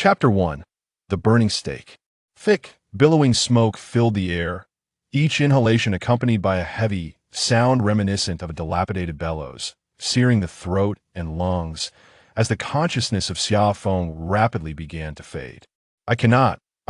Chapter 1. The Burning Stake. Thick, billowing smoke filled the air, each inhalation accompanied by a heavy sound reminiscent of a dilapidated bellows, searing the throat and lungs as the consciousness of Xia Feng rapidly began to fade. I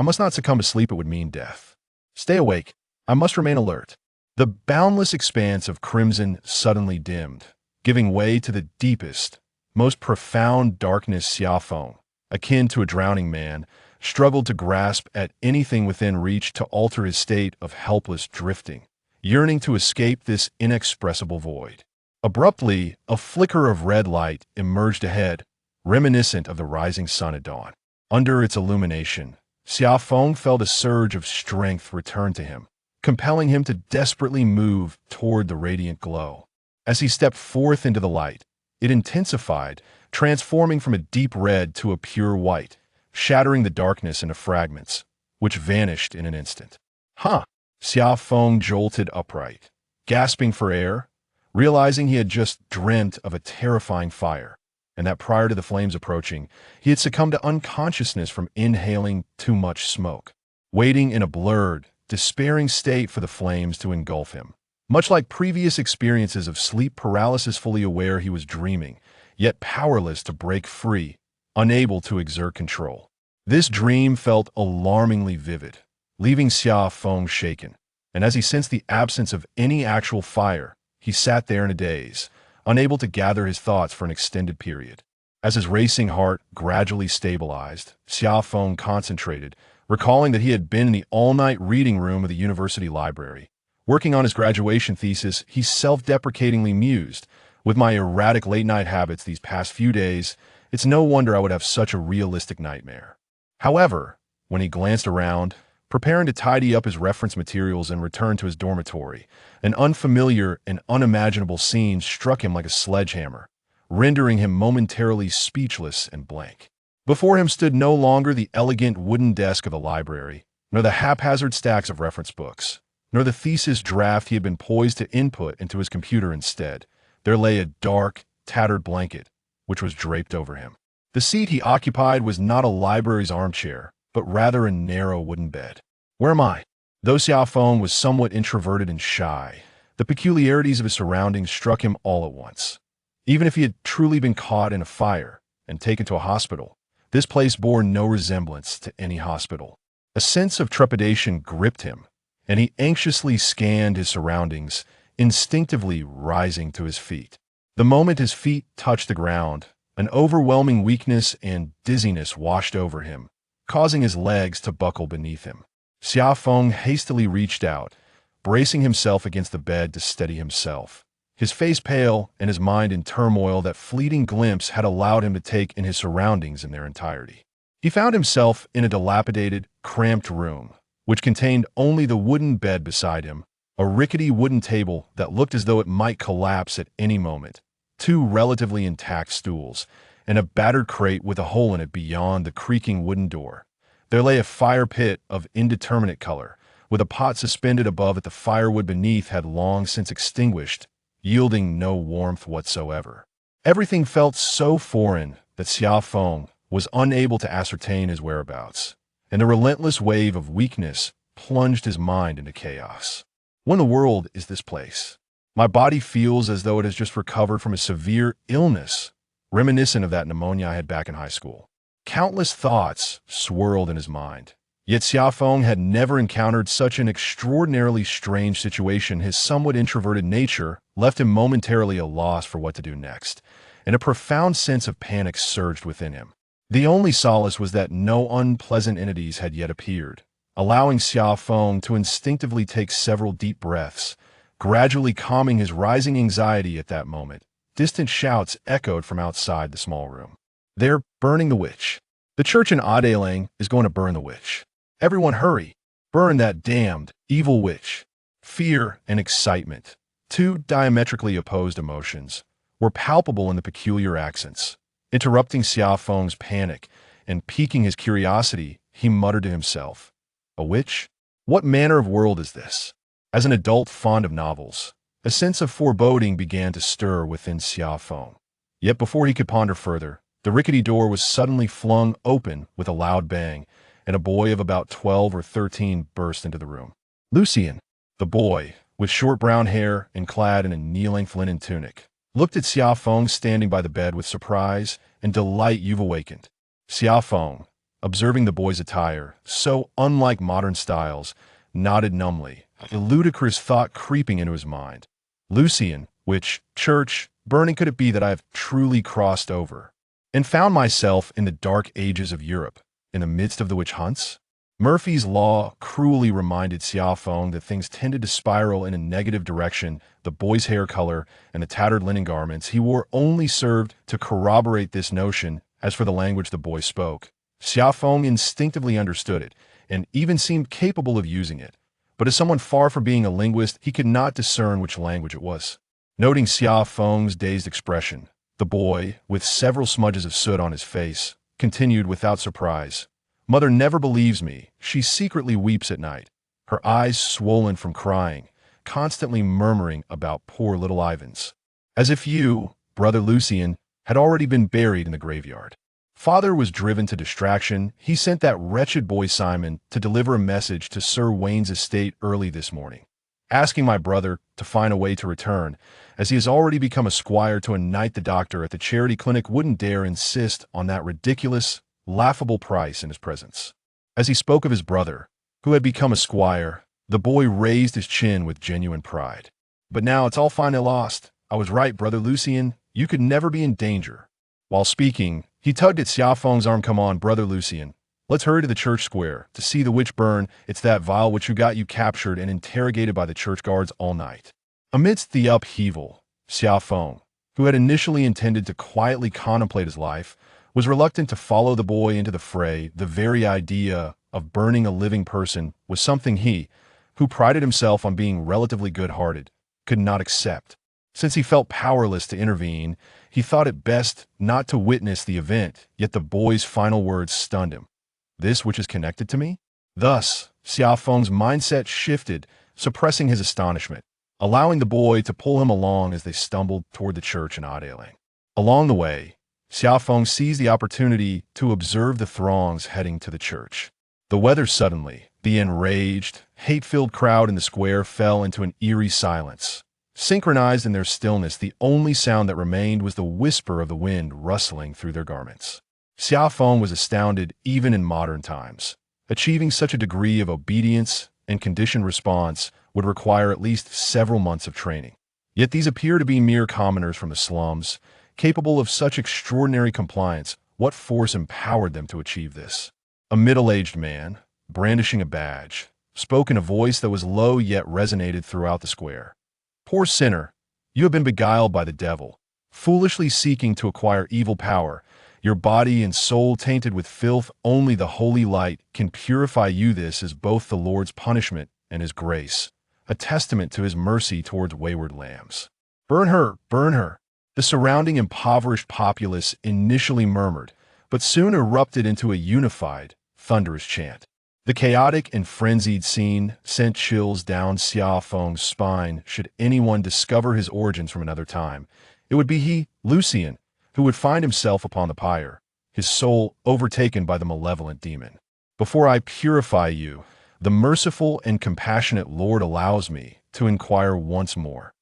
must not succumb to sleep. It would mean death. Stay awake. I must remain alert. The boundless expanse of crimson suddenly dimmed, giving way to the deepest, most profound darkness. Xia Feng, akin to a drowning man, struggled to grasp at anything within reach to alter his state of helpless drifting, yearning to escape this inexpressible void. Abruptly, a flicker of red light emerged ahead, reminiscent of the rising sun at dawn. Under its illumination, Xia Feng felt a surge of strength return to him, compelling him to desperately move toward the radiant glow. As he stepped forth into the light, it intensified, transforming from a deep red to a pure white, shattering the darkness into fragments, which vanished in an instant. Xia Feng jolted upright, gasping for air, realizing he had just dreamt of a terrifying fire, and that prior to the flames approaching, he had succumbed to unconsciousness from inhaling too much smoke, waiting in a blurred, despairing state for the flames to engulf him. Much like previous experiences of sleep paralysis, fully aware he was dreaming, yet powerless to break free, unable to exert control. This dream felt alarmingly vivid, leaving Xia Feng shaken, and as he sensed the absence of any actual fire, he sat there in a daze, unable to gather his thoughts for an extended period. As his racing heart gradually stabilized, Xia Feng concentrated, recalling that he had been in the all-night reading room of the university library. Working on his graduation thesis, he self-deprecatingly mused, "With my erratic late-night habits these past few days, it's no wonder I would have such a realistic nightmare." However, when he glanced around, preparing to tidy up his reference materials and return to his dormitory, an unfamiliar and unimaginable scene struck him like a sledgehammer, rendering him momentarily speechless and blank. Before him stood no longer the elegant wooden desk of the library, nor the haphazard stacks of reference books, nor the thesis draft he had been poised to input into his computer. Instead, there lay a dark, tattered blanket, which was draped over him. The seat he occupied was not a library's armchair, but rather a narrow wooden bed. Where am I? Though Xia Feng was somewhat introverted and shy, the peculiarities of his surroundings struck him all at once. Even if he had truly been caught in a fire and taken to a hospital, this place bore no resemblance to any hospital. A sense of trepidation gripped him, and he anxiously scanned his surroundings, instinctively rising to his feet. The moment his feet touched the ground, an overwhelming weakness and dizziness washed over him, causing his legs to buckle beneath him. Xia Feng hastily reached out, bracing himself against the bed to steady himself, his face pale and his mind in turmoil. That fleeting glimpse had allowed him to take in his surroundings in their entirety. He found himself in a dilapidated, cramped room, which contained only the wooden bed beside him, a rickety wooden table that looked as though it might collapse at any moment, two relatively intact stools, and a battered crate with a hole in it beyond the creaking wooden door. There lay a fire pit of indeterminate color, with a pot suspended above it. The firewood beneath had long since extinguished, yielding no warmth whatsoever. Everything felt so foreign that Xia Feng was unable to ascertain his whereabouts, and a relentless wave of weakness plunged his mind into chaos. What in the world is this place? My body feels as though it has just recovered from a severe illness, reminiscent of that pneumonia I had back in high school. Countless thoughts swirled in his mind. Yet Xia Feng had never encountered such an extraordinarily strange situation. His somewhat introverted nature left him momentarily at a loss for what to do next, and a profound sense of panic surged within him. The only solace was that no unpleasant entities had yet appeared, allowing Xia Feng to instinctively take several deep breaths, gradually calming his rising anxiety. At that moment, distant shouts echoed from outside the small room. "They're burning the witch. The church in Adelang is going to burn the witch. Everyone hurry! Burn that damned, evil witch!" Fear and excitement, two diametrically opposed emotions, were palpable in the peculiar accents. Interrupting Xia Feng's panic and piquing his curiosity, he muttered to himself, "A witch? What manner of world is this?" As an adult fond of novels, a sense of foreboding began to stir within Xia Feng. Yet before he could ponder further, The rickety door was suddenly flung open with a loud bang, and a boy of about 12 or 13 burst into the room. Lucien, the boy, with short brown hair and clad in a knee-length linen tunic, looked at Xiao Feng standing by the bed with surprise and delight. "You've awakened." Xiao Feng, observing the boy's attire, so unlike modern styles, nodded numbly, a ludicrous thought creeping into his mind. Lucien, which church burning could it be that I have truly crossed over, and found myself in the dark ages of Europe, in the midst of the witch hunts? Murphy's Law cruelly reminded Xiao Feng that things tended to spiral in a negative direction. The boy's hair color and the tattered linen garments he wore only served to corroborate this notion. As for the language the boy spoke, Xiao Feng instinctively understood it, and even seemed capable of using it. But as someone far from being a linguist, he could not discern which language it was. Noting Xiao Feng's dazed expression, the boy, with several smudges of soot on his face, continued without surprise. "Mother never believes me. She secretly weeps at night, her eyes swollen from crying, constantly murmuring about poor little Ivans. As if you, brother Lucien, had already been buried in the graveyard." Father was driven to distraction. He sent that wretched boy Simon to deliver a message to Sir Wayne's estate early this morning, asking my brother to find a way to return, as he has already become a squire to a night the doctor at the charity clinic wouldn't dare insist on that ridiculous, laughable price in his presence. As he spoke of his brother, who had become a squire, the boy raised his chin with genuine pride. "But now it's all fine and lost. I was right, brother Lucien. You could never be in danger." While speaking, he tugged at Xiao Feng's arm. "Come on, brother Lucien. Let's hurry to the church square to see the witch burn. It's that vial which you got you captured and interrogated by the church guards all night." Amidst the upheaval, Xiao Feng, who had initially intended to quietly contemplate his life, was reluctant to follow the boy into the fray. The very idea of burning a living person was something he, who prided himself on being relatively good-hearted, could not accept. Since he felt powerless to intervene, he thought it best not to witness the event, yet the boy's final words stunned him. "This which is connected to me?" Thus, Xiao Feng's mindset shifted, suppressing his astonishment, allowing the boy to pull him along as they stumbled toward the church in Arcane. Along the way, Xiao Feng seized the opportunity to observe the throngs heading to the church. The weather suddenly, the enraged, hate-filled crowd in the square fell into an eerie silence. Synchronized in their stillness, the only sound that remained was the whisper of the wind rustling through their garments. Xiao Feng was astounded even in modern times. Achieving such a degree of obedience and conditioned response would require at least several months of training. Yet these appear to be mere commoners from the slums, capable of such extraordinary compliance. What force empowered them to achieve this? A middle-aged man, brandishing a badge, spoke in a voice that was low yet resonated throughout the square. "Poor sinner, you have been beguiled by the devil, foolishly seeking to acquire evil power, your body and soul tainted with filth. Only the holy light can purify you. This is both the Lord's punishment and his grace, a testament to his mercy towards wayward lambs." "Burn her! Burn her!" The surrounding impoverished populace initially murmured, but soon erupted into a unified, thunderous chant. The chaotic and frenzied scene sent chills down Xiao Feng's spine. Should anyone discover his origins from another time, it would be he, Lucien, who would find himself upon the pyre, his soul overtaken by the malevolent demon. "Before I purify you, the merciful and compassionate Lord allows me to inquire once more.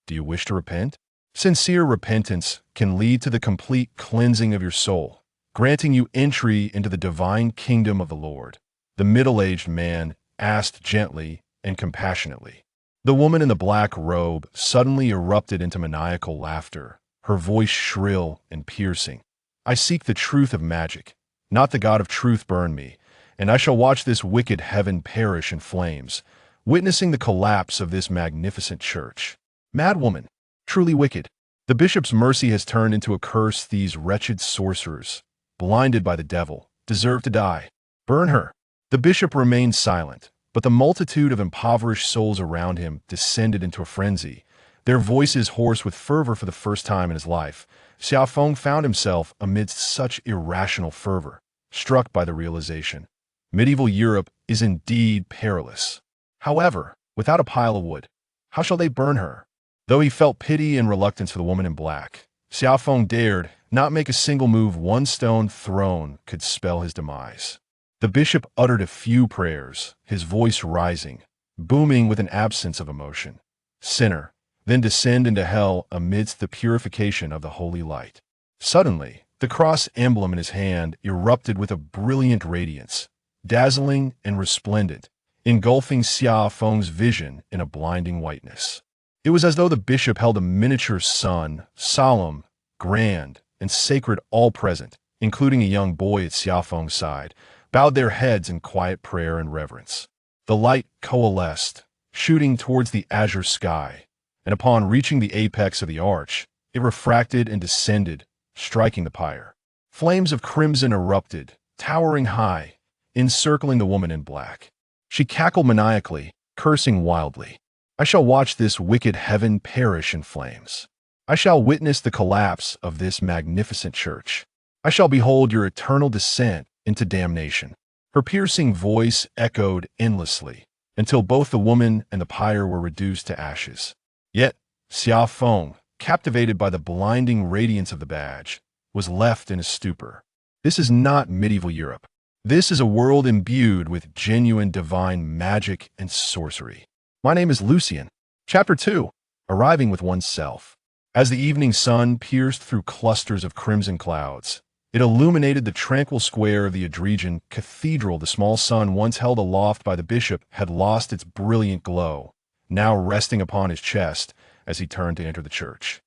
Do you wish to repent?" Sincere repentance can lead to the complete cleansing of your soul, granting you entry into the divine kingdom of the Lord. The middle-aged man asked gently and compassionately. The woman in the black robe suddenly erupted into maniacal laughter, her voice shrill and piercing. "I seek the truth of magic, not the God of truth. Burn me, and I shall watch this wicked heaven perish in flames, witnessing the collapse of this magnificent church." Madwoman, truly wicked. The bishop's mercy has turned into a curse. These wretched sorcerers, blinded by the devil, deserve to die. Burn her. The bishop remained silent, but the multitude of impoverished souls around him descended into a frenzy, their voices hoarse with fervor. For the first time in his life, Xiao Feng found himself amidst such irrational fervor, struck by the realization. Medieval Europe is indeed perilous. However, without a pile of wood, how shall they burn her? Though he felt pity and reluctance for the woman in black, Xiaofeng dared not make a single move. One stone thrown could spell his demise. The bishop uttered a few prayers, his voice rising, booming with an absence of emotion. Sinner, then descend into hell amidst the purification of the holy light. Suddenly, the cross emblem in his hand erupted with a brilliant radiance, dazzling and resplendent, engulfing Xia Feng's vision in a blinding whiteness. It was as though the bishop held a miniature sun, solemn, grand, and sacred, all present, including a young boy at Xia Feng's side, bowed their heads in quiet prayer and reverence. The light coalesced, shooting towards the azure sky, and upon reaching the apex of the arch, it refracted and descended, striking the pyre. Flames of crimson erupted, towering high, encircling the woman in black. She cackled maniacally, cursing wildly. I shall watch this wicked heaven perish in flames. I shall witness the collapse of this magnificent church. I shall behold your eternal descent into damnation. Her piercing voice echoed endlessly, until both the woman and the pyre were reduced to ashes. Yet, Xia Feng, captivated by the blinding radiance of the badge, was left in a stupor. This is not medieval Europe. This is a world imbued with genuine divine magic and sorcery. My name is Lucian. Chapter 2. Arriving with oneself. As the evening sun pierced through clusters of crimson clouds, it illuminated the tranquil square of the Adrian Cathedral. The small sun once held aloft by the bishop had lost its brilliant glow, now resting upon his chest as he turned to enter the church.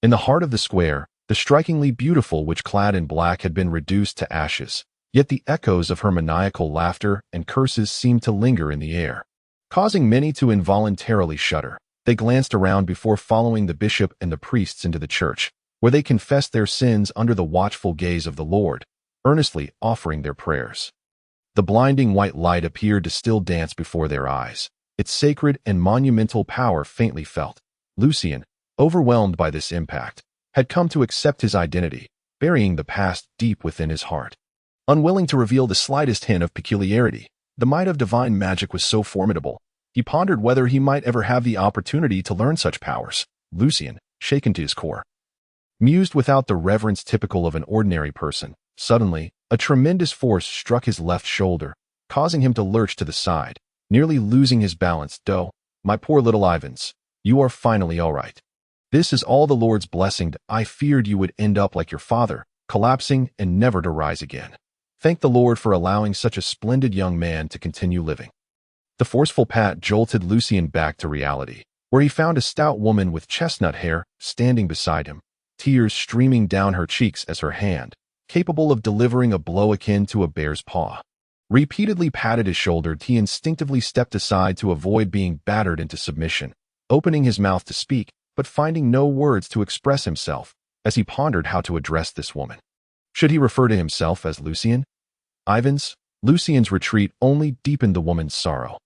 In the heart of the square, the strikingly beautiful witch clad in black had been reduced to ashes, yet the echoes of her maniacal laughter and curses seemed to linger in the air, causing many to involuntarily shudder. They glanced around before following the bishop and the priests into the church, where they confessed their sins under the watchful gaze of the Lord, earnestly offering their prayers. The blinding white light appeared to still dance before their eyes, its sacred and monumental power faintly felt. Lucian, overwhelmed by this impact, had come to accept his identity, burying the past deep within his heart. Unwilling to reveal the slightest hint of peculiarity, the might of divine magic was so formidable, he pondered whether he might ever have the opportunity to learn such powers. Lucian, shaken to his core, mused without the reverence typical of an ordinary person. Suddenly, a tremendous force struck his left shoulder, causing him to lurch to the side, nearly losing his balance. "Doe, my poor little Ivans, you are finally all right. This is all the Lord's blessing. I feared you would end up like your father, collapsing and never to rise again. Thank the Lord for allowing such a splendid young man to continue living." The forceful pat jolted Lucian back to reality, where he found a stout woman with chestnut hair standing beside him, tears streaming down her cheeks as her hand, capable of delivering a blow akin to a bear's paw, repeatedly patted his shoulder. He instinctively stepped aside to avoid being battered into submission, opening his mouth to speak, but finding no words to express himself as he pondered how to address this woman. Should he refer to himself as Lucian? Ivans? Lucian's retreat only deepened the woman's sorrow.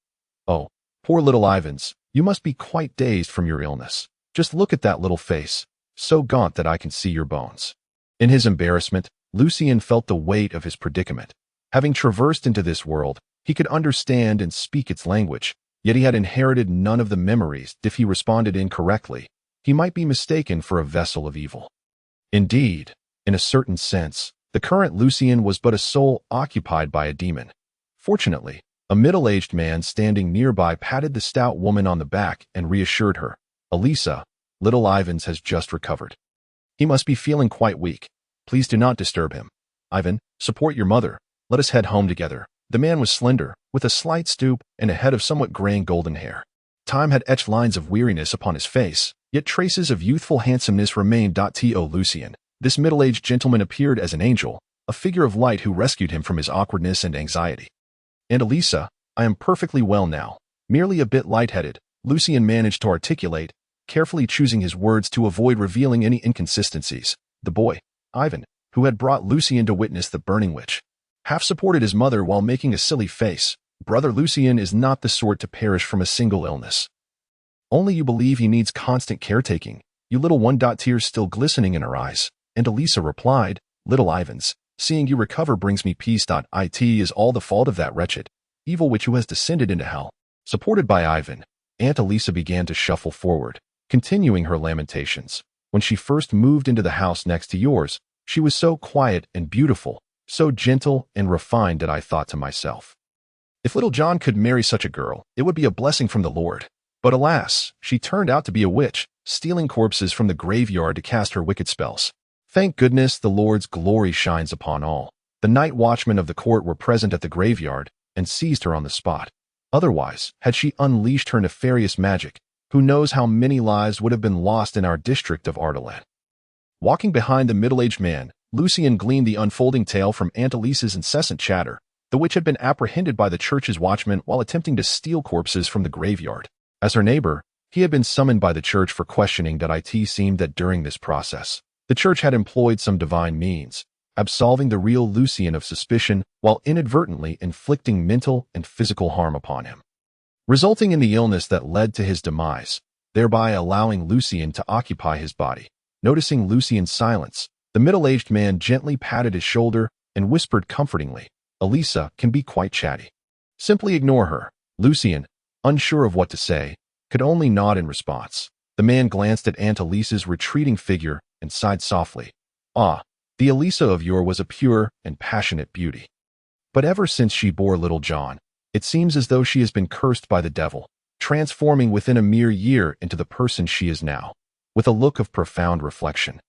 "Oh, poor little Ivans, you must be quite dazed from your illness. Just look at that little face, so gaunt that I can see your bones." In his embarrassment, Lucian felt the weight of his predicament. Having traversed into this world, he could understand and speak its language, yet he had inherited none of the memories. If he responded incorrectly, he might be mistaken for a vessel of evil. Indeed, in a certain sense, the current Lucian was but a soul occupied by a demon. Fortunately, a middle-aged man standing nearby patted the stout woman on the back and reassured her. "Elisa, little Ivans has just recovered. He must be feeling quite weak. Please do not disturb him. Ivan, support your mother. Let us head home together." The man was slender, with a slight stoop and a head of somewhat graying golden hair. Time had etched lines of weariness upon his face, yet traces of youthful handsomeness remained. To Lucian, this middle-aged gentleman appeared as an angel, a figure of light who rescued him from his awkwardness and anxiety. "And Elisa, I am perfectly well now, merely a bit lightheaded," Lucian managed to articulate, carefully choosing his words to avoid revealing any inconsistencies. The boy, Ivan, who had brought Lucian to witness the burning witch, half supported his mother while making a silly face. "Brother Lucian is not the sort to perish from a single illness. Only you believe he needs constant caretaking, you little one." Tears still glistening in her eyes, and Elisa replied, "Little Ivans, seeing you recover brings me peace. It is all the fault of that wretched, evil witch who has descended into hell." Supported by Ivan, Aunt Elisa began to shuffle forward, continuing her lamentations. When she first moved into the house next to yours, she was so quiet and beautiful, so gentle and refined that I thought to myself, if little John could marry such a girl, it would be a blessing from the Lord. But alas, she turned out to be a witch, stealing corpses from the graveyard to cast her wicked spells. Thank goodness the Lord's glory shines upon all. The night watchmen of the court were present at the graveyard and seized her on the spot. Otherwise, had she unleashed her nefarious magic, who knows how many lives would have been lost in our district of Arcane. Walking behind the middle-aged man, Lucien gleaned the unfolding tale from Aunt Elisa's incessant chatter. The witch had been apprehended by the church's watchman while attempting to steal corpses from the graveyard. As her neighbor, he had been summoned by the church for questioning. It seemed that during this process, the church had employed some divine means, absolving the real Lucien of suspicion while inadvertently inflicting mental and physical harm upon him, resulting in the illness that led to his demise, thereby allowing Lucien to occupy his body. Noticing Lucien's silence, the middle-aged man gently patted his shoulder and whispered comfortingly, Elisa can be quite chatty. Simply ignore her. Lucien, unsure of what to say, could only nod in response. The man glanced at Aunt Elisa's retreating figure and sighed softly. Ah, the Elisa of yore was a pure and passionate beauty. But ever since she bore little John, it seems as though she has been cursed by the devil, transforming within a mere year into the person she is now. With a look of profound reflection,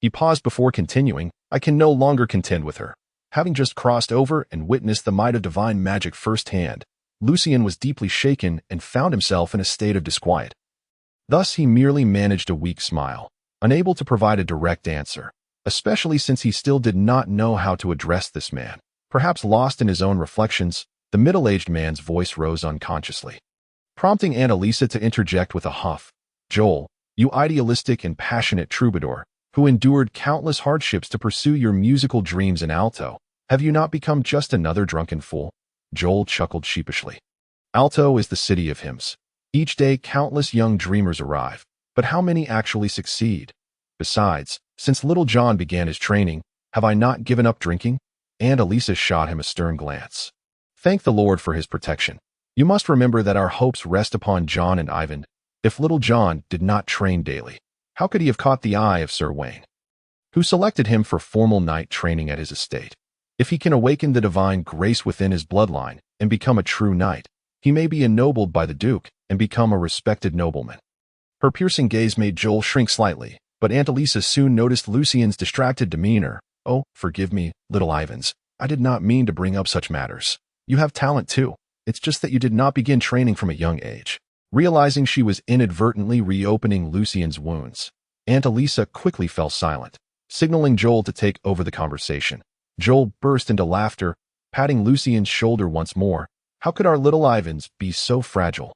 he paused before continuing, I can no longer contend with her. Having just crossed over and witnessed the might of divine magic firsthand, Lucien was deeply shaken and found himself in a state of disquiet. Thus he merely managed a weak smile, unable to provide a direct answer, especially since he still did not know how to address this man. Perhaps lost in his own reflections, the middle-aged man's voice rose unconsciously, prompting Aunt Elisa to interject with a huff. Joel, you idealistic and passionate troubadour, who endured countless hardships to pursue your musical dreams in alto, have you not become just another drunken fool? Joel chuckled sheepishly. Alto is the city of hymns. Each day countless young dreamers arrive, but how many actually succeed? Besides, since little John began his training, have I not given up drinking? Aunt Elisa shot him a stern glance. Thank the Lord for his protection. You must remember that our hopes rest upon John and Ivan. If little John did not train daily, how could he have caught the eye of Sir Wayne, who selected him for formal knight training at his estate? If he can awaken the divine grace within his bloodline and become a true knight, he may be ennobled by the Duke and become a respected nobleman. Her piercing gaze made Joel shrink slightly, but Aunt Elisa soon noticed Lucien's distracted demeanor. Oh, forgive me, little Ivans. I did not mean to bring up such matters. You have talent too. It's just that you did not begin training from a young age. Realizing she was inadvertently reopening Lucien's wounds, Aunt Elisa quickly fell silent, signaling Joel to take over the conversation. Joel burst into laughter, patting Lucien's shoulder once more. How could our little Ivans be so fragile?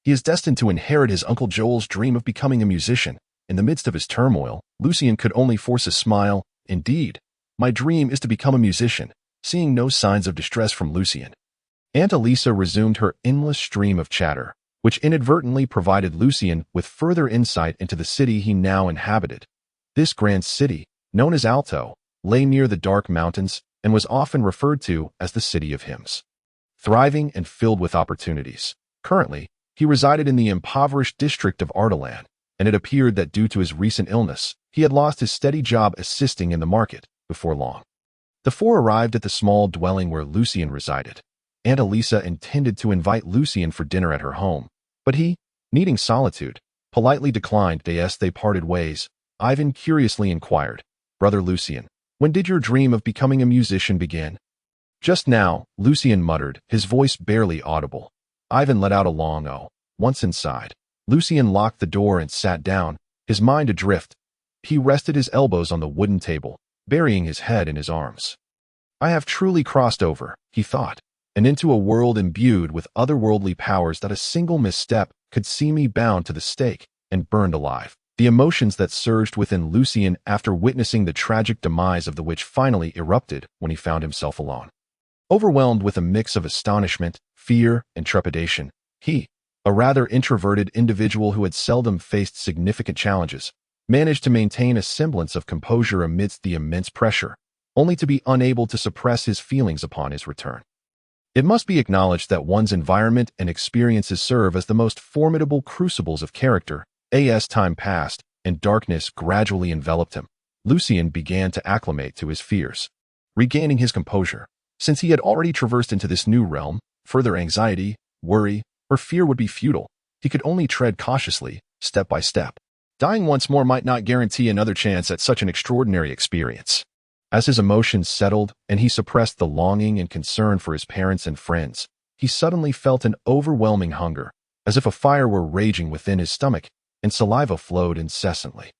He is destined to inherit his Uncle Joel's dream of becoming a musician. In the midst of his turmoil, Lucien could only force a smile. Indeed, my dream is to become a musician. Seeing no signs of distress from Lucien, Aunt Elisa resumed her endless stream of chatter, which inadvertently provided Lucien with further insight into the city he now inhabited. This grand city, known as Alto, lay near the dark mountains and was often referred to as the City of Hymns. Thriving and filled with opportunities, currently, he resided in the impoverished district of Arcane, and it appeared that due to his recent illness, he had lost his steady job assisting in the market. Before long, the four arrived at the small dwelling where Lucien resided. Aunt Elisa intended to invite Lucien for dinner at her home, but he, needing solitude, politely declined. As they parted ways, Ivan curiously inquired, Brother Lucien, when did your dream of becoming a musician begin? Just now, Lucien muttered, his voice barely audible. Ivan let out a long oh. Once inside, Lucien locked the door and sat down, his mind adrift. He rested his elbows on the wooden table, burying his head in his arms. I have truly crossed over, he thought, and into a world imbued with otherworldly powers that a single misstep could see me bound to the stake and burned alive. The emotions that surged within Lucien after witnessing the tragic demise of the witch finally erupted when he found himself alone. Overwhelmed with a mix of astonishment, fear, and trepidation, he, a rather introverted individual who had seldom faced significant challenges, managed to maintain a semblance of composure amidst the immense pressure, only to be unable to suppress his feelings upon his return. It must be acknowledged that one's environment and experiences serve as the most formidable crucibles of character. As time passed, and darkness gradually enveloped him. Lucien began to acclimate to his fears. Regaining his composure, since he had already traversed into this new realm, further anxiety, worry, or fear would be futile. He could only tread cautiously, step by step. Dying once more might not guarantee another chance at such an extraordinary experience. As his emotions settled and he suppressed the longing and concern for his parents and friends, he suddenly felt an overwhelming hunger, as if a fire were raging within his stomach, and saliva flowed incessantly.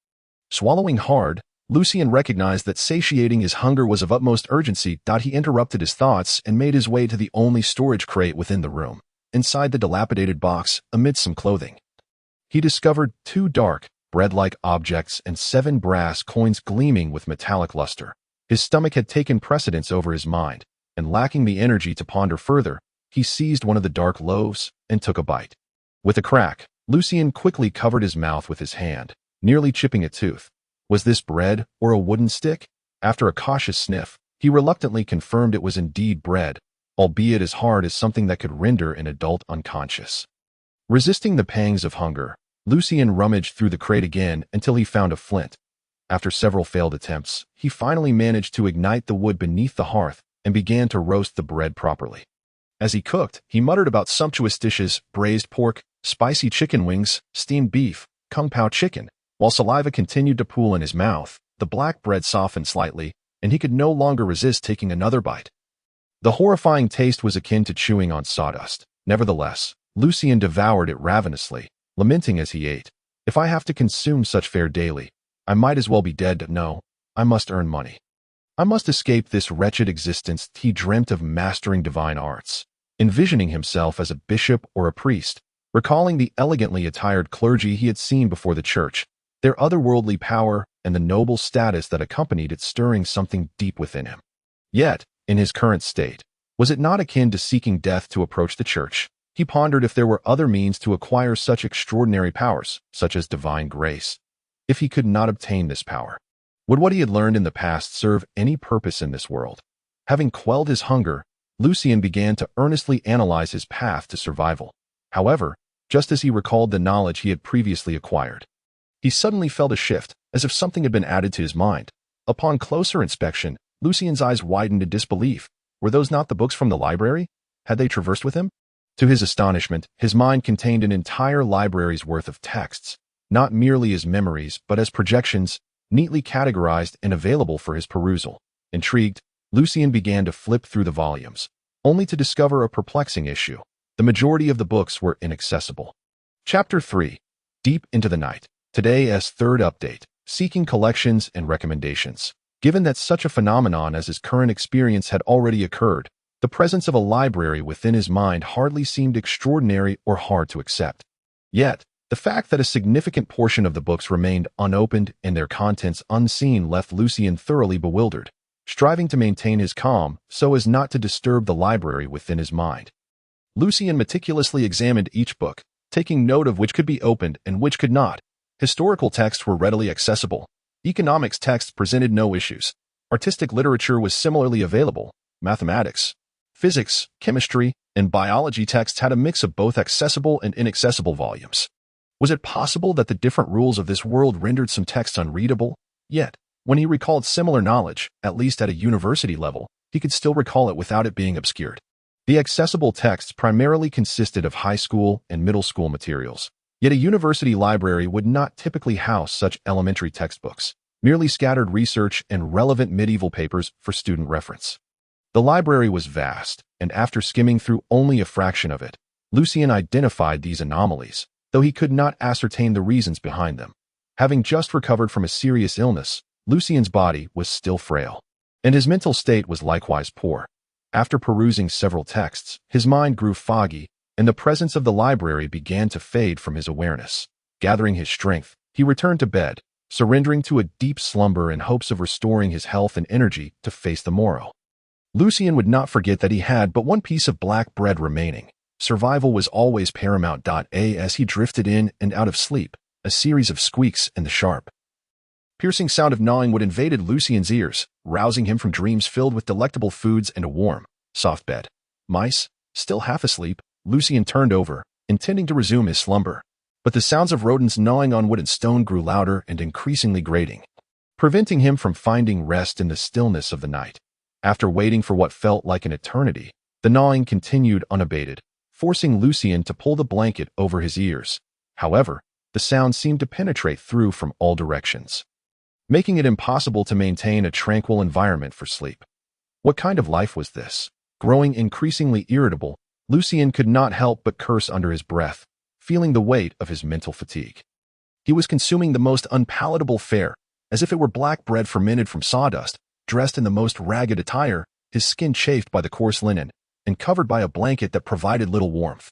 Swallowing hard, Lucien recognized that satiating his hunger was of utmost urgency. He interrupted his thoughts and made his way to the only storage crate within the room. Inside the dilapidated box, amid some clothing, he discovered 2 dark, bread-like objects and 7 brass coins gleaming with metallic luster. His stomach had taken precedence over his mind, and lacking the energy to ponder further, he seized one of the dark loaves and took a bite. With a crack, Lucien quickly covered his mouth with his hand, nearly chipping a tooth. Was this bread or a wooden stick? After a cautious sniff, he reluctantly confirmed it was indeed bread, albeit as hard as something that could render an adult unconscious. Resisting the pangs of hunger, Lucien rummaged through the crate again until he found a flint. After several failed attempts, he finally managed to ignite the wood beneath the hearth and began to roast the bread properly. As he cooked, he muttered about sumptuous dishes, braised pork, spicy chicken wings, steamed beef, kung pao chicken. While saliva continued to pool in his mouth, the black bread softened slightly, and he could no longer resist taking another bite. The horrifying taste was akin to chewing on sawdust. Nevertheless, Lucien devoured it ravenously, lamenting as he ate, "If I have to consume such fare daily, I might as well be dead. No, I must earn money. I must escape this wretched existence." He dreamt of mastering divine arts, envisioning himself as a bishop or a priest, recalling the elegantly attired clergy he had seen before the church, their otherworldly power and the noble status that accompanied it stirring something deep within him. Yet, in his current state, was it not akin to seeking death to approach the church? He pondered if there were other means to acquire such extraordinary powers, such as divine grace. If he could not obtain this power, would what he had learned in the past serve any purpose in this world? Having quelled his hunger, Lucien began to earnestly analyze his path to survival. However, just as he recalled the knowledge he had previously acquired, he suddenly felt a shift, as if something had been added to his mind. Upon closer inspection, Lucien's eyes widened in disbelief. Were those not the books from the library? Had they traversed with him? To his astonishment, his mind contained an entire library's worth of texts, not merely as memories but as projections, neatly categorized and available for his perusal. Intrigued, Lucien began to flip through the volumes, only to discover a perplexing issue. The majority of the books were inaccessible. Chapter 3. Deep into the Night. Today's third update, seeking collections and recommendations. Given that such a phenomenon as his current experience had already occurred, the presence of a library within his mind hardly seemed extraordinary or hard to accept. Yet, the fact that a significant portion of the books remained unopened and their contents unseen left Lucien thoroughly bewildered, striving to maintain his calm so as not to disturb the library within his mind. Lucien meticulously examined each book, taking note of which could be opened and which could not. Historical texts were readily accessible. Economics texts presented no issues. Artistic literature was similarly available. Mathematics, physics, chemistry, and biology texts had a mix of both accessible and inaccessible volumes. Was it possible that the different rules of this world rendered some texts unreadable? Yet, when he recalled similar knowledge, at least at a university level, he could still recall it without it being obscured. The accessible texts primarily consisted of high school and middle school materials. Yet a university library would not typically house such elementary textbooks, merely scattered research and relevant medieval papers for student reference. The library was vast, and after skimming through only a fraction of it, Lucien identified these anomalies, though he could not ascertain the reasons behind them. Having just recovered from a serious illness, Lucien's body was still frail, and his mental state was likewise poor. After perusing several texts, his mind grew foggy, and the presence of the library began to fade from his awareness. Gathering his strength, he returned to bed, surrendering to a deep slumber in hopes of restoring his health and energy to face the morrow. Lucien would not forget that he had but one piece of black bread remaining. Survival was always paramount. As he drifted in and out of sleep, a series of squeaks and the sharp, piercing sound of gnawing would invaded Lucien's ears, rousing him from dreams filled with delectable foods and a warm, soft bed. Mice, still half asleep, Lucien turned over, intending to resume his slumber. but the sounds of rodents gnawing on wood and stone grew louder and increasingly grating, preventing him from finding rest in the stillness of the night. After waiting for what felt like an eternity, the gnawing continued unabated, forcing Lucien to pull the blanket over his ears. However, the sound seemed to penetrate through from all directions, making it impossible to maintain a tranquil environment for sleep. What kind of life was this? Growing increasingly irritable, Lucien could not help but curse under his breath, feeling the weight of his mental fatigue. He was consuming the most unpalatable fare, as if it were black bread fermented from sawdust, dressed in the most ragged attire, his skin chafed by the coarse linen, and covered by a blanket that provided little warmth.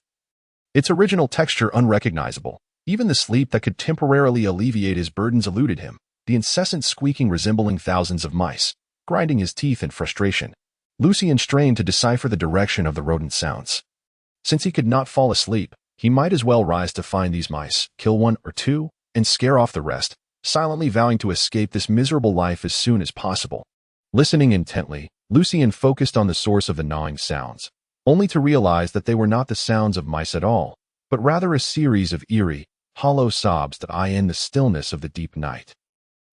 Its original texture unrecognizable, even the sleep that could temporarily alleviate his burdens eluded him, the incessant squeaking resembling thousands of mice, grinding his teeth in frustration. Lucien strained to decipher the direction of the rodent sounds. Since he could not fall asleep, he might as well rise to find these mice, kill one or two, and scare off the rest, silently vowing to escape this miserable life as soon as possible. Listening intently, Lucien focused on the source of the gnawing sounds, only to realize that they were not the sounds of mice at all, but rather a series of eerie, hollow sobs that eye in the stillness of the deep night.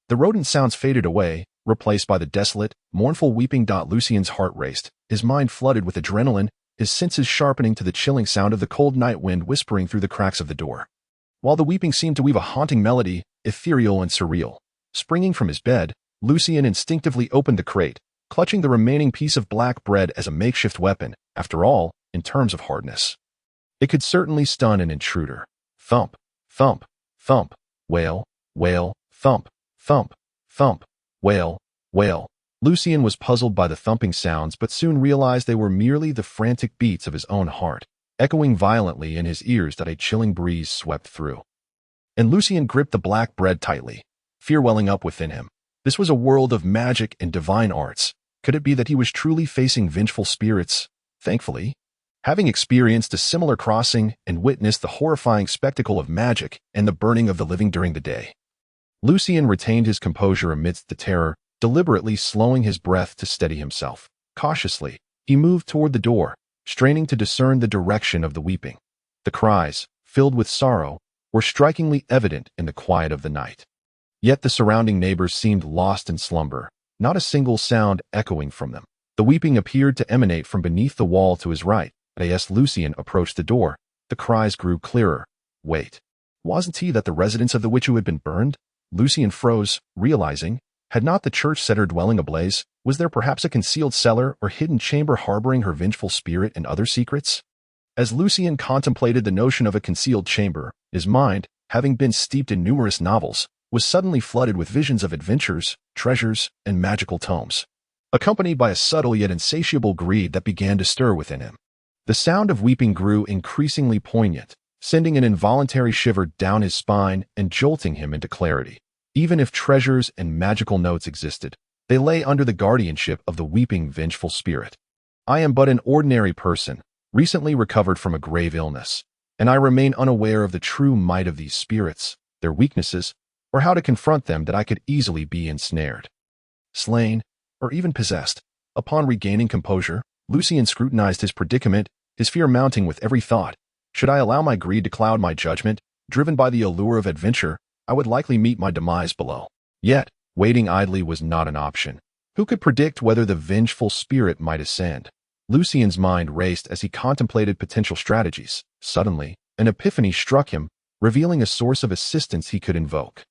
The rodent sounds faded away, replaced by the desolate, mournful weeping. Lucien's heart raced, his mind flooded with adrenaline, his senses sharpening to the chilling sound of the cold night wind whispering through the cracks of the door. While the weeping seemed to weave a haunting melody, ethereal and surreal. Springing from his bed, Lucien instinctively opened the crate, clutching the remaining piece of black bread as a makeshift weapon. After all, in terms of hardness, it could certainly stun an intruder. Thump, thump, thump, wail, wail, thump, thump, thump, wail, wail. Lucien was puzzled by the thumping sounds but soon realized they were merely the frantic beats of his own heart, echoing violently in his ears that a chilling breeze swept through. And Lucien gripped the black bread tightly, fear welling up within him. This was a world of magic and divine arts. Could it be that he was truly facing vengeful spirits? Thankfully, having experienced a similar crossing and witnessed the horrifying spectacle of magic and the burning of the living during the day, Lucien retained his composure amidst the terror, deliberately slowing his breath to steady himself. Cautiously, he moved toward the door, straining to discern the direction of the weeping. The cries, filled with sorrow, were strikingly evident in the quiet of the night. Yet the surrounding neighbors seemed lost in slumber, not a single sound echoing from them. The weeping appeared to emanate from beneath the wall to his right. As Lucien approached the door, the cries grew clearer. Wait, wasn't he that the residence of the witch who had been burned? Lucien froze, realizing, had not the church set her dwelling ablaze? Was there perhaps a concealed cellar or hidden chamber harboring her vengeful spirit and other secrets? As Lucien contemplated the notion of a concealed chamber, his mind, having been steeped in numerous novels, was suddenly flooded with visions of adventures, treasures, and magical tomes, accompanied by a subtle yet insatiable greed that began to stir within him. The sound of weeping grew increasingly poignant, sending an involuntary shiver down his spine and jolting him into clarity. Even if treasures and magical notes existed, they lay under the guardianship of the weeping, vengeful spirit. I am but an ordinary person, recently recovered from a grave illness, and I remain unaware of the true might of these spirits, their weaknesses, or how to confront them that I could easily be ensnared, slain, or even possessed. Upon regaining composure, Lucien scrutinized his predicament, his fear mounting with every thought. Should I allow my greed to cloud my judgment? Driven by the allure of adventure, I would likely meet my demise below. Yet, waiting idly was not an option. Who could predict whether the vengeful spirit might ascend? Lucien's mind raced as he contemplated potential strategies. Suddenly, an epiphany struck him, revealing a source of assistance he could invoke.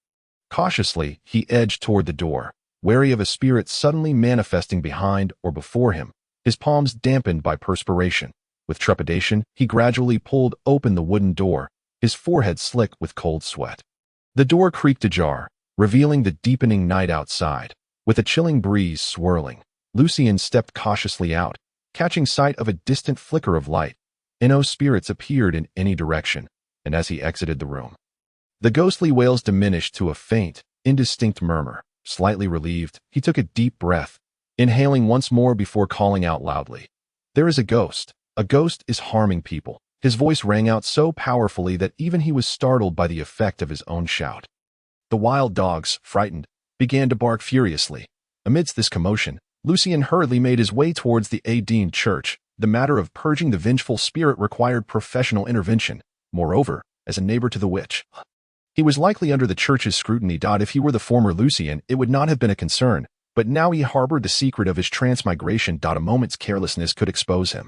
Cautiously, he edged toward the door, wary of a spirit suddenly manifesting behind or before him, his palms dampened by perspiration. With trepidation, he gradually pulled open the wooden door, his forehead slick with cold sweat. The door creaked ajar, revealing the deepening night outside. With a chilling breeze swirling, Lucien stepped cautiously out, catching sight of a distant flicker of light. No spirits appeared in any direction, and as he exited the room, the ghostly wails diminished to a faint, indistinct murmur. Slightly relieved, he took a deep breath, inhaling once more before calling out loudly. There is a ghost. A ghost is harming people. His voice rang out so powerfully that even he was startled by the effect of his own shout. The wild dogs, frightened, began to bark furiously. Amidst this commotion, Lucien hurriedly made his way towards the Arcane church. The matter of purging the vengeful spirit required professional intervention. Moreover, as a neighbor to the witch. He was likely under the church's scrutiny. If he were the former Lucian, it would not have been a concern, but now he harbored the secret of his transmigration. A moment's carelessness could expose him.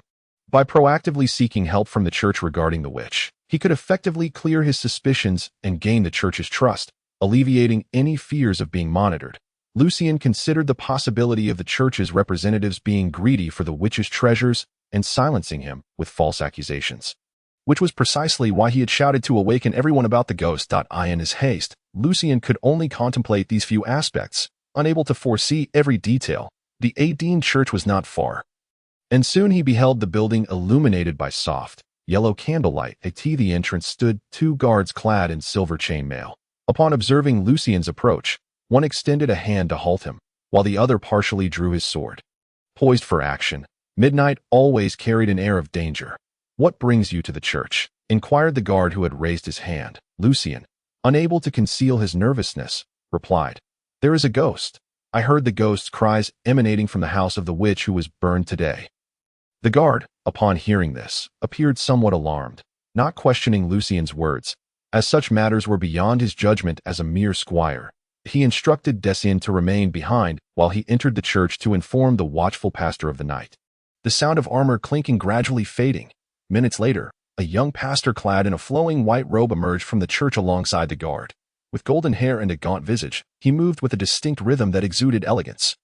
By proactively seeking help from the church regarding the witch, he could effectively clear his suspicions and gain the church's trust, alleviating any fears of being monitored. Lucian considered the possibility of the church's representatives being greedy for the witch's treasures and silencing him with false accusations, which was precisely why he had shouted to awaken everyone about the ghost. In his haste, Lucian could only contemplate these few aspects, unable to foresee every detail. The Arcane church was not far, and soon he beheld the building illuminated by soft, yellow candlelight. At the entrance stood 2 guards clad in silver chainmail. Upon observing Lucian's approach, one extended a hand to halt him, while the other partially drew his sword. Poised for action, Midnight always carried an air of danger. "What brings you to the church?" inquired the guard who had raised his hand. Lucian, unable to conceal his nervousness, replied, "There is a ghost. I heard the ghost's cries emanating from the house of the witch who was burned today." The guard, upon hearing this, appeared somewhat alarmed, not questioning Lucian's words, as such matters were beyond his judgment as a mere squire. He instructed Lucian to remain behind while he entered the church to inform the watchful pastor of the night. The sound of armor clinking gradually fading. Minutes later, a young pastor clad in a flowing white robe emerged from the church alongside the guard. With golden hair and a gaunt visage, he moved with a distinct rhythm that exuded elegance.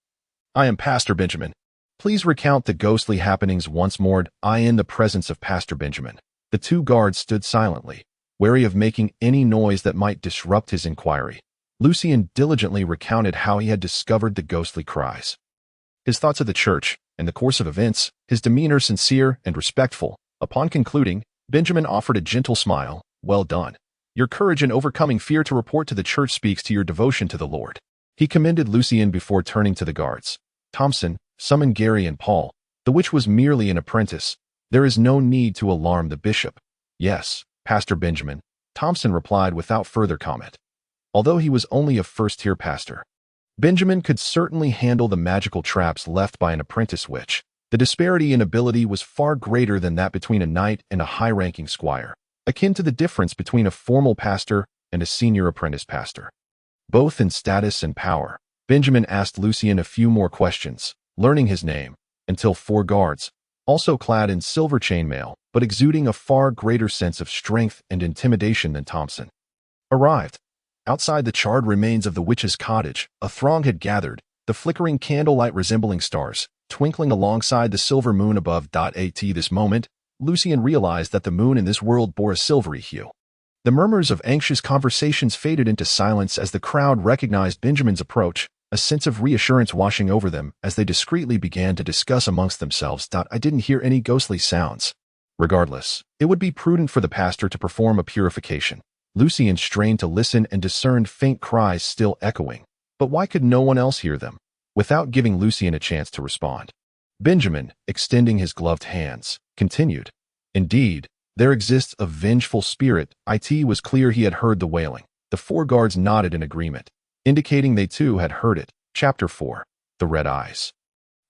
"I am Pastor Benjamin. Please recount the ghostly happenings once more." In the presence of Pastor Benjamin, the 2 guards stood silently, wary of making any noise that might disrupt his inquiry. Lucian diligently recounted how he had discovered the ghostly cries, his thoughts of the church, and the course of events, his demeanor sincere and respectful. Upon concluding, Benjamin offered a gentle smile. "Well done. Your courage in overcoming fear to report to the church speaks to your devotion to the Lord." He commended Lucian before turning to the guards. "Thompson, summon Gary and Paul. The witch was merely an apprentice. There is no need to alarm the bishop." "Yes, Pastor Benjamin," Thompson replied without further comment. Although he was only a first-tier pastor, Benjamin could certainly handle the magical traps left by an apprentice witch. The disparity in ability was far greater than that between a knight and a high-ranking squire, akin to the difference between a formal pastor and a senior apprentice pastor. Both in status and power, Benjamin asked Lucian a few more questions, learning his name, until 4 guards, also clad in silver chainmail, but exuding a far greater sense of strength and intimidation than Thompson, arrived. Outside the charred remains of the witch's cottage, a throng had gathered, the flickering candlelight resembling stars, twinkling alongside the silver moon above. At this moment, Lucian realized that the moon in this world bore a silvery hue. The murmurs of anxious conversations faded into silence as the crowd recognized Benjamin's approach, a sense of reassurance washing over them as they discreetly began to discuss amongst themselves. "I didn't hear any ghostly sounds." Regardless, it would be prudent for the pastor to perform a purification. Lucian strained to listen and discerned faint cries still echoing. But why could no one else hear them? Without giving Lucian a chance to respond, Benjamin, extending his gloved hands, continued, "Indeed, there exists a vengeful spirit." It was clear he had heard the wailing. The 4 guards nodded in agreement, indicating they too had heard it. Chapter 4. The Red Eyes.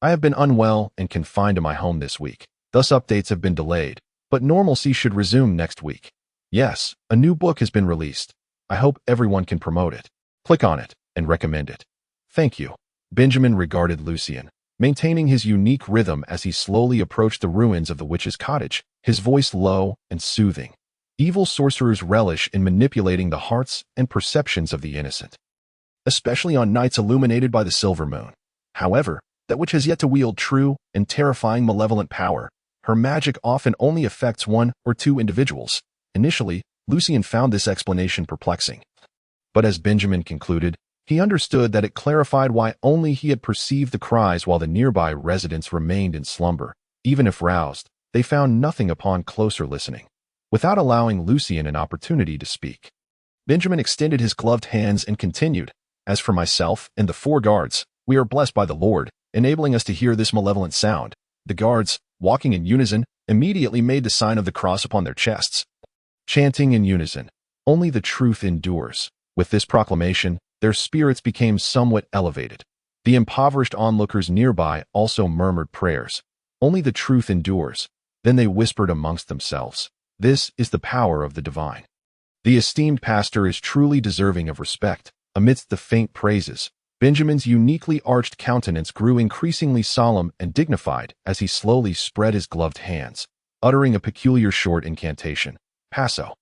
"I have been unwell and confined to my home this week. Thus updates have been delayed, but normalcy should resume next week. Yes, a new book has been released. I hope everyone can promote it. Click on it and recommend it. Thank you." Benjamin regarded Lucian, maintaining his unique rhythm as he slowly approached the ruins of the witch's cottage, his voice low and soothing. Evil sorcerers relish in manipulating the hearts and perceptions of the innocent, especially on nights illuminated by the silver moon. However, that witch has yet to wield true and terrifying malevolent power. Her magic often only affects 1 or 2 individuals. Initially, Lucian found this explanation perplexing. But as Benjamin concluded, he understood that it clarified why only he had perceived the cries while the nearby residents remained in slumber. Even if roused, they found nothing upon closer listening. Without allowing Lucian an opportunity to speak, Benjamin extended his gloved hands and continued, "As for myself and the 4 guards, we are blessed by the Lord, enabling us to hear this malevolent sound." The guards, walking in unison, immediately made the sign of the cross upon their chests, chanting in unison, "Only the truth endures." With this proclamation, their spirits became somewhat elevated. The impoverished onlookers nearby also murmured prayers. "Only the truth endures." Then they whispered amongst themselves, "This is the power of the divine." The esteemed pastor is truly deserving of respect. Amidst the faint praises, Benjamin's uniquely arched countenance grew increasingly solemn and dignified as he slowly spread his gloved hands, uttering a peculiar short incantation. Passo.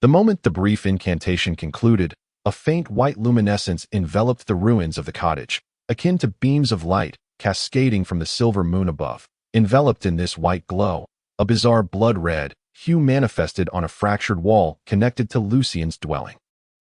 The moment the brief incantation concluded, a faint white luminescence enveloped the ruins of the cottage, akin to beams of light cascading from the silver moon above. Enveloped in this white glow, a bizarre blood-red hue manifested on a fractured wall connected to Lucian's dwelling,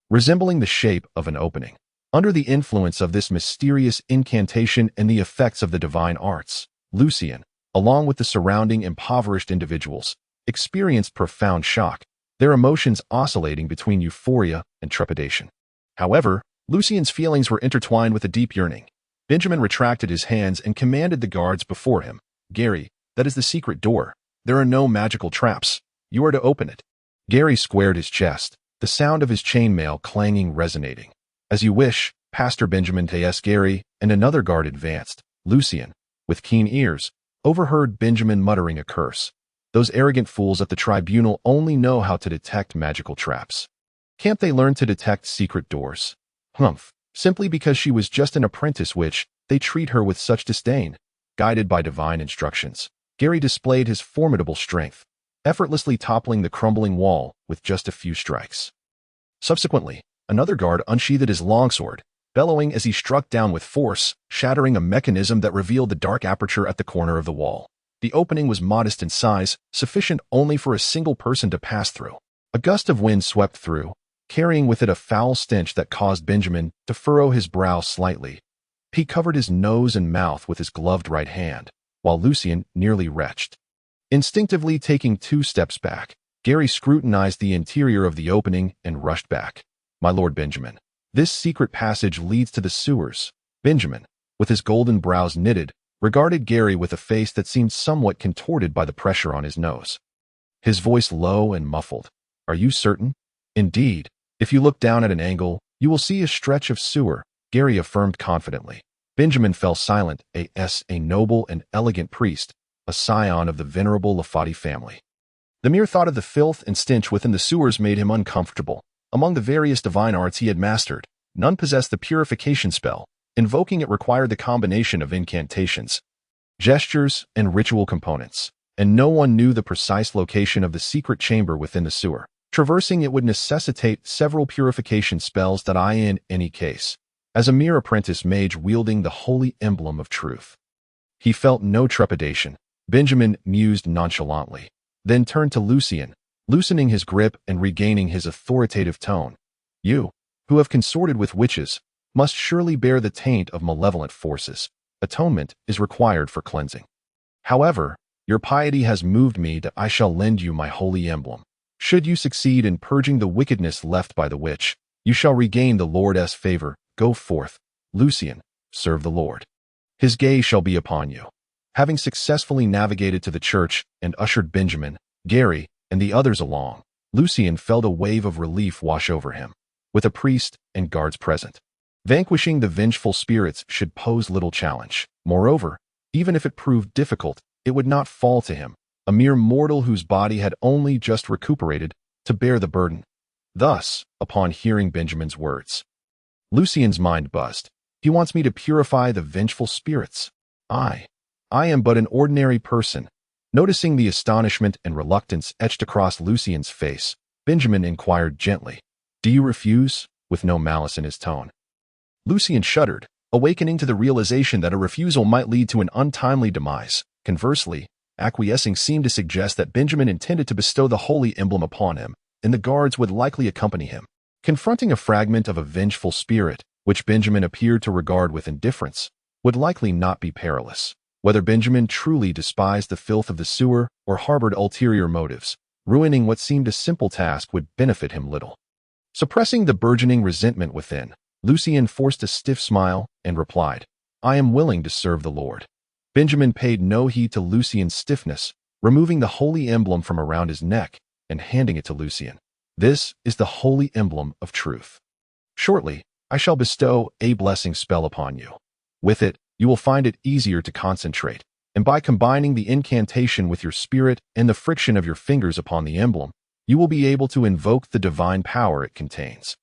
resembling the shape of an opening. Under the influence of this mysterious incantation and the effects of the divine arts, Lucian, along with the surrounding impoverished individuals, experienced profound shock, their emotions oscillating between euphoria and trepidation. However, Lucian's feelings were intertwined with a deep yearning. Benjamin retracted his hands and commanded the guards before him. "Gary, that is the secret door. There are no magical traps. You are to open it." Gary squared his chest, the sound of his chainmail clanging resonating. "As you wish, Pastor Benjamin T.S. Gary," and another guard advanced. Lucian, with keen ears, overheard Benjamin muttering a curse. "Those arrogant fools at the tribunal only know how to detect magical traps. Can't they learn to detect secret doors? Humph, simply because she was just an apprentice witch, they treat her with such disdain." Guided by divine instructions, Gary displayed his formidable strength, effortlessly toppling the crumbling wall with just a few strikes. Subsequently, another guard unsheathed his longsword, bellowing as he struck down with force, shattering a mechanism that revealed the dark aperture at the corner of the wall. The opening was modest in size, sufficient only for a single person to pass through. A gust of wind swept through, carrying with it a foul stench that caused Benjamin to furrow his brow slightly. He covered his nose and mouth with his gloved right hand, while Lucian nearly retched. Instinctively taking 2 steps back, Gary scrutinized the interior of the opening and rushed back. "My lord Benjamin, this secret passage leads to the sewers." Benjamin, with his golden brows knitted, regarded Gary with a face that seemed somewhat contorted by the pressure on his nose. His voice low and muffled. "Are you certain?" "Indeed. If you look down at an angle, you will see a stretch of sewer," Gary affirmed confidently. Benjamin fell silent. A noble and elegant priest, a scion of the venerable Lafati family. The mere thought of the filth and stench within the sewers made him uncomfortable. Among the various divine arts he had mastered, none possessed the purification spell. Invoking it required the combination of incantations, gestures, and ritual components, and no one knew the precise location of the secret chamber within the sewer. Traversing it would necessitate several purification spells that in any case, as a mere apprentice mage wielding the holy emblem of truth. He felt no trepidation. Benjamin mused nonchalantly, then turned to Lucian, loosening his grip and regaining his authoritative tone. "You, who have consorted with witches, must surely bear the taint of malevolent forces. Atonement is required for cleansing. However, your piety has moved me that I shall lend you my holy emblem. Should you succeed in purging the wickedness left by the witch, you shall regain the Lord's favor. Go forth, Lucian, serve the Lord. His gaze shall be upon you." Having successfully navigated to the church and ushered Benjamin, Gary, and the others along, Lucian felt a wave of relief wash over him. With a priest and guards present, vanquishing the vengeful spirits should pose little challenge. Moreover, even if it proved difficult, it would not fall to him, a mere mortal whose body had only just recuperated, to bear the burden. Thus, upon hearing Benjamin's words, Lucian's mind buzzed. "He wants me to purify the vengeful spirits. I am but an ordinary person." Noticing the astonishment and reluctance etched across Lucian's face, Benjamin inquired gently, "Do you refuse?" with no malice in his tone. Lucian shuddered, awakening to the realization that a refusal might lead to an untimely demise. Conversely, acquiescing seemed to suggest that Benjamin intended to bestow the holy emblem upon him, and the guards would likely accompany him. Confronting a fragment of a vengeful spirit, which Benjamin appeared to regard with indifference, would likely not be perilous. Whether Benjamin truly despised the filth of the sewer or harbored ulterior motives, ruining what seemed a simple task would benefit him little. Suppressing the burgeoning resentment within, Lucian forced a stiff smile and replied, "I am willing to serve the Lord." Benjamin paid no heed to Lucian's stiffness, removing the holy emblem from around his neck and handing it to Lucian. "This is the holy emblem of truth. Shortly, I shall bestow a blessing spell upon you. With it, you will find it easier to concentrate, and by combining the incantation with your spirit and the friction of your fingers upon the emblem, you will be able to invoke the divine power it contains.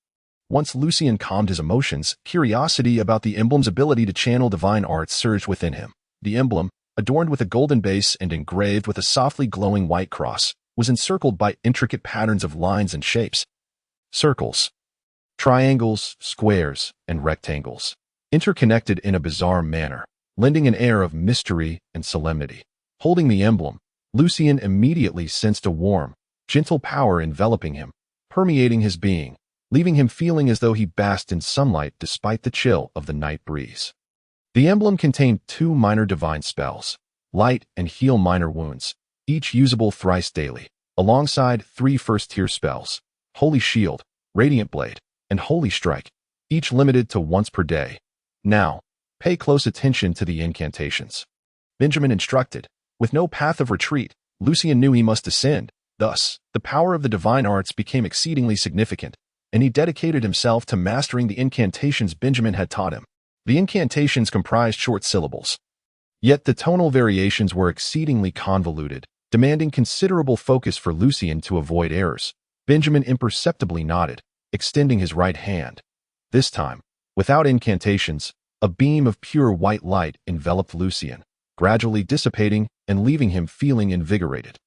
Once Lucian calmed his emotions, curiosity about the emblem's ability to channel divine arts surged within him. The emblem, adorned with a golden base and engraved with a softly glowing white cross, was encircled by intricate patterns of lines and shapes. Circles, triangles, squares, and rectangles, interconnected in a bizarre manner, lending an air of mystery and solemnity. Holding the emblem, Lucian immediately sensed a warm, gentle power enveloping him, permeating his being, leaving him feeling as though he basked in sunlight despite the chill of the night breeze. The emblem contained 2 minor divine spells, Light and Heal Minor Wounds, each usable thrice daily, alongside 3 first-tier spells, Holy Shield, Radiant Blade, and Holy Strike, each limited to once per day. Now, pay close attention to the incantations. Benjamin instructed. With no path of retreat, Lucian knew he must ascend. Thus, the power of the divine arts became exceedingly significant, and he dedicated himself to mastering the incantations Benjamin had taught him. The incantations comprised short syllables, yet the tonal variations were exceedingly convoluted, demanding considerable focus for Lucian to avoid errors. Benjamin imperceptibly nodded, extending his right hand. This time, without incantations, a beam of pure white light enveloped Lucian, gradually dissipating and leaving him feeling invigorated.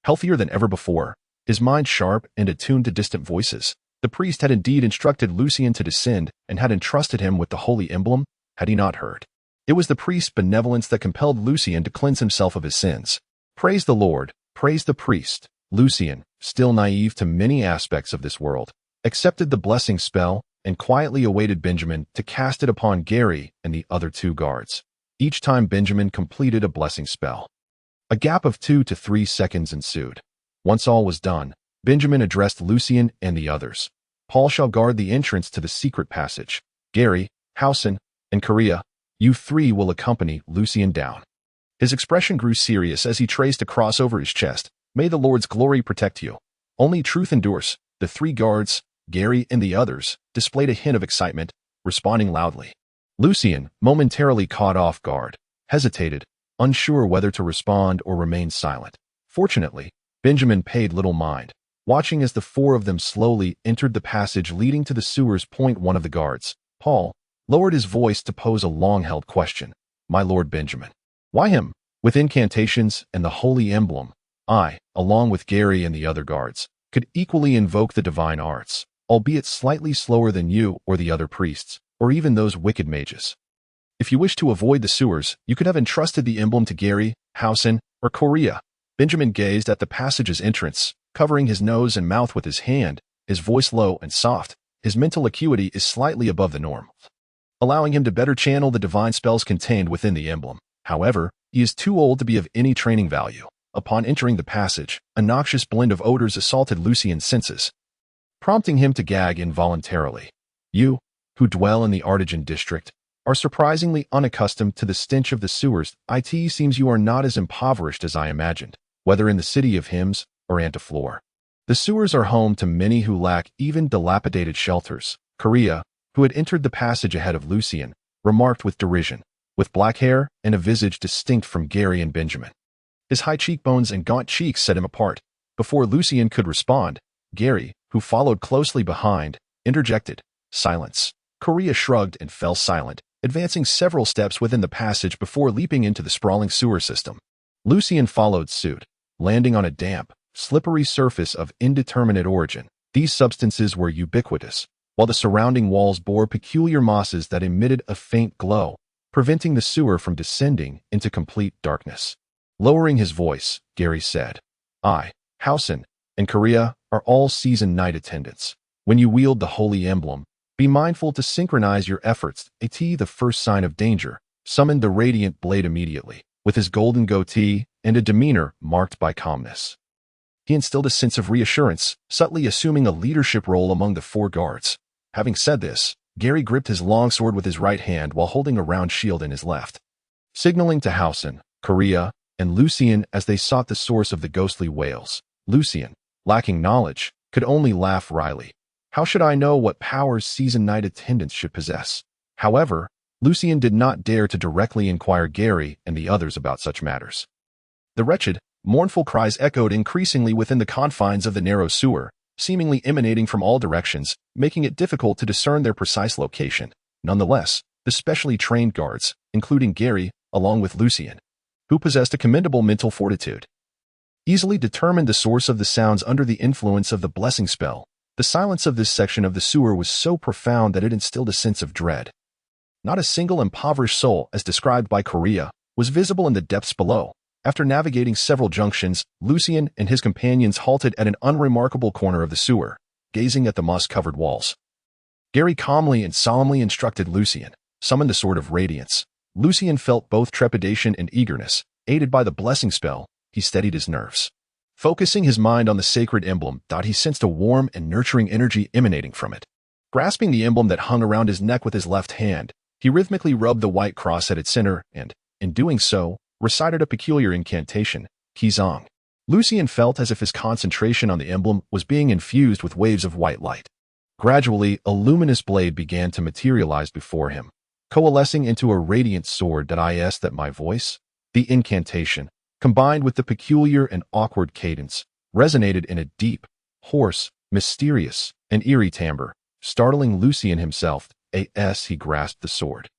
Healthier than ever before, his mind sharp and attuned to distant voices, the priest had indeed instructed Lucian to descend and had entrusted him with the holy emblem, had he not heard. It was the priest's benevolence that compelled Lucian to cleanse himself of his sins. Praise the Lord, praise the priest. Lucian, still naive to many aspects of this world, accepted the blessing spell and quietly awaited Benjamin to cast it upon Gary and the other 2 guards. Each time Benjamin completed a blessing spell, a gap of 2 to 3 seconds ensued. Once all was done, Benjamin addressed Lucian and the others. Paul shall guard the entrance to the secret passage. Gary, Hausen, and Korea, you 3 will accompany Lucian down. His expression grew serious as he traced a cross over his chest. May the Lord's glory protect you. Only truth endures. The 3 guards, Gary and the others, displayed a hint of excitement, responding loudly. Lucian, momentarily caught off guard, hesitated, unsure whether to respond or remain silent. Fortunately, Benjamin paid little mind, watching as the 4 of them slowly entered the passage leading to the sewers. One of the guards, Paul, lowered his voice to pose a long-held question. My Lord Benjamin. Why him? With incantations and the holy emblem, I, along with Gary and the other guards, could equally invoke the divine arts, albeit slightly slower than you or the other priests, or even those wicked mages. If you wish to avoid the sewers, you could have entrusted the emblem to Gary, Hausen, or Korea. Benjamin gazed at the passage's entrance, covering his nose and mouth with his hand, his voice low and soft. His mental acuity is slightly above the norm, allowing him to better channel the divine spells contained within the emblem. However, he is too old to be of any training value. Upon entering the passage, a noxious blend of odors assaulted Lucian's senses, prompting him to gag involuntarily. You, who dwell in the Artigan district, are surprisingly unaccustomed to the stench of the sewers. It seems you are not as impoverished as I imagined, whether in the city of hymns or Anteflor. The sewers are home to many who lack even dilapidated shelters. Korea, who had entered the passage ahead of Lucian, remarked with derision, with black hair and a visage distinct from Gary and Benjamin. His high cheekbones and gaunt cheeks set him apart. Before Lucian could respond, Gary, who followed closely behind, interjected, Silence. Korea shrugged and fell silent, advancing several steps within the passage before leaping into the sprawling sewer system. Lucian followed suit, landing on a damp, slippery surface of indeterminate origin. These substances were ubiquitous, while the surrounding walls bore peculiar mosses that emitted a faint glow, preventing the sewer from descending into complete darkness. Lowering his voice, Gary said, I, Hausen, and Korea are all seasoned night attendants. When you wield the holy emblem, be mindful to synchronize your efforts. The first sign of danger, summoned the radiant blade immediately, with his golden goatee and a demeanor marked by calmness. He instilled a sense of reassurance, subtly assuming a leadership role among the 4 guards. Having said this, Gary gripped his longsword with his right hand while holding a round shield in his left, signaling to Hausen, Korea, and Lucian as they sought the source of the ghostly wails. Lucian, lacking knowledge, could only laugh wryly. How should I know what powers seasoned night attendants should possess? However, Lucian did not dare to directly inquire Gary and the others about such matters. The wretched, Mournful cries echoed increasingly within the confines of the narrow sewer, seemingly emanating from all directions, making it difficult to discern their precise location. Nonetheless, the specially trained guards, including Gary, along with Lucien, who possessed a commendable mental fortitude, easily determined the source of the sounds under the influence of the blessing spell. The silence of this section of the sewer was so profound that it instilled a sense of dread. Not a single impoverished soul, as described by Korea, was visible in the depths below. After navigating several junctions, Lucien and his companions halted at an unremarkable corner of the sewer, gazing at the moss-covered walls. Gary calmly and solemnly instructed Lucien, "Summon the Sword of Radiance." Lucien felt both trepidation and eagerness. Aided by the blessing spell, he steadied his nerves. Focusing his mind on the sacred emblem, he sensed a warm and nurturing energy emanating from it. Grasping the emblem that hung around his neck with his left hand, he rhythmically rubbed the white cross at its center and, in doing so, recited a peculiar incantation, Kizong. Lucien felt as if his concentration on the emblem was being infused with waves of white light. Gradually, a luminous blade began to materialize before him, coalescing into a radiant sword. That my voice, the incantation, combined with the peculiar and awkward cadence, resonated in a deep, hoarse, mysterious, and eerie timbre, startling Lucien himself. As he grasped the sword,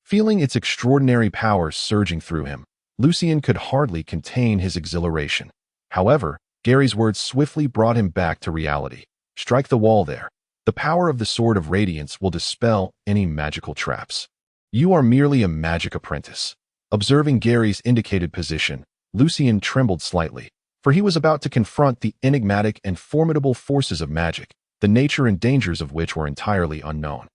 feeling its extraordinary power surging through him, Lucien could hardly contain his exhilaration. However, Gary's words swiftly brought him back to reality. Strike the wall there. The power of the Sword of Radiance will dispel any magical traps. You are merely a magic apprentice. Observing Gary's indicated position, Lucien trembled slightly, for he was about to confront the enigmatic and formidable forces of magic, the nature and dangers of which were entirely unknown.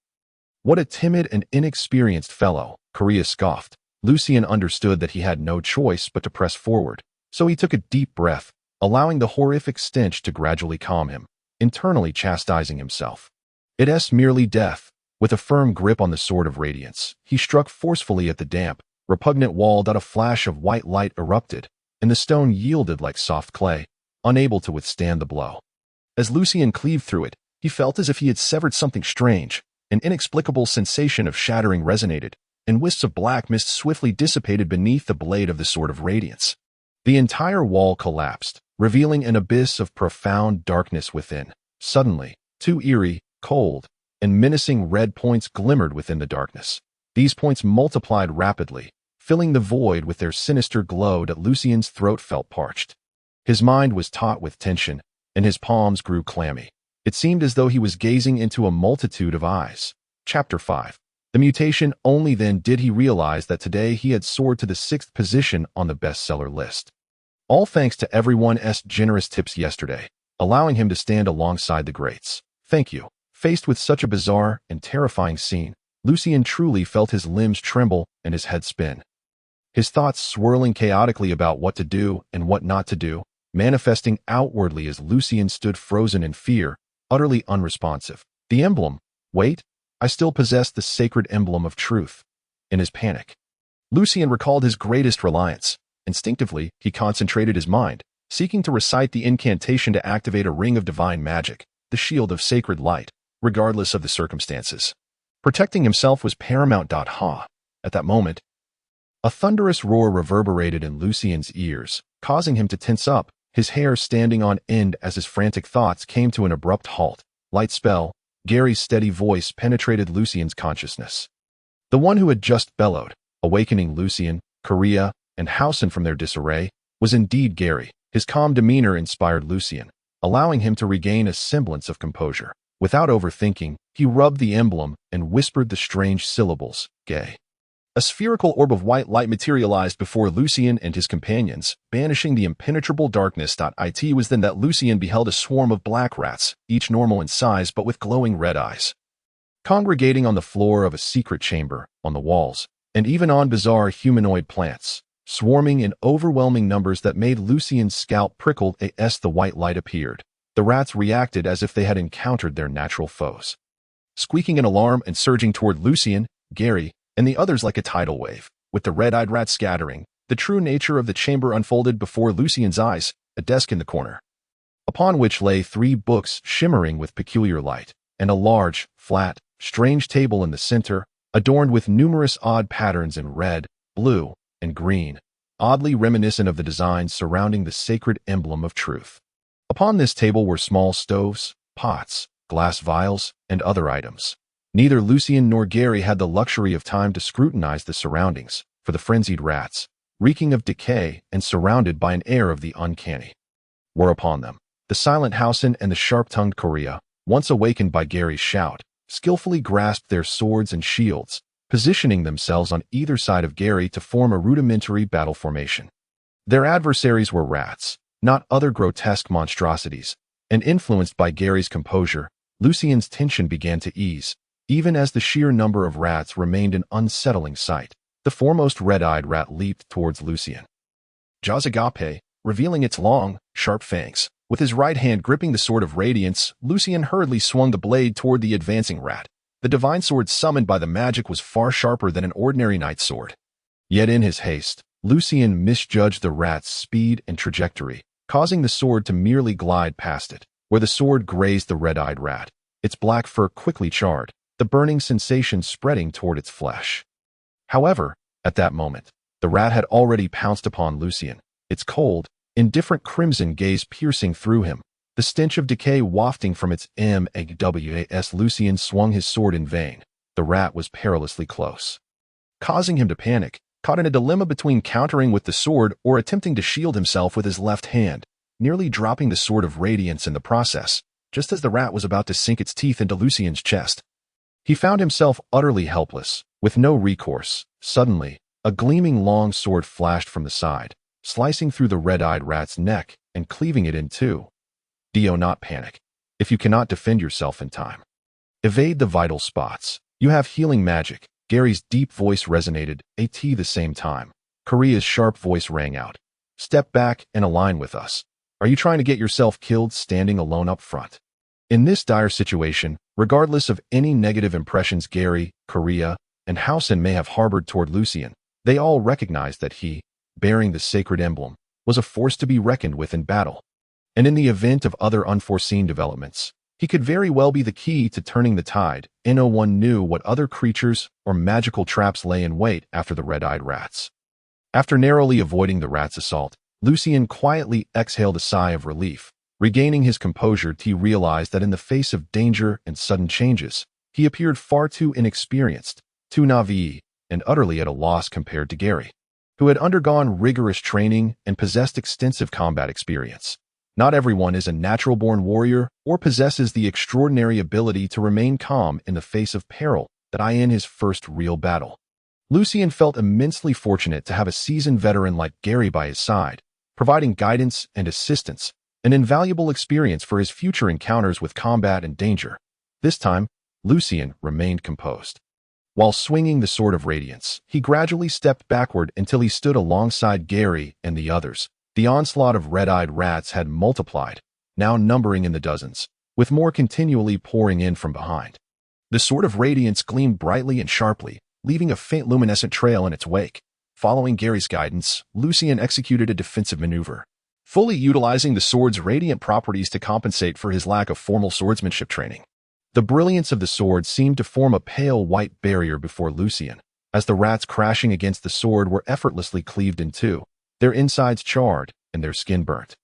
What a timid and inexperienced fellow, Korea scoffed. Lucien understood that he had no choice but to press forward, so he took a deep breath, allowing the horrific stench to gradually calm him, internally chastising himself. It's merely death. With a firm grip on the Sword of Radiance, he struck forcefully at the damp, repugnant wall. A flash of white light erupted, and the stone yielded like soft clay, unable to withstand the blow. As Lucien cleaved through it, he felt as if he had severed something strange. An inexplicable sensation of shattering resonated, and wisps of black mist swiftly dissipated beneath the blade of the Sword of Radiance. The entire wall collapsed, revealing an abyss of profound darkness within. Suddenly, two eerie, cold, and menacing red points glimmered within the darkness. These points multiplied rapidly, filling the void with their sinister glow. Lucien's throat felt parched. His mind was taut with tension, and his palms grew clammy. It seemed as though he was gazing into a multitude of eyes. Chapter 5. The mutation. Only then did he realize that today he had soared to the 6th position on the bestseller list. All thanks to everyone's generous tips yesterday, allowing him to stand alongside the greats. Thank you. Faced with such a bizarre and terrifying scene, Lucien truly felt his limbs tremble and his head spin. His thoughts swirling chaotically about what to do and what not to do, manifesting outwardly as Lucien stood frozen in fear, utterly unresponsive. The emblem. Wait, I still possess the sacred emblem of truth. In his panic, Lucien recalled his greatest reliance. Instinctively, he concentrated his mind, seeking to recite the incantation to activate a ring of divine magic, the shield of sacred light, regardless of the circumstances. Protecting himself was paramount. At that moment, a thunderous roar reverberated in Lucien's ears, causing him to tense up, his hair standing on end as his frantic thoughts came to an abrupt halt. Light spell. Gary's steady voice penetrated Lucien's consciousness. The one who had just bellowed, awakening Lucien, Korea, and Housen from their disarray, was indeed Gary. His calm demeanor inspired Lucien, allowing him to regain a semblance of composure. Without overthinking, he rubbed the emblem and whispered the strange syllables, Gay. A spherical orb of white light materialized before Lucien and his companions, banishing the impenetrable darkness. It was then that Lucien beheld a swarm of black rats, each normal in size but with glowing red eyes, congregating on the floor of a secret chamber, on the walls, and even on bizarre humanoid plants, swarming in overwhelming numbers that made Lucien's scalp prickle as the white light appeared. The rats reacted as if they had encountered their natural foes, squeaking in alarm and surging toward Lucien, Gary, and the others like a tidal wave. With the red-eyed rats scattering, the true nature of the chamber unfolded before Lucien's eyes. A desk in the corner, upon which lay 3 books shimmering with peculiar light, and a large, flat, strange table in the center, adorned with numerous odd patterns in red, blue, and green. oddly reminiscent of the designs surrounding the sacred emblem of truth. Upon this table were small stoves, pots, glass vials, and other items. Neither Lucien nor Gary had the luxury of time to scrutinize the surroundings, for the frenzied rats, reeking of decay and surrounded by an air of the uncanny, were upon them. The silent Housen and the sharp-tongued Korea, once awakened by Gary's shout, skillfully grasped their swords and shields, positioning themselves on either side of Gary to form a rudimentary battle formation. Their adversaries were rats, not other grotesque monstrosities, and influenced by Gary's composure, Lucien's tension began to ease, even as the sheer number of rats remained an unsettling sight. The foremost red-eyed rat leaped towards Lucien, jaws agape, revealing its long, sharp fangs. With his right hand gripping the sword of radiance, Lucien hurriedly swung the blade toward the advancing rat. The divine sword summoned by the magic was far sharper than an ordinary knight's sword. Yet in his haste, Lucien misjudged the rat's speed and trajectory, causing the sword to merely glide past it. Where the sword grazed the red-eyed rat, its black fur quickly charred, the burning sensation spreading toward its flesh. However, at that moment, the rat had already pounced upon Lucien, its cold, indifferent crimson gaze piercing through him, the stench of decay wafting from its MAWAS. Lucien swung his sword in vain. The rat was perilously close, causing him to panic, caught in a dilemma between countering with the sword or attempting to shield himself with his left hand, nearly dropping the sword of radiance in the process, just as the rat was about to sink its teeth into Lucien's chest. He found himself utterly helpless, with no recourse. Suddenly, a gleaming long sword flashed from the side, slicing through the red-eyed rat's neck and cleaving it in two. Do not panic. If you cannot defend yourself in time, evade the vital spots. You have healing magic. Gary's deep voice resonated at the same time. Korea's sharp voice rang out. Step back and align with us. Are you trying to get yourself killed standing alone up front? In this dire situation, regardless of any negative impressions Gary, Korea, and Housen may have harbored toward Lucien, they all recognized that he, bearing the sacred emblem, was a force to be reckoned with in battle. And in the event of other unforeseen developments, he could very well be the key to turning the tide. No one knew what other creatures or magical traps lay in wait after the red-eyed rats. After narrowly avoiding the rat's assault, Lucien quietly exhaled a sigh of relief. Regaining his composure, he realized that in the face of danger and sudden changes, he appeared far too inexperienced, too naive, and utterly at a loss compared to Gary, who had undergone rigorous training and possessed extensive combat experience. Not everyone is a natural-born warrior or possesses the extraordinary ability to remain calm in the face of peril that in his first real battle. Lucien felt immensely fortunate to have a seasoned veteran like Gary by his side, providing guidance and assistance, an invaluable experience for his future encounters with combat and danger. This time, Lucien remained composed. While swinging the sword of radiance, he gradually stepped backward until he stood alongside Gary and the others. The onslaught of red-eyed rats had multiplied, now numbering in the dozens, with more continually pouring in from behind. The sword of radiance gleamed brightly and sharply, leaving a faint luminescent trail in its wake. Following Gary's guidance, Lucien executed a defensive maneuver, fully utilizing the sword's radiant properties to compensate for his lack of formal swordsmanship training. The brilliance of the sword seemed to form a pale white barrier before Lucien, as the rats crashing against the sword were effortlessly cleaved in two, their insides charred and their skin burnt,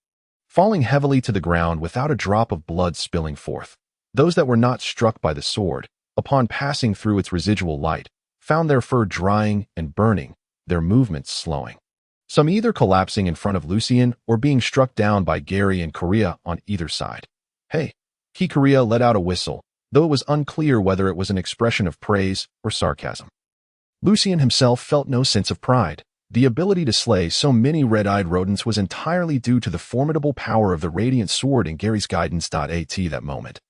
falling heavily to the ground without a drop of blood spilling forth. Those that were not struck by the sword, upon passing through its residual light, found their fur drying and burning, their movements slowing. Some either collapsing in front of Lucien or being struck down by Gary and Korea on either side. Hey, Korea let out a whistle, though it was unclear whether it was an expression of praise or sarcasm. Lucien himself felt no sense of pride. The ability to slay so many red-eyed rodents was entirely due to the formidable power of the radiant sword and Gary's guidance. At that moment,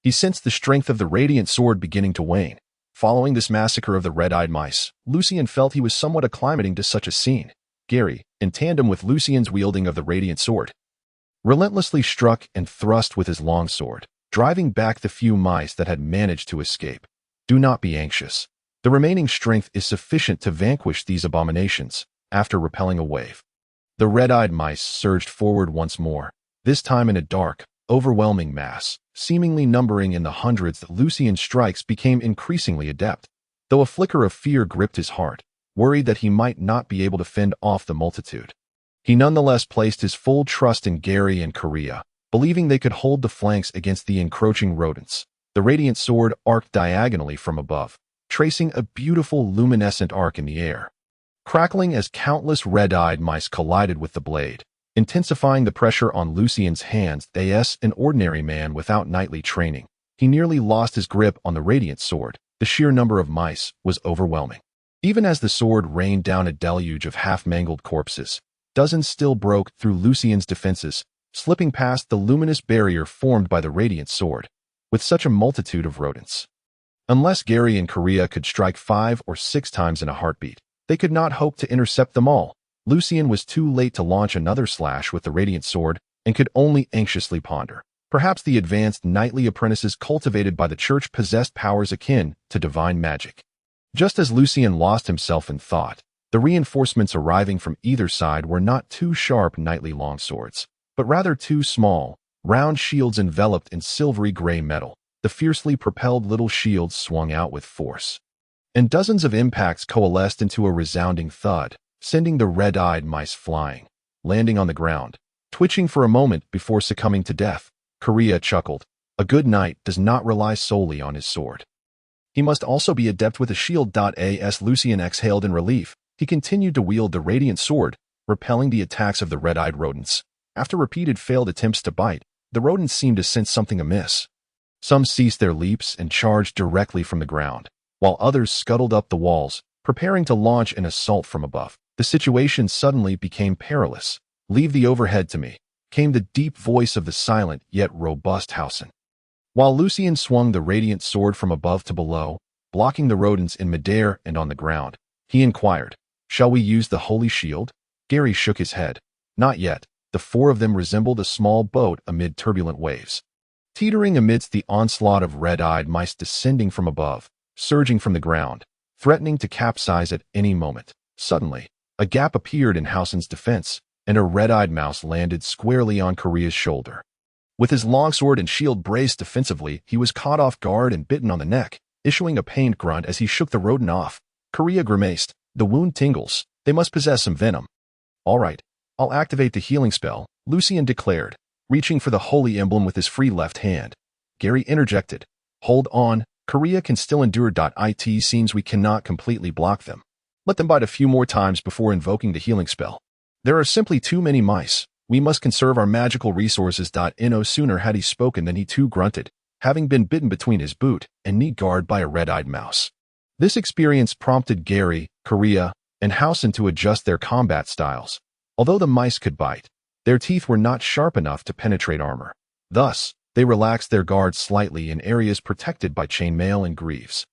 he sensed the strength of the radiant sword beginning to wane. Following this massacre of the red-eyed mice, Lucien felt he was somewhat acclimating to such a scene. Gary, in tandem with Lucien's wielding of the radiant sword, relentlessly struck and thrust with his long sword, driving back the few mice that had managed to escape. Do not be anxious. The remaining strength is sufficient to vanquish these abominations. After repelling a wave, the red-eyed mice surged forward once more, this time in a dark, overwhelming mass, seemingly numbering in the hundreds. Lucien's strikes became increasingly adept, though a flicker of fear gripped his heart. worried that he might not be able to fend off the multitude. He nonetheless placed his full trust in Gary and Korea, believing they could hold the flanks against the encroaching rodents. The radiant sword arced diagonally from above, tracing a beautiful luminescent arc in the air, crackling as countless red-eyed mice collided with the blade, intensifying the pressure on Lucien's hands. As an ordinary man without knightly training, he nearly lost his grip on the radiant sword. The sheer number of mice was overwhelming. Even as the sword rained down a deluge of half-mangled corpses, dozens still broke through Lucien's defenses, slipping past the luminous barrier formed by the radiant sword. With such a multitude of rodents, unless Gary and Korea could strike 5 or 6 times in a heartbeat, they could not hope to intercept them all. Lucien was too late to launch another slash with the radiant sword and could only anxiously ponder. Perhaps the advanced knightly apprentices cultivated by the church possessed powers akin to divine magic. Just as Lucien lost himself in thought, the reinforcements arriving from either side were not 2 sharp knightly longswords, but rather 2 small, round shields enveloped in silvery gray metal. The fiercely propelled little shields swung out with force, and dozens of impacts coalesced into a resounding thud, sending the red-eyed mice flying, landing on the ground, twitching for a moment before succumbing to death. Korea chuckled. A good knight does not rely solely on his sword. He must also be adept with a shield. As Lucien exhaled in relief, he continued to wield the radiant sword, repelling the attacks of the red-eyed rodents. After repeated failed attempts to bite, the rodents seemed to sense something amiss. Some ceased their leaps and charged directly from the ground, while others scuttled up the walls, preparing to launch an assault from above. The situation suddenly became perilous. "Leave the overhead to me," came the deep voice of the silent yet robust Housen. While Lucien swung the radiant sword from above to below, blocking the rodents in midair and on the ground, he inquired, "Shall we use the holy shield?" Gary shook his head. "Not yet." The 4 of them resembled a small boat amid turbulent waves, teetering amidst the onslaught of red-eyed mice descending from above, surging from the ground, threatening to capsize at any moment. Suddenly, a gap appeared in Housen's defense, and a red-eyed mouse landed squarely on Korea's shoulder. With his longsword and shield braced defensively, he was caught off guard and bitten on the neck, issuing a pained grunt as he shook the rodent off. Korea grimaced. "The wound tingles. They must possess some venom." "All right, I'll activate the healing spell," Lucien declared, reaching for the holy emblem with his free left hand. Gary interjected, "Hold on, Korea can still endure. It seems we cannot completely block them. Let them bite a few more times before invoking the healing spell. There are simply too many mice. We must conserve our magical resources. No sooner had he spoken than he too grunted, having been bitten between his boot and knee guard by a red-eyed mouse. This experience prompted Gary, Korea, and Housen to adjust their combat styles. Although the mice could bite, their teeth were not sharp enough to penetrate armor. Thus, they relaxed their guards slightly in areas protected by chainmail and greaves,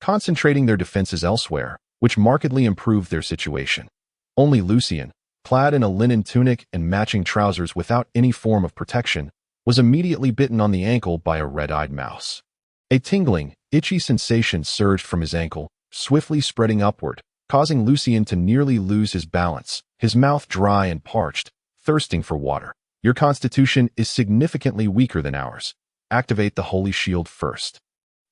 concentrating their defenses elsewhere, which markedly improved their situation. Only Lucien, clad in a linen tunic and matching trousers without any form of protection, was immediately bitten on the ankle by a red-eyed mouse. A tingling, itchy sensation surged from his ankle, swiftly spreading upward, causing Lucien to nearly lose his balance, his mouth dry and parched, thirsting for water. "Your constitution is significantly weaker than ours. Activate the holy shield first.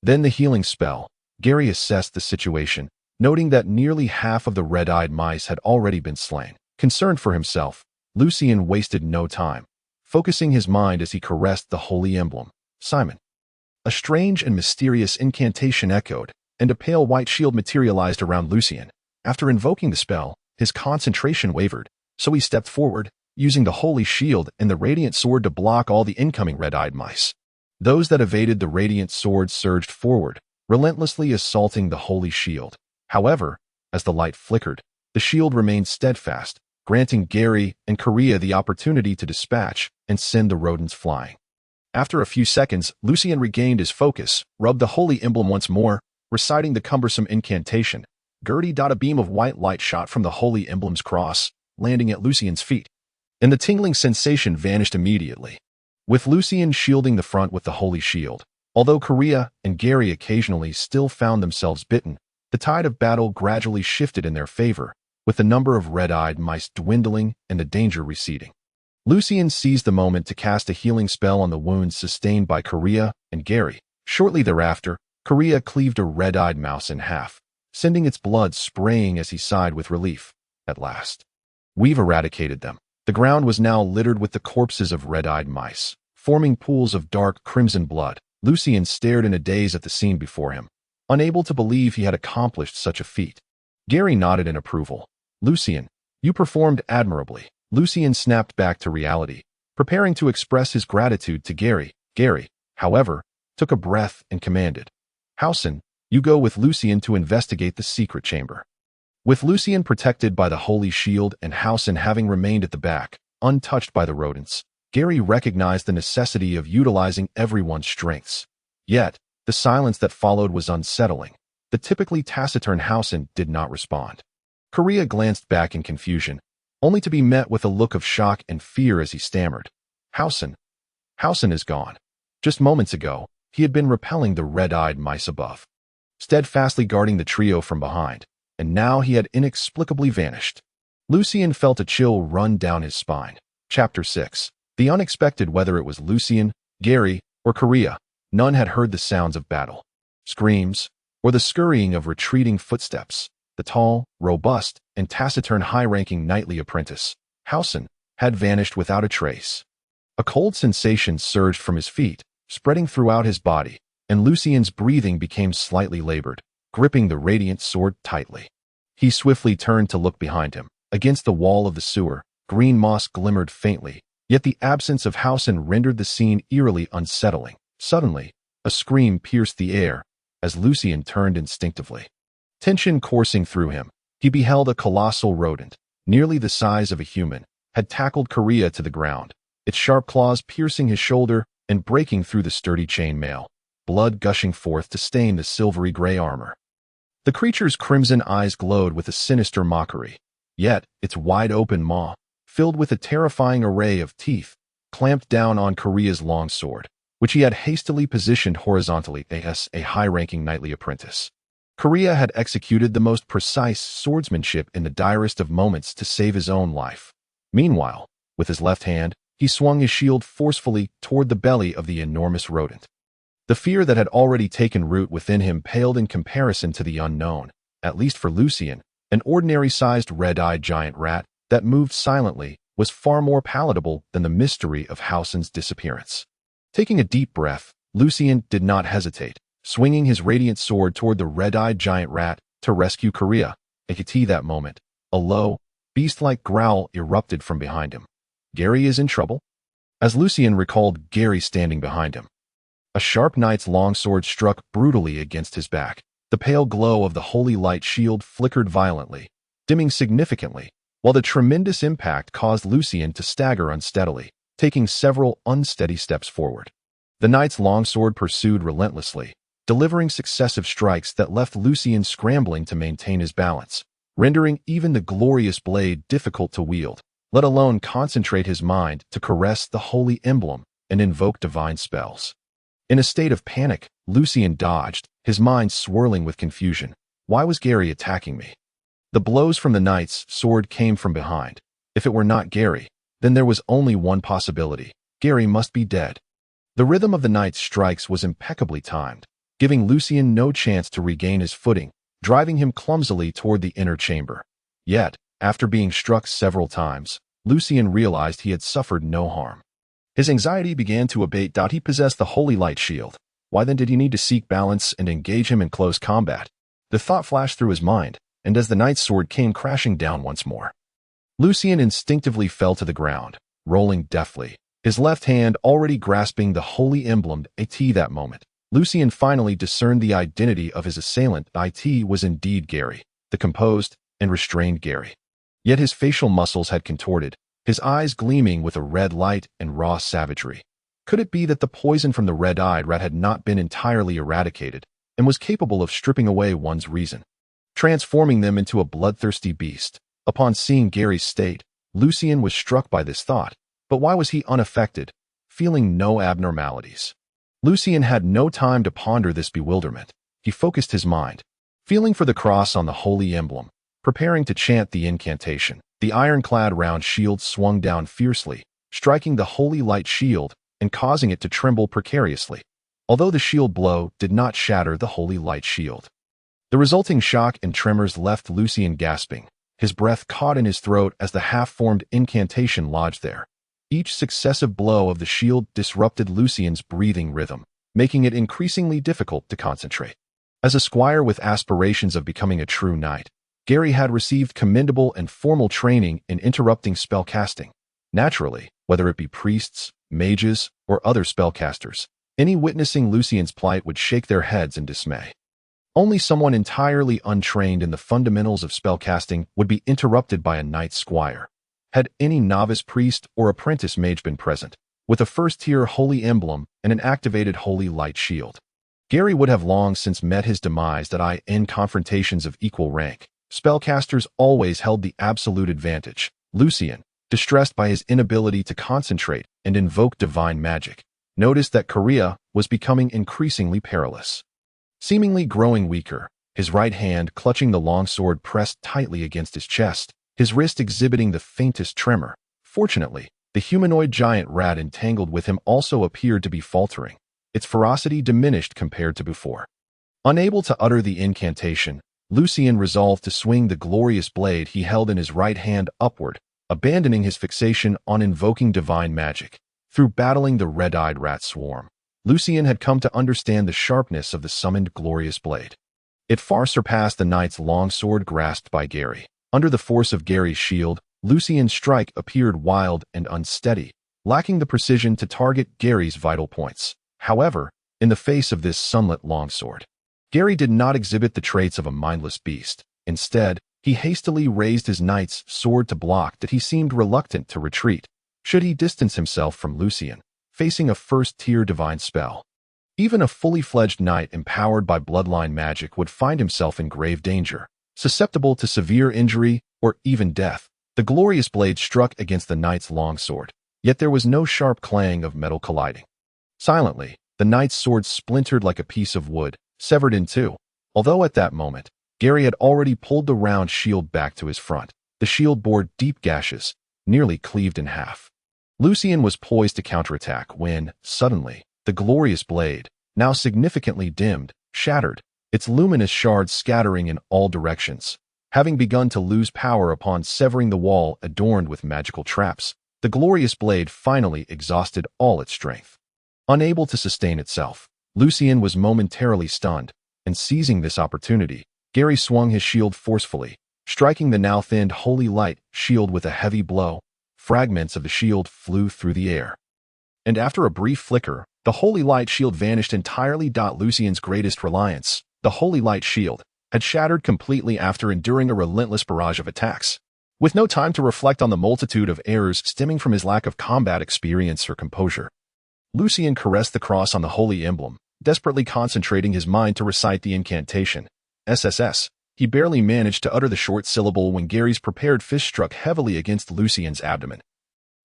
Then the healing spell." Gary assessed the situation, noting that nearly half of the red-eyed mice had already been slain. Concerned for himself, Lucien wasted no time, focusing his mind as he caressed the holy emblem. "Simon." A strange and mysterious incantation echoed, and a pale white shield materialized around Lucien. After invoking the spell, his concentration wavered, so he stepped forward, using the holy shield and the radiant sword to block all the incoming red-eyed mice. Those that evaded the radiant sword surged forward, relentlessly assaulting the holy shield. However, as the light flickered, the shield remained steadfast, granting Gary and Korea the opportunity to dispatch and send the rodents flying. After a few seconds, Lucien regained his focus, rubbed the holy emblem once more, reciting the cumbersome incantation. Gertie. A beam of white light shot from the holy emblem's cross, landing at Lucien's feet, and the tingling sensation vanished immediately. With Lucien shielding the front with the holy shield, although Korea and Gary occasionally still found themselves bitten, the tide of battle gradually shifted in their favor, with the number of red-eyed mice dwindling and the danger receding. Lucien seized the moment to cast a healing spell on the wounds sustained by Korea and Gary. Shortly thereafter, Korea cleaved a red-eyed mouse in half, sending its blood spraying as he sighed with relief. At last, we've eradicated them. The ground was now littered with the corpses of red-eyed mice, forming pools of dark crimson blood. Lucien stared in a daze at the scene before him, unable to believe he had accomplished such a feat. Gary nodded in approval. Lucien, you performed admirably. Lucien snapped back to reality, preparing to express his gratitude to Gary. Gary, however, took a breath and commanded, Hausen, you go with Lucien to investigate the secret chamber. With Lucien protected by the holy shield and Hausen having remained at the back, untouched by the rodents, Gary recognized the necessity of utilizing everyone's strengths. Yet, the silence that followed was unsettling. The typically taciturn Hausen did not respond. Korea glanced back in confusion, only to be met with a look of shock and fear as he stammered. Hausen is gone. Just moments ago, he had been repelling the red-eyed mice above, steadfastly guarding the trio from behind, and now he had inexplicably vanished. Lucien felt a chill run down his spine. Chapter 6. The unexpected. Whether it was Lucien, Gary, or Korea, none had heard the sounds of battle, screams, or the scurrying of retreating footsteps. The tall, robust, and taciturn high-ranking knightly apprentice, Hausen, had vanished without a trace. A cold sensation surged from his feet, spreading throughout his body, and Lucien's breathing became slightly labored, gripping the radiant sword tightly. He swiftly turned to look behind him. Against the wall of the sewer, green moss glimmered faintly, yet the absence of Hausen rendered the scene eerily unsettling. Suddenly, a scream pierced the air as Lucien turned instinctively. Tension coursing through him, he beheld a colossal rodent, nearly the size of a human, had tackled Korea to the ground, its sharp claws piercing his shoulder and breaking through the sturdy chainmail, blood gushing forth to stain the silvery gray armor. The creature's crimson eyes glowed with a sinister mockery, yet its wide-open maw, filled with a terrifying array of teeth, clamped down on Korea's longsword, which he had hastily positioned horizontally as a high-ranking knightly apprentice. Korea had executed the most precise swordsmanship in the direst of moments to save his own life. Meanwhile, with his left hand, he swung his shield forcefully toward the belly of the enormous rodent. The fear that had already taken root within him paled in comparison to the unknown, at least for Lucien. An ordinary-sized red-eyed giant rat that moved silently was far more palatable than the mystery of Hausen's disappearance. Taking a deep breath, Lucien did not hesitate, swinging his radiant sword toward the red-eyed giant rat to rescue Korea. At that moment, a low, beast-like growl erupted from behind him. Gary is in trouble? As Lucien recalled Gary standing behind him, a sharp knight's longsword struck brutally against his back. The pale glow of the holy light shield flickered violently, dimming significantly, while the tremendous impact caused Lucien to stagger unsteadily, taking several unsteady steps forward. The knight's longsword pursued relentlessly, delivering successive strikes that left Lucien scrambling to maintain his balance, rendering even the glorious blade difficult to wield, let alone concentrate his mind to caress the holy emblem and invoke divine spells. In a state of panic, Lucien dodged, his mind swirling with confusion. Why was Gary attacking me? The blows from the knight's sword came from behind. If it were not Gary, then there was only one possibility. Gary must be dead. The rhythm of the knight's strikes was impeccably timed, giving Lucien no chance to regain his footing, driving him clumsily toward the inner chamber. Yet, after being struck several times, Lucien realized he had suffered no harm. His anxiety began to abate. He possessed the holy light shield. Why then did he need to seek balance and engage him in close combat? The thought flashed through his mind, and as the knight's sword came crashing down once more, Lucien instinctively fell to the ground, rolling deftly, his left hand already grasping the holy emblem. That moment, Lucien finally discerned the identity of his assailant. It was indeed Gary, the composed and restrained Gary. Yet his facial muscles had contorted, his eyes gleaming with a red light and raw savagery. Could it be that the poison from the red-eyed rat had not been entirely eradicated and was capable of stripping away one's reason, transforming them into a bloodthirsty beast? Upon seeing Gary's state, Lucien was struck by this thought. But why was he unaffected, feeling no abnormalities? Lucien had no time to ponder this bewilderment. He focused his mind, feeling for the cross on the holy emblem, preparing to chant the incantation. The ironclad round shield swung down fiercely, striking the holy light shield and causing it to tremble precariously, although the shield blow did not shatter the holy light shield. The resulting shock and tremors left Lucien gasping, his breath caught in his throat as the half-formed incantation lodged there. Each successive blow of the shield disrupted Lucien's breathing rhythm, making it increasingly difficult to concentrate. As a squire with aspirations of becoming a true knight, Gary had received commendable and formal training in interrupting spellcasting. Naturally, whether it be priests, mages, or other spellcasters, any witnessing Lucien's plight would shake their heads in dismay. Only someone entirely untrained in the fundamentals of spellcasting would be interrupted by a knight squire. Had any novice priest or apprentice mage been present, with a first-tier holy emblem and an activated holy light shield, Gary would have long since met his demise that in confrontations of equal rank. Spellcasters always held the absolute advantage. Lucien, distressed by his inability to concentrate and invoke divine magic, noticed that Korea was becoming increasingly perilous. Seemingly growing weaker, his right hand clutching the longsword pressed tightly against his chest, his wrist exhibiting the faintest tremor. Fortunately, the humanoid giant rat entangled with him also appeared to be faltering, its ferocity diminished compared to before. Unable to utter the incantation, Lucien resolved to swing the glorious blade he held in his right hand upward, abandoning his fixation on invoking divine magic. Through battling the red-eyed rat swarm, Lucien had come to understand the sharpness of the summoned glorious blade. It far surpassed the knight's longsword grasped by Gary. Under the force of Gary's shield, Lucien's strike appeared wild and unsteady, lacking the precision to target Gary's vital points. However, in the face of this sunlit longsword, Gary did not exhibit the traits of a mindless beast. Instead, he hastily raised his knight's sword to block that he seemed reluctant to retreat, should he distance himself from Lucien, facing a first-tier divine spell. Even a fully fledged knight empowered by bloodline magic would find himself in grave danger, susceptible to severe injury or even death. The glorious blade struck against the knight's longsword, yet there was no sharp clang of metal colliding. Silently, the knight's sword splintered like a piece of wood, severed in two. Although at that moment, Gary had already pulled the round shield back to his front. The shield bore deep gashes, nearly cleaved in half. Lucien was poised to counterattack when, suddenly, the glorious blade, now significantly dimmed, shattered, its luminous shards scattering in all directions. Having begun to lose power upon severing the wall adorned with magical traps, the glorious blade finally exhausted all its strength. Unable to sustain itself, Lucien was momentarily stunned, and seizing this opportunity, Gary swung his shield forcefully, striking the now thinned holy light shield with a heavy blow. Fragments of the shield flew through the air. And after a brief flicker, the holy light shield vanished entirely. Lucien's greatest reliance, the holy light shield, had shattered completely after enduring a relentless barrage of attacks. With no time to reflect on the multitude of errors stemming from his lack of combat experience or composure, Lucien caressed the cross on the holy emblem, desperately concentrating his mind to recite the incantation. SSS. He barely managed to utter the short syllable when Gary's prepared fist struck heavily against Lucien's abdomen,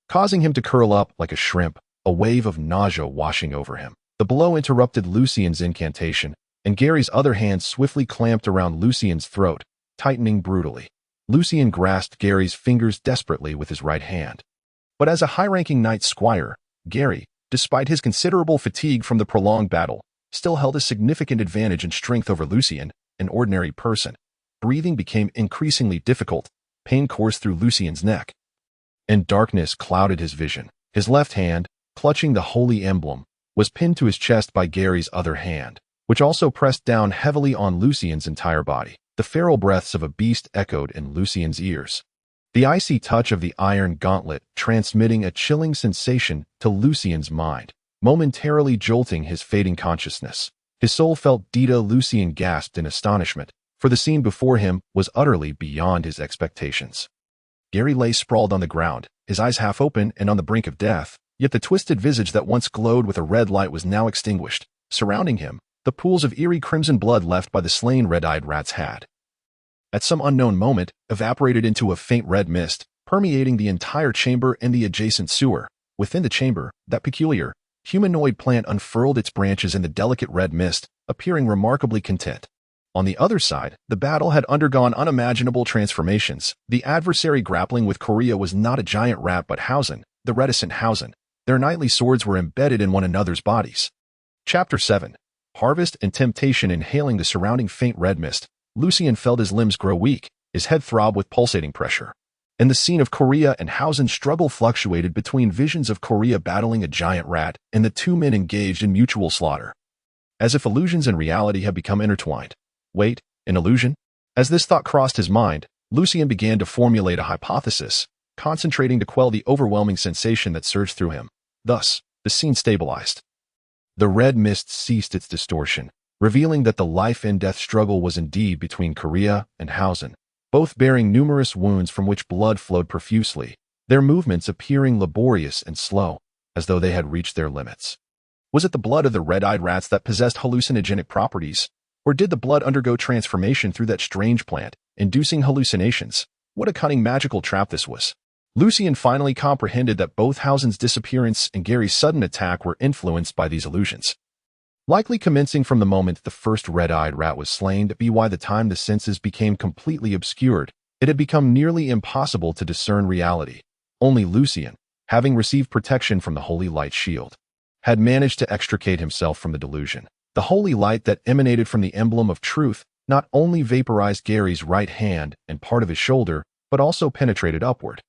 causing him to curl up like a shrimp, a wave of nausea washing over him. The blow interrupted Lucien's incantation, and Gary's other hand swiftly clamped around Lucien's throat, tightening brutally. Lucien grasped Gary's fingers desperately with his right hand. But as a high-ranking knight squire, Gary, despite his considerable fatigue from the prolonged battle, still held a significant advantage in strength over Lucien, an ordinary person. Breathing became increasingly difficult, pain coursed through Lucien's neck, and darkness clouded his vision. His left hand, clutching the holy emblem, was pinned to his chest by Gary's other hand, which also pressed down heavily on Lucien's entire body. The feral breaths of a beast echoed in Lucien's ears, the icy touch of the iron gauntlet transmitting a chilling sensation to Lucien's mind, momentarily jolting his fading consciousness. His soul felt Lucien gasped in astonishment, for the scene before him was utterly beyond his expectations. Gary lay sprawled on the ground, his eyes half open and on the brink of death, yet the twisted visage that once glowed with a red light was now extinguished. Surrounding him, the pools of eerie crimson blood left by the slain red-eyed rats had, at some unknown moment, evaporated into a faint red mist, permeating the entire chamber and the adjacent sewer. Within the chamber, that peculiar, humanoid plant unfurled its branches in the delicate red mist, appearing remarkably content. On the other side, the battle had undergone unimaginable transformations. The adversary grappling with Korea was not a giant rat but Hausen, the reticent Hausen. Their knightly swords were embedded in one another's bodies. Chapter 7. Harvest and Temptation. Inhaling the surrounding faint red mist, Lucien felt his limbs grow weak, his head throb with pulsating pressure. And the scene of Korea and Hausen's struggle fluctuated between visions of Korea battling a giant rat and the two men engaged in mutual slaughter. As if illusions and reality had become intertwined. Wait, an illusion? As this thought crossed his mind, Lucien began to formulate a hypothesis, concentrating to quell the overwhelming sensation that surged through him. Thus, the scene stabilized. The red mist ceased its distortion, revealing that the life-and-death struggle was indeed between Korea and Hausen, both bearing numerous wounds from which blood flowed profusely, their movements appearing laborious and slow, as though they had reached their limits. Was it the blood of the red-eyed rats that possessed hallucinogenic properties, or did the blood undergo transformation through that strange plant, inducing hallucinations? What a cunning magical trap this was. Lucien finally comprehended that both Hausen's disappearance and Gary's sudden attack were influenced by these illusions. Likely commencing from the moment the first red-eyed rat was slain, by the time the senses became completely obscured, it had become nearly impossible to discern reality. Only Lucien, having received protection from the holy light shield, had managed to extricate himself from the delusion. The holy light that emanated from the emblem of truth not only vaporized Gary's right hand and part of his shoulder, but also penetrated upward,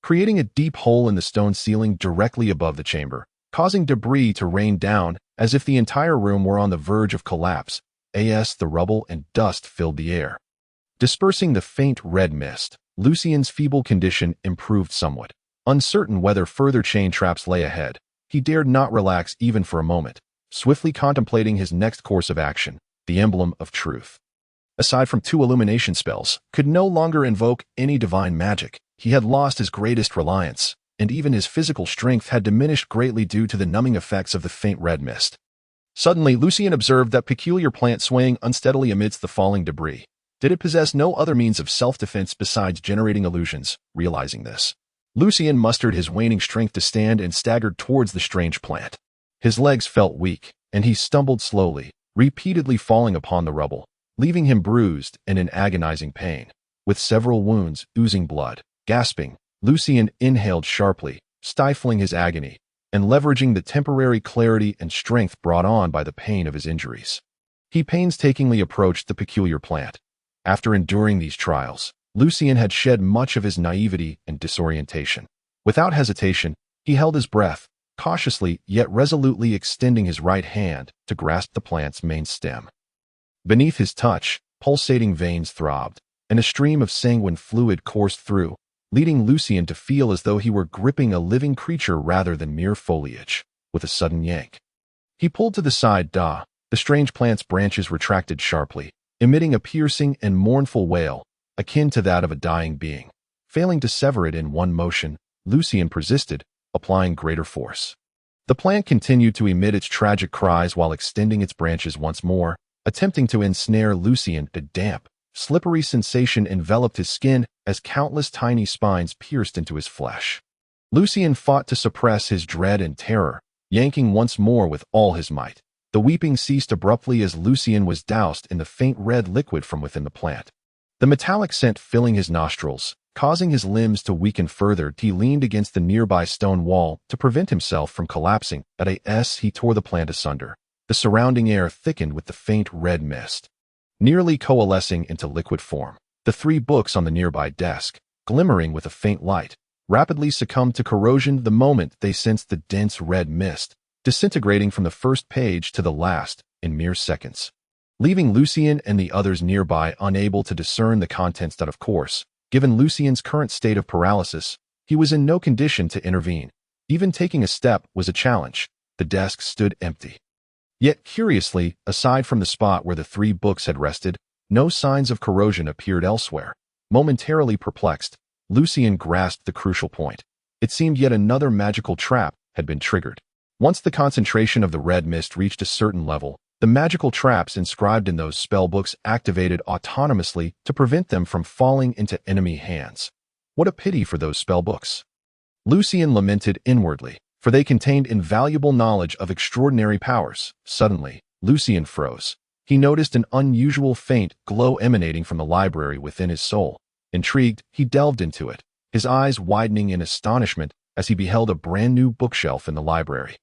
creating a deep hole in the stone ceiling directly above the chamber, causing debris to rain down as if the entire room were on the verge of collapse. The rubble and dust filled the air, dispersing the faint red mist. Lucien's feeble condition improved somewhat. Uncertain whether further chain traps lay ahead, he dared not relax even for a moment, swiftly contemplating his next course of action. The emblem of truth, aside from 2 illumination spells, could no longer invoke any divine magic. He had lost his greatest reliance, and even his physical strength had diminished greatly due to the numbing effects of the faint red mist. Suddenly, Lucien observed that peculiar plant swaying unsteadily amidst the falling debris. Did it possess no other means of self-defense besides generating illusions? Realizing this, Lucien mustered his waning strength to stand and staggered towards the strange plant. His legs felt weak, and he stumbled slowly, repeatedly falling upon the rubble, leaving him bruised and in agonizing pain, with several wounds oozing blood. Gasping, Lucien inhaled sharply, stifling his agony, and leveraging the temporary clarity and strength brought on by the pain of his injuries. He painstakingly approached the peculiar plant. After enduring these trials, Lucien had shed much of his naivety and disorientation. Without hesitation, he held his breath, cautiously yet resolutely extending his right hand to grasp the plant's main stem. Beneath his touch, pulsating veins throbbed, and a stream of sanguine fluid coursed through, leading Lucien to feel as though he were gripping a living creature rather than mere foliage. With a sudden yank, he pulled to the side. The strange plant's branches retracted sharply, emitting a piercing and mournful wail, akin to that of a dying being. Failing to sever it in one motion, Lucien persisted, applying greater force. The plant continued to emit its tragic cries while extending its branches once more, attempting to ensnare Lucien. A damp, slippery sensation enveloped his skin as countless tiny spines pierced into his flesh. Lucien fought to suppress his dread and terror, yanking once more with all his might. The weeping ceased abruptly as Lucien was doused in the faint red liquid from within the plant. The metallic scent filling his nostrils, causing his limbs to weaken further. He leaned against the nearby stone wall to prevent himself from collapsing. He tore the plant asunder. The surrounding air thickened with the faint red mist, nearly coalescing into liquid form. The 3 books on the nearby desk, glimmering with a faint light, rapidly succumbed to corrosion the moment they sensed the dense red mist, disintegrating from the first page to the last in mere seconds, leaving Lucien and the others nearby unable to discern the contents. Of course, given Lucien's current state of paralysis, he was in no condition to intervene. Even taking a step was a challenge. The desk stood empty. Yet curiously, aside from the spot where the 3 books had rested, no signs of corrosion appeared elsewhere. Momentarily perplexed, Lucien grasped the crucial point. It seemed yet another magical trap had been triggered. Once the concentration of the red mist reached a certain level, the magical traps inscribed in those spellbooks activated autonomously to prevent them from falling into enemy hands. What a pity for those spellbooks! Lucien lamented inwardly, for they contained invaluable knowledge of extraordinary powers. Suddenly, Lucien froze. He noticed an unusual faint glow emanating from the library within his soul. Intrigued, he delved into it, his eyes widening in astonishment as he beheld a brand-new bookshelf in the library,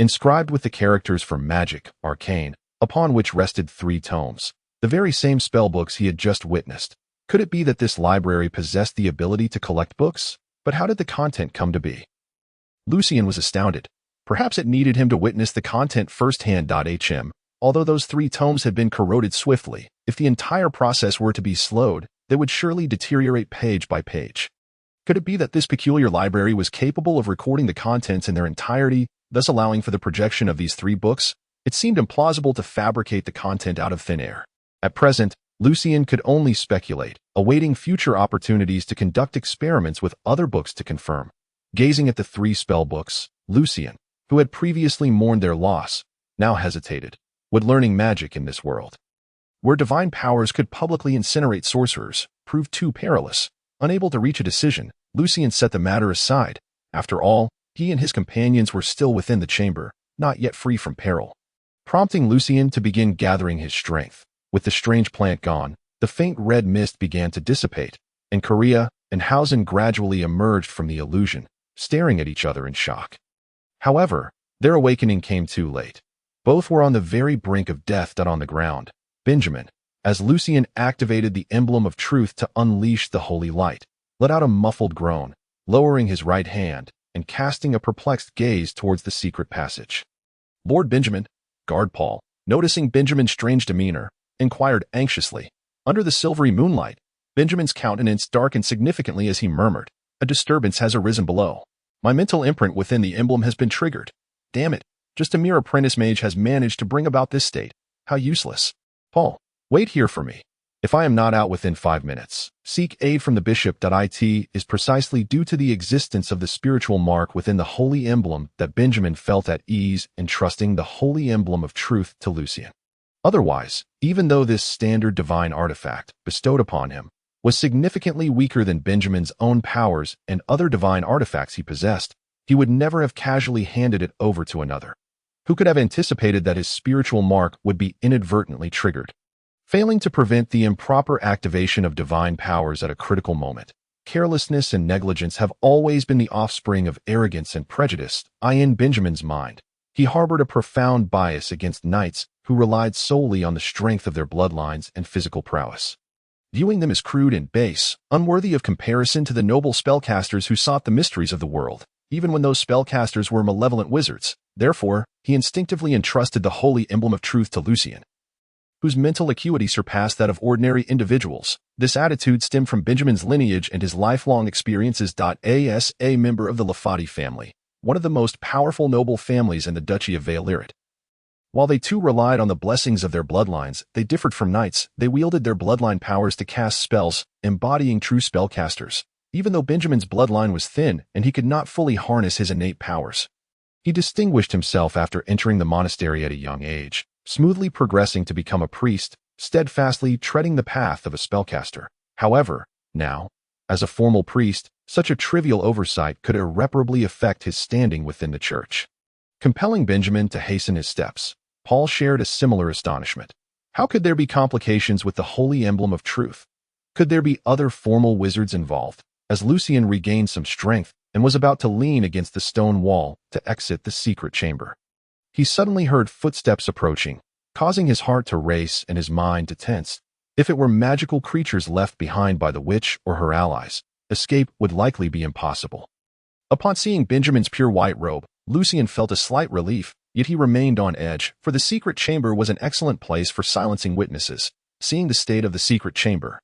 inscribed with the characters for magic, arcane, upon which rested 3 tomes. the very same spellbooks he had just witnessed. Could it be that this library possessed the ability to collect books? But how did the content come to be? Lucian was astounded. Perhaps it needed him to witness the content firsthand. Although those 3 tomes had been corroded swiftly, if the entire process were to be slowed, they would surely deteriorate page by page. Could it be that this peculiar library was capable of recording the contents in their entirety, thus allowing for the projection of these 3 books? It seemed implausible to fabricate the content out of thin air. At present, Lucian could only speculate, awaiting future opportunities to conduct experiments with other books to confirm. Gazing at the 3 spell books, Lucian, who had previously mourned their loss, now hesitated. Would learning magic in this world, where divine powers could publicly incinerate sorcerers, prove too perilous? Unable to reach a decision, Lucian set the matter aside. After all, he and his companions were still within the chamber, not yet free from peril. Prompting Lucian to begin gathering his strength. With the strange plant gone, the faint red mist began to dissipate, and Korea and Hausen gradually emerged from the illusion, staring at each other in shock. However, their awakening came too late. Both were on the very brink of death. On the ground, Benjamin, as Lucian activated the emblem of truth to unleash the holy light, let out a muffled groan, lowering his right hand and casting a perplexed gaze towards the secret passage. Lord Benjamin, guard Paul, noticing Benjamin's strange demeanor, inquired anxiously. Under the silvery moonlight, Benjamin's countenance darkened significantly as he murmured, "A disturbance has arisen below. My mental imprint within the emblem has been triggered. Damn it. Just a mere apprentice mage has managed to bring about this state. How useless. Paul, wait here for me. If I am not out within 5 minutes, seek aid from the bishop. It is precisely due to the existence of the spiritual mark within the holy emblem that Benjamin felt at ease in trusting the holy emblem of truth to Lucian. Otherwise, even though this standard divine artifact bestowed upon him was significantly weaker than Benjamin's own powers and other divine artifacts he possessed, he would never have casually handed it over to another. Who could have anticipated that his spiritual mark would be inadvertently triggered? Failing to prevent the improper activation of divine powers at a critical moment, carelessness and negligence have always been the offspring of arrogance and prejudice. In Benjamin's mind, he harbored a profound bias against knights who relied solely on the strength of their bloodlines and physical prowess. Viewing them as crude and base, unworthy of comparison to the noble spellcasters who sought the mysteries of the world, even when those spellcasters were malevolent wizards. Therefore, he instinctively entrusted the holy emblem of truth to Lucian, whose mental acuity surpassed that of ordinary individuals. This attitude stemmed from Benjamin's lineage and his lifelong experiences. As a member of the Lafati family, one of the most powerful noble families in the Duchy of Vale. While they too relied on the blessings of their bloodlines, they differed from knights. They wielded their bloodline powers to cast spells, embodying true spellcasters. Even though Benjamin's bloodline was thin and he could not fully harness his innate powers, he distinguished himself after entering the monastery at a young age, smoothly progressing to become a priest, steadfastly treading the path of a spellcaster. However, now, as a formal priest, such a trivial oversight could irreparably affect his standing within the church. Compelling Benjamin to hasten his steps, Paul shared a similar astonishment. How could there be complications with the holy emblem of truth? Could there be other formal wizards involved? As Lucian regained some strength and was about to lean against the stone wall to exit the secret chamber, he suddenly heard footsteps approaching, causing his heart to race and his mind to tense. If it were magical creatures left behind by the witch or her allies, escape would likely be impossible. Upon seeing Benjamin's pure white robe, Lucian felt a slight relief, yet he remained on edge, for the secret chamber was an excellent place for silencing witnesses. Seeing the state of the secret chamber,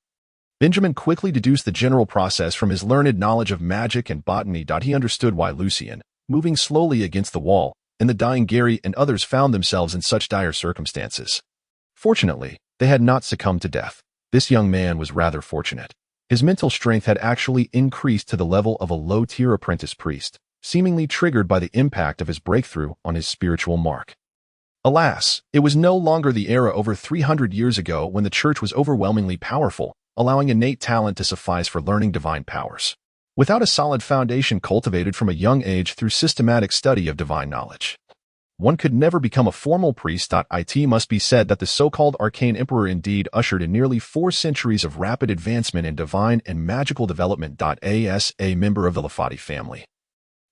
Benjamin quickly deduced the general process from his learned knowledge of magic and botany. He understood why Lucian, moving slowly against the wall, and the dying Gary and others found themselves in such dire circumstances. Fortunately, they had not succumbed to death. This young man was rather fortunate. His mental strength had actually increased to the level of a low-tier apprentice priest, seemingly triggered by the impact of his breakthrough on his spiritual mark. Alas, it was no longer the era over 300 years ago when the church was overwhelmingly powerful, allowing innate talent to suffice for learning divine powers, without a solid foundation cultivated from a young age through systematic study of divine knowledge. One could never become a formal priest. It must be said that the so-called Arcane Emperor indeed ushered in nearly 4 centuries of rapid advancement in divine and magical development. As a member of the Lafati family,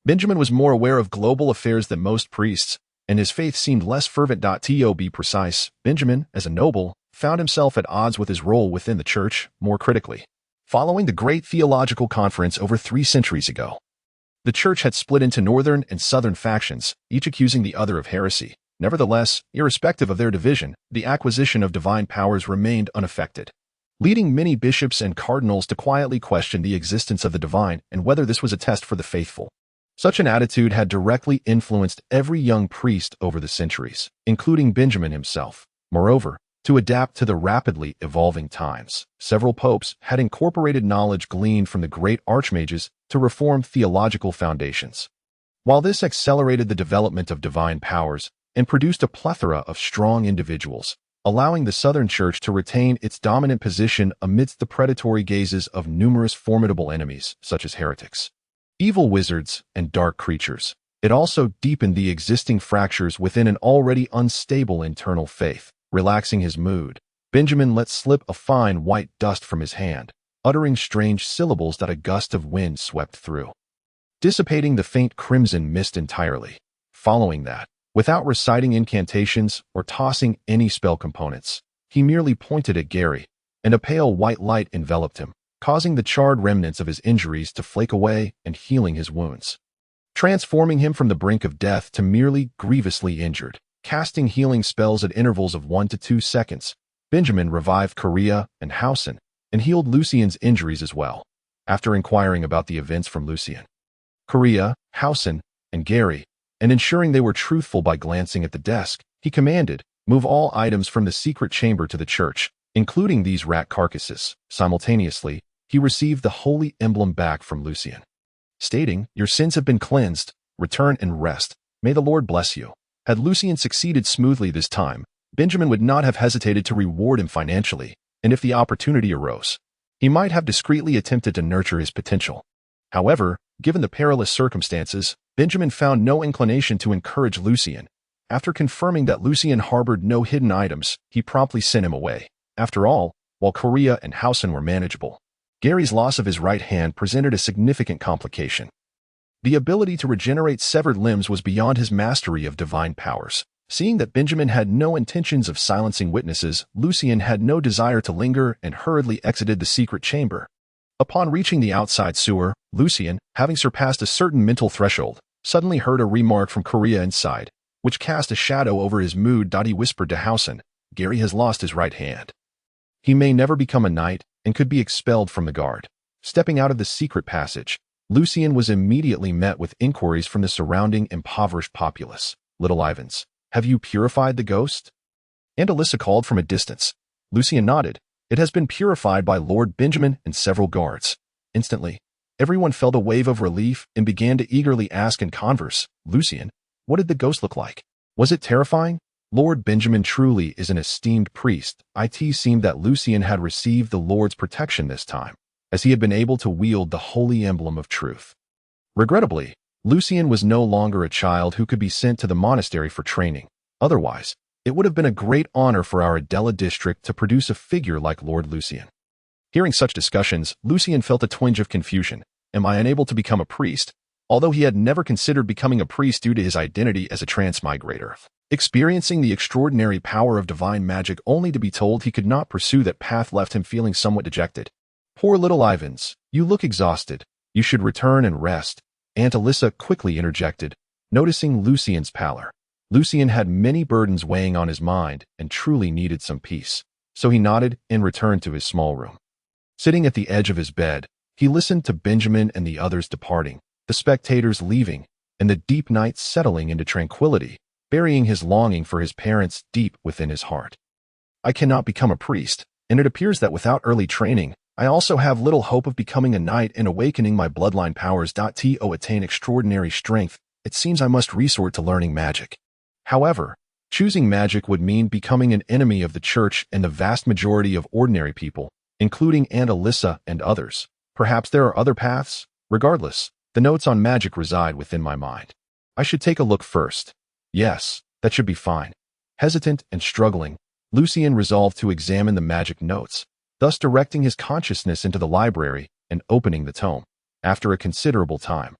Benjamin was more aware of global affairs than most priests, and his faith seemed less fervent. To be precise, Benjamin, as a noble, found himself at odds with his role within the church. More critically, following the great theological conference over 3 centuries ago, the church had split into northern and southern factions, each accusing the other of heresy. Nevertheless, irrespective of their division, the acquisition of divine powers remained unaffected, leading many bishops and cardinals to quietly question the existence of the divine and whether this was a test for the faithful. Such an attitude had directly influenced every young priest over the centuries, including Benjamin himself. Moreover, to adapt to the rapidly evolving times, several popes had incorporated knowledge gleaned from the great archmages to reform theological foundations. While this accelerated the development of divine powers and produced a plethora of strong individuals, allowing the Southern Church to retain its dominant position amidst the predatory gazes of numerous formidable enemies, such as heretics, evil wizards, and dark creatures. It also deepened the existing fractures within an already unstable internal faith. Relaxing his mood, Benjamin let slip a fine white dust from his hand, uttering strange syllables that a gust of wind swept through, dissipating the faint crimson mist entirely. Following that, without reciting incantations or tossing any spell components, he merely pointed at Gary, and a pale white light enveloped him, causing the charred remnants of his injuries to flake away and healing his wounds, transforming him from the brink of death to merely grievously injured. Casting healing spells at intervals of 1 to 2 seconds, Benjamin revived Korea and Hausen and healed Lucian's injuries as well. After inquiring about the events from Lucian, Korea, Hausen, and Gary, and ensuring they were truthful by glancing at the desk, he commanded, "Move all items from the secret chamber to the church, including these rat carcasses." Simultaneously, he received the holy emblem back from Lucian, stating, "Your sins have been cleansed. Return and rest. May the Lord bless you." Had Lucian succeeded smoothly this time, Benjamin would not have hesitated to reward him financially, and if the opportunity arose, he might have discreetly attempted to nurture his potential. However, given the perilous circumstances, Benjamin found no inclination to encourage Lucian. After confirming that Lucian harbored no hidden items, he promptly sent him away. After all, while Korea and Hausen were manageable, Gary's loss of his right hand presented a significant complication. The ability to regenerate severed limbs was beyond his mastery of divine powers. Seeing that Benjamin had no intentions of silencing witnesses, Lucian had no desire to linger and hurriedly exited the secret chamber. Upon reaching the outside sewer, Lucian, having surpassed a certain mental threshold, suddenly heard a remark from Korea inside, which cast a shadow over his mood. He whispered to Hausen, "Gary has lost his right hand. He may never become a knight and could be expelled from the guard." Stepping out of the secret passage, Lucian was immediately met with inquiries from the surrounding impoverished populace. "Little Ivans, have you purified the ghost?" And Alyssa called from a distance. Lucian nodded. "It has been purified by Lord Benjamin and several guards." Instantly, everyone felt a wave of relief and began to eagerly ask and converse. "Lucian, what did the ghost look like? Was it terrifying?" Lord Benjamin truly is an esteemed priest. It seemed that Lucian had received the Lord's protection this time, as he had been able to wield the holy emblem of truth. Regrettably, Lucian was no longer a child who could be sent to the monastery for training. Otherwise, it would have been a great honor for our Adela district to produce a figure like Lord Lucian. Hearing such discussions, Lucian felt a twinge of confusion. Am I unable to become a priest? Although he had never considered becoming a priest due to his identity as a transmigrator. Experiencing the extraordinary power of divine magic only to be told he could not pursue that path left him feeling somewhat dejected. "Poor little Ivans, you look exhausted. You should return and rest," Aunt Alyssa quickly interjected, noticing Lucian's pallor. Lucian had many burdens weighing on his mind and truly needed some peace, so he nodded and returned to his small room. Sitting at the edge of his bed, he listened to Benjamin and the others departing, the spectators leaving, and the deep night settling into tranquility, burying his longing for his parents deep within his heart. "I cannot become a priest, and it appears that without early training, I also have little hope of becoming a knight and awakening my bloodline powers. To attain extraordinary strength, it seems I must resort to learning magic. However, choosing magic would mean becoming an enemy of the church and the vast majority of ordinary people, including Aunt Alyssa and others. Perhaps there are other paths? Regardless, the notes on magic reside within my mind. I should take a look first. Yes, that should be fine." Hesitant and struggling, Lucian resolved to examine the magic notes, thus directing his consciousness into the library and opening the tome. After a considerable time,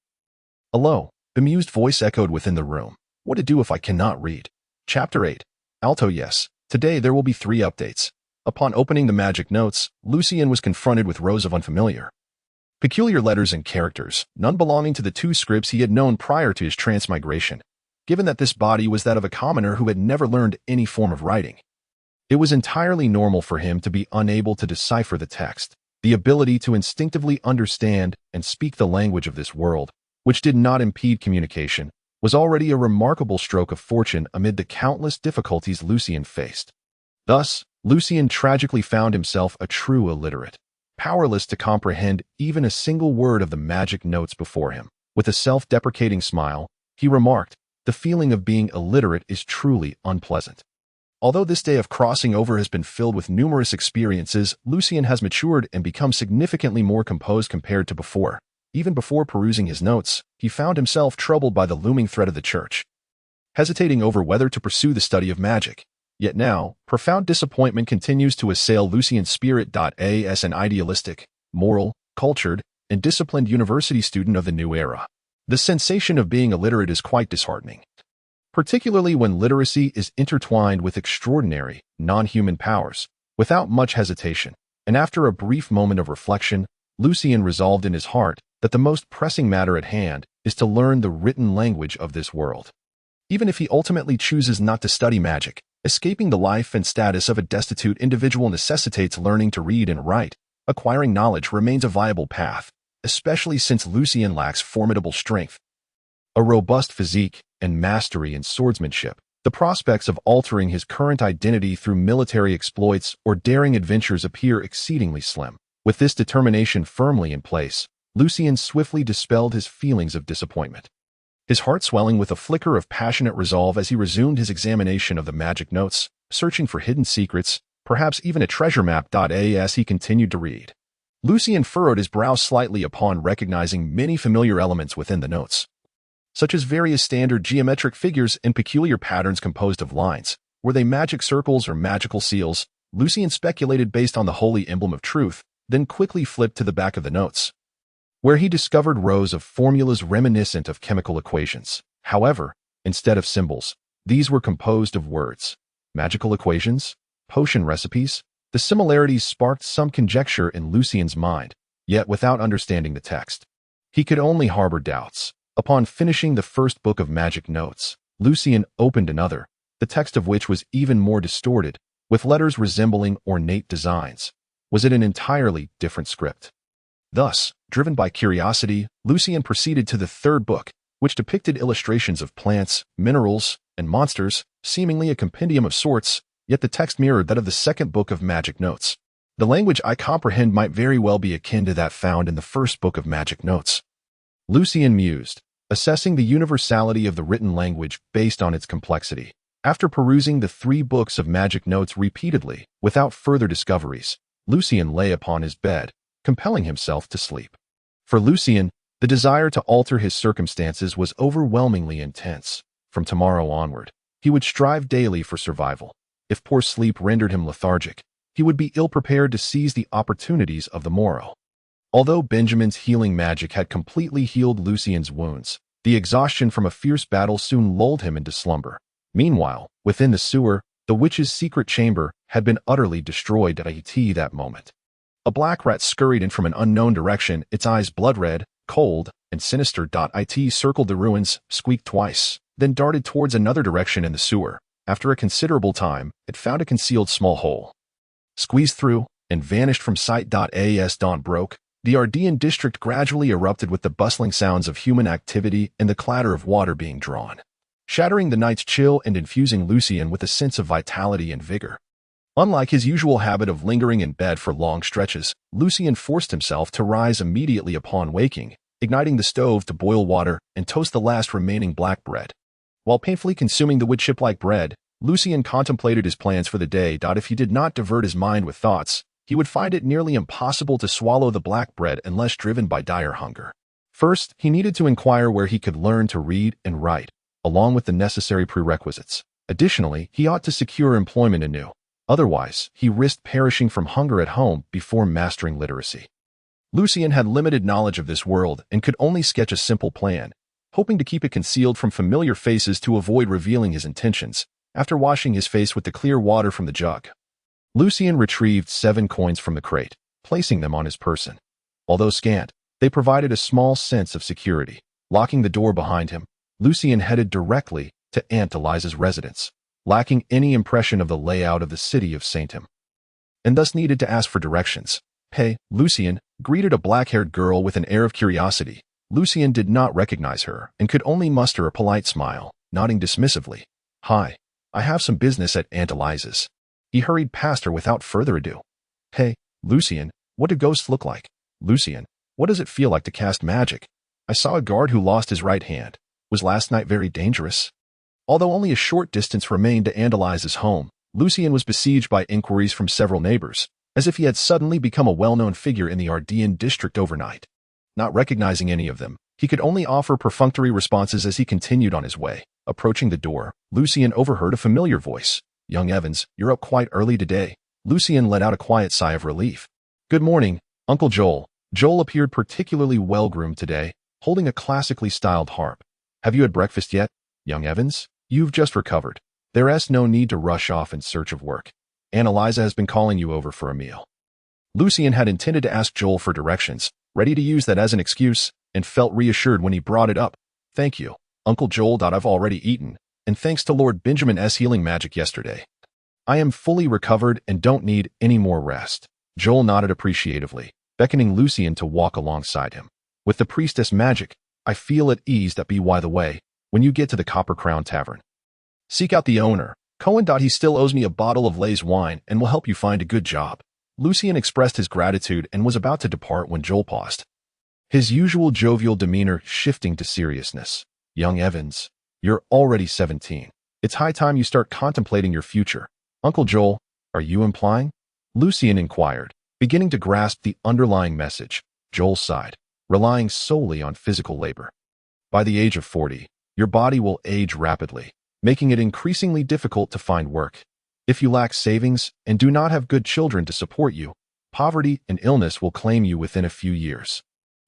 a low, bemused voice echoed within the room. "What to do if I cannot read?" Chapter 8. Alto. Yes. Today there will be 3 updates. Upon opening the magic notes, Lucien was confronted with rows of unfamiliar, peculiar letters and characters, none belonging to the two scripts he had known prior to his transmigration, given that this body was that of a commoner who had never learned any form of writing. It was entirely normal for him to be unable to decipher the text. The ability to instinctively understand and speak the language of this world, which did not impede communication, was already a remarkable stroke of fortune amid the countless difficulties Lucien faced. Thus, Lucien tragically found himself a true illiterate, powerless to comprehend even a single word of the magic notes before him. With a self-deprecating smile, he remarked, "The feeling of being illiterate is truly unpleasant." Although this day of crossing over has been filled with numerous experiences, Lucien has matured and become significantly more composed compared to before. Even before perusing his notes, he found himself troubled by the looming threat of the church, hesitating over whether to pursue the study of magic. Yet now, profound disappointment continues to assail Lucien's spirit. As an idealistic, moral, cultured, and disciplined university student of the new era, the sensation of being illiterate is quite disheartening, particularly when literacy is intertwined with extraordinary, non-human powers. Without much hesitation, and after a brief moment of reflection, Lucien resolved in his heart that the most pressing matter at hand is to learn the written language of this world. Even if he ultimately chooses not to study magic, escaping the life and status of a destitute individual necessitates learning to read and write. Acquiring knowledge remains a viable path, especially since Lucien lacks formidable strength, a robust physique, and mastery in swordsmanship. The prospects of altering his current identity through military exploits or daring adventures appear exceedingly slim. With this determination firmly in place, Lucien swiftly dispelled his feelings of disappointment, his heart swelling with a flicker of passionate resolve as he resumed his examination of the magic notes, searching for hidden secrets, perhaps even a treasure map. As he continued to read, Lucien furrowed his brow slightly upon recognizing many familiar elements within the notes, such as various standard geometric figures and peculiar patterns composed of lines. Were they magic circles or magical seals? Lucien speculated based on the holy emblem of truth, then quickly flipped to the back of the notes, where he discovered rows of formulas reminiscent of chemical equations. However, instead of symbols, these were composed of words. Magical equations? Potion recipes? The similarities sparked some conjecture in Lucien's mind, yet without understanding the text, he could only harbor doubts. Upon finishing the first book of magic notes, Lucien opened another, the text of which was even more distorted, with letters resembling ornate designs. Was it an entirely different script? Thus, driven by curiosity, Lucien proceeded to the third book, which depicted illustrations of plants, minerals, and monsters, seemingly a compendium of sorts, yet the text mirrored that of the second book of magic notes. The language I comprehend might very well be akin to that found in the first book of magic notes, Lucien mused, assessing the universality of the written language based on its complexity. After perusing the 3 books of magic notes repeatedly, without further discoveries, Lucien lay upon his bed, compelling himself to sleep. For Lucien, the desire to alter his circumstances was overwhelmingly intense. From tomorrow onward, he would strive daily for survival. If poor sleep rendered him lethargic, he would be ill-prepared to seize the opportunities of the morrow. Although Benjamin's healing magic had completely healed Lucien's wounds, the exhaustion from a fierce battle soon lulled him into slumber. Meanwhile, within the sewer, the witch's secret chamber had been utterly destroyed at that moment. A black rat scurried in from an unknown direction, its eyes blood-red, cold, and sinister. It circled the ruins, squeaked twice, then darted towards another direction in the sewer. After a considerable time, it found a concealed small hole, squeezed through, and vanished from sight. As dawn broke, the Arcane district gradually erupted with the bustling sounds of human activity and the clatter of water being drawn, shattering the night's chill and infusing Lucien with a sense of vitality and vigor. Unlike his usual habit of lingering in bed for long stretches, Lucien forced himself to rise immediately upon waking, igniting the stove to boil water and toast the last remaining black bread. While painfully consuming the wood chip-like bread, Lucien contemplated his plans for the day. If he did not divert his mind with thoughts, he would find it nearly impossible to swallow the black bread unless driven by dire hunger. First, he needed to inquire where he could learn to read and write, along with the necessary prerequisites. Additionally, he ought to secure employment anew. Otherwise, he risked perishing from hunger at home before mastering literacy. Lucien had limited knowledge of this world and could only sketch a simple plan, hoping to keep it concealed from familiar faces to avoid revealing his intentions. After washing his face with the clear water from the jug, Lucien retrieved 7 coins from the crate, placing them on his person. Although scant, they provided a small sense of security. Locking the door behind him, Lucien headed directly to Aunt Eliza's residence, lacking any impression of the layout of the city of Saintham, and thus needed to ask for directions. "Hey, Lucien," greeted a black-haired girl with an air of curiosity. Lucien did not recognize her and could only muster a polite smile, nodding dismissively. "Hi, I have some business at Aunt Eliza's." He hurried past her without further ado. "Hey, Lucien, what do ghosts look like? Lucien, what does it feel like to cast magic? I saw a guard who lost his right hand. Was last night very dangerous?" Although only a short distance remained to Aunt Eliza's home, Lucien was besieged by inquiries from several neighbors, as if he had suddenly become a well-known figure in the Arcane district overnight. Not recognizing any of them, he could only offer perfunctory responses as he continued on his way. Approaching the door, Lucien overheard a familiar voice. "Young Evans, you're up quite early today." Lucien let out a quiet sigh of relief. "Good morning, Uncle Joel." Joel appeared particularly well-groomed today, holding a classically styled harp. "Have you had breakfast yet, young Evans? You've just recovered. There's no need to rush off in search of work. Aunt Eliza has been calling you over for a meal." Lucien had intended to ask Joel for directions, ready to use that as an excuse, and felt reassured when he brought it up. "Thank you, Uncle Joel. I've already eaten, and thanks to Lord Benjamin's healing magic yesterday, I am fully recovered and don't need any more rest." Joel nodded appreciatively, beckoning Lucien to walk alongside him. "With the priestess magic, I feel at ease. That by the way, when you get to the Copper Crown Tavern, seek out the owner, Cohen. He still owes me a bottle of Lay's wine and will help you find a good job." Lucien expressed his gratitude and was about to depart when Joel paused, his usual jovial demeanor shifting to seriousness. "Young Evans, you're already 17. It's high time you start contemplating your future." "Uncle Joel, are you implying?" Lucien inquired, beginning to grasp the underlying message. Joel sighed, relying solely on physical labor. "By the age of 40, your body will age rapidly, making it increasingly difficult to find work. If you lack savings and do not have good children to support you, poverty and illness will claim you within a few years.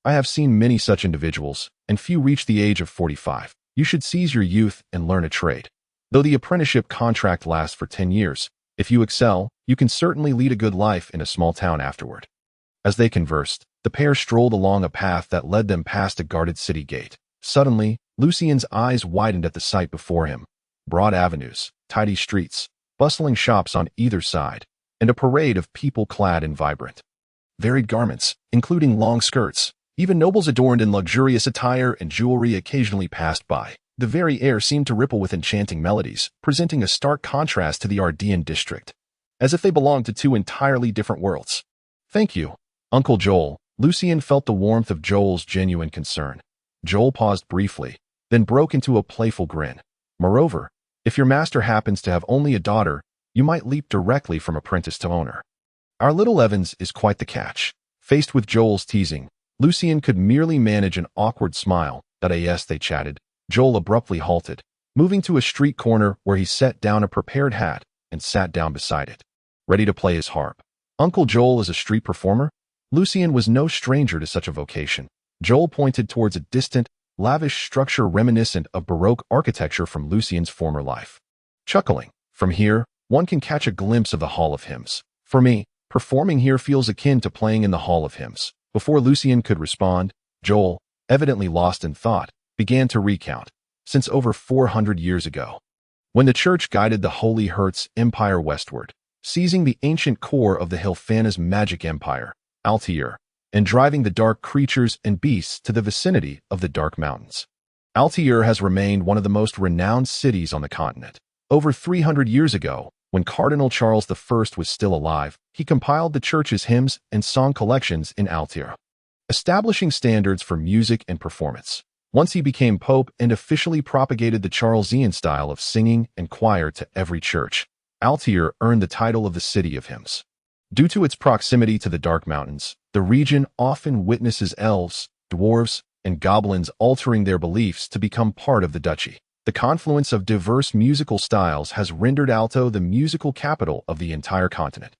I have seen many such individuals, and few reach the age of 45. You should seize your youth and learn a trade. Though the apprenticeship contract lasts for 10 years, if you excel, you can certainly lead a good life in a small town afterward." As they conversed, the pair strolled along a path that led them past a guarded city gate. Suddenly, Lucien's eyes widened at the sight before him. Broad avenues, tidy streets, bustling shops on either side, and a parade of people clad in vibrant, varied garments, including long skirts. Even nobles adorned in luxurious attire and jewelry occasionally passed by. The very air seemed to ripple with enchanting melodies, presenting a stark contrast to the Arcane district, as if they belonged to two entirely different worlds. "Thank you, Uncle Joel." Lucien felt the warmth of Joel's genuine concern. Joel paused briefly, then broke into a playful grin. "Moreover, if your master happens to have only a daughter, you might leap directly from apprentice to owner. Our little Evans is quite the catch." Faced with Joel's teasing, Lucien could merely manage an awkward smile. Yes, they chatted. Joel abruptly halted, moving to a street corner where he set down a prepared hat and sat down beside it, ready to play his harp. "Uncle Joel is a street performer?" Lucien was no stranger to such a vocation. Joel pointed towards a distant, lavish structure reminiscent of Baroque architecture from Lucien's former life, chuckling. "From here, one can catch a glimpse of the Hall of Hymns. For me, performing here feels akin to playing in the Hall of Hymns." Before Lucien could respond, Joel, evidently lost in thought, began to recount. Since over 400 years ago, when the church guided the Holy Hertz Empire westward, seizing the ancient core of the Hilfana's magic empire, Altair, and driving the dark creatures and beasts to the vicinity of the Dark Mountains. Altair has remained one of the most renowned cities on the continent. Over 300 years ago, when Cardinal Charles I was still alive, he compiled the church's hymns and song collections in Altair, establishing standards for music and performance. Once he became pope and officially propagated the Charlesian style of singing and choir to every church, Altair earned the title of the City of Hymns. Due to its proximity to the Dark Mountains, the region often witnesses elves, dwarves, and goblins altering their beliefs to become part of the duchy. The confluence of diverse musical styles has rendered Alto the musical capital of the entire continent.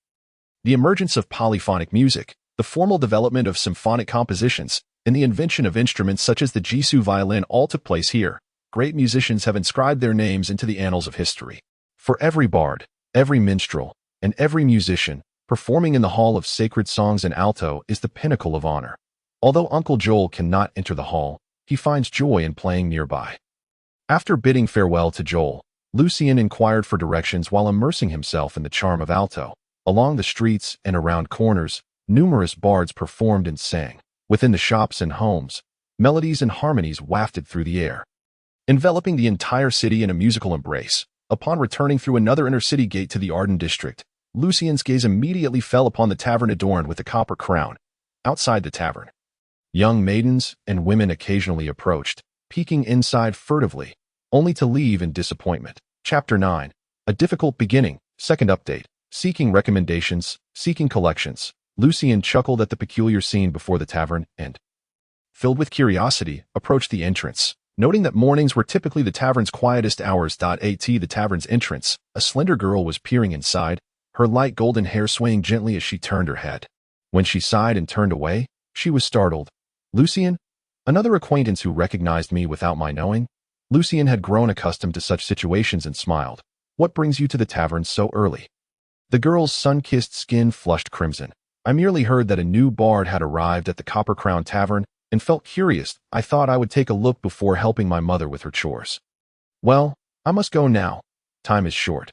The emergence of polyphonic music, the formal development of symphonic compositions, and the invention of instruments such as the Jisoo violin all took place here. Great musicians have inscribed their names into the annals of history. For every bard, every minstrel, and every musician, performing in the Hall of Sacred Songs in alto is the pinnacle of honor. Although Uncle Joel cannot enter the hall, he finds joy in playing nearby. After bidding farewell to Joel, Lucien inquired for directions while immersing himself in the charm of alto. Along the streets and around corners, numerous bards performed and sang. Within the shops and homes, melodies and harmonies wafted through the air, enveloping the entire city in a musical embrace. Upon returning through another inner-city gate to the Arden district, Lucien's gaze immediately fell upon the tavern adorned with a copper crown. Outside the tavern, young maidens and women occasionally approached, peeking inside furtively, only to leave in disappointment. Chapter 9. A difficult beginning. Second update. Seeking recommendations, seeking collections. Lucien chuckled at the peculiar scene before the tavern and, filled with curiosity, approached the entrance. Noting that mornings were typically the tavern's quietest hours. At the tavern's entrance, a slender girl was peering inside, her light golden hair swaying gently as she turned her head. When she sighed and turned away, she was startled. Lucien? Another acquaintance who recognized me without my knowing? Lucien had grown accustomed to such situations and smiled. What brings you to the tavern so early? The girl's sun-kissed skin flushed crimson. I merely heard that a new bard had arrived at the Copper Crown Tavern and felt curious. I thought I would take a look before helping my mother with her chores. Well, I must go now. Time is short.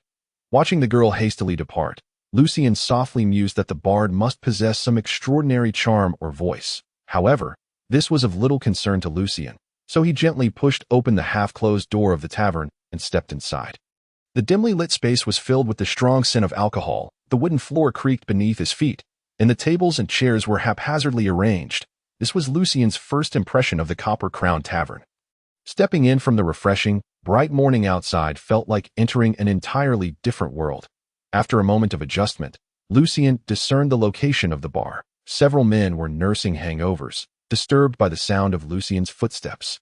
Watching the girl hastily depart, Lucien softly mused that the bard must possess some extraordinary charm or voice. However, this was of little concern to Lucien, so he gently pushed open the half-closed door of the tavern and stepped inside. The dimly lit space was filled with the strong scent of alcohol. The wooden floor creaked beneath his feet, and the tables and chairs were haphazardly arranged. This was Lucien's first impression of the Copper Crown Tavern. Stepping in from the refreshing, bright morning outside felt like entering an entirely different world. After a moment of adjustment, Lucien discerned the location of the bar. Several men were nursing hangovers, disturbed by the sound of Lucien's footsteps,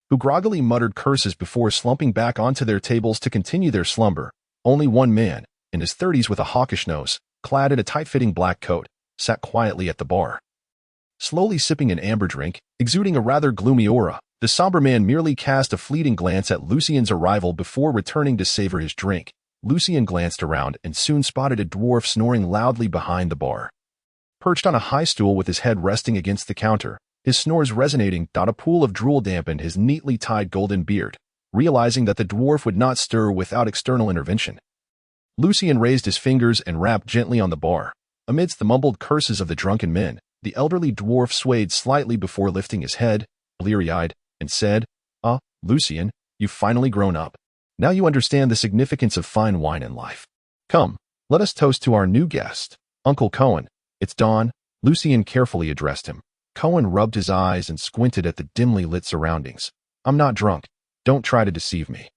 who groggily muttered curses before slumping back onto their tables to continue their slumber. Only one man, in his 30s with a hawkish nose, clad in a tight-fitting black coat, sat quietly at the bar, slowly sipping an amber drink, exuding a rather gloomy aura. The somber man merely cast a fleeting glance at Lucien's arrival before returning to savor his drink. Lucien glanced around and soon spotted a dwarf snoring loudly behind the bar. Perched on a high stool with his head resting against the counter, his snores resonating, a pool of drool dampened his neatly tied golden beard. Realizing that the dwarf would not stir without external intervention, Lucien raised his fingers and rapped gently on the bar. Amidst the mumbled curses of the drunken men, the elderly dwarf swayed slightly before lifting his head, bleary-eyed, and said, "Ah, Lucien, you've finally grown up. Now you understand the significance of fine wine in life. Come, let us toast to our new guest, Uncle Cohen. It's dawn." Lucien carefully addressed him. Cohen rubbed his eyes and squinted at the dimly lit surroundings. "I'm not drunk. Don't try to deceive me.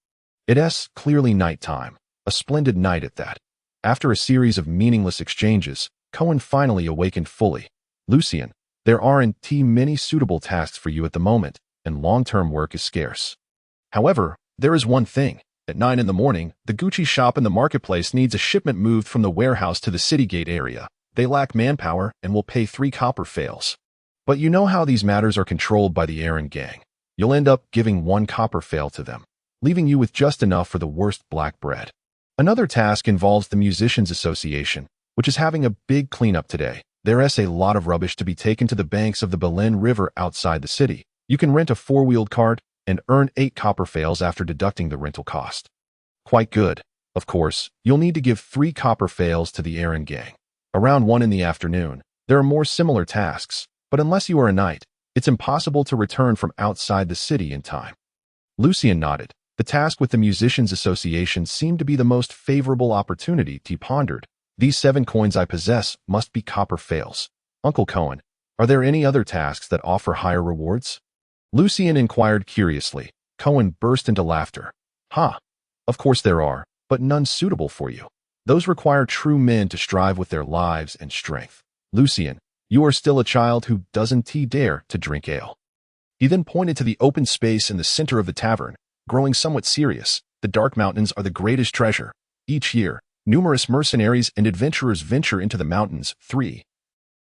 It's clearly nighttime. A splendid night at that." After a series of meaningless exchanges, Cohen finally awakened fully. "Lucien, there aren't many suitable tasks for you at the moment, and long-term work is scarce. However, there is one thing. At 9 in the morning, the Gucci shop in the marketplace needs a shipment moved from the warehouse to the city gate area. They lack manpower and will pay 3 copper fails. But you know how these matters are controlled by the Arcane gang. You'll end up giving 1 copper fail to them, leaving you with just enough for the worst black bread." Another task involves the Musicians Association, which is having a big cleanup today. There's a lot of rubbish to be taken to the banks of the Belen River outside the city. You can rent a 4-wheeled cart and earn 8 copper fails after deducting the rental cost. Quite good. Of course, you'll need to give 3 copper fails to the Arcane gang. Around 1 in the afternoon, there are more similar tasks, but unless you are a knight, it's impossible to return from outside the city in time. Lucien nodded. The task with the Musicians Association seemed to be the most favorable opportunity. He pondered. "These 7 coins I possess must be copper fails. Uncle Cohen, are there any other tasks that offer higher rewards?" Lucien inquired curiously. Cohen burst into laughter. "Ha! Of course there are, but none suitable for you. Those require true men to strive with their lives and strength. Lucien, you are still a child who doesn't dare to drink ale." He then pointed to the open space in the center of the tavern, growing somewhat serious. "The Dark Mountains are the greatest treasure. Each year, numerous mercenaries and adventurers venture into the mountains. 3,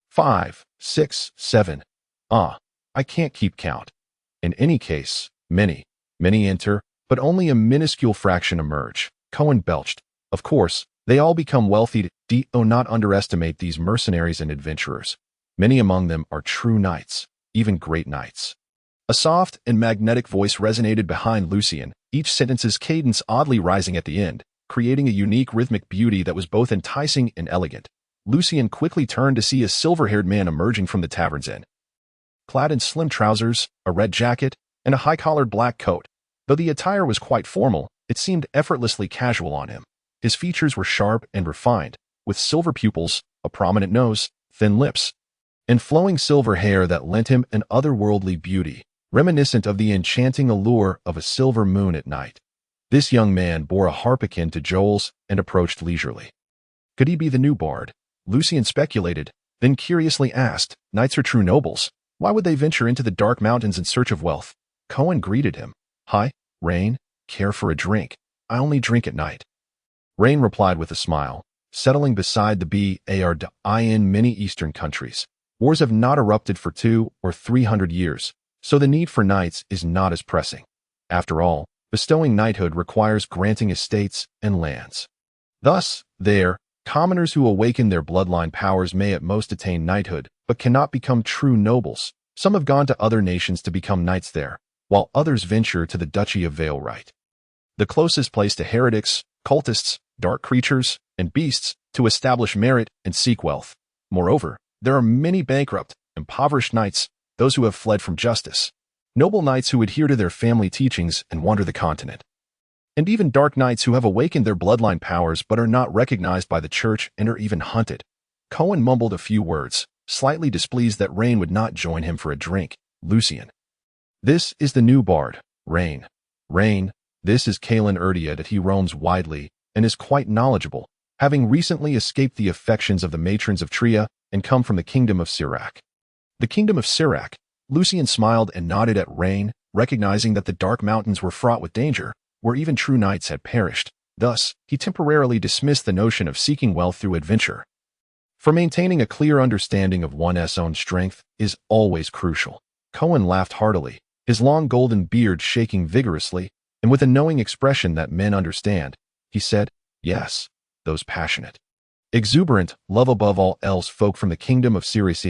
5, 6, 7. I can't keep count. In any case, many enter, but only a minuscule fraction emerge." Cohen belched. "Of course, They all become wealthy. Do not underestimate these mercenaries and adventurers. Many among them are true knights, even great knights. A soft and magnetic voice resonated behind Lucian, each sentence's cadence oddly rising at the end, creating a unique rhythmic beauty that was both enticing and elegant. Lucian quickly turned to see a silver-haired man emerging from the tavern's inn. Clad in slim trousers, a red jacket, and a high-collared black coat. Though the attire was quite formal, it seemed effortlessly casual on him. His features were sharp and refined, with silver pupils, a prominent nose, thin lips, and flowing silver hair that lent him an otherworldly beauty, reminiscent of the enchanting allure of a silver moon at night. This young man bore a harp akin to Joel's and approached leisurely. Could he be the new bard? Lucian speculated, then curiously asked, "Knights are true nobles. Why would they venture into the dark mountains in search of wealth?" Cohen greeted him. "Hi, Rain. Care for a drink? I only drink at night." Rain replied with a smile, settling beside the bard. In many Eastern countries, wars have not erupted for 200 or 300 years, so the need for knights is not as pressing. After all, bestowing knighthood requires granting estates and lands. Thus, commoners who awaken their bloodline powers may at most attain knighthood, but cannot become true nobles. Some have gone to other nations to become knights there, while others venture to the Duchy of Valeright, the closest place to heretics, cultists, dark creatures, and beasts, to establish merit and seek wealth. Moreover, there are many bankrupt, impoverished knights, those who have fled from justice, noble knights who adhere to their family teachings and wander the continent, and even dark knights who have awakened their bloodline powers but are not recognized by the church and are even hunted. Cohen mumbled a few words, slightly displeased that Rain would not join him for a drink. Lucian. "This is the new bard, Rain. Rain, this is Kalen Erdia that he roams widely and is quite knowledgeable, having recently escaped the affections of the matrons of Tria and come from the kingdom of Sirac." The kingdom of Sirac. Lucian smiled and nodded at Rain, recognizing that the dark mountains were fraught with danger, where even true knights had perished. Thus, he temporarily dismissed the notion of seeking wealth through adventure. For maintaining a clear understanding of one's own strength is always crucial. Cohen laughed heartily, his long golden beard shaking vigorously, and with a knowing expression that men understand, he said, "Yes, those passionate, exuberant, love above all else folk from the kingdom of Sirius."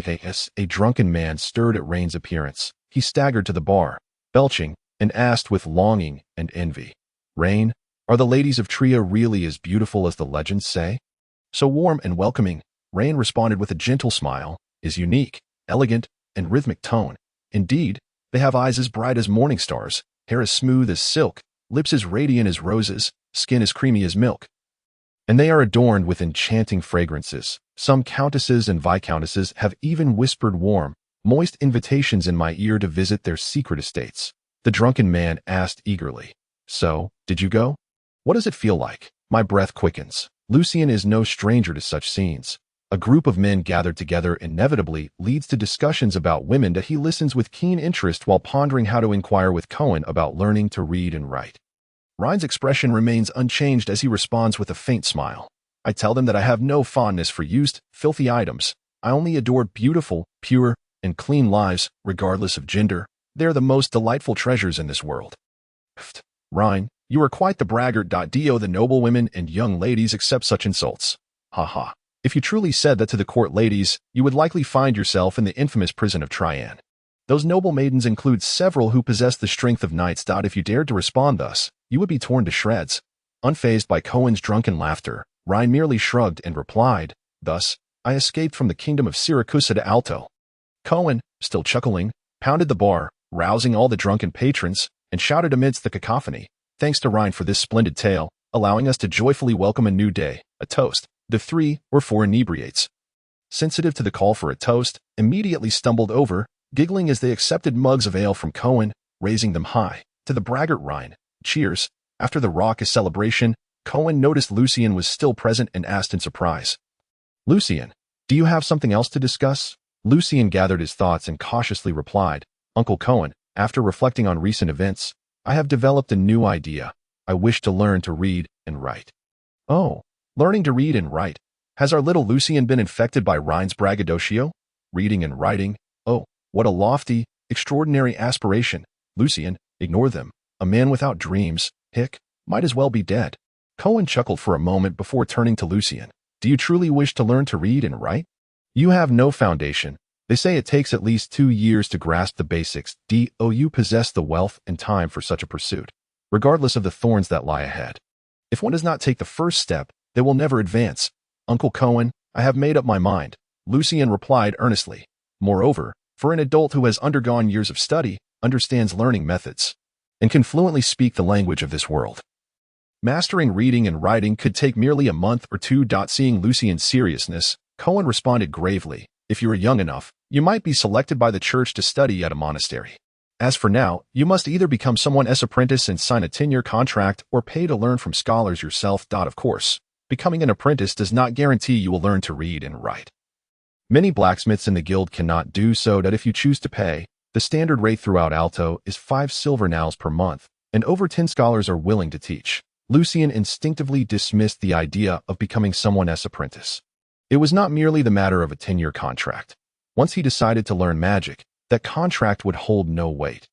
A drunken man stirred at Rain's appearance. He staggered to the bar, belching, and asked with longing and envy, "Rain, are the ladies of Tria really as beautiful as the legends say?" "So warm and welcoming," Rain responded with a gentle smile, "is unique, elegant, and rhythmic tone. Indeed, they have eyes as bright as morning stars, hair as smooth as silk, lips as radiant as roses, skin as creamy as milk. And they are adorned with enchanting fragrances. Some countesses and viscountesses have even whispered warm, moist invitations in my ear to visit their secret estates." The drunken man asked eagerly, "So, did you go? What does it feel like?" My breath quickens. Lucian is no stranger to such scenes. A group of men gathered together inevitably leads to discussions about women that he listens with keen interest while pondering how to inquire with Cohen about learning to read and write. Ryan's expression remains unchanged as he responds with a faint smile. "I tell them that I have no fondness for used, filthy items. I only adore beautiful, pure, and clean lives, regardless of gender. They are the most delightful treasures in this world." "Pfft, Ryan, you are quite the braggart. Do the noble women and young ladies accept such insults? Ha ha. If you truly said that to the court ladies, you would likely find yourself in the infamous prison of Trian. Those noble maidens include several who possess the strength of knights. If you dared to respond thus, you would be torn to shreds." Unfazed by Cohen's drunken laughter, Ryan merely shrugged and replied, "Thus, I escaped from the kingdom of Siracusa to Alto." Cohen, still chuckling, pounded the bar, rousing all the drunken patrons, and shouted amidst the cacophony, "Thanks to Ryan for this splendid tale, allowing us to joyfully welcome a new day, a toast." The 3 or 4 inebriates, sensitive to the call for a toast, immediately stumbled over, giggling as they accepted mugs of ale from Cohen, raising them high. To the braggart Ryan, "Cheers." After the raucous celebration, Cohen noticed Lucian was still present and asked in surprise, "Lucian, do you have something else to discuss?" Lucian gathered his thoughts and cautiously replied, "Uncle Cohen, after reflecting on recent events, I have developed a new idea. I wish to learn to read and write." "Oh, learning to read and write. Has our little Lucian been infected by Ryan's braggadocio? Reading and writing? Oh, what a lofty, extraordinary aspiration. Lucian, ignore them. A man without dreams, might as well be dead." Cohen chuckled for a moment before turning to Lucien. Do you truly wish to learn to read and write? You have no foundation. They say it takes at least 2 years to grasp the basics. Do you possess the wealth and time for such a pursuit, regardless of the thorns that lie ahead? If one does not take the first step, they will never advance. Uncle Cohen, I have made up my mind, Lucien replied earnestly. Moreover, for an adult who has undergone years of study, understands learning methods, and can fluently speak the language of this world, mastering reading and writing could take merely a month or two. Seeing Lucien's seriousness, Cohen responded gravely, if you are young enough, you might be selected by the church to study at a monastery. As for now, you must either become someone's apprentice and sign a 10-year contract or pay to learn from scholars yourself. Of course, becoming an apprentice does not guarantee you will learn to read and write. Many blacksmiths in the guild cannot do so. If you choose to pay, the standard rate throughout Alto is 5 silver nals per month, and over 10 scholars are willing to teach. Lucien instinctively dismissed the idea of becoming someone's apprentice. It was not merely the matter of a 10-year contract. Once he decided to learn magic, that contract would hold no weight.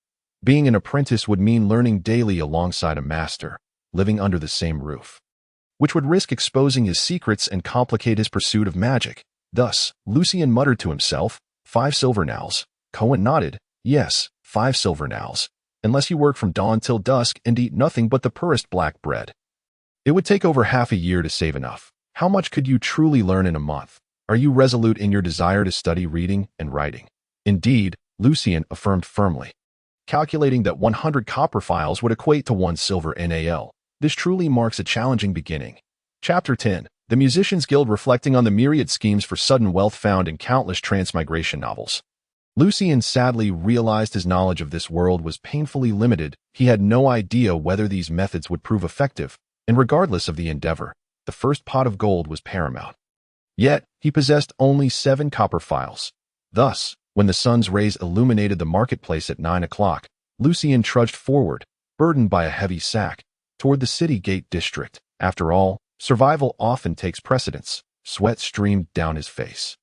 Being an apprentice would mean learning daily alongside a master, living under the same roof, which would risk exposing his secrets and complicate his pursuit of magic. Thus, Lucien muttered to himself, 5 silver nals. Cohen nodded, yes, 5 silver nals, unless you work from dawn till dusk and eat nothing but the poorest black bread. It would take over half a year to save enough. How much could you truly learn in a month? Are you resolute in your desire to study reading and writing? Indeed, Lucien affirmed firmly. Calculating that 100 copper files would equate to 1 silver nal, this truly marks a challenging beginning. Chapter 10. The Musicians Guild, reflecting on the myriad schemes for sudden wealth found in countless transmigration novels. Lucien sadly realized his knowledge of this world was painfully limited. He had no idea whether these methods would prove effective, and regardless of the endeavor, the first pot of gold was paramount. Yet, he possessed only 7 copper files. Thus, when the sun's rays illuminated the marketplace at 9 o'clock, Lucien trudged forward, burdened by a heavy sack, toward the city gate district. After all, survival often takes precedence. Sweat streamed down his face,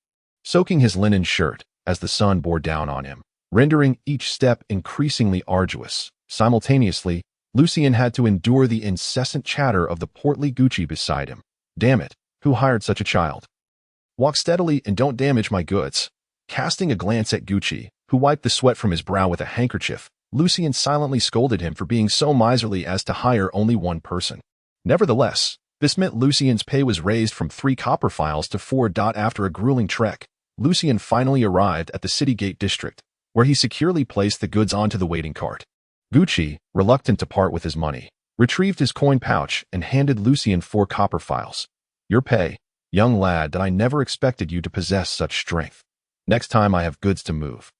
soaking his linen shirt as the sun bore down on him, rendering each step increasingly arduous. Simultaneously, Lucien had to endure the incessant chatter of the portly Gucci beside him. Damn it, who hired such a child? Walk steadily and don't damage my goods. Casting a glance at Gucci, who wiped the sweat from his brow with a handkerchief, Lucien silently scolded him for being so miserly as to hire only one person. Nevertheless, this meant Lucien's pay was raised from 3 copper files to 4. After a grueling trek, Lucien finally arrived at the city gate district, where he securely placed the goods onto the waiting cart. Gucci, reluctant to part with his money, retrieved his coin pouch and handed Lucien 4 copper files. Your pay, young lad. I never expected you to possess such strength. Next time I have goods to move,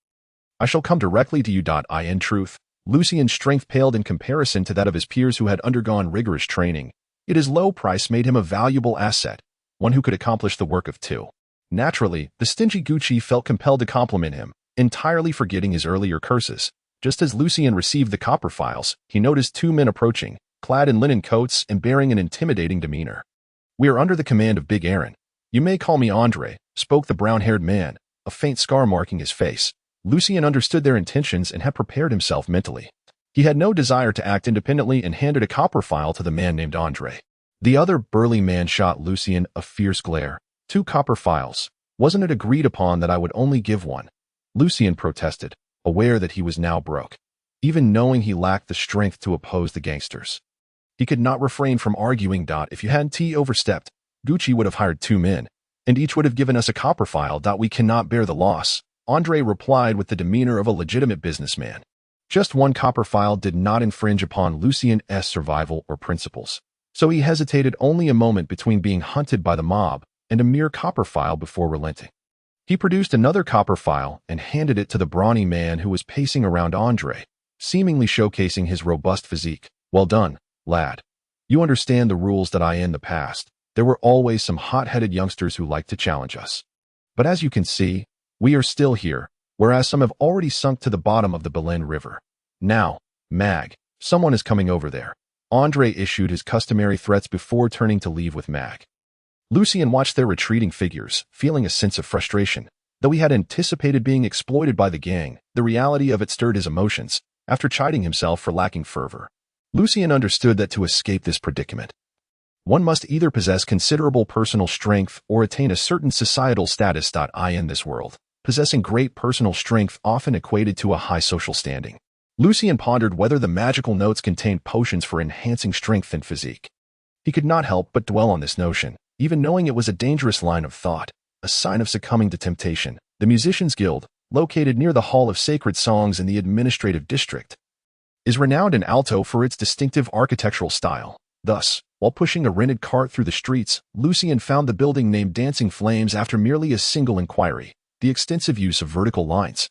I shall come directly to you. In truth, Lucien's strength paled in comparison to that of his peers who had undergone rigorous training. Yet his low price made him a valuable asset, one who could accomplish the work of 2. Naturally, the stingy Gucci felt compelled to compliment him, entirely forgetting his earlier curses. Just as Lucien received the copper files, he noticed 2 men approaching, clad in linen coats and bearing an intimidating demeanor. We are under the command of Big Aaron. You may call me Andre, spoke the brown-haired man, a faint scar marking his face. Lucien understood their intentions and had prepared himself mentally. He had no desire to act independently and handed a copper file to the man named Andre. The other burly man shot Lucien a fierce glare. 2 copper files. Wasn't it agreed upon that I would only give 1? Lucien protested, aware that he was now broke, even knowing he lacked the strength to oppose the gangsters. He could not refrain from arguing. If you hadn't overstepped, Gucci would have hired 2 men, and each would have given us a copper file. We cannot bear the loss, Andre replied with the demeanor of a legitimate businessman. Just 1 copper file did not infringe upon Lucien's survival or principles, so he hesitated only a moment between being hunted by the mob and a mere copper file before relenting. He produced another copper file and handed it to the brawny man who was pacing around Andre, seemingly showcasing his robust physique. Well done, lad. You understand the rules. In the past, there were always some hot-headed youngsters who liked to challenge us. But as you can see, we are still here, whereas some have already sunk to the bottom of the Belen River. Now, Mag, someone is coming over there. Andre issued his customary threats before turning to leave with Mag. Lucien watched their retreating figures, feeling a sense of frustration. Though he had anticipated being exploited by the gang, the reality of it stirred his emotions. After chiding himself for lacking fervor, Lucien understood that to escape this predicament, One must either possess considerable personal strength or attain a certain societal status. In this world, possessing great personal strength often equated to a high social standing. Lucien pondered whether the magical notes contained potions for enhancing strength and physique. He could not help but dwell on this notion, even knowing it was a dangerous line of thought, a sign of succumbing to temptation. The Musicians' Guild, located near the Hall of Sacred Songs in the administrative district, is renowned in Alto for its distinctive architectural style. Thus, while pushing a rented cart through the streets, Lucien found the building named Dancing Flames after merely a single inquiry: the extensive use of vertical lines.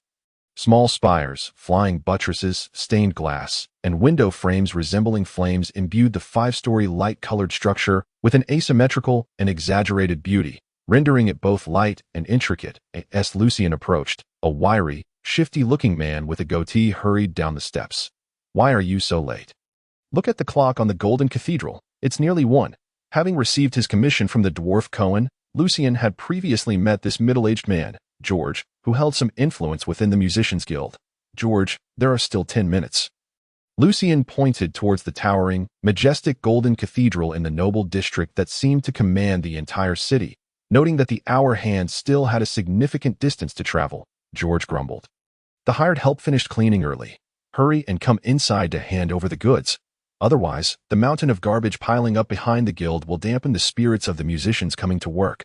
Small spires, flying buttresses, stained glass, and window frames resembling flames imbued the five-story light-colored structure with an asymmetrical and exaggerated beauty, rendering it both light and intricate. As Lucien approached, a wiry, shifty-looking man with a goatee hurried down the steps. "Why are you so late? Look at the clock on the Golden Cathedral. It's nearly 1. Having received his commission from the dwarf Cohen, Lucien had previously met this middle-aged man, George, who held some influence within the Musicians' Guild. "George, there are still 10 minutes. Lucien pointed towards the towering, majestic Golden Cathedral in the noble district that seemed to command the entire city. Noting that the hour hand still had a significant distance to travel, George grumbled. "The hired help finished cleaning early. Hurry and come inside to hand over the goods. Otherwise, the mountain of garbage piling up behind the guild will dampen the spirits of the musicians coming to work."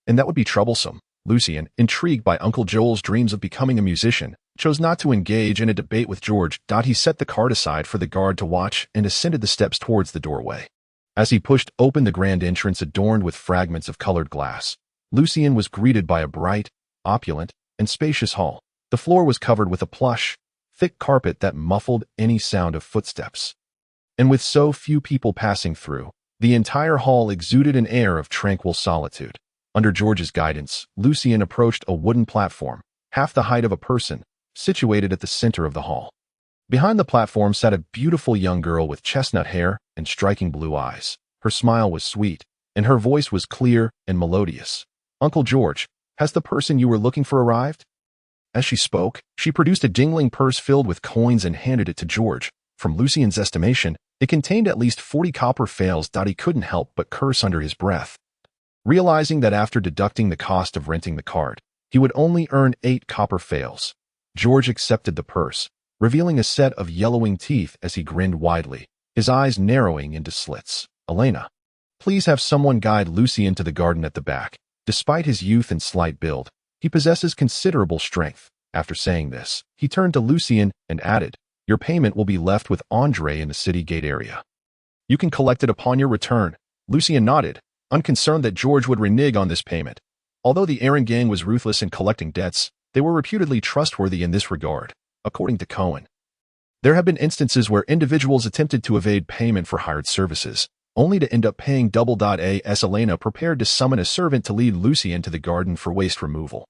And that would be troublesome. Lucien, intrigued by Uncle Joel's dreams of becoming a musician, chose not to engage in a debate with George. He set the cart aside for the guard to watch and ascended the steps towards the doorway. As he pushed open the grand entrance adorned with fragments of colored glass, Lucien was greeted by a bright, opulent, and spacious hall. The floor was covered with a plush, thick carpet that muffled any sound of footsteps. And with so few people passing through, the entire hall exuded an air of tranquil solitude. Under George's guidance, Lucien approached a wooden platform, half the height of a person, situated at the center of the hall. Behind the platform sat a beautiful young girl with chestnut hair and striking blue eyes. Her smile was sweet, and her voice was clear and melodious. "Uncle George, has the person you were looking for arrived?" As she spoke, she produced a jingling purse filled with coins and handed it to George. From Lucien's estimation, it contained at least 40 copper fails. He couldn't help but curse under his breath, realizing that after deducting the cost of renting the cart, he would only earn 8 copper fails. George accepted the purse, revealing a set of yellowing teeth as he grinned widely, his eyes narrowing into slits. "Elena, please have someone guide Lucien to the garden at the back. Despite his youth and slight build, he possesses considerable strength." After saying this, he turned to Lucien and added, "Your payment will be left with Andre in the city gate area. You can collect it upon your return." Lucien nodded, unconcerned that George would renege on this payment. Although the errand gang was ruthless in collecting debts, they were reputedly trustworthy in this regard, according to Cohen. There have been instances where individuals attempted to evade payment for hired services, only to end up paying double. As Elena prepared to summon a servant to lead Lucien to the garden for waste removal,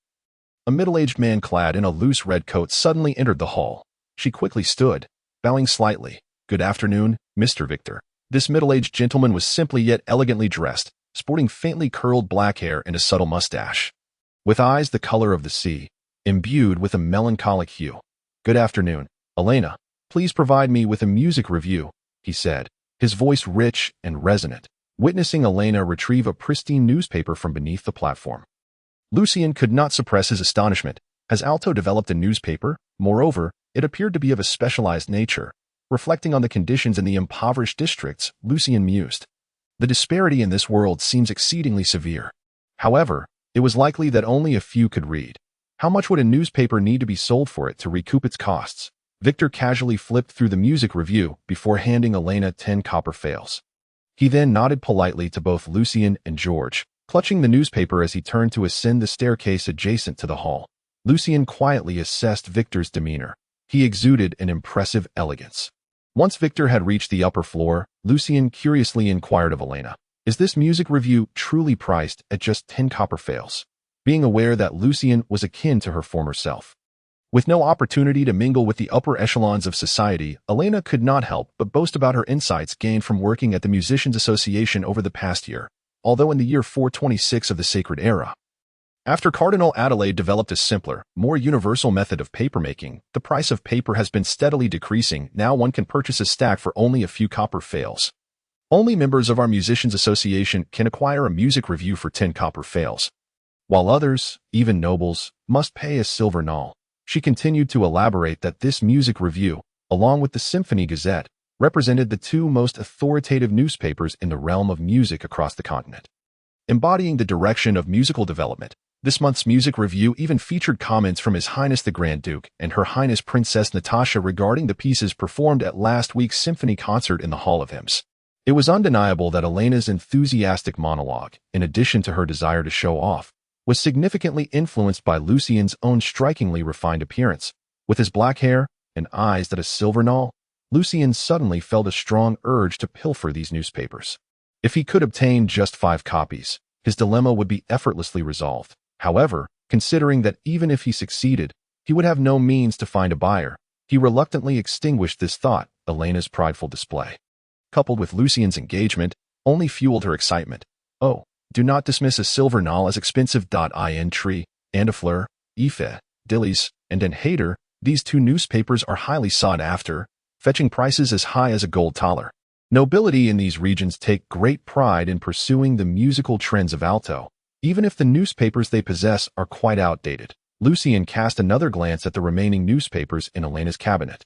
a middle-aged man clad in a loose red coat suddenly entered the hall. She quickly stood, bowing slightly. "Good afternoon, Mr. Victor." This middle-aged gentleman was simply yet elegantly dressed, sporting faintly curled black hair and a subtle mustache, with eyes the color of the sea, imbued with a melancholic hue. "Good afternoon, Elena. Please provide me with a music review," he said, his voice rich and resonant, witnessing Elena retrieve a pristine newspaper from beneath the platform. Lucien could not suppress his astonishment. Has Alto developed a newspaper? Moreover, it appeared to be of a specialized nature. Reflecting on the conditions in the impoverished districts, Lucien mused. The disparity in this world seems exceedingly severe. However, it was likely that only a few could read. How much would a newspaper need to be sold for it to recoup its costs? Victor casually flipped through the music review before handing Elena 10 copper fails. He then nodded politely to both Lucien and George, clutching the newspaper as he turned to ascend the staircase adjacent to the hall. Lucien quietly assessed Victor's demeanor. He exuded an impressive elegance. Once Victor had reached the upper floor, Lucien curiously inquired of Elena, "Is this music review truly priced at just 10 copper fails?" Being aware that Lucien was akin to her former self. With no opportunity to mingle with the upper echelons of society, Elena could not help but boast about her insights gained from working at the Musicians Association over the past year, although in the year 426 of the Sacred Era. After Cardinal Adelaide developed a simpler, more universal method of papermaking, the price of paper has been steadily decreasing. Now one can purchase a stack for only a few copper fails. Only members of our Musicians Association can acquire a music review for 10 copper fails, while others, even nobles, must pay a silver nal. She continued to elaborate that this music review, along with the Symphony Gazette, represented the two most authoritative newspapers in the realm of music across the continent. Embodying the direction of musical development, this month's music review even featured comments from His Highness the Grand Duke and Her Highness Princess Natasha regarding the pieces performed at last week's symphony concert in the Hall of Hymns. It was undeniable that Elena's enthusiastic monologue, in addition to her desire to show off, was significantly influenced by Lucien's own strikingly refined appearance. With his black hair and eyes that a silver nal, Lucien suddenly felt a strong urge to pilfer these newspapers. If he could obtain just 5 copies, his dilemma would be effortlessly resolved. However, considering that even if he succeeded, he would have no means to find a buyer, he reluctantly extinguished this thought. Elena's prideful display, coupled with Lucien's engagement, only fueled her excitement. Oh, do not dismiss a silver nal as expensive. In Tree, Andefleur, Ife, Dillies, and Den Hater, these 2 newspapers are highly sought after, fetching prices as high as a gold thaler. Nobility in these regions take great pride in pursuing the musical trends of alto, even if the newspapers they possess are quite outdated. Lucien cast another glance at the remaining newspapers in Elena's cabinet.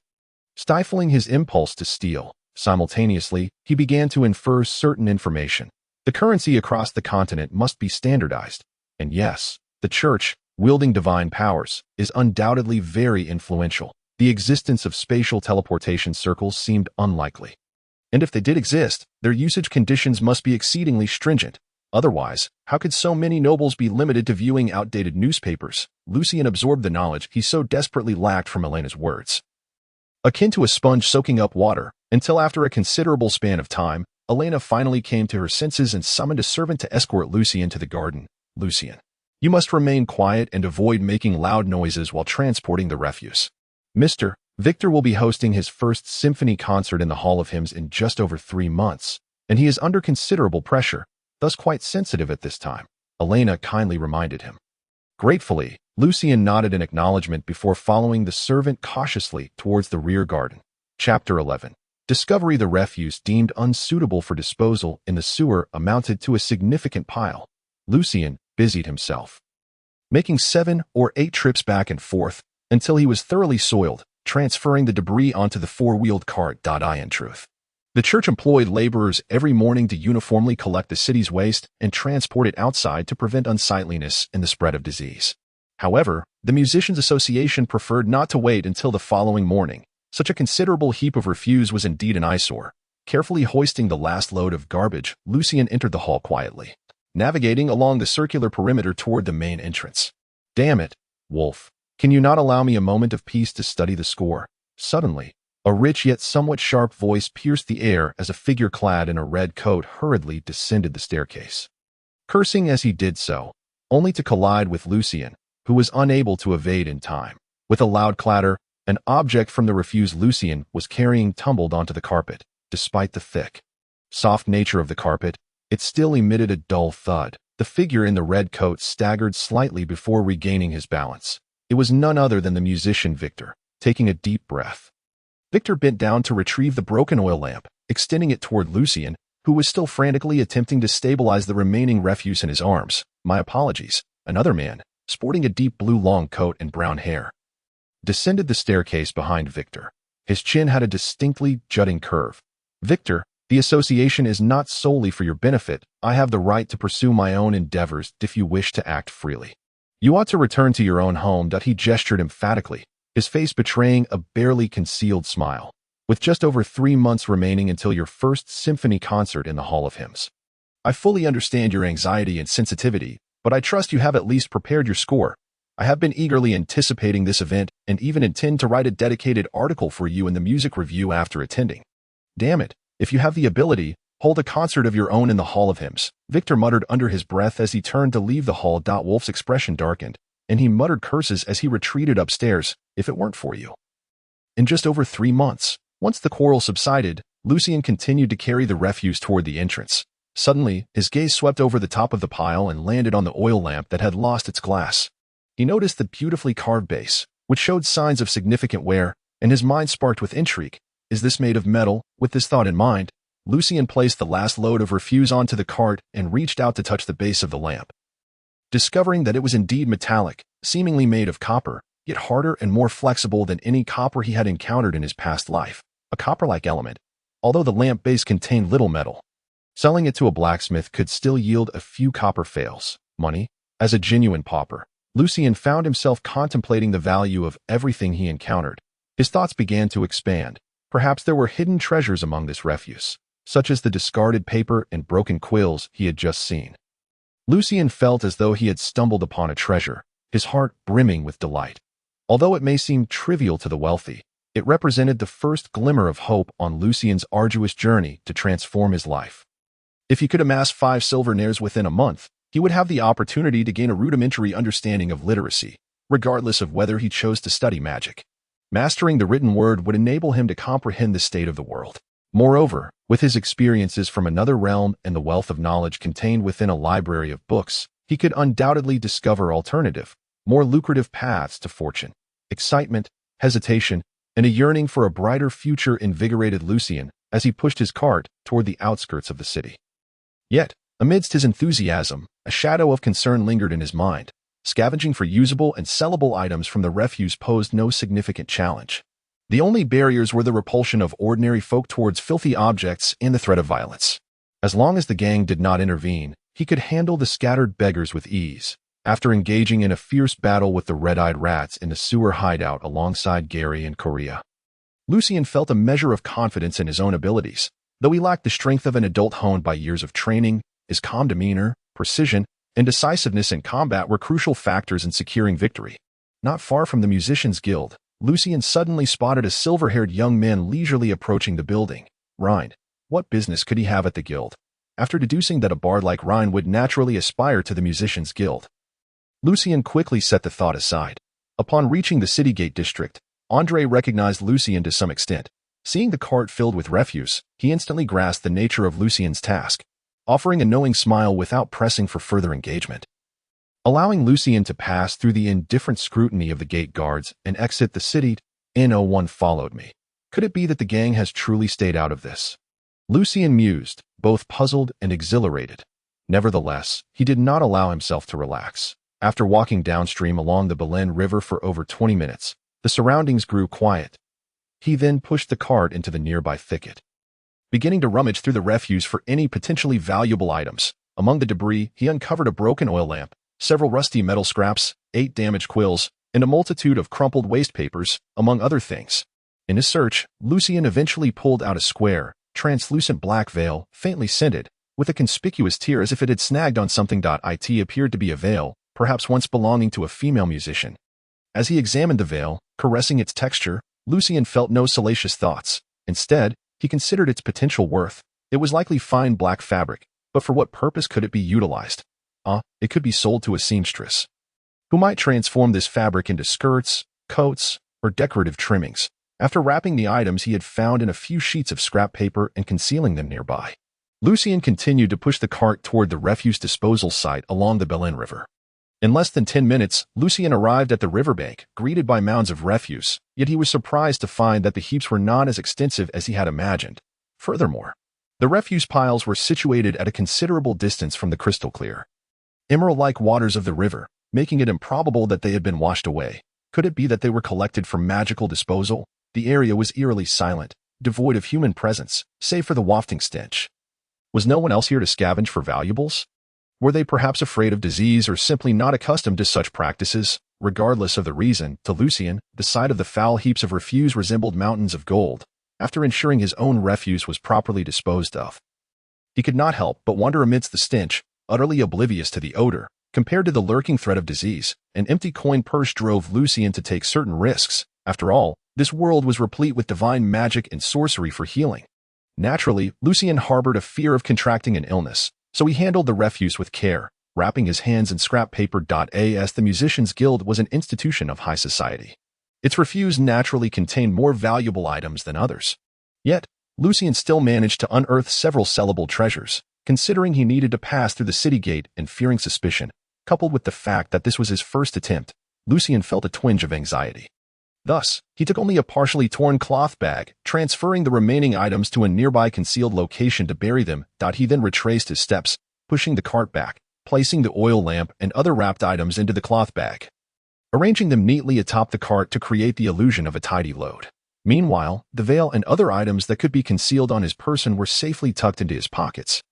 Stifling his impulse to steal, simultaneously, he began to infer certain information. The currency across the continent must be standardized, and yes, the Church, wielding divine powers, is undoubtedly very influential. The existence of spatial teleportation circles seemed unlikely. And if they did exist, their usage conditions must be exceedingly stringent. Otherwise, how could so many nobles be limited to viewing outdated newspapers? Lucien absorbed the knowledge he so desperately lacked from Elena's words. Akin to a sponge soaking up water, until after a considerable span of time, Elena finally came to her senses and summoned a servant to escort Lucien to the garden. Lucien, you must remain quiet and avoid making loud noises while transporting the refuse. Mr. Victor will be hosting his first symphony concert in the Hall of Hymns in just over 3 months, and he is under considerable pressure, thus quite sensitive at this time, Elena kindly reminded him. Gratefully, Lucien nodded in acknowledgement before following the servant cautiously towards the rear garden. Chapter 11. Discovery. The refuse deemed unsuitable for disposal in the sewer amounted to a significant pile. Lucien busied himself, making 7 or 8 trips back and forth until he was thoroughly soiled, transferring the debris onto the 4-wheeled cart. In truth, the church employed laborers every morning to uniformly collect the city's waste and transport it outside to prevent unsightliness and the spread of disease. However, the Musicians Association preferred not to wait until the following morning. Such a considerable heap of refuse was indeed an eyesore. Carefully hoisting the last load of garbage, Lucien entered the hall quietly, navigating along the circular perimeter toward the main entrance. Damn it, Wolf. Can you not allow me a moment of peace to study the score? Suddenly, a rich yet somewhat sharp voice pierced the air as a figure clad in a red coat hurriedly descended the staircase, cursing as he did so, only to collide with Lucien, who was unable to evade in time. With a loud clatter, an object from the refuse Lucien was carrying tumbled onto the carpet. Despite the thick, soft nature of the carpet, it still emitted a dull thud. The figure in the red coat staggered slightly before regaining his balance. It was none other than the musician Victor. Taking a deep breath, Victor bent down to retrieve the broken oil lamp, extending it toward Lucien, who was still frantically attempting to stabilize the remaining refuse in his arms. My apologies. Another man, sporting a deep blue long coat and brown hair, descended the staircase behind Victor. His chin had a distinctly jutting curve. Victor, the association is not solely for your benefit. I have the right to pursue my own endeavors if you wish to act freely. You ought to return to your own home. He gestured emphatically, his face betraying a barely concealed smile. With just over 3 months remaining until your first symphony concert in the Hall of Hymns. I fully understand your anxiety and sensitivity, but I trust you have at least prepared your score. I have been eagerly anticipating this event and even intend to write a dedicated article for you in the music review after attending. Damn it, if you have the ability, hold a concert of your own in the Hall of Hymns, Victor muttered under his breath as he turned to leave the hall. Wolf's expression darkened, and he muttered curses as he retreated upstairs. If it weren't for you. In just over 3 months, once the quarrel subsided, Lucien continued to carry the refuse toward the entrance. Suddenly, his gaze swept over the top of the pile and landed on the oil lamp that had lost its glass. He noticed the beautifully carved base, which showed signs of significant wear, and his mind sparked with intrigue. Is this made of metal? With this thought in mind, Lucien placed the last load of refuse onto the cart and reached out to touch the base of the lamp. Discovering that it was indeed metallic, seemingly made of copper, yet harder and more flexible than any copper he had encountered in his past life, a copper-like element, although the lamp base contained little metal. Selling it to a blacksmith could still yield a few copper fails. Money? As a genuine pauper, Lucien found himself contemplating the value of everything he encountered. His thoughts began to expand. Perhaps there were hidden treasures among this refuse, such as the discarded paper and broken quills he had just seen. Lucien felt as though he had stumbled upon a treasure, his heart brimming with delight. Although it may seem trivial to the wealthy, it represented the first glimmer of hope on Lucien's arduous journey to transform his life. If he could amass 5 silver nares within a month, he would have the opportunity to gain a rudimentary understanding of literacy, regardless of whether he chose to study magic. Mastering the written word would enable him to comprehend the state of the world. Moreover, with his experiences from another realm and the wealth of knowledge contained within a library of books, he could undoubtedly discover alternative, more lucrative paths to fortune. Excitement, hesitation, and a yearning for a brighter future invigorated Lucien as he pushed his cart toward the outskirts of the city. Yet, amidst his enthusiasm, a shadow of concern lingered in his mind. Scavenging for usable and sellable items from the refuse posed no significant challenge. The only barriers were the repulsion of ordinary folk towards filthy objects and the threat of violence. As long as the gang did not intervene, he could handle the scattered beggars with ease. After engaging in a fierce battle with the red-eyed rats in the sewer hideout alongside Gary and Korea, Lucien felt a measure of confidence in his own abilities. Though he lacked the strength of an adult honed by years of training, his calm demeanor, precision, and decisiveness in combat were crucial factors in securing victory. Not far from the Musicians' Guild, Lucien suddenly spotted a silver-haired young man leisurely approaching the building. Rhine. What business could he have at the guild? After deducing that a bard like Rhine would naturally aspire to the Musicians' Guild, Lucien quickly set the thought aside. Upon reaching the city gate district, André recognized Lucien to some extent. Seeing the cart filled with refuse, he instantly grasped the nature of Lucien's task, offering a knowing smile without pressing for further engagement. Allowing Lucien to pass through the indifferent scrutiny of the gate guards and exit the city, N01 followed me. Could it be that the gang has truly stayed out of this? Lucien mused, both puzzled and exhilarated. Nevertheless, he did not allow himself to relax. After walking downstream along the Belen River for over 20 minutes, the surroundings grew quiet. He then pushed the cart into the nearby thicket. Beginning to rummage through the refuse for any potentially valuable items, among the debris, he uncovered a broken oil lamp, several rusty metal scraps, 8 damaged quills, and a multitude of crumpled waste papers, among other things. In his search, Lucien eventually pulled out a square, translucent black veil, faintly scented, with a conspicuous tear as if it had snagged on something. It appeared to be a veil, perhaps once belonging to a female musician. As he examined the veil, caressing its texture, Lucien felt no salacious thoughts. Instead, he considered its potential worth. It was likely fine black fabric, but for what purpose could it be utilized? It could be sold to a seamstress, who might transform this fabric into skirts, coats, or decorative trimmings. After wrapping the items he had found in a few sheets of scrap paper and concealing them nearby, Lucien continued to push the cart toward the refuse disposal site along the Belen River. In less than 10 minutes, Lucien arrived at the riverbank, greeted by mounds of refuse, yet he was surprised to find that the heaps were not as extensive as he had imagined. Furthermore, the refuse piles were situated at a considerable distance from the crystal-clear, emerald-like waters of the river, making it improbable that they had been washed away. Could it be that they were collected for magical disposal? The area was eerily silent, devoid of human presence, save for the wafting stench. Was no one else here to scavenge for valuables? Were they perhaps afraid of disease or simply not accustomed to such practices? Regardless of the reason, to Lucien, the sight of the foul heaps of refuse resembled mountains of gold. After ensuring his own refuse was properly disposed of, he could not help but wonder amidst the stench, utterly oblivious to the odor. Compared to the lurking threat of disease, an empty coin purse drove Lucien to take certain risks. After all, this world was replete with divine magic and sorcery for healing. Naturally, Lucien harbored a fear of contracting an illness, so he handled the refuse with care, wrapping his hands in scrap paper. As the Musicians' Guild was an institution of high society, its refuse naturally contained more valuable items than others. Yet, Lucien still managed to unearth several sellable treasures. Considering he needed to pass through the city gate and fearing suspicion, coupled with the fact that this was his first attempt, Lucien felt a twinge of anxiety. Thus, he took only a partially torn cloth bag, transferring the remaining items to a nearby concealed location to bury them. He then retraced his steps, pushing the cart back, placing the oil lamp and other wrapped items into the cloth bag, arranging them neatly atop the cart to create the illusion of a tidy load. Meanwhile, the veil and other items that could be concealed on his person were safely tucked into his pockets.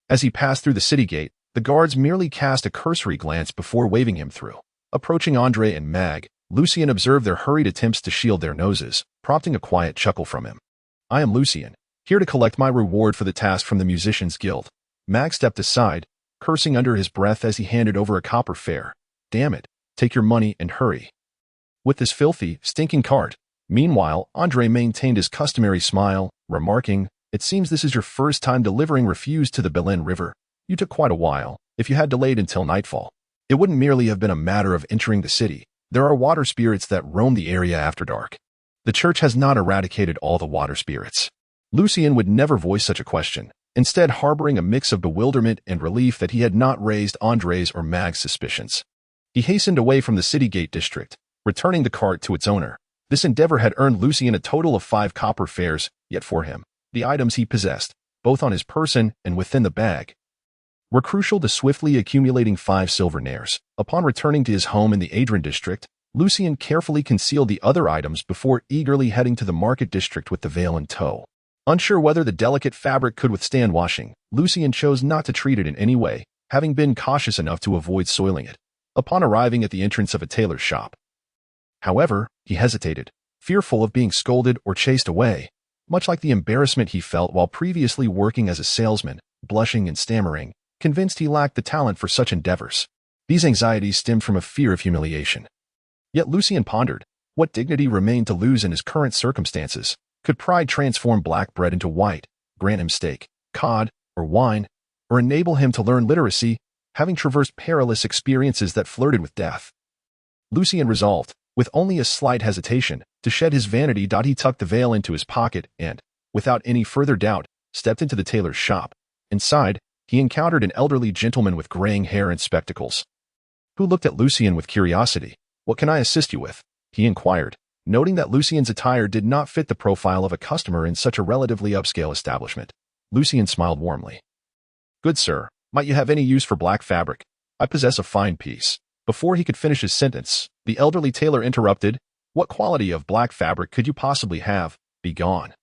As he passed through the city gate, the guards merely cast a cursory glance before waving him through. Approaching Andre and Mag, Lucien observed their hurried attempts to shield their noses, prompting a quiet chuckle from him. "I am Lucien, here to collect my reward for the task from the Musicians' Guild." Mag stepped aside, cursing under his breath as he handed over a copper fare. "Damn it, take your money and hurry with this filthy, stinking cart." Meanwhile, Andre maintained his customary smile, remarking, "It seems this is your first time delivering refuse to the Belen River. You took quite a while. If you had delayed until nightfall, it wouldn't merely have been a matter of entering the city. There are water spirits that roam the area after dark. The church has not eradicated all the water spirits." Lucien would never voice such a question, instead harboring a mix of bewilderment and relief that he had not raised Andre's or Mag's suspicions. He hastened away from the city gate district, returning the cart to its owner. This endeavor had earned Lucien a total of 5 copper fares, yet for him, the items he possessed, both on his person and within the bag, were crucial to swiftly accumulating 5 silver nares. Upon returning to his home in the Adrian district, Lucien carefully concealed the other items before eagerly heading to the market district with the veil in tow. Unsure whether the delicate fabric could withstand washing, Lucien chose not to treat it in any way, having been cautious enough to avoid soiling it. Upon arriving at the entrance of a tailor's shop, however, he hesitated, fearful of being scolded or chased away, much like the embarrassment he felt while previously working as a salesman, blushing and stammering, convinced he lacked the talent for such endeavors. These anxieties stemmed from a fear of humiliation. Yet Lucien pondered, what dignity remained to lose in his current circumstances? Could pride transform black bread into white, grant him steak, cod, or wine, or enable him to learn literacy, having traversed perilous experiences that flirted with death? Lucien resolved, with only a slight hesitation, to shed his vanity. He tucked the veil into his pocket and, without any further doubt, stepped into the tailor's shop. Inside, he encountered an elderly gentleman with graying hair and spectacles, who looked at Lucien with curiosity. "What can I assist you with?" he inquired, noting that Lucien's attire did not fit the profile of a customer in such a relatively upscale establishment. Lucien smiled warmly. "Good sir, might you have any use for black fabric? I possess a fine piece." Before he could finish his sentence, the elderly tailor interrupted, "What quality of black fabric could you possibly have? Begone,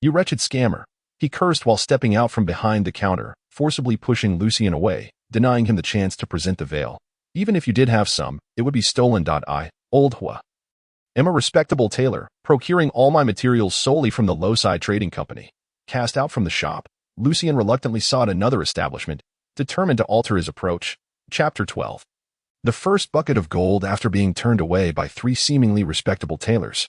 you wretched scammer." He cursed while stepping out from behind the counter, forcibly pushing Lucien away, denying him the chance to present the veil. "Even if you did have some, it would be stolen. I, old Hua, am a respectable tailor, procuring all my materials solely from the Loci Trading Company." Cast out from the shop, Lucien reluctantly sought another establishment, determined to alter his approach. Chapter 12. The first bucket of gold after being turned away by 3 seemingly respectable tailors.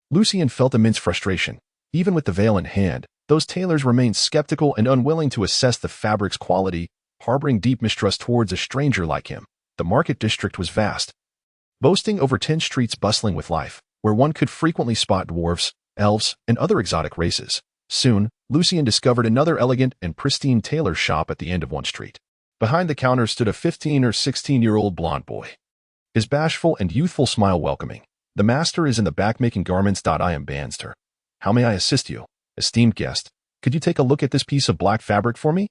Lucien felt immense frustration. Even with the veil in hand, those tailors remained skeptical and unwilling to assess the fabric's quality, harboring deep mistrust towards a stranger like him. The market district was vast, boasting over 10 streets bustling with life, where one could frequently spot dwarves, elves, and other exotic races. Soon, Lucien discovered another elegant and pristine tailor shop at the end of one street. Behind the counter stood a 15 or 16-year-old blond boy, his bashful and youthful smile welcoming. "The master is in the back making garments. I am Banster. How may I assist you? Esteemed guest, could you take a look at this piece of black fabric for me?"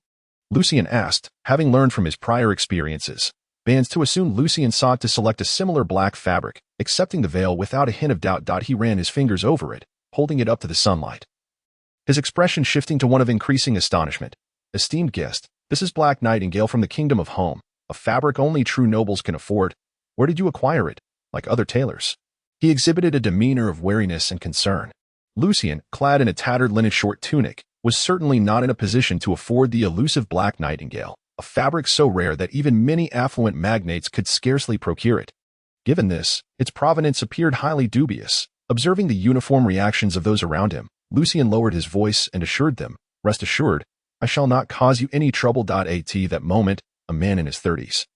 Lucien asked, having learned from his prior experiences. Bands to assume Lucien sought to select a similar black fabric, accepting the veil without a hint of doubt. He ran his fingers over it, holding it up to the sunlight, his expression shifting to one of increasing astonishment. "Esteemed guest, this is Black Nightingale from the Kingdom of Home, a fabric only true nobles can afford. Where did you acquire it? Like other tailors?" He exhibited a demeanor of wariness and concern. Lucien, clad in a tattered linen short tunic, was certainly not in a position to afford the elusive Black Nightingale, a fabric so rare that even many affluent magnates could scarcely procure it. Given this, its provenance appeared highly dubious. Observing the uniform reactions of those around him, Lucien lowered his voice and assured them, "Rest assured, I shall not cause you any trouble." At that moment, a man in his 30s,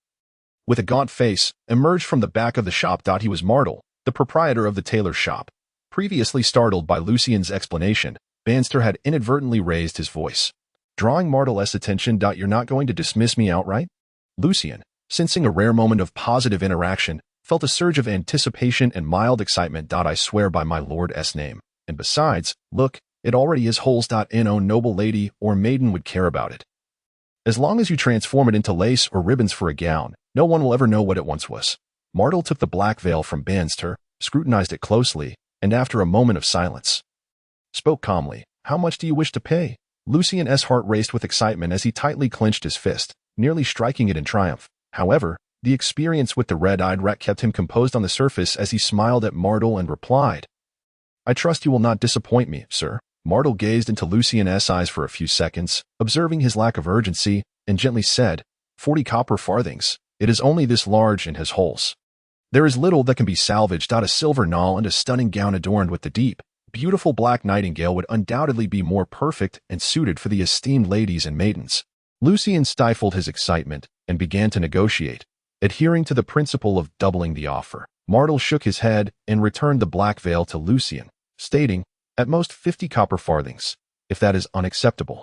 with a gaunt face, emerged from the back of the shop. He was Martel, the proprietor of the tailor's shop. Previously startled by Lucien's explanation, Banster had inadvertently raised his voice, drawing Martel's attention. "You're not going to dismiss me outright?" Lucien, sensing a rare moment of positive interaction, felt a surge of anticipation and mild excitement. I swear by my lord's name. And besides, look, it already is holes. No noble lady or maiden would care about it. As long as you transform it into lace or ribbons for a gown, no one will ever know what it once was. Martel took the black veil from Banster, scrutinized it closely, and after a moment of silence, spoke calmly. How much do you wish to pay? Lucian's heart raced with excitement as he tightly clenched his fist, nearly striking it in triumph. However, the experience with the red-eyed rat kept him composed on the surface as he smiled at Martel and replied, I trust you will not disappoint me, sir. Martel gazed into Lucian's eyes for a few seconds, observing his lack of urgency, and gently said, 40 copper farthings. It is only this large and has holes. There is little that can be salvaged. A silver knoll and a stunning gown adorned with the deep, beautiful black nightingale would undoubtedly be more perfect and suited for the esteemed ladies and maidens. Lucian stifled his excitement and began to negotiate, adhering to the principle of doubling the offer. Martel shook his head and returned the black veil to Lucian, stating, at most 50 copper farthings, if that is unacceptable.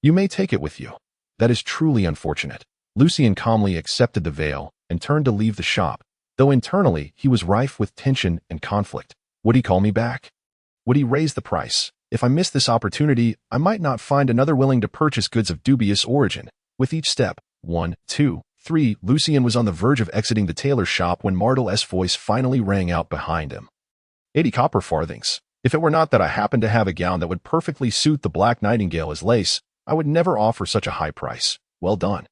You may take it with you. That is truly unfortunate. Lucian calmly accepted the veil and turned to leave the shop, though internally he was rife with tension and conflict. Would he call me back? Would he raise the price? If I missed this opportunity, I might not find another willing to purchase goods of dubious origin. With each step, 1, 2, 3, Lucian was on the verge of exiting the tailor shop when Martel's voice finally rang out behind him. 80 copper farthings. If it were not that I happen to have a gown that would perfectly suit the black nightingale as lace, I would never offer such a high price. Well done.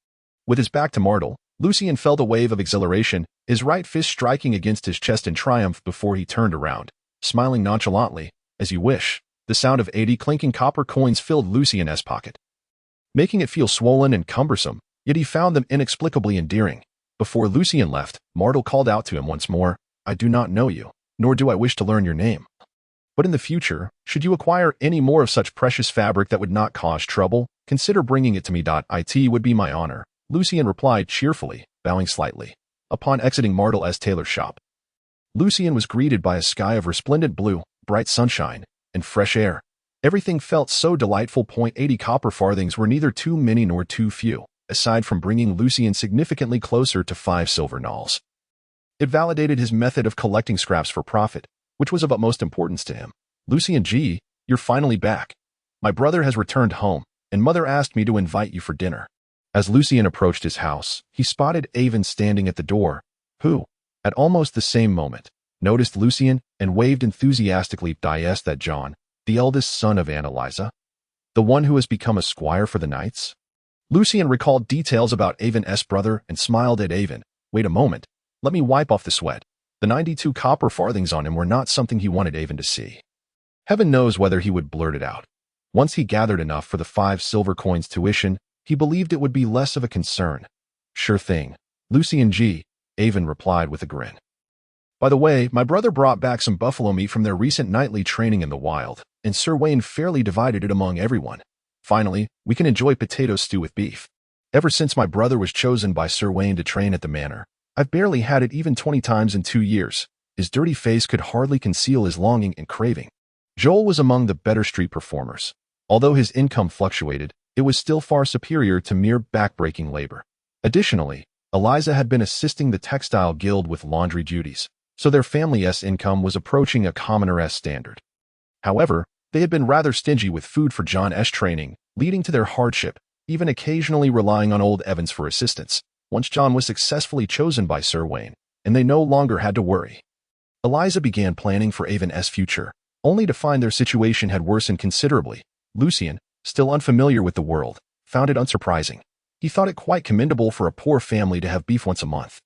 With his back to Martel, Lucian felt a wave of exhilaration, his right fist striking against his chest in triumph before he turned around, smiling nonchalantly. As you wish. The sound of 80 clinking copper coins filled Lucian's pocket, making it feel swollen and cumbersome, yet he found them inexplicably endearing. Before Lucian left, Martel called out to him once more, I do not know you, nor do I wish to learn your name. But in the future, should you acquire any more of such precious fabric that would not cause trouble, consider bringing it to me. It would be my honor, Lucian replied cheerfully, bowing slightly. Upon exiting Martel's tailor shop, Lucian was greeted by a sky of resplendent blue, bright sunshine, and fresh air. Everything felt so delightful. 80 copper farthings were neither too many nor too few, aside from bringing Lucian significantly closer to 5 silver knolls. It validated his method of collecting scraps for profit, which was of utmost importance to him. Lucian G, you're finally back. My brother has returned home, and mother asked me to invite you for dinner. As Lucian approached his house, he spotted Avon standing at the door, who, at almost the same moment, noticed Lucian and waved enthusiastically. Is that John, the eldest son of Annalisa? The one who has become a squire for the knights? Lucian recalled details about Avon's brother and smiled at Avon. Wait a moment, let me wipe off the sweat. The 92 copper farthings on him were not something he wanted Avon to see. Heaven knows whether he would blurt it out. Once he gathered enough for the 5 silver coins tuition, he believed it would be less of a concern. Sure thing, Lucian G, Avon replied with a grin. By the way, my brother brought back some buffalo meat from their recent nightly training in the wild, and Sir Wayne fairly divided it among everyone. Finally, we can enjoy potato stew with beef. Ever since my brother was chosen by Sir Wayne to train at the manor, I've barely had it even 20 times in 2 years. His dirty face could hardly conceal his longing and craving. Joel was among the better street performers. Although his income fluctuated, it was still far superior to mere back-breaking labor. Additionally, Eliza had been assisting the textile guild with laundry duties, so their family's income was approaching a commoner's standard. However, they had been rather stingy with food for John's training, leading to their hardship, even occasionally relying on old Evans for assistance, once John was successfully chosen by Sir Wayne, and they no longer had to worry. Eliza began planning for Avon's future, only to find their situation had worsened considerably. Lucian, still unfamiliar with the world, found it unsurprising. He thought it quite commendable for a poor family to have beef once a month.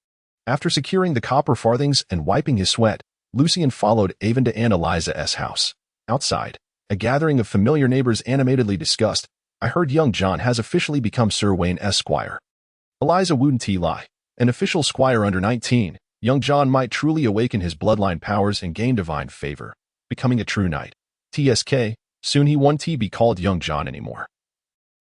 After securing the copper farthings and wiping his sweat, Lucian followed Avon to Annalisa's house. Outside, a gathering of familiar neighbors animatedly discussed, I heard young John has officially become Sir Wayne's squire. Eliza wouldn't lie. An official squire under 19, young John might truly awaken his bloodline powers and gain divine favor, becoming a true knight. TSK, soon he won't be called young John anymore.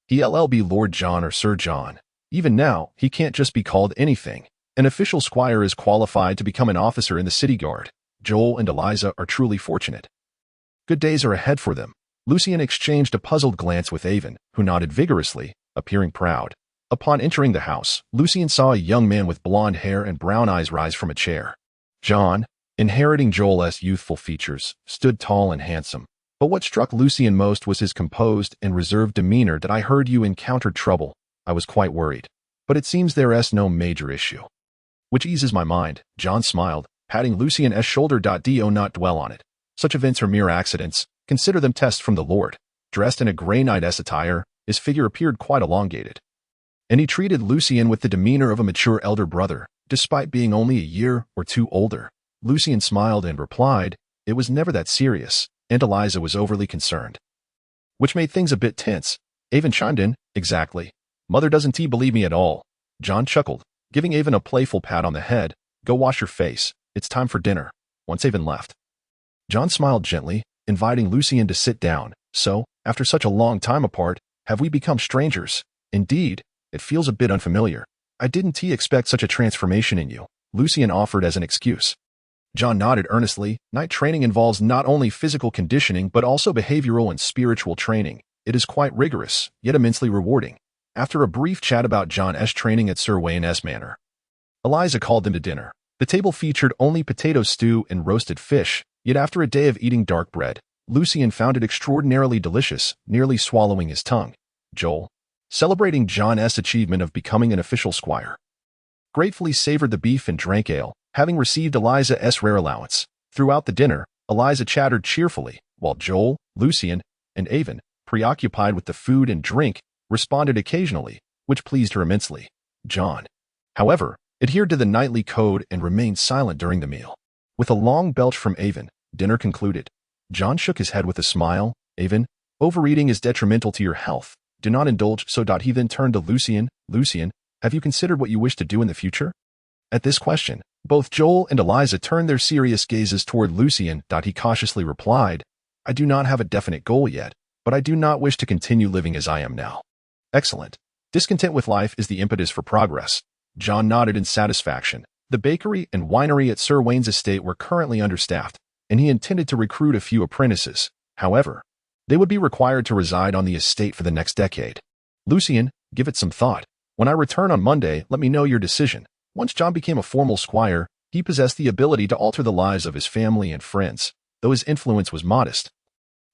He'll be Lord John or Sir John. Even now, he can't just be called anything. An official squire is qualified to become an officer in the city guard. Joel and Eliza are truly fortunate. Good days are ahead for them. Lucian exchanged a puzzled glance with Avon, who nodded vigorously, appearing proud. Upon entering the house, Lucian saw a young man with blonde hair and brown eyes rise from a chair. John, inheriting Joel's youthful features, stood tall and handsome. But what struck Lucien most was his composed and reserved demeanor. That I heard you encountered trouble. I was quite worried. But it seems there's no major issue. Which eases my mind, John smiled, patting Lucien's shoulder. Do not dwell on it. Such events are mere accidents. Consider them tests from the Lord. Dressed in a grey knight's attire, his figure appeared quite elongated. And he treated Lucien with the demeanor of a mature elder brother, despite being only a year or two older. Lucien smiled and replied, "It was never that serious," and Eliza was overly concerned. Which made things a bit tense. Avon chimed in, "Exactly. Mother doesn't believe me at all." John chuckled, giving Avon a playful pat on the head. "Go wash your face. It's time for dinner." Once Avon left, John smiled gently, inviting Lucien to sit down. "So, after such a long time apart, have we become strangers?" "Indeed, it feels a bit unfamiliar. I didn't expect such a transformation in you," Lucien offered as an excuse. John nodded earnestly. "Knight training involves not only physical conditioning but also behavioral and spiritual training. It is quite rigorous, yet immensely rewarding." After a brief chat about John's training at Sir Wayne's manor, Eliza called them to dinner. The table featured only potato stew and roasted fish, yet after a day of eating dark bread, Lucien found it extraordinarily delicious, nearly swallowing his tongue. Joel, celebrating John's achievement of becoming an official squire, gratefully savored the beef and drank ale, having received Eliza's rare allowance. Throughout the dinner, Eliza chattered cheerfully, while Joel, Lucien, and Avon, preoccupied with the food and drink, responded occasionally, which pleased her immensely. John, however, adhered to the knightly code and remained silent during the meal. With a long belch from Avon, dinner concluded. John shook his head with a smile. "Avon, overeating is detrimental to your health. Do not indulge." He then turned to Lucien. "Lucien, have you considered what you wish to do in the future?" At this question, both Joel and Eliza turned their serious gazes toward Lucien. He cautiously replied, "I do not have a definite goal yet, but I do not wish to continue living as I am now." "Excellent. Discontent with life is the impetus for progress." John nodded in satisfaction. The bakery and winery at Sir Wayne's estate were currently understaffed, and he intended to recruit a few apprentices. However, they would be required to reside on the estate for the next decade. "Lucien, give it some thought. When I return on Monday, let me know your decision." Once John became a formal squire, he possessed the ability to alter the lives of his family and friends, though his influence was modest.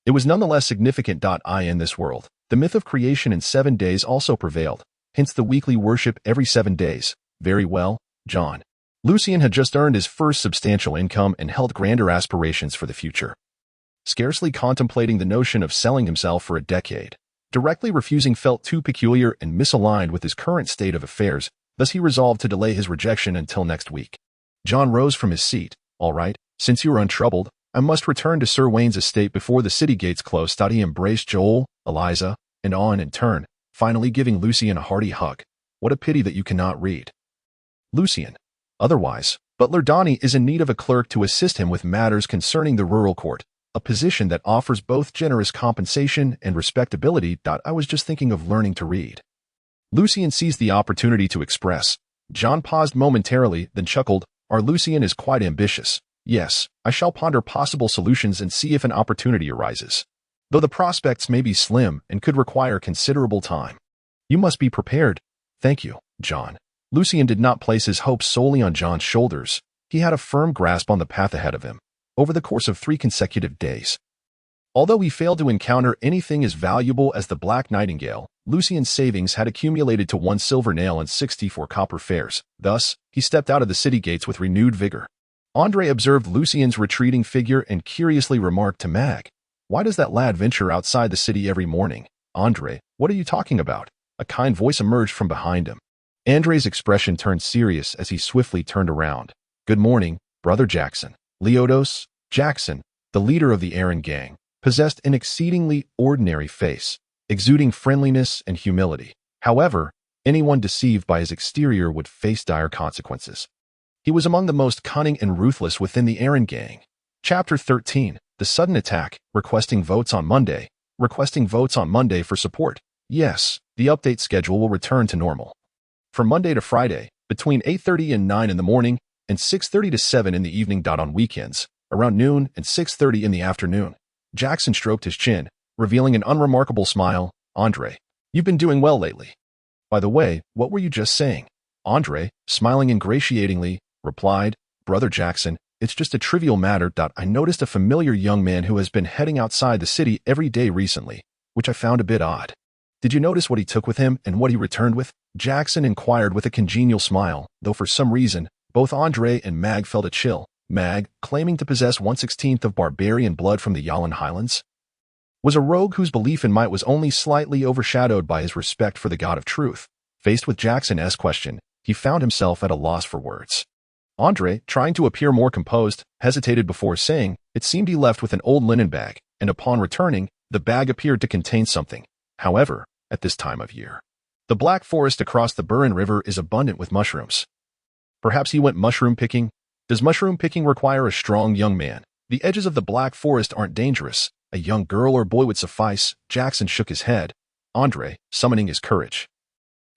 It was nonetheless significant. In this world, the myth of creation in 7 days also prevailed, hence the weekly worship every 7 days. Very well, John. Lucien had just earned his first substantial income and held grander aspirations for the future. Scarcely contemplating the notion of selling himself for a decade, directly refusing felt too peculiar and misaligned with his current state of affairs, thus he resolved to delay his rejection until next week. John rose from his seat. "All right, since you are untroubled, I must return to Sir Wayne's estate before the city gates close." He embraced Joel, Eliza, and Anne in turn, finally giving Lucien a hearty hug. "What a pity that you cannot read." Lucien. Otherwise, Butler Donnie is in need of a clerk to assist him with matters concerning the rural court, a position that offers both generous compensation and respectability. I was just thinking of learning to read. Lucien seized the opportunity to express. John paused momentarily, then chuckled. "Our Lucien is quite ambitious. Yes, I shall ponder possible solutions and see if an opportunity arises, though the prospects may be slim and could require considerable time. You must be prepared." "Thank you, John." Lucien did not place his hopes solely on John's shoulders. He had a firm grasp on the path ahead of him. Over the course of 3 consecutive days, although he failed to encounter anything as valuable as the Black Nightingale, Lucien's savings had accumulated to 1 silver nail and 64 copper fares. Thus, he stepped out of the city gates with renewed vigor. Andre observed Lucien's retreating figure and curiously remarked to Mag, "Why does that lad venture outside the city every morning?" "Andre, what are you talking about?" A kind voice emerged from behind him. Andre's expression turned serious as he swiftly turned around. "Good morning, Brother Jackson." Leodos Jackson, the leader of the Arcane gang, possessed an exceedingly ordinary face, exuding friendliness and humility. However, anyone deceived by his exterior would face dire consequences. He was among the most cunning and ruthless within the Arcane gang. Chapter 13. The Sudden Attack, requesting votes on Monday. Requesting votes on Monday for support. Yes, the update schedule will return to normal. From Monday to Friday, between 8:30 and 9 in the morning, and 6:30 to 7 in the evening. On weekends, around noon and 6:30 in the afternoon. Jackson stroked his chin, revealing an unremarkable smile. "Andre, you've been doing well lately." "By the way, what were you just saying?" Andre, smiling ingratiatingly, replied, Brother Jackson, it's just a trivial matter. I noticed a familiar young man who has been heading outside the city every day recently, which I found a bit odd. Did you notice what he took with him and what he returned with? Jackson inquired with a congenial smile, though for some reason, both Andre and Mag felt a chill. Mag, claiming to possess 1/16 of barbarian blood from the Yalan Highlands, was a rogue whose belief in might was only slightly overshadowed by his respect for the God of Truth. Faced with Jackson's question, he found himself at a loss for words. Andre, trying to appear more composed, hesitated before saying, it seemed he left with an old linen bag, and upon returning, the bag appeared to contain something. However, at this time of year, the Black Forest across the Burren River is abundant with mushrooms. Perhaps he went mushroom picking? Does mushroom picking require a strong young man? The edges of the Black Forest aren't dangerous. A young girl or boy would suffice. Jackson shook his head. Andre, summoning his courage,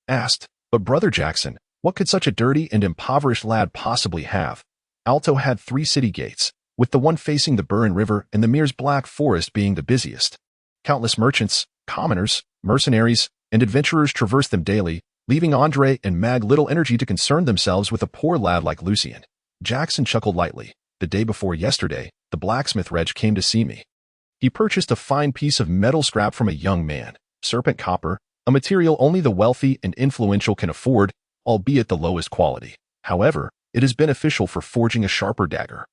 asked, but Brother Jackson, what could such a dirty and impoverished lad possibly have? Alto had 3 city gates, with the one facing the Burren River and the Mere's Black Forest being the busiest. Countless merchants, commoners, mercenaries, and adventurers traversed them daily, leaving Andre and Mag little energy to concern themselves with a poor lad like Lucien. Jackson chuckled lightly. The day before yesterday, the blacksmith Reg came to see me. He purchased a fine piece of metal scrap from a young man, serpent copper, a material only the wealthy and influential can afford, albeit the lowest quality. However, it is beneficial for forging a sharper dagger.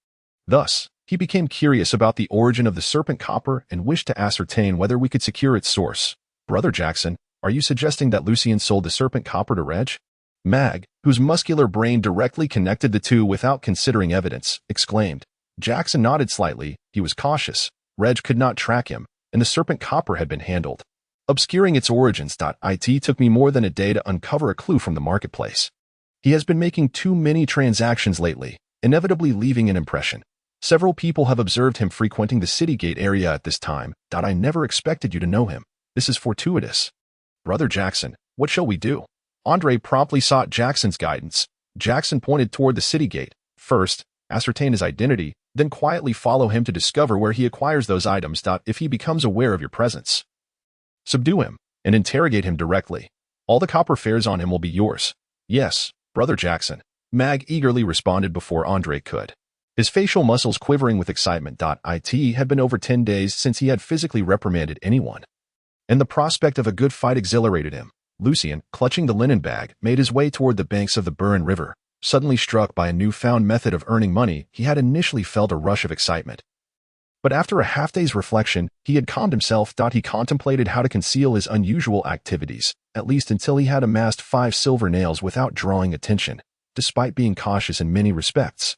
Thus, he became curious about the origin of the serpent copper and wished to ascertain whether we could secure its source. Brother Jackson, are you suggesting that Lucien sold the serpent copper to Reg? Mag, whose muscular brain directly connected the two without considering evidence, exclaimed. Jackson nodded slightly. He was cautious. Reg could not track him, and the serpent copper had been handled. Obscuring its origins. It took me more than a day to uncover a clue from the marketplace. He has been making too many transactions lately, inevitably leaving an impression. Several people have observed him frequenting the city gate area at this time. I never expected you to know him. This is fortuitous. Brother Jackson, what shall we do? Andre promptly sought Jackson's guidance. Jackson pointed toward the city gate. First, ascertain his identity, then quietly follow him to discover where he acquires those items. If he becomes aware of your presence, subdue him and interrogate him directly. All the copper fares on him will be yours. Yes, Brother Jackson, Mag eagerly responded before Andre could. His facial muscles quivering with excitement. It had been over 10 days since he had physically reprimanded anyone, and the prospect of a good fight exhilarated him. Lucien, clutching the linen bag, made his way toward the banks of the Burren River. Suddenly struck by a newfound method of earning money, he had initially felt a rush of excitement. But after a half-day's reflection, he had calmed himself. He contemplated how to conceal his unusual activities, at least until he had amassed 5 silver nails without drawing attention, despite being cautious in many respects.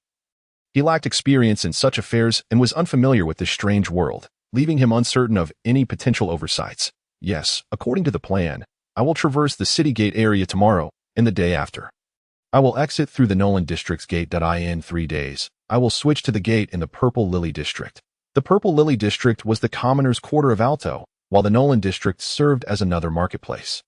He lacked experience in such affairs and was unfamiliar with this strange world, leaving him uncertain of any potential oversights. Yes, according to the plan, I will traverse the city gate area tomorrow and the day after. I will exit through the Nolan District's gate. In 3 days, I will switch to the gate in the Purple Lily District. The Purple Lily District was the commoner's quarter of Alto, while the Nolan District served as another marketplace.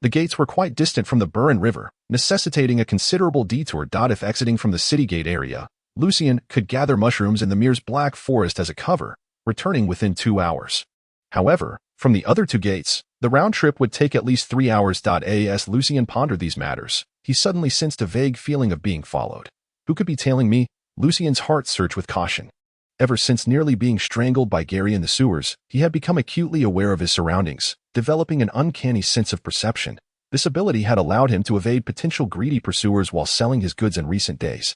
The gates were quite distant from the Burren River, necessitating a considerable detour. If exiting from the city gate area, Lucien could gather mushrooms in the Mere's Black Forest as a cover, returning within 2 hours. However, from the other 2 gates, the round trip would take at least 3 hours. As Lucien pondered these matters, he suddenly sensed a vague feeling of being followed. Who could be tailing me? Lucien's heart searched with caution. Ever since nearly being strangled by Gary in the sewers, he had become acutely aware of his surroundings, developing an uncanny sense of perception. This ability had allowed him to evade potential greedy pursuers while selling his goods in recent days.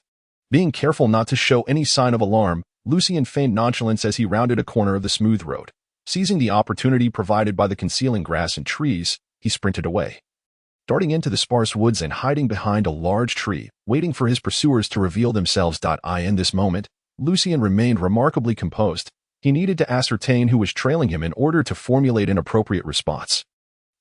Being careful not to show any sign of alarm, Lucien feigned nonchalance as he rounded a corner of the smooth road. Seizing the opportunity provided by the concealing grass and trees, he sprinted away, darting into the sparse woods and hiding behind a large tree, waiting for his pursuers to reveal themselves. In this moment, Lucien remained remarkably composed. He needed to ascertain who was trailing him in order to formulate an appropriate response.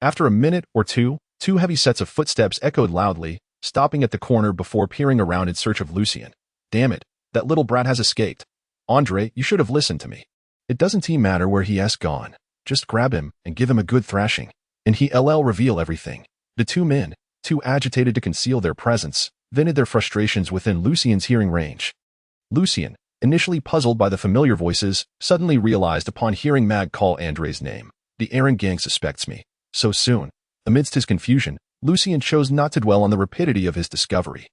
After a minute or two, 2 heavy sets of footsteps echoed loudly, stopping at the corner before peering around in search of Lucien. Damn it, that little brat has escaped. Andre, you should have listened to me. It doesn't matter where he has gone. Just grab him and give him a good thrashing, and he'll reveal everything. The 2 men, too agitated to conceal their presence, vented their frustrations within Lucien's hearing range. Lucien, initially puzzled by the familiar voices, suddenly realized upon hearing Mag call Andre's name. The errand gang suspects me. So soon. Amidst his confusion, Lucien chose not to dwell on the rapidity of his discovery.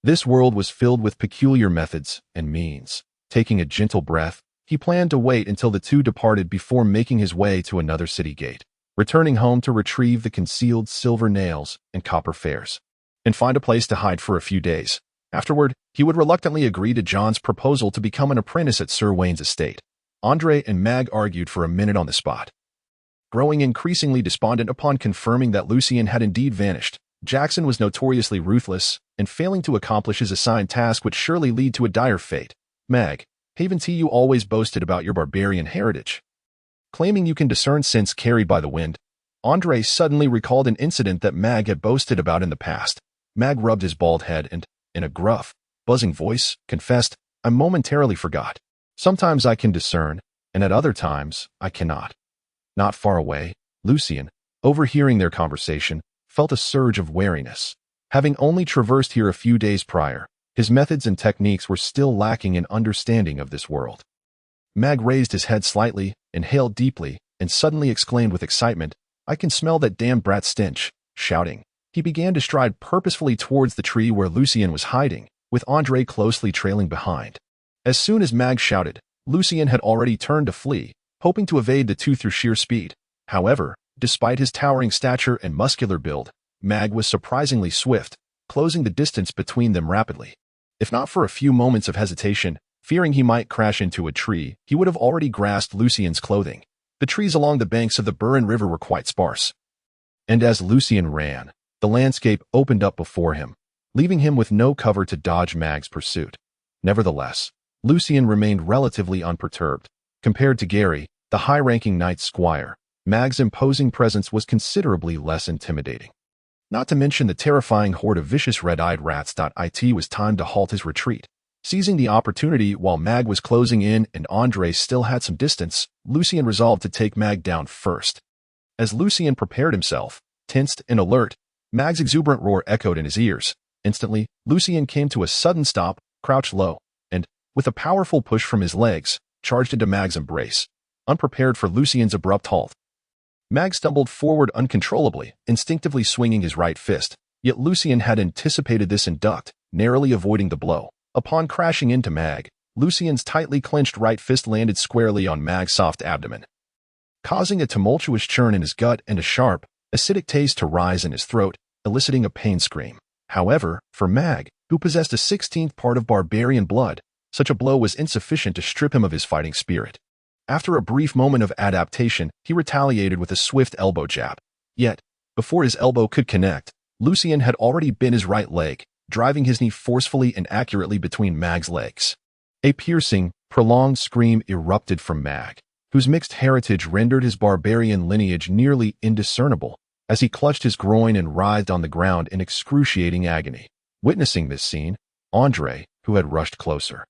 This world was filled with peculiar methods and means. Taking a gentle breath, he planned to wait until the two departed before making his way to another city gate, returning home to retrieve the concealed silver nails and copper fares, and find a place to hide for a few days. Afterward, he would reluctantly agree to John's proposal to become an apprentice at Sir Wayne's estate. Andre and Mag argued for a minute on the spot. Growing increasingly despondent upon confirming that Lucien had indeed vanished, Jackson was notoriously ruthless, and failing to accomplish his assigned task would surely lead to a dire fate. Mag, haven't you always boasted about your barbarian heritage? Claiming you can discern scents carried by the wind, Andre suddenly recalled an incident that Mag had boasted about in the past. Mag rubbed his bald head and, in a gruff, buzzing voice, confessed, "I momentarily forgot. Sometimes I can discern, and at other times, I cannot." Not far away, Lucien, overhearing their conversation, felt a surge of wariness. Having only traversed here a few days prior, his methods and techniques were still lacking in understanding of this world. Mag raised his head slightly, inhaled deeply, and suddenly exclaimed with excitement, "I can smell that damn brat stench." Shouting, he began to stride purposefully towards the tree where Lucien was hiding, with Andre closely trailing behind. As soon as Mag shouted, Lucien had already turned to flee, hoping to evade the two through sheer speed. However, despite his towering stature and muscular build, Mag was surprisingly swift, closing the distance between them rapidly. If not for a few moments of hesitation, fearing he might crash into a tree, he would have already grasped Lucien's clothing. The trees along the banks of the Burin River were quite sparse, and as Lucien ran, the landscape opened up before him, leaving him with no cover to dodge Mag's pursuit. Nevertheless, Lucien remained relatively unperturbed. Compared to Gary, the high-ranking knight squire, Mag's imposing presence was considerably less intimidating. Not to mention the terrifying horde of vicious red-eyed rats. It was time to halt his retreat. Seizing the opportunity while Mag was closing in and Andre still had some distance, Lucien resolved to take Mag down first. As Lucien prepared himself, tensed and alert, Mag's exuberant roar echoed in his ears. Instantly, Lucien came to a sudden stop, crouched low, and, with a powerful push from his legs, charged into Mag's embrace. Unprepared for Lucien's abrupt halt, Mag stumbled forward uncontrollably, instinctively swinging his right fist, yet Lucien had anticipated this and ducked, narrowly avoiding the blow. Upon crashing into Mag, Lucien's tightly clenched right fist landed squarely on Mag's soft abdomen, causing a tumultuous churn in his gut and a sharp, acidic taste to rise in his throat, eliciting a pain scream. However, for Mag, who possessed a 16th part of barbarian blood, such a blow was insufficient to strip him of his fighting spirit. After a brief moment of adaptation, he retaliated with a swift elbow jab. Yet, before his elbow could connect, Lucien had already bent his right leg, driving his knee forcefully and accurately between Mag's legs. A piercing, prolonged scream erupted from Mag, whose mixed heritage rendered his barbarian lineage nearly indiscernible, as he clutched his groin and writhed on the ground in excruciating agony. Witnessing this scene, Andre, who had rushed closer,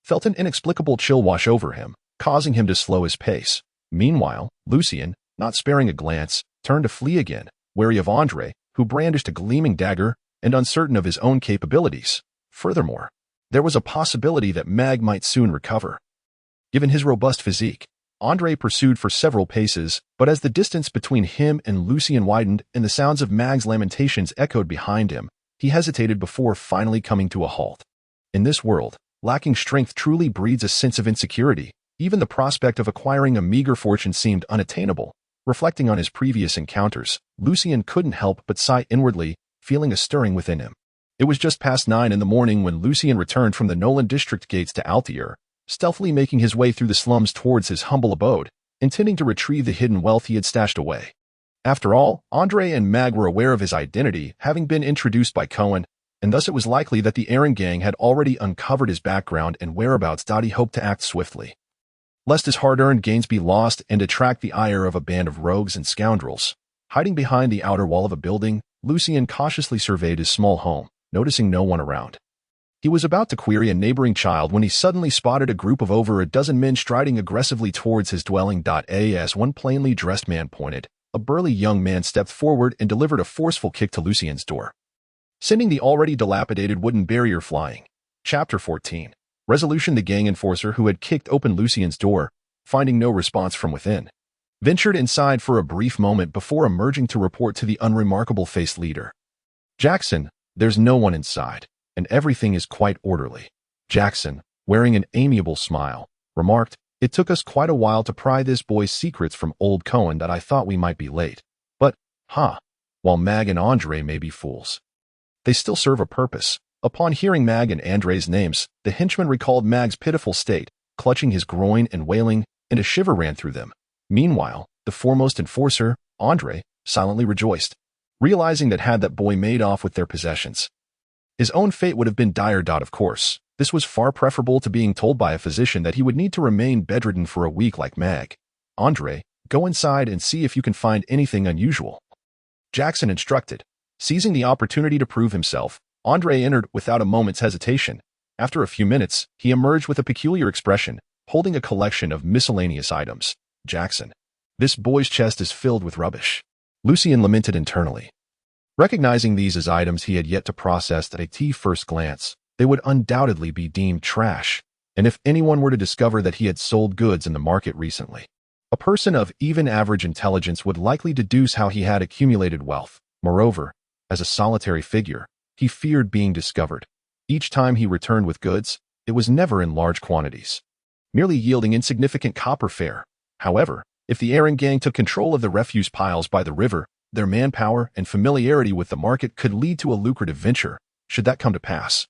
felt an inexplicable chill wash over him, causing him to slow his pace. Meanwhile, Lucien, not sparing a glance, turned to flee again, wary of Andre, who brandished a gleaming dagger and uncertain of his own capabilities. Furthermore, there was a possibility that Mag might soon recover. Given his robust physique, Andre pursued for several paces, but as the distance between him and Lucien widened and the sounds of Mag's lamentations echoed behind him, he hesitated before finally coming to a halt. In this world, lacking strength truly breeds a sense of insecurity. Even the prospect of acquiring a meager fortune seemed unattainable. Reflecting on his previous encounters, Lucien couldn't help but sigh inwardly, feeling a stirring within him. It was just past 9 in the morning when Lucien returned from the Nolan district gates to Altair, stealthily making his way through the slums towards his humble abode, intending to retrieve the hidden wealth he had stashed away. After all, Andre and Mag were aware of his identity, having been introduced by Cohen, and thus it was likely that the Aaron gang had already uncovered his background and whereabouts. He hoped to act swiftly, lest his hard-earned gains be lost and attract the ire of a band of rogues and scoundrels. Hiding behind the outer wall of a building, Lucien cautiously surveyed his small home, noticing no one around. He was about to query a neighboring child when he suddenly spotted a group of over a dozen men striding aggressively towards his dwelling. As one plainly dressed man pointed, a burly young man stepped forward and delivered a forceful kick to Lucien's door, sending the already dilapidated wooden barrier flying. Chapter 14. Resolution. The gang enforcer who had kicked open Lucien's door, finding no response from within, ventured inside for a brief moment before emerging to report to the unremarkable-faced leader. "Jackson, there's no one inside. and everything is quite orderly. Jackson, wearing an amiable smile, remarked, "It took us quite a while to pry this boy's secrets from old Cohen that I thought we might be late. But, while Mag and Andre may be fools, they still serve a purpose." Upon hearing Mag and Andre's names, the henchman recalled Mag's pitiful state, clutching his groin and wailing, and a shiver ran through them. Meanwhile, the foremost enforcer, Andre, silently rejoiced, realizing that had that boy made off with their possessions, his own fate would have been dire. Of course, this was far preferable to being told by a physician that he would need to remain bedridden for a week like Mag. "Andre, go inside and see if you can find anything unusual," Jackson instructed. Seizing the opportunity to prove himself, Andre entered without a moment's hesitation. After a few minutes, he emerged with a peculiar expression, holding a collection of miscellaneous items. "Jackson, this boy's chest is filled with rubbish," Lucien lamented internally. Recognizing these as items he had yet to process at a first glance, they would undoubtedly be deemed trash, and if anyone were to discover that he had sold goods in the market recently, a person of even average intelligence would likely deduce how he had accumulated wealth. Moreover, as a solitary figure, he feared being discovered. Each time he returned with goods, it was never in large quantities, merely yielding insignificant copper fare. However, if the Arcane gang took control of the refuse piles by the river, their manpower and familiarity with the market could lead to a lucrative venture. Should that come to pass,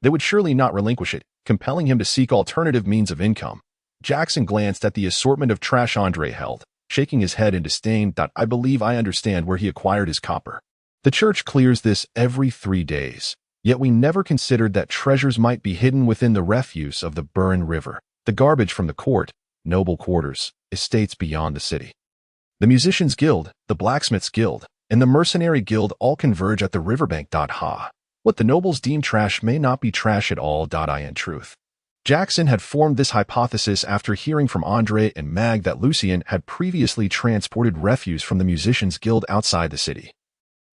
they would surely not relinquish it, compelling him to seek alternative means of income. Jackson glanced at the assortment of trash Andre held, shaking his head in disdain. "I believe I understand where he acquired his copper. The church clears this every 3 days, yet we never considered that treasures might be hidden within the refuse of the Burren River, the garbage from the court, noble quarters, estates beyond the city. The Musicians' Guild, the Blacksmiths' Guild, and the Mercenary Guild all converge at the riverbank. What the nobles deem trash may not be trash at all. In truth, Jackson had formed this hypothesis after hearing from Andre and Mag that Lucien had previously transported refuse from the Musicians' Guild outside the city,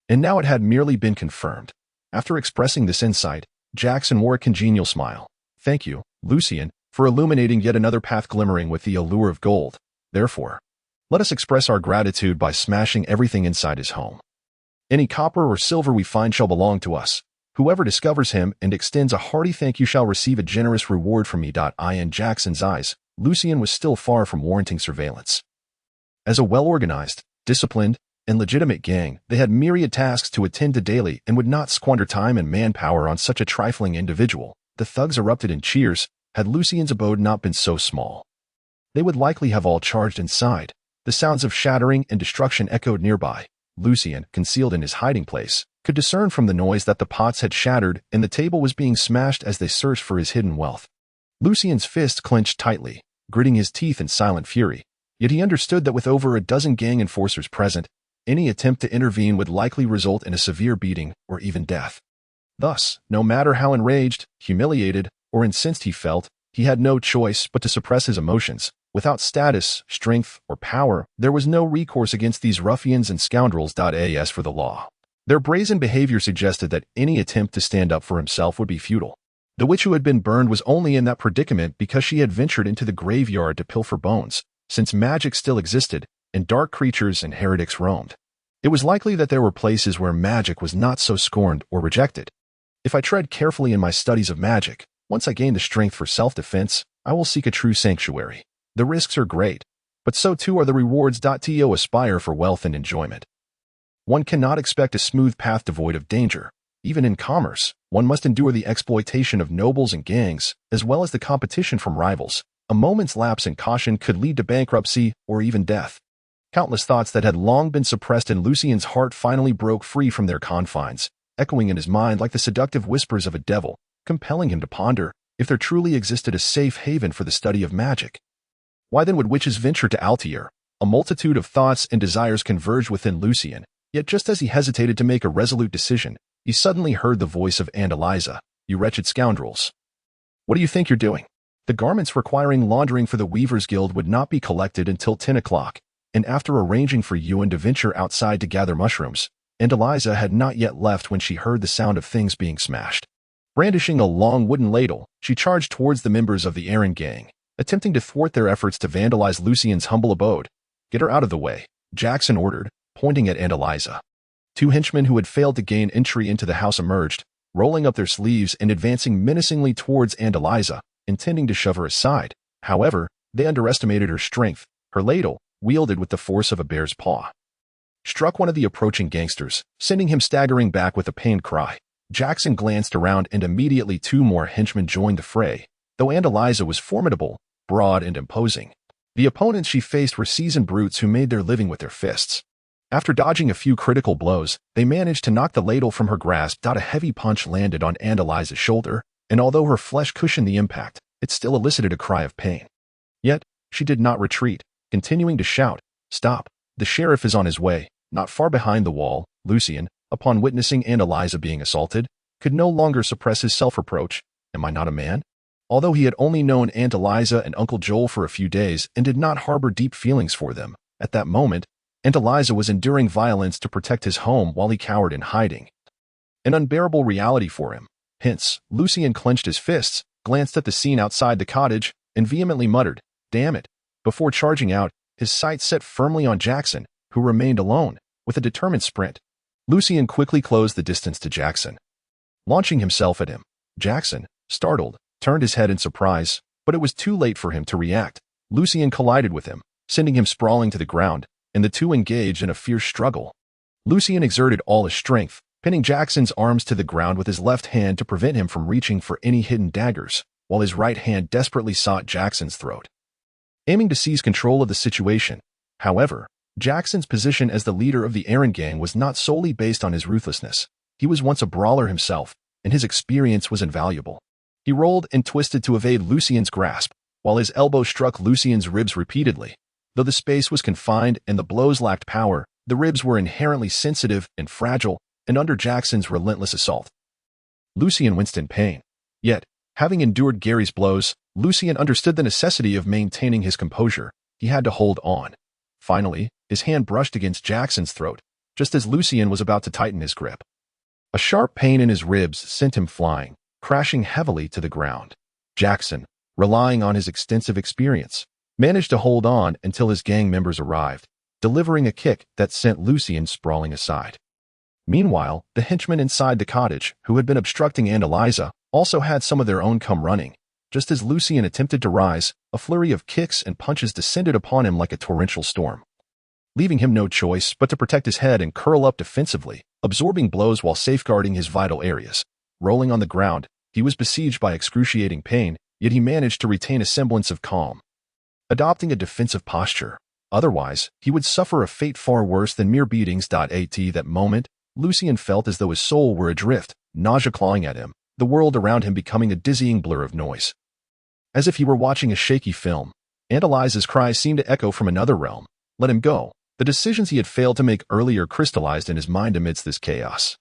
and now it had merely been confirmed. After expressing this insight, Jackson wore a congenial smile. "Thank you, Lucien, for illuminating yet another path glimmering with the allure of gold. Therefore, let us express our gratitude by smashing everything inside his home. Any copper or silver we find shall belong to us. Whoever discovers him and extends a hearty thank you shall receive a generous reward from me." In Jackson's eyes, Lucien was still far from warranting surveillance. As a well-organized, disciplined, and legitimate gang, they had myriad tasks to attend to daily and would not squander time and manpower on such a trifling individual. The thugs erupted in cheers. Had Lucien's abode not been so small, they would likely have all charged inside. The sounds of shattering and destruction echoed nearby. Lucien, concealed in his hiding place, could discern from the noise that the pots had shattered and the table was being smashed as they searched for his hidden wealth. Lucien's fist clenched tightly, gritting his teeth in silent fury. Yet he understood that with over a dozen gang enforcers present, any attempt to intervene would likely result in a severe beating or even death. Thus, no matter how enraged, humiliated, or incensed he felt, he had no choice but to suppress his emotions. Without status, strength, or power, there was no recourse against these ruffians and scoundrels. As for the law, their brazen behavior suggested that any attempt to stand up for himself would be futile. The witch who had been burned was only in that predicament because she had ventured into the graveyard to pilfer bones. Since magic still existed, and dark creatures and heretics roamed, it was likely that there were places where magic was not so scorned or rejected. If I tread carefully in my studies of magic, once I gain the strength for self-defense, I will seek a true sanctuary. The risks are great, but so too are the rewards. To aspire for wealth and enjoyment, one cannot expect a smooth path devoid of danger. Even in commerce, one must endure the exploitation of nobles and gangs, as well as the competition from rivals. A moment's lapse in caution could lead to bankruptcy or even death. Countless thoughts that had long been suppressed in Lucien's heart finally broke free from their confines, echoing in his mind like the seductive whispers of a devil, compelling him to ponder if there truly existed a safe haven for the study of magic. Why then would witches venture to Altair? A multitude of thoughts and desires converged within Lucien, yet just as he hesitated to make a resolute decision, he suddenly heard the voice of Andaliza. "You wretched scoundrels! What do you think you're doing?" The garments requiring laundering for the Weavers' Guild would not be collected until 10 o'clock, and after arranging for Ewan to venture outside to gather mushrooms, Andaliza had not yet left when she heard the sound of things being smashed. Brandishing a long wooden ladle, she charged towards the members of the Arcane gang, attempting to thwart their efforts to vandalize Lucien's humble abode. "Get her out of the way," Jackson ordered, pointing at Andaliza. Two henchmen who had failed to gain entry into the house emerged, rolling up their sleeves and advancing menacingly towards Andaliza, intending to shove her aside. However, they underestimated her strength. Her ladle, wielded with the force of a bear's paw, struck one of the approaching gangsters, sending him staggering back with a pained cry. Jackson glanced around and immediately 2 more henchmen joined the fray. Though Andaliza was formidable, broad, and imposing, the opponents she faced were seasoned brutes who made their living with their fists. After dodging a few critical blows, they managed to knock the ladle from her grasp. A heavy punch landed on Andaliza's shoulder, and although her flesh cushioned the impact, it still elicited a cry of pain. Yet, she did not retreat, continuing to shout, "Stop! The sheriff is on his way." Not far behind the wall, Lucien, upon witnessing Andaliza being assaulted, could no longer suppress his self-reproach. Am I not a man? Although he had only known Andaliza and Uncle Joel for a few days and did not harbor deep feelings for them, at that moment, Andaliza was enduring violence to protect his home while he cowered in hiding. An unbearable reality for him. Hence, Lucien clenched his fists, glanced at the scene outside the cottage, and vehemently muttered, "Damn it," before charging out, his sights set firmly on Jackson, who remained alone. With a determined sprint, Lucien quickly closed the distance to Jackson. Launching himself at him, Jackson, startled, turned his head in surprise, but it was too late for him to react. Lucien collided with him, sending him sprawling to the ground, and the two engaged in a fierce struggle. Lucien exerted all his strength, pinning Jackson's arms to the ground with his left hand to prevent him from reaching for any hidden daggers, while his right hand desperately sought Jackson's throat, aiming to seize control of the situation. However, Jackson's position as the leader of the Arcane gang was not solely based on his ruthlessness. He was once a brawler himself, and his experience was invaluable. He rolled and twisted to evade Lucien's grasp, while his elbow struck Lucien's ribs repeatedly. Though the space was confined and the blows lacked power, the ribs were inherently sensitive and fragile, and under Jackson's relentless assault, Lucien winced in pain. Yet, having endured Gary's blows, Lucien understood the necessity of maintaining his composure. He had to hold on. Finally, his hand brushed against Jackson's throat, just as Lucien was about to tighten his grip. A sharp pain in his ribs sent him flying, crashing heavily to the ground. Jackson, relying on his extensive experience, managed to hold on until his gang members arrived, delivering a kick that sent Lucien sprawling aside. Meanwhile, the henchmen inside the cottage, who had been obstructing Andaliza, also had some of their own come running. Just as Lucien attempted to rise, a flurry of kicks and punches descended upon him like a torrential storm, leaving him no choice but to protect his head and curl up defensively, absorbing blows while safeguarding his vital areas. Rolling on the ground, he was besieged by excruciating pain, yet he managed to retain a semblance of calm, adopting a defensive posture. Otherwise, he would suffer a fate far worse than mere beatings. At that moment, Lucien felt as though his soul were adrift, nausea clawing at him, the world around him becoming a dizzying blur of noise. As if he were watching a shaky film, Andaliza's cries seemed to echo from another realm. Let him go. The decisions he had failed to make earlier crystallized in his mind amidst this chaos.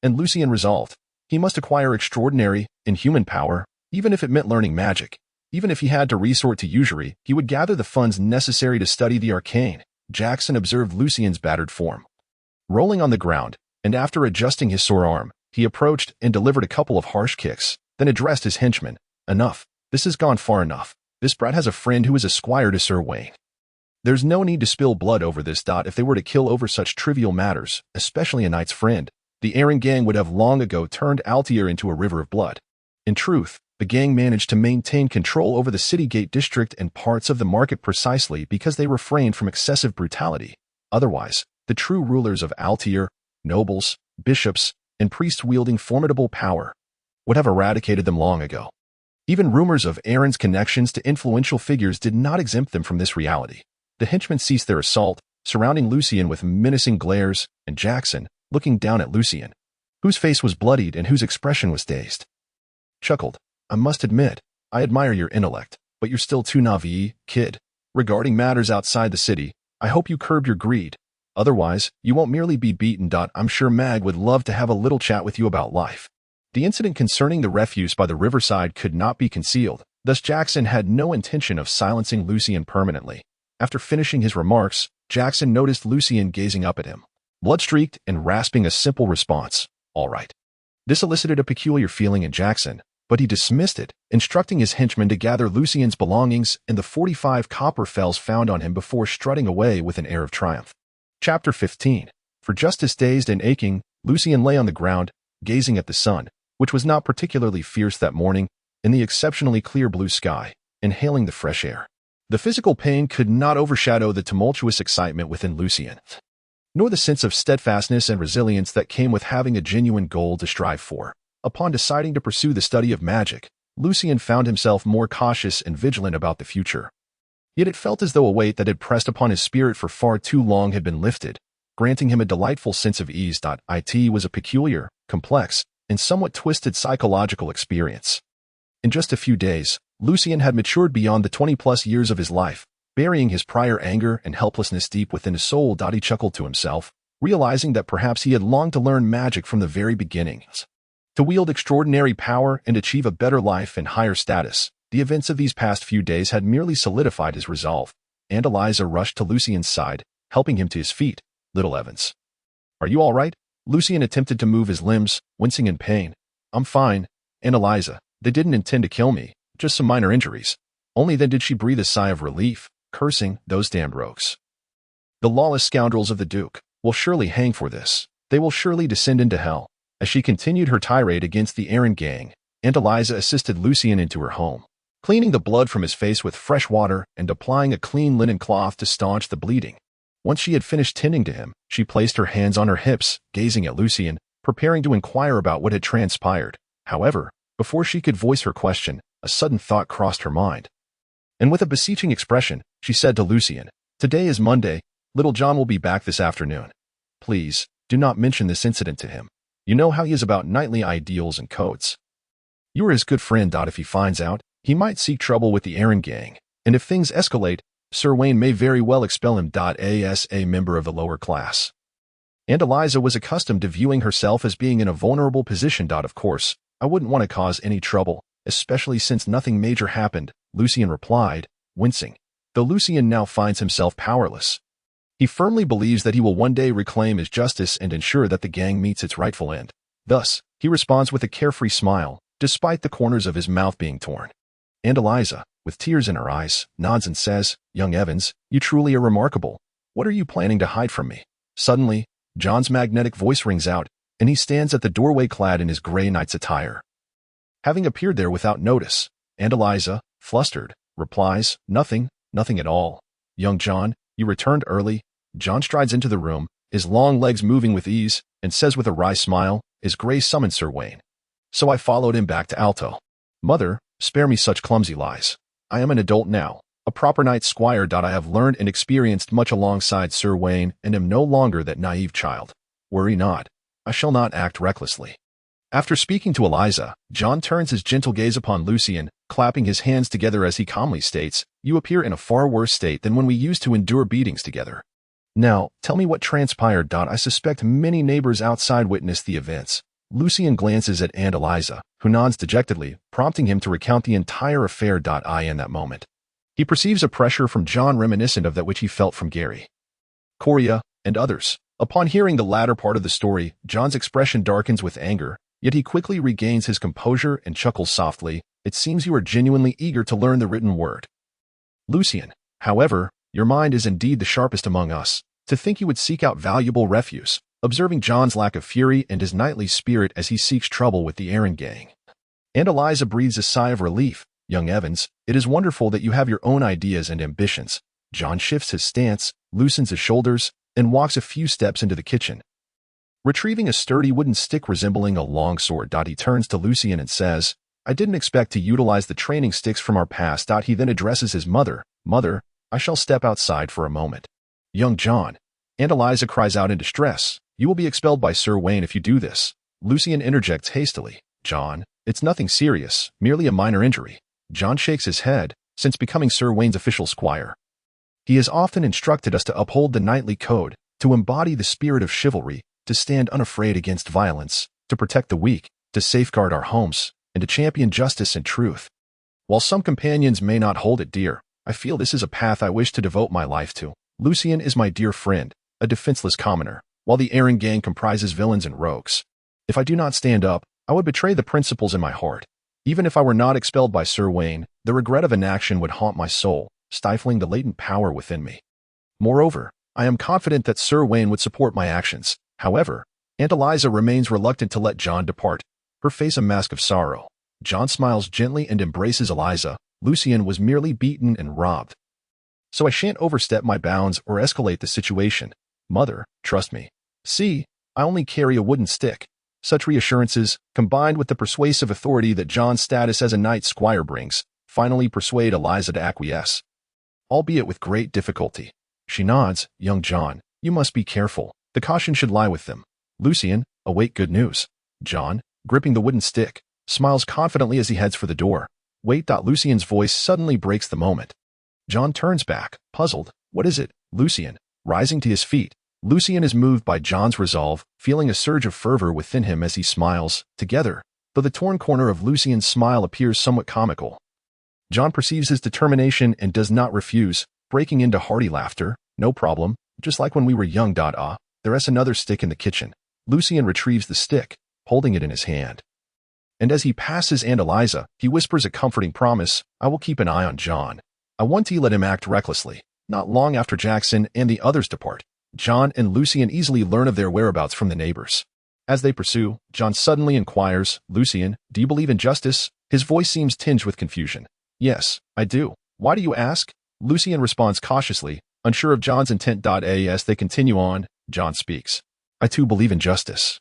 And Lucien resolved. He must acquire extraordinary, inhuman power, even if it meant learning magic. Even if he had to resort to usury, he would gather the funds necessary to study the arcane. Jackson observed Lucien's battered form, rolling on the ground, and after adjusting his sore arm, he approached and delivered a couple of harsh kicks, then addressed his henchman. Enough. This has gone far enough. This brat has a friend who is a squire to Sir Wayne. There's no need to spill blood over this. If they were to kill over such trivial matters, especially a knight's friend, the Arcane gang would have long ago turned Altier into a river of blood. In truth, the gang managed to maintain control over the city gate district and parts of the market precisely because they refrained from excessive brutality. Otherwise, the true rulers of Altier, nobles, bishops, and priests wielding formidable power, would have eradicated them long ago. Even rumors of Aaron's connections to influential figures did not exempt them from this reality. The henchmen ceased their assault, surrounding Lucien with menacing glares, and Jackson, looking down at Lucien, whose face was bloodied and whose expression was dazed, chuckled. I must admit, I admire your intellect, but you're still too naive, kid. Regarding matters outside the city, I hope you curb your greed. Otherwise, you won't merely be beaten. I'm sure Mag would love to have a little chat with you about life. The incident concerning the refuse by the riverside could not be concealed, thus Jackson had no intention of silencing Lucien permanently. After finishing his remarks, Jackson noticed Lucien gazing up at him, blood-streaked and rasping a simple response, "All right." This elicited a peculiar feeling in Jackson, but he dismissed it, instructing his henchmen to gather Lucien's belongings and the 45 copper fells found on him before strutting away with an air of triumph. Chapter 15. For justice dazed and aching, Lucien lay on the ground, gazing at the sun, which was not particularly fierce that morning, in the exceptionally clear blue sky, inhaling the fresh air. The physical pain could not overshadow the tumultuous excitement within Lucien, nor the sense of steadfastness and resilience that came with having a genuine goal to strive for. Upon deciding to pursue the study of magic, Lucien found himself more cautious and vigilant about the future. Yet it felt as though a weight that had pressed upon his spirit for far too long had been lifted, granting him a delightful sense of ease. It was a peculiar, complex, and somewhat twisted psychological experience. In just a few days, Lucien had matured beyond the 20-plus years of his life, burying his prior anger and helplessness deep within his soul. He chuckled to himself, realizing that perhaps he had longed to learn magic from the very beginnings. To wield extraordinary power and achieve a better life and higher status, the events of these past few days had merely solidified his resolve, and Eliza rushed to Lucien's side, helping him to his feet. "Little Evans, are you all right?" Lucien attempted to move his limbs, wincing in pain. "I'm fine, Aunt Eliza. They didn't intend to kill me, just some minor injuries." Only then did she breathe a sigh of relief, cursing, "Those damned rogues. The lawless scoundrels of the Duke will surely hang for this. They will surely descend into hell." As she continued her tirade against the errand gang, Aunt Eliza assisted Lucien into her home, cleaning the blood from his face with fresh water and applying a clean linen cloth to staunch the bleeding. Once she had finished tending to him, she placed her hands on her hips, gazing at Lucien, preparing to inquire about what had transpired. However, before she could voice her question, a sudden thought crossed her mind. And with a beseeching expression, she said to Lucien, "Today is Monday. Little John will be back this afternoon. Please, do not mention this incident to him. You know how he is about knightly ideals and codes. You are his good friend. If he finds out, he might seek trouble with the errand gang, and if things escalate, Sir Wayne may very well expel him as a member of the lower class." Aunt Eliza was accustomed to viewing herself as being in a vulnerable position. "Of course, I wouldn't want to cause any trouble, especially since nothing major happened," Lucien replied, wincing, though Lucien now finds himself powerless. He firmly believes that he will one day reclaim his justice and ensure that the gang meets its rightful end. Thus, he responds with a carefree smile, despite the corners of his mouth being torn. Aunt Eliza, with tears in her eyes, nods and says, "Young Evans, you truly are remarkable. What are you planning to hide from me?" Suddenly, John's magnetic voice rings out, and he stands at the doorway clad in his gray knight's attire. Having appeared there without notice, Aunt Eliza, flustered, replies, "Nothing, nothing at all. Young John, you returned early." John strides into the room, his long legs moving with ease, and says with a wry smile, "His Grace summoned Sir Wayne. So I followed him back to Alto." "Mother, spare me such clumsy lies. I am an adult now, a proper knight squire. I have learned and experienced much alongside Sir Wayne and am no longer that naive child. Worry not. I shall not act recklessly." After speaking to Eliza, John turns his gentle gaze upon Lucien, clapping his hands together as he calmly states, "You appear in a far worse state than when we used to endure beatings together. Now, tell me what transpired. I suspect many neighbors outside witnessed the events." Lucien glances at Aunt Eliza, who nods dejectedly, prompting him to recount the entire affair. In that moment, he perceives a pressure from John reminiscent of that which he felt from Gary, Coria, and others. Upon hearing the latter part of the story, John's expression darkens with anger, yet he quickly regains his composure and chuckles softly. "It seems you are genuinely eager to learn the written word, Lucien. However, your mind is indeed the sharpest among us. To think you would seek out valuable refuse." Observing John's lack of fury and his knightly spirit as he seeks trouble with the errand gang, Aunt Eliza breathes a sigh of relief. "Young Evans, it is wonderful that you have your own ideas and ambitions." John shifts his stance, loosens his shoulders, and walks a few steps into the kitchen. Retrieving a sturdy wooden stick resembling a long sword, he turns to Lucien and says, "I didn't expect to utilize the training sticks from our past." He then addresses his mother, "Mother, I shall step outside for a moment." "Young John," Aunt Eliza cries out in distress, "you will be expelled by Sir Wayne if you do this." Lucien interjects hastily, "John, it's nothing serious, merely a minor injury." John shakes his head. Since becoming Sir Wayne's official squire, he has often instructed us to uphold the knightly code, to embody the spirit of chivalry, to stand unafraid against violence, to protect the weak, to safeguard our homes, and to champion justice and truth. While some companions may not hold it dear, I feel this is a path I wish to devote my life to. Lucien is my dear friend, a defenseless commoner, while the errand gang comprises villains and rogues. If I do not stand up, I would betray the principles in my heart. Even if I were not expelled by Sir Wayne, the regret of inaction would haunt my soul, stifling the latent power within me. Moreover, I am confident that Sir Wayne would support my actions. However, Aunt Eliza remains reluctant to let John depart, her face a mask of sorrow. John smiles gently and embraces Eliza. Lucien was merely beaten and robbed. So I shan't overstep my bounds or escalate the situation. Mother, trust me. See, I only carry a wooden stick. Such reassurances, combined with the persuasive authority that John's status as a knight squire brings, finally persuade Eliza to acquiesce. Albeit with great difficulty. She nods. Young John, you must be careful. The caution should lie with them. Lucien, await good news. John, gripping the wooden stick, smiles confidently as he heads for the door. Wait. Lucien's voice suddenly breaks the moment. John turns back, puzzled. What is it? Lucien, rising to his feet. Lucien is moved by John's resolve, feeling a surge of fervor within him as he smiles. Together, though the torn corner of Lucien's smile appears somewhat comical. John perceives his determination and does not refuse, breaking into hearty laughter. No problem, just like when we were young. There's another stick in the kitchen. Lucien retrieves the stick, holding it in his hand. And as he passes Aunt Eliza, he whispers a comforting promise. I will keep an eye on John. I want to let him act recklessly. Not long after Jackson and the others depart, John and Lucien easily learn of their whereabouts from the neighbors. As they pursue, John suddenly inquires, Lucien, do you believe in justice? His voice seems tinged with confusion. Yes, I do. Why do you ask? Lucien responds cautiously, unsure of John's intent. As they continue on, John speaks. I too believe in justice.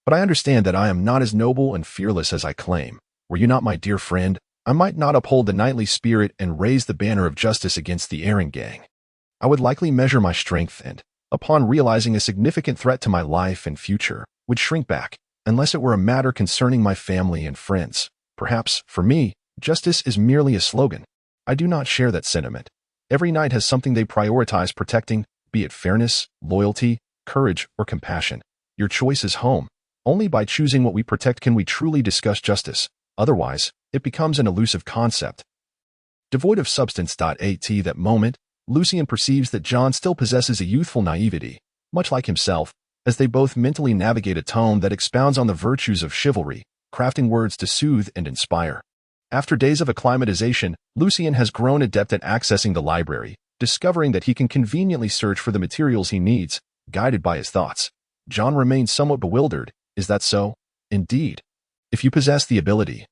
But I understand that I am not as noble and fearless as I claim. Were you not my dear friend, I might not uphold the knightly spirit and raise the banner of justice against the erring gang. I would likely measure my strength and, upon realizing a significant threat to my life and future, would shrink back, unless it were a matter concerning my family and friends. Perhaps, for me, justice is merely a slogan. I do not share that sentiment. Every knight has something they prioritize protecting, be it fairness, loyalty, courage, or compassion. Your choice is home. Only by choosing what we protect can we truly discuss justice. Otherwise, it becomes an elusive concept. Devoid of substance. At that moment, Lucien perceives that John still possesses a youthful naivety, much like himself, as they both mentally navigate a tone that expounds on the virtues of chivalry, crafting words to soothe and inspire. After days of acclimatization, Lucien has grown adept at accessing the library, discovering that he can conveniently search for the materials he needs, guided by his thoughts. John remains somewhat bewildered. Is that so? Indeed. If you possess the ability,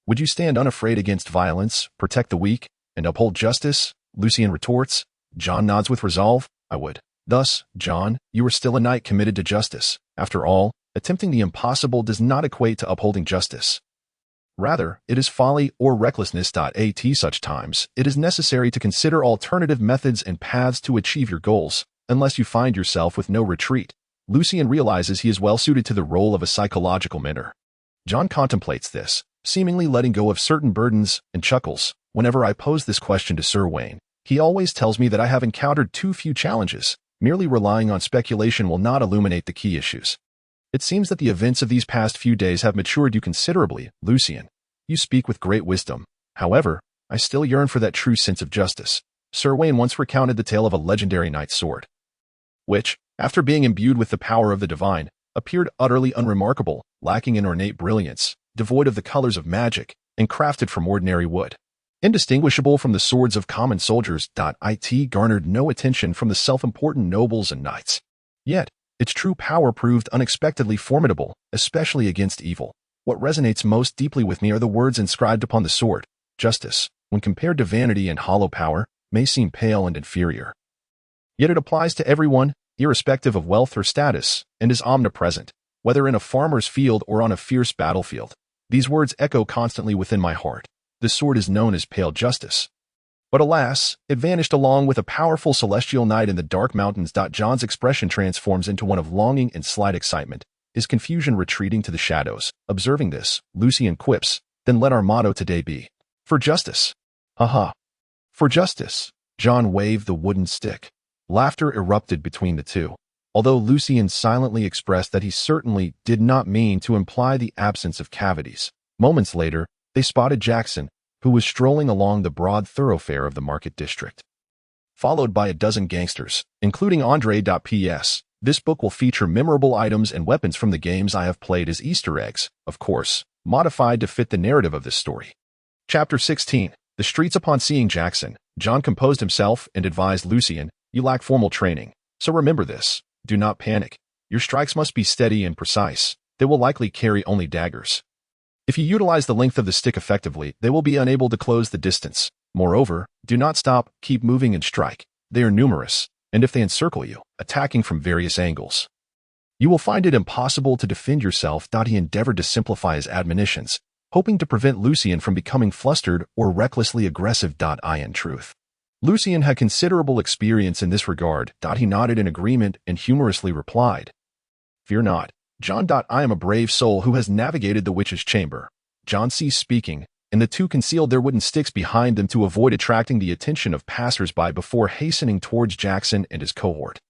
would you stand unafraid against violence, protect the weak, and uphold justice? Lucien retorts. John nods with resolve. I would. Thus, John, you are still a knight committed to justice. After all, attempting the impossible does not equate to upholding justice. Rather, it is folly or recklessness. At such times, it is necessary to consider alternative methods and paths to achieve your goals, unless you find yourself with no retreat. Lucien realizes he is well suited to the role of a psychological mentor. John contemplates this, seemingly letting go of certain burdens, and chuckles. Whenever I pose this question to Sir Wayne, he always tells me that I have encountered too few challenges. Merely relying on speculation will not illuminate the key issues. It seems that the events of these past few days have matured you considerably, Lucien. You speak with great wisdom. However, I still yearn for that true sense of justice. Sir Wayne once recounted the tale of a legendary knight's sword, which, after being imbued with the power of the divine, appeared utterly unremarkable, lacking in ornate brilliance, devoid of the colors of magic, and crafted from ordinary wood. Indistinguishable from the swords of common soldiers. It garnered no attention from the self-important nobles and knights. Yet, its true power proved unexpectedly formidable, especially against evil. What resonates most deeply with me are the words inscribed upon the sword. Justice, when compared to vanity and hollow power, may seem pale and inferior. Yet it applies to everyone, irrespective of wealth or status, and is omnipresent, whether in a farmer's field or on a fierce battlefield. These words echo constantly within my heart. The sword is known as Pale Justice. But alas, it vanished along with a powerful celestial knight in the dark mountains. John's expression transforms into one of longing and slight excitement, his confusion retreating to the shadows. Observing this, Lucien quips, then let our motto today be, for justice. Haha. For justice. John waved the wooden stick. Laughter erupted between the two, although Lucien silently expressed that he certainly did not mean to imply the absence of cavities. Moments later, they spotted Jackson, who was strolling along the broad thoroughfare of the market district, followed by a dozen gangsters, including Andre. P.S. This book will feature memorable items and weapons from the games I have played as Easter eggs, of course, modified to fit the narrative of this story. Chapter 16. The streets. Upon seeing Jackson, John composed himself and advised Lucien, you lack formal training, so remember this. Do not panic. Your strikes must be steady and precise. They will likely carry only daggers. If you utilize the length of the stick effectively, they will be unable to close the distance. Moreover, do not stop, keep moving and strike. They are numerous, and if they encircle you, attacking from various angles, you will find it impossible to defend yourself. He endeavored to simplify his admonitions, hoping to prevent Lucien from becoming flustered or recklessly aggressive. In truth, Lucien had considerable experience in this regard. He nodded in agreement and humorously replied, "Fear not, John. I am a brave soul who has navigated the witch's chamber." John ceased speaking, and the two concealed their wooden sticks behind them to avoid attracting the attention of passers-by before hastening towards Jackson and his cohort.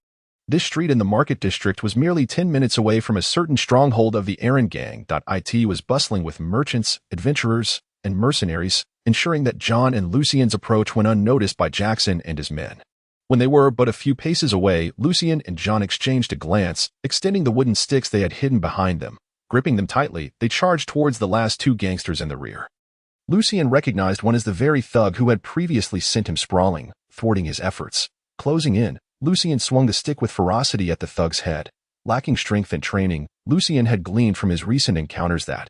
This street in the market district was merely 10 minutes away from a certain stronghold of the errand gang. It was bustling with merchants, adventurers, and mercenaries, ensuring that John and Lucien's approach went unnoticed by Jackson and his men. When they were but a few paces away, Lucien and John exchanged a glance, extending the wooden sticks they had hidden behind them. Gripping them tightly, they charged towards the last two gangsters in the rear. Lucien recognized one as the very thug who had previously sent him sprawling, thwarting his efforts. Closing in, Lucien swung the stick with ferocity at the thug's head. Lacking strength and training, Lucien had gleaned from his recent encounters that,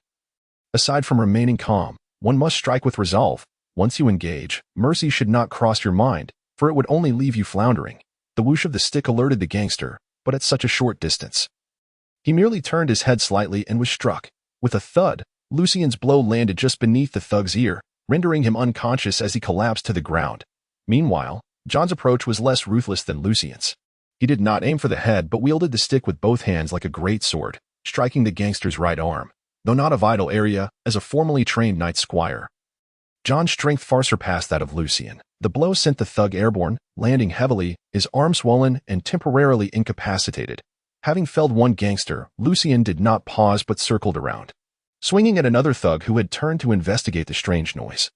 aside from remaining calm, one must strike with resolve. Once you engage, mercy should not cross your mind, for it would only leave you floundering. The whoosh of the stick alerted the gangster, but at such a short distance. He merely turned his head slightly and was struck. With a thud, Lucien's blow landed just beneath the thug's ear, rendering him unconscious as he collapsed to the ground. Meanwhile, John's approach was less ruthless than Lucien's. He did not aim for the head but wielded the stick with both hands like a great sword, striking the gangster's right arm, though not a vital area, as a formerly trained knight squire. John's strength far surpassed that of Lucien. The blow sent the thug airborne, landing heavily, his arm swollen and temporarily incapacitated. Having felled one gangster, Lucien did not pause but circled around, swinging at another thug who had turned to investigate the strange noise.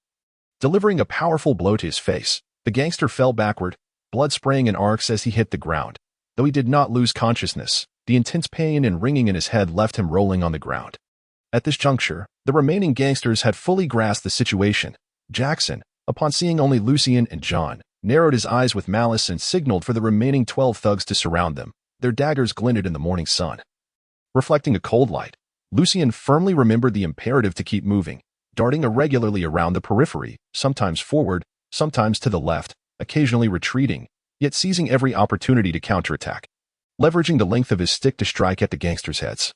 Delivering a powerful blow to his face, the gangster fell backward, blood spraying in arcs as he hit the ground. Though he did not lose consciousness, the intense pain and ringing in his head left him rolling on the ground. At this juncture, the remaining gangsters had fully grasped the situation. Jackson, upon seeing only Lucien and John, narrowed his eyes with malice and signaled for the remaining 12 thugs to surround them. Their daggers glinted in the morning sun. Reflecting a cold light, Lucien firmly remembered the imperative to keep moving, darting irregularly around the periphery, sometimes forward, sometimes to the left, occasionally retreating, yet seizing every opportunity to counterattack, leveraging the length of his stick to strike at the gangsters' heads,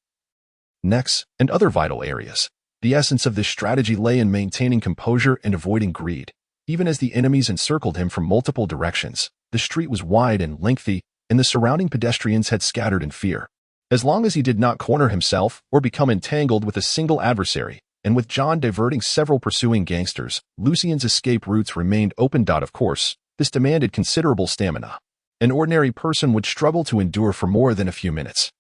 necks, and other vital areas. The essence of this strategy lay in maintaining composure and avoiding greed. Even as the enemies encircled him from multiple directions, the street was wide and lengthy, and the surrounding pedestrians had scattered in fear. As long as he did not corner himself or become entangled with a single adversary, and with John diverting several pursuing gangsters, Lucien's escape routes remained open. Of course, this demanded considerable stamina. An ordinary person would struggle to endure for more than a few minutes.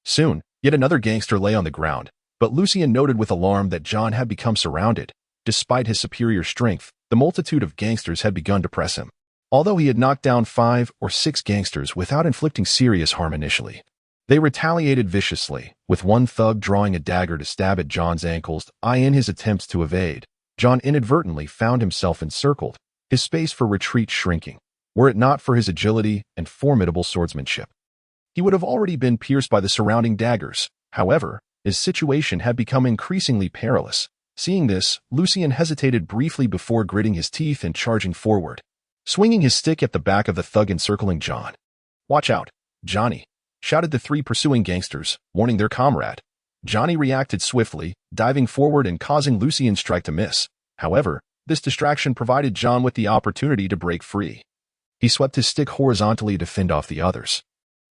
Soon, yet another gangster lay on the ground, but Lucien noted with alarm that John had become surrounded. Despite his superior strength, the multitude of gangsters had begun to press him. Although he had knocked down 5 or 6 gangsters without inflicting serious harm initially, they retaliated viciously, with one thug drawing a dagger to stab at John's ankles. In his attempts to evade, John inadvertently found himself encircled, his space for retreat shrinking. Were it not for his agility and formidable swordsmanship, he would have already been pierced by the surrounding daggers. However, his situation had become increasingly perilous. Seeing this, Lucien hesitated briefly before gritting his teeth and charging forward, swinging his stick at the back of the thug encircling John. "Watch out, Johnny!" shouted the 3 pursuing gangsters, warning their comrade. Johnny reacted swiftly, diving forward and causing Lucien's strike to miss. However, this distraction provided John with the opportunity to break free. He swept his stick horizontally to fend off the others.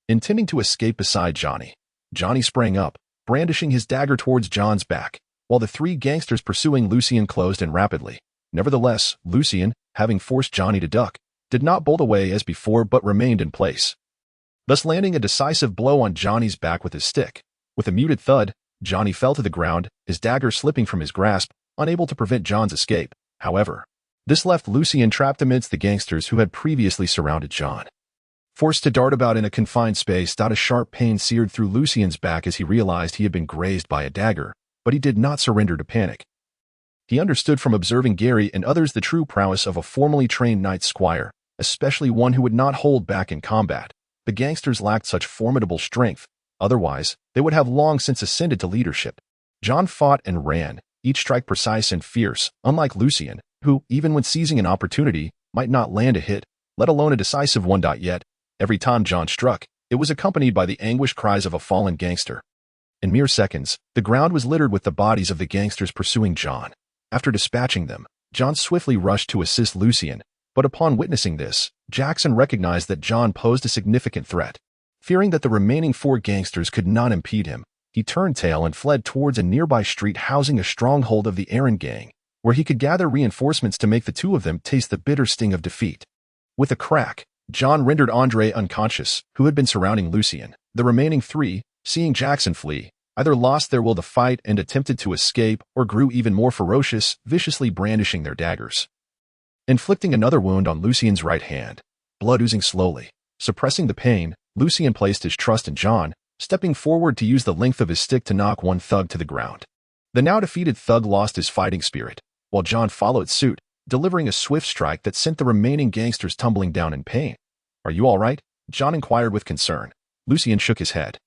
Intending to escape beside Johnny, Johnny sprang up, brandishing his dagger towards John's back, while the 3 gangsters pursuing Lucien closed in rapidly. Nevertheless, Lucien, having forced Johnny to duck, did not bolt away as before but remained in place, thus landing a decisive blow on Johnny's back with his stick. With a muted thud, Johnny fell to the ground, his dagger slipping from his grasp, unable to prevent John's escape. However, this left Lucien trapped amidst the gangsters who had previously surrounded John. Forced to dart about in a confined space, a sharp pain seared through Lucien's back as he realized he had been grazed by a dagger, but he did not surrender to panic. He understood from observing Gary and others the true prowess of a formerly trained knight squire, especially one who would not hold back in combat. The gangsters lacked such formidable strength, Otherwise, they would have long since ascended to leadership. John fought and ran, each strike precise and fierce, unlike Lucien, who, even when seizing an opportunity, might not land a hit, let alone a decisive one. Yet, every time John struck, it was accompanied by the anguished cries of a fallen gangster. In mere seconds, the ground was littered with the bodies of the gangsters pursuing John. After dispatching them, John swiftly rushed to assist Lucien, but upon witnessing this, Jackson recognized that John posed a significant threat. Fearing that the remaining 4 gangsters could not impede him, he turned tail and fled towards a nearby street housing a stronghold of the Arcane gang, where he could gather reinforcements to make the 2 of them taste the bitter sting of defeat. With a crack, John rendered Andre unconscious, who had been surrounding Lucien. The remaining 3, seeing Jackson flee, either lost their will to fight and attempted to escape or grew even more ferocious, viciously brandishing their daggers. Inflicting another wound on Lucien's right hand, blood oozing slowly. Suppressing the pain, Lucien placed his trust in John, stepping forward to use the length of his stick to knock one thug to the ground. The now defeated thug lost his fighting spirit, while John followed suit, delivering a swift strike that sent the remaining gangsters tumbling down in pain. "Are you all right?" John inquired with concern. Lucien shook his head.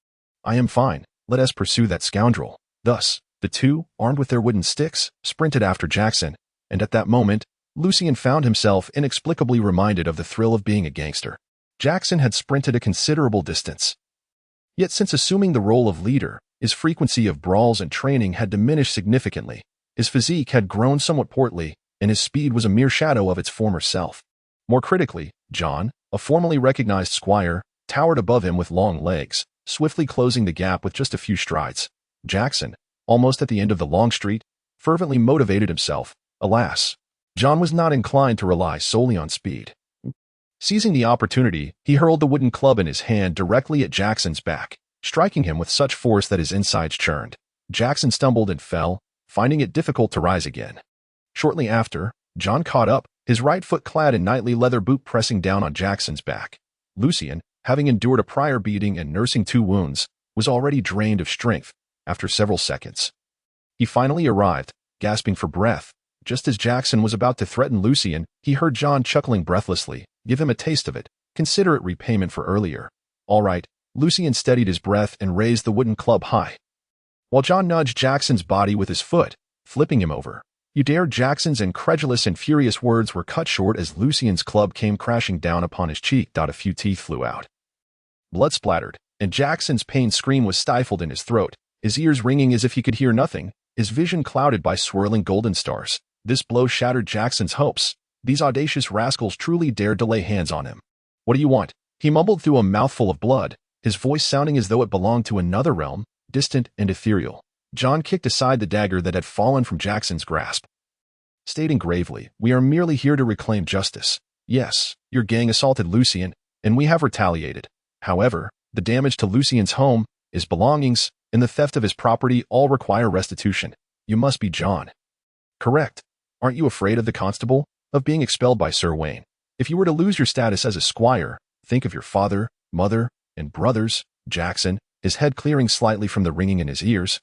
"I am fine. Let us pursue that scoundrel." Thus, the 2, armed with their wooden sticks, sprinted after Jackson, and at that moment, Lucien found himself inexplicably reminded of the thrill of being a gangster. Jackson had sprinted a considerable distance. Yet since assuming the role of leader, his frequency of brawls and training had diminished significantly. His physique had grown somewhat portly, and his speed was a mere shadow of its former self. More critically, John, a formerly recognized squire, towered above him with long legs, swiftly closing the gap with just a few strides. Jackson, almost at the end of the long street, fervently motivated himself. Alas, John was not inclined to rely solely on speed. Seizing the opportunity, he hurled the wooden club in his hand directly at Jackson's back, striking him with such force that his insides churned. Jackson stumbled and fell, finding it difficult to rise again. Shortly after, John caught up, his right foot clad in knightly leather boot pressing down on Jackson's back. Lucien, having endured a prior beating and nursing 2 wounds, was already drained of strength after several seconds. He finally arrived, gasping for breath. Just as Jackson was about to threaten Lucien, he heard John chuckling breathlessly. "Give him a taste of it. Consider it repayment for earlier." "All right." Lucien steadied his breath and raised the wooden club high, while John nudged Jackson's body with his foot, flipping him over. "You dare?" Jackson's incredulous and furious words were cut short as Lucien's club came crashing down upon his cheek. A few teeth flew out. Blood splattered, and Jackson's pained scream was stifled in his throat, his ears ringing as if he could hear nothing, his vision clouded by swirling golden stars. This blow shattered Jackson's hopes. These audacious rascals truly dared to lay hands on him. "What do you want?" he mumbled through a mouthful of blood, his voice sounding as though it belonged to another realm, distant and ethereal. John kicked aside the dagger that had fallen from Jackson's grasp, stating gravely, "We are merely here to reclaim justice. Yes, your gang assaulted Lucien, and we have retaliated. However, the damage to Lucien's home, his belongings, and the theft of his property all require restitution. You must be John." "Correct. Aren't you afraid of the constable? Of being expelled by Sir Wayne? If you were to lose your status as a squire, think of your father, mother, and brothers." Jackson, his head clearing slightly from the ringing in his ears,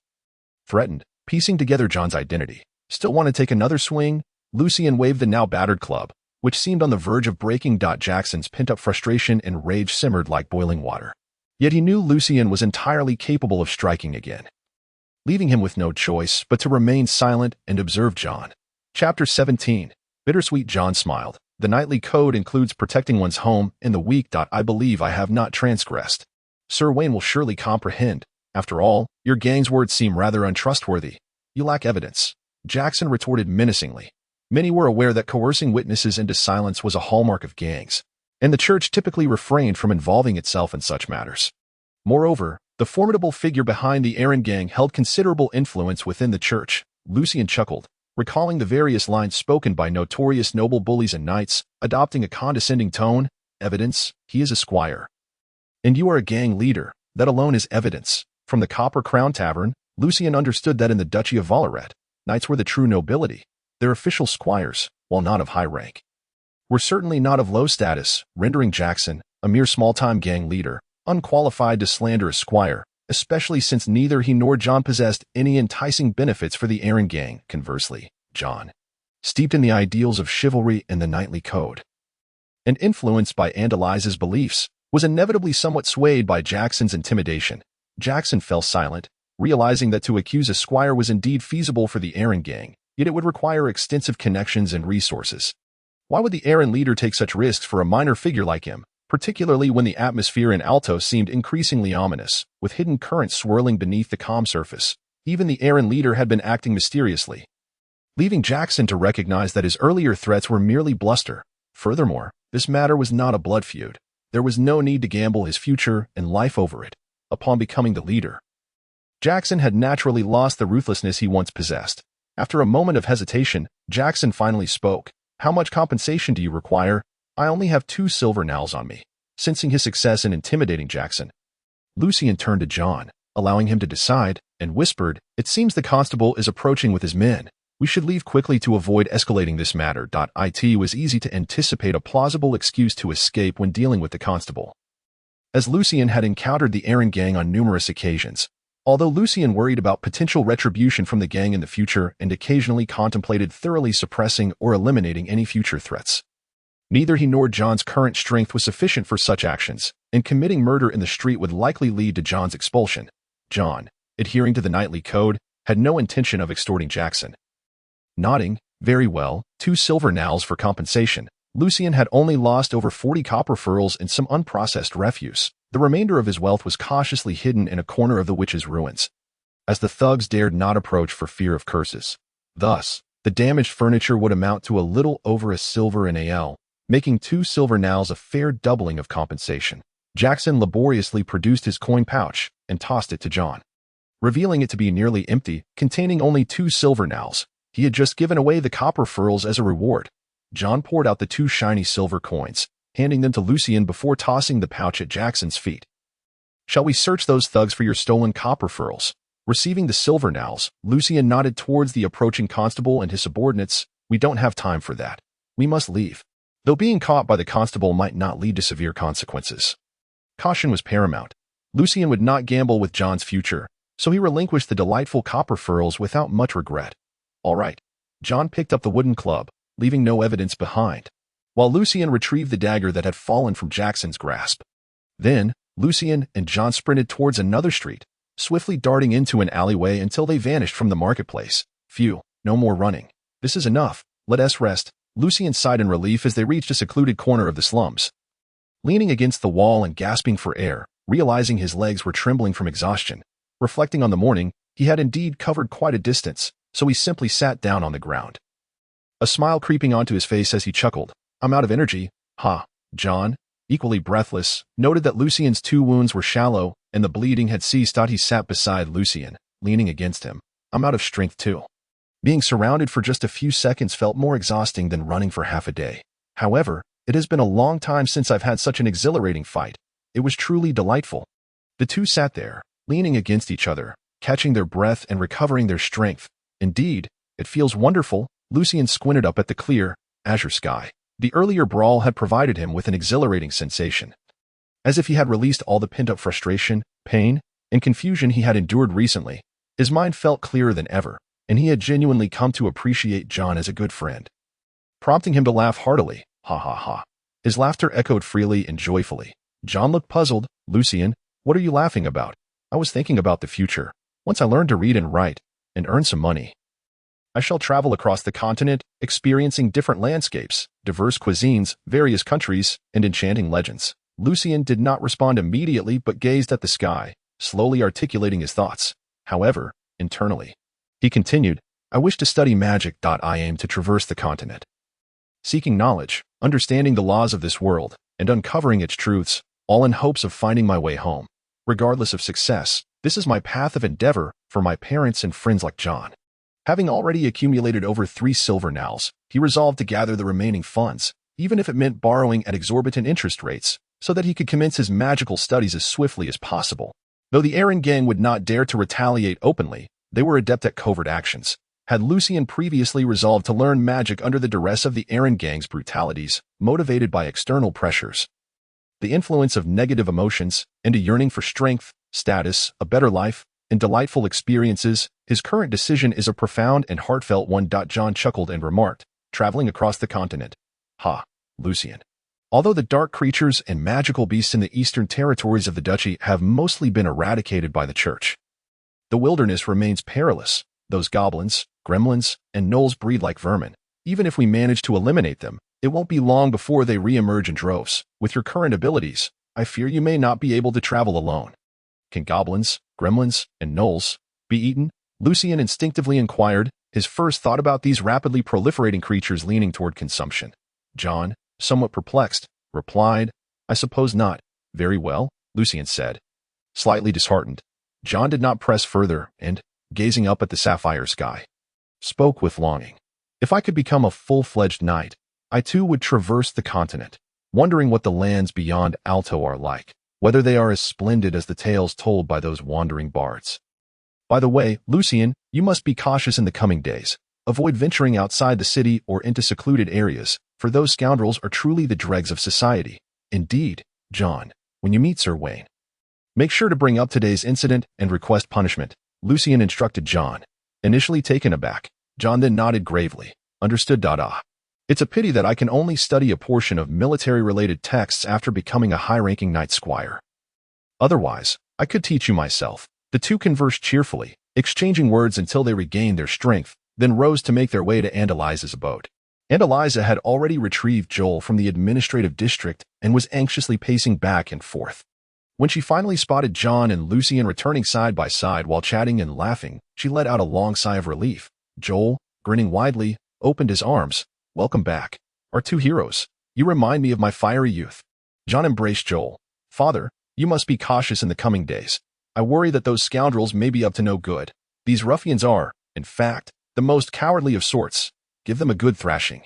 threatened, piecing together John's identity. "Still want to take another swing?" Lucien waved the now battered club, which seemed on the verge of breaking. Jackson's pent-up frustration and rage simmered like boiling water. Yet he knew Lucien was entirely capable of striking again, leaving him with no choice but to remain silent and observe John. Chapter 17. Bittersweet. John smiled. "The knightly code includes protecting one's home and the weak. I believe I have not transgressed. Sir Wayne will surely comprehend. After all, your gang's words seem rather untrustworthy. You lack evidence." Jackson retorted menacingly. Many were aware that coercing witnesses into silence was a hallmark of gangs, and the church typically refrained from involving itself in such matters. Moreover, the formidable figure behind the Arcane gang held considerable influence within the church. Lucien chuckled, recalling the various lines spoken by notorious noble bullies and knights, adopting a condescending tone. "Evidence? He is a squire. And you are a gang leader. That alone is evidence." From the Copper Crown Tavern, Lucien understood that in the Duchy of Valoret, knights were the true nobility. Their official squires, while not of high rank, were certainly not of low status, rendering Jackson, a mere small-time gang leader, unqualified to slander a squire, especially since neither he nor John possessed any enticing benefits for the Arcane gang. Conversely, John, steeped in the ideals of chivalry and the knightly code, and influenced by Andaliza's beliefs, was inevitably somewhat swayed by Jackson's intimidation. Jackson fell silent, realizing that to accuse a squire was indeed feasible for the Arcane gang, yet it would require extensive connections and resources. Why would the Arcane leader take such risks for a minor figure like him, particularly when the atmosphere in Alto seemed increasingly ominous, with hidden currents swirling beneath the calm surface? Even the Arcane leader had been acting mysteriously, leaving Jackson to recognize that his earlier threats were merely bluster. Furthermore, this matter was not a blood feud. There was no need to gamble his future and life over it. Upon becoming the leader, Jackson had naturally lost the ruthlessness he once possessed. After a moment of hesitation, Jackson finally spoke. "How much compensation do you require? I only have 2 silver nails on me." Sensing his success in intimidating Jackson, Lucien turned to John, allowing him to decide, and whispered, "It seems the constable is approaching with his men. We should leave quickly to avoid escalating this matter." It was easy to anticipate a plausible excuse to escape when dealing with the constable, as Lucien had encountered the Arcane gang on numerous occasions. Although Lucien worried about potential retribution from the gang in the future and occasionally contemplated thoroughly suppressing or eliminating any future threats, neither he nor John's current strength was sufficient for such actions, and committing murder in the street would likely lead to John's expulsion. John, adhering to the knightly code, had no intention of extorting Jackson. Nodding, "Very well, 2 silver nails for compensation." Lucien had only lost over 40 copper furls and some unprocessed refuse. The remainder of his wealth was cautiously hidden in a corner of the witch's ruins, as the thugs dared not approach for fear of curses. Thus, the damaged furniture would amount to a little over a silver an al, making 2 silver nails a fair doubling of compensation. Jackson laboriously produced his coin pouch and tossed it to John, revealing it to be nearly empty, containing only 2 silver nails. He had just given away the copper furls as a reward. John poured out the 2 shiny silver coins, handing them to Lucien before tossing the pouch at Jackson's feet. "Shall we search those thugs for your stolen copper furls?" Receiving the silver nails, Lucien nodded towards the approaching constable and his subordinates. "We don't have time for that. We must leave." Though being caught by the constable might not lead to severe consequences, caution was paramount. Lucien would not gamble with John's future, so he relinquished the delightful copper furls without much regret. "All right." John picked up the wooden club, leaving no evidence behind, while Lucien retrieved the dagger that had fallen from Jackson's grasp. Then, Lucien and John sprinted towards another street, swiftly darting into an alleyway until they vanished from the marketplace. "Phew, no more running. This is enough. Let us rest." Lucien sighed in relief as they reached a secluded corner of the slums. Leaning against the wall and gasping for air, realizing his legs were trembling from exhaustion, reflecting on the morning, he had indeed covered quite a distance, so he simply sat down on the ground, a smile creeping onto his face as he chuckled. "I'm out of energy." "Ha." John, equally breathless, noted that Lucien's 2 wounds were shallow and the bleeding had ceased. He sat beside Lucien, leaning against him. "I'm out of strength too." Being surrounded for just a few seconds felt more exhausting than running for half a day. However, it has been a long time since I've had such an exhilarating fight. It was truly delightful. The 2 sat there, leaning against each other, catching their breath and recovering their strength. "Indeed, it feels wonderful." Lucien squinted up at the clear, azure sky. The earlier brawl had provided him with an exhilarating sensation, as if he had released all the pent-up frustration, pain, and confusion he had endured recently. His mind felt clearer than ever, and he had genuinely come to appreciate John as a good friend, prompting him to laugh heartily. "Ha ha ha." His laughter echoed freely and joyfully. John looked puzzled. "Lucien, what are you laughing about?" "I was thinking about the future. Once I learn to read and write, and earn some money, I shall travel across the continent, experiencing different landscapes, diverse cuisines, various countries, and enchanting legends." Lucien did not respond immediately but gazed at the sky, slowly articulating his thoughts. However, internally, he continued, "I wish to study magic. I aim to traverse the continent, seeking knowledge, understanding the laws of this world, and uncovering its truths, all in hopes of finding my way home. Regardless of success, this is my path of endeavor for my parents and friends like John." Having already accumulated over 3 silver nails, he resolved to gather the remaining funds, even if it meant borrowing at exorbitant interest rates, so that he could commence his magical studies as swiftly as possible. Though the Arcane gang would not dare to retaliate openly, they were adept at covert actions. Had Lucien previously resolved to learn magic under the duress of the Arcane gang's brutalities, motivated by external pressures, the influence of negative emotions, and a yearning for strength, status, a better life, and delightful experiences, his current decision is a profound and heartfelt one. John chuckled and remarked, "Traveling across the continent. Ha, Lucien. Although the dark creatures and magical beasts in the eastern territories of the duchy have mostly been eradicated by the church, the wilderness remains perilous. Those goblins, gremlins, and gnolls breed like vermin. Even if we manage to eliminate them, it won't be long before they re-emerge in droves. With your current abilities, I fear you may not be able to travel alone. Can goblins, gremlins, and gnolls be eaten? Lucian instinctively inquired, his first thought about these rapidly proliferating creatures leaning toward consumption. John, somewhat perplexed, replied, I suppose not. Very well, Lucian said. Slightly disheartened, John did not press further and, gazing up at the sapphire sky, spoke with longing. If I could become a full-fledged knight, I too would traverse the continent, wondering what the lands beyond Alto are like, whether they are as splendid as the tales told by those wandering bards. By the way, Lucian, you must be cautious in the coming days. Avoid venturing outside the city or into secluded areas, for those scoundrels are truly the dregs of society. Indeed, John, when you meet Sir Wayne, make sure to bring up today's incident and request punishment, Lucian instructed John. Initially taken aback, John then nodded gravely. Understood. It's a pity that I can only study a portion of military-related texts after becoming a high-ranking knight squire. Otherwise, I could teach you myself. The two conversed cheerfully, exchanging words until they regained their strength, then rose to make their way to Andaliza's abode. Andaliza had already retrieved Joel from the administrative district and was anxiously pacing back and forth. When she finally spotted John and Lucian returning side by side while chatting and laughing, she let out a long sigh of relief. Joel, grinning widely, opened his arms. Welcome back. Our two heroes. You remind me of my fiery youth. John embraced Joel. Father, you must be cautious in the coming days. I worry that those scoundrels may be up to no good. These ruffians are, in fact, the most cowardly of sorts. Give them a good thrashing,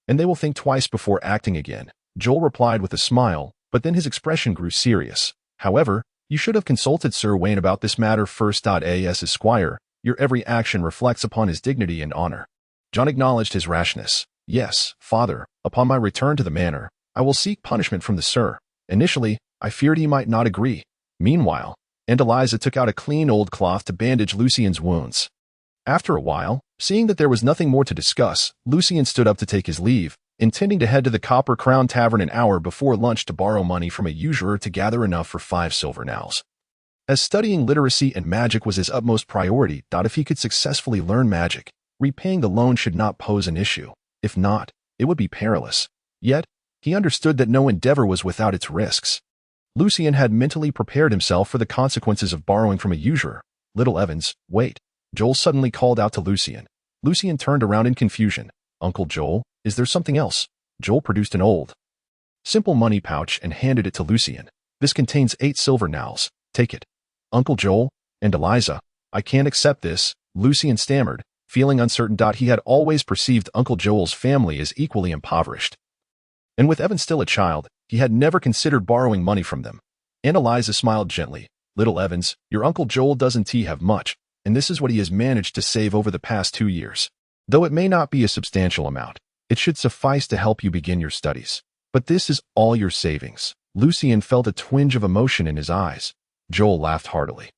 and they will think twice before acting again. Joel replied with a smile, but then his expression grew serious. However, you should have consulted Sir Wayne about this matter first. As his squire, your every action reflects upon his dignity and honor. John acknowledged his rashness. Yes, father, upon my return to the manor, I will seek punishment from the sir. Initially, I feared he might not agree. Meanwhile, Andaliza took out a clean old cloth to bandage Lucian's wounds. After a while, seeing that there was nothing more to discuss, Lucian stood up to take his leave, intending to head to the Copper Crown Tavern an hour before lunch to borrow money from a usurer to gather enough for 5 silver nals. As studying literacy and magic was his utmost priority, if he could successfully learn magic, repaying the loan should not pose an issue. If not, it would be perilous. Yet, he understood that no endeavor was without its risks. Lucian had mentally prepared himself for the consequences of borrowing from a usurer. Little Evans, wait. Joel suddenly called out to Lucian. Lucian turned around in confusion. Uncle Joel, is there something else? Joel produced an old, simple money pouch and handed it to Lucian. This contains 8 silver nals. Take it. Uncle Joel, and Eliza, I can't accept this, Lucian stammered, feeling uncertain. He had always perceived Uncle Joel's family as equally impoverished. And with Evan still a child, he had never considered borrowing money from them. Eliza smiled gently. Little Evans, your Uncle Joel doesn't have much, and this is what he has managed to save over the past 2 years. Though it may not be a substantial amount, it should suffice to help you begin your studies. But this is all your savings. Lucian felt a twinge of emotion in his eyes. Joel laughed heartily.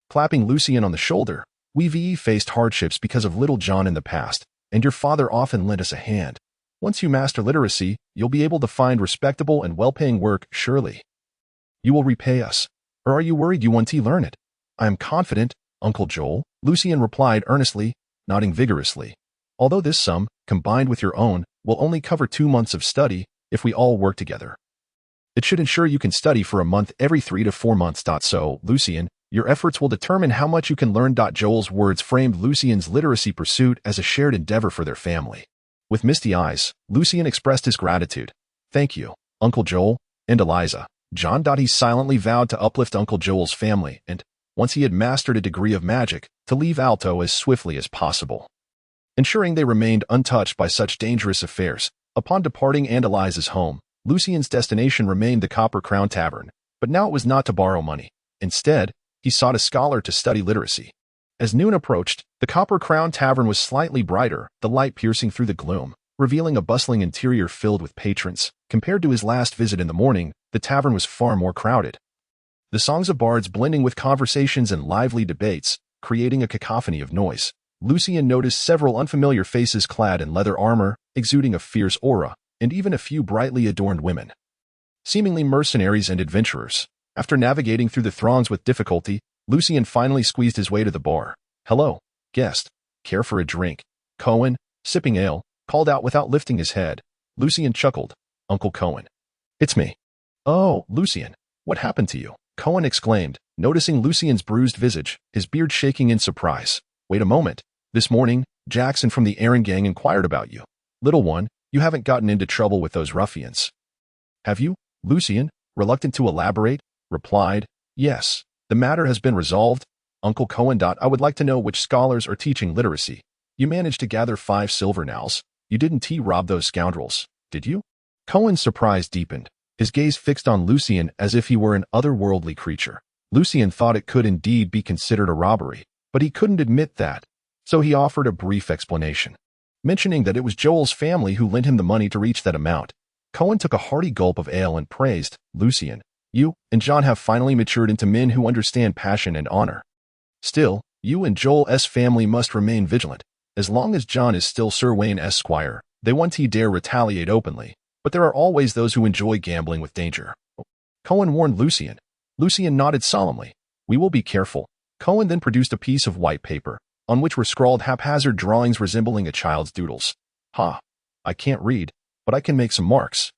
Clapping Lucian on the shoulder, we've faced hardships because of little John in the past, and your father often lent us a hand. Once you master literacy, you'll be able to find respectable and well-paying work, surely. You will repay us. Or are you worried you won't learn it? I am confident, Uncle Joel, Lucian replied earnestly, nodding vigorously. Although this sum, combined with your own, will only cover 2 months of study if we all work together. It should ensure you can study for a month every 3 to 4 months. So, Lucian, your efforts will determine how much you can learn. Joel's words framed Lucian's literacy pursuit as a shared endeavor for their family. With misty eyes, Lucian expressed his gratitude. Thank you, Uncle Joel, and Eliza. John. He silently vowed to uplift Uncle Joel's family and, once he had mastered a degree of magic, to leave Alto as swiftly as possible, ensuring they remained untouched by such dangerous affairs. Upon departing Andaliza's home, Lucian's destination remained the Copper Crown Tavern, but now it was not to borrow money. Instead, he sought a scholar to study literacy. As noon approached, the Copper Crown Tavern was slightly brighter, the light piercing through the gloom, revealing a bustling interior filled with patrons. Compared to his last visit in the morning, the tavern was far more crowded. The songs of bards blending with conversations and lively debates, creating a cacophony of noise. Lucian noticed several unfamiliar faces clad in leather armor, exuding a fierce aura. and even a few brightly adorned women. Seemingly mercenaries and adventurers. After navigating through the throngs with difficulty, Lucien finally squeezed his way to the bar. "Hello, guest. Care for a drink?" Cohen, sipping ale, called out without lifting his head. Lucien chuckled. "Uncle Cohen." "It's me." "Oh, Lucien, what happened to you?" Cohen exclaimed, noticing Lucien's bruised visage, his beard shaking in surprise. "Wait a moment. This morning, Jackson from the Arcane gang inquired about you. Little one, you haven't gotten into trouble with those ruffians." "Have you?" Lucien, reluctant to elaborate, replied, "Yes. The matter has been resolved. Uncle Cohen. I would like to know which scholars are teaching literacy. You managed to gather 5 silver nails. You didn't rob those scoundrels, did you?" Cohen's surprise deepened, his gaze fixed on Lucien as if he were an otherworldly creature. Lucien thought it could indeed be considered a robbery, but he couldn't admit that, so he offered a brief explanation. Mentioning that it was Joel's family who lent him the money to reach that amount, Cohen took a hearty gulp of ale and praised, "Lucien, you and John have finally matured into men who understand passion and honor. Still, you and Joel's family must remain vigilant. As long as John is still Sir Wayne Esquire, they won't dare retaliate openly, but there are always those who enjoy gambling with danger." Cohen warned Lucien. Lucien nodded solemnly. "We will be careful." Cohen then produced a piece of white paper, on which were scrawled haphazard drawings resembling a child's doodles. "Ha! I can't read, but I can make some marks."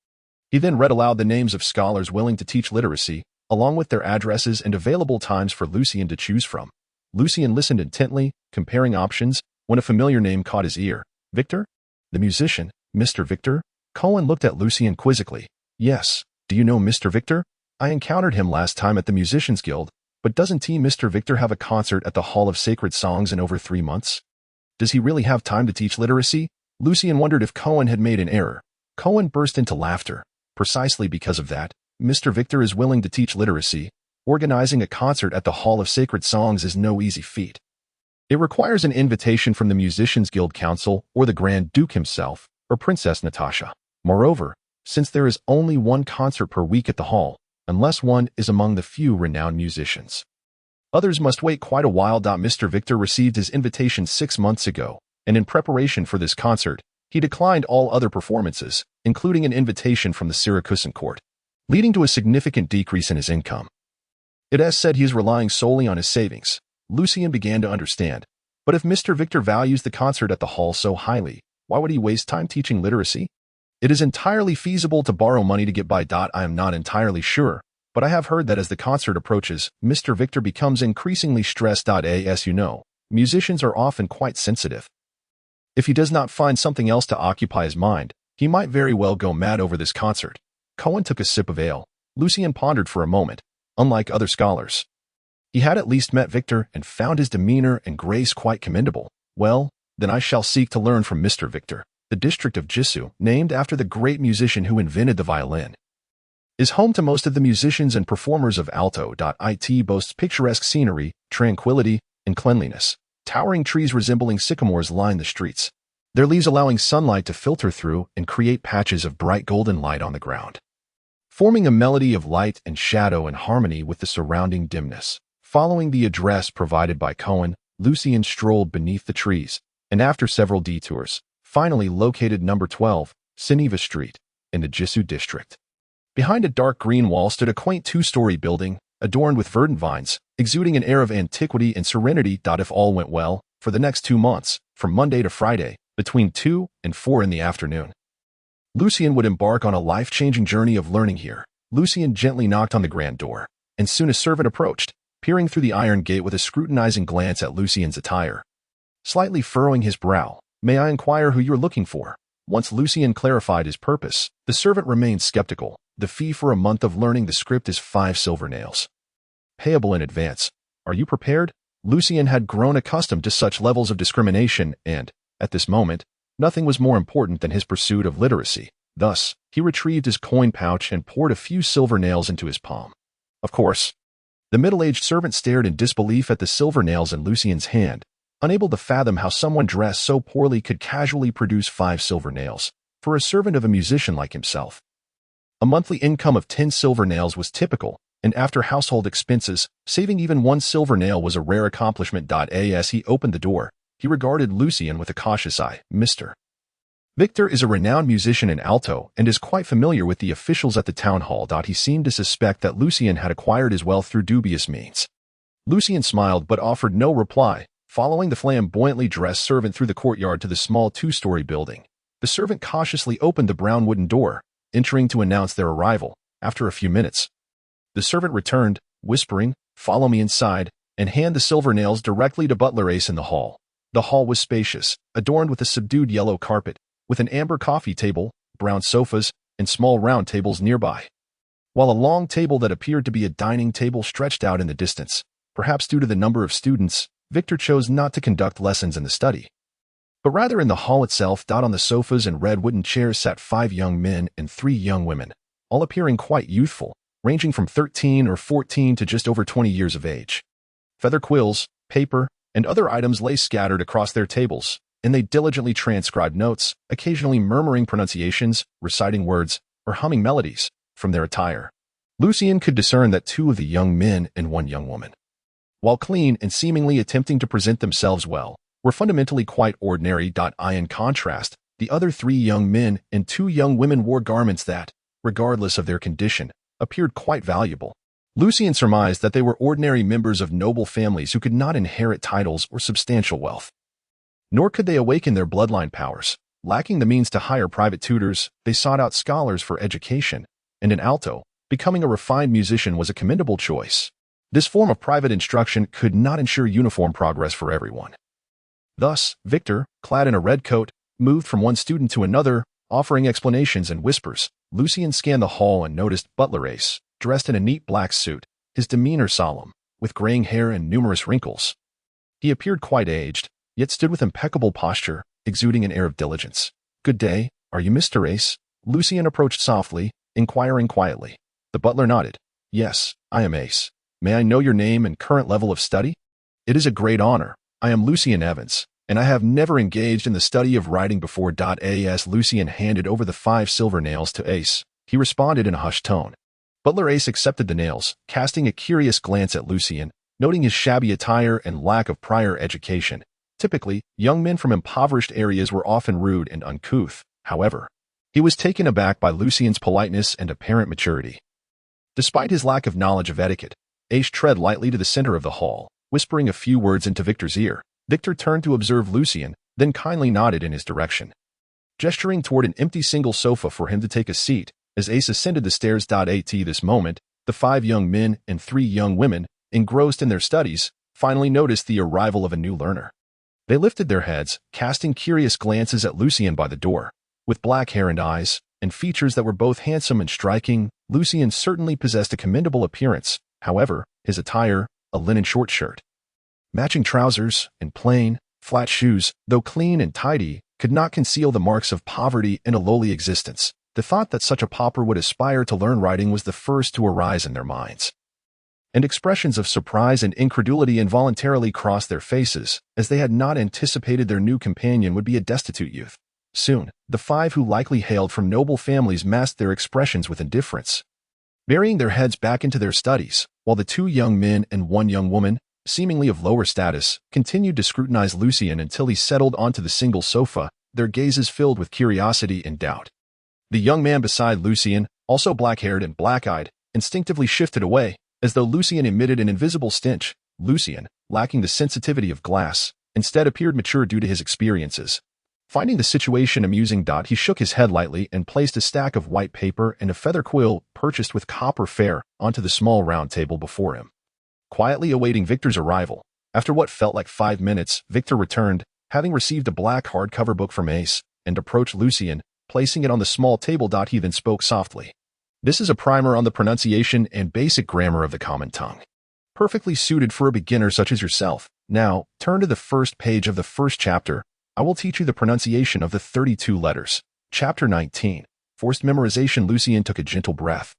He then read aloud the names of scholars willing to teach literacy, along with their addresses and available times for Lucien to choose from. Lucien listened intently, comparing options, when a familiar name caught his ear. "Victor? The musician, Mr. Victor?" Cohen looked at Lucien quizzically. "Yes. Do you know Mr. Victor? I encountered him last time at the Musicians Guild, but doesn't Mr. Victor have a concert at the Hall of Sacred Songs in over 3 months? Does he really have time to teach literacy?" Lucien wondered if Cohen had made an error. Cohen burst into laughter. "Precisely because of that, Mr. Victor is willing to teach literacy. Organizing a concert at the Hall of Sacred Songs is no easy feat. It requires an invitation from the Musicians Guild Council or the Grand Duke himself, or Princess Natasha. Moreover, since there is only one concert per week at the hall, unless one is among the few renowned musicians, others must wait quite a while. Mr. Victor received his invitation 6 months ago, and in preparation for this concert, he declined all other performances, including an invitation from the Syracusan court, leading to a significant decrease in his income. It is said he is relying solely on his savings." Lucien began to understand. But if Mr. Victor values the concert at the hall so highly, why would he waste time teaching literacy? "It is entirely feasible to borrow money to get by. I am not entirely sure, but I have heard that as the concert approaches, Mr. Victor becomes increasingly stressed. As you know, musicians are often quite sensitive. If he does not find something else to occupy his mind, he might very well go mad over this concert." Cohen took a sip of ale. Lucien pondered for a moment. Unlike other scholars, he had at least met Victor and found his demeanor and grace quite commendable. "Well, then I shall seek to learn from Mr. Victor." The district of Jisu, named after the great musician who invented the violin, is home to most of the musicians and performers of Alto. It boasts picturesque scenery, tranquility, and cleanliness. Towering trees resembling sycamores line the streets, their leaves allowing sunlight to filter through and create patches of bright golden light on the ground, forming a melody of light and shadow in harmony with the surrounding dimness. Following the address provided by Cohen, Lucien strolled beneath the trees, and after several detours, finally located number 12, Sineva Street, in the Jisu district. Behind a dark green wall stood a quaint 2-story building, adorned with verdant vines, exuding an air of antiquity and serenity. If all went well, for the next 2 months, from Monday to Friday, between 2 and 4 in the afternoon, Lucien would embark on a life-changing journey of learning here. Lucien gently knocked on the grand door, and soon a servant approached, peering through the iron gate with a scrutinizing glance at Lucien's attire. Slightly furrowing his brow, "May I inquire who you're looking for?" Once Lucien clarified his purpose, the servant remained skeptical. "The fee for a month of learning the script is 5 silver nails. Payable in advance. Are you prepared?" Lucien had grown accustomed to such levels of discrimination and, at this moment, nothing was more important than his pursuit of literacy. Thus, he retrieved his coin pouch and poured a few silver nails into his palm. Of course, the middle-aged servant stared in disbelief at the silver nails in Lucien's hand, unable to fathom how someone dressed so poorly could casually produce 5 silver nails for a servant of a musician like himself. A monthly income of 10 silver nails was typical, and after household expenses, saving even 1 silver nail was a rare accomplishment. As he opened the door, he regarded Lucien with a cautious eye. "Mr. Victor is a renowned musician in alto and is quite familiar with the officials at the town hall. He seemed to suspect that Lucien had acquired his wealth through dubious means. Lucien smiled but offered no reply, following the flamboyantly dressed servant through the courtyard to the small two-story building. The servant cautiously opened the brown wooden door, entering to announce their arrival. After a few minutes, the servant returned, whispering, "Follow me inside," and hand the silver nails directly to butler Ace in the hall. The hall was spacious, adorned with a subdued yellow carpet, with an amber coffee table, brown sofas, and small round tables nearby, while a long table that appeared to be a dining table stretched out in the distance. Perhaps due to the number of students, Victor chose not to conduct lessons in the study, but rather in the hall itself. On the sofas and red wooden chairs sat 5 young men and 3 young women, all appearing quite youthful, ranging from 13 or 14 to just over 20 years of age. Feather quills, paper, and other items lay scattered across their tables, and they diligently transcribed notes, occasionally murmuring pronunciations, reciting words, or humming melodies from their attire. Lucien could discern that 2 of the young men and 1 young woman, while clean and seemingly attempting to present themselves well, were fundamentally quite ordinary. In contrast, the other 3 young men and 2 young women wore garments that, regardless of their condition, appeared quite valuable. Lucien surmised that they were ordinary members of noble families who could not inherit titles or substantial wealth. Nor could they awaken their bloodline powers. Lacking the means to hire private tutors, they sought out scholars for education, and in alto, becoming a refined musician was a commendable choice. This form of private instruction could not ensure uniform progress for everyone. Thus, Victor, clad in a red coat, moved from one student to another, offering explanations and whispers. Lucien scanned the hall and noticed butler Ace, dressed in a neat black suit, his demeanor solemn, with graying hair and numerous wrinkles. He appeared quite aged, yet stood with impeccable posture, exuding an air of diligence. "Good day, are you Mr. Ace?" Lucien approached softly, inquiring quietly. The butler nodded. "Yes, I am Ace. May I know your name and current level of study?" "It is a great honor. I am Lucien Evans, and I have never engaged in the study of writing before." As Lucien handed over the 5 silver nails to Ace, he responded in a hushed tone. Butler Ace accepted the nails, casting a curious glance at Lucien, noting his shabby attire and lack of prior education. Typically, young men from impoverished areas were often rude and uncouth. However, he was taken aback by Lucien's politeness and apparent maturity. Despite his lack of knowledge of etiquette, Ace tread lightly to the center of the hall, whispering a few words into Victor's ear. Victor turned to observe Lucien, then kindly nodded in his direction, gesturing toward an empty single sofa for him to take a seat. As Ace ascended the stairs. At this moment, the 5 young men and 3 young women, engrossed in their studies, finally noticed the arrival of a new learner. They lifted their heads, casting curious glances at Lucien by the door. With black hair and eyes, and features that were both handsome and striking, Lucien certainly possessed a commendable appearance. However, his attire, a linen short shirt, matching trousers, and plain, flat shoes, though clean and tidy, could not conceal the marks of poverty and a lowly existence. The thought that such a pauper would aspire to learn writing was the first to arise in their minds, and expressions of surprise and incredulity involuntarily crossed their faces, as they had not anticipated their new companion would be a destitute youth. Soon, the 5 who likely hailed from noble families masked their expressions with indifference, burying their heads back into their studies, while the 2 young men and 1 young woman, seemingly of lower status, continued to scrutinize Lucien until he settled onto the single sofa, their gazes filled with curiosity and doubt. The young man beside Lucien, also black-haired and black-eyed, instinctively shifted away, as though Lucien emitted an invisible stench. Lucien, lacking the sensitivity of glass, instead appeared mature due to his experiences. Finding the situation amusing, he shook his head lightly and placed a stack of white paper and a feather quill purchased with copper fare onto the small round table before him, quietly awaiting Victor's arrival. After what felt like 5 minutes, Victor returned, having received a black hardcover book from Ace, and approached Lucien, placing it on the small table. He then spoke softly. "This is a primer on the pronunciation and basic grammar of the common tongue, perfectly suited for a beginner such as yourself. Now, turn to the first page of the first chapter. I will teach you the pronunciation of the 32 letters. Chapter 19. Forced memorization." Lucien took a gentle breath,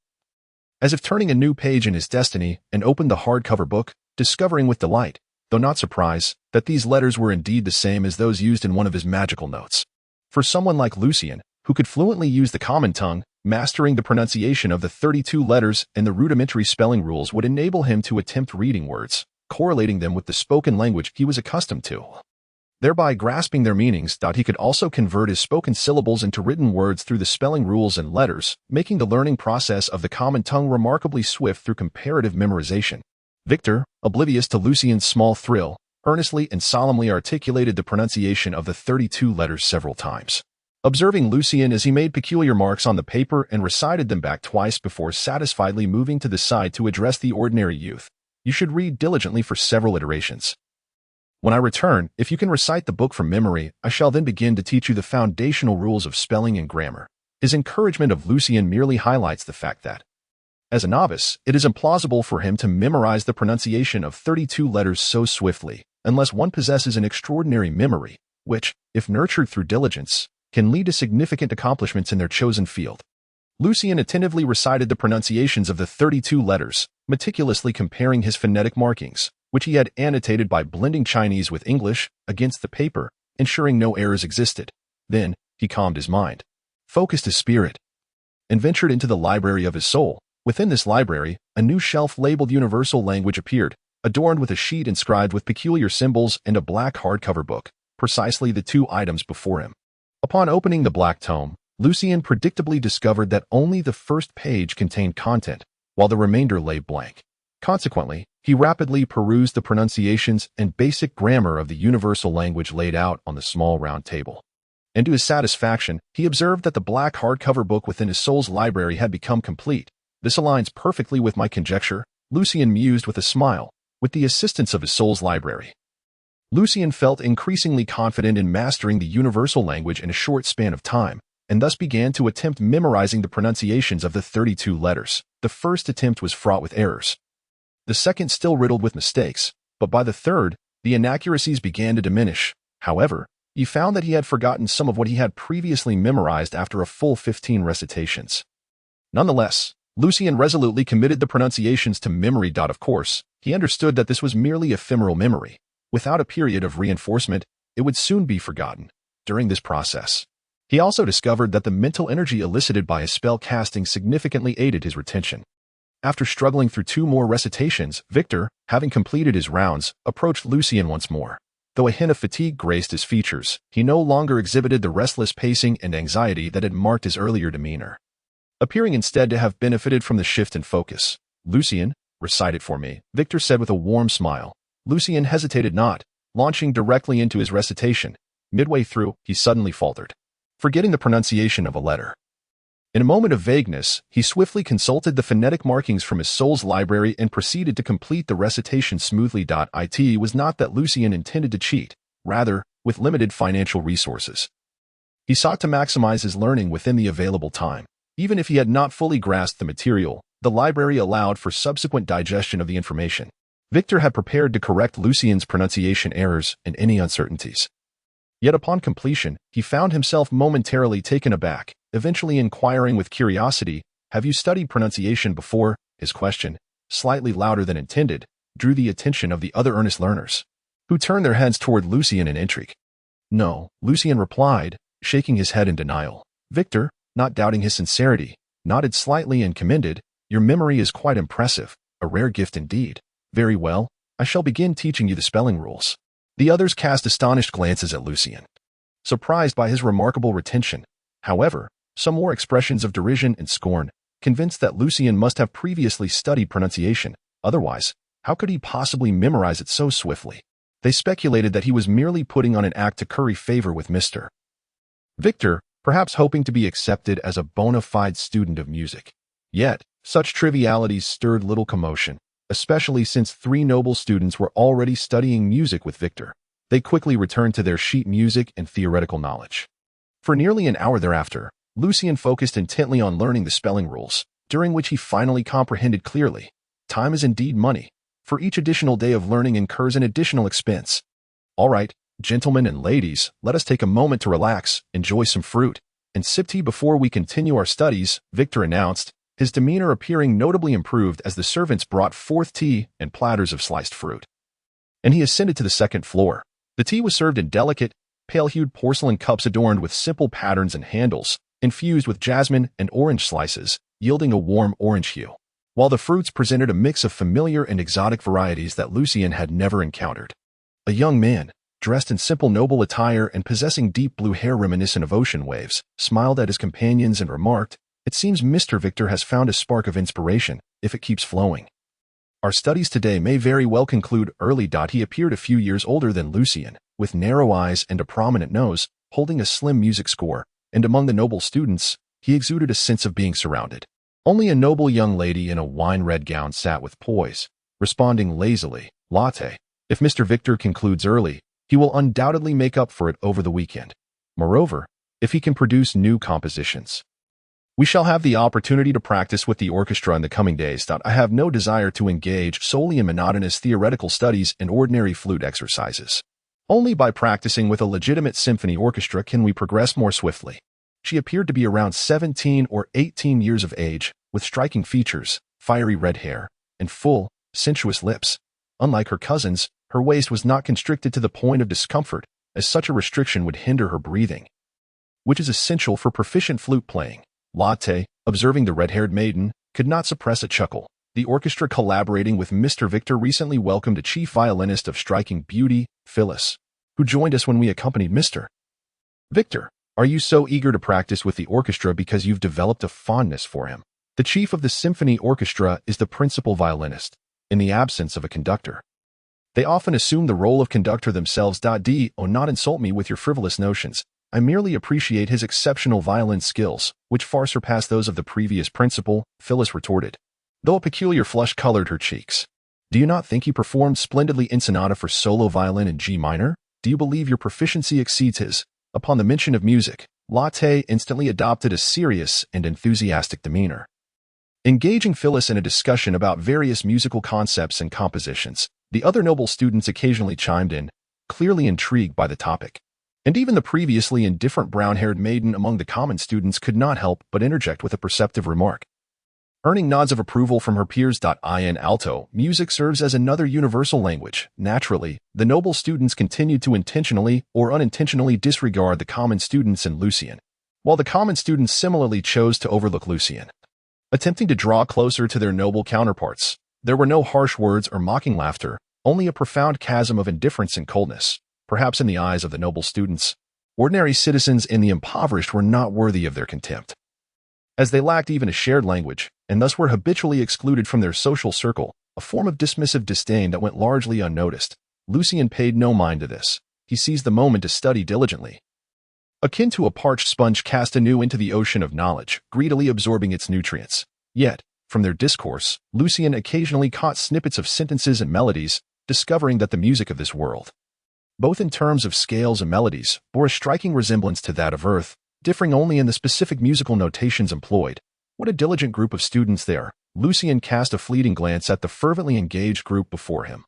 as if turning a new page in his destiny, and opened the hardcover book, discovering with delight, though not surprise, that these letters were indeed the same as those used in one of his magical notes. For someone like Lucien, who could fluently use the common tongue, mastering the pronunciation of the 32 letters and the rudimentary spelling rules would enable him to attempt reading words, correlating them with the spoken language he was accustomed to. thereby grasping their meanings. He could also convert his spoken syllables into written words through the spelling rules and letters, making the learning process of the common tongue remarkably swift through comparative memorization. Victor, oblivious to Lucien's small thrill, earnestly and solemnly articulated the pronunciation of the 32 letters several times. Observing Lucien as he made peculiar marks on the paper and recited them back twice before satisfiedly moving to the side to address the ordinary youth, you should read diligently for several iterations. When I return, if you can recite the book from memory, I shall then begin to teach you the foundational rules of spelling and grammar. His encouragement of Lucien merely highlights the fact that, as a novice, it is implausible for him to memorize the pronunciation of 32 letters so swiftly, unless one possesses an extraordinary memory, which, if nurtured through diligence, can lead to significant accomplishments in their chosen field. Lucien attentively recited the pronunciations of the 32 letters, meticulously comparing his phonetic markings, which he had annotated by blending Chinese with English, against the paper, ensuring no errors existed. Then, he calmed his mind, focused his spirit, and ventured into the library of his soul. Within this library, a new shelf labeled Universal Language appeared, adorned with a sheet inscribed with peculiar symbols and a black hardcover book, precisely the two items before him. Upon opening the black tome, Lucien predictably discovered that only the first page contained content, while the remainder lay blank. Consequently, he rapidly perused the pronunciations and basic grammar of the universal language laid out on the small round table. And to his satisfaction, he observed that the black hardcover book within his soul's library had become complete. This aligns perfectly with my conjecture, Lucien mused with a smile, with the assistance of his soul's library. Lucien felt increasingly confident in mastering the universal language in a short span of time, and thus began to attempt memorizing the pronunciations of the 32 letters. The first attempt was fraught with errors. The second still riddled with mistakes, but by the third, the inaccuracies began to diminish. However, he found that he had forgotten some of what he had previously memorized after a full 15 recitations. Nonetheless, Lucien resolutely committed the pronunciations to memory. Of course, he understood that this was merely ephemeral memory. Without a period of reinforcement, it would soon be forgotten. During this process, he also discovered that the mental energy elicited by his spell casting significantly aided his retention. After struggling through 2 more recitations, Victor, having completed his rounds, approached Lucien once more. Though a hint of fatigue graced his features, he no longer exhibited the restless pacing and anxiety that had marked his earlier demeanor. Appearing instead to have benefited from the shift in focus, "Lucien, recite it for me," Victor said with a warm smile. Lucien hesitated not, launching directly into his recitation. Midway through, he suddenly faltered, forgetting the pronunciation of a letter. In a moment of vagueness, he swiftly consulted the phonetic markings from his soul's library and proceeded to complete the recitation smoothly. It was not that Lucien intended to cheat, rather, with limited financial resources, he sought to maximize his learning within the available time. Even if he had not fully grasped the material, the library allowed for subsequent digestion of the information. Victor had prepared to correct Lucien's pronunciation errors and any uncertainties. Yet upon completion, he found himself momentarily taken aback, eventually inquiring with curiosity, "Have you studied pronunciation before?" His question, slightly louder than intended, drew the attention of the other earnest learners, who turned their heads toward Lucien in intrigue. "No," Lucien replied, shaking his head in denial. Victor, not doubting his sincerity, nodded slightly and commended, "Your memory is quite impressive, a rare gift indeed. Very well, I shall begin teaching you the spelling rules." The others cast astonished glances at Lucien, surprised by his remarkable retention. However, some more expressions of derision and scorn, convinced that Lucien must have previously studied pronunciation. Otherwise, how could he possibly memorize it so swiftly? They speculated that he was merely putting on an act to curry favor with Mr. Victor, perhaps hoping to be accepted as a bona fide student of music. Yet, such trivialities stirred little commotion, especially since 3 noble students were already studying music with Victor. They quickly returned to their sheet music and theoretical knowledge. For nearly an hour thereafter, Lucien focused intently on learning the spelling rules, during which he finally comprehended clearly. Time is indeed money. For each additional day of learning incurs an additional expense. All right, gentlemen and ladies, let us take a moment to relax, enjoy some fruit, and sip tea before we continue our studies, Victor announced, his demeanor appearing notably improved as the servants brought forth tea and platters of sliced fruit. And he ascended to the second floor. The tea was served in delicate, pale-hued porcelain cups adorned with simple patterns and handles, infused with jasmine and orange slices, yielding a warm orange hue, while the fruits presented a mix of familiar and exotic varieties that Lucien had never encountered. A young man, dressed in simple noble attire and possessing deep blue hair reminiscent of ocean waves, smiled at his companions and remarked, "It seems Mr. Victor has found a spark of inspiration, if it keeps flowing. Our studies today may very well conclude early. He appeared a few years older than Lucien, with narrow eyes and a prominent nose, holding a slim music score, and among the noble students, he exuded a sense of being surrounded. Only a noble young lady in a wine-red gown sat with poise, responding lazily, "Latte. If Mr. Victor concludes early, he will undoubtedly make up for it over the weekend. Moreover, if he can produce new compositions, we shall have the opportunity to practice with the orchestra in the coming days. I have no desire to engage solely in monotonous theoretical studies and ordinary flute exercises. Only by practicing with a legitimate symphony orchestra can we progress more swiftly." She appeared to be around 17 or 18 years of age, with striking features, fiery red hair, and full, sensuous lips. Unlike her cousins, her waist was not constricted to the point of discomfort, as such a restriction would hinder her breathing, which is essential for proficient flute playing. Latte, observing the red-haired maiden, could not suppress a chuckle. The orchestra collaborating with Mr. Victor recently welcomed a chief violinist of striking beauty, Phyllis, who joined us when we accompanied Mr. Victor. Are you so eager to practice with the orchestra because you've developed a fondness for him? The chief of the symphony orchestra is the principal violinist, in the absence of a conductor. They often assume the role of conductor themselves. Do not insult me with your frivolous notions. I merely appreciate his exceptional violin skills, which far surpass those of the previous principal, Phyllis retorted, though a peculiar flush colored her cheeks. Do you not think he performed splendidly in sonata for solo violin in G minor? Do you believe your proficiency exceeds his? Upon the mention of music, Latte instantly adopted a serious and enthusiastic demeanor, engaging Phyllis in a discussion about various musical concepts and compositions. The other noble students occasionally chimed in, clearly intrigued by the topic. And even the previously indifferent brown-haired maiden among the common students could not help but interject with a perceptive remark, earning nods of approval from her peers. In alto, music serves as another universal language. Naturally, the noble students continued to intentionally or unintentionally disregard the common students and Lucien, while the common students similarly chose to overlook Lucien, attempting to draw closer to their noble counterparts. There were no harsh words or mocking laughter, only a profound chasm of indifference and coldness. Perhaps in the eyes of the noble students, ordinary citizens and the impoverished were not worthy of their contempt, as they lacked even a shared language, and thus were habitually excluded from their social circle, a form of dismissive disdain that went largely unnoticed. Lucien paid no mind to this. He seized the moment to study diligently, akin to a parched sponge cast anew into the ocean of knowledge, greedily absorbing its nutrients. Yet, from their discourse, Lucien occasionally caught snippets of sentences and melodies, discovering that the music of this world, both in terms of scales and melodies, bore a striking resemblance to that of Earth, differing only in the specific musical notations employed. What a diligent group of students there! Lucien cast a fleeting glance at the fervently engaged group before him,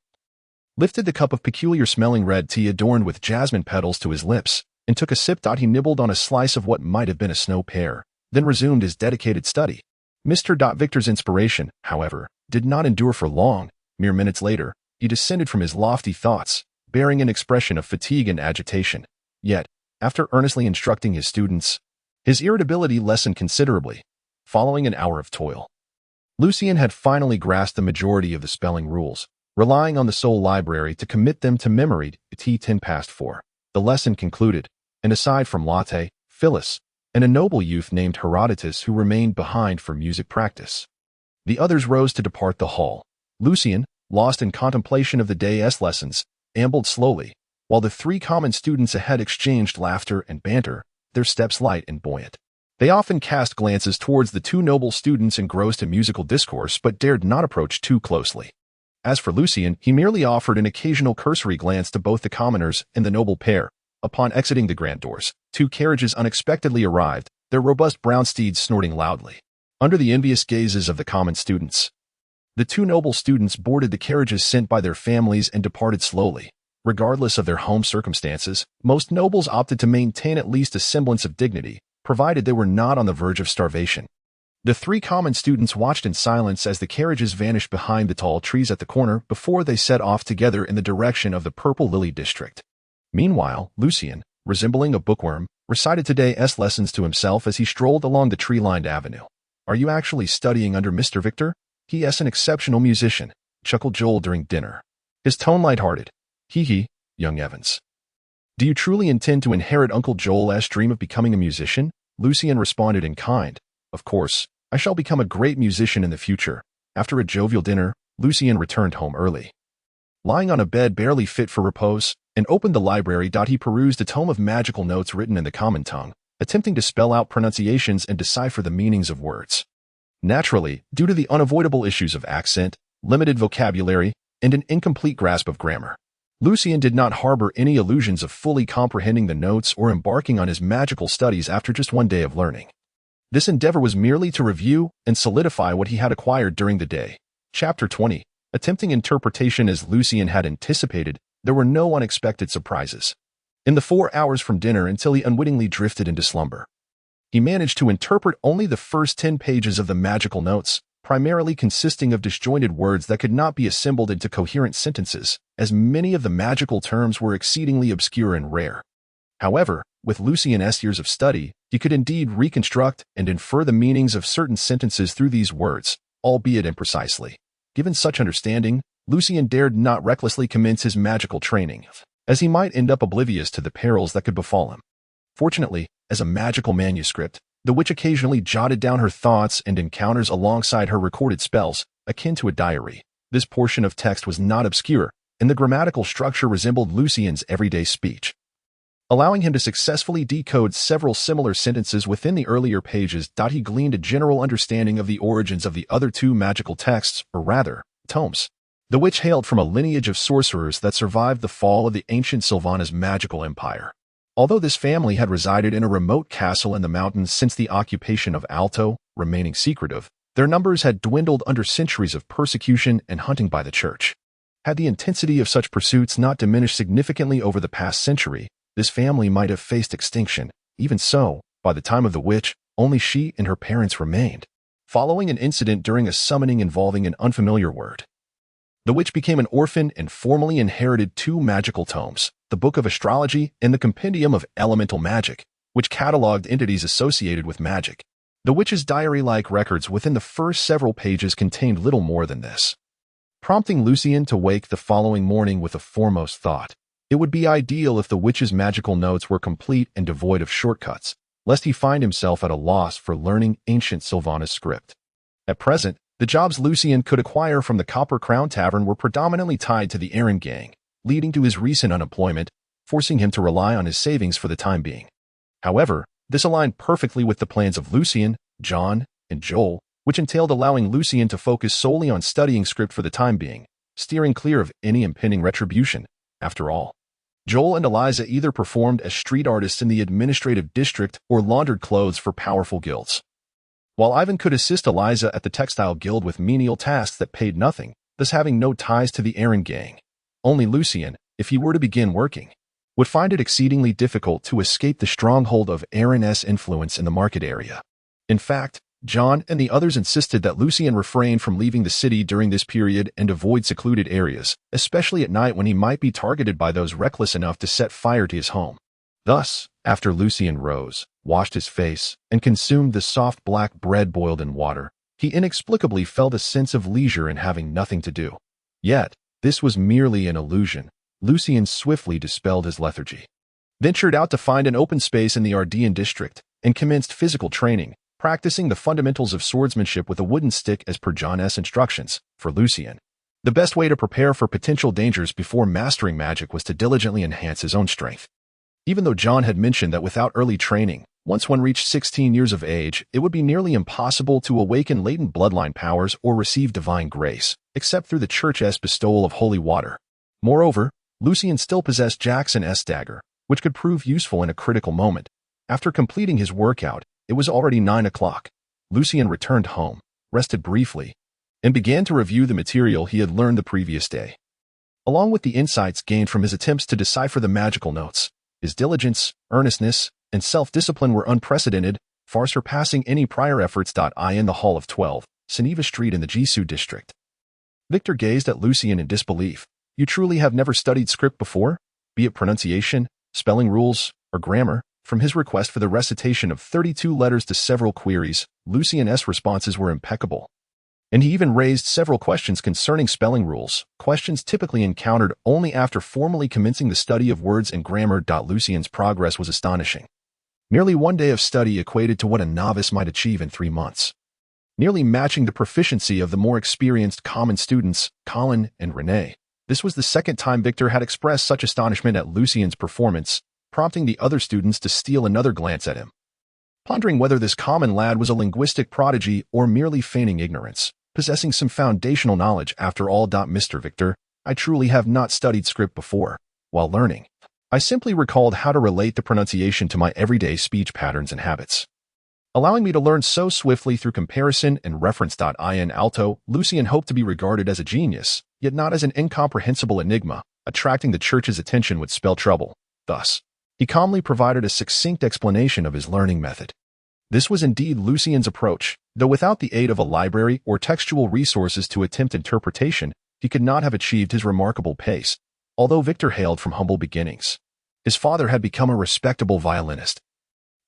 lifted the cup of peculiar-smelling red tea adorned with jasmine petals to his lips, and took a sip. He nibbled on a slice of what might have been a snow pear, then resumed his dedicated study. Mr. Victor's inspiration, however, did not endure for long. Mere minutes later, he descended from his lofty thoughts, bearing an expression of fatigue and agitation. Yet, after earnestly instructing his students, his irritability lessened considerably. Following an hour of toil, Lucien had finally grasped the majority of the spelling rules, relying on the soul library to commit them to memory. At 4:10. The lesson concluded, and aside from Latte, Phyllis, and a noble youth named Herodotus who remained behind for music practice, the others rose to depart the hall. Lucien, lost in contemplation of the day's lessons, ambled slowly, while the three common students ahead exchanged laughter and banter, their steps light and buoyant. They often cast glances towards the two noble students engrossed in musical discourse but dared not approach too closely. As for Lucien, he merely offered an occasional cursory glance to both the commoners and the noble pair. Upon exiting the grand doors, two carriages unexpectedly arrived, their robust brown steeds snorting loudly. Under the envious gazes of the common students, the two noble students boarded the carriages sent by their families and departed slowly. Regardless of their home circumstances, most nobles opted to maintain at least a semblance of dignity, provided they were not on the verge of starvation. The three common students watched in silence as the carriages vanished behind the tall trees at the corner before they set off together in the direction of the Purple Lily district. Meanwhile, Lucien, resembling a bookworm, recited today's lessons to himself as he strolled along the tree-lined avenue. "Are you actually studying under Mr. Victor? He is an exceptional musician," chuckled Joel during dinner, his tone light-hearted. "Hee hee, young Evans. Do you truly intend to inherit Uncle Joel's dream of becoming a musician? Lucien responded in kind. Of course, I shall become a great musician in the future. After a jovial dinner, Lucien returned home early. Lying on a bed barely fit for repose, and opened the library. He perused a tome of magical notes written in the common tongue, attempting to spell out pronunciations and decipher the meanings of words. Naturally, due to the unavoidable issues of accent, limited vocabulary, and an incomplete grasp of grammar, Lucien did not harbor any illusions of fully comprehending the notes or embarking on his magical studies after just one day of learning. This endeavor was merely to review and solidify what he had acquired during the day. Chapter 20. Attempting interpretation. As Lucien had anticipated, there were no unexpected surprises. In the 4 hours from dinner until he unwittingly drifted into slumber, he managed to interpret only the first 10 pages of the magical notes, primarily consisting of disjointed words that could not be assembled into coherent sentences, as many of the magical terms were exceedingly obscure and rare. However, with Lucien's years of study, he could indeed reconstruct and infer the meanings of certain sentences through these words, albeit imprecisely. Given such understanding, Lucien dared not recklessly commence his magical training, as he might end up oblivious to the perils that could befall him. Fortunately, as a magical manuscript, the witch occasionally jotted down her thoughts and encounters alongside her recorded spells, akin to a diary. This portion of text was not obscure, and the grammatical structure resembled Lucien's everyday speech, allowing him to successfully decode several similar sentences within the earlier pages. He gleaned a general understanding of the origins of the other two magical texts, or rather, tomes. The witch hailed from a lineage of sorcerers that survived the fall of the ancient Sylvanas magical empire. Although this family had resided in a remote castle in the mountains since the occupation of Alto, remaining secretive, their numbers had dwindled under centuries of persecution and hunting by the church. Had the intensity of such pursuits not diminished significantly over the past century, this family might have faced extinction. Even so, by the time of the witch, only she and her parents remained. Following an incident during a summoning involving an unfamiliar word, the witch became an orphan and formally inherited 2 magical tomes, the Book of Astrology and the Compendium of Elemental Magic, which cataloged entities associated with magic. The witch's diary-like records within the first several pages contained little more than this, prompting Lucien to wake the following morning with a foremost thought. It would be ideal if the witch's magical notes were complete and devoid of shortcuts, lest he find himself at a loss for learning ancient Sylvanas script. At present, the jobs Lucien could acquire from the Copper Crown Tavern were predominantly tied to the errand gang, leading to his recent unemployment, forcing him to rely on his savings for the time being. However, this aligned perfectly with the plans of Lucien, John, and Joel, which entailed allowing Lucien to focus solely on studying script for the time being, steering clear of any impending retribution. After all, Joel and Eliza either performed as street artists in the administrative district or laundered clothes for powerful guilds. While Ivan could assist Eliza at the textile guild with menial tasks that paid nothing, thus having no ties to the errand gang, only Lucien, if he were to begin working, would find it exceedingly difficult to escape the stronghold of Aaron's influence in the market area. In fact, John and the others insisted that Lucien refrain from leaving the city during this period and avoid secluded areas, especially at night when he might be targeted by those reckless enough to set fire to his home. Thus, after Lucien rose, washed his face, and consumed the soft black bread boiled in water, he inexplicably felt a sense of leisure in having nothing to do. Yet, this was merely an illusion. Lucien swiftly dispelled his lethargy, ventured out to find an open space in the Ardean district, and commenced physical training, practicing the fundamentals of swordsmanship with a wooden stick as per John's instructions. For Lucien, the best way to prepare for potential dangers before mastering magic was to diligently enhance his own strength. Even though John had mentioned that without early training, once one reached 16 years of age, it would be nearly impossible to awaken latent bloodline powers or receive divine grace, except through the church's bestowal of holy water. Moreover, Lucien still possessed Jackson's dagger, which could prove useful in a critical moment. After completing his workout, it was already 9 o'clock. Lucien returned home, rested briefly, and began to review the material he had learned the previous day. Along with the insights gained from his attempts to decipher the magical notes, his diligence, earnestness, and self-discipline were unprecedented, far surpassing any prior efforts. In the Hall of 12, Seneva Street in the Jisoo district, Victor gazed at Lucien in disbelief. You truly have never studied script before? Be it pronunciation, spelling rules, or grammar? From his request for the recitation of 32 letters to several queries, Lucien's responses were impeccable. And he even raised several questions concerning spelling rules, questions typically encountered only after formally commencing the study of words and grammar. Lucien's progress was astonishing. Nearly one day of study equated to what a novice might achieve in 3 months, nearly matching the proficiency of the more experienced common students, Colin and Renee. This was the second time Victor had expressed such astonishment at Lucien's performance, prompting the other students to steal another glance at him. Pondering whether this common lad was a linguistic prodigy or merely feigning ignorance, possessing some foundational knowledge after all. Mr. Victor, I truly have not studied script before. While learning, I simply recalled how to relate the pronunciation to my everyday speech patterns and habits, allowing me to learn so swiftly through comparison and reference. In alto, Lucien hoped to be regarded as a genius, yet not as an incomprehensible enigma, attracting the church's attention would spell trouble. Thus, he calmly provided a succinct explanation of his learning method. This was indeed Lucien's approach, though without the aid of a library or textual resources to attempt interpretation, he could not have achieved his remarkable pace. Although Victor hailed from humble beginnings, his father had become a respectable violinist,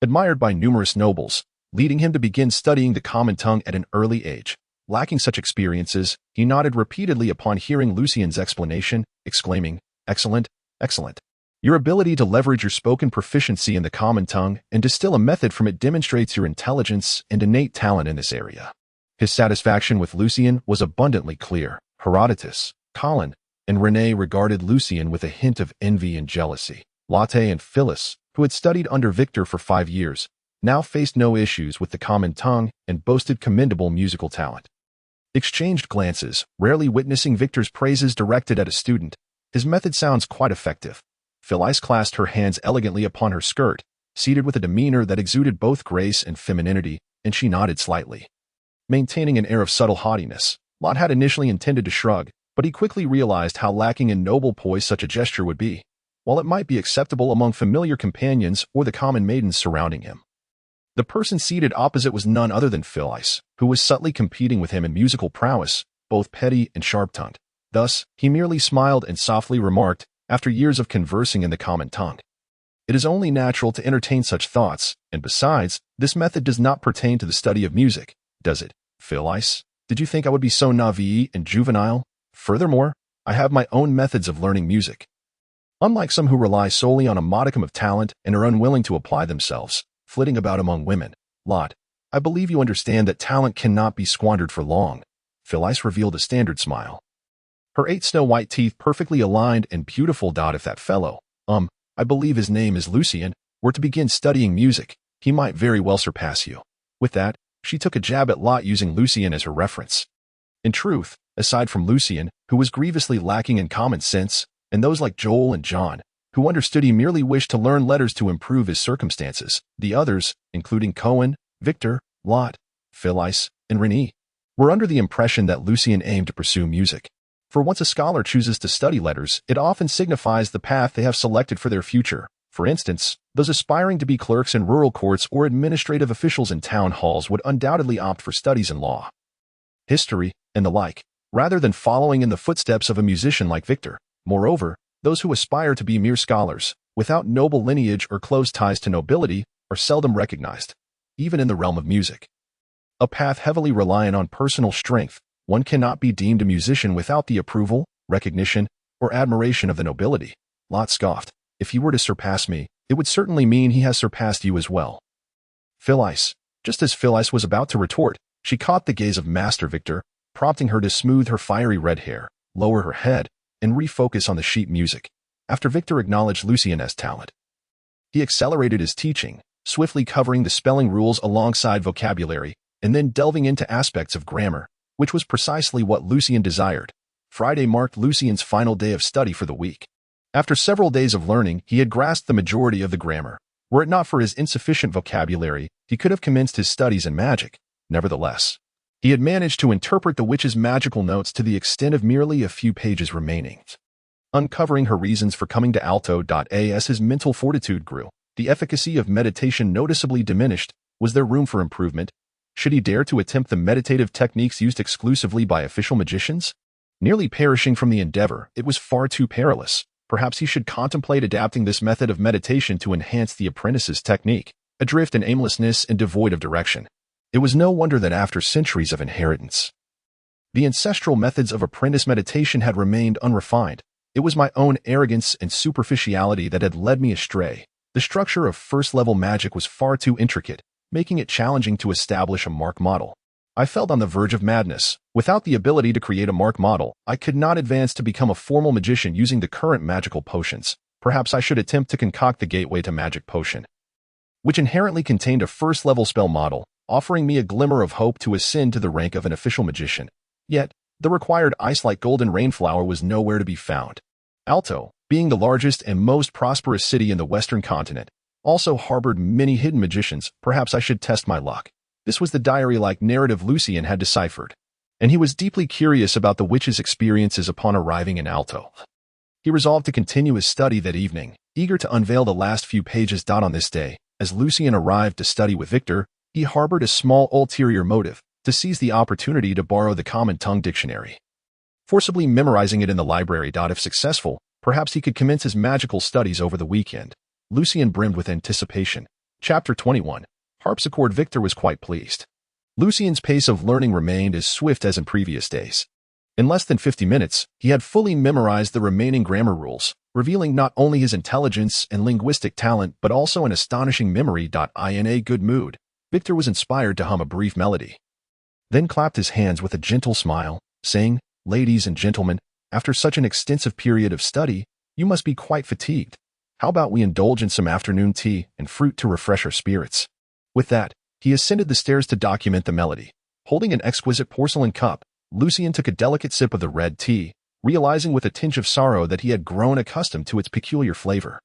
admired by numerous nobles, leading him to begin studying the common tongue at an early age. Lacking such experiences, he nodded repeatedly upon hearing Lucien's explanation, exclaiming, "Excellent, excellent. Your ability to leverage your spoken proficiency in the common tongue and distill a method from it demonstrates your intelligence and innate talent in this area." His satisfaction with Lucien was abundantly clear. Herodotus, Colin, and Renee regarded Lucien with a hint of envy and jealousy. Latte and Phyllis, who had studied under Victor for 5 years, now faced no issues with the common tongue and boasted commendable musical talent. Exchanged glances, rarely witnessing Victor's praises directed at a student. His method sounds quite effective. Phyllis clasped her hands elegantly upon her skirt, seated with a demeanor that exuded both grace and femininity, and she nodded slightly, maintaining an air of subtle haughtiness. Lot had initially intended to shrug, but he quickly realized how lacking in noble poise such a gesture would be, while it might be acceptable among familiar companions or the common maidens surrounding him. The person seated opposite was none other than Phyllis, who was subtly competing with him in musical prowess, both petty and sharp-tongued. Thus, he merely smiled and softly remarked, after years of conversing in the common tongue, "It is only natural to entertain such thoughts, and besides, this method does not pertain to the study of music, does it, Phyllis? Did you think I would be so naïve and juvenile? Furthermore, I have my own methods of learning music. Unlike some who rely solely on a modicum of talent and are unwilling to apply themselves, flitting about among women. Lot, I believe you understand that talent cannot be squandered for long." Phyllis revealed a standard smile, her 8 snow-white teeth perfectly aligned and beautiful. If that fellow, I believe his name is Lucien, were to begin studying music, he might very well surpass you. With that, she took a jab at Lot using Lucien as her reference. In truth, aside from Lucien, who was grievously lacking in common sense, and those like Joel and John, who understood he merely wished to learn letters to improve his circumstances, the others, including Cohen, Victor, Lot, Phyllis, and Renee, were under the impression that Lucien aimed to pursue music. For once a scholar chooses to study letters, it often signifies the path they have selected for their future. For instance, those aspiring to be clerks in rural courts or administrative officials in town halls would undoubtedly opt for studies in law, history, and the like, rather than following in the footsteps of a musician like Victor. Moreover, those who aspire to be mere scholars, without noble lineage or close ties to nobility, are seldom recognized, even in the realm of music. A path heavily reliant on personal strength, one cannot be deemed a musician without the approval, recognition, or admiration of the nobility. Lot scoffed. If he were to surpass me, it would certainly mean he has surpassed you as well. Phyllis. Just as Phyllis was about to retort, she caught the gaze of Master Victor, prompting her to smooth her fiery red hair, lower her head, and refocus on the sheet music. After Victor acknowledged Lucien's talent, he accelerated his teaching, swiftly covering the spelling rules alongside vocabulary, and then delving into aspects of grammar, which was precisely what Lucien desired. Friday marked Lucien's final day of study for the week. After several days of learning, he had grasped the majority of the grammar. Were it not for his insufficient vocabulary, he could have commenced his studies in magic. Nevertheless, he had managed to interpret the witch's magical notes to the extent of merely a few pages remaining. Uncovering her reasons for coming to alto. As his mental fortitude grew, the efficacy of meditation noticeably diminished. Was there room for improvement? Should he dare to attempt the meditative techniques used exclusively by official magicians? Nearly perishing from the endeavor, it was far too perilous. Perhaps he should contemplate adapting this method of meditation to enhance the apprentice's technique, adrift in aimlessness and devoid of direction. It was no wonder that after centuries of inheritance, The ancestral methods of apprentice meditation had remained unrefined. It was my own arrogance and superficiality that had led me astray. The structure of first-level magic was far too intricate, making it challenging to establish a mark model. I felt on the verge of madness. Without the ability to create a mark model, I could not advance to become a formal magician using the current magical potions. Perhaps I should attempt to concoct the gateway to magic potion, which inherently contained a first-level spell model, offering me a glimmer of hope to ascend to the rank of an official magician. Yet, the required ice-like golden rainflower was nowhere to be found. Alto, being the largest and most prosperous city in the Western continent, also harbored many hidden magicians. Perhaps I should test my luck. This was the diary-like narrative Lucien had deciphered, and he was deeply curious about the witch's experiences upon arriving in Alto. He resolved to continue his study that evening, eager to unveil the last few pages. On this day, as Lucien arrived to study with Victor, he harbored a small ulterior motive: to seize the opportunity to borrow the Common Tongue dictionary, forcibly memorizing it in the library. If successful, perhaps he could commence his magical studies over the weekend. Lucien brimmed with anticipation. Chapter 21. Harpsichord. Victor was quite pleased. Lucien's pace of learning remained as swift as in previous days. In less than 50 minutes, he had fully memorized the remaining grammar rules, revealing not only his intelligence and linguistic talent but also an astonishing memory. In a good mood, Victor was inspired to hum a brief melody, then clapped his hands with a gentle smile, saying, "Ladies and gentlemen, after such an extensive period of study, you must be quite fatigued. How about we indulge in some afternoon tea and fruit to refresh our spirits?" With that, he ascended the stairs to document the melody. Holding an exquisite porcelain cup, Lucien took a delicate sip of the red tea, realizing with a tinge of sorrow that he had grown accustomed to its peculiar flavor.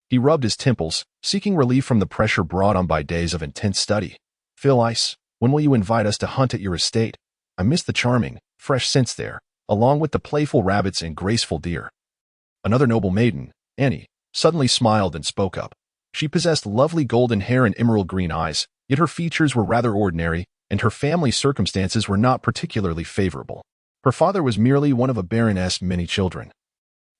He rubbed his temples, seeking relief from the pressure brought on by days of intense study. "Phyllis, when will you invite us to hunt at your estate? I miss the charming, fresh scents there, along with the playful rabbits and graceful deer." Another noble maiden, Annie, suddenly smiled and spoke up. She possessed lovely golden hair and emerald green eyes, yet her features were rather ordinary, and her family circumstances were not particularly favorable. Her father was merely one of a baroness' many children,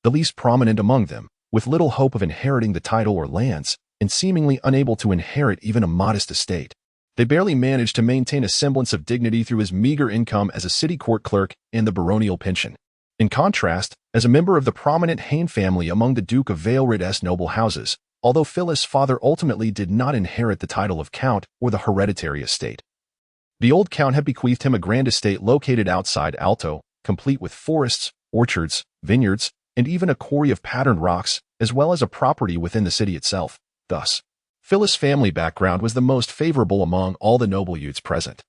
the least prominent among them, with little hope of inheriting the title or lands, and seemingly unable to inherit even a modest estate. They barely managed to maintain a semblance of dignity through his meager income as a city court clerk and the baronial pension. In contrast, as a member of the prominent Hayne family among the Duke of Valerid's noble houses, although Phyllis' father ultimately did not inherit the title of count or the hereditary estate, the old count had bequeathed him a grand estate located outside Alto, complete with forests, orchards, vineyards, and even a quarry of patterned rocks, as well as a property within the city itself. Thus, Phyllis' family background was the most favorable among all the noble youths present.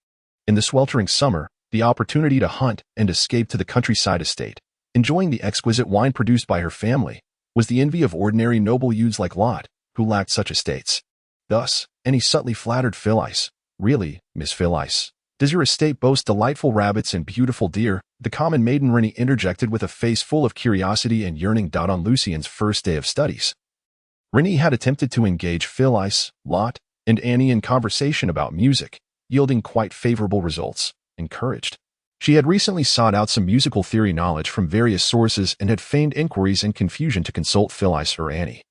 In the sweltering summer, the opportunity to hunt and escape to the countryside estate, enjoying the exquisite wine produced by her family, was the envy of ordinary noble youths like Lot, who lacked such estates. Thus, Annie subtly flattered Phyllis. "Really, Miss Phyllis, does your estate boast delightful rabbits and beautiful deer?" The common maiden Rennie interjected with a face full of curiosity and yearning. On Lucien's first day of studies, Rennie had attempted to engage Phyllis, Lot, and Annie in conversation about music, yielding quite favorable results. Encouraged, she had recently sought out some musical theory knowledge from various sources and had feigned inquiries and confusion to consult Phyllis or Annie.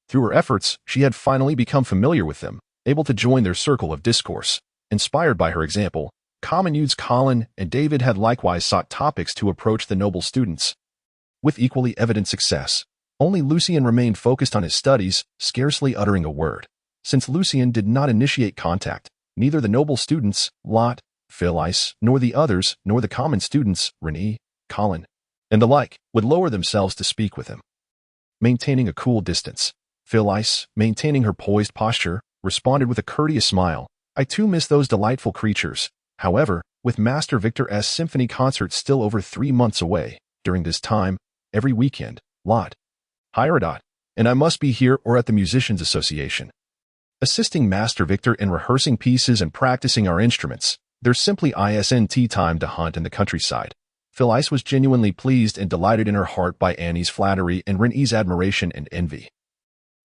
Through her efforts, she had finally become familiar with them, able to join their circle of discourse. Inspired by her example, common youths Colin and David had likewise sought topics to approach the noble students. With equally evident success, only Lucien remained focused on his studies, scarcely uttering a word. Since Lucien did not initiate contact, neither the noble students, Lot, Phyllis, nor the others, nor the common students, Rennie, Colin, and the like, would lower themselves to speak with him. Maintaining a cool distance, Phyllis, maintaining her poised posture, responded with a courteous smile, "I too miss those delightful creatures. However, with Master Victor's symphony concert still over 3 months away, during this time, every weekend, Lot, Hiradot, and I must be here or at the Musicians' Association, assisting Master Victor in rehearsing pieces and practicing our instruments. There's simply isn't time to hunt in the countryside." Phyllis was genuinely pleased and delighted in her heart by Annie's flattery and Rennie's admiration and envy.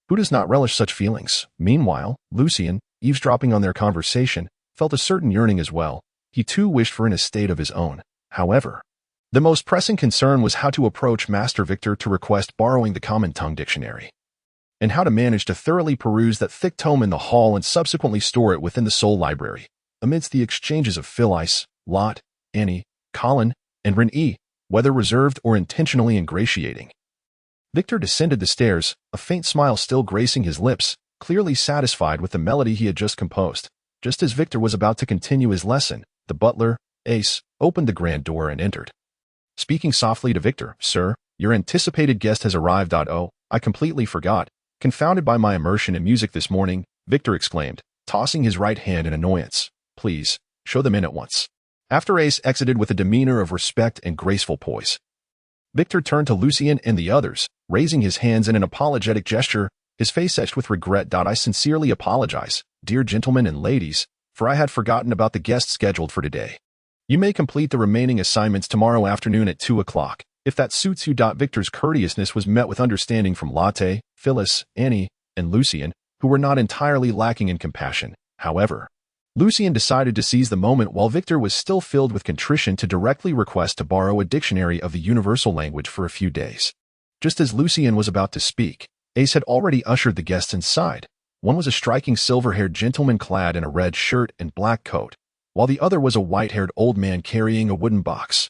Who does not relish such feelings? Meanwhile, Lucien, eavesdropping on their conversation, felt a certain yearning as well. He too wished for an estate of his own. However, the most pressing concern was how to approach Master Victor to request borrowing the Common Tongue dictionary, and how to manage to thoroughly peruse that thick tome in the hall and subsequently store it within the Soul Library. Amidst the exchanges of Phyllis, Lot, Annie, Colin, and Ren-E, whether reserved or intentionally ingratiating. Victor descended the stairs, a faint smile still gracing his lips, clearly satisfied with the melody he had just composed. Just as Victor was about to continue his lesson, the butler, Ace, opened the grand door and entered. Speaking softly to Victor, "Sir, your anticipated guest has arrived." "Oh, I completely forgot. Confounded by my immersion in music this morning," Victor exclaimed, tossing his right hand in annoyance. "Please, show them in at once." After Ace exited with a demeanor of respect and graceful poise, Victor turned to Lucien and the others, raising his hands in an apologetic gesture, his face etched with regret. "I sincerely apologize, dear gentlemen and ladies, for I had forgotten about the guest scheduled for today. You may complete the remaining assignments tomorrow afternoon at 2 o'clock, if that suits you." Victor's courteousness was met with understanding from Latte, Phyllis, Annie, and Lucien, who were not entirely lacking in compassion. However, Lucien decided to seize the moment while Victor was still filled with contrition to directly request to borrow a dictionary of the universal language for a few days. Just as Lucien was about to speak, Ace had already ushered the guests inside. One was a striking silver-haired gentleman clad in a red shirt and black coat, while the other was a white-haired old man carrying a wooden box.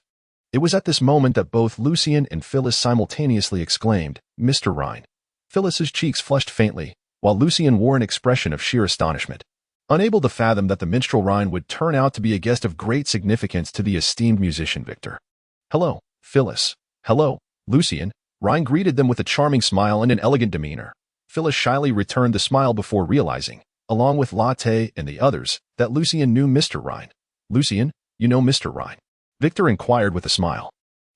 It was at this moment that both Lucien and Phyllis simultaneously exclaimed, "Mr. Rhine." Phyllis's cheeks flushed faintly, while Lucien wore an expression of sheer astonishment. Unable to fathom that the minstrel Rhine would turn out to be a guest of great significance to the esteemed musician Victor. "Hello, Phyllis." "Hello, Lucien." Rhine greeted them with a charming smile and an elegant demeanor. Phyllis shyly returned the smile before realizing, along with Latte and the others, that Lucien knew Mr. Rhine. "Lucien, you know Mr. Rhine?" Victor inquired with a smile.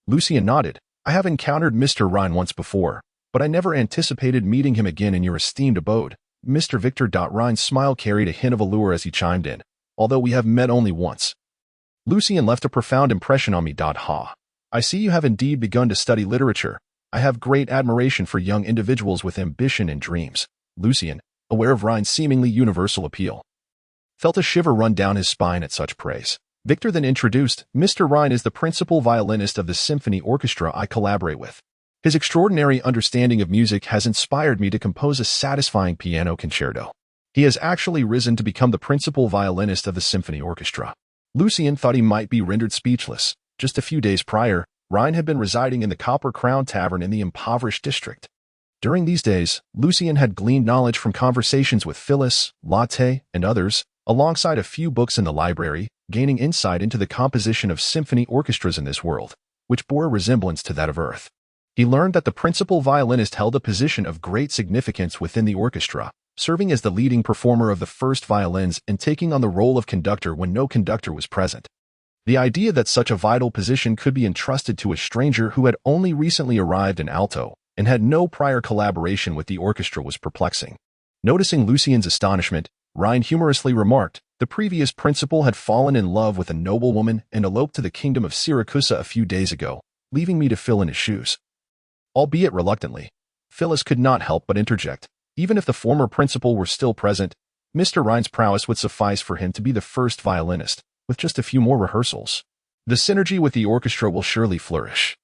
Lucien nodded. "I have encountered Mr. Rhine once before, but I never anticipated meeting him again in your esteemed abode, Mr. Victor." Rhine's smile carried a hint of allure as he chimed in, "Although we have met only once. Lucien left a profound impression on me. Ha. I see you have indeed begun to study literature. I have great admiration for young individuals with ambition and dreams." Lucien, aware of Rhine's seemingly universal appeal, felt a shiver run down his spine at such praise. Victor then introduced, "Mr. Rhine is the principal violinist of the symphony orchestra I collaborate with. His extraordinary understanding of music has inspired me to compose a satisfying piano concerto. He has actually risen to become the principal violinist of the symphony orchestra." Lucien thought he might be rendered speechless. Just a few days prior, Rhine had been residing in the Copper Crown Tavern in the impoverished district. During these days, Lucien had gleaned knowledge from conversations with Phyllis, Latte, and others, alongside a few books in the library, gaining insight into the composition of symphony orchestras in this world, which bore a resemblance to that of Earth. He learned that the principal violinist held a position of great significance within the orchestra, serving as the leading performer of the first violins and taking on the role of conductor when no conductor was present. The idea that such a vital position could be entrusted to a stranger who had only recently arrived in Alto and had no prior collaboration with the orchestra was perplexing. Noticing Lucien's astonishment, Rhine humorously remarked, "The previous principal had fallen in love with a noblewoman and eloped to the kingdom of Syracuse a few days ago, leaving me to fill in his shoes." Albeit reluctantly, Phyllis could not help but interject. Even if the former principal were still present, Mr. Rhine's prowess would suffice for him to be the first violinist, with just a few more rehearsals. The synergy with the orchestra will surely flourish.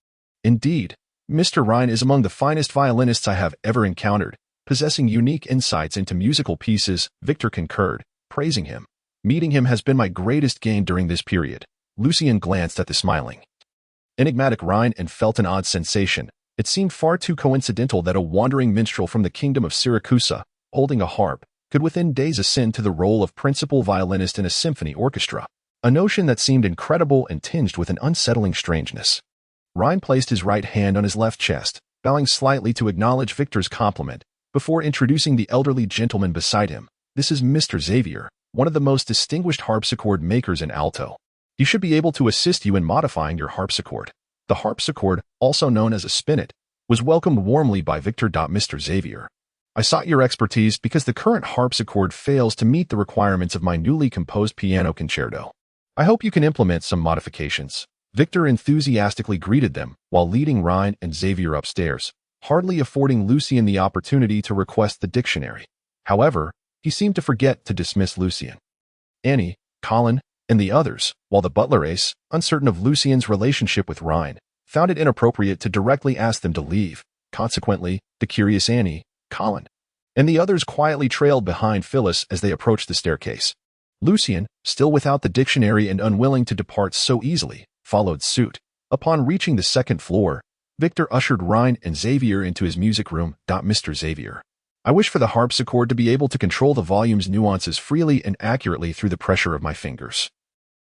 Indeed, Mr. Rhine is among the finest violinists I have ever encountered, possessing unique insights into musical pieces. Victor concurred, praising him. "Meeting him has been my greatest gain during this period." Lucien glanced at the smiling, enigmatic Rhine and felt an odd sensation. It seemed far too coincidental that a wandering minstrel from the kingdom of Syracuse, holding a harp, could within days ascend to the role of principal violinist in a symphony orchestra, a notion that seemed incredible and tinged with an unsettling strangeness. Rhine placed his right hand on his left chest, bowing slightly to acknowledge Victor's compliment, before introducing the elderly gentleman beside him. "This is Mr. Xavier, one of the most distinguished harpsichord makers in Alto. He should be able to assist you in modifying your harpsichord." The harpsichord, also known as a spinet, was welcomed warmly by Victor. "Mr. Xavier, I sought your expertise because the current harpsichord fails to meet the requirements of my newly composed piano concerto. I hope you can implement some modifications." Victor enthusiastically greeted them while leading Rhine and Xavier upstairs, hardly affording Lucien the opportunity to request the dictionary. However, he seemed to forget to dismiss Lucien, Annie, Colin, and the others, while the butler Ace, uncertain of Lucien's relationship with Rhine, found it inappropriate to directly ask them to leave. Consequently, the curious Annie, Colin, and the others quietly trailed behind Phyllis as they approached the staircase. Lucien, still without the dictionary and unwilling to depart so easily, followed suit. Upon reaching the second floor, Victor ushered Ryan and Xavier into his music room. Mr. Xavier, I wish for the harpsichord to be able to control the volume's nuances freely and accurately through the pressure of my fingers,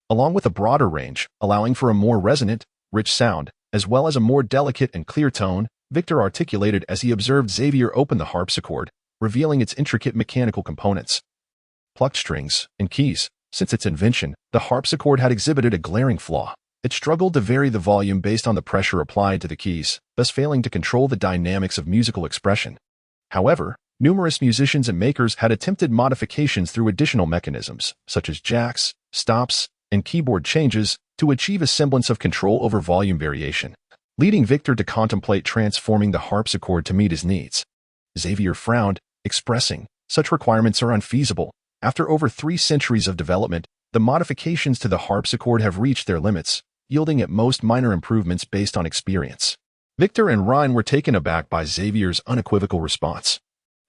along with a broader range, allowing for a more resonant, rich sound, as well as a more delicate and clear tone, Victor articulated as he observed Xavier open the harpsichord, revealing its intricate mechanical components. Plucked strings and keys. Since its invention, the harpsichord had exhibited a glaring flaw. It struggled to vary the volume based on the pressure applied to the keys, thus failing to control the dynamics of musical expression. However, numerous musicians and makers had attempted modifications through additional mechanisms, such as jacks, stops, and keyboard changes, to achieve a semblance of control over volume variation, leading Victor to contemplate transforming the harpsichord to meet his needs. Xavier frowned, expressing, "Such requirements are unfeasible. After over 3 centuries of development, the modifications to the harpsichord have reached their limits, yielding at most minor improvements based on experience." Victor and Ryan were taken aback by Xavier's unequivocal response,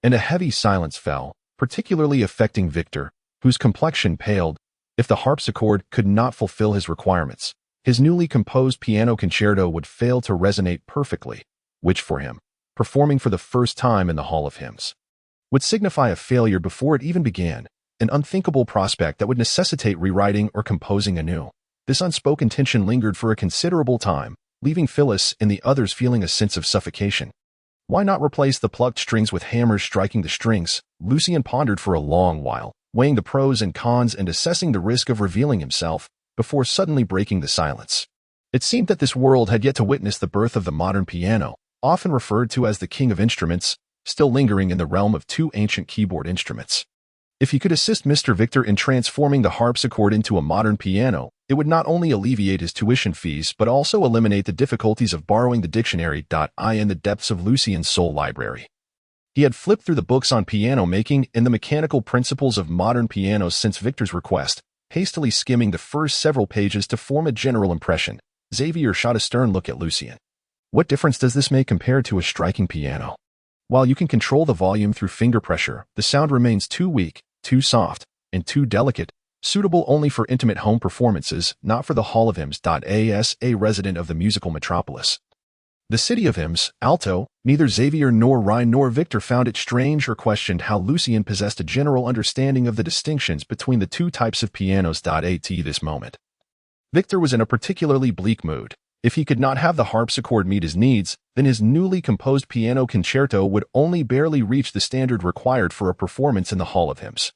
and a heavy silence fell, particularly affecting Victor, whose complexion paled. If the harpsichord could not fulfill his requirements, his newly composed piano concerto would fail to resonate perfectly, which for him, performing for the first time in the Hall of Hymns, would signify a failure before it even began, an unthinkable prospect that would necessitate rewriting or composing anew. This unspoken tension lingered for a considerable time, leaving Phyllis and the others feeling a sense of suffocation. Why not replace the plucked strings with hammers striking the strings? Lucien pondered for a long while, weighing the pros and cons and assessing the risk of revealing himself, before suddenly breaking the silence. It seemed that this world had yet to witness the birth of the modern piano, often referred to as the king of instruments, still lingering in the realm of 2 ancient keyboard instruments. If he could assist Mr. Victor in transforming the harpsichord into a modern piano, it would not only alleviate his tuition fees but also eliminate the difficulties of borrowing the dictionary. In the depths of Lucien's soul library, he had flipped through the books on piano making and the mechanical principles of modern pianos since Victor's request, hastily skimming the first several pages to form a general impression. Xavier shot a stern look at Lucien. What difference does this make compared to a striking piano? While you can control the volume through finger pressure, the sound remains too weak, too soft, and too delicate, suitable only for intimate home performances, not for the Hall of Hymns. As a resident of the musical metropolis, the city of hymns, alto, neither Xavier nor Ryan nor Victor found it strange or questioned how Lucien possessed a general understanding of the distinctions between the 2 types of pianos. At this moment, Victor was in a particularly bleak mood. If he could not have the harpsichord meet his needs, then his newly composed piano concerto would only barely reach the standard required for a performance in the Hall of Hymns,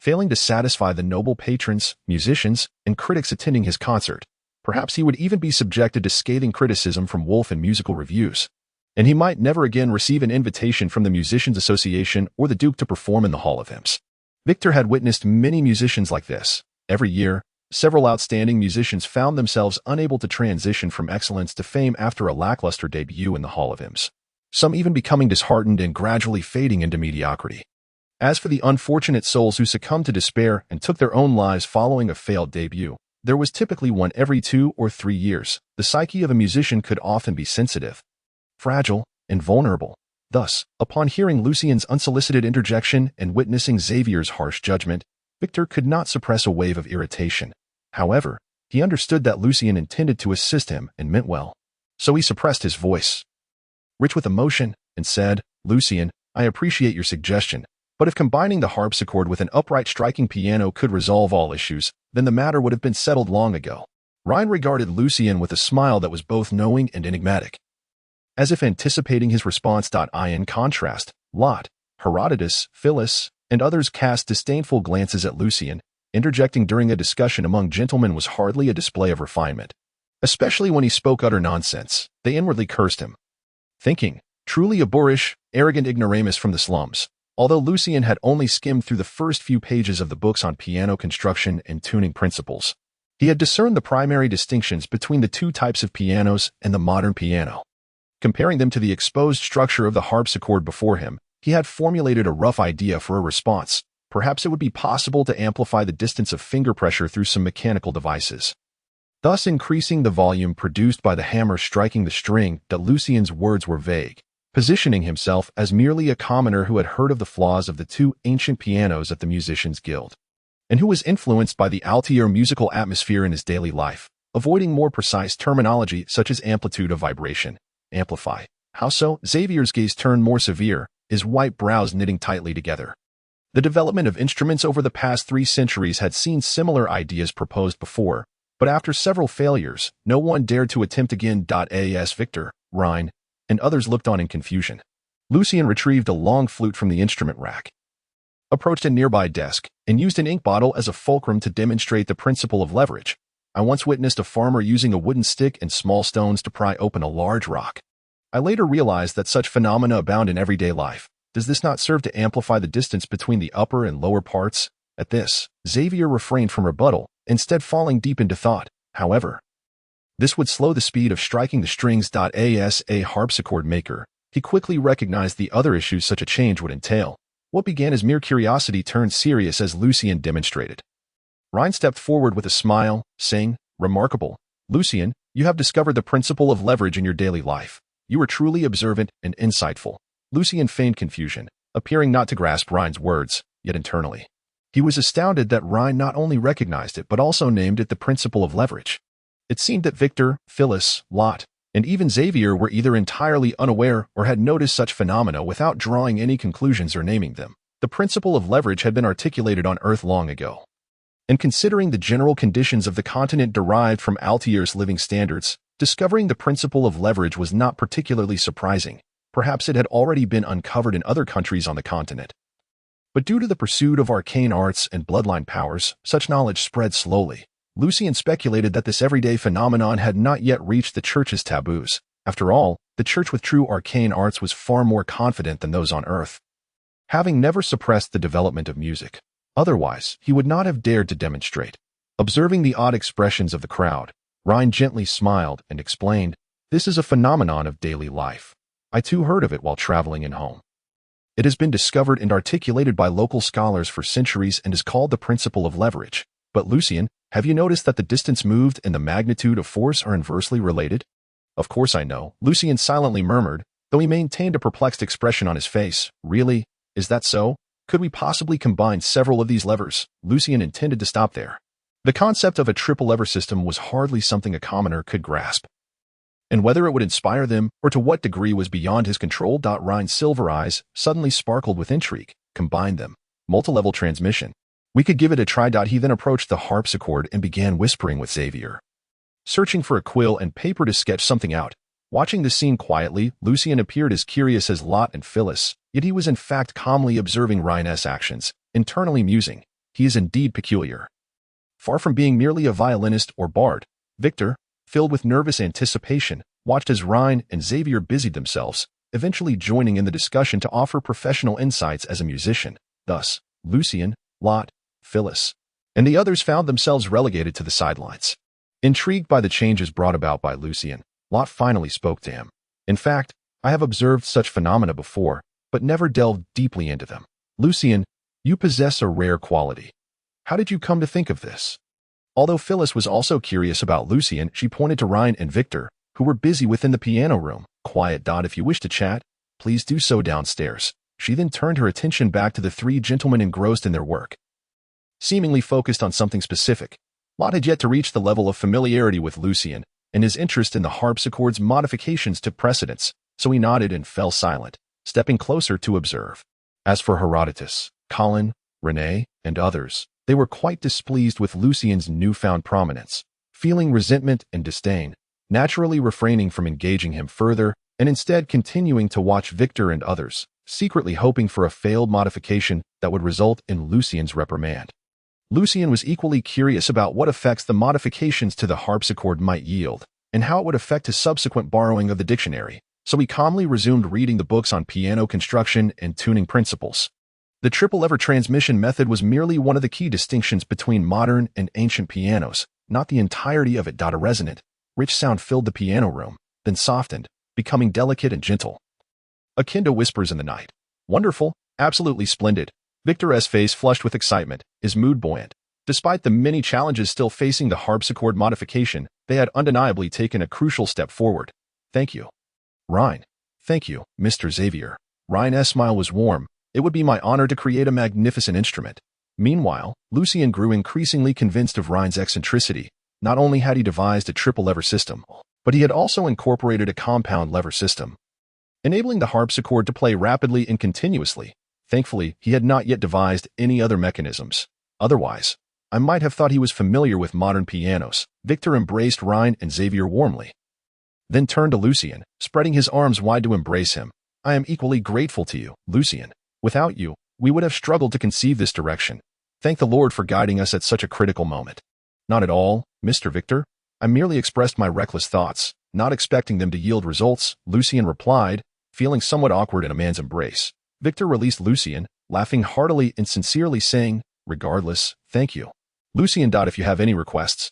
failing to satisfy the noble patrons, musicians, and critics attending his concert. Perhaps he would even be subjected to scathing criticism from Wolf and musical reviews, and he might never again receive an invitation from the Musicians Association or the Duke to perform in the Hall of Hymns. Victor had witnessed many musicians like this. Every year, several outstanding musicians found themselves unable to transition from excellence to fame after a lackluster debut in the Hall of Hymns, some even becoming disheartened and gradually fading into mediocrity. As for the unfortunate souls who succumbed to despair and took their own lives following a failed debut, there was typically one every 2 or 3 years. The psyche of a musician could often be sensitive, fragile, and vulnerable. Thus, upon hearing Lucien's unsolicited interjection and witnessing Xavier's harsh judgment, Victor could not suppress a wave of irritation. However, he understood that Lucien intended to assist him and meant well, so he suppressed his voice, rich with emotion, and said, "Lucien, I appreciate your suggestion, but if combining the harpsichord with an upright striking piano could resolve all issues, then the matter would have been settled long ago." Ryan regarded Lucien with a smile that was both knowing and enigmatic, as if anticipating his response. In contrast, Lot, Herodotus, Phyllis, and others cast disdainful glances at Lucien. Interjecting during a discussion among gentlemen was hardly a display of refinement, especially when he spoke utter nonsense. They inwardly cursed him, thinking, truly a boorish, arrogant ignoramus from the slums. Although Lucien had only skimmed through the first few pages of the books on piano construction and tuning principles, he had discerned the primary distinctions between the 2 types of pianos and the modern piano. Comparing them to the exposed structure of the harpsichord before him, he had formulated a rough idea for a response. Perhaps it would be possible to amplify the distance of finger pressure through some mechanical devices, thus increasing the volume produced by the hammer striking the string. Lucien's words were vague, positioning himself as merely a commoner who had heard of the flaws of the 2 ancient pianos at the Musicians' Guild, and who was influenced by the altier musical atmosphere in his daily life. avoiding more precise terminology such as amplitude of vibration. Amplify. How so? Xavier's gaze turned more severe, his white brows knitting tightly together. The development of instruments over the past 3 centuries had seen similar ideas proposed before, but after several failures, no one dared to attempt again. As Victor, Rhine, and others looked on in confusion. Lucien retrieved a long flute from the instrument rack, approached a nearby desk, and used an ink bottle as a fulcrum to demonstrate the principle of leverage. I once witnessed a farmer using a wooden stick and small stones to pry open a large rock. I later realized that such phenomena abound in everyday life. Does this not serve to amplify the distance between the upper and lower parts? At this, Xavier refrained from rebuttal, instead falling deep into thought. However, this would slow the speed of striking the strings. As a harpsichord maker, he quickly recognized the other issues such a change would entail. What began as mere curiosity turned serious as Lucien demonstrated. Rhine stepped forward with a smile, saying, "Remarkable. Lucien, you have discovered the principle of leverage in your daily life. You are truly observant and insightful." Lucien feigned confusion, appearing not to grasp Rhine's words, yet internally he was astounded that Rhine not only recognized it but also named it the principle of leverage. It seemed that Victor, Phyllis, Lot, and even Xavier were either entirely unaware or had noticed such phenomena without drawing any conclusions or naming them. The principle of leverage had been articulated on Earth long ago. And considering the general conditions of the continent derived from Altier's living standards, discovering the principle of leverage was not particularly surprising. Perhaps it had already been uncovered in other countries on the continent. But due to the pursuit of arcane arts and bloodline powers, such knowledge spread slowly. Lucien speculated that this everyday phenomenon had not yet reached the Church's taboos. After all, the Church with true arcane arts was far more confident than those on Earth, having never suppressed the development of music. Otherwise, he would not have dared to demonstrate. Observing the odd expressions of the crowd, Rhine gently smiled and explained, "This is a phenomenon of daily life. I too heard of it while traveling in home. It has been discovered and articulated by local scholars for centuries and is called the principle of leverage. But Lucien, have you noticed that the distance moved and the magnitude of force are inversely related?" "Of course I know," Lucien silently murmured, though he maintained a perplexed expression on his face. "Really? Is that so? Could we possibly combine several of these levers?" Lucien intended to stop there. The concept of a triple lever system was hardly something a commoner could grasp. And whether it would inspire them or to what degree was beyond his control. Rhine's silver eyes suddenly sparkled with intrigue. "Combine them. Multi-level transmission. We could give it a try." He then approached the harpsichord and began whispering with Xavier, searching for a quill and paper to sketch something out. Watching the scene quietly, Lucien appeared as curious as Lot and Phyllis, yet he was in fact calmly observing Rhine's actions, internally musing, "He is indeed peculiar." Far from being merely a violinist or bard, Victor, filled with nervous anticipation, watched as Rhine and Xavier busied themselves, eventually joining in the discussion to offer professional insights as a musician. Thus, Lucien, Lot, Phyllis, and the others found themselves relegated to the sidelines. Intrigued by the changes brought about by Lucien, Lot finally spoke to him. "In fact, I have observed such phenomena before, but never delved deeply into them. Lucien, you possess a rare quality. How did you come to think of this?" Although Phyllis was also curious about Lucien, she pointed to Rhine and Victor, who were busy within the piano room. "Quiet. If you wish to chat, please do so downstairs." She then turned her attention back to the 3 gentlemen engrossed in their work, seemingly focused on something specific. Lot had yet to reach the level of familiarity with Lucien, and his interest in the harpsichord's modifications took precedence, so he nodded and fell silent, stepping closer to observe. As for Herodotus, Colin, René, and others, they were quite displeased with Lucien's newfound prominence, feeling resentment and disdain, naturally refraining from engaging him further, and instead continuing to watch Victor and others, secretly hoping for a failed modification that would result in Lucien's reprimand. Lucien was equally curious about what effects the modifications to the harpsichord might yield, and how it would affect his subsequent borrowing of the dictionary, so he calmly resumed reading the books on piano construction and tuning principles. The triple-lever transmission method was merely one of the key distinctions between modern and ancient pianos, not the entirety of it. A resonant, rich sound filled the piano room, then softened, becoming delicate and gentle, akin to whispers in the night. "Wonderful, absolutely splendid." Victor's face flushed with excitement, his mood buoyant. Despite the many challenges still facing the harpsichord modification, they had undeniably taken a crucial step forward. "Thank you, Rhine." "Thank you, Mr. Xavier." Rhine's smile was warm. "It would be my honor to create a magnificent instrument." Meanwhile, Lucien grew increasingly convinced of Rhine's eccentricity. Not only had he devised a triple lever system, but he had also incorporated a compound lever system, enabling the harpsichord to play rapidly and continuously. Thankfully, he had not yet devised any other mechanisms. Otherwise, I might have thought he was familiar with modern pianos. Victor embraced Rhine and Xavier warmly, then turned to Lucien, spreading his arms wide to embrace him. I am equally grateful to you, Lucien. Without you, we would have struggled to conceive this direction. Thank the Lord for guiding us at such a critical moment. Not at all, Mr. Victor. I merely expressed my reckless thoughts, not expecting them to yield results, Lucien replied, feeling somewhat awkward in a man's embrace. Victor released Lucien, laughing heartily and sincerely saying, regardless, thank you. Lucien. If you have any requests,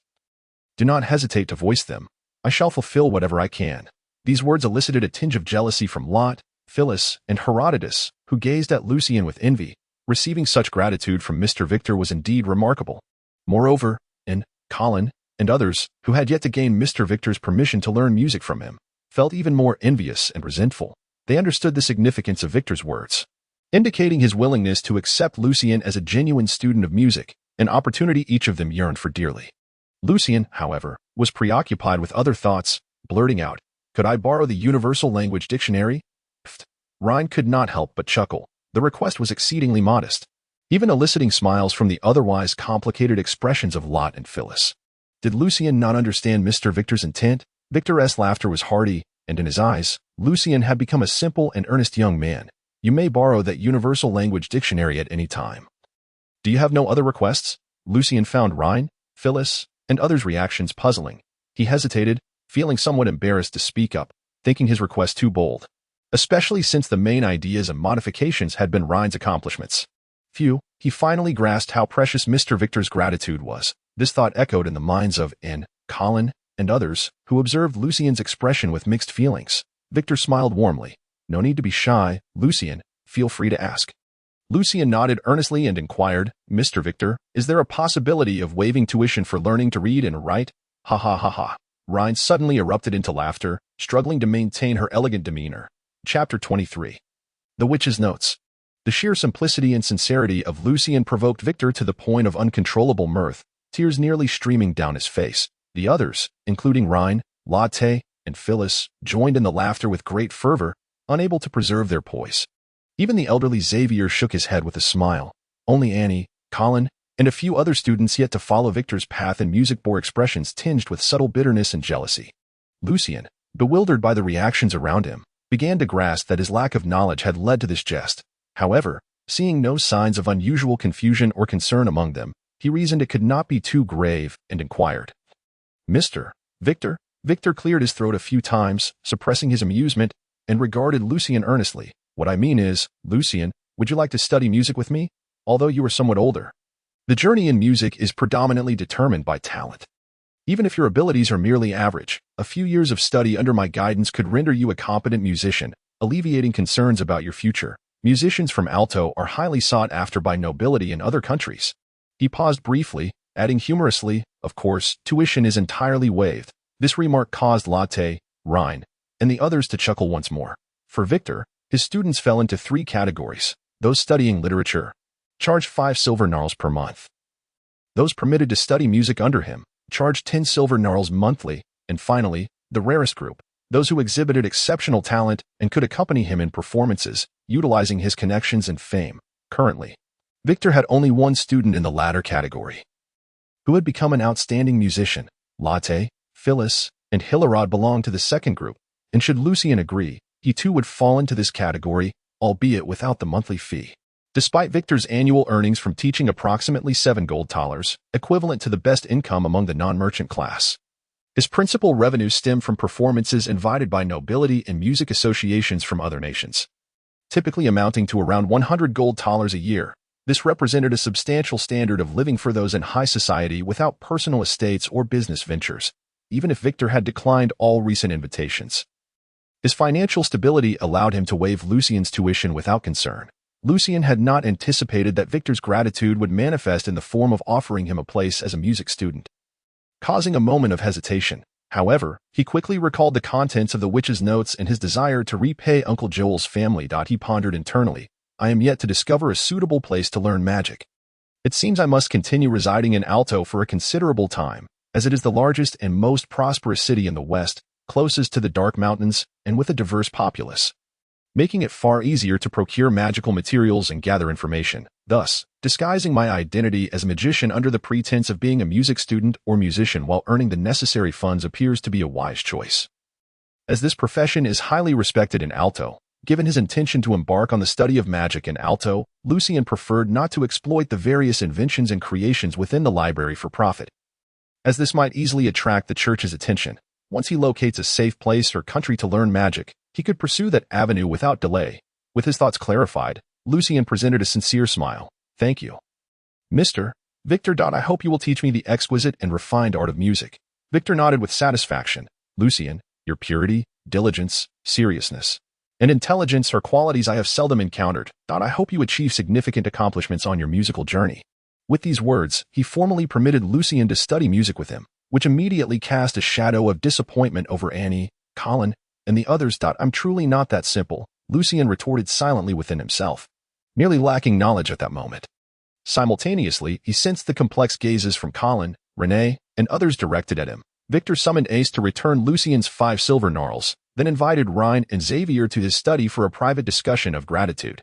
do not hesitate to voice them. I shall fulfill whatever I can. These words elicited a tinge of jealousy from Lot, Phyllis, and Herodotus, who gazed at Lucien with envy. Receiving such gratitude from Mr. Victor was indeed remarkable. Moreover, Colin, and others, who had yet to gain Mr. Victor's permission to learn music from him, felt even more envious and resentful. They understood the significance of Victor's words, indicating his willingness to accept Lucien as a genuine student of music, an opportunity each of them yearned for dearly. Lucien, however, was preoccupied with other thoughts, blurting out, "Could I borrow the Universal Language Dictionary?" Rhine could not help but chuckle. The request was exceedingly modest, even eliciting smiles from the otherwise complicated expressions of Lot and Phyllis. Did Lucien not understand Mr. Victor's intent? Victor's laughter was hearty, and in his eyes, Lucien had become a simple and earnest young man. You may borrow that Universal Language Dictionary at any time. Do you have no other requests? Lucien found Rhine, Phyllis, and others' reactions puzzling. He hesitated, feeling somewhat embarrassed to speak up, thinking his request too bold, especially since the main ideas and modifications had been Rhine's accomplishments. He finally grasped how precious Mr. Victor's gratitude was. This thought echoed in the minds of Colin, and others, who observed Lucien's expression with mixed feelings. Victor smiled warmly. No need to be shy, Lucien. Feel free to ask. Lucien nodded earnestly and inquired, Mr. Victor, is there a possibility of waiving tuition for learning to read and write? Ha ha ha ha. Rhine suddenly erupted into laughter, struggling to maintain her elegant demeanor. Chapter 23. The Witch's Notes. The sheer simplicity and sincerity of Lucien provoked Victor to the point of uncontrollable mirth, tears nearly streaming down his face. The others, including Rhine, Lotte, and Phyllis, joined in the laughter with great fervor, unable to preserve their poise. Even the elderly Xavier shook his head with a smile. Only Annie, Colin, and a few other students yet to follow Victor's path in music bore expressions tinged with subtle bitterness and jealousy. Lucien, bewildered by the reactions around him, began to grasp that his lack of knowledge had led to this jest. However, seeing no signs of unusual confusion or concern among them, he reasoned it could not be too grave and inquired, Mr. Victor? Victor cleared his throat a few times, suppressing his amusement, and regarded Lucien earnestly. What I mean is, Lucien, would you like to study music with me? Although you are somewhat older, the journey in music is predominantly determined by talent. Even if your abilities are merely average, a few years of study under my guidance could render you a competent musician, alleviating concerns about your future. Musicians from Alto are highly sought after by nobility in other countries. He paused briefly, adding humorously, of course, tuition is entirely waived. This remark caused Lotte, Rhine, and the others to chuckle once more. For Victor, his students fell into 3 categories. Those studying literature charged 5 silver gnarls per month. Those permitted to study music under him charged 10 silver gnarls monthly, and finally, the rarest group, those who exhibited exceptional talent and could accompany him in performances, utilizing his connections and fame. Currently, Victor had only one student in the latter category, who had become an outstanding musician. Lotte, Phyllis, and Hillerod belonged to the second group, and should Lucien agree, he too would fall into this category, albeit without the monthly fee. Despite Victor's annual earnings from teaching approximately 7 gold thalers, equivalent to the best income among the non-merchant class, his principal revenue stemmed from performances invited by nobility and music associations from other nations, typically amounting to around 100 gold thalers a year. This represented a substantial standard of living for those in high society without personal estates or business ventures, even if Victor had declined all recent invitations. His financial stability allowed him to waive Lucien's tuition without concern. Lucien had not anticipated that Victor's gratitude would manifest in the form of offering him a place as a music student, causing a moment of hesitation. However, he quickly recalled the contents of the witch's notes and his desire to repay Uncle Joel's family. He pondered internally, I am yet to discover a suitable place to learn magic. It seems I must continue residing in Alto for a considerable time. as it is the largest and most prosperous city in the West, closest to the Dark Mountains, and with a diverse populace, making it far easier to procure magical materials and gather information. Thus, disguising my identity as a magician under the pretense of being a music student or musician while earning the necessary funds appears to be a wise choice. As this profession is highly respected in Alto, given his intention to embark on the study of magic in Alto, Lucien preferred not to exploit the various inventions and creations within the library for profit, as this might easily attract the church's attention. Once he locates a safe place or country to learn magic, he could pursue that avenue without delay. With his thoughts clarified, Lucien presented a sincere smile. Thank you, Mr. Victor. I hope you will teach me the exquisite and refined art of music. Victor nodded with satisfaction. Lucien, your purity, diligence, seriousness, and intelligence are qualities I have seldom encountered. I hope you achieve significant accomplishments on your musical journey. With these words, he formally permitted Lucien to study music with him, which immediately cast a shadow of disappointment over Annie, Colin, and the others. I'm truly not that simple, Lucien retorted silently within himself, merely lacking knowledge at that moment. Simultaneously, he sensed the complex gazes from Colin, Renee, and others directed at him. Victor summoned Ace to return Lucien's 5 silver gnarls, then invited Ryan and Xavier to his study for a private discussion of gratitude.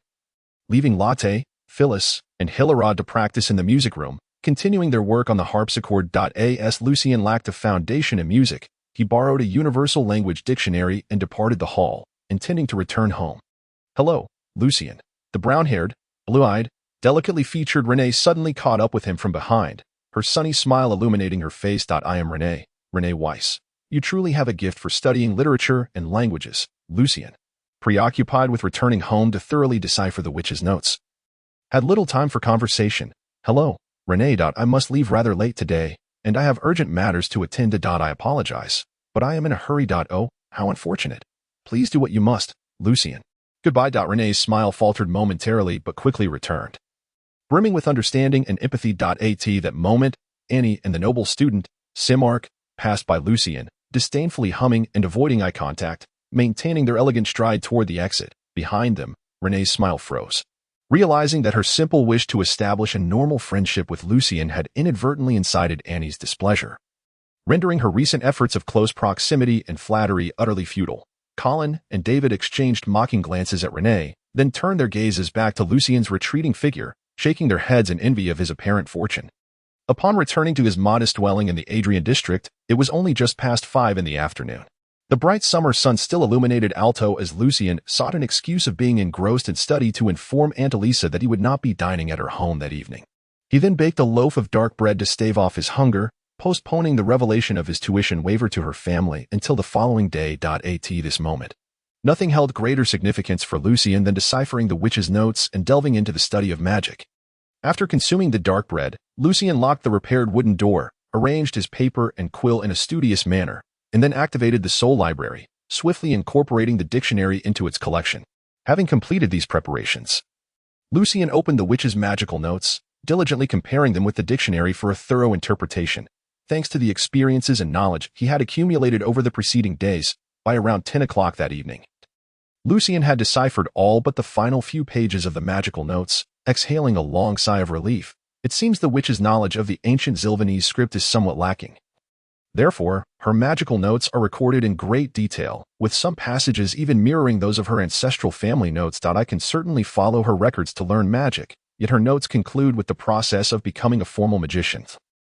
Leaving Latte, Phyllis, and Hilarod to practice in the music room, continuing their work on the harpsichord. As Lucien lacked a foundation in music, he borrowed a universal language dictionary and departed the hall, intending to return home. Hello, Lucien. The brown-haired, blue-eyed, delicately featured Renee suddenly caught up with him from behind, her sunny smile illuminating her face. I am Renee Weiss. You truly have a gift for studying literature and languages, Lucien, preoccupied with returning home to thoroughly decipher the witch's notes, had little time for conversation. Hello, Renee. I must leave rather late today, and I have urgent matters to attend to. I apologize, but I am in a hurry. Oh, how unfortunate. Please do what you must, Lucien. Goodbye. Renee's smile faltered momentarily but quickly returned, brimming with understanding and empathy. At that moment, Annie and the noble student, Simark, passed by Lucien, disdainfully humming and avoiding eye contact, maintaining their elegant stride toward the exit. Behind them, Renee's smile froze, realizing that her simple wish to establish a normal friendship with Lucien had inadvertently incited Annie's displeasure, rendering her recent efforts of close proximity and flattery utterly futile. Colin and David exchanged mocking glances at Renee, then turned their gazes back to Lucien's retreating figure, shaking their heads in envy of his apparent fortune. Upon returning to his modest dwelling in the Adrian district, it was only just past 5 in the afternoon. The bright summer sun still illuminated Alto as Lucien sought an excuse of being engrossed in study to inform Aunt Elisa that he would not be dining at her home that evening. He then baked a loaf of dark bread to stave off his hunger, postponing the revelation of his tuition waiver to her family until the following day. At this moment, nothing held greater significance for Lucien than deciphering the witch's notes and delving into the study of magic. After consuming the dark bread, Lucien locked the repaired wooden door, arranged his paper and quill in a studious manner, and then activated the soul library, swiftly incorporating the dictionary into its collection. Having completed these preparations, Lucien opened the witch's magical notes, diligently comparing them with the dictionary for a thorough interpretation. Thanks to the experiences and knowledge he had accumulated over the preceding days, by around 10 o'clock that evening, Lucien had deciphered all but the final few pages of the magical notes, exhaling a long sigh of relief. It seems the witch's knowledge of the ancient Zilvanese script is somewhat lacking. Therefore, her magical notes are recorded in great detail, with some passages even mirroring those of her ancestral family notes. I can certainly follow her records to learn magic, yet her notes conclude with the process of becoming a formal magician.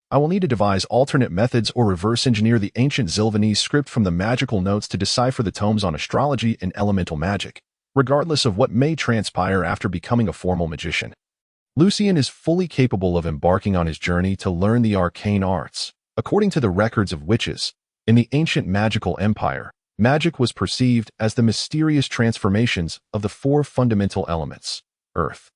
I will need to devise alternate methods or reverse engineer the ancient Zilvanese script from the magical notes to decipher the tomes on astrology and elemental magic, regardless of what may transpire after becoming a formal magician. Lucien is fully capable of embarking on his journey to learn the arcane arts. According to the records of witches, in the ancient magical empire, magic was perceived as the mysterious transformations of the 4 fundamental elements, earth,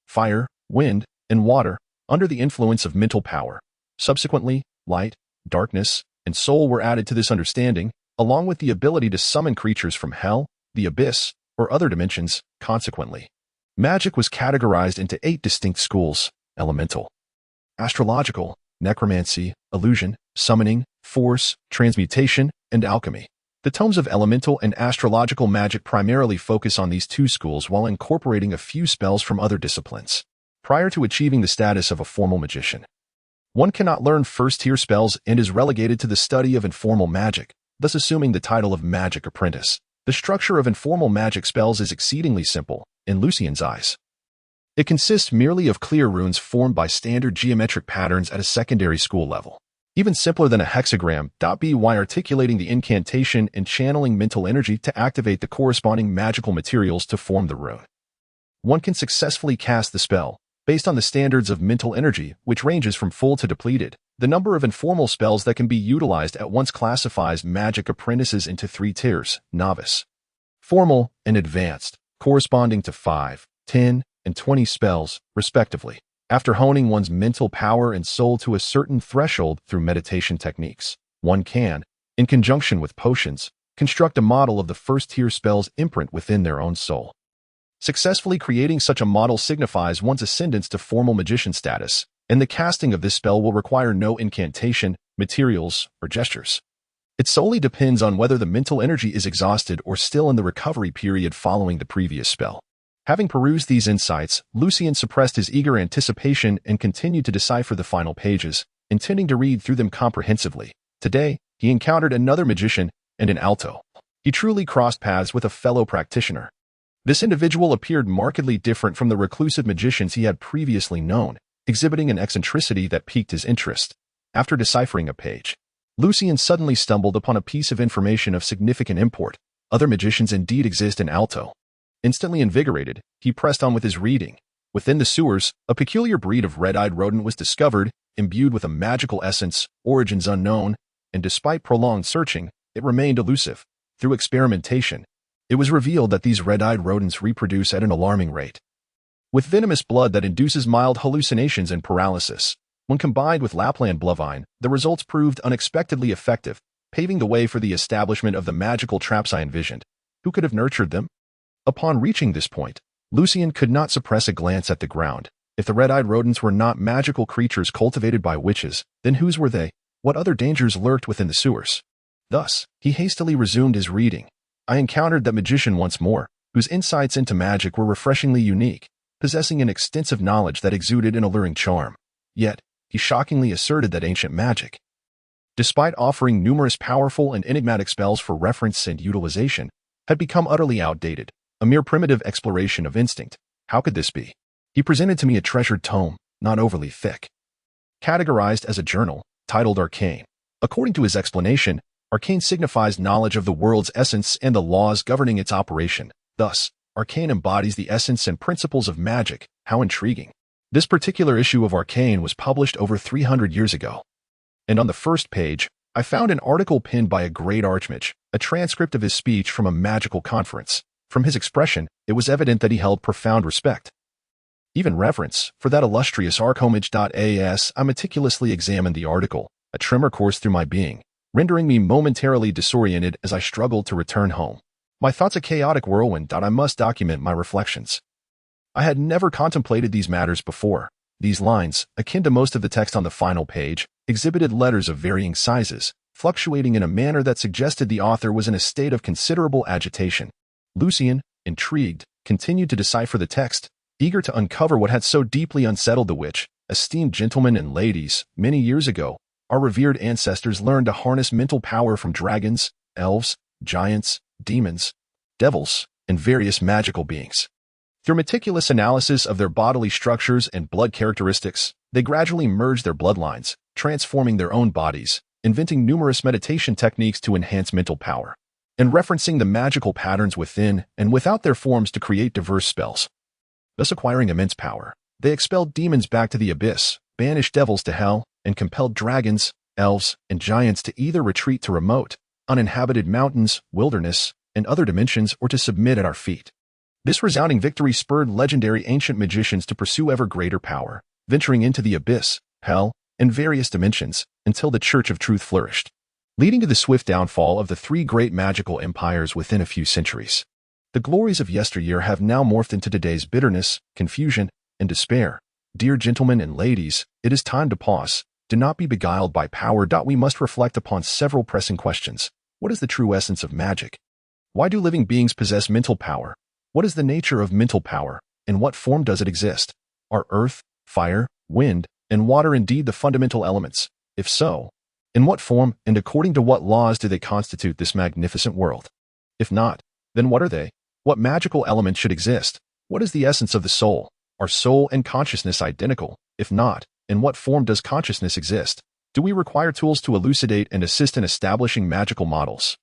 fire, wind, and water, under the influence of mental power. Subsequently, light, darkness, and soul were added to this understanding, along with the ability to summon creatures from hell, the abyss, or other dimensions. Consequently, magic was categorized into 8 distinct schools: elemental, astrological, necromancy, illusion, summoning, force, transmutation, and alchemy. The tomes of elemental and astrological magic primarily focus on these 2 schools while incorporating a few spells from other disciplines, prior to achieving the status of a formal magician. One cannot learn first-tier spells and is relegated to the study of informal magic, thus assuming the title of magic apprentice. The structure of informal magic spells is exceedingly simple, in Lucien's eyes. It consists merely of clear runes formed by standard geometric patterns at a secondary school level. Even simpler than a hexagram, by articulating the incantation and channeling mental energy to activate the corresponding magical materials to form the rune. One can successfully cast the spell, based on the standards of mental energy, which ranges from full to depleted. The number of informal spells that can be utilized at once classifies magic apprentices into 3 tiers: novice, formal, and advanced, corresponding to 5, 10, and 20 spells, respectively. After honing one's mental power and soul to a certain threshold through meditation techniques, one can, in conjunction with potions, construct a model of the first-tier spell's imprint within their own soul. Successfully creating such a model signifies one's ascendance to formal magician status, and the casting of this spell will require no incantation, materials, or gestures. It solely depends on whether the mental energy is exhausted or still in the recovery period following the previous spell. Having perused these insights, Lucien suppressed his eager anticipation and continued to decipher the final pages, intending to read through them comprehensively. Today, he encountered another magician and an alto. He truly crossed paths with a fellow practitioner. This individual appeared markedly different from the reclusive magicians he had previously known, exhibiting an eccentricity that piqued his interest. After deciphering a page, Lucien suddenly stumbled upon a piece of information of significant import. Other magicians indeed exist in alto. Instantly invigorated, he pressed on with his reading. Within the sewers, a peculiar breed of red-eyed rodent was discovered, imbued with a magical essence, origins unknown, and despite prolonged searching, it remained elusive. Through experimentation, it was revealed that these red-eyed rodents reproduce at an alarming rate, with venomous blood that induces mild hallucinations and paralysis. When combined with Lapland blovine, the results proved unexpectedly effective, paving the way for the establishment of the magical traps I envisioned. Who could have nurtured them? Upon reaching this point, Lucien could not suppress a glance at the ground. If the red-eyed rodents were not magical creatures cultivated by witches, then whose were they? What other dangers lurked within the sewers? Thus, he hastily resumed his reading. I encountered that magician once more, whose insights into magic were refreshingly unique, possessing an extensive knowledge that exuded an alluring charm. Yet, he shockingly asserted that ancient magic, despite offering numerous powerful and enigmatic spells for reference and utilization, had become utterly outdated, a mere primitive exploration of instinct. How could this be? He presented to me a treasured tome, not overly thick, categorized as a journal, titled Arcane. According to his explanation, Arcane signifies knowledge of the world's essence and the laws governing its operation. Thus, Arcane embodies the essence and principles of magic. How intriguing. This particular issue of Arcane was published over 300 years ago. And on the first page, I found an article penned by a great archmage, a transcript of his speech from a magical conference. From his expression, it was evident that he held profound respect, even reverence, for that illustrious archomage. I meticulously examined the article. A tremor coursed through my being, rendering me momentarily disoriented as I struggled to return home. My thoughts a chaotic whirlwind. I must document my reflections. I had never contemplated these matters before. These lines, akin to most of the text on the final page, exhibited letters of varying sizes, fluctuating in a manner that suggested the author was in a state of considerable agitation. Lucien, intrigued, continued to decipher the text, eager to uncover what had so deeply unsettled the which, esteemed gentlemen and ladies, many years ago, our revered ancestors learned to harness mental power from dragons, elves, giants, demons, devils, and various magical beings. Through meticulous analysis of their bodily structures and blood characteristics, they gradually merged their bloodlines, transforming their own bodies, inventing numerous meditation techniques to enhance mental power, and referencing the magical patterns within and without their forms to create diverse spells. Thus acquiring immense power, they expelled demons back to the abyss, banished devils to hell, and compelled dragons, elves, and giants to either retreat to remote, uninhabited mountains, wilderness, and other dimensions or to submit at our feet. This resounding victory spurred legendary ancient magicians to pursue ever greater power, venturing into the abyss, hell, and various dimensions, until the Church of Truth flourished, leading to the swift downfall of the 3 great magical empires within a few centuries. The glories of yesteryear have now morphed into today's bitterness, confusion, and despair. Dear gentlemen and ladies, it is time to pause. Do not be beguiled by power. We must reflect upon several pressing questions. What is the true essence of magic? Why do living beings possess mental power? What is the nature of mental power? In what form does it exist? Are earth, fire, wind, and water indeed the fundamental elements? If so, in what form and according to what laws do they constitute this magnificent world? If not, then what are they? What magical element should exist? What is the essence of the soul? Are soul and consciousness identical? If not, in what form does consciousness exist? Do we require tools to elucidate and assist in establishing magical models?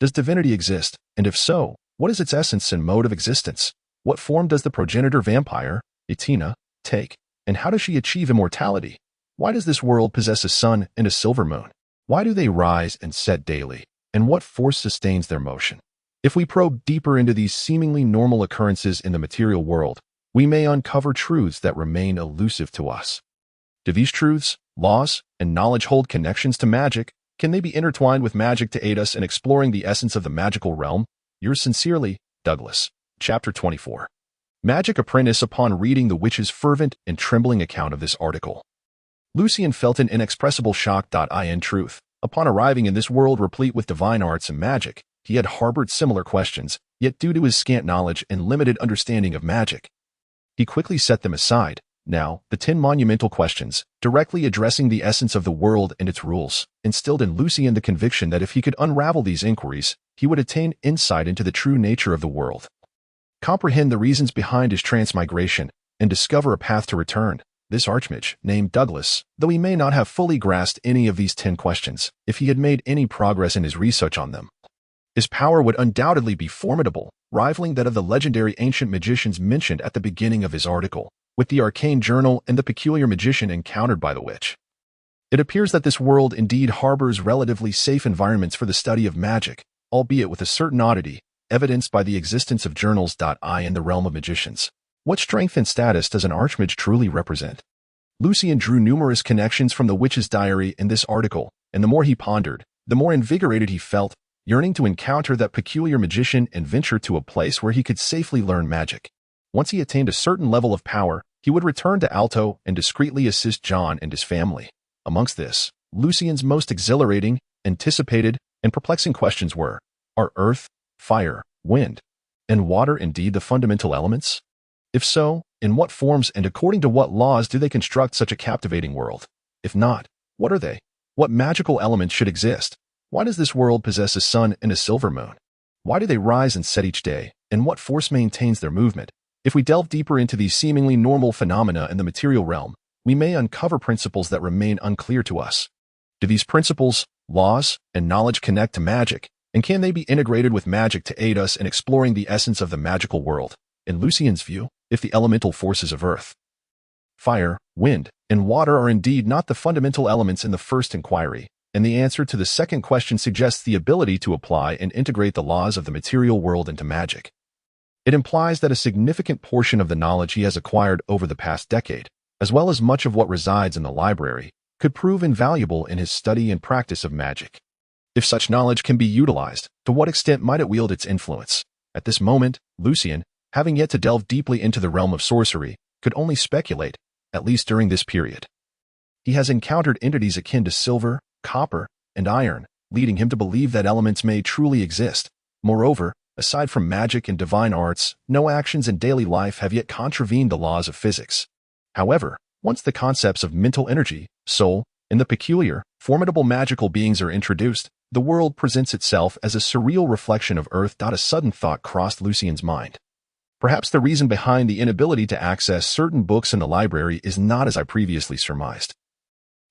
Does divinity exist? And if so, what is its essence and mode of existence? What form does the progenitor vampire, Athena, take? And how does she achieve immortality? Why does this world possess a sun and a silver moon? Why do they rise and set daily? And what force sustains their motion? If we probe deeper into these seemingly normal occurrences in the material world, we may uncover truths that remain elusive to us. Do these truths, laws, and knowledge hold connections to magic? Can they be intertwined with magic to aid us in exploring the essence of the magical realm? Yours sincerely, Douglas. Chapter 24. Magic Apprentice. Upon reading the witch's fervent and trembling account of this article, Lucian felt an inexpressible shock. In truth, upon arriving in this world replete with divine arts and magic, he had harbored similar questions, yet due to his scant knowledge and limited understanding of magic, he quickly set them aside. Now, the 10 monumental questions, directly addressing the essence of the world and its rules, instilled in Lucian the conviction that if he could unravel these inquiries, he would attain insight into the true nature of the world, comprehend the reasons behind his transmigration, and discover a path to return. This archmage, named Douglas, though he may not have fully grasped any of these 10 questions, if he had made any progress in his research on them, his power would undoubtedly be formidable, rivaling that of the legendary ancient magicians mentioned at the beginning of his article, with the Arcane journal and the peculiar magician encountered by the witch. It appears that this world indeed harbors relatively safe environments for the study of magic, albeit with a certain oddity, evidenced by the existence of journals. In the realm of magicians, what strength and status does an archmage truly represent? Lucian drew numerous connections from the witch's diary in this article, and the more he pondered, the more invigorated he felt, yearning to encounter that peculiar magician and venture to a place where he could safely learn magic. Once he attained a certain level of power, he would return to Alto and discreetly assist John and his family. Amongst this, Lucian's most exhilarating, anticipated, and perplexing questions were, are earth, fire, wind, and water indeed the fundamental elements? If so, in what forms and according to what laws do they construct such a captivating world? If not, what are they? What magical elements should exist? Why does this world possess a sun and a silver moon? Why do they rise and set each day, and what force maintains their movement? If we delve deeper into these seemingly normal phenomena in the material realm, we may uncover principles that remain unclear to us. Do these principles, laws, and knowledge connect to magic, and can they be integrated with magic to aid us in exploring the essence of the magical world? In Lucian's view, if the elemental forces of earth, fire, wind, and water are indeed not the fundamental elements in the first inquiry, and the answer to the second question suggests the ability to apply and integrate the laws of the material world into magic, it implies that a significant portion of the knowledge he has acquired over the past decade, as well as much of what resides in the library, could prove invaluable in his study and practice of magic. If such knowledge can be utilized, to what extent might it wield its influence? At this moment, Lucian, having yet to delve deeply into the realm of sorcery, could only speculate, at least during this period. He has encountered entities akin to silver, copper, and iron, leading him to believe that elements may truly exist. Moreover, aside from magic and divine arts, no actions in daily life have yet contravened the laws of physics. However, once the concepts of mental energy, soul, and the peculiar, formidable magical beings are introduced, the world presents itself as a surreal reflection of Earth. A sudden thought crossed Lucian's mind. Perhaps the reason behind the inability to access certain books in the library is not as I previously surmised,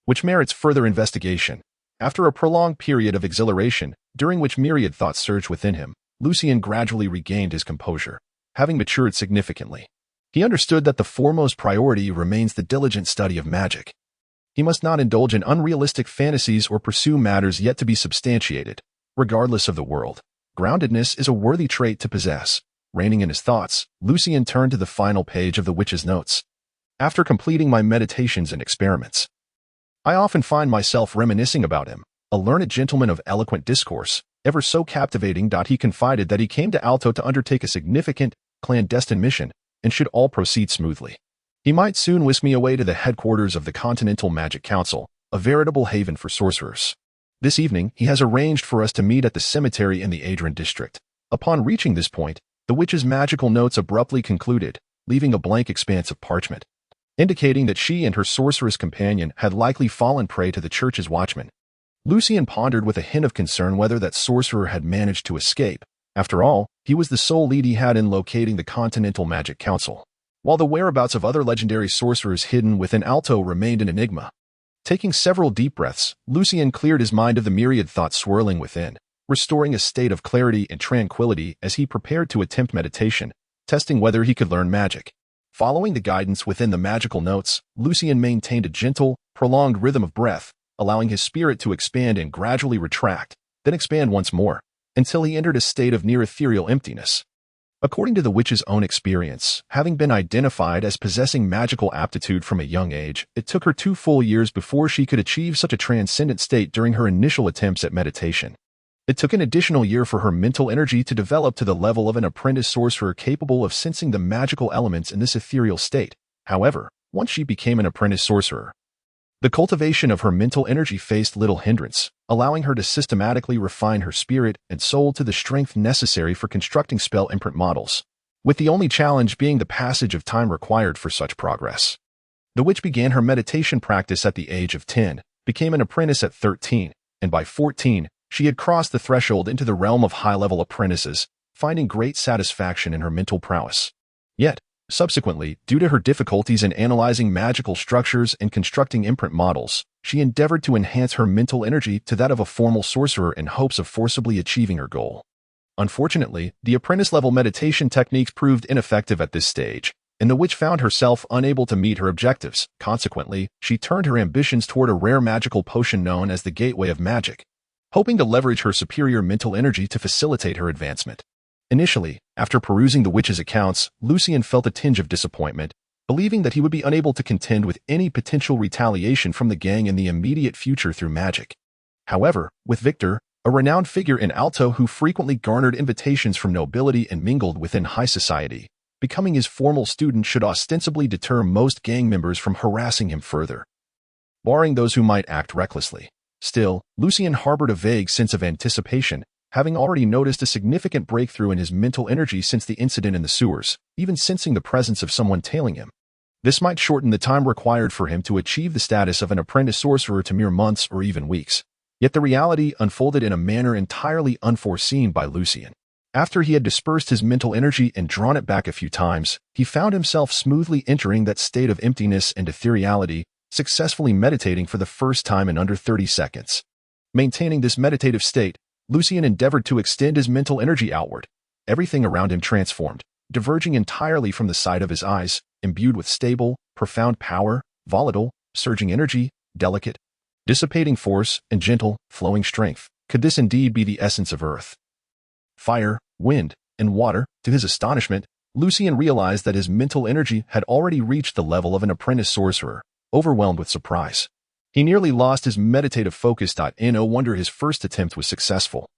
which merits further investigation. After a prolonged period of exhilaration, during which myriad thoughts surged within him, Lucian gradually regained his composure, having matured significantly. He understood that the foremost priority remains the diligent study of magic. He must not indulge in unrealistic fantasies or pursue matters yet to be substantiated. Regardless of the world, groundedness is a worthy trait to possess. Reining in his thoughts, Lucian turned to the final page of the witch's notes. After completing my meditations and experiments, I often find myself reminiscing about him, a learned gentleman of eloquent discourse, ever so captivating. He confided that he came to Alto to undertake a significant, clandestine mission, and should all proceed smoothly, he might soon whisk me away to the headquarters of the Continental Magic Council, a veritable haven for sorcerers. This evening, he has arranged for us to meet at the cemetery in the Adrian district. Upon reaching this point, the witch's magical notes abruptly concluded, leaving a blank expanse of parchment. indicating that she and her sorceress companion had likely fallen prey to the church's watchmen. Lucian pondered with a hint of concern whether that sorcerer had managed to escape. After all, he was the sole lead he had in locating the Continental Magic Council, while the whereabouts of other legendary sorcerers hidden within Alto remained an enigma. Taking several deep breaths, Lucian cleared his mind of the myriad thoughts swirling within, restoring a state of clarity and tranquility as he prepared to attempt meditation, testing whether he could learn magic. Following the guidance within the magical notes, Lucian maintained a gentle, prolonged rhythm of breath, allowing his spirit to expand and gradually retract, then expand once more, until he entered a state of near-ethereal emptiness. According to the witch's own experience, having been identified as possessing magical aptitude from a young age, it took her 2 full years before she could achieve such a transcendent state during her initial attempts at meditation. It took an additional year for her mental energy to develop to the level of an apprentice sorcerer capable of sensing the magical elements in this ethereal state. However, once she became an apprentice sorcerer, the cultivation of her mental energy faced little hindrance, allowing her to systematically refine her spirit and soul to the strength necessary for constructing spell imprint models, with the only challenge being the passage of time required for such progress. The witch began her meditation practice at the age of 10, became an apprentice at 13, and by 14, she had crossed the threshold into the realm of high-level apprentices, finding great satisfaction in her mental prowess. Yet, subsequently, due to her difficulties in analyzing magical structures and constructing imprint models, she endeavored to enhance her mental energy to that of a formal sorcerer in hopes of forcibly achieving her goal. Unfortunately, the apprentice-level meditation techniques proved ineffective at this stage, and the witch found herself unable to meet her objectives. Consequently, she turned her ambitions toward a rare magical potion known as the Gateway of Magic, hoping to leverage her superior mental energy to facilitate her advancement. Initially, after perusing the witch's accounts, Lucian felt a tinge of disappointment, believing that he would be unable to contend with any potential retaliation from the gang in the immediate future through magic. However, with Victor, a renowned figure in Alto who frequently garnered invitations from nobility and mingled within high society, becoming his formal student should ostensibly deter most gang members from harassing him further, barring those who might act recklessly. Still, Lucian harbored a vague sense of anticipation, having already noticed a significant breakthrough in his mental energy since the incident in the sewers, even sensing the presence of someone tailing him. This might shorten the time required for him to achieve the status of an apprentice sorcerer to mere months or even weeks. Yet the reality unfolded in a manner entirely unforeseen by Lucian. After he had dispersed his mental energy and drawn it back a few times, he found himself smoothly entering that state of emptiness and ethereality, successfully meditating for the first time in under 30 seconds. Maintaining this meditative state, Lucian endeavored to extend his mental energy outward. Everything around him transformed, diverging entirely from the sight of his eyes, imbued with stable, profound power, volatile, surging energy, delicate, dissipating force, and gentle, flowing strength. Could this indeed be the essence of earth, fire, wind, and water? To his astonishment, Lucian realized that his mental energy had already reached the level of an apprentice sorcerer. Overwhelmed with surprise, he nearly lost his meditative focus. No wonder his first attempt was successful.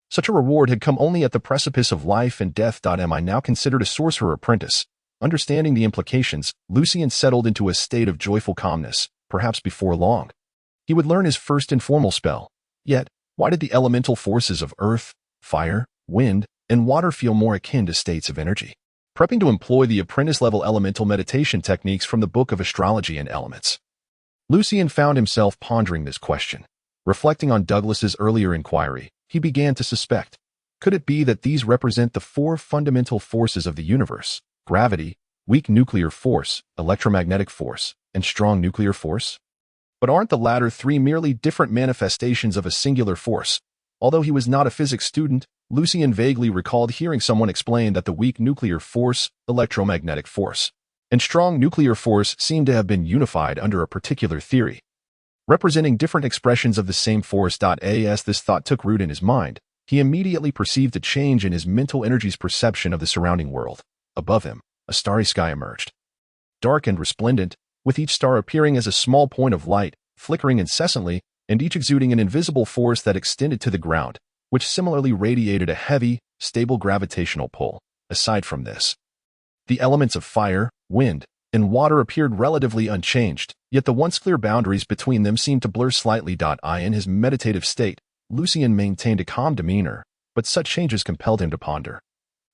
Such a reward had come only at the precipice of life and death. Am I now considered a sorcerer apprentice? Understanding the implications, Lucian settled into a state of joyful calmness. Perhaps before long, he would learn his first informal spell. Yet, why did the elemental forces of earth, fire, wind, and water feel more akin to states of energy? Prepping to employ the apprentice-level elemental meditation techniques from the Book of Astrology and Elements, Lucian found himself pondering this question. Reflecting on Douglas's earlier inquiry, he began to suspect, could it be that these represent the 4 fundamental forces of the universe: gravity, weak nuclear force, electromagnetic force, and strong nuclear force? But aren't the latter 3 merely different manifestations of a singular force? Although he was not a physics student, Lucian vaguely recalled hearing someone explain that the weak nuclear force, electromagnetic force, and strong nuclear force seemed to have been unified under a particular theory, representing different expressions of the same force. As this thought took root in his mind, he immediately perceived a change in his mental energy's perception of the surrounding world. Above him, a starry sky emerged, dark and resplendent, with each star appearing as a small point of light, flickering incessantly, and each exuding an invisible force that extended to the ground, which similarly radiated a heavy, stable gravitational pull. Aside from this, the elements of fire, wind, and water appeared relatively unchanged, yet the once clear boundaries between them seemed to blur slightly. In his meditative state, Lucian maintained a calm demeanor, but such changes compelled him to ponder.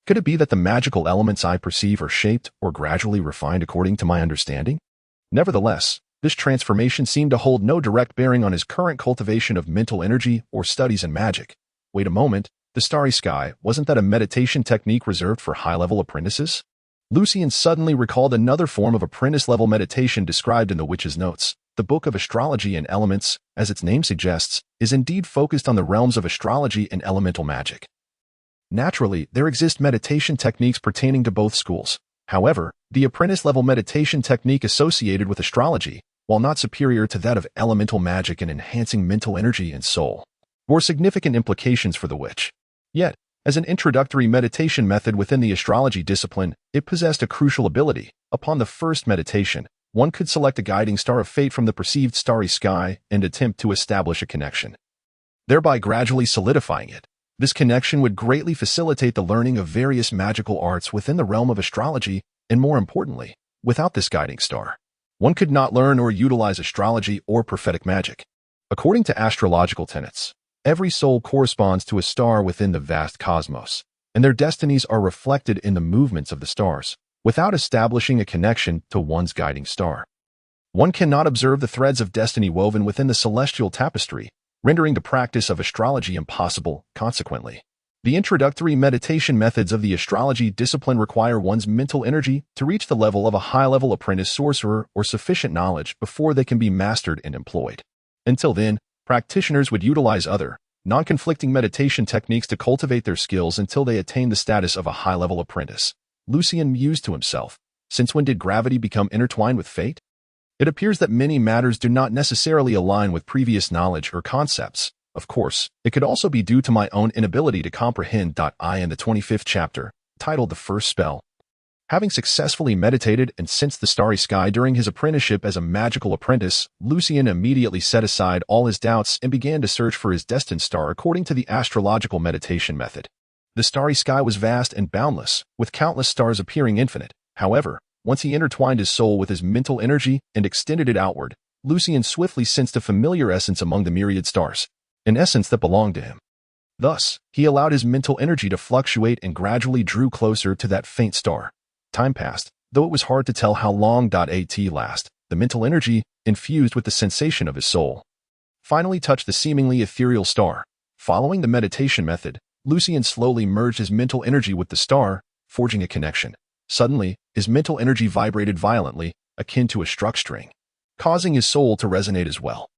Could it be that the magical elements I perceive are shaped or gradually refined according to my understanding? Nevertheless, this transformation seemed to hold no direct bearing on his current cultivation of mental energy or studies in magic. Wait a moment, the starry sky, wasn't that a meditation technique reserved for high-level apprentices? Lucian suddenly recalled another form of apprentice-level meditation described in the Witch's Notes. The Book of Astrology and Elements, as its name suggests, is indeed focused on the realms of astrology and elemental magic. Naturally, there exist meditation techniques pertaining to both schools. However, the apprentice-level meditation technique associated with astrology, while not superior to that of elemental magic and enhancing mental energy and soul, bore significant implications for the witch. Yet, as an introductory meditation method within the astrology discipline, it possessed a crucial ability. Upon the first meditation, one could select a guiding star of fate from the perceived starry sky and attempt to establish a connection, thereby gradually solidifying it. This connection would greatly facilitate the learning of various magical arts within the realm of astrology, and more importantly, without this guiding star, one could not learn or utilize astrology or prophetic magic. According to astrological tenets, every soul corresponds to a star within the vast cosmos, and their destinies are reflected in the movements of the stars. Without establishing a connection to one's guiding star, one cannot observe the threads of destiny woven within the celestial tapestry, rendering the practice of astrology impossible. Consequently, the introductory meditation methods of the astrology discipline require one's mental energy to reach the level of a high-level apprentice sorcerer or sufficient knowledge before they can be mastered and employed. Until then, practitioners would utilize other, non-conflicting meditation techniques to cultivate their skills until they attain the status of a high-level apprentice. Lucian mused to himself, since when did gravity become intertwined with fate? It appears that many matters do not necessarily align with previous knowledge or concepts. Of course, it could also be due to my own inability to comprehend. In the 25th chapter, titled The First Spell. Having successfully meditated and sensed the starry sky during his apprenticeship as a magical apprentice, Lucian immediately set aside all his doubts and began to search for his destined star according to the astrological meditation method. The starry sky was vast and boundless, with countless stars appearing infinite. However, once he intertwined his soul with his mental energy and extended it outward, Lucian swiftly sensed a familiar essence among the myriad stars, an essence that belonged to him. Thus, he allowed his mental energy to fluctuate and gradually drew closer to that faint star. Time passed, though it was hard to tell how long. At last, the mental energy, infused with the sensation of his soul, finally touched the seemingly ethereal star. Following the meditation method, Lucian slowly merged his mental energy with the star, forging a connection. Suddenly, his mental energy vibrated violently, akin to a struck string, causing his soul to resonate as well.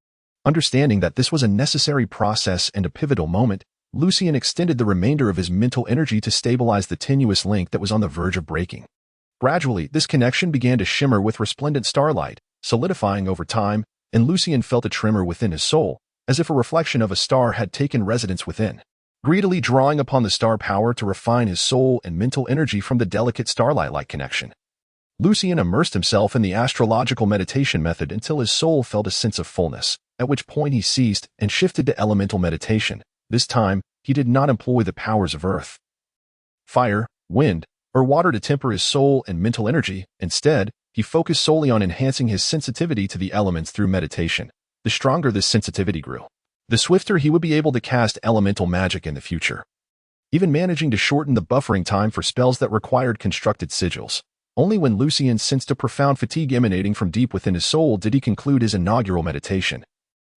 Understanding that this was a necessary process and a pivotal moment, Lucian extended the remainder of his mental energy to stabilize the tenuous link that was on the verge of breaking. Gradually, this connection began to shimmer with resplendent starlight, solidifying over time, and Lucian felt a tremor within his soul, as if a reflection of a star had taken residence within, greedily drawing upon the star power to refine his soul and mental energy from the delicate starlight-like connection. Lucian immersed himself in the astrological meditation method until his soul felt a sense of fullness, at which point he ceased and shifted to elemental meditation. This time, he did not employ the powers of earth, fire, wind, or water to temper his soul and mental energy. Instead, he focused solely on enhancing his sensitivity to the elements through meditation. The stronger this sensitivity grew, the swifter he would be able to cast elemental magic in the future, even managing to shorten the buffering time for spells that required constructed sigils. Only when Lucian sensed a profound fatigue emanating from deep within his soul did he conclude his inaugural meditation,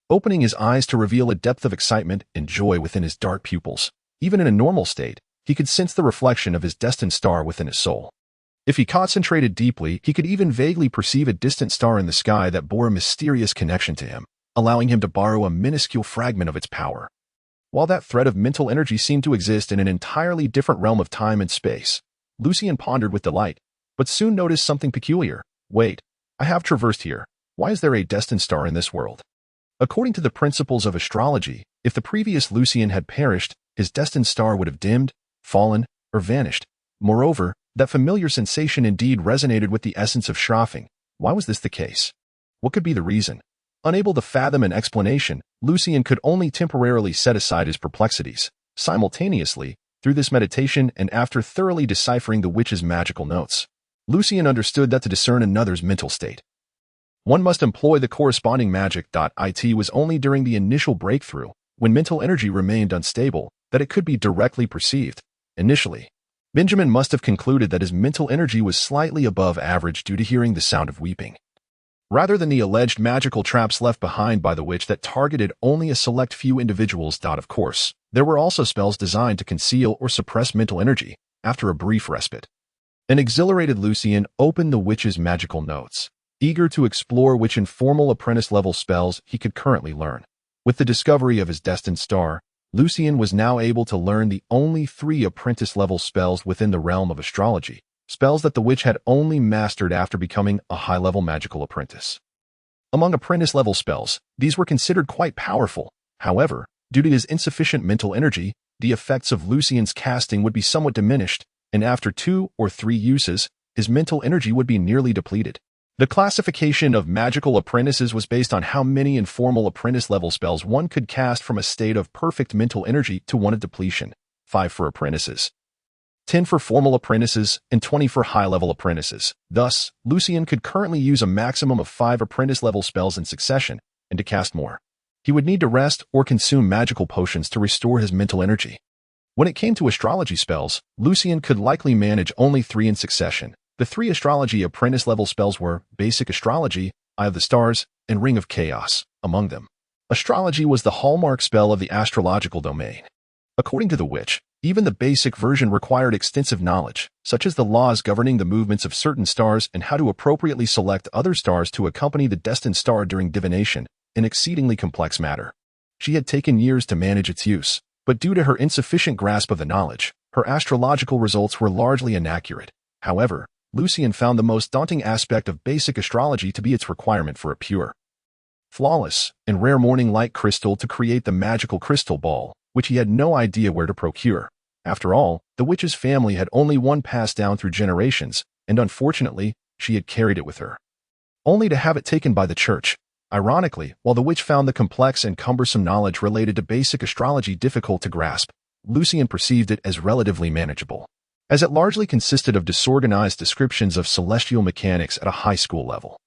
opening his eyes to reveal a depth of excitement and joy within his dark pupils. Even in a normal state, he could sense the reflection of his destined star within his soul. If he concentrated deeply, he could even vaguely perceive a distant star in the sky that bore a mysterious connection to him, allowing him to borrow a minuscule fragment of its power. While that thread of mental energy seemed to exist in an entirely different realm of time and space, Lucian pondered with delight, but soon noticed something peculiar. Wait, I have traversed here. Why is there a destined star in this world? According to the principles of astrology, if the previous Lucian had perished, his destined star would have dimmed, fallen, or vanished. Moreover, that familiar sensation indeed resonated with the essence of Schraffing. Why was this the case? What could be the reason? Unable to fathom an explanation, Lucian could only temporarily set aside his perplexities. Simultaneously, through this meditation and after thoroughly deciphering the witch's magical notes, Lucian understood that to discern another's mental state, one must employ the corresponding magic. It was only during the initial breakthrough, when mental energy remained unstable, that it could be directly perceived. Initially, Benjamin must have concluded that his mental energy was slightly above average due to hearing the sound of weeping, rather than the alleged magical traps left behind by the witch that targeted only a select few individuals. Of course, there were also spells designed to conceal or suppress mental energy after a brief respite. An exhilarated Lucien opened the witch's magical notes, eager to explore which informal apprentice-level spells he could currently learn. With the discovery of his destined star, Lucien was now able to learn the only 3 apprentice-level spells within the realm of astrology, spells that the witch had only mastered after becoming a high-level magical apprentice. Among apprentice-level spells, these were considered quite powerful. However, due to his insufficient mental energy, the effects of Lucien's casting would be somewhat diminished, and after 2 or 3 uses, his mental energy would be nearly depleted. The classification of magical apprentices was based on how many informal apprentice-level spells one could cast from a state of perfect mental energy to one of depletion, 5 for apprentices, 10 for formal apprentices, and 20 for high-level apprentices. Thus, Lucien could currently use a maximum of 5 apprentice-level spells in succession, and to cast more, he would need to rest or consume magical potions to restore his mental energy. When it came to astrology spells, Lucien could likely manage only 3 in succession. The 3 astrology apprentice-level spells were Basic Astrology, Eye of the Stars, and Ring of Chaos. Among them, astrology was the hallmark spell of the astrological domain. According to the witch, even the basic version required extensive knowledge, such as the laws governing the movements of certain stars and how to appropriately select other stars to accompany the destined star during divination, an exceedingly complex matter. She had taken years to manage its use, but due to her insufficient grasp of the knowledge, her astrological results were largely inaccurate. However, Lucien found the most daunting aspect of basic astrology to be its requirement for a pure, flawless, and rare morning light crystal to create the magical crystal ball, which he had no idea where to procure. After all, the witch's family had only one passed down through generations, and unfortunately, she had carried it with her, only to have it taken by the church. Ironically, while the witch found the complex and cumbersome knowledge related to basic astrology difficult to grasp, Lucien perceived it as relatively manageable, as it largely consisted of disorganized descriptions of celestial mechanics at a high school level,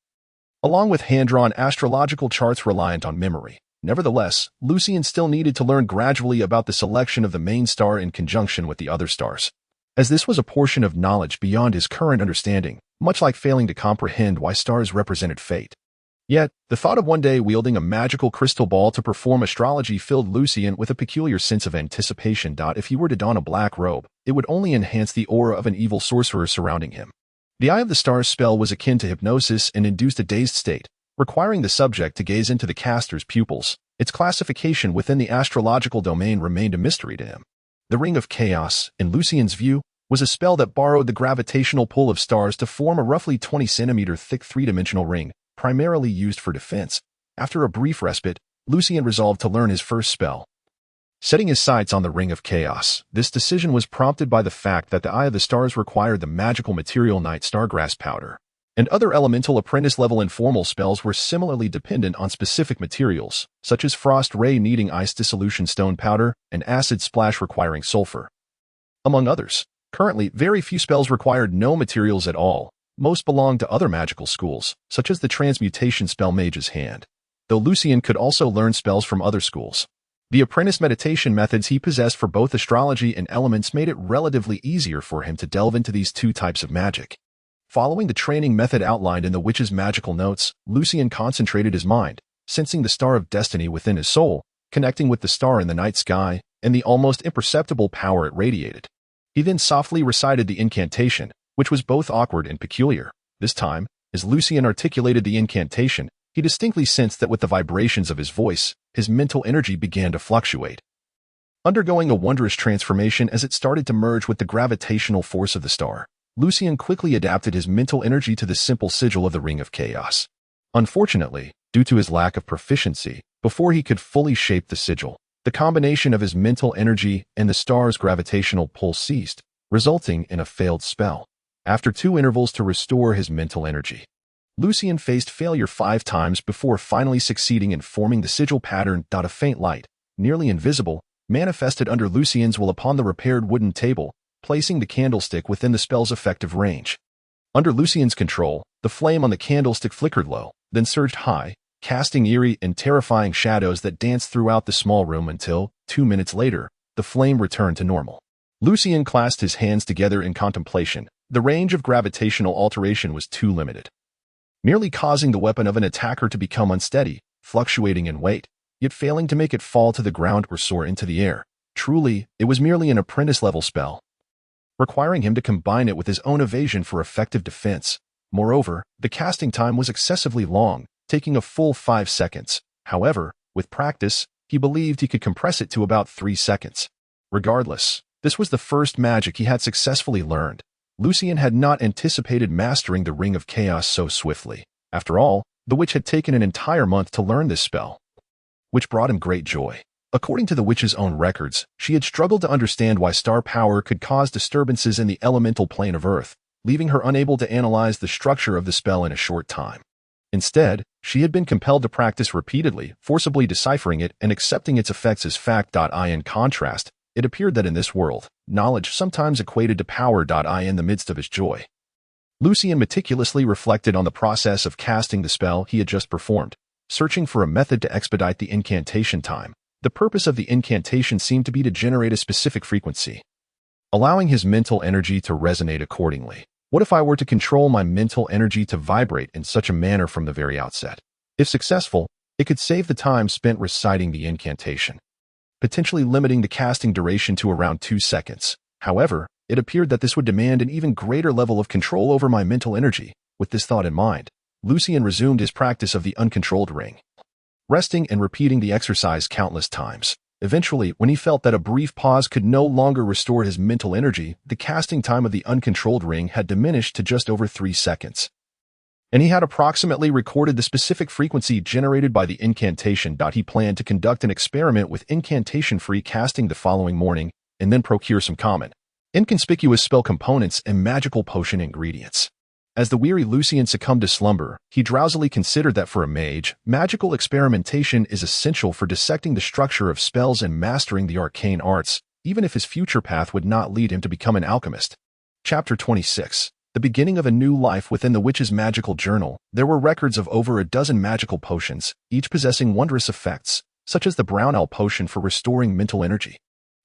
along with hand-drawn astrological charts reliant on memory. Nevertheless, Lucien still needed to learn gradually about the selection of the main star in conjunction with the other stars, as this was a portion of knowledge beyond his current understanding, much like failing to comprehend why stars represented fate. Yet, the thought of one day wielding a magical crystal ball to perform astrology filled Lucien with a peculiar sense of anticipation. If he were to don a black robe, it would only enhance the aura of an evil sorcerer surrounding him. The Eye of the Stars spell was akin to hypnosis and induced a dazed state, requiring the subject to gaze into the caster's pupils. Its classification within the astrological domain remained a mystery to him. The Ring of Chaos, in Lucien's view, was a spell that borrowed the gravitational pull of stars to form a roughly 20-centimeter thick 3-dimensional ring, primarily used for defense. After a brief respite, Lucien resolved to learn his first spell, setting his sights on the Ring of Chaos. This decision was prompted by the fact that the Eye of the Stars required the magical material night stargrass powder, and other elemental apprentice-level informal spells were similarly dependent on specific materials, such as frost ray needing ice dissolution stone powder and acid splash requiring sulfur, among others. Currently, very few spells required no materials at all. Most belonged to other magical schools, such as the transmutation spell Mage's Hand, though Lucien could also learn spells from other schools. The apprentice meditation methods he possessed for both astrology and elements made it relatively easier for him to delve into these 2 types of magic. Following the training method outlined in the witch's magical notes, Lucien concentrated his mind, sensing the star of destiny within his soul, connecting with the star in the night sky, and the almost imperceptible power it radiated. He then softly recited the incantation, which was both awkward and peculiar. This time, as Lucien articulated the incantation, he distinctly sensed that with the vibrations of his voice, his mental energy began to fluctuate, undergoing a wondrous transformation as it started to merge with the gravitational force of the star. Lucien quickly adapted his mental energy to the simple sigil of the Ring of Chaos. Unfortunately, due to his lack of proficiency, before he could fully shape the sigil, the combination of his mental energy and the star's gravitational pull ceased, resulting in a failed spell. After 2 intervals to restore his mental energy, Lucien faced failure 5 times before finally succeeding in forming the sigil pattern. A faint light, nearly invisible, manifested under Lucien's will upon the repaired wooden table, placing the candlestick within the spell's effective range. Under Lucien's control, the flame on the candlestick flickered low, then surged high, casting eerie and terrifying shadows that danced throughout the small room until, 2 minutes later, the flame returned to normal. Lucien clasped his hands together in contemplation. The range of gravitational alteration was too limited, merely causing the weapon of an attacker to become unsteady, fluctuating in weight, yet failing to make it fall to the ground or soar into the air. Truly, it was merely an apprentice-level spell, requiring him to combine it with his own evasion for effective defense. Moreover, the casting time was excessively long, taking a full 5 seconds. However, with practice, he believed he could compress it to about 3 seconds. Regardless, this was the first magic he had successfully learned. Lucien had not anticipated mastering the Ring of Chaos so swiftly. After all, the witch had taken an entire month to learn this spell, which brought him great joy. According to the witch's own records, she had struggled to understand why star power could cause disturbances in the elemental plane of Earth, leaving her unable to analyze the structure of the spell in a short time. Instead, she had been compelled to practice repeatedly, forcibly deciphering it and accepting its effects as fact. In contrast, it appeared that in this world, knowledge sometimes equated to power. In the midst of his joy, Lucien meticulously reflected on the process of casting the spell he had just performed, searching for a method to expedite the incantation time. The purpose of the incantation seemed to be to generate a specific frequency, allowing his mental energy to resonate accordingly. What if I were to control my mental energy to vibrate in such a manner from the very outset? If successful, it could save the time spent reciting the incantation, potentially limiting the casting duration to around 2 seconds. However, it appeared that this would demand an even greater level of control over my mental energy. With this thought in mind, Lucien resumed his practice of the uncontrolled ring, resting and repeating the exercise countless times. Eventually, when he felt that a brief pause could no longer restore his mental energy, the casting time of the uncontrolled ring had diminished to just over 3 seconds, and he had approximately recorded the specific frequency generated by the incantation. He planned to conduct an experiment with incantation-free casting the following morning, and then procure some common, inconspicuous spell components and magical potion ingredients. As the weary Lucien succumbed to slumber, he drowsily considered that for a mage, magical experimentation is essential for dissecting the structure of spells and mastering the arcane arts, even if his future path would not lead him to become an alchemist. Chapter 26. The beginning of a new life. Within the witch's magical journal, there were records of over a dozen magical potions, each possessing wondrous effects, such as the brown owl potion for restoring mental energy.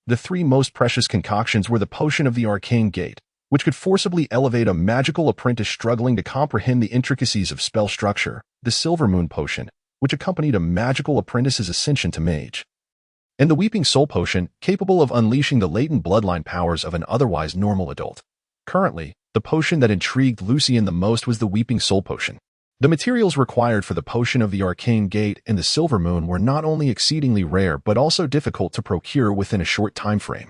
The 3 most precious concoctions were the potion of the Arcane Gate, which could forcibly elevate a magical apprentice struggling to comprehend the intricacies of spell structure, the Silver Moon Potion, which accompanied a magical apprentice's ascension to mage, and the Weeping Soul Potion, capable of unleashing the latent bloodline powers of an otherwise normal adult. Currently, the potion that intrigued Lucien the most was the Weeping Soul Potion. The materials required for the potion of the Arcane Gate and the Silver Moon were not only exceedingly rare but also difficult to procure within a short time frame.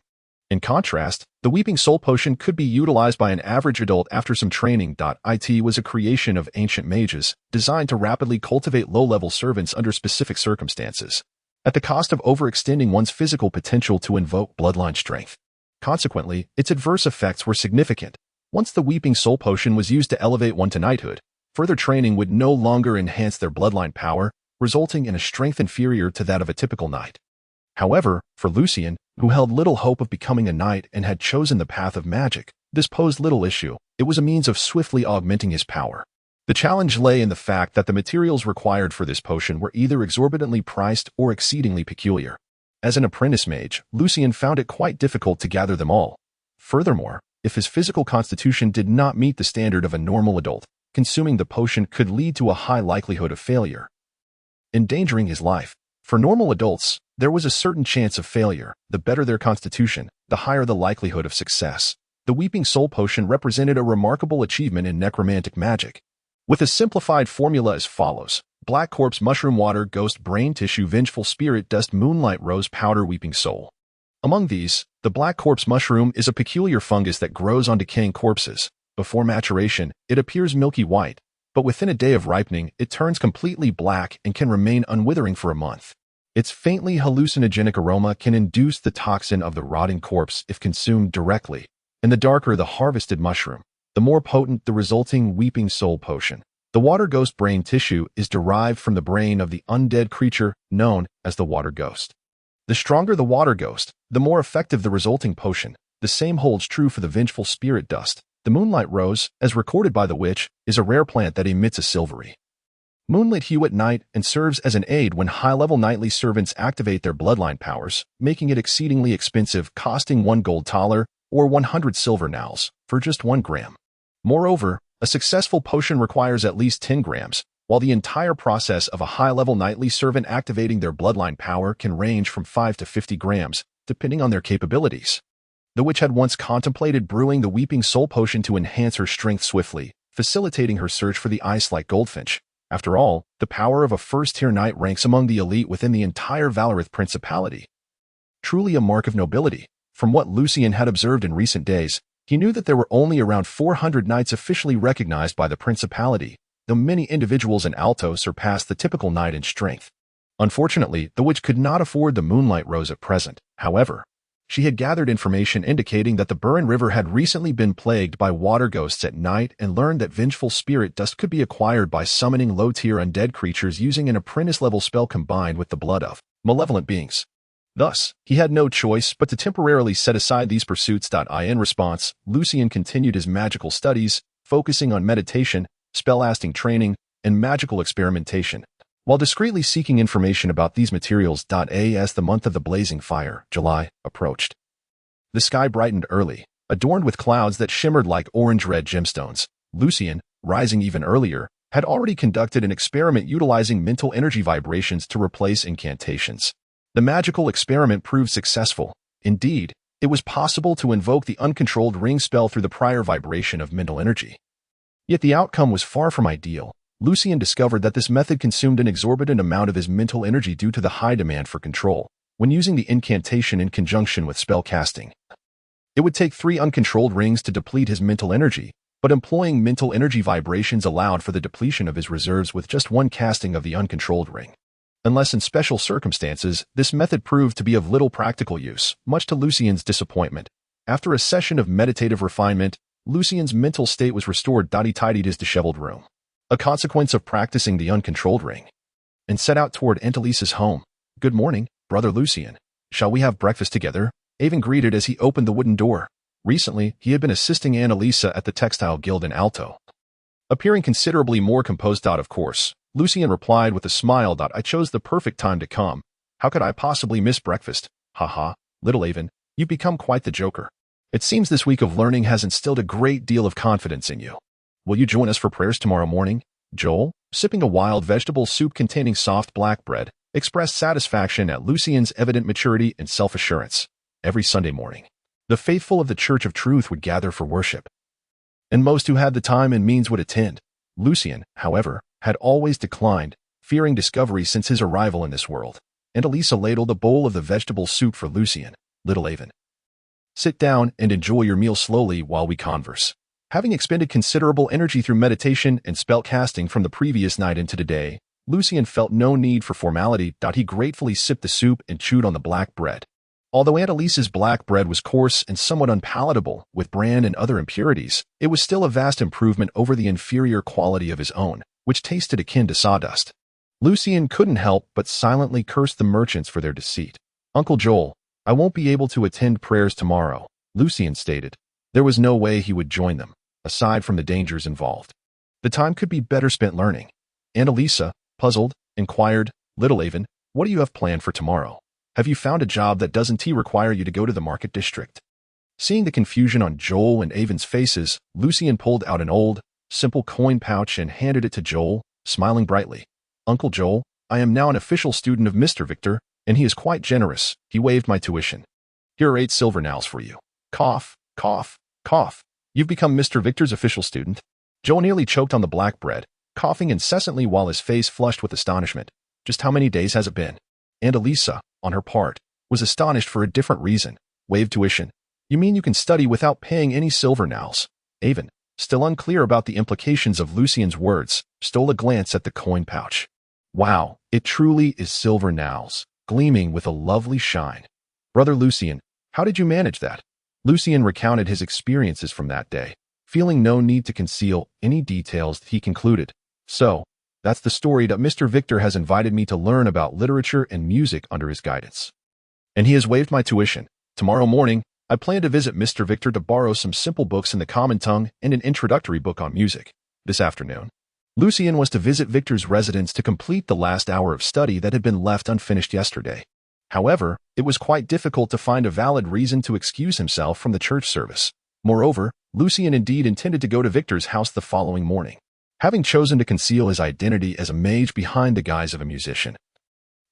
In contrast, the Weeping Soul Potion could be utilized by an average adult after some training. It was a creation of ancient mages, designed to rapidly cultivate low-level servants under specific circumstances, at the cost of overextending one's physical potential to invoke bloodline strength. Consequently, its adverse effects were significant. Once the Weeping Soul Potion was used to elevate one to knighthood, further training would no longer enhance their bloodline power, resulting in a strength inferior to that of a typical knight. However, for Lucien, who held little hope of becoming a knight and had chosen the path of magic, this posed little issue. It was a means of swiftly augmenting his power. The challenge lay in the fact that the materials required for this potion were either exorbitantly priced or exceedingly peculiar. As an apprentice mage, Lucien found it quite difficult to gather them all. Furthermore, if his physical constitution did not meet the standard of a normal adult, consuming the potion could lead to a high likelihood of failure, endangering his life. For normal adults, there was a certain chance of failure. The better their constitution, the higher the likelihood of success. The Weeping Soul Potion represented a remarkable achievement in necromantic magic, with a simplified formula as follows: Black Corpse Mushroom Water Ghost Brain Tissue Vengeful Spirit Dust Moonlight Rose Powder Weeping Soul. Among these, the Black Corpse Mushroom is a peculiar fungus that grows on decaying corpses. Before maturation, it appears milky white, but within a day of ripening, it turns completely black and can remain unwithering for a month. Its faintly hallucinogenic aroma can induce the toxin of the rotting corpse if consumed directly, and the darker the harvested mushroom, the more potent the resulting Weeping Soul Potion. The Water Ghost Brain Tissue is derived from the brain of the undead creature known as the Water Ghost. The stronger the Water Ghost, the more effective the resulting potion. The same holds true for the Vengeful Spirit Dust. The Moonlight Rose, as recorded by the witch, is a rare plant that emits a silvery moonlit hue at night and serves as an aid when high-level nightly servants activate their bloodline powers, making it exceedingly expensive, costing 1 gold thaler or 100 silver nails for just 1 gram. Moreover, A successful potion requires at least 10 grams, while the entire process of a high-level knightly servant activating their bloodline power can range from 5 to 50 grams, depending on their capabilities. The witch had once contemplated brewing the Weeping Soul potion to enhance her strength swiftly, facilitating her search for the ice-like goldfinch. After all, the power of a first-tier knight ranks among the elite within the entire Valorith Principality. Truly a mark of nobility. From what Lucian had observed in recent days, he knew that there were only around 400 knights officially recognized by the Principality, though many individuals in Alto surpassed the typical knight in strength. Unfortunately, the witch could not afford the Moonlight Rose at present. However, she had gathered information indicating that the Burin River had recently been plagued by water ghosts at night and learned that vengeful spirit dust could be acquired by summoning low-tier undead creatures using an apprentice-level spell combined with the blood of malevolent beings. Thus, he had no choice but to temporarily set aside these pursuits. In response, Lucian continued his magical studies, focusing on meditation, spellcasting training, and magical experimentation, while discreetly seeking information about these materials. As the month of the blazing fire, July, approached, the sky brightened early, adorned with clouds that shimmered like orange-red gemstones. Lucian, rising even earlier, had already conducted an experiment utilizing mental energy vibrations to replace incantations. The magical experiment proved successful. Indeed, it was possible to invoke the uncontrolled ring spell through the prior vibration of mental energy. Yet the outcome was far from ideal. Lucian discovered that this method consumed an exorbitant amount of his mental energy due to the high demand for control. When using the incantation in conjunction with spell casting, it would take 3 uncontrolled rings to deplete his mental energy, but employing mental energy vibrations allowed for the depletion of his reserves with just 1 casting of the uncontrolled ring. Unless in special circumstances, this method proved to be of little practical use, much to Lucian's disappointment. After a session of meditative refinement, Lucian's mental state was restored. He tidied his disheveled room, a consequence of practicing the uncontrolled ring, and set out toward Antelisa's home. "Good morning, brother Lucian. Shall we have breakfast together?" Avon greeted as he opened the wooden door. Recently, he had been assisting Annalisa at the Textile Guild in Alto. Appearing considerably more composed. Of course, Lucian replied with a smile. "I chose the perfect time to come. How could I possibly miss breakfast? Haha, little Avon, you've become quite the joker. It seems this week of learning has instilled a great deal of confidence in you. Will you join us for prayers tomorrow morning?" Joel, sipping a wild vegetable soup containing soft black bread, expressed satisfaction at Lucian's evident maturity and self-assurance. Every Sunday morning, the faithful of the Church of Truth would gather for worship, and most who had the time and means would attend. Lucian, however, had always declined, fearing discovery since his arrival in this world. Annalisa ladled a bowl of the vegetable soup for Lucian. "Little Avon, sit down and enjoy your meal slowly while we converse." Having expended considerable energy through meditation and spell casting from the previous night into today, Lucian felt no need for formality. He gratefully sipped the soup and chewed on the black bread. Although Annalisa's black bread was coarse and somewhat unpalatable, with bran and other impurities, it was still a vast improvement over the inferior quality of his own, which tasted akin to sawdust. Lucian couldn't help but silently curse the merchants for their deceit. "Uncle Joel, I won't be able to attend prayers tomorrow," Lucian stated. There was no way he would join them, aside from the dangers involved. The time could be better spent learning. Annalisa, puzzled, inquired, "Little Avon, what do you have planned for tomorrow? Have you found a job that doesn't require you to go to the market district?" Seeing the confusion on Joel and Avon's faces, Lucian pulled out an old, simple coin pouch and handed it to Joel, smiling brightly. "Uncle Joel, I am now an official student of Mr. Victor, and he is quite generous. He waived my tuition. Here are 8 silver nails for you." Cough, cough, cough. "You've become Mr. Victor's official student?" Joel nearly choked on the black bread, coughing incessantly while his face flushed with astonishment. "Just how many days has it been?" Annalisa, on her part, was astonished for a different reason. "Waived tuition? You mean you can study without paying any silver nails?" Avon, still unclear about the implications of Lucian's words, stole a glance at the coin pouch. "Wow, it truly is silver nails, gleaming with a lovely shine. Brother Lucian, how did you manage that?" Lucian recounted his experiences from that day. Feeling no need to conceal any details, he concluded, "So, that's the story. That Mr. Victor has invited me to learn about literature and music under his guidance. And he has waived my tuition. Tomorrow morning, I plan to visit Mr. Victor to borrow some simple books in the common tongue and an introductory book on music. This afternoon, Lucian was to visit Victor's residence to complete the last hour of study that had been left unfinished yesterday. However, it was quite difficult to find a valid reason to excuse himself from the church service. Moreover, Lucien indeed intended to go to Victor's house the following morning, having chosen to conceal his identity as a mage behind the guise of a musician.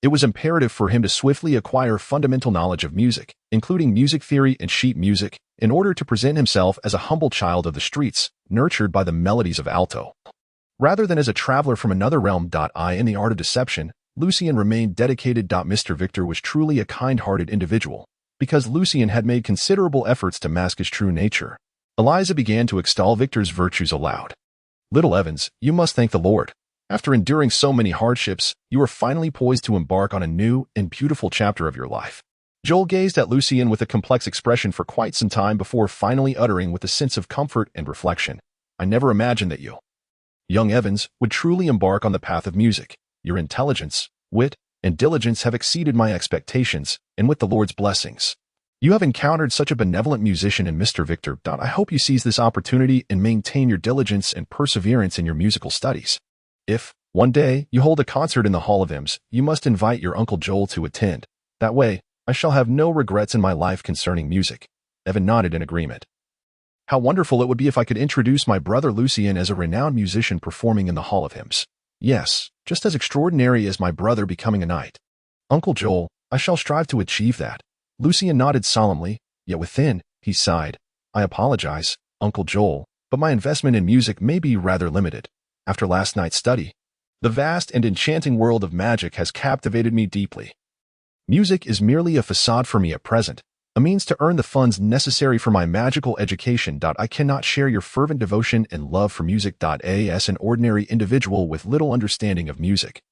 It was imperative for him to swiftly acquire fundamental knowledge of music, including music theory and sheet music, in order to present himself as a humble child of the streets, nurtured by the melodies of alto. Rather than as a traveler from another realm. In the art of deception, Lucien remained dedicated. Mr. Victor was truly a kind-hearted individual, because Lucien had made considerable efforts to mask his true nature. Eliza began to extol Victor's virtues aloud. "Little Evans, you must thank the Lord. After enduring so many hardships, you are finally poised to embark on a new and beautiful chapter of your life." Joel gazed at Lucien with a complex expression for quite some time before finally uttering with a sense of comfort and reflection, "I never imagined that you, young Evans, would truly embark on the path of music. Your intelligence, wit, and diligence have exceeded my expectations, and with the Lord's blessings, you have encountered such a benevolent musician in Mr. Victor. I hope you seize this opportunity and maintain your diligence and perseverance in your musical studies. If, one day, you hold a concert in the Hall of Hymns, you must invite your Uncle Joel to attend. That way, I shall have no regrets in my life concerning music." Evan nodded in agreement. "How wonderful it would be if I could introduce my brother Lucien as a renowned musician performing in the Hall of Hymns. Yes, just as extraordinary as my brother becoming a knight. Uncle Joel, I shall strive to achieve that." Lucien nodded solemnly, yet within, he sighed. "I apologize, Uncle Joel, but my investment in music may be rather limited. After last night's study, the vast and enchanting world of magic has captivated me deeply. Music is merely a facade for me at present, a means to earn the funds necessary for my magical education. I cannot share your fervent devotion and love for music. As an ordinary individual with little understanding of music."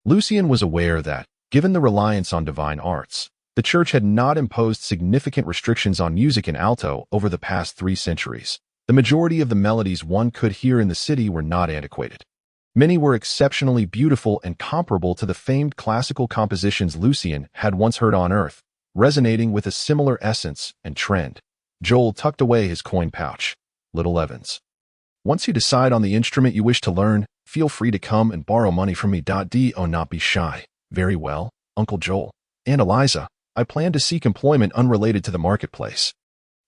Lucien was aware that, given the reliance on divine arts, the Church had not imposed significant restrictions on music in alto over the past 3 centuries. The majority of the melodies one could hear in the city were not antiquated. Many were exceptionally beautiful and comparable to the famed classical compositions Lucien had once heard on Earth, resonating with a similar essence and trend. Joel tucked away his coin pouch. "Little Evans, once you decide on the instrument you wish to learn, feel free to come and borrow money from me. Do not be shy." "Very well, Uncle Joel. And Eliza, I plan to seek employment unrelated to the marketplace.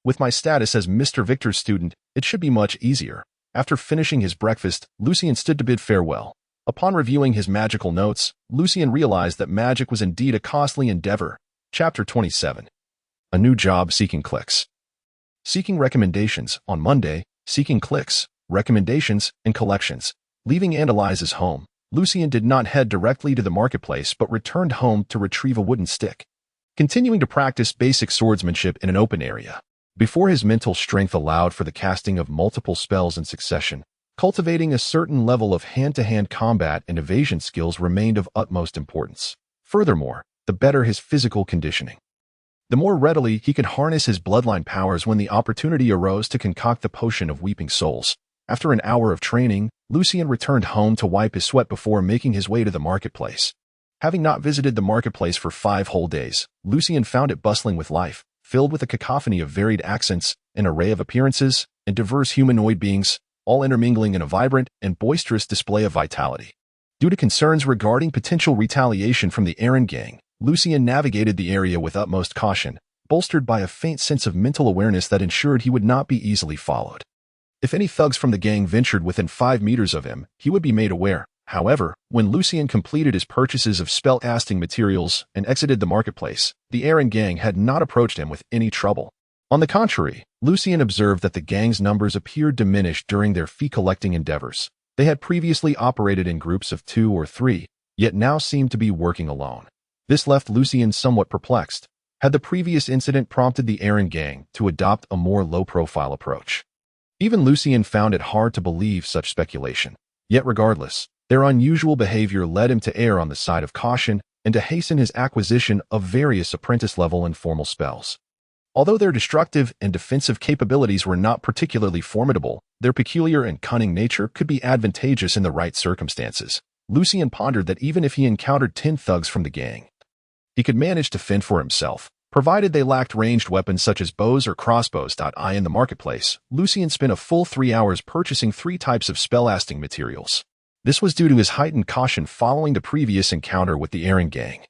With my status as Mr. Victor's student, it should be much easier." After finishing his breakfast, Lucien stood to bid farewell. Upon reviewing his magical notes, Lucien realized that magic was indeed a costly endeavor. Chapter 27. A new job seeking clicks. Seeking recommendations. On Monday, seeking clicks, recommendations, and collections. Leaving Aunt Eliza's home, Lucien did not head directly to the marketplace but returned home to retrieve a wooden stick, continuing to practice basic swordsmanship in an open area. Before his mental strength allowed for the casting of multiple spells in succession, cultivating a certain level of hand-to-hand combat and evasion skills remained of utmost importance. Furthermore, the better his physical conditioning, the more readily he could harness his bloodline powers when the opportunity arose to concoct the potion of weeping souls. After an hour of training, Lucien returned home to wipe his sweat before making his way to the marketplace. Having not visited the marketplace for 5 whole days, Lucien found it bustling with life, filled with a cacophony of varied accents, an array of appearances, and diverse humanoid beings, all intermingling in a vibrant and boisterous display of vitality. Due to concerns regarding potential retaliation from the Arcane gang, Lucien navigated the area with utmost caution, bolstered by a faint sense of mental awareness that ensured he would not be easily followed. If any thugs from the gang ventured within 5 meters of him, he would be made aware. However, when Lucien completed his purchases of spell-casting materials and exited the marketplace, the Arcane gang had not approached him with any trouble. On the contrary, Lucien observed that the gang's numbers appeared diminished during their fee-collecting endeavors. They had previously operated in groups of 2 or 3, yet now seemed to be working alone. This left Lucien somewhat perplexed. Had the previous incident prompted the Arcane gang to adopt a more low-profile approach? Even Lucien found it hard to believe such speculation. Yet regardless, their unusual behavior led him to err on the side of caution and to hasten his acquisition of various apprentice-level and formal spells. Although their destructive and defensive capabilities were not particularly formidable, their peculiar and cunning nature could be advantageous in the right circumstances. Lucien pondered that even if he encountered 10 thugs from the gang, he could manage to fend for himself, provided they lacked ranged weapons such as bows or crossbows. In the marketplace, Lucien spent a full 3 hours purchasing 3 types of spell-casting materials. This was due to his heightened caution following the previous encounter with the Arcane gang.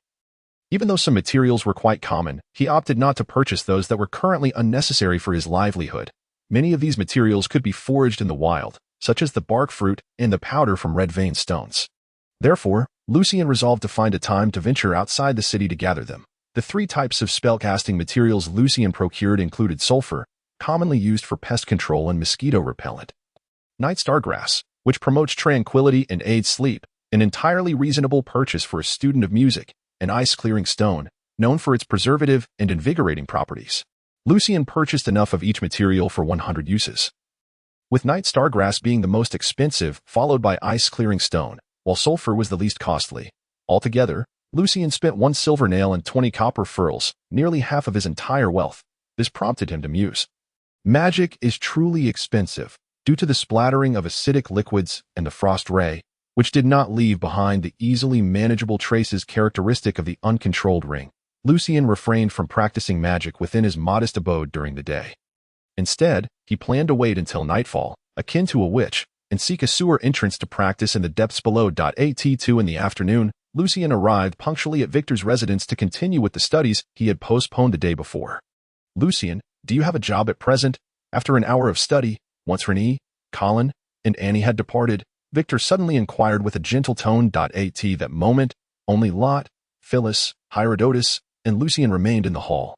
Even though some materials were quite common, he opted not to purchase those that were currently unnecessary for his livelihood. Many of these materials could be foraged in the wild, such as the bark fruit and the powder from red vein stones. Therefore, Lucian resolved to find a time to venture outside the city to gather them. The three types of spellcasting materials Lucian procured included sulfur, commonly used for pest control and mosquito repellent; night star grass, which promotes tranquility and aids sleep, an entirely reasonable purchase for a student of music; and ice-clearing stone, known for its preservative and invigorating properties. Lucian purchased enough of each material for 100 uses, with night star grass being the most expensive, followed by ice-clearing stone, while sulfur was the least costly. Altogether, Lucian spent 1 silver nail and 20 copper furls, nearly half of his entire wealth. This prompted him to muse. Magic is truly expensive, due to the splattering of acidic liquids and the frost ray, which did not leave behind the easily manageable traces characteristic of the uncontrolled ring. Lucian refrained from practicing magic within his modest abode during the day. Instead, he planned to wait until nightfall, akin to a witch, and seek a sewer entrance to practice in the depths below. At 2 in the afternoon, Lucian arrived punctually at Victor's residence to continue with the studies he had postponed the day before. "Lucian, do you have a job at present?" After an hour of study, once Renee, Colin, and Annie had departed, Victor suddenly inquired with a gentle tone. At that moment, only Lot, Phyllis, Herodotus, and Lucian remained in the hall.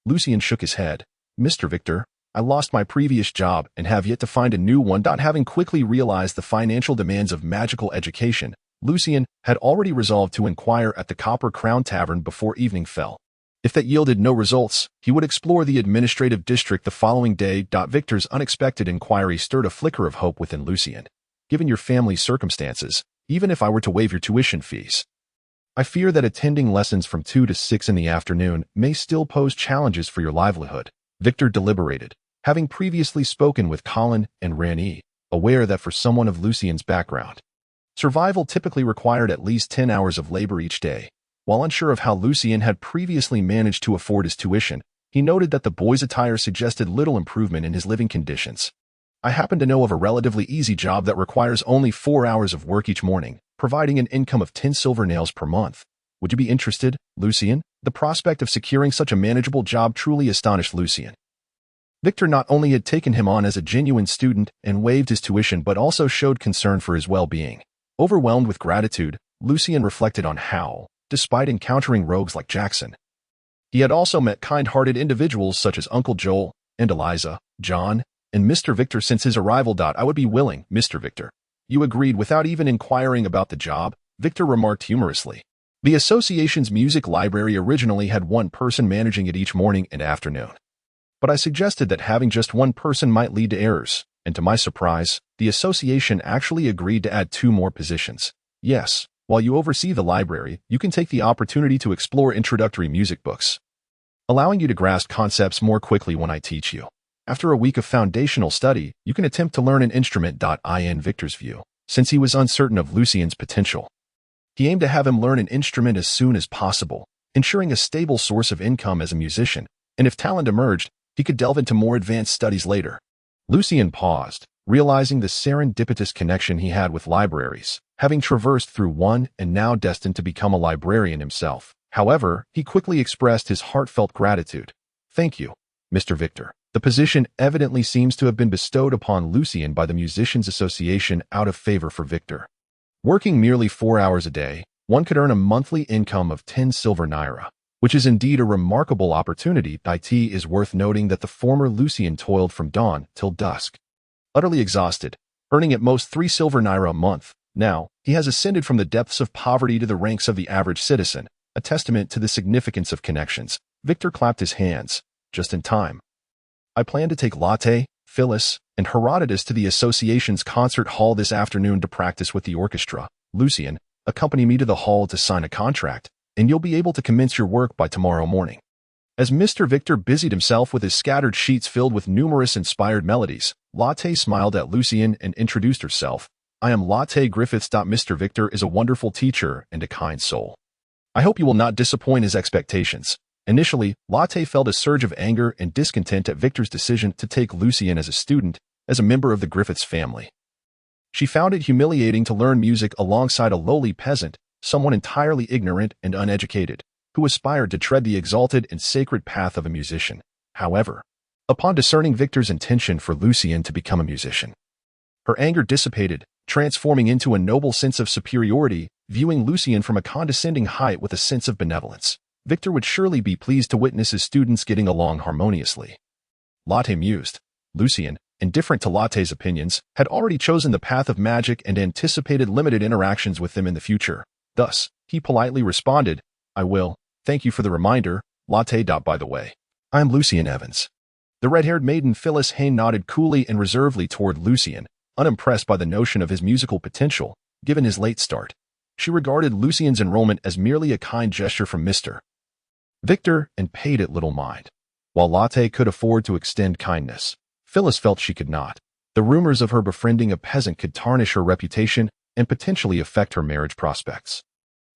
Lucian shook his head. "Mr. Victor, I lost my previous job and have yet to find a new one." Having quickly realized the financial demands of magical education, Lucian had already resolved to inquire at the Copper Crown Tavern before evening fell. If that yielded no results, he would explore the administrative district the following day. Victor's unexpected inquiry stirred a flicker of hope within Lucian. "Given your family's circumstances, even if I were to waive your tuition fees, I fear that attending lessons from 2 to 6 in the afternoon may still pose challenges for your livelihood." Victor deliberated, having previously spoken with Colin and Renee, aware that for someone of Lucian's background, survival typically required at least 10 hours of labor each day. While unsure of how Lucian had previously managed to afford his tuition, he noted that the boy's attire suggested little improvement in his living conditions. "I happen to know of a relatively easy job that requires only 4 hours of work each morning, providing an income of 10 silver nails per month. Would you be interested, Lucian?" The prospect of securing such a manageable job truly astonished Lucian. Victor not only had taken him on as a genuine student and waived his tuition but also showed concern for his well-being. Overwhelmed with gratitude, Lucian reflected on how, despite encountering rogues like Jackson, he had also met kind-hearted individuals such as Uncle Joel and Eliza, John, and Mr. Victor since his arrival. "I would be willing, Mr. Victor." "You agreed without even inquiring about the job," Victor remarked humorously. The association's music library originally had one person managing it each morning and afternoon. But I suggested that having just one person might lead to errors, and to my surprise, the association actually agreed to add 2 more positions. "Yes, while you oversee the library, you can take the opportunity to explore introductory music books, allowing you to grasp concepts more quickly when I teach you. After a week of foundational study, you can attempt to learn an instrument." In Victor's view, since he was uncertain of Lucian's potential, he aimed to have him learn an instrument as soon as possible, ensuring a stable source of income as a musician, and if talent emerged, he could delve into more advanced studies later. Lucian paused, realizing the serendipitous connection he had with libraries, having traversed through one and now destined to become a librarian himself. However, he quickly expressed his heartfelt gratitude. "Thank you, Mr. Victor." The position evidently seems to have been bestowed upon Lucian by the Musicians' Association out of favor for Victor. Working merely 4 hours a day, one could earn a monthly income of 10 silver naira, which is indeed a remarkable opportunity. It is worth noting that the former Lucian toiled from dawn till dusk, utterly exhausted, earning at most 3 silver naira a month. Now, he has ascended from the depths of poverty to the ranks of the average citizen, a testament to the significance of connections. Victor clapped his hands, just in time. "I plan to take Latte, Phyllis, and Herodotus to the association's concert hall this afternoon to practice with the orchestra. Lucian, accompany me to the hall to sign a contract, and you'll be able to commence your work by tomorrow morning." As Mr. Victor busied himself with his scattered sheets filled with numerous inspired melodies, Latte smiled at Lucian and introduced herself. "I am Latte Griffiths. Mr. Victor is a wonderful teacher and a kind soul. I hope you will not disappoint his expectations." Initially, Latte felt a surge of anger and discontent at Victor's decision to take Lucian as a student, as a member of the Griffiths family. She found it humiliating to learn music alongside a lowly peasant, someone entirely ignorant and uneducated, who aspired to tread the exalted and sacred path of a musician. However, upon discerning Victor's intention for Lucien to become a musician. Her anger dissipated, transforming into a noble sense of superiority, viewing Lucien from a condescending height with a sense of benevolence. Victor would surely be pleased to witness his students getting along harmoniously. Latte mused. Lucien, indifferent to Latte's opinions, had already chosen the path of magic and anticipated limited interactions with them in the future. Thus, he politely responded, "I will. Thank you for the reminder, Latte. By the way, I am Lucien Evans." The red-haired maiden Phyllis Hayne nodded coolly and reservedly toward Lucien, unimpressed by the notion of his musical potential, given his late start. She regarded Lucien's enrollment as merely a kind gesture from Mr. Victor and paid it little mind. While Latte could afford to extend kindness, Phyllis felt she could not. The rumors of her befriending a peasant could tarnish her reputation and potentially affect her marriage prospects.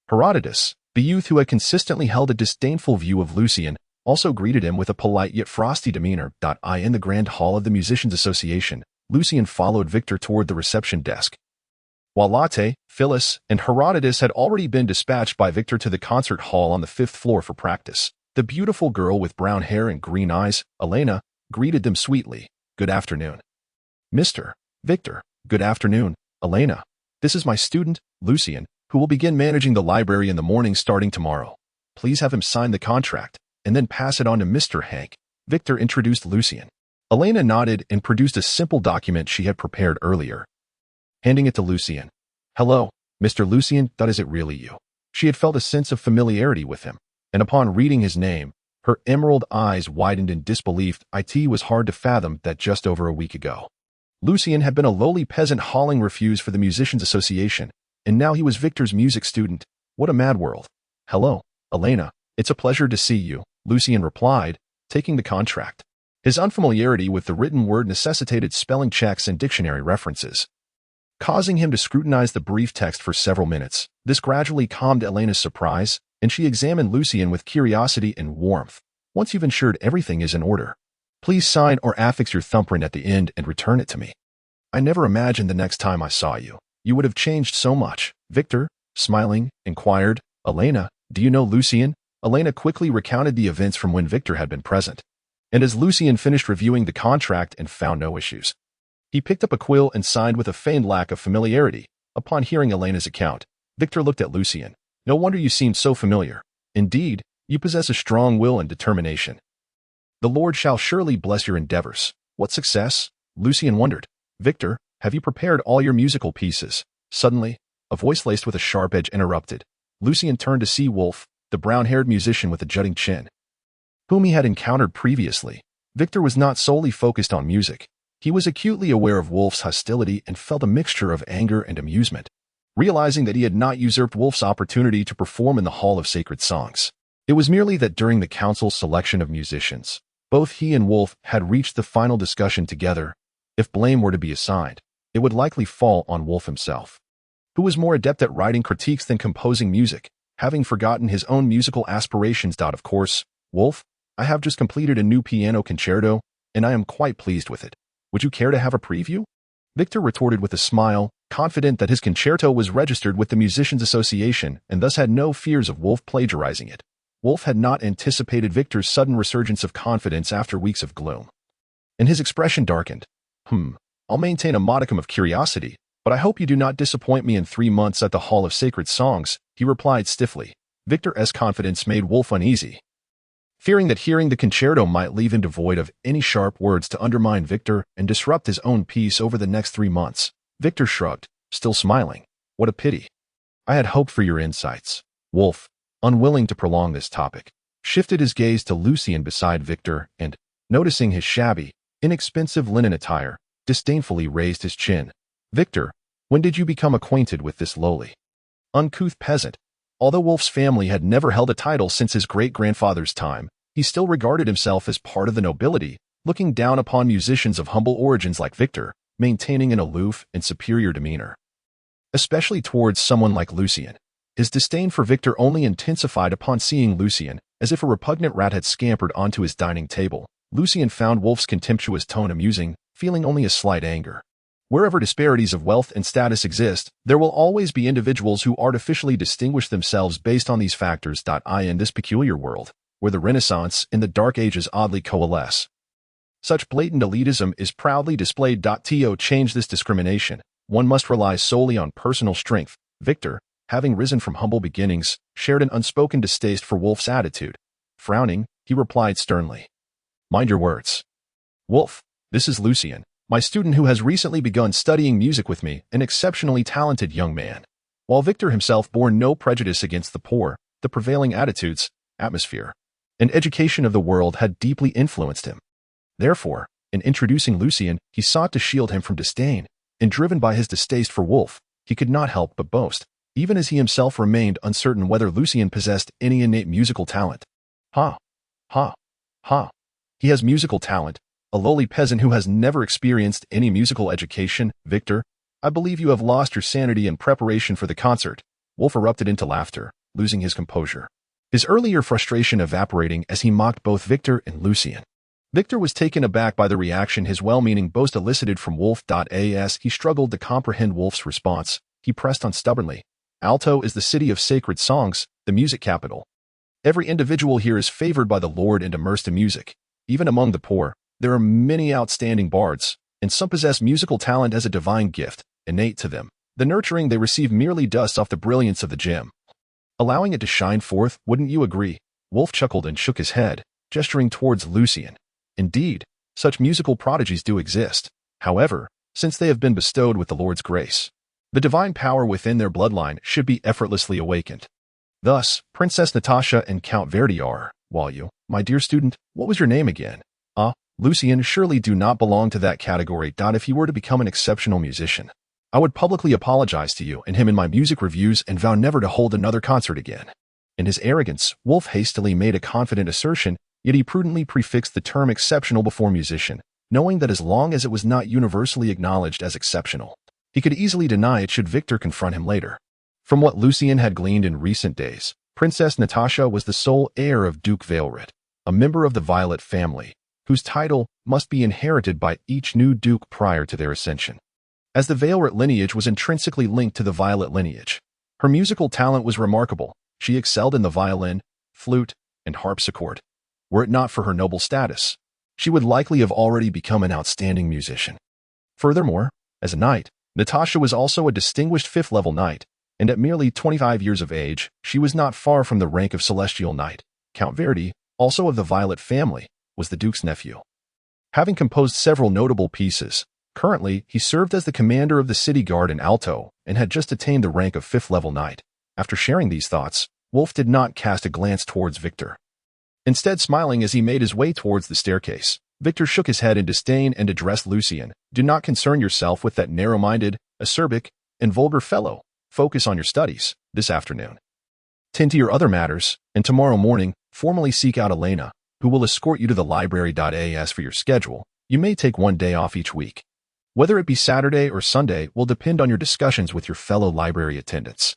Herodotus, the youth who had consistently held a disdainful view of Lucien, also greeted him with a polite yet frosty demeanor. In the grand hall of the Musicians' Association, Lucien followed Victor toward the reception desk. While Latte, Phyllis, and Herodotus had already been dispatched by Victor to the concert hall on the 5th floor for practice, the beautiful girl with brown hair and green eyes, Elena, greeted them sweetly. "Good afternoon, Mr. Victor." "Good afternoon, Elena. This is my student, Lucien, who will begin managing the library in the morning starting tomorrow. Please have him sign the contract, and then pass it on to Mr. Hank." Victor introduced Lucien. Elena nodded and produced a simple document she had prepared earlier. Handing it to Lucien. "Hello, Mr. Lucien. Is it really you?" She had felt a sense of familiarity with him, and upon reading his name, her emerald eyes widened in disbelief. It was hard to fathom that just over a week ago, Lucien had been a lowly peasant hauling refuse for the Musicians' Association, and now he was Victor's music student. What a mad world. "Hello, Elena. It's a pleasure to see you," Lucien replied, taking the contract. His unfamiliarity with the written word necessitated spelling checks and dictionary references, causing him to scrutinize the brief text for several minutes. This gradually calmed Elena's surprise, and she examined Lucien with curiosity and warmth. "Once you've ensured everything is in order, please sign or affix your thumbprint at the end and return it to me. I never imagined the next time I saw you, you would have changed so much." Victor, smiling, inquired, "Elena, do you know Lucien?" Elena quickly recounted the events from when Victor had been present, and as Lucien finished reviewing the contract and found no issues, he picked up a quill and signed with a feigned lack of familiarity. Upon hearing Elena's account, Victor looked at Lucien. "No wonder you seemed so familiar. Indeed, you possess a strong will and determination. The Lord shall surely bless your endeavors." "What success?" Lucien wondered. "Victor, have you prepared all your musical pieces?" Suddenly, a voice laced with a sharp edge interrupted. Lucien turned to see Wolf, the brown-haired musician with a jutting chin, whom he had encountered previously. Victor was not solely focused on music. He was acutely aware of Wolf's hostility and felt a mixture of anger and amusement, realizing that he had not usurped Wolf's opportunity to perform in the Hall of Sacred Songs. It was merely that during the council's selection of musicians, both he and Wolf had reached the final discussion together. If blame were to be assigned, it would likely fall on Wolf himself, who was more adept at writing critiques than composing music, having forgotten his own musical aspirations. Of course, Wolf, I have just completed a new piano concerto, and I am quite pleased with it. Would you care to have a preview?" Victor retorted with a smile, confident that his concerto was registered with the Musicians' Association and thus had no fears of Wolf plagiarizing it. Wolf had not anticipated Victor's sudden resurgence of confidence after weeks of gloom, and his expression darkened. I'll maintain a modicum of curiosity, but I hope you do not disappoint me in 3 months at the Hall of Sacred Songs," he replied stiffly. Victor's confidence made Wolf uneasy, fearing that hearing the concerto might leave him devoid of any sharp words to undermine Victor and disrupt his own peace over the next 3 months. Victor shrugged, still smiling. "What a pity. I had hoped for your insights." Wolf, unwilling to prolong this topic, shifted his gaze to Lucien beside Victor and, noticing his shabby, inexpensive linen attire, disdainfully raised his chin. "Victor, when did you become acquainted with this lowly, uncouth peasant?" Although Wolf's family had never held a title since his great-grandfather's time, he still regarded himself as part of the nobility, looking down upon musicians of humble origins like Victor, maintaining an aloof and superior demeanor, especially towards someone like Lucien. His disdain for Victor only intensified upon seeing Lucien, as if a repugnant rat had scampered onto his dining table. Lucien found Wolf's contemptuous tone amusing, feeling only a slight anger. Wherever disparities of wealth and status exist, there will always be individuals who artificially distinguish themselves based on these factors. In this peculiar world, where the Renaissance and the Dark Ages oddly coalesce, Such blatant elitism is proudly displayed. To change this discrimination, one must rely solely on personal strength. Victor, having risen from humble beginnings, shared an unspoken distaste for Wolf's attitude. Frowning, he replied sternly, "Mind your words. Wolf, this is Lucien, my student who has recently begun studying music with me, an exceptionally talented young man." While Victor himself bore no prejudice against the poor, the prevailing attitudes, atmosphere, and education of the world had deeply influenced him. Therefore, in introducing Lucien, he sought to shield him from disdain, and driven by his distaste for Wolf, he could not help but boast, even as he himself remained uncertain whether Lucien possessed any innate musical talent. Ha! Ha! Ha! He has musical talent, a lowly peasant who has never experienced any musical education. Victor, I believe you have lost your sanity in preparation for the concert. Wolf erupted into laughter, losing his composure, his earlier frustration evaporating as he mocked both Victor and Lucien. Victor was taken aback by the reaction his well-meaning boast elicited from Wolf. As he struggled to comprehend Wolf's response, he pressed on stubbornly. Alto is the city of sacred songs, the music capital. Every individual here is favored by the Lord and immersed in music. Even among the poor, there are many outstanding bards, and some possess musical talent as a divine gift, innate to them. The nurturing they receive merely dusts off the brilliance of the gem, allowing it to shine forth. Wouldn't you agree? Wolf chuckled and shook his head, gesturing towards Lucien. Indeed, such musical prodigies do exist. However, since they have been bestowed with the Lord's grace, the divine power within their bloodline should be effortlessly awakened. Thus, Princess Natasha and Count Verdi are, while you, my dear student, what was your name again? Lucien, surely do not belong to that category. If he were to become an exceptional musician, I would publicly apologize to you and him in my music reviews and vow never to hold another concert again. In his arrogance, Wolf hastily made a confident assertion, yet he prudently prefixed the term exceptional before musician, knowing that as long as it was not universally acknowledged as exceptional, he could easily deny it should Victor confront him later. From what Lucien had gleaned in recent days, Princess Natasha was the sole heir of Duke Valeret, a member of the Violet family, whose title must be inherited by each new duke prior to their ascension. As the Valeret lineage was intrinsically linked to the Violet lineage, her musical talent was remarkable. She excelled in the violin, flute, and harpsichord. Were it not for her noble status, she would likely have already become an outstanding musician. Furthermore, as a knight, Natasha was also a distinguished fifth-level knight, and at merely 25 years of age, she was not far from the rank of Celestial Knight. Count Verdi, also of the Violet family, was the Duke's nephew. Having composed several notable pieces, currently he served as the commander of the city guard in Alto and had just attained the rank of fifth-level knight. After sharing these thoughts, Wolf did not cast a glance towards Victor. Instead, smiling as he made his way towards the staircase, Victor shook his head in disdain and addressed Lucien. Do not concern yourself with that narrow-minded, acerbic, and vulgar fellow. Focus on your studies this afternoon. Tend to your other matters, and tomorrow morning, formally seek out Elena, who will escort you to the library. As for your schedule, you may take one day off each week. Whether it be Saturday or Sunday will depend on your discussions with your fellow library attendants.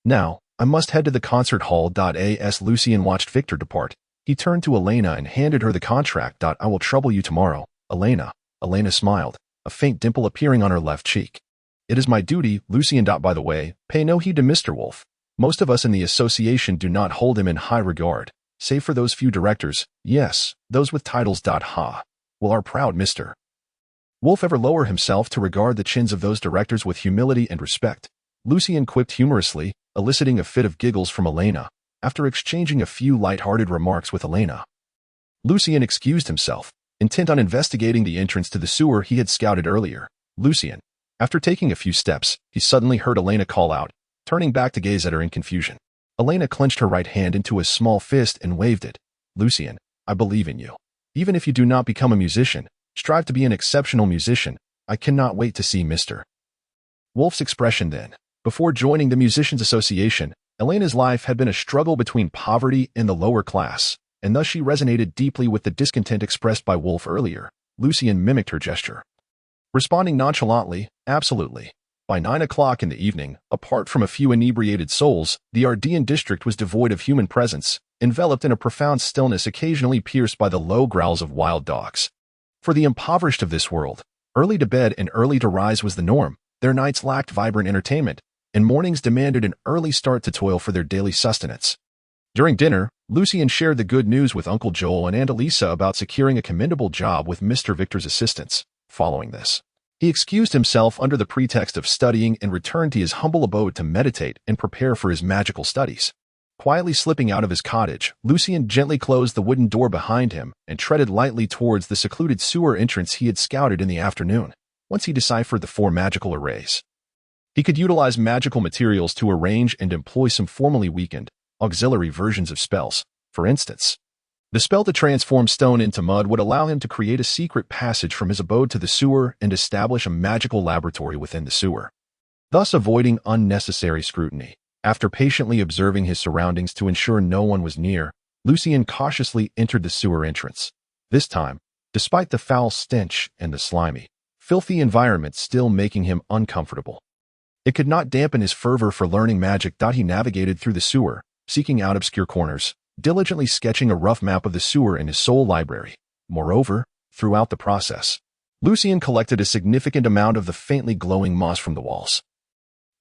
Now, I must head to the concert hall. As Lucien watched Victor depart, he turned to Elena and handed her the contract. I will trouble you tomorrow, Elena. Elena smiled, a faint dimple appearing on her left cheek. It is my duty, Lucien. By the way, pay no heed to Mr. Wolf. Most of us in the association do not hold him in high regard, save for those few directors, yes, those with titles. Will our proud Mr. Wolf ever lower himself to regard the chins of those directors with humility and respect? Lucien quipped humorously, eliciting a fit of giggles from Elena. After exchanging a few light-hearted remarks with Elena, Lucien excused himself, intent on investigating the entrance to the sewer he had scouted earlier. Lucien. After taking a few steps, he suddenly heard Elena call out, turning back to gaze at her in confusion. Elena clenched her right hand into a small fist and waved it. Lucien, I believe in you. Even if you do not become a musician, strive to be an exceptional musician. I cannot wait to see Mr. Wolf's expression then. Before joining the Musicians Association, Elena's life had been a struggle between poverty and the lower class, and thus she resonated deeply with the discontent expressed by Wolf earlier. Lucien mimicked her gesture, responding nonchalantly, absolutely. By 9 o'clock in the evening, apart from a few inebriated souls, the Ardean district was devoid of human presence, enveloped in a profound stillness occasionally pierced by the low growls of wild dogs. For the impoverished of this world, early to bed and early to rise was the norm. Their nights lacked vibrant entertainment, and mornings demanded an early start to toil for their daily sustenance. During dinner, Lucien shared the good news with Uncle Joel and Aunt Elisa about securing a commendable job with Mr. Victor's assistance. Following this, he excused himself under the pretext of studying and returned to his humble abode to meditate and prepare for his magical studies. Quietly slipping out of his cottage, Lucien gently closed the wooden door behind him and treaded lightly towards the secluded sewer entrance he had scouted in the afternoon. Once he deciphered the 4 magical arrays, he could utilize magical materials to arrange and employ some formerly weakened, auxiliary versions of spells. For instance, the spell to transform stone into mud would allow him to create a secret passage from his abode to the sewer and establish a magical laboratory within the sewer, thus avoiding unnecessary scrutiny. After patiently observing his surroundings to ensure no one was near, Lucien cautiously entered the sewer entrance. This time, despite the foul stench and the slimy, filthy environment still making him uncomfortable, it could not dampen his fervor for learning magic. He navigated through the sewer, seeking out obscure corners, diligently sketching a rough map of the sewer in his soul library. Moreover, throughout the process, Lucien collected a significant amount of the faintly glowing moss from the walls.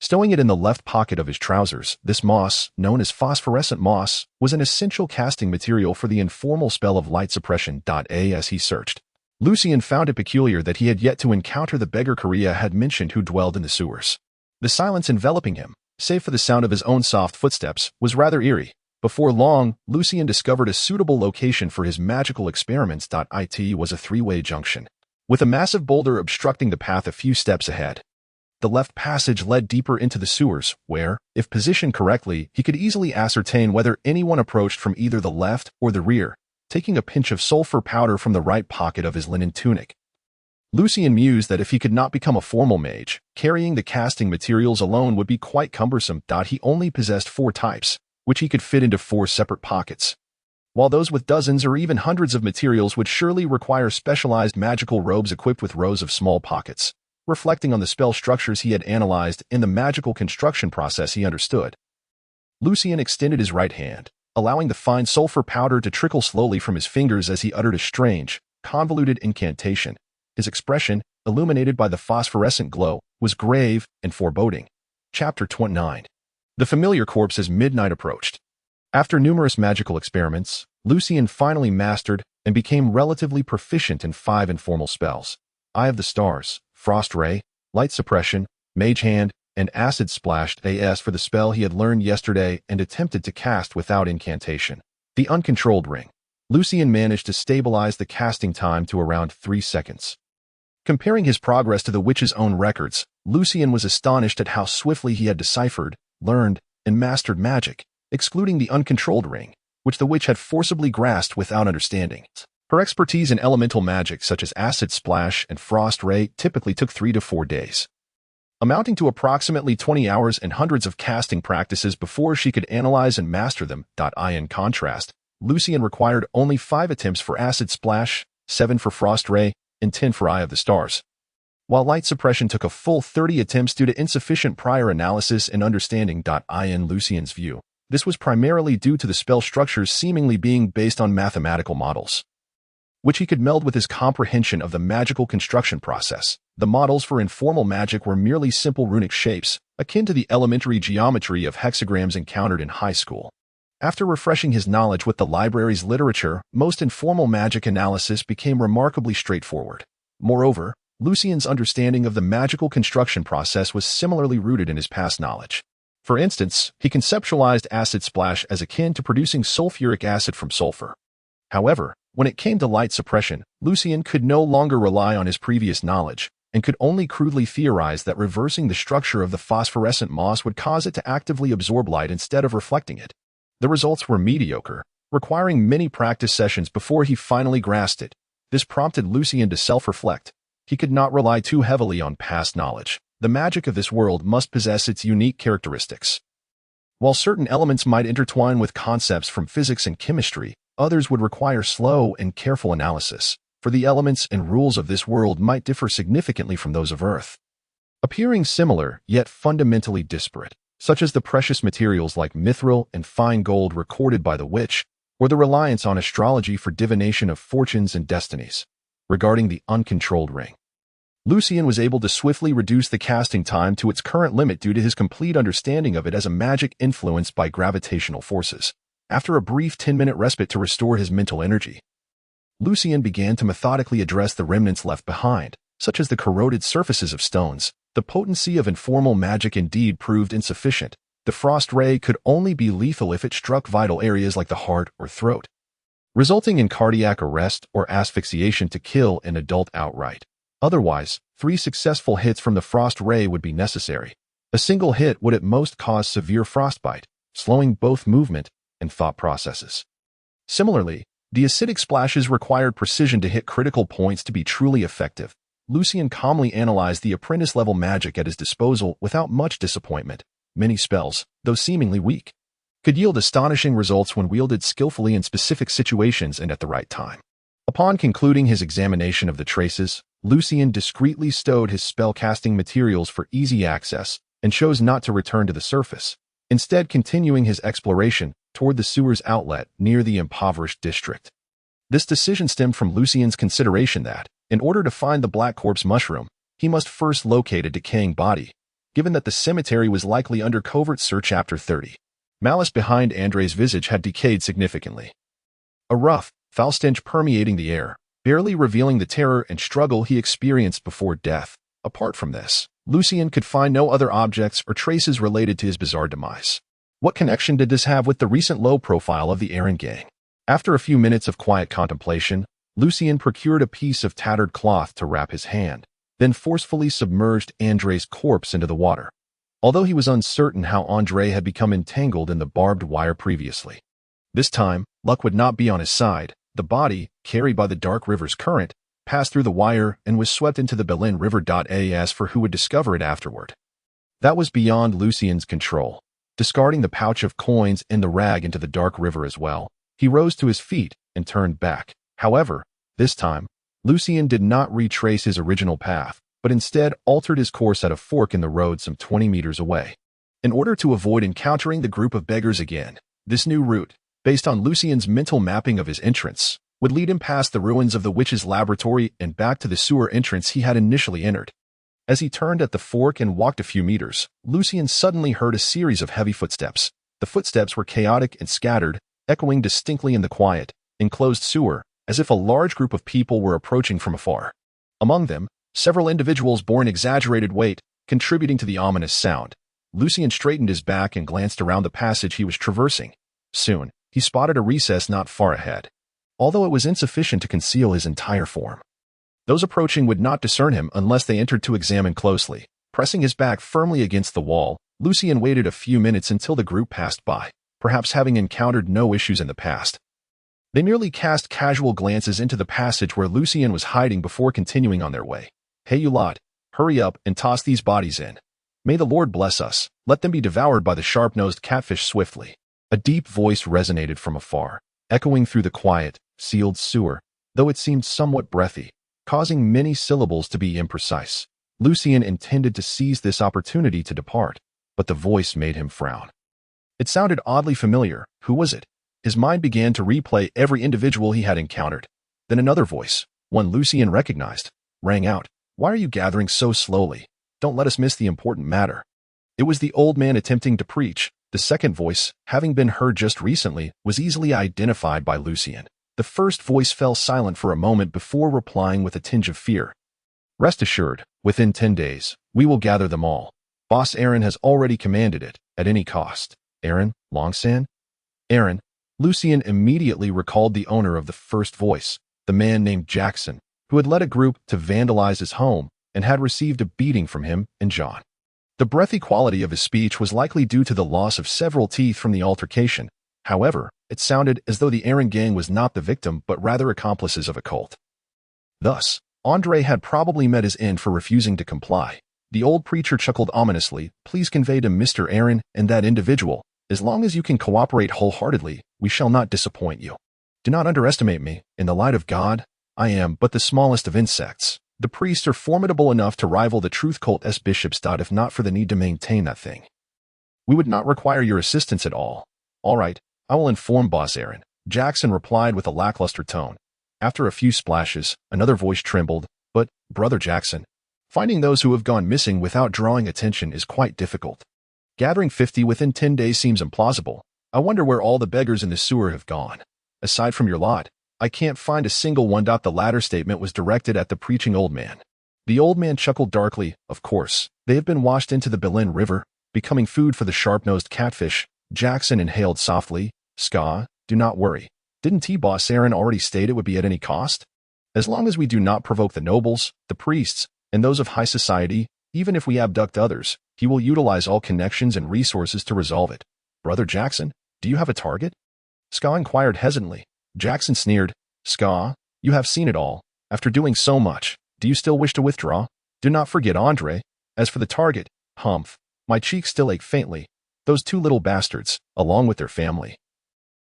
Stowing it in the left pocket of his trousers, this moss, known as phosphorescent moss, was an essential casting material for the informal spell of light suppression. As he searched, Lucien found it peculiar that he had yet to encounter the beggar Korea had mentioned who dwelled in the sewers. The silence enveloping him, save for the sound of his own soft footsteps, was rather eerie. Before long, Lucien discovered a suitable location for his magical experiments. It was a 3-way junction, with a massive boulder obstructing the path a few steps ahead. The left passage led deeper into the sewers, where, if positioned correctly, he could easily ascertain whether anyone approached from either the left or the rear, taking a pinch of sulfur powder from the right pocket of his linen tunic. Lucien mused that if he could not become a formal mage, carrying the casting materials alone would be quite cumbersome. He only possessed 4 types, which he could fit into 4 separate pockets, while those with dozens or even hundreds of materials would surely require specialized magical robes equipped with rows of small pockets. Reflecting on the spell structures he had analyzed and the magical construction process he understood, Lucien extended his right hand, allowing the fine sulfur powder to trickle slowly from his fingers as he uttered a strange, convoluted incantation. His expression, illuminated by the phosphorescent glow, was grave and foreboding. Chapter 29. The familiar corpse as midnight approached. After numerous magical experiments, Lucien finally mastered and became relatively proficient in 5 informal spells: Eye of the Stars, Frost Ray, Light Suppression, Mage Hand, and Acid Splash. As for the spell he had learned yesterday and attempted to cast without incantation, the Uncontrolled Ring, Lucien managed to stabilize the casting time to around 3 seconds. Comparing his progress to the witch's own records, Lucien was astonished at how swiftly he had deciphered, learned, and mastered magic, excluding the Uncontrolled Ring, which the witch had forcibly grasped without understanding. Her expertise in elemental magic such as Acid Splash and Frost Ray typically took 3 to 4 days, amounting to approximately 20 hours and hundreds of casting practices before she could analyze and master them. In contrast, Lucien required only 5 attempts for Acid Splash, 7 for Frost Ray, and 10 for Eye of the Stars, while Light Suppression took a full 30 attempts due to insufficient prior analysis and understanding. In Lucien's view, this was primarily due to the spell structures seemingly being based on mathematical models, which he could meld with his comprehension of the magical construction process. The models for informal magic were merely simple runic shapes, akin to the elementary geometry of hexagrams encountered in high school. After refreshing his knowledge with the library's literature, most informal magic analysis became remarkably straightforward. Moreover, Lucien's understanding of the magical construction process was similarly rooted in his past knowledge. For instance, he conceptualized Acid Splash as akin to producing sulfuric acid from sulfur. However, when it came to light suppression, Lucien could no longer rely on his previous knowledge, and could only crudely theorize that reversing the structure of the phosphorescent moss would cause it to actively absorb light instead of reflecting it. The results were mediocre, requiring many practice sessions before he finally grasped it. This prompted Lucien to self-reflect. He could not rely too heavily on past knowledge. The magic of this world must possess its unique characteristics. While certain elements might intertwine with concepts from physics and chemistry, others would require slow and careful analysis, for the elements and rules of this world might differ significantly from those of Earth, appearing similar yet fundamentally disparate, such as the precious materials like mithril and fine gold recorded by the witch, or the reliance on astrology for divination of fortunes and destinies. Regarding the Uncontrolled Ring, Lucien was able to swiftly reduce the casting time to its current limit due to his complete understanding of it as a magic influenced by gravitational forces. after a brief 10-minute respite to restore his mental energy. Lucien began to methodically address the remnants left behind, such as the corroded surfaces of stones. The potency of informal magic indeed proved insufficient. The frost ray could only be lethal if it struck vital areas like the heart or throat, resulting in cardiac arrest or asphyxiation to kill an adult outright. Otherwise, 3 successful hits from the frost ray would be necessary. A single hit would at most cause severe frostbite, slowing both movement and thought processes. Similarly, the acidic splashes required precision to hit critical points to be truly effective. Lucien calmly analyzed the apprentice-level magic at his disposal without much disappointment. Many spells, though seemingly weak, could yield astonishing results when wielded skillfully in specific situations and at the right time. Upon concluding his examination of the traces, Lucien discreetly stowed his spell-casting materials for easy access and chose not to return to the surface, instead continuing his exploration toward the sewer's outlet near the impoverished district. This decision stemmed from Lucien's consideration that, in order to find the Black Corpse mushroom, he must first locate a decaying body, given that the cemetery was likely under covert search after 30. Malice behind André's visage had decayed significantly. A rough, foul stench permeating the air, barely revealing the terror and struggle he experienced before death. Apart from this, Lucien could find no other objects or traces related to his bizarre demise. What connection did this have with the recent low profile of the Arcane gang? After a few minutes of quiet contemplation, Lucien procured a piece of tattered cloth to wrap his hand, then forcefully submerged André's corpse into the water, although he was uncertain how André had become entangled in the barbed wire previously. This time, luck would not be on his side. The body, carried by the dark river's current, passed through the wire and was swept into the Belin River. As for who would discover it afterward, that was beyond Lucien's control. Discarding the pouch of coins and the rag into the dark river as well, he rose to his feet and turned back. However, this time, Lucien did not retrace his original path, but instead altered his course at a fork in the road some 20 meters away. In order to avoid encountering the group of beggars again, this new route, based on Lucien's mental mapping of his entrance, would lead him past the ruins of the witch's laboratory and back to the sewer entrance he had initially entered. As he turned at the fork and walked a few meters, Lucien suddenly heard a series of heavy footsteps. The footsteps were chaotic and scattered, echoing distinctly in the quiet, enclosed sewer, as if a large group of people were approaching from afar. Among them, several individuals bore an exaggerated weight, contributing to the ominous sound. Lucien straightened his back and glanced around the passage he was traversing. Soon, he spotted a recess not far ahead, although it was insufficient to conceal his entire form. Those approaching would not discern him unless they entered to examine closely. Pressing his back firmly against the wall, Lucien waited a few minutes until the group passed by, perhaps having encountered no issues in the past. They merely cast casual glances into the passage where Lucien was hiding before continuing on their way. "Hey you lot, hurry up and toss these bodies in. May the Lord bless us. Let them be devoured by the sharp-nosed catfish swiftly." A deep voice resonated from afar, echoing through the quiet, sealed sewer, though it seemed somewhat breathy, causing many syllables to be imprecise. Lucien intended to seize this opportunity to depart, but the voice made him frown. It sounded oddly familiar. Who was it? His mind began to replay every individual he had encountered. Then another voice, one Lucien recognized, rang out. "Why are you gathering so slowly? Don't let us miss the important matter." It was the old man attempting to preach. The second voice, having been heard just recently, was easily identified by Lucien. The first voice fell silent for a moment before replying with a tinge of fear. "Rest assured, within 10 days, we will gather them all. Boss Aaron has already commanded it, at any cost." "Aaron? Longsan?" "Aaron." Lucien immediately recalled the owner of the first voice, the man named Jackson, who had led a group to vandalize his home and had received a beating from him and John. The breathy quality of his speech was likely due to the loss of several teeth from the altercation. However, it sounded as though the Arcane gang was not the victim but rather accomplices of a cult. Thus, André had probably met his end for refusing to comply. The old preacher chuckled ominously. "Please convey to Mr. Aaron and that individual, as long as you can cooperate wholeheartedly, we shall not disappoint you. Do not underestimate me. In the light of God, I am but the smallest of insects. The priests are formidable enough to rival the truth cult's bishops. If not for the need to maintain that thing, we would not require your assistance at all." "All right, I will inform Boss Aaron," Jackson replied with a lackluster tone. After a few splashes, another voice trembled. "But, Brother Jackson, finding those who have gone missing without drawing attention is quite difficult. Gathering 50 within 10 days seems implausible. I wonder where all the beggars in the sewer have gone. Aside from your lot, I can't find a single one. The latter statement was directed at the preaching old man. The old man chuckled darkly. Of course, they have been washed into the Berlin River, becoming food for the sharp-nosed catfish. Jackson inhaled softly. Ska, do not worry. Didn't T-Boss Aaron already state it would be at any cost? As long as we do not provoke the nobles, the priests, and those of high society, even if we abduct others, he will utilize all connections and resources to resolve it. Brother Jackson, do you have a target? Ska inquired hesitantly. Jackson sneered. Ska, you have seen it all. After doing so much, do you still wish to withdraw? Do not forget Andre. As for the target, humph, my cheeks still ache faintly. Those two little bastards, along with their family,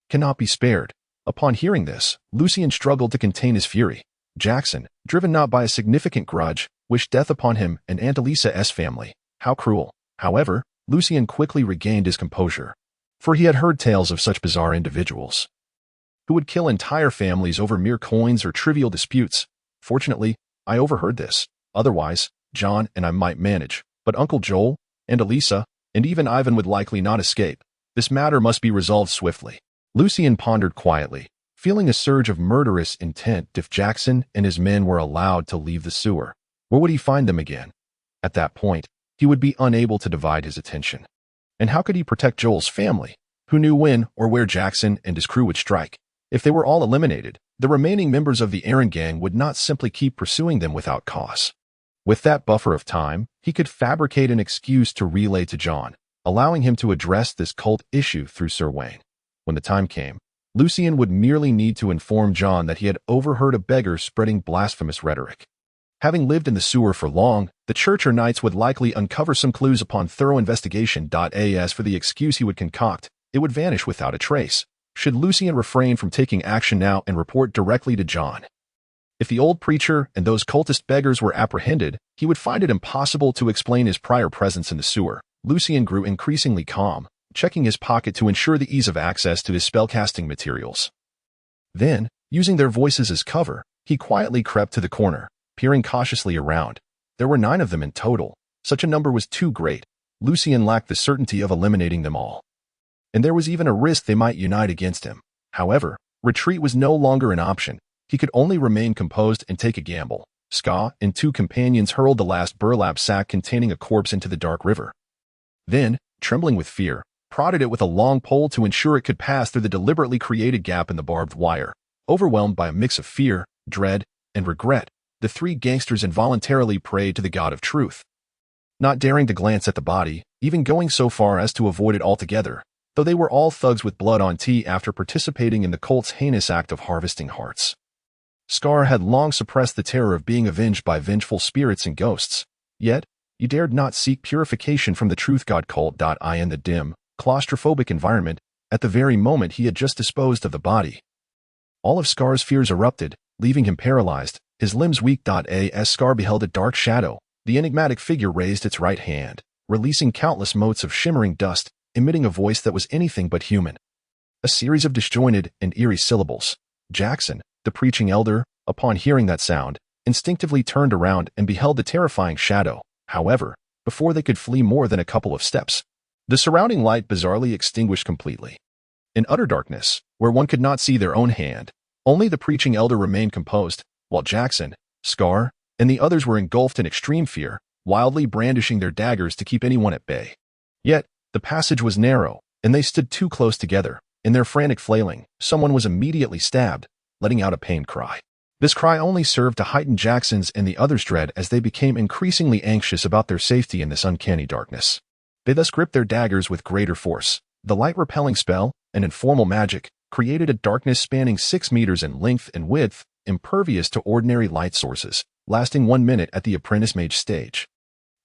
cannot be spared. Upon hearing this, Lucien struggled to contain his fury. Jackson, driven not by a significant grudge, wished death upon him and Aunt Elisa's family. How cruel. However, Lucien quickly regained his composure, for he had heard tales of such bizarre individuals who would kill entire families over mere coins or trivial disputes. Fortunately, I overheard this. Otherwise, John and I might manage, but Uncle Joel, and Elisa, and even Ivan would likely not escape. This matter must be resolved swiftly. Lucien pondered quietly, feeling a surge of murderous intent if Jackson and his men were allowed to leave the sewer. Where would he find them again? At that point, he would be unable to divide his attention. And how could he protect Joel's family? Who knew when or where Jackson and his crew would strike? If they were all eliminated, the remaining members of the Aaron gang would not simply keep pursuing them without cause. With that buffer of time, he could fabricate an excuse to relay to John, allowing him to address this cult issue through Sir Wayne. When the time came, Lucien would merely need to inform John that he had overheard a beggar spreading blasphemous rhetoric. Having lived in the sewer for long, the Church or Knights would likely uncover some clues upon thorough investigation. As for the excuse he would concoct, it would vanish without a trace. Should Lucien refrain from taking action now and report directly to John? If the old preacher and those cultist beggars were apprehended, he would find it impossible to explain his prior presence in the sewer. Lucien grew increasingly calm, checking his pocket to ensure the ease of access to his spellcasting materials. Then, using their voices as cover, he quietly crept to the corner, peering cautiously around. There were 9 of them in total. Such a number was too great. Lucien lacked the certainty of eliminating them all, and there was even a risk they might unite against him. However, retreat was no longer an option. He could only remain composed and take a gamble. Ska and 2 companions hurled the last burlap sack containing a corpse into the dark river. Then, trembling with fear, prodded it with a long pole to ensure it could pass through the deliberately created gap in the barbed wire. Overwhelmed by a mix of fear, dread, and regret, the 3 gangsters involuntarily prayed to the God of truth, not daring to glance at the body, even going so far as to avoid it altogether, though they were all thugs with blood on tea after participating in the cult's heinous act of harvesting hearts. Scar had long suppressed the terror of being avenged by vengeful spirits and ghosts, yet he dared not seek purification from the truth god cult. In the dim, claustrophobic environment, at the very moment he had just disposed of the body, all of Scar's fears erupted, leaving him paralyzed, his limbs weak. As Scar beheld a dark shadow, the enigmatic figure raised its right hand, releasing countless motes of shimmering dust, emitting a voice that was anything but human. A series of disjointed and eerie syllables. Jackson, the preaching elder, upon hearing that sound, instinctively turned around and beheld the terrifying shadow. However, before they could flee more than a couple of steps, the surrounding light bizarrely extinguished completely. In utter darkness, where one could not see their own hand, only the preaching elder remained composed, while Jackson, Scar, and the others were engulfed in extreme fear, wildly brandishing their daggers to keep anyone at bay. Yet, the passage was narrow, and they stood too close together. In their frantic flailing, someone was immediately stabbed, letting out a pained cry. This cry only served to heighten Jackson's and the others' dread as they became increasingly anxious about their safety in this uncanny darkness. They thus gripped their daggers with greater force. The light-repelling spell, an informal magic, created a darkness spanning 6 meters in length and width, impervious to ordinary light sources, lasting 1 minute at the apprentice mage stage.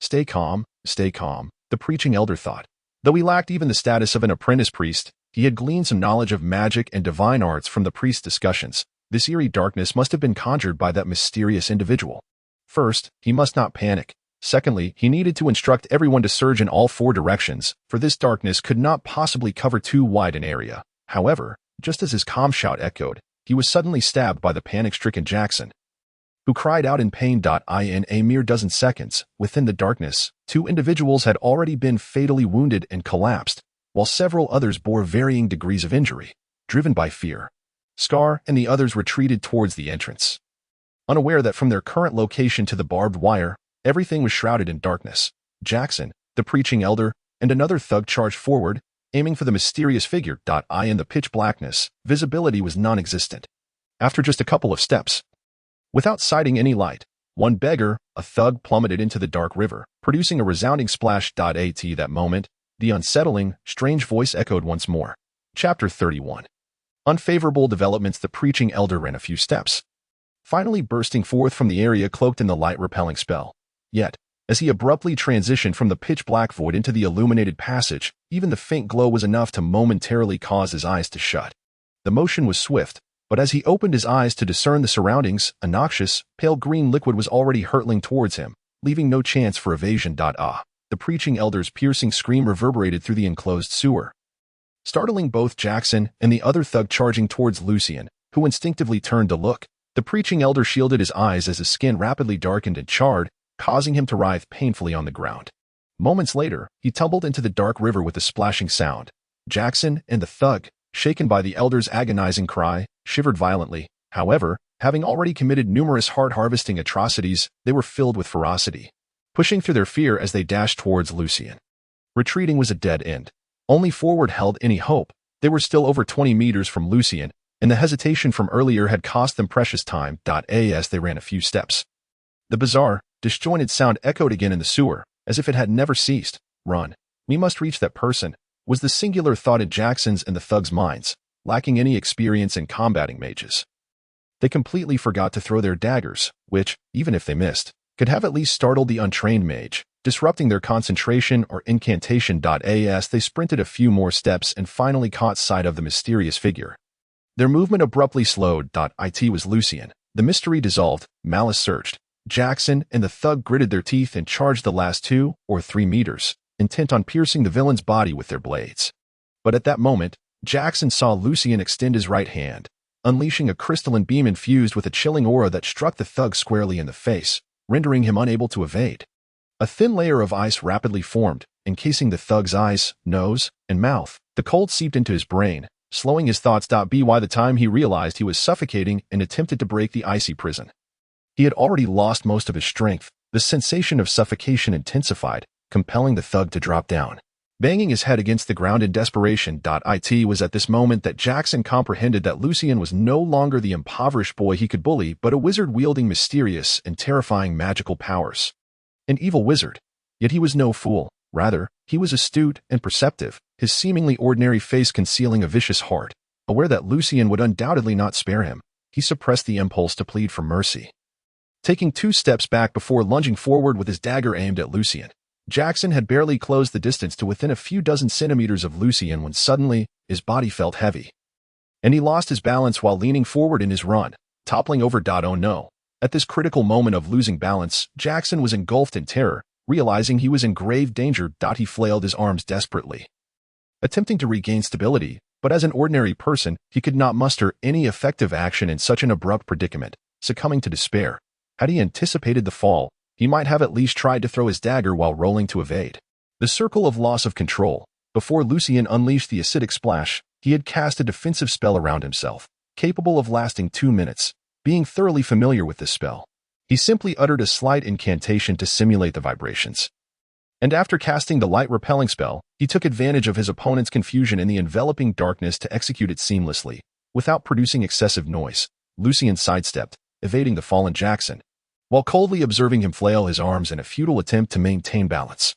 Stay calm, the preaching elder thought. Though he lacked even the status of an apprentice priest, he had gleaned some knowledge of magic and divine arts from the priest's discussions. This eerie darkness must have been conjured by that mysterious individual. First, he must not panic. Secondly, he needed to instruct everyone to surge in all 4 directions, for this darkness could not possibly cover too wide an area. However, just as his calm shout echoed, he was suddenly stabbed by the panic-stricken Jackson, who cried out in pain. In a mere dozen seconds, within the darkness, 2 individuals had already been fatally wounded and collapsed, while several others bore varying degrees of injury, driven by fear. Scar and the others retreated towards the entrance, unaware that from their current location to the barbed wire, everything was shrouded in darkness. Jackson, the preaching elder, and another thug charged forward, aiming for the mysterious figure. In the pitch blackness, visibility was non-existent. After just a couple of steps, without sighting any light, one beggar, a thug, plummeted into the dark river, producing a resounding splash. At that moment, the unsettling, strange voice echoed once more. Chapter 31. Unfavorable developments. The preaching elder ran a few steps, finally bursting forth from the area cloaked in the light-repelling spell. Yet, as he abruptly transitioned from the pitch-black void into the illuminated passage, even the faint glow was enough to momentarily cause his eyes to shut. The motion was swift, but as he opened his eyes to discern the surroundings, a noxious, pale green liquid was already hurtling towards him, leaving no chance for evasion. The preaching elder's piercing scream reverberated through the enclosed sewer, startling both Jackson and the other thug charging towards Lucien, who instinctively turned to look. The preaching elder shielded his eyes as his skin rapidly darkened and charred, causing him to writhe painfully on the ground. Moments later, he tumbled into the dark river with a splashing sound. Jackson and the thug, shaken by the elder's agonizing cry, shivered violently. However, having already committed numerous heart-harvesting atrocities, they were filled with ferocity, pushing through their fear as they dashed towards Lucien. Retreating was a dead end. Only forward held any hope. They were still over 20 meters from Lucien, and the hesitation from earlier had cost them precious time. As they ran a few steps, the bizarre, disjointed sound echoed again in the sewer, as if it had never ceased. Run. We must reach that person, was the singular thought in Jackson's and the thugs' minds, lacking any experience in combating mages. They completely forgot to throw their daggers, which, even if they missed, could have at least startled the untrained mage, disrupting their concentration or incantation. As they sprinted a few more steps and finally caught sight of the mysterious figure, their movement abruptly slowed. It was Lucien. The mystery dissolved, malice surged. Jackson and the thug gritted their teeth and charged the last 2 or 3 meters, intent on piercing the villain's body with their blades. But at that moment, Jackson saw Lucien extend his right hand, unleashing a crystalline beam infused with a chilling aura that struck the thug squarely in the face, rendering him unable to evade. A thin layer of ice rapidly formed, encasing the thug's eyes, nose, and mouth. The cold seeped into his brain, slowing his thoughts. By the time he realized he was suffocating and attempted to break the icy prison, he had already lost most of his strength. The sensation of suffocation intensified, compelling the thug to drop down, banging his head against the ground in desperation. It was at this moment that Jackson comprehended that Lucien was no longer the impoverished boy he could bully, but a wizard wielding mysterious and terrifying magical powers. An evil wizard. Yet he was no fool. Rather, he was astute and perceptive, his seemingly ordinary face concealing a vicious heart. Aware that Lucien would undoubtedly not spare him, he suppressed the impulse to plead for mercy. Taking 2 steps back before lunging forward with his dagger aimed at Lucien, Jackson had barely closed the distance to within a few dozen centimeters of Lucien when suddenly, his body felt heavy, and he lost his balance while leaning forward in his run, toppling over. Oh no. At this critical moment of losing balance, Jackson was engulfed in terror, realizing he was in grave danger. He flailed his arms desperately, attempting to regain stability, but as an ordinary person, he could not muster any effective action in such an abrupt predicament. Succumbing to despair, had he anticipated the fall, he might have at least tried to throw his dagger while rolling to evade the circle of loss of control. Before Lucien unleashed the acidic splash, he had cast a defensive spell around himself, capable of lasting 2 minutes. Being thoroughly familiar with this spell, he simply uttered a slight incantation to simulate the vibrations. And after casting the light-repelling spell, he took advantage of his opponent's confusion in the enveloping darkness to execute it seamlessly. Without producing excessive noise, Lucien sidestepped, evading the fallen Jackson, while coldly observing him flail his arms in a futile attempt to maintain balance.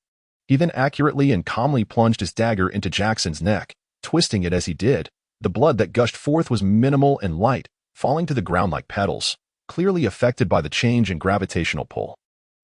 He then accurately and calmly plunged his dagger into Jackson's neck, twisting it as he did. The blood that gushed forth was minimal and light, falling to the ground like petals, clearly affected by the change in gravitational pull.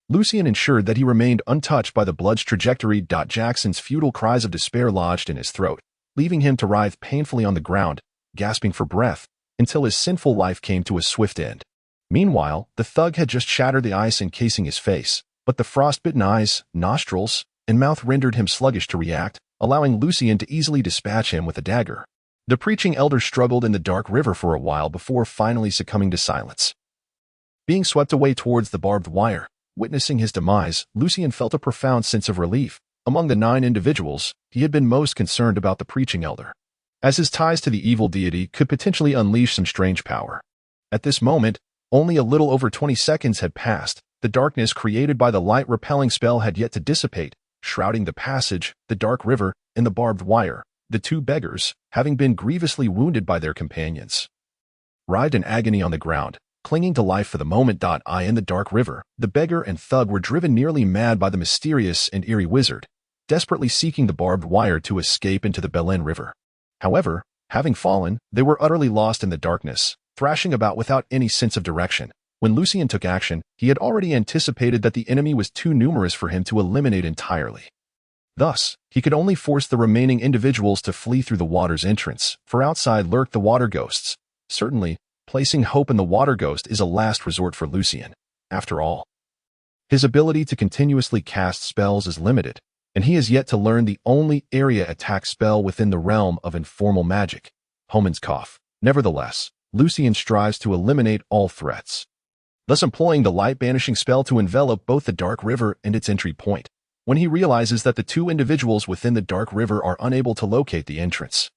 Lucien ensured that he remained untouched by the blood's trajectory. Jackson's futile cries of despair lodged in his throat, leaving him to writhe painfully on the ground, gasping for breath, until his sinful life came to a swift end. Meanwhile, the thug had just shattered the ice encasing his face, but the frostbitten eyes, nostrils, and mouth rendered him sluggish to react, allowing Lucien to easily dispatch him with a dagger. The preaching elder struggled in the dark river for a while before finally succumbing to silence. Being swept away towards the barbed wire, witnessing his demise, Lucien felt a profound sense of relief. Among the 9 individuals, he had been most concerned about the preaching elder, as his ties to the evil deity could potentially unleash some strange power. At this moment, only a little over 20 seconds had passed. The darkness created by the light-repelling spell had yet to dissipate, shrouding the passage, the dark river, and the barbed wire, the 2 beggars, having been grievously wounded by their companions. Writhed in agony on the ground, clinging to life for the moment. In the dark river, the beggar and thug were driven nearly mad by the mysterious and eerie wizard, desperately seeking the barbed wire to escape into the Belen River. However, having fallen, they were utterly lost in the darkness, thrashing about without any sense of direction. When Lucien took action, he had already anticipated that the enemy was too numerous for him to eliminate entirely. Thus, he could only force the remaining individuals to flee through the water's entrance, for outside lurked the water ghosts. Certainly, placing hope in the water ghost is a last resort for Lucien. After all, his ability to continuously cast spells is limited, and he has yet to learn the only area attack spell within the realm of informal magic, Homan's Cough. Nevertheless, Lucien strives to eliminate all threats, thus employing the light-banishing spell to envelop both the dark river and its entry point. When he realizes that the 2 individuals within the dark river are unable to locate the entrance,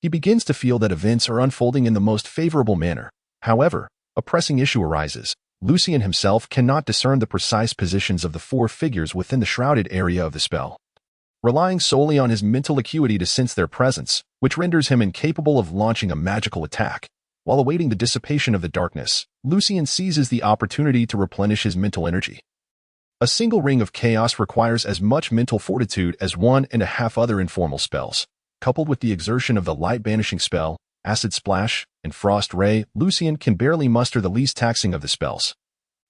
he begins to feel that events are unfolding in the most favorable manner. However, a pressing issue arises. Lucien himself cannot discern the precise positions of the 4 figures within the shrouded area of the spell, relying solely on his mental acuity to sense their presence, which renders him incapable of launching a magical attack. While awaiting the dissipation of the darkness, Lucien seizes the opportunity to replenish his mental energy. A single ring of chaos requires as much mental fortitude as 1.5 other informal spells. Coupled with the exertion of the light-banishing spell, Acid Splash, and Frost Ray, Lucien can barely muster the least taxing of the spells,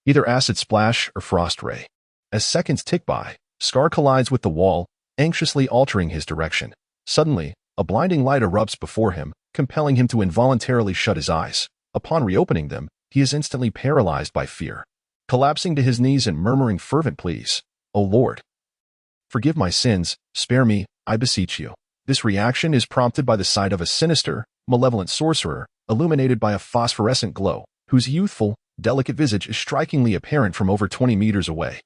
either Acid Splash or Frost Ray. As seconds tick by, Scar collides with the wall, anxiously altering his direction. Suddenly, a blinding light erupts before him, compelling him to involuntarily shut his eyes. Upon reopening them, he is instantly paralyzed by fear, collapsing to his knees and murmuring fervent pleas. "O Lord, forgive my sins, spare me, I beseech you." This reaction is prompted by the sight of a sinister, malevolent sorcerer, illuminated by a phosphorescent glow, whose youthful, delicate visage is strikingly apparent from over 20 meters away.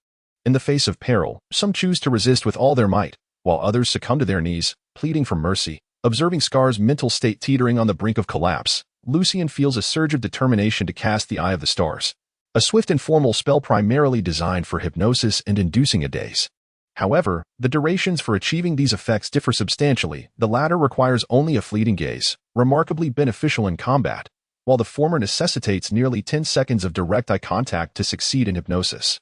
In the face of peril, some choose to resist with all their might, while others succumb to their knees, pleading for mercy. Observing Scar's mental state teetering on the brink of collapse, Lucien feels a surge of determination to cast the Eye of the Stars, a swift and formal spell primarily designed for hypnosis and inducing a daze. However, the durations for achieving these effects differ substantially. The latter requires only a fleeting gaze, remarkably beneficial in combat, while the former necessitates nearly 10 seconds of direct eye contact to succeed in hypnosis.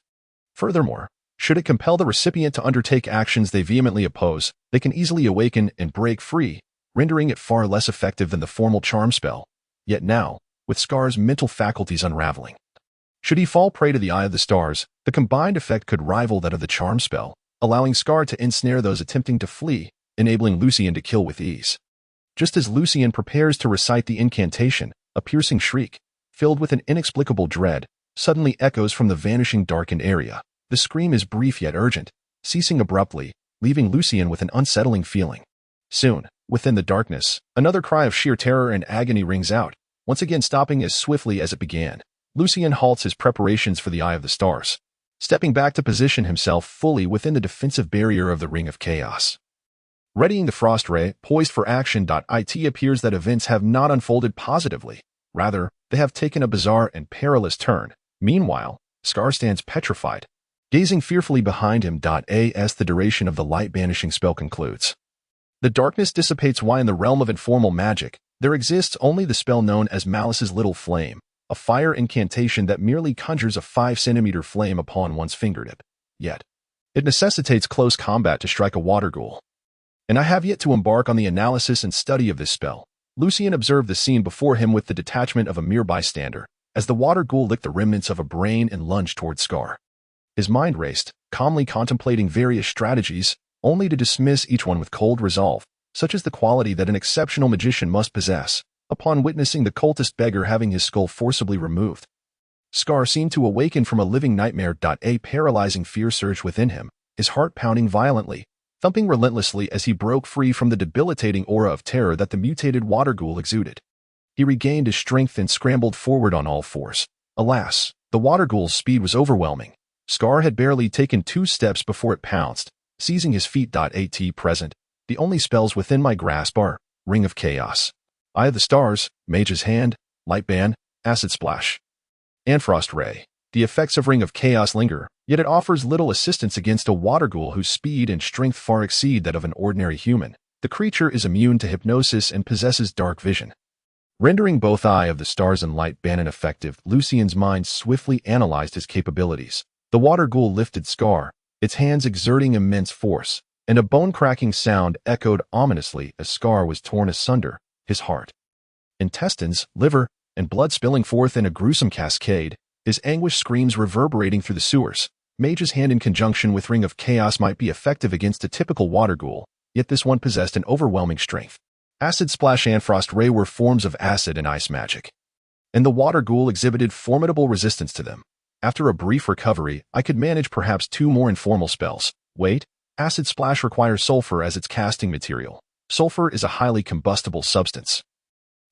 Furthermore, should it compel the recipient to undertake actions they vehemently oppose, they can easily awaken and break free, rendering it far less effective than the formal charm spell. Yet now, with Scar's mental faculties unraveling, should he fall prey to the Eye of the Stars, the combined effect could rival that of the charm spell, allowing Scar to ensnare those attempting to flee, enabling Lucien to kill with ease. Just as Lucien prepares to recite the incantation, a piercing shriek, filled with an inexplicable dread, suddenly echoes from the vanishing darkened area. The scream is brief yet urgent, ceasing abruptly, leaving Lucien with an unsettling feeling. Soon, within the darkness, another cry of sheer terror and agony rings out, once again stopping as swiftly as it began. Lucien halts his preparations for the Eye of the Stars, stepping back to position himself fully within the defensive barrier of the Ring of Chaos. Readying the Frost Ray, poised for action. It appears that events have not unfolded positively. Rather, they have taken a bizarre and perilous turn. Meanwhile, Scar stands petrified, gazing fearfully behind him. As the duration of the light-banishing spell concludes, the darkness dissipates. Why in the realm of informal magic, there exists only the spell known as Malice's Little Flame, a fire incantation that merely conjures a 5-centimeter flame upon one's fingertip. Yet, it necessitates close combat to strike a water ghoul. And I have yet to embark on the analysis and study of this spell. Lucien observed the scene before him with the detachment of a mere bystander, as the water ghoul licked the remnants of a brain and lunged toward Scar. His mind raced, calmly contemplating various strategies, only to dismiss each one with cold resolve, such as the quality that an exceptional magician must possess, upon witnessing the cultist beggar having his skull forcibly removed. Scar seemed to awaken from a living nightmare. A paralyzing fear surged within him, his heart pounding violently, thumping relentlessly as he broke free from the debilitating aura of terror that the mutated water ghoul exuded. He regained his strength and scrambled forward on all fours. Alas, the water ghoul's speed was overwhelming. Scar had barely taken 2 steps before it pounced, seizing his feet. At present, the only spells within my grasp are Ring of Chaos, Eye of the Stars, Mage's Hand, Light Ban, Acid Splash, and Frost Ray. The effects of Ring of Chaos linger, yet it offers little assistance against a water ghoul whose speed and strength far exceed that of an ordinary human. The creature is immune to hypnosis and possesses dark vision. Rendering both Eye of the Stars and Light Ban ineffective, Lucien's mind swiftly analyzed his capabilities. The water ghoul lifted Scar, its hands exerting immense force, and a bone-cracking sound echoed ominously as Scar was torn asunder, his heart, intestines, liver, and blood spilling forth in a gruesome cascade, his anguished screams reverberating through the sewers. Mage's Hand in conjunction with Ring of Chaos might be effective against a typical water ghoul, yet this one possessed an overwhelming strength. Acid Splash and Frost Ray were forms of acid and ice magic, and the water ghoul exhibited formidable resistance to them. After a brief recovery, I could manage perhaps 2 more informal spells. Wait, Acid Splash requires sulfur as its casting material. Sulfur is a highly combustible substance,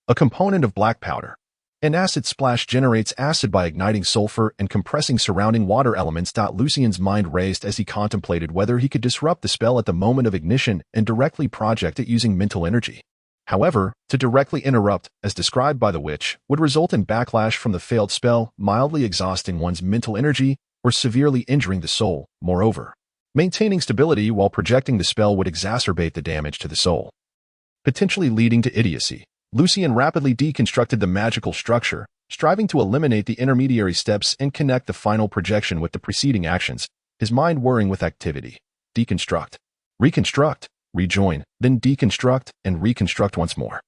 a component of black powder. An Acid Splash generates acid by igniting sulfur and compressing surrounding water elements. Lucien's mind raced as he contemplated whether he could disrupt the spell at the moment of ignition and directly project it using mental energy. However, to directly interrupt, as described by the witch, would result in backlash from the failed spell, mildly exhausting one's mental energy or severely injuring the soul. Moreover, maintaining stability while projecting the spell would exacerbate the damage to the soul, potentially leading to idiocy. Lucien rapidly deconstructed the magical structure, striving to eliminate the intermediary steps and connect the final projection with the preceding actions, his mind whirring with activity. Deconstruct, reconstruct, rejoin, then deconstruct and reconstruct once more.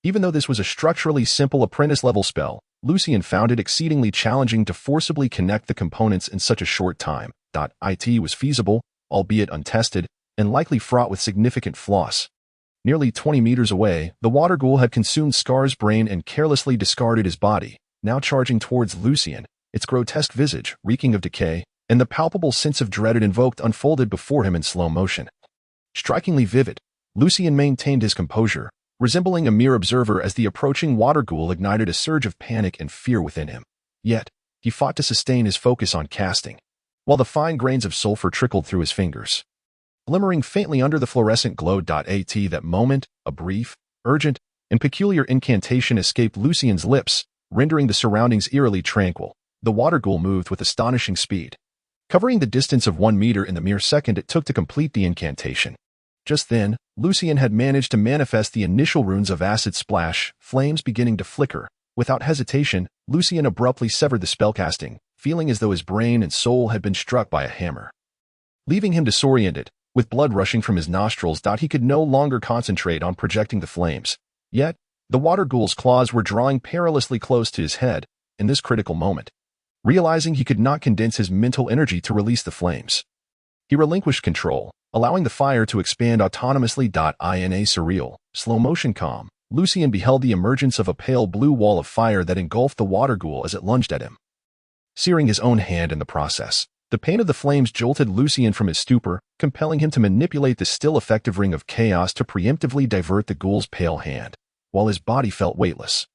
Even though this was a structurally simple apprentice-level spell, Lucien found it exceedingly challenging to forcibly connect the components in such a short time. It was feasible, albeit untested, and likely fraught with significant flaws. Nearly 20 meters away, the water ghoul had consumed Scar's brain and carelessly discarded his body, now charging towards Lucien, its grotesque visage reeking of decay, and the palpable sense of dread it invoked unfolded before him in slow motion. Strikingly vivid, Lucien maintained his composure, resembling a mere observer as the approaching water ghoul ignited a surge of panic and fear within him. Yet, he fought to sustain his focus on casting, while the fine grains of sulfur trickled through his fingers, glimmering faintly under the fluorescent glow. At that moment, a brief, urgent, and peculiar incantation escaped Lucien's lips, rendering the surroundings eerily tranquil. The water ghoul moved with astonishing speed, covering the distance of 1 meter in the mere second it took to complete the incantation. Just then, Lucien had managed to manifest the initial runes of Acid Splash, flames beginning to flicker. Without hesitation, Lucien abruptly severed the spellcasting, feeling as though his brain and soul had been struck by a hammer, leaving him disoriented, with blood rushing from his nostrils. He could no longer concentrate on projecting the flames. Yet, the water ghoul's claws were drawing perilously close to his head in this critical moment. Realizing he could not condense his mental energy to release the flames, he relinquished control, allowing the fire to expand autonomously. In a surreal, slow-motion calm, Lucien beheld the emergence of a pale blue wall of fire that engulfed the water ghoul as it lunged at him, searing his own hand in the process. The pain of the flames jolted Lucien from his stupor, compelling him to manipulate the still effective Ring of Chaos to preemptively divert the ghoul's pale hand, while his body felt weightless,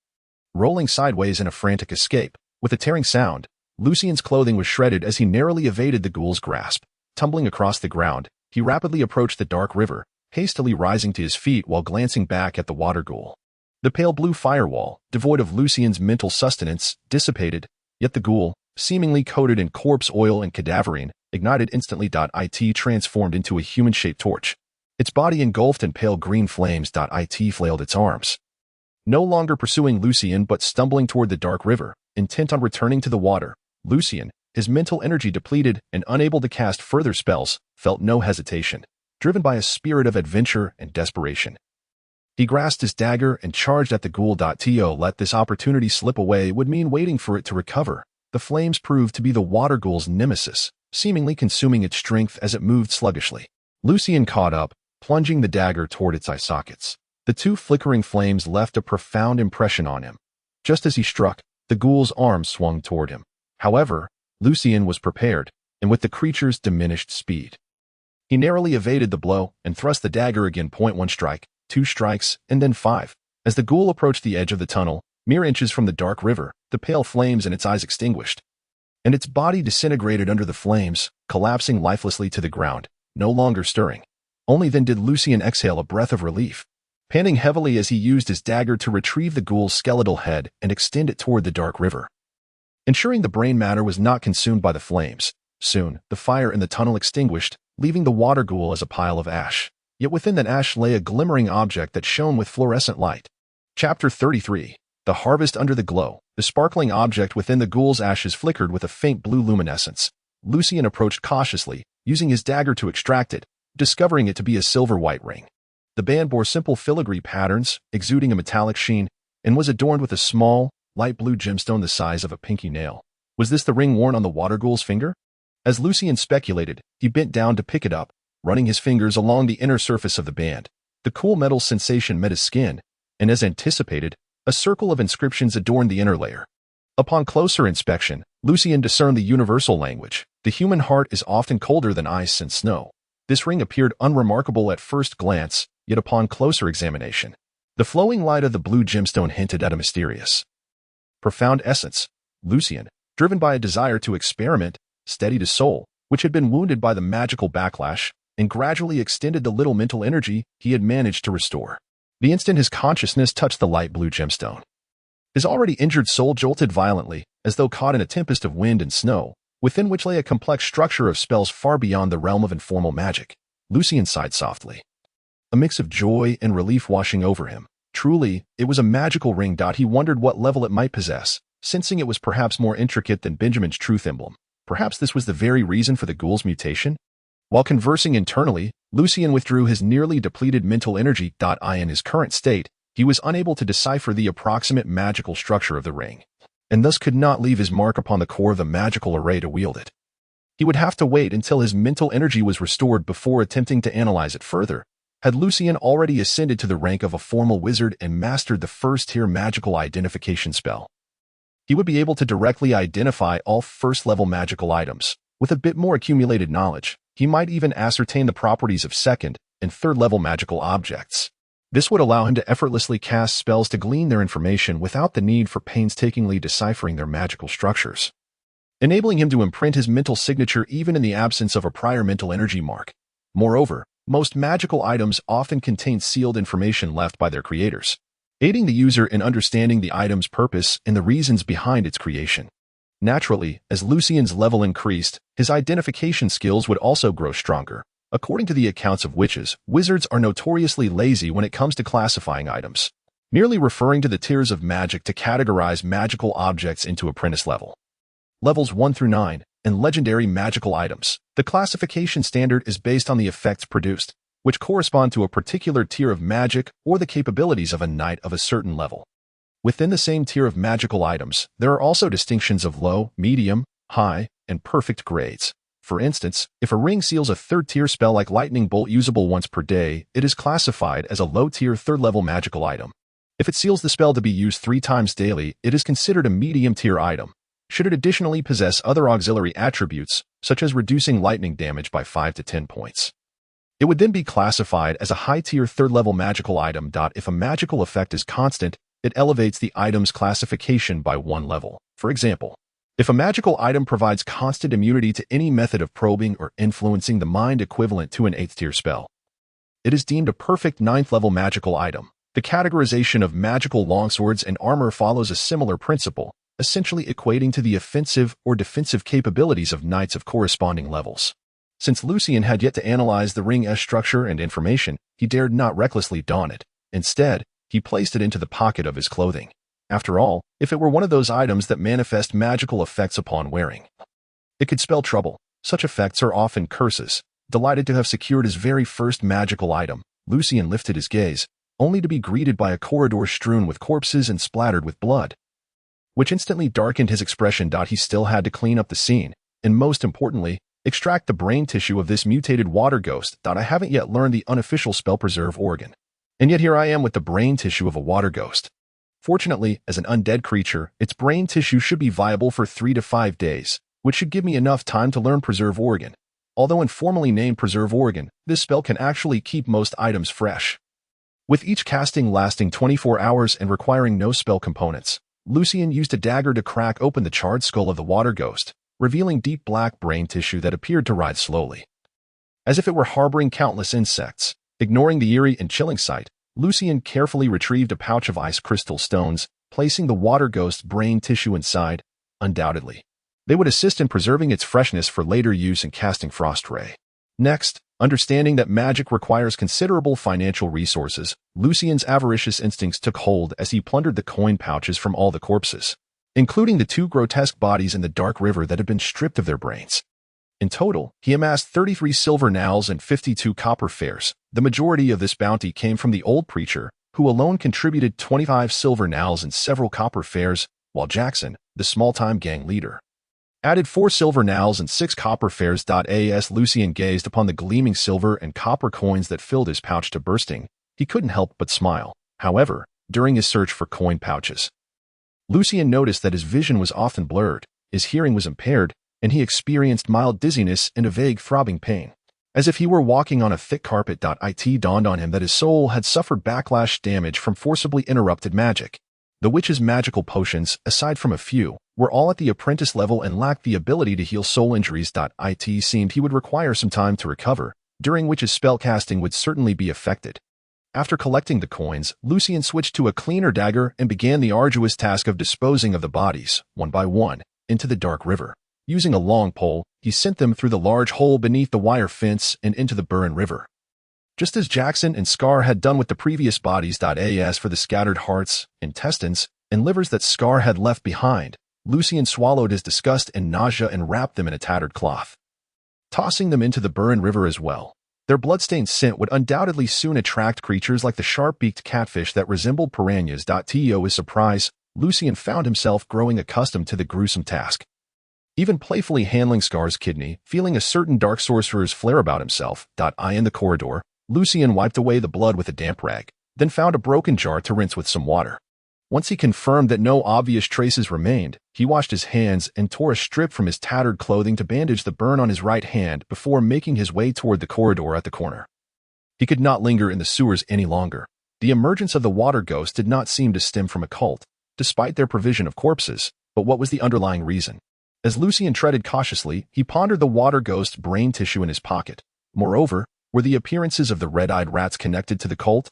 rolling sideways in a frantic escape. With a tearing sound, Lucien's clothing was shredded as he narrowly evaded the ghoul's grasp. Tumbling across the ground, he rapidly approached the dark river, hastily rising to his feet while glancing back at the water ghoul. The pale blue firewall, devoid of Lucien's mental sustenance, dissipated, yet the ghoul, seemingly coated in corpse oil and cadaverine, ignited instantly. It transformed into a human-shaped torch, its body engulfed in pale green flames. It flailed its arms, no longer pursuing Lucien but stumbling toward the dark river, intent on returning to the water. Lucien, his mental energy depleted and unable to cast further spells, felt no hesitation, driven by a spirit of adventure and desperation. He grasped his dagger and charged at the ghoul. To let this opportunity slip away would mean waiting for it to recover. The flames proved to be the water ghoul's nemesis, seemingly consuming its strength as it moved sluggishly. Lucien caught up, plunging the dagger toward its eye sockets. The 2 flickering flames left a profound impression on him. Just as he struck, the ghoul's arms swung toward him. However, Lucien was prepared, and with the creature's diminished speed, he narrowly evaded the blow and thrust the dagger again. 1 strike, 2 strikes, and then 5. As the ghoul approached the edge of the tunnel, mere inches from the dark river, the pale flames in its eyes extinguished, and its body disintegrated under the flames, collapsing lifelessly to the ground. no longer stirring. Only then did Lucien exhale a breath of relief, panting heavily as he used his dagger to retrieve the ghoul's skeletal head and extend it toward the dark river. Ensuring the brain matter was not consumed by the flames, soon the fire in the tunnel extinguished, leaving the water ghoul as a pile of ash. Yet within that ash lay a glimmering object that shone with fluorescent light. Chapter 33. The Harvest Under the Glow. The sparkling object within the ghoul's ashes flickered with a faint blue luminescence. Lucien approached cautiously, using his dagger to extract it, discovering it to be a silver-white ring. The band bore simple filigree patterns, exuding a metallic sheen, and was adorned with a small, light blue gemstone the size of a pinky nail. Was this the ring worn on the water ghoul's finger? As Lucien speculated, he bent down to pick it up, running his fingers along the inner surface of the band. The cool metal sensation met his skin, and as anticipated, a circle of inscriptions adorned the inner layer. Upon closer inspection, Lucien discerned the universal language. The human heart is often colder than ice and snow. This ring appeared unremarkable at first glance, yet upon closer examination, the flowing light of the blue gemstone hinted at a mysterious, profound essence. Lucien, driven by a desire to experiment, steadied his soul, which had been wounded by the magical backlash, and gradually extended the little mental energy he had managed to restore. The instant his consciousness touched the light blue gemstone, his already injured soul jolted violently, as though caught in a tempest of wind and snow, within which lay a complex structure of spells far beyond the realm of informal magic. Lucien sighed softly, a mix of joy and relief washing over him. Truly, it was a magical ring. He wondered what level it might possess, sensing it was perhaps more intricate than Benjamin's truth emblem. Perhaps this was the very reason for the ghoul's mutation? While conversing internally, Lucien withdrew his nearly depleted mental energy. In his current state, he was unable to decipher the approximate magical structure of the ring, and thus could not leave his mark upon the core of the magical array to wield it. He would have to wait until his mental energy was restored before attempting to analyze it further. Had Lucien already ascended to the rank of a formal wizard and mastered the first-tier magical identification spell, he would be able to directly identify all first-level magical items. With a bit more accumulated knowledge, he might even ascertain the properties of second- and third-level magical objects. This would allow him to effortlessly cast spells to glean their information without the need for painstakingly deciphering their magical structures, enabling him to imprint his mental signature even in the absence of a prior mental energy mark. Moreover, most magical items often contain sealed information left by their creators, aiding the user in understanding the item's purpose and the reasons behind its creation. Naturally, as Lucien's level increased, his identification skills would also grow stronger. According to the accounts of witches, wizards are notoriously lazy when it comes to classifying items, merely referring to the tiers of magic to categorize magical objects into apprentice level. Levels 1 through 9, and legendary magical items. The classification standard is based on the effects produced, which correspond to a particular tier of magic or the capabilities of a knight of a certain level. Within the same tier of magical items, there are also distinctions of low, medium, high, and perfect grades. For instance, if a ring seals a third-tier spell like Lightning Bolt usable once per day, it is classified as a low-tier third-level magical item. If it seals the spell to be used 3 times daily, it is considered a medium-tier item. Should it additionally possess other auxiliary attributes, such as reducing lightning damage by 5 to 10 points, it would then be classified as a high-tier third-level magical item. If a magical effect is constant, it elevates the item's classification by 1 level. For example, if a magical item provides constant immunity to any method of probing or influencing the mind equivalent to an 8th-tier spell, it is deemed a perfect 9th-level magical item. The categorization of magical longswords and armor follows a similar principle, essentially equating to the offensive or defensive capabilities of knights of corresponding levels. Since Lucien had yet to analyze the ring's structure and information, he dared not recklessly don it. Instead, he placed it into the pocket of his clothing. After all, if it were one of those items that manifest magical effects upon wearing, it could spell trouble. Such effects are often curses. Delighted to have secured his very first magical item, Lucien lifted his gaze, only to be greeted by a corridor strewn with corpses and splattered with blood, which instantly darkened his expression. He still had to clean up the scene, and most importantly, extract the brain tissue of this mutated water ghost. I haven't yet learned the unofficial spell preserve organ, and yet here I am with the brain tissue of a water ghost. Fortunately, as an undead creature, its brain tissue should be viable for 3 to 5 days, which should give me enough time to learn preserve organ. Although informally named preserve organ, this spell can actually keep most items fresh, with each casting lasting 24 hours and requiring no spell components. Lucien used a dagger to crack open the charred skull of the water ghost, revealing deep black brain tissue that appeared to rise slowly. as if it were harboring countless insects. Ignoring the eerie and chilling sight, Lucian carefully retrieved a pouch of ice crystal stones, placing the water ghost's brain tissue inside. Undoubtedly, they would assist in preserving its freshness for later use in casting Frost Ray. Next, understanding that magic requires considerable financial resources, Lucian's avaricious instincts took hold as he plundered the coin pouches from all the corpses, including the 2 grotesque bodies in the dark river that had been stripped of their brains. In total, he amassed 33 silver nails and 52 copper fares. The majority of this bounty came from the old preacher, who alone contributed 25 silver nails and several copper fares, while Jackson, the small-time gang leader, added 4 silver nails and 6 copper fares. As Lucian gazed upon the gleaming silver and copper coins that filled his pouch to bursting, he couldn't help but smile. However, during his search for coin pouches, Lucian noticed that his vision was often blurred, his hearing was impaired, and he experienced mild dizziness and a vague throbbing pain, as if he were walking on a thick carpet. It dawned on him that his soul had suffered backlash damage from forcibly interrupted magic. The witch's magical potions, aside from a few, were all at the apprentice level and lacked the ability to heal soul injuries. It seemed he would require some time to recover, during which his spellcasting would certainly be affected. After collecting the coins, Lucian switched to a cleaner dagger and began the arduous task of disposing of the bodies, one by one, into the dark river. Using a long pole, he sent them through the large hole beneath the wire fence and into the Burren River. Just as Jackson and Scar had done with the previous bodies. As for the scattered hearts, intestines, and livers that Scar had left behind, Lucian swallowed his disgust and nausea and wrapped them in a tattered cloth, tossing them into the Burren River as well. Their bloodstained scent would undoubtedly soon attract creatures like the sharp-beaked catfish that resembled piranhas. To his surprise, Lucian found himself growing accustomed to the gruesome task. Even playfully handling Scar's kidney, feeling a certain dark sorcerer's flair about himself. In the corridor, Lucian wiped away the blood with a damp rag, then found a broken jar to rinse with some water. Once he confirmed that no obvious traces remained, he washed his hands and tore a strip from his tattered clothing to bandage the burn on his right hand before making his way toward the corridor at the corner. He could not linger in the sewers any longer. The emergence of the water ghost did not seem to stem from a cult, despite their provision of corpses, but what was the underlying reason? As Lucian treaded cautiously, he pondered the water ghost's brain tissue in his pocket. Moreover, were the appearances of the red-eyed rats connected to the cult?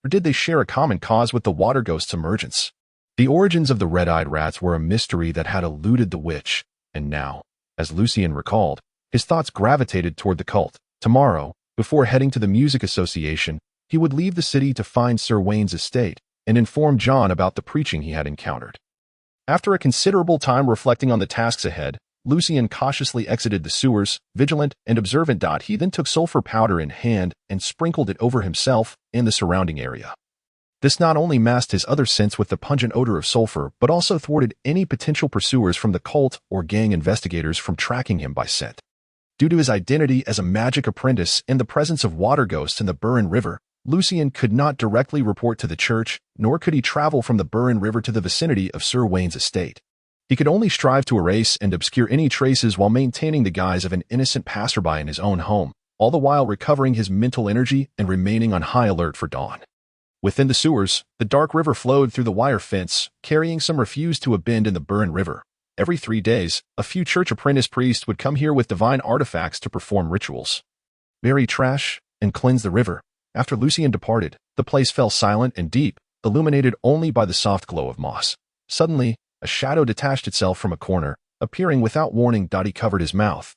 Or did they share a common cause with the water ghost's emergence? The origins of the red-eyed rats were a mystery that had eluded the witch, and now, as Lucian recalled, his thoughts gravitated toward the cult. Tomorrow, before heading to the music association, he would leave the city to find Sir Wayne's estate and inform John about the preaching he had encountered. After a considerable time reflecting on the tasks ahead, Lucian cautiously exited the sewers, vigilant and observant. He then took sulfur powder in hand and sprinkled it over himself and the surrounding area. This not only masked his other scents with the pungent odor of sulfur, but also thwarted any potential pursuers from the cult or gang investigators from tracking him by scent. Due to his identity as a magic apprentice and the presence of water ghosts in the Burren River, Lucian could not directly report to the church, nor could he travel from the Burren River to the vicinity of Sir Wayne's estate. He could only strive to erase and obscure any traces while maintaining the guise of an innocent passerby in his own home, all the while recovering his mental energy and remaining on high alert for dawn. Within the sewers, the dark river flowed through the wire fence, carrying some refuse to a bend in the Burren River. Every 3 days, a few church apprentice priests would come here with divine artifacts to perform rituals, bury trash, and cleanse the river. After Lucian departed, the place fell silent and deep, illuminated only by the soft glow of moss. Suddenly, a shadow detached itself from a corner, appearing without warning. He covered his mouth,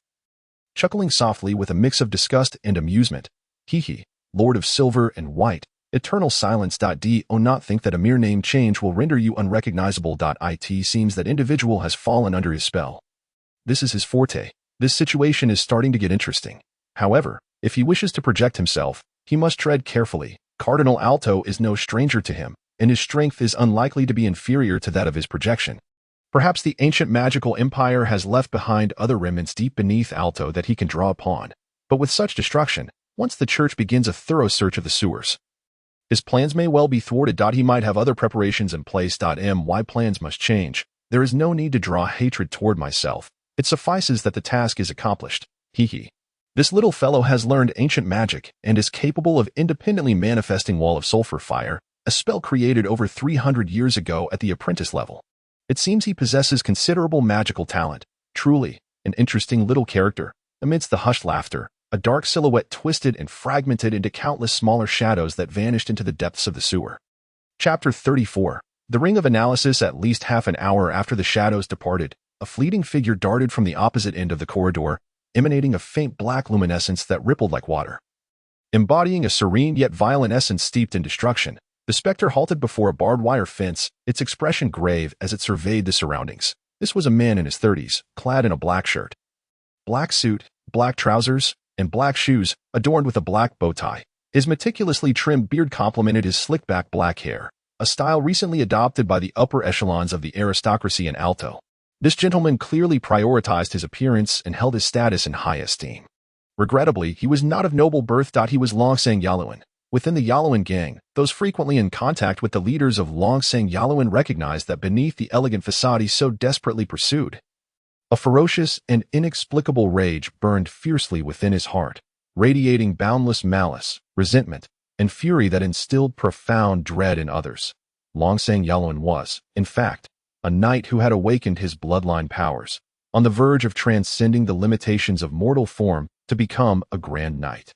chuckling softly with a mix of disgust and amusement. Hee, Lord of Silver and White, eternal silence. Do not think that a mere name change will render you unrecognizable. It seems that individual has fallen under his spell. This is his forte. This situation is starting to get interesting. However, if he wishes to project himself, he must tread carefully. Cardinal Alto is no stranger to him, and his strength is unlikely to be inferior to that of his projection. Perhaps the ancient magical empire has left behind other remnants deep beneath Alto that he can draw upon. But with such destruction, once the church begins a thorough search of the sewers, his plans may well be thwarted. He might have other preparations in place. My plans must change. There is no need to draw hatred toward myself. It suffices that the task is accomplished. This little fellow has learned ancient magic and is capable of independently manifesting Wall of Sulfur Fire, a spell created over 300 years ago at the apprentice level. It seems he possesses considerable magical talent. Truly, an interesting little character. Amidst the hushed laughter, a dark silhouette twisted and fragmented into countless smaller shadows that vanished into the depths of the sewer. Chapter 34. The Ring of Analysis. At least half an hour after the shadows departed, a fleeting figure darted from the opposite end of the corridor, emanating a faint black luminescence that rippled like water. Embodying a serene yet violent essence steeped in destruction, the specter halted before a barbed wire fence, its expression grave as it surveyed the surroundings. This was a man in his 30s, clad in a black shirt, black suit, black trousers, and black shoes, adorned with a black bow tie. His meticulously trimmed beard complemented his slick-back black hair, a style recently adopted by the upper echelons of the aristocracy in Alto. This gentleman clearly prioritized his appearance and held his status in high esteem. Regrettably, he was not of noble birth. He was Longsang Yaluan. Within the Yaluan gang, those frequently in contact with the leaders of Longsang Yaluan recognized that beneath the elegant facade he so desperately pursued, a ferocious and inexplicable rage burned fiercely within his heart, radiating boundless malice, resentment, and fury that instilled profound dread in others. Longsang Yaluan was, in fact, a knight who had awakened his bloodline powers, on the verge of transcending the limitations of mortal form to become a grand knight.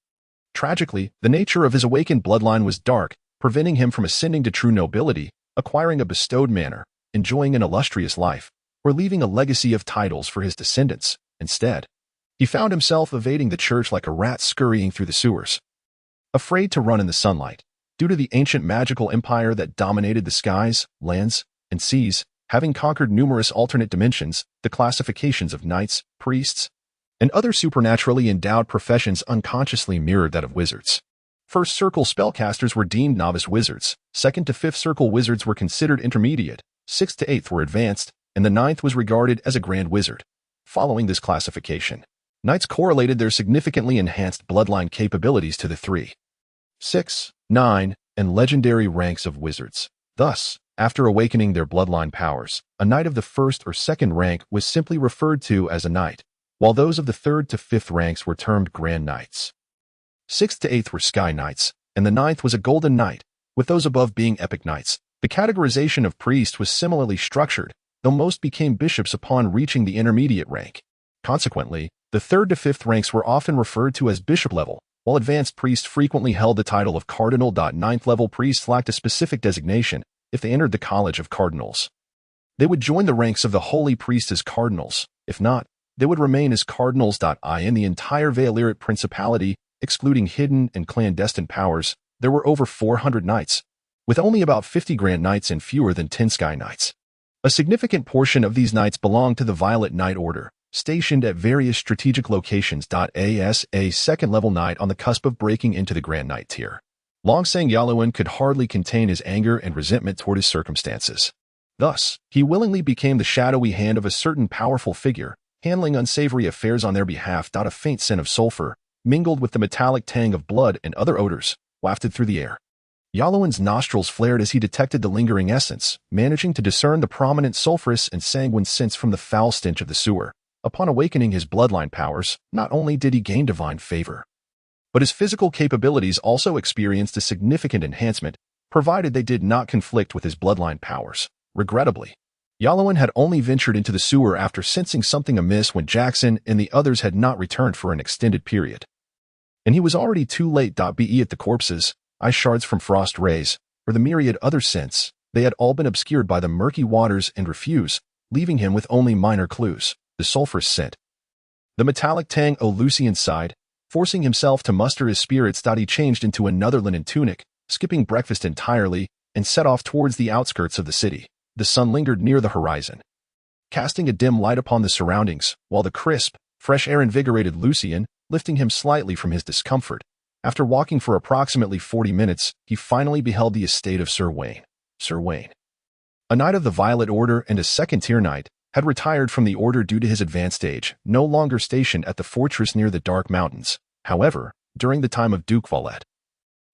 Tragically, the nature of his awakened bloodline was dark, preventing him from ascending to true nobility, acquiring a bestowed manor, enjoying an illustrious life, or leaving a legacy of titles for his descendants. Instead, he found himself evading the church like a rat scurrying through the sewers. Afraid to run in the sunlight, due to the ancient magical empire that dominated the skies, lands, and seas, having conquered numerous alternate dimensions, the classifications of knights, priests, and other supernaturally endowed professions unconsciously mirrored that of wizards. First circle spellcasters were deemed novice wizards, second to fifth circle wizards were considered intermediate, sixth to eighth were advanced, and the ninth was regarded as a grand wizard. Following this classification, knights correlated their significantly enhanced bloodline capabilities to the 3, 6, 9, and legendary ranks of wizards. Thus, after awakening their bloodline powers, a knight of the first or second rank was simply referred to as a knight, while those of the third to fifth ranks were termed grand knights. Sixth to eighth were sky knights, and the ninth was a golden knight, with those above being epic knights. The categorization of priest was similarly structured, though most became bishops upon reaching the intermediate rank. Consequently, the third to fifth ranks were often referred to as bishop level, while advanced priests frequently held the title of cardinal. Ninth level priests lacked a specific designation if they entered the College of Cardinals. They would join the ranks of the holy priest as cardinals. If not, they would remain as cardinals. In the entire Valyric Principality, excluding hidden and clandestine powers, there were over 400 knights, with only about 50 grand knights and fewer than 10 sky knights. A significant portion of these knights belonged to the Violet Knight Order, stationed at various strategic locations. As a second-level knight on the cusp of breaking into the Grand Knight tier, Longsang Yaluan could hardly contain his anger and resentment toward his circumstances. Thus, he willingly became the shadowy hand of a certain powerful figure, handling unsavory affairs on their behalf. A faint scent of sulfur, mingled with the metallic tang of blood and other odors, wafted through the air. Yaluan's nostrils flared as he detected the lingering essence, managing to discern the prominent sulphurous and sanguine scents from the foul stench of the sewer. Upon awakening his bloodline powers, not only did he gain divine favor, but his physical capabilities also experienced a significant enhancement, provided they did not conflict with his bloodline powers. Regrettably, Yaluan had only ventured into the sewer after sensing something amiss when Jackson and the others had not returned for an extended period. And he was already too late. Be it the corpses, ice shards from frost rays, or the myriad other scents, they had all been obscured by the murky waters and refuse, leaving him with only minor clues. The sulphurous scent, the metallic tang. Lucian sighed, forcing himself to muster his spirits. He changed into another linen tunic, skipping breakfast entirely, and set off towards the outskirts of the city. The sun lingered near the horizon, casting a dim light upon the surroundings, while the crisp, fresh air invigorated Lucian, lifting him slightly from his discomfort. After walking for approximately 40 minutes, he finally beheld the estate of Sir Wayne. Sir Wayne, a knight of the Violet Order and a second-tier knight, had retired from the order due to his advanced age, no longer stationed at the fortress near the Dark Mountains. However, during the time of Duke Violet,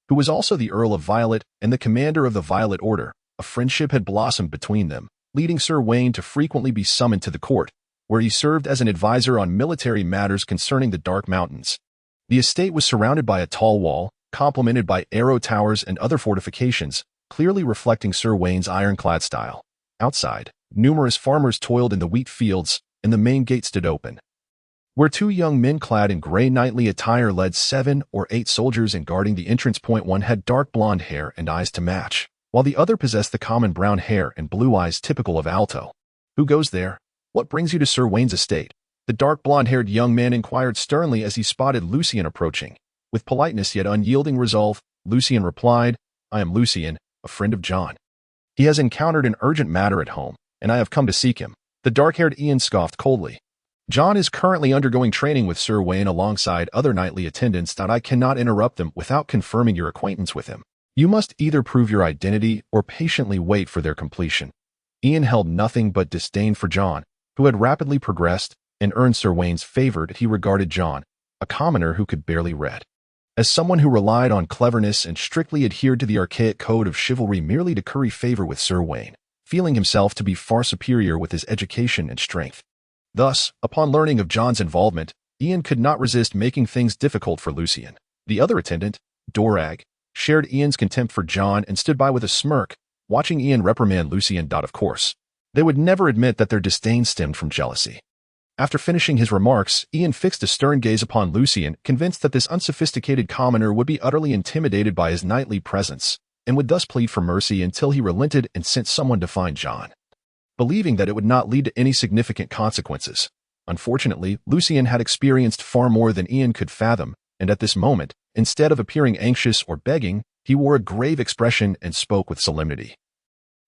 who was also the Earl of Violet and the commander of the Violet Order, a friendship had blossomed between them, leading Sir Wayne to frequently be summoned to the court, where he served as an advisor on military matters concerning the Dark Mountains. The estate was surrounded by a tall wall, complemented by arrow towers and other fortifications, clearly reflecting Sir Wayne's ironclad style. Outside, numerous farmers toiled in the wheat fields, and the main gate stood open. where two young men clad in gray knightly attire led 7 or 8 soldiers, and guarding the entrance point one had dark blonde hair and eyes to match, while the other possessed the common brown hair and blue eyes typical of Alto. "Who goes there? What brings you to Sir Wayne's estate?" the dark blonde-haired young man inquired sternly as he spotted Lucien approaching. With politeness yet unyielding resolve, Lucien replied, "I am Lucien, a friend of John. He has encountered an urgent matter at home, and I have come to seek him." The dark-haired Ian scoffed coldly. "John is currently undergoing training with Sir Wayne alongside other knightly attendants. I cannot interrupt them without confirming your acquaintance with him. You must either prove your identity or patiently wait for their completion." Ian held nothing but disdain for John, who had rapidly progressed and earned Sir Wayne's favor. He regarded John, a commoner who could barely read, as someone who relied on cleverness and strictly adhered to the archaic code of chivalry merely to curry favor with Sir Wayne, feeling himself to be far superior with his education and strength. Thus, upon learning of John's involvement, Ian could not resist making things difficult for Lucien. The other attendant, Dorag, shared Ian's contempt for John and stood by with a smirk, watching Ian reprimand Lucien. Of course, they would never admit that their disdain stemmed from jealousy. After finishing his remarks, Ian fixed a stern gaze upon Lucien, convinced that this unsophisticated commoner would be utterly intimidated by his knightly presence, and would thus plead for mercy until he relented and sent someone to find John, believing that it would not lead to any significant consequences. Unfortunately, Lucien had experienced far more than Ian could fathom, and at this moment, instead of appearing anxious or begging, he wore a grave expression and spoke with solemnity.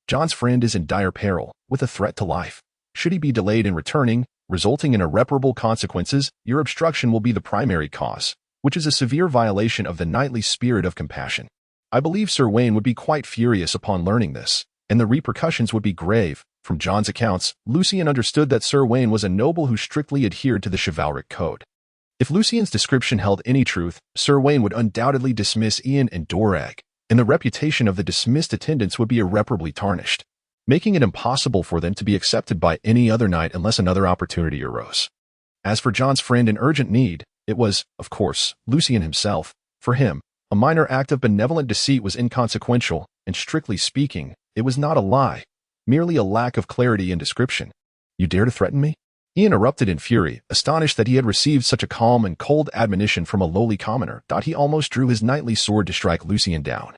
"John's friend is in dire peril, with a threat to life. Should he be delayed in returning, resulting in irreparable consequences, your obstruction will be the primary cause, which is a severe violation of the knightly spirit of compassion." I believe Sir Wayne would be quite furious upon learning this, and the repercussions would be grave. From John's accounts, Lucien understood that Sir Wayne was a noble who strictly adhered to the chivalric code. If Lucien's description held any truth, Sir Wayne would undoubtedly dismiss Ian and Dorag, and the reputation of the dismissed attendants would be irreparably tarnished, making it impossible for them to be accepted by any other knight unless another opportunity arose. As for John's friend in urgent need, it was, of course, Lucien himself. For him, a minor act of benevolent deceit was inconsequential, and strictly speaking, it was not a lie, merely a lack of clarity in description. "You dare to threaten me?" Ian erupted in fury, astonished that he had received such a calm and cold admonition from a lowly commoner. He almost drew his knightly sword to strike Lucien down.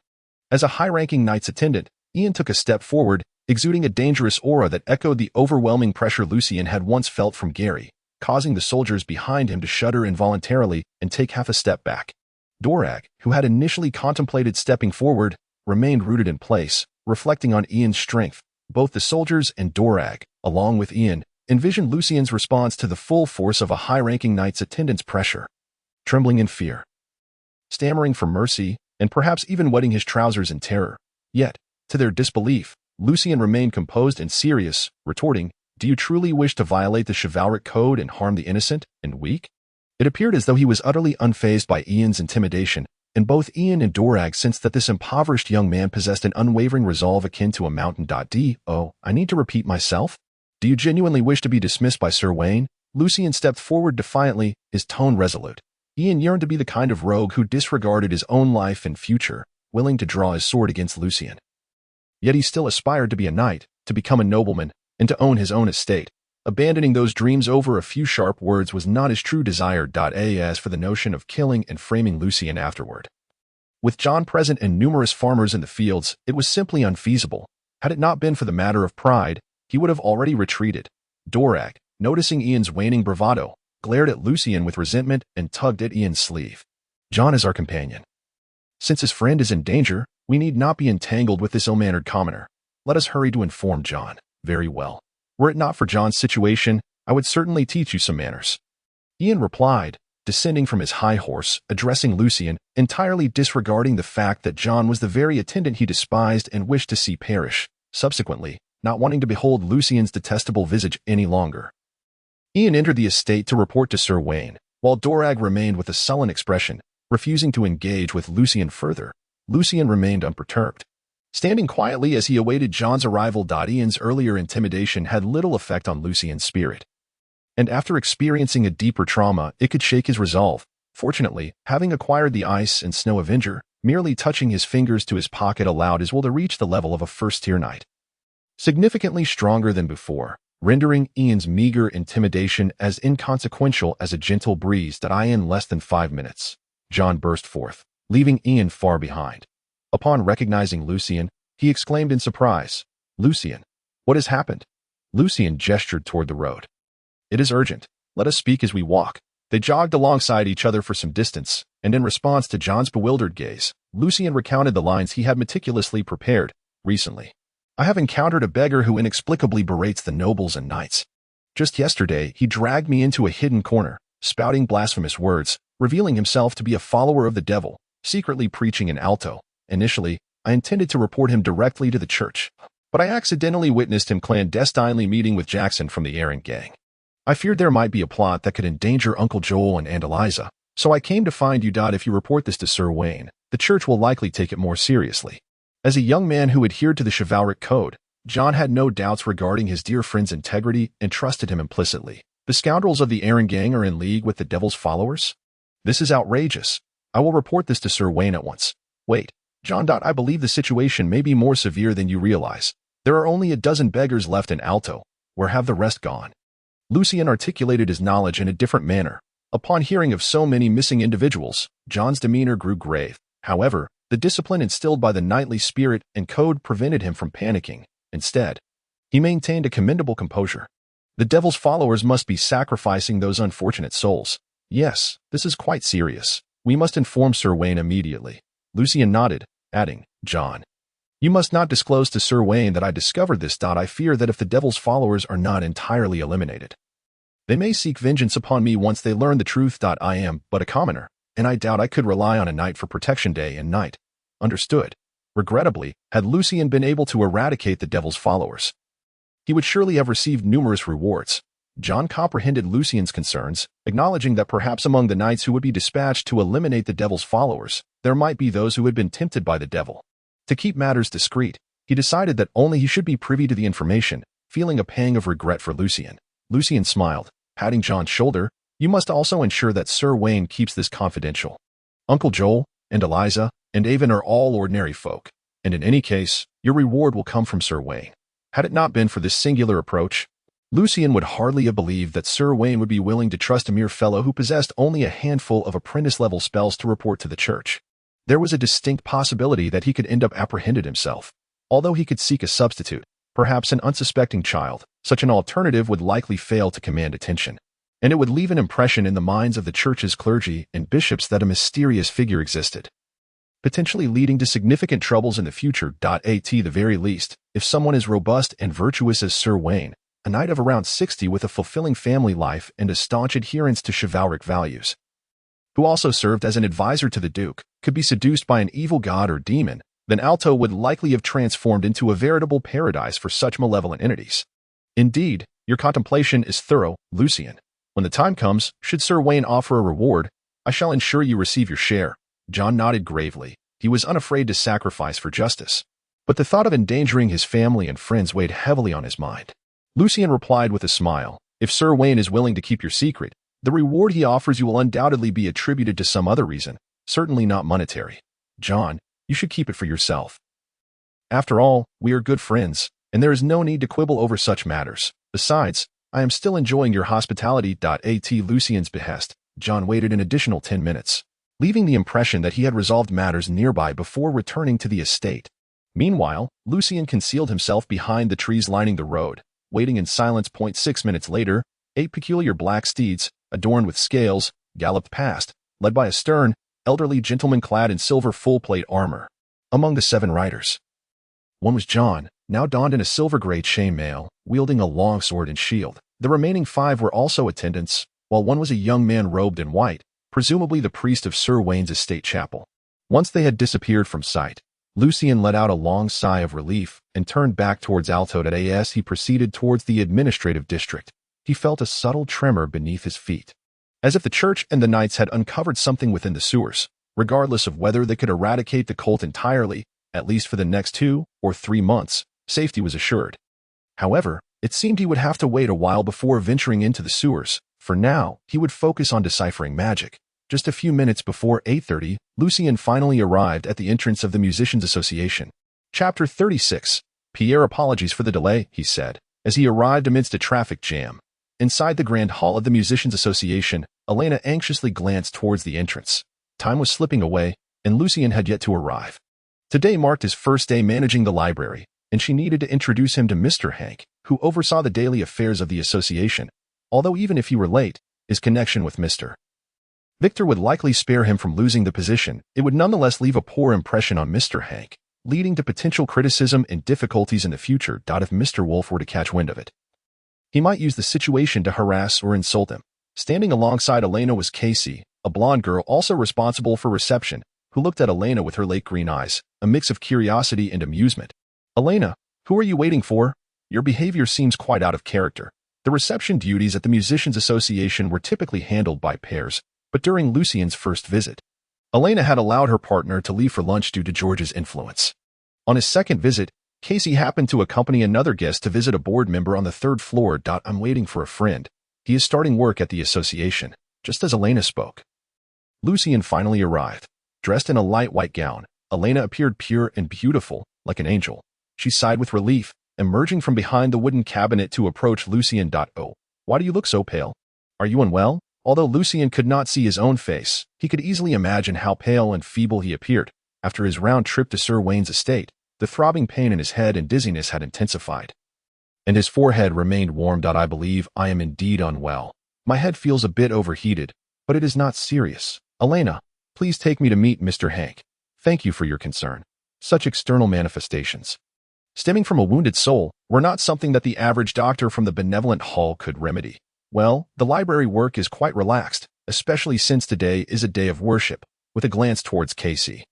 As a high-ranking knight's attendant, Ian took a step forward, exuding a dangerous aura that echoed the overwhelming pressure Lucien had once felt from Gary, causing the soldiers behind him to shudder involuntarily and take half a step back. Dorag, who had initially contemplated stepping forward, remained rooted in place, reflecting on Ian's strength. Both the soldiers and Dorag, along with Ian, envisioned Lucien's response to the full force of a high-ranking knight's attendant's pressure. Trembling in fear, stammering for mercy, and perhaps even wetting his trousers in terror. Yet, to their disbelief, Lucien remained composed and serious, retorting, "Do you truly wish to violate the chivalric code and harm the innocent and weak?" It appeared as though he was utterly unfazed by Ian's intimidation, and both Ian and Dorag sensed that this impoverished young man possessed an unwavering resolve akin to a mountain. I need to repeat myself? Do you genuinely wish to be dismissed by Sir Wayne?" Lucien stepped forward defiantly, his tone resolute. Ian yearned to be the kind of rogue who disregarded his own life and future, willing to draw his sword against Lucien. Yet he still aspired to be a knight, to become a nobleman, and to own his own estate. Abandoning those dreams over a few sharp words was not his true desire. As for the notion of killing and framing Lucien afterward, with John present and numerous farmers in the fields, it was simply unfeasible. Had it not been for the matter of pride, he would have already retreated. Dorag, noticing Ian's waning bravado, glared at Lucien with resentment and tugged at Ian's sleeve. "John is our companion. Since his friend is in danger, we need not be entangled with this ill-mannered commoner. Let us hurry to inform John." "Very well. Were it not for John's situation, I would certainly teach you some manners," Ian replied, descending from his high horse, addressing Lucien, entirely disregarding the fact that John was the very attendant he despised and wished to see perish, subsequently, not wanting to behold Lucien's detestable visage any longer. Ian entered the estate to report to Sir Wayne, while Dorag remained with a sullen expression, refusing to engage with Lucien further. Lucien remained unperturbed, standing quietly as he awaited John's arrival. Ian's earlier intimidation had little effect on Lucien's spirit, and after experiencing a deeper trauma, it could shake his resolve. Fortunately, having acquired the Ice and Snow Avenger, merely touching his fingers to his pocket allowed his will to reach the level of a first-tier knight. Significantly stronger than before, rendering Ian's meager intimidation as inconsequential as a gentle breeze that I in less than 5 minutes. John burst forth, leaving Ian far behind. Upon recognizing Lucian, he exclaimed in surprise, "Lucian, what has happened?" Lucian gestured toward the road. "It is urgent. Let us speak as we walk." They jogged alongside each other for some distance, and in response to John's bewildered gaze, Lucian recounted the lines he had meticulously prepared. "Recently, I have encountered a beggar who inexplicably berates the nobles and knights. Just yesterday, he dragged me into a hidden corner, spouting blasphemous words, revealing himself to be a follower of the devil, secretly preaching in alto. Initially, I intended to report him directly to the church, but I accidentally witnessed him clandestinely meeting with Jackson from the Arcane gang. I feared there might be a plot that could endanger Uncle Joel and Aunt Eliza, so I came to find you. If you report this to Sir Wayne, the church will likely take it more seriously." As a young man who adhered to the chivalric code, John had no doubts regarding his dear friend's integrity and trusted him implicitly. The scoundrels of the Arcane gang are in league with the devil's followers? This is outrageous. I will report this to Sir Wayne at once. Wait, John. I believe the situation may be more severe than you realize. There are only a dozen beggars left in Alto. Where have the rest gone? Lucian articulated his knowledge in a different manner. Upon hearing of so many missing individuals, John's demeanor grew grave. However, the discipline instilled by the knightly spirit and code prevented him from panicking. Instead, he maintained a commendable composure. The devil's followers must be sacrificing those unfortunate souls. Yes, this is quite serious. We must inform Sir Wayne immediately. Lucian nodded, adding, "John, you must not disclose to Sir Wayne that I discovered this. I fear that if the devil's followers are not entirely eliminated, they may seek vengeance upon me once they learn the truth. I am but a commoner, and I doubt I could rely on a knight for protection day and night." Understood. Regrettably, had Lucian been able to eradicate the devil's followers, he would surely have received numerous rewards. John comprehended Lucian's concerns, acknowledging that perhaps among the knights who would be dispatched to eliminate the devil's followers, there might be those who had been tempted by the devil. To keep matters discreet, he decided that only he should be privy to the information, feeling a pang of regret for Lucian. Lucian smiled, patting John's shoulder. "You must also ensure that Sir Wayne keeps this confidential. Uncle Joel, and Eliza, and Avon are all ordinary folk, and in any case, your reward will come from Sir Wayne." Had it not been for this singular approach, Lucian would hardly have believed that Sir Wayne would be willing to trust a mere fellow who possessed only a handful of apprentice-level spells to report to the church. There was a distinct possibility that he could end up apprehended himself. Although he could seek a substitute, perhaps an unsuspecting child, such an alternative would likely fail to command attention, and it would leave an impression in the minds of the church's clergy and bishops that a mysterious figure existed, potentially leading to significant troubles in the future. At the very least, if someone as robust and virtuous as Sir Wayne, a knight of around 60 with a fulfilling family life and a staunch adherence to chivalric values, who also served as an advisor to the Duke, could be seduced by an evil god or demon, then Alto would likely have transformed into a veritable paradise for such malevolent entities. Indeed, your contemplation is thorough, Lucian. When the time comes, should Sir Wayne offer a reward, I shall ensure you receive your share. John nodded gravely. He was unafraid to sacrifice for justice, but the thought of endangering his family and friends weighed heavily on his mind. Lucian replied with a smile, "If Sir Wayne is willing to keep your secret, the reward he offers you will undoubtedly be attributed to some other reason, certainly not monetary. John, you should keep it for yourself. After all, we are good friends, and there is no need to quibble over such matters. Besides, I am still enjoying your hospitality." At Lucian's behest, John waited an additional 10 minutes, leaving the impression that he had resolved matters nearby before returning to the estate. Meanwhile, Lucian concealed himself behind the trees lining the road, waiting in silence. 6 minutes later, 8 peculiar black steeds, adorned with scales, galloped past, led by a stern, elderly gentleman clad in silver full-plate armor. Among the 7 riders, one was John, now donned in a silver-gray chainmail, wielding a long sword and shield. The remaining 5 were also attendants, while one was a young man robed in white, presumably the priest of Sir Wayne's estate chapel. Once they had disappeared from sight, Lucian let out a long sigh of relief and turned back towards Alto. As he proceeded towards the administrative district, he felt a subtle tremor beneath his feet, as if the church and the knights had uncovered something within the sewers. Regardless of whether they could eradicate the cult entirely, at least for the next 2 or 3 months, safety was assured. However, it seemed he would have to wait a while before venturing into the sewers. For now, he would focus on deciphering magic. Just a few minutes before 8:30, Lucian finally arrived at the entrance of the Musicians' Association. Chapter 36. Pierre, apologies for the delay, he said, as he arrived amidst a traffic jam. Inside the Grand Hall of the Musicians Association, Elena anxiously glanced towards the entrance. Time was slipping away, and Lucien had yet to arrive. Today marked his first day managing the library, and she needed to introduce him to Mr. Hank, who oversaw the daily affairs of the association, although even if he were late, his connection with Mr. Victor would likely spare him from losing the position. It would nonetheless leave a poor impression on Mr. Hank, leading to potential criticism and difficulties in the future. If Mr. Wolf were to catch wind of it, he might use the situation to harass or insult him. Standing alongside Elena was Casey, a blonde girl also responsible for reception, who looked at Elena with her late green eyes, a mix of curiosity and amusement. "Elena, who are you waiting for? Your behavior seems quite out of character." The reception duties at the Musicians Association were typically handled by pairs, but during Lucien's first visit, Elena had allowed her partner to leave for lunch due to George's influence. On his second visit, Casey happened to accompany another guest to visit a board member on the third floor. "I'm waiting for a friend. He is starting work at the association." Just as Elena spoke, Lucien finally arrived. Dressed in a light white gown, Elena appeared pure and beautiful, like an angel. She sighed with relief, emerging from behind the wooden cabinet to approach Lucien. "Oh, why do you look so pale? Are you unwell?" Although Lucien could not see his own face, he could easily imagine how pale and feeble he appeared. After his round trip to Sir Wayne's estate, the throbbing pain in his head and dizziness had intensified, and his forehead remained warm. "I believe I am indeed unwell. My head feels a bit overheated, but it is not serious. Elena, please take me to meet Mr. Hank. Thank you for your concern." Such external manifestations, stemming from a wounded soul, were not something that the average doctor from the benevolent hall could remedy. "Well, the library work is quite relaxed, especially since today is a day of worship." With a glance towards Casey,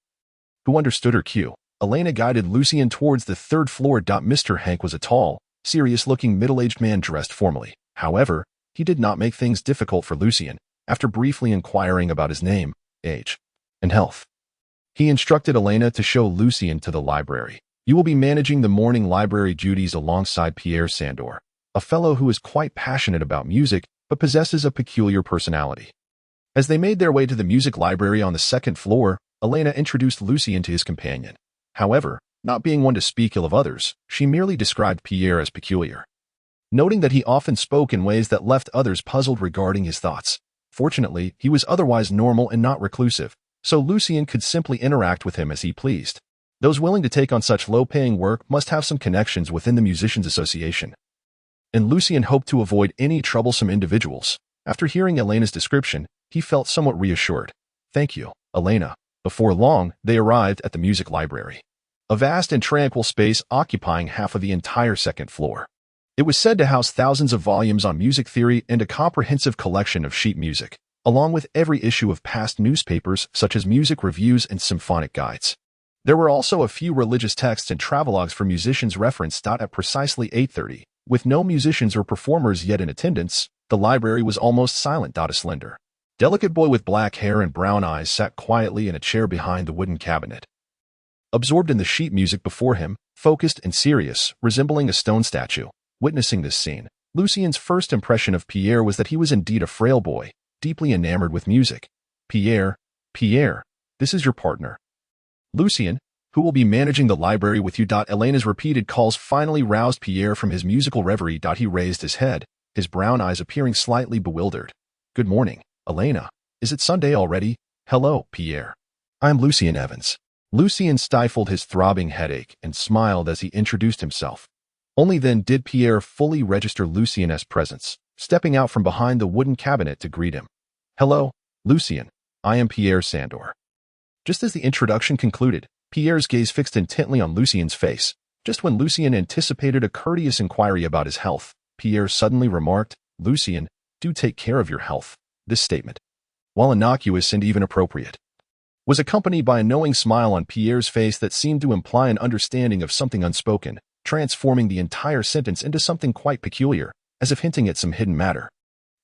who understood her cue, Elena guided Lucien towards the third floor. Mr. Hank was a tall, serious-looking middle-aged man dressed formally. However, he did not make things difficult for Lucien. After briefly inquiring about his name, age, and health, he instructed Elena to show Lucien to the library. "You will be managing the morning library duties alongside Pierre Sandor, a fellow who is quite passionate about music but possesses a peculiar personality." As they made their way to the music library on the second floor, Elena introduced Lucien to his companion. However, not being one to speak ill of others, she merely described Pierre as peculiar, noting that he often spoke in ways that left others puzzled regarding his thoughts. Fortunately, he was otherwise normal and not reclusive, so Lucien could simply interact with him as he pleased. Those willing to take on such low-paying work must have some connections within the Musicians Association, and Lucien hoped to avoid any troublesome individuals. After hearing Elena's description, he felt somewhat reassured. "Thank you, Elena." Before long, they arrived at the music library, a vast and tranquil space occupying half of the entire second floor. It was said to house thousands of volumes on music theory and a comprehensive collection of sheet music, along with every issue of past newspapers such as music reviews and symphonic guides. There were also a few religious texts and travelogues for musicians referenced. At precisely 8:30, with no musicians or performers yet in attendance, the library was almost silent. A slender, delicate boy with black hair and brown eyes sat quietly in a chair behind the wooden cabinet, absorbed in the sheet music before him, focused and serious, resembling a stone statue. Witnessing this scene, Lucien's first impression of Pierre was that he was indeed a frail boy, deeply enamored with music. Pierre, this is your partner, Lucien, who will be managing the library with you." Elena's repeated calls finally roused Pierre from his musical reverie. He raised his head, his brown eyes appearing slightly bewildered. "Good morning, Elena. Is it Sunday already?" "Hello, Pierre. I'm Lucien Evans." Lucien stifled his throbbing headache and smiled as he introduced himself. Only then did Pierre fully register Lucien's presence, stepping out from behind the wooden cabinet to greet him. "Hello, Lucien. I am Pierre Sandor." Just as the introduction concluded, Pierre's gaze fixed intently on Lucien's face. Just when Lucien anticipated a courteous inquiry about his health, Pierre suddenly remarked, "Lucien, do take care of your health." This statement, while innocuous and even appropriate, was accompanied by a knowing smile on Pierre's face that seemed to imply an understanding of something unspoken, transforming the entire sentence into something quite peculiar, as if hinting at some hidden matter.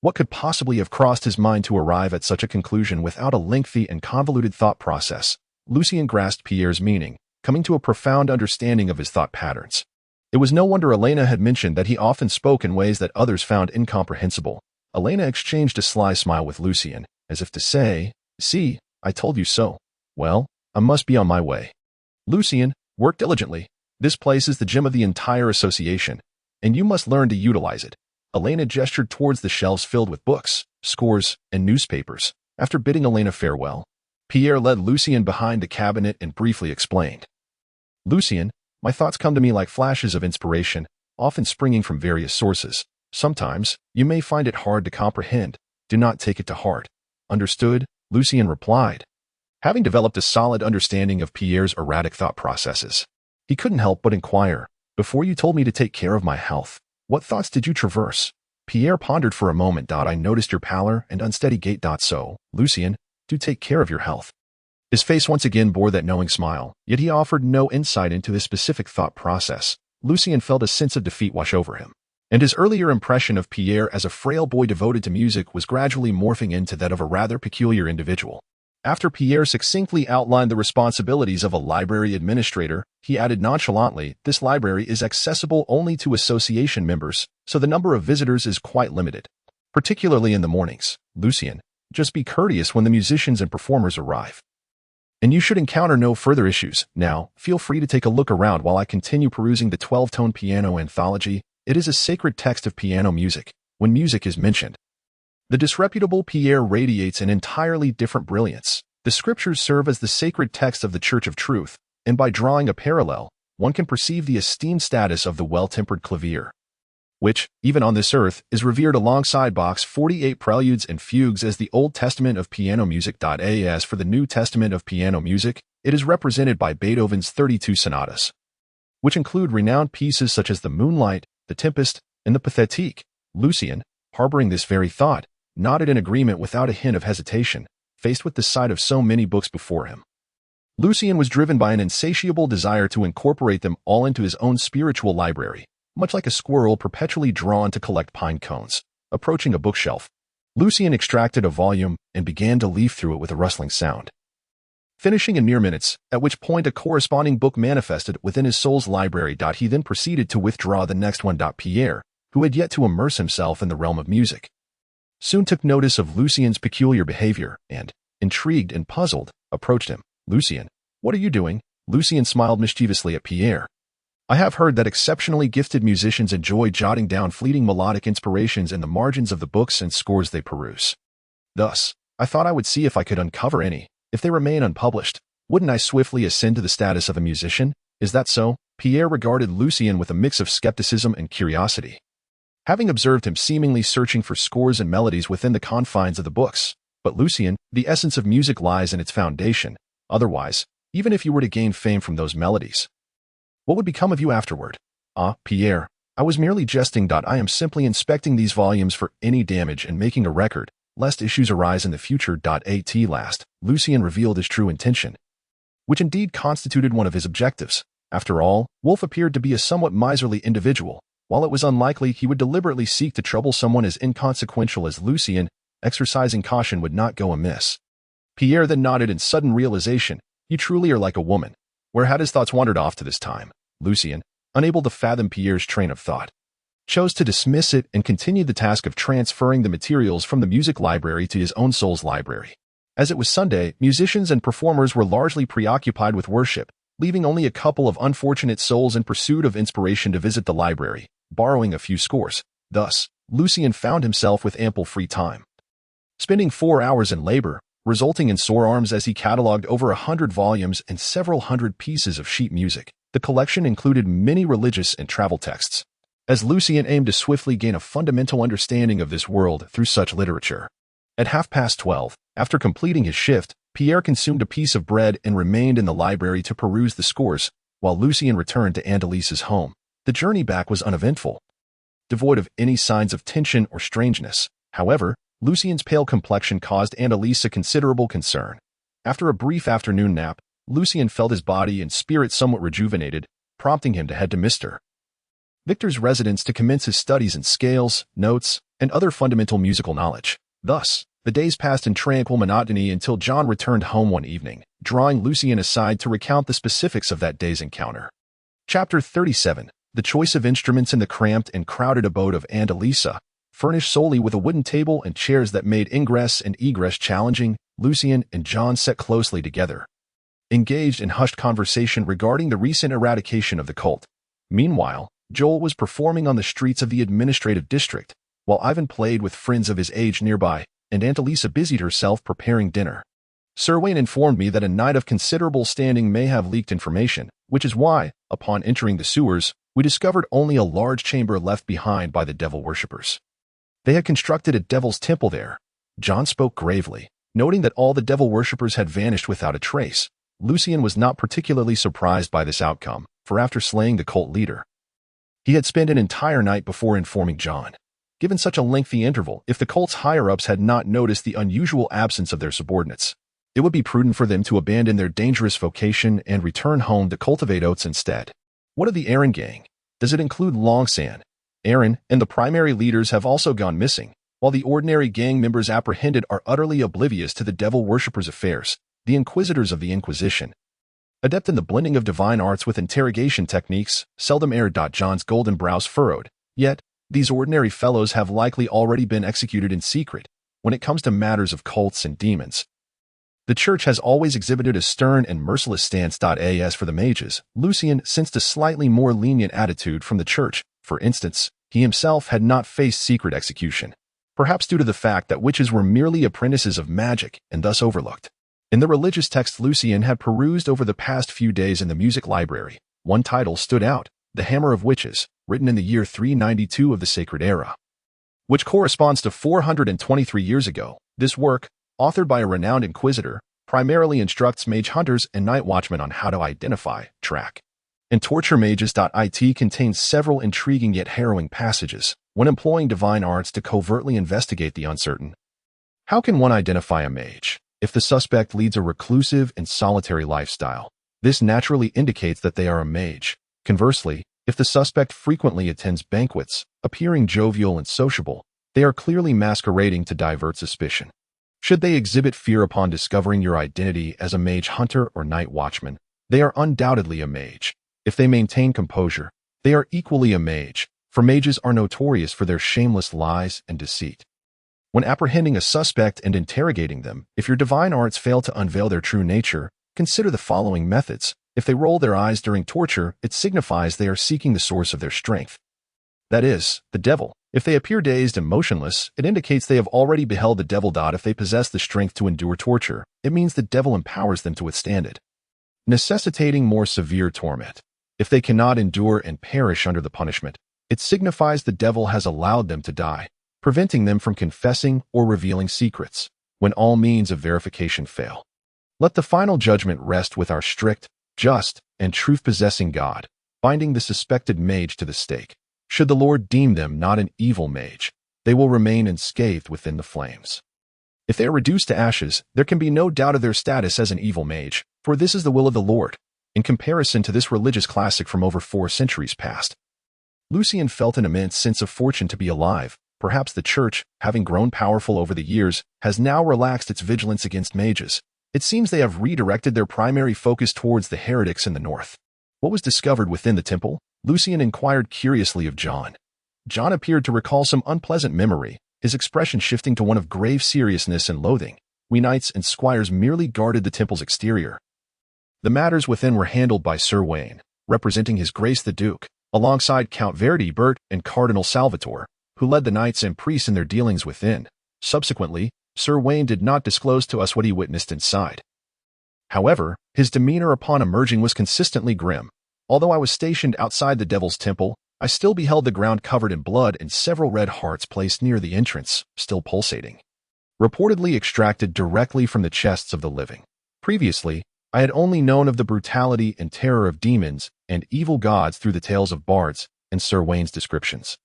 What could possibly have crossed his mind to arrive at such a conclusion without a lengthy and convoluted thought process? Lucien grasped Pierre's meaning, coming to a profound understanding of his thought patterns. It was no wonder Elena had mentioned that he often spoke in ways that others found incomprehensible. Elena exchanged a sly smile with Lucien, as if to say, "See, I told you so. Well, I must be on my way. Lucien, work diligently. This place is the gem of the entire association." and you must learn to utilize it. Elena gestured towards the shelves filled with books, scores, and newspapers. After bidding Elena farewell, Pierre led Lucien behind the cabinet and briefly explained. Lucien, my thoughts come to me like flashes of inspiration, often springing from various sources. Sometimes, you may find it hard to comprehend. Do not take it to heart. Understood? Lucien replied, having developed a solid understanding of Pierre's erratic thought processes. He couldn't help but inquire, before you told me to take care of my health, what thoughts did you traverse? Pierre pondered for a moment. I noticed your pallor and unsteady gait. So, Lucien, do take care of your health. His face once again bore that knowing smile, yet he offered no insight into his specific thought process. Lucien felt a sense of defeat wash over him, and his earlier impression of Pierre as a frail boy devoted to music was gradually morphing into that of a rather peculiar individual. After Pierre succinctly outlined the responsibilities of a library administrator, he added nonchalantly, this library is accessible only to association members, so the number of visitors is quite limited. Particularly in the mornings, Lucien, just be courteous when the musicians and performers arrive. And you should encounter no further issues. Now, feel free to take a look around while I continue perusing the 12-tone piano anthology. It is a sacred text of piano music. When music is mentioned, the disreputable Pierre radiates an entirely different brilliance. The scriptures serve as the sacred text of the Church of Truth, and by drawing a parallel, one can perceive the esteemed status of the well-tempered clavier, which, even on this earth, is revered alongside Bach's 48 preludes and fugues as the Old Testament of piano music. As for the New Testament of piano music, it is represented by Beethoven's 32 sonatas, which include renowned pieces such as the Moonlight, the Tempest, and the Pathétique. Lucien, harboring this very thought, nodded in agreement without a hint of hesitation, faced with the sight of so many books before him. Lucien was driven by an insatiable desire to incorporate them all into his own spiritual library, much like a squirrel perpetually drawn to collect pine cones. Approaching a bookshelf, Lucien extracted a volume and began to leaf through it with a rustling sound, finishing in mere minutes, at which point a corresponding book manifested within his soul's library. He then proceeded to withdraw the next one. Pierre, who had yet to immerse himself in the realm of music, soon took notice of Lucien's peculiar behavior and, intrigued and puzzled, approached him. Lucien, what are you doing? Lucien smiled mischievously at Pierre. I have heard that exceptionally gifted musicians enjoy jotting down fleeting melodic inspirations in the margins of the books and scores they peruse. Thus, I thought I would see if I could uncover any. If they remain unpublished, wouldn't I swiftly ascend to the status of a musician? Is that so? Pierre regarded Lucien with a mix of skepticism and curiosity, having observed him seemingly searching for scores and melodies within the confines of the books. But Lucien, the essence of music lies in its foundation. Otherwise, even if you were to gain fame from those melodies, what would become of you afterward? Ah, Pierre, I was merely jesting. I am simply inspecting these volumes for any damage and making a record, lest issues arise in the future. At last, Lucien revealed his true intention, which indeed constituted one of his objectives. After all, Wolf appeared to be a somewhat miserly individual. While it was unlikely he would deliberately seek to trouble someone as inconsequential as Lucien, exercising caution would not go amiss. Pierre then nodded in sudden realization. You truly are like a woman. Where had his thoughts wandered off to this time? Lucien, unable to fathom Pierre's train of thought, chose to dismiss it and continued the task of transferring the materials from the music library to his own soul's library. As it was Sunday, musicians and performers were largely preoccupied with worship, leaving only a couple of unfortunate souls in pursuit of inspiration to visit the library, borrowing a few scores. Thus, Lucien found himself with ample free time, spending 4 hours in labor, resulting in sore arms as he cataloged over 100 volumes and several hundred pieces of sheet music. The collection included many religious and travel texts, as Lucien aimed to swiftly gain a fundamental understanding of this world through such literature. At 12:30, after completing his shift, Pierre consumed a piece of bread and remained in the library to peruse the scores, while Lucien returned to Andalisa's home. The journey back was uneventful, devoid of any signs of tension or strangeness. However, Lucien's pale complexion caused Andalisa considerable concern. After a brief afternoon nap, Lucien felt his body and spirit somewhat rejuvenated, prompting him to head to Mr. Victor's residence to commence his studies in scales, notes, and other fundamental musical knowledge. Thus, the days passed in tranquil monotony until John returned home one evening, drawing Lucien aside to recount the specifics of that day's encounter. Chapter 37. The choice of instruments in the cramped and crowded abode of Andalisa, furnished solely with a wooden table and chairs that made ingress and egress challenging, Lucien and John sat closely together, engaged in hushed conversation regarding the recent eradication of the cult. Meanwhile, Joel was performing on the streets of the administrative district, while Ivan played with friends of his age nearby, and Aunt Elisa busied herself preparing dinner. Sir Wayne informed me that a knight of considerable standing may have leaked information, which is why, upon entering the sewers, we discovered only a large chamber left behind by the devil worshippers. They had constructed a devil's temple there. John spoke gravely, noting that all the devil worshippers had vanished without a trace. Lucian was not particularly surprised by this outcome, for after slaying the cult leader, he had spent an entire night before informing John. Given such a lengthy interval, if the cult's higher-ups had not noticed the unusual absence of their subordinates, it would be prudent for them to abandon their dangerous vocation and return home to cultivate oats instead. What of the Aaron gang? Does it include Longsand? Aaron and the primary leaders have also gone missing, while the ordinary gang members apprehended are utterly oblivious to the devil worshippers' affairs, the inquisitors of the Inquisition. Adept in the blending of divine arts with interrogation techniques, seldom erred. John's golden brows furrowed. Yet, these ordinary fellows have likely already been executed in secret. When it comes to matters of cults and demons, the Church has always exhibited a stern and merciless stance. As for the mages, Lucian sensed a slightly more lenient attitude from the Church. For instance, he himself had not faced secret execution, perhaps due to the fact that witches were merely apprentices of magic and thus overlooked. In the religious text Lucian had perused over the past few days in the music library, one title stood out, The Hammer of Witches, written in the year 392 of the Sacred Era, which corresponds to 423 years ago. This work, authored by a renowned inquisitor, primarily instructs mage hunters and night watchmen on how to identify, track, and torture mages. It contains several intriguing yet harrowing passages when employing divine arts to covertly investigate the uncertain. How can one identify a mage? If the suspect leads a reclusive and solitary lifestyle, this naturally indicates that they are a mage. Conversely, if the suspect frequently attends banquets, appearing jovial and sociable, they are clearly masquerading to divert suspicion. Should they exhibit fear upon discovering your identity as a mage hunter or night watchman, they are undoubtedly a mage. If they maintain composure, they are equally a mage, for mages are notorious for their shameless lies and deceit. When apprehending a suspect and interrogating them, if your divine arts fail to unveil their true nature, consider the following methods. If they roll their eyes during torture, it signifies they are seeking the source of their strength, that is, the devil. If they appear dazed and motionless, it indicates they have already beheld the devil. If they possess the strength to endure torture, it means the devil empowers them to withstand it, necessitating more severe torment. If they cannot endure and perish under the punishment, it signifies the devil has allowed them to die, preventing them from confessing or revealing secrets. When all means of verification fail, let the final judgment rest with our strict, just, and truth-possessing God, binding the suspected mage to the stake. Should the Lord deem them not an evil mage, they will remain unscathed within the flames. If they are reduced to ashes, there can be no doubt of their status as an evil mage, for this is the will of the Lord. In comparison to this religious classic from over 4 centuries past, Lucian felt an immense sense of fortune to be alive. Perhaps the Church, having grown powerful over the years, has now relaxed its vigilance against mages. It seems they have redirected their primary focus towards the heretics in the north. What was discovered within the temple? Lucian inquired curiously of John. John appeared to recall some unpleasant memory, his expression shifting to one of grave seriousness and loathing. We knights and squires merely guarded the temple's exterior. The matters within were handled by Sir Wayne, representing His Grace the Duke, alongside Count Verdi Bert and Cardinal Salvatore, who led the knights and priests in their dealings within. Subsequently, Sir Wayne did not disclose to us what he witnessed inside. However, his demeanor upon emerging was consistently grim. Although I was stationed outside the Devil's Temple, I still beheld the ground covered in blood and several red hearts placed near the entrance, still pulsating, reportedly extracted directly from the chests of the living. Previously, I had only known of the brutality and terror of demons and evil gods through the tales of bards and Sir Wayne's descriptions.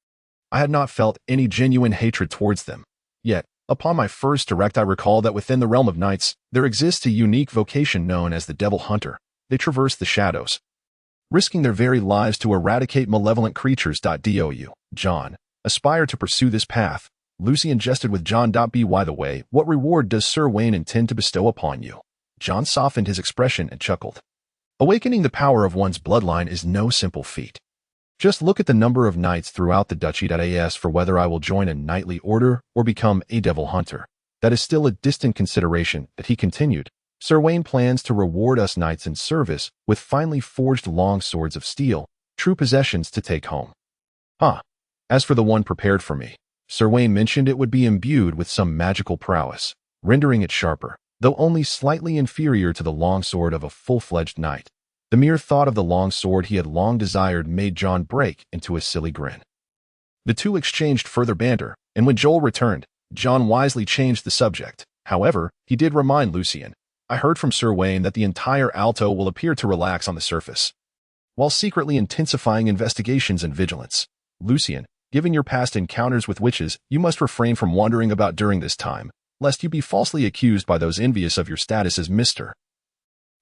I had not felt any genuine hatred towards them. Yet, upon my first direct I recall that within the realm of knights, there exists a unique vocation known as the Devil Hunter. They traverse the shadows, risking their very lives to eradicate malevolent creatures. Do you, John, aspire to pursue this path? Lucian jested with John. By the way, what reward does Sir Wayne intend to bestow upon you? John softened his expression and chuckled. Awakening the power of one's bloodline is no simple feat. Just look at the number of knights throughout the duchy. As for whether I will join a knightly order or become a devil hunter, that is still a distant consideration. But he continued, Sir Wayne plans to reward us knights in service with finely forged long swords of steel, true possessions to take home. Huh. As for the one prepared for me, Sir Wayne mentioned it would be imbued with some magical prowess, rendering it sharper, though only slightly inferior to the longsword of a full-fledged knight. The mere thought of the longsword he had long desired made John break into a silly grin. The two exchanged further banter, and when Joel returned, John wisely changed the subject. However, he did remind Lucien, "I heard from Sir Wayne that the entire Alto will appear to relax on the surface, while secretly intensifying investigations and vigilance. Lucien, given your past encounters with witches, you must refrain from wandering about during this time, lest you be falsely accused by those envious of your status as Mr.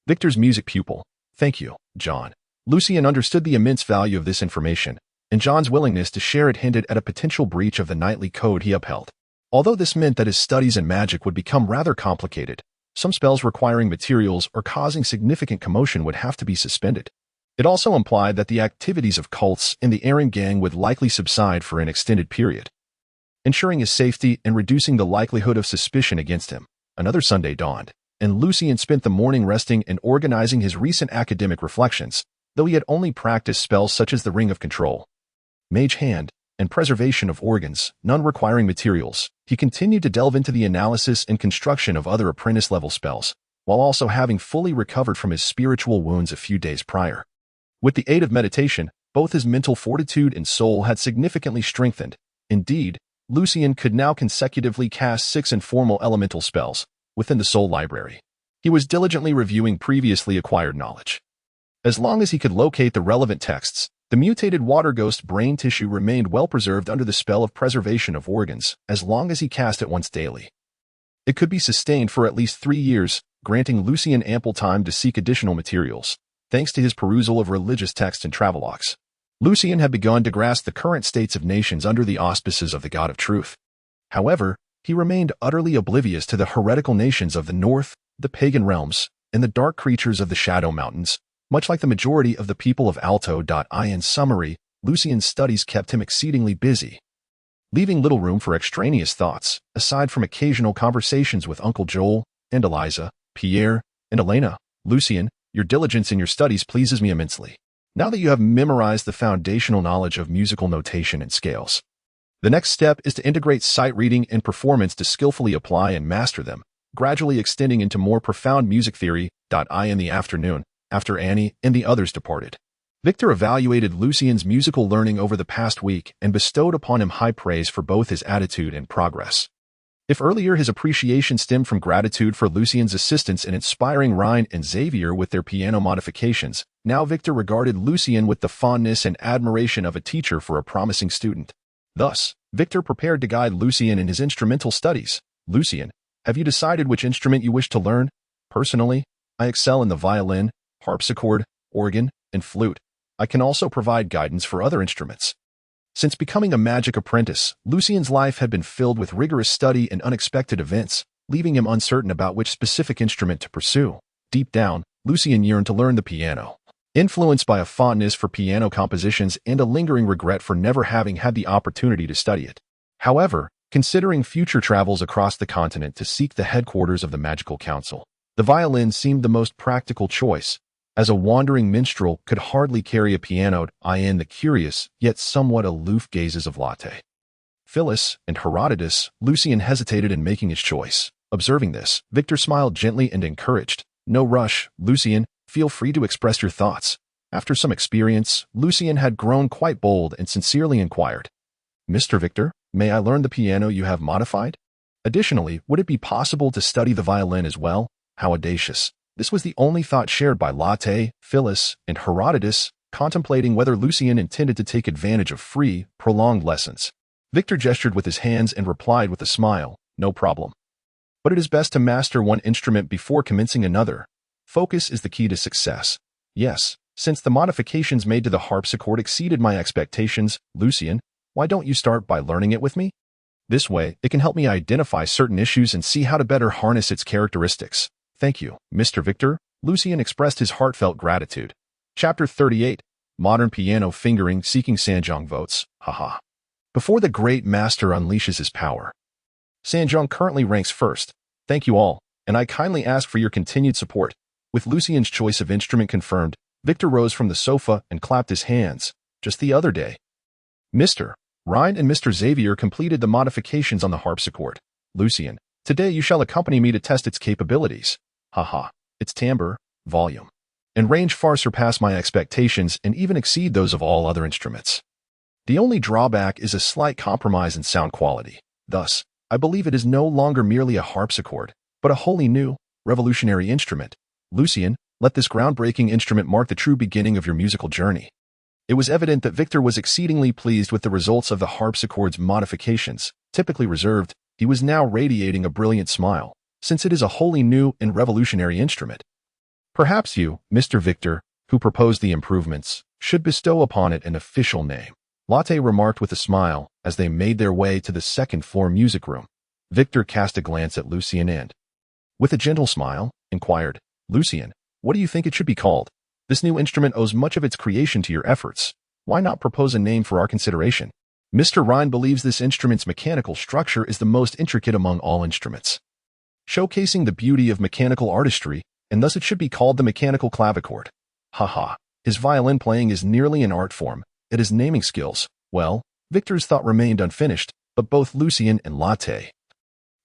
Victor's music pupil." "Thank you, John." Lucien understood the immense value of this information, and John's willingness to share it hinted at a potential breach of the knightly code he upheld. Although this meant that his studies in magic would become rather complicated, some spells requiring materials or causing significant commotion would have to be suspended. It also implied that the activities of cults and the errand gang would likely subside for an extended period, ensuring his safety and reducing the likelihood of suspicion against him. Another Sunday dawned, and Lucien spent the morning resting and organizing his recent academic reflections, though he had only practiced spells such as the Ring of Control, Mage Hand, and Preservation of Organs, none requiring materials. He continued to delve into the analysis and construction of other apprentice-level spells, while also having fully recovered from his spiritual wounds a few days prior. With the aid of meditation, both his mental fortitude and soul had significantly strengthened. Indeed, Lucien could now consecutively cast 6 informal elemental spells within the soul library. He was diligently reviewing previously acquired knowledge. As long as he could locate the relevant texts, the mutated water ghost brain tissue remained well preserved under the spell of Preservation of Organs, as long as he cast it once daily. It could be sustained for at least 3 years, granting Lucien ample time to seek additional materials, thanks to his perusal of religious texts and travelogues. Lucien had begun to grasp the current states of nations under the auspices of the God of Truth. However, he remained utterly oblivious to the heretical nations of the north, the pagan realms, and the dark creatures of the Shadow Mountains. Much like the majority of the people of Alto. In summary, Lucien's studies kept him exceedingly busy, leaving little room for extraneous thoughts, aside from occasional conversations with Uncle Joel and Eliza, Pierre, and Elena. "Lucien, your diligence in your studies pleases me immensely. Now that you have memorized the foundational knowledge of musical notation and scales, the next step is to integrate sight reading and performance to skillfully apply and master them, gradually extending into more profound music theory. In the afternoon, after Annie and the others departed, Victor evaluated Lucien's musical learning over the past week and bestowed upon him high praise for both his attitude and progress. If earlier his appreciation stemmed from gratitude for Lucien's assistance in inspiring Ryan and Xavier with their piano modifications, now Victor regarded Lucien with the fondness and admiration of a teacher for a promising student. Thus, Victor prepared to guide Lucien in his instrumental studies. "Lucien, have you decided which instrument you wish to learn?" "Personally, I excel in the violin, harpsichord, organ, and flute. I can also provide guidance for other instruments." Since becoming a magic apprentice, Lucien's life had been filled with rigorous study and unexpected events, leaving him uncertain about which specific instrument to pursue. Deep down, Lucien yearned to learn the piano, influenced by a fondness for piano compositions and a lingering regret for never having had the opportunity to study it. However, considering future travels across the continent to seek the headquarters of the Magical Council, the violin seemed the most practical choice, as a wandering minstrel could hardly carry a piano. In the curious, yet somewhat aloof gazes of Latte, Phyllis, and Herodotus, Lucien hesitated in making his choice. Observing this, Victor smiled gently and encouraged. "No rush, Lucien, feel free to express your thoughts." After some experience, Lucien had grown quite bold and sincerely inquired, "Mr. Victor, may I learn the piano you have modified? Additionally, would it be possible to study the violin as well?" How audacious. This was the only thought shared by Latte, Phyllis, and Herodotus, contemplating whether Lucien intended to take advantage of free, prolonged lessons. Victor gestured with his hands and replied with a smile, "No problem. But it is best to master one instrument before commencing another. Focus is the key to success." "Yes, since the modifications made to the harpsichord exceeded my expectations, Lucien, why don't you start by learning it with me? This way, it can help me identify certain issues and see how to better harness its characteristics." "Thank you, Mr. Victor." Lucien expressed his heartfelt gratitude. Chapter 38. Modern Piano Fingering Seeking Sanjong Votes. Haha. Before the great master unleashes his power, Sanjong currently ranks first. Thank you all, and I kindly ask for your continued support. With Lucien's choice of instrument confirmed, Victor rose from the sofa and clapped his hands. Just the other day, Mr. Ryan and Mr. Xavier completed the modifications on the harpsichord. Lucien, today you shall accompany me to test its capabilities. Haha, its timbre, volume, and range far surpass my expectations and even exceed those of all other instruments. The only drawback is a slight compromise in sound quality. Thus, I believe it is no longer merely a harpsichord, but a wholly new, revolutionary instrument. Lucien, let this groundbreaking instrument mark the true beginning of your musical journey. It was evident that Victor was exceedingly pleased with the results of the harpsichord's modifications. Typically reserved, he was now radiating a brilliant smile, since it is a wholly new and revolutionary instrument. Perhaps you, Mr. Victor, who proposed the improvements, should bestow upon it an official name, Latte remarked with a smile as they made their way to the second-floor music room. Victor cast a glance at Lucien and, with a gentle smile, inquired, Lucien, what do you think it should be called? This new instrument owes much of its creation to your efforts. Why not propose a name for our consideration? Mr. Ryan believes this instrument's mechanical structure is the most intricate among all instruments, showcasing the beauty of mechanical artistry, and thus it should be called the mechanical clavichord. Haha, his violin playing is nearly an art form. At his naming skills, well, Victor's thought remained unfinished, but both Lucien and Latte,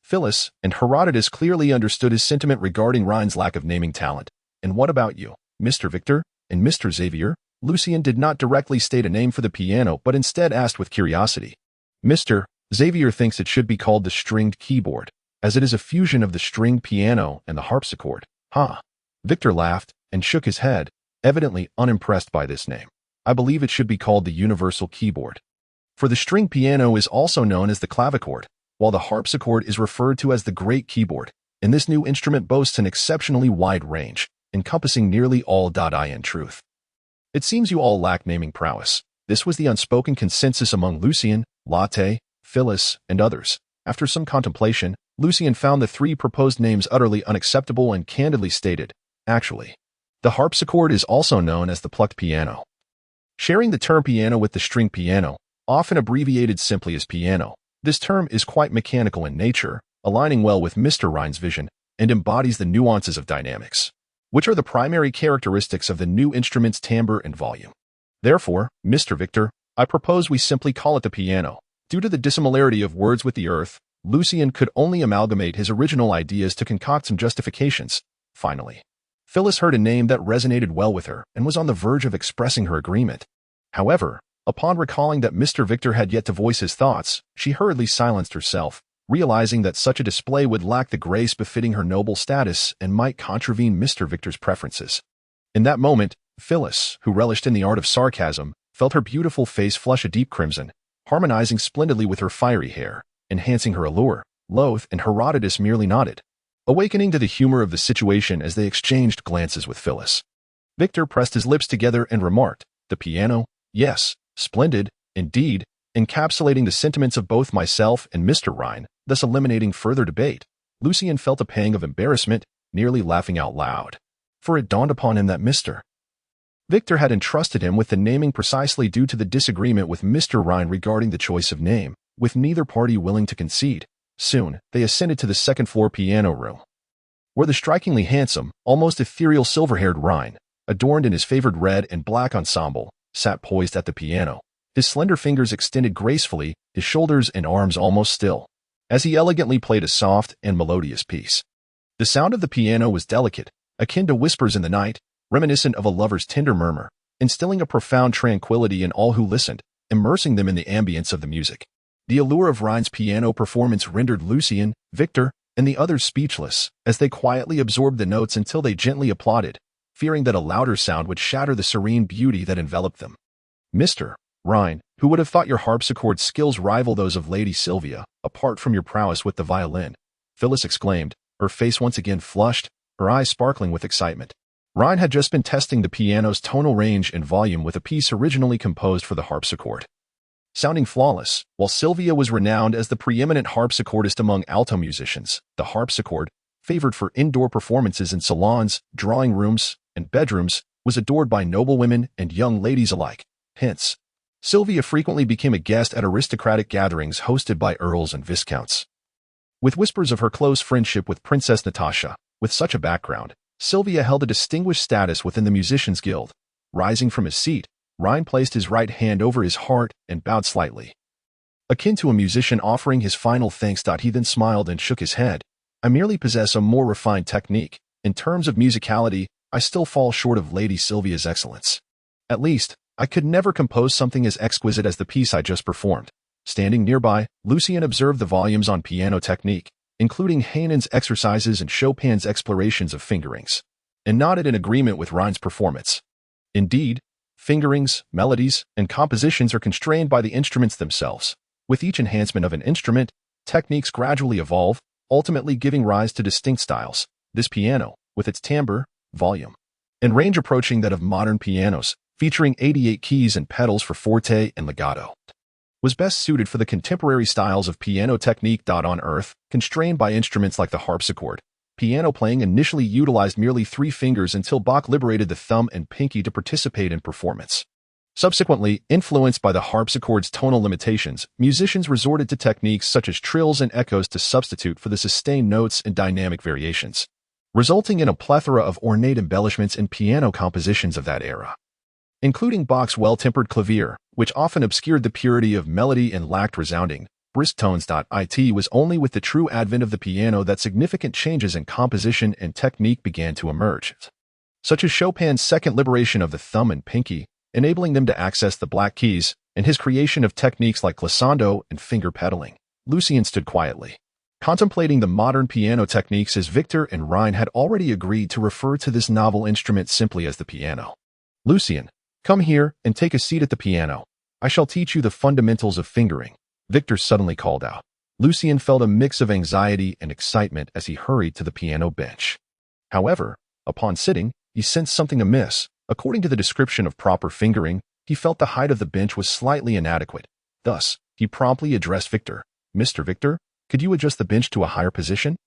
Phyllis, and Herodotus clearly understood his sentiment regarding Ryan's lack of naming talent. And what about you, Mr. Victor and Mr. Xavier? Lucien did not directly state a name for the piano, but instead asked with curiosity. Mr. Xavier thinks it should be called the stringed keyboard, as it is a fusion of the stringed piano and the harpsichord. Huh. Victor laughed and shook his head, evidently unimpressed by this name. I believe it should be called the universal keyboard. For the string piano is also known as the clavichord, while the harpsichord is referred to as the great keyboard, and this new instrument boasts an exceptionally wide range, encompassing nearly all. In truth, it seems you all lack naming prowess. This was the unspoken consensus among Lucien, Latte, Phyllis, and others. After some contemplation, Lucien found the three proposed names utterly unacceptable and candidly stated, actually, the harpsichord is also known as the plucked piano. Sharing the term piano with the string piano, often abbreviated simply as piano, this term is quite mechanical in nature, aligning well with Mr. Ryan's vision, and embodies the nuances of dynamics, which are the primary characteristics of the new instrument's timbre and volume. Therefore, Mr. Victor, I propose we simply call it the piano. Due to the dissimilarity of words with the earth, Lucien could only amalgamate his original ideas to concoct some justifications. Finally, Phyllis heard a name that resonated well with her and was on the verge of expressing her agreement. However, upon recalling that Mr. Victor had yet to voice his thoughts, she hurriedly silenced herself, realizing that such a display would lack the grace befitting her noble status and might contravene Mr. Victor's preferences. In that moment, Phyllis, who relished in the art of sarcasm, felt her beautiful face flush a deep crimson, harmonizing splendidly with her fiery hair, enhancing her allure. Loath and Herodotus merely nodded, awakening to the humor of the situation as they exchanged glances with Phyllis. Victor pressed his lips together and remarked, the piano? Yes, splendid, indeed, encapsulating the sentiments of both myself and Mr. Ryan, thus eliminating further debate. Lucien felt a pang of embarrassment, nearly laughing out loud, for it dawned upon him that Mr. Victor had entrusted him with the naming precisely due to the disagreement with Mr. Ryan regarding the choice of name, with neither party willing to concede. Soon, they ascended to the second-floor piano room, where the strikingly handsome, almost ethereal silver-haired Ryan, adorned in his favored red and black ensemble, sat poised at the piano, his slender fingers extended gracefully, his shoulders and arms almost still, as he elegantly played a soft and melodious piece. The sound of the piano was delicate, akin to whispers in the night, reminiscent of a lover's tender murmur, instilling a profound tranquility in all who listened, immersing them in the ambience of the music. The allure of Ryan's piano performance rendered Lucien, Victor, and the others speechless, as they quietly absorbed the notes until they gently applauded, fearing that a louder sound would shatter the serene beauty that enveloped them. Mr. Ryan, who would have thought your harpsichord skills rival those of Lady Sylvia, apart from your prowess with the violin? Phyllis exclaimed, her face once again flushed, her eyes sparkling with excitement. Ryan had just been testing the piano's tonal range and volume with a piece originally composed for the harpsichord, sounding flawless. While Sylvia was renowned as the preeminent harpsichordist among alto musicians, the harpsichord, favored for indoor performances in salons, drawing rooms, and bedrooms, was adored by noblewomen and young ladies alike. Hence, Sylvia frequently became a guest at aristocratic gatherings hosted by earls and viscounts. With whispers of her close friendship with Princess Natasha, with such a background, Sylvia held a distinguished status within the Musicians' Guild, Rising from his seat, Ryan placed his right hand over his heart and bowed slightly. Akin to a musician offering his final thanks. He then smiled and shook his head. I merely possess a more refined technique. In terms of musicality, I still fall short of Lady Sylvia's excellence. At least, I could never compose something as exquisite as the piece I just performed. Standing nearby, Lucien observed the volumes on piano technique, including Haydn's exercises and Chopin's explorations of fingerings, and nodded in agreement with Ryan's performance. Indeed, fingerings, melodies, and compositions are constrained by the instruments themselves. With each enhancement of an instrument, techniques gradually evolve, ultimately giving rise to distinct styles. This piano, with its timbre, volume, and range approaching that of modern pianos, featuring 88 keys and pedals for forte and legato, was best suited for the contemporary styles of piano technique. On Earth, constrained by instruments like the harpsichord, piano playing initially utilized merely 3 fingers until Bach liberated the thumb and pinky to participate in performance. Subsequently, influenced by the harpsichord's tonal limitations, musicians resorted to techniques such as trills and echoes to substitute for the sustained notes and dynamic variations, resulting in a plethora of ornate embellishments in piano compositions of that era, including Bach's well-tempered clavier, which often obscured the purity of melody and lacked resounding, brisk tones. It was only with the true advent of the piano that significant changes in composition and technique began to emerge, such as Chopin's second liberation of the thumb and pinky, enabling them to access the black keys, and his creation of techniques like glissando and finger pedaling. Lucien stood quietly, contemplating the modern piano techniques as Victor and Ryan had already agreed to refer to this novel instrument simply as the piano. Lucien, come here and take a seat at the piano. I shall teach you the fundamentals of fingering, Victor suddenly called out. Lucien felt a mix of anxiety and excitement as he hurried to the piano bench. However, upon sitting, he sensed something amiss. According to the description of proper fingering, he felt the height of the bench was slightly inadequate. Thus, he promptly addressed Victor. Mr. Victor, could you adjust the bench to a higher position?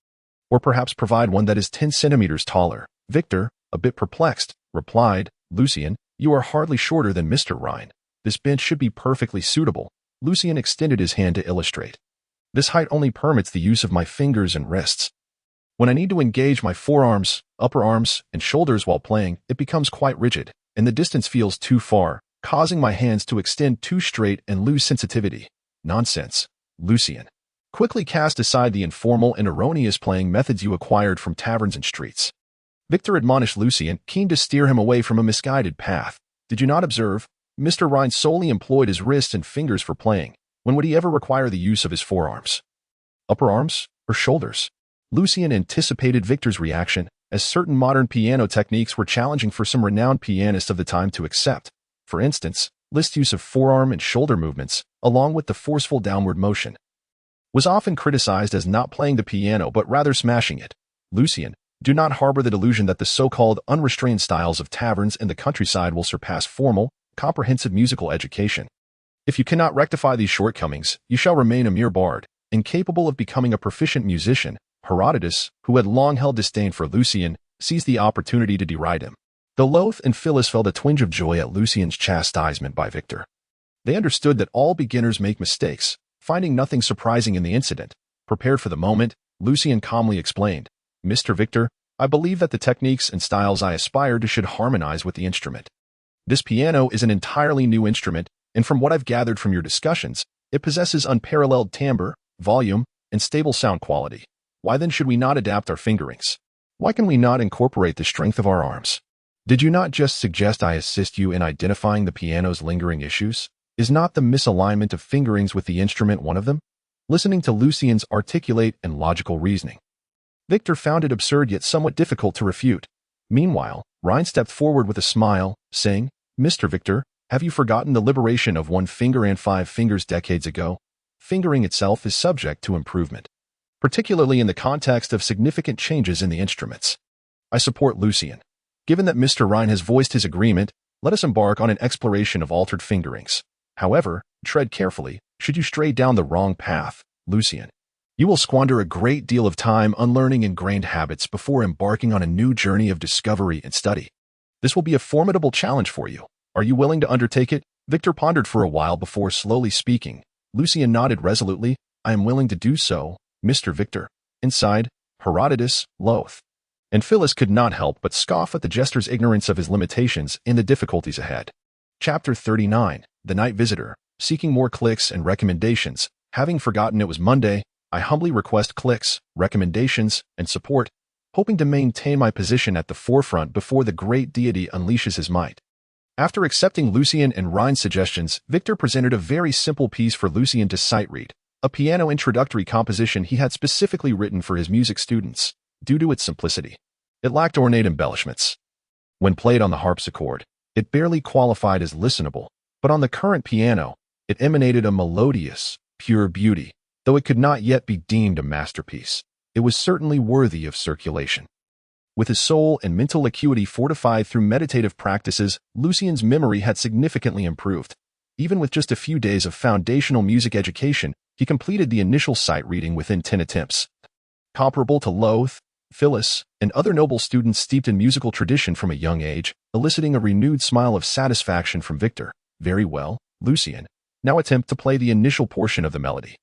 Or perhaps provide one that is 10 centimeters taller? Victor, a bit perplexed, replied, Lucien, you are hardly shorter than Mr. Ryan. This bench should be perfectly suitable. Lucien extended his hand to illustrate. This height only permits the use of my fingers and wrists. When I need to engage my forearms, upper arms, and shoulders while playing, it becomes quite rigid, and the distance feels too far, causing my hands to extend too straight and lose sensitivity. Nonsense, Lucien. Quickly cast aside the informal and erroneous playing methods you acquired from taverns and streets. Victor admonished Lucien, keen to steer him away from a misguided path. Did you not observe? Mr. Ryan solely employed his wrists and fingers for playing. When would he ever require the use of his forearms, upper arms, or shoulders? Lucien anticipated Victor's reaction, as certain modern piano techniques were challenging for some renowned pianists of the time to accept. For instance, Liszt's use of forearm and shoulder movements, along with the forceful downward motion, was often criticized as not playing the piano but rather smashing it. Lucien, do not harbor the delusion that the so-called unrestrained styles of taverns and the countryside will surpass formal, comprehensive musical education. If you cannot rectify these shortcomings, you shall remain a mere bard, incapable of becoming a proficient musician. Herodotus, who had long held disdain for Lucien, seized the opportunity to deride him. Though Loth and Phyllis felt a twinge of joy at Lucien's chastisement by Victor, they understood that all beginners make mistakes. Finding nothing surprising in the incident, prepared for the moment, Lucien calmly explained, Mr. Victor, I believe that the techniques and styles I aspire to should harmonize with the instrument. This piano is an entirely new instrument, and from what I've gathered from your discussions, it possesses unparalleled timbre, volume, and stable sound quality. Why then should we not adapt our fingerings? Why can we not incorporate the strength of our arms? Did you not just suggest I assist you in identifying the piano's lingering issues? Is not the misalignment of fingerings with the instrument one of them? Listening to Lucien's articulate and logical reasoning, Victor found it absurd yet somewhat difficult to refute. Meanwhile, Ryan stepped forward with a smile, saying, Mr. Victor, have you forgotten the liberation of 1 finger and 5 fingers decades ago? Fingering itself is subject to improvement, particularly in the context of significant changes in the instruments. I support Lucien. Given that Mr. Ryan has voiced his agreement, let us embark on an exploration of altered fingerings. However, tread carefully, should you stray down the wrong path, Lucien. You will squander a great deal of time unlearning ingrained habits before embarking on a new journey of discovery and study. This will be a formidable challenge for you. Are you willing to undertake it? Victor pondered for a while before slowly speaking. Lucien nodded resolutely. I am willing to do so, Mr. Victor. Inside, Herodotus, Loth. and Phyllis could not help but scoff at the jester's ignorance of his limitations and the difficulties ahead. Chapter 39. The Night Visitor. Seeking more clicks and recommendations. Having forgotten it was Monday, I humbly request clicks, recommendations, and support, hoping to maintain my position at the forefront before the great deity unleashes his might. After accepting Lucien and Ryan's suggestions, Victor presented a very simple piece for Lucien to sight read, a piano introductory composition he had specifically written for his music students, due to its simplicity. It lacked ornate embellishments. When played on the harpsichord, it barely qualified as listenable, but on the current piano, it emanated a melodious, pure beauty. Though it could not yet be deemed a masterpiece, it was certainly worthy of circulation. With his soul and mental acuity fortified through meditative practices, Lucien's memory had significantly improved. Even with just a few days of foundational music education, he completed the initial sight reading within 10 attempts. Comparable to Loth, Phyllis, and other noble students steeped in musical tradition from a young age, eliciting a renewed smile of satisfaction from Victor. Very well, Lucien. Now attempt to play the initial portion of the melody.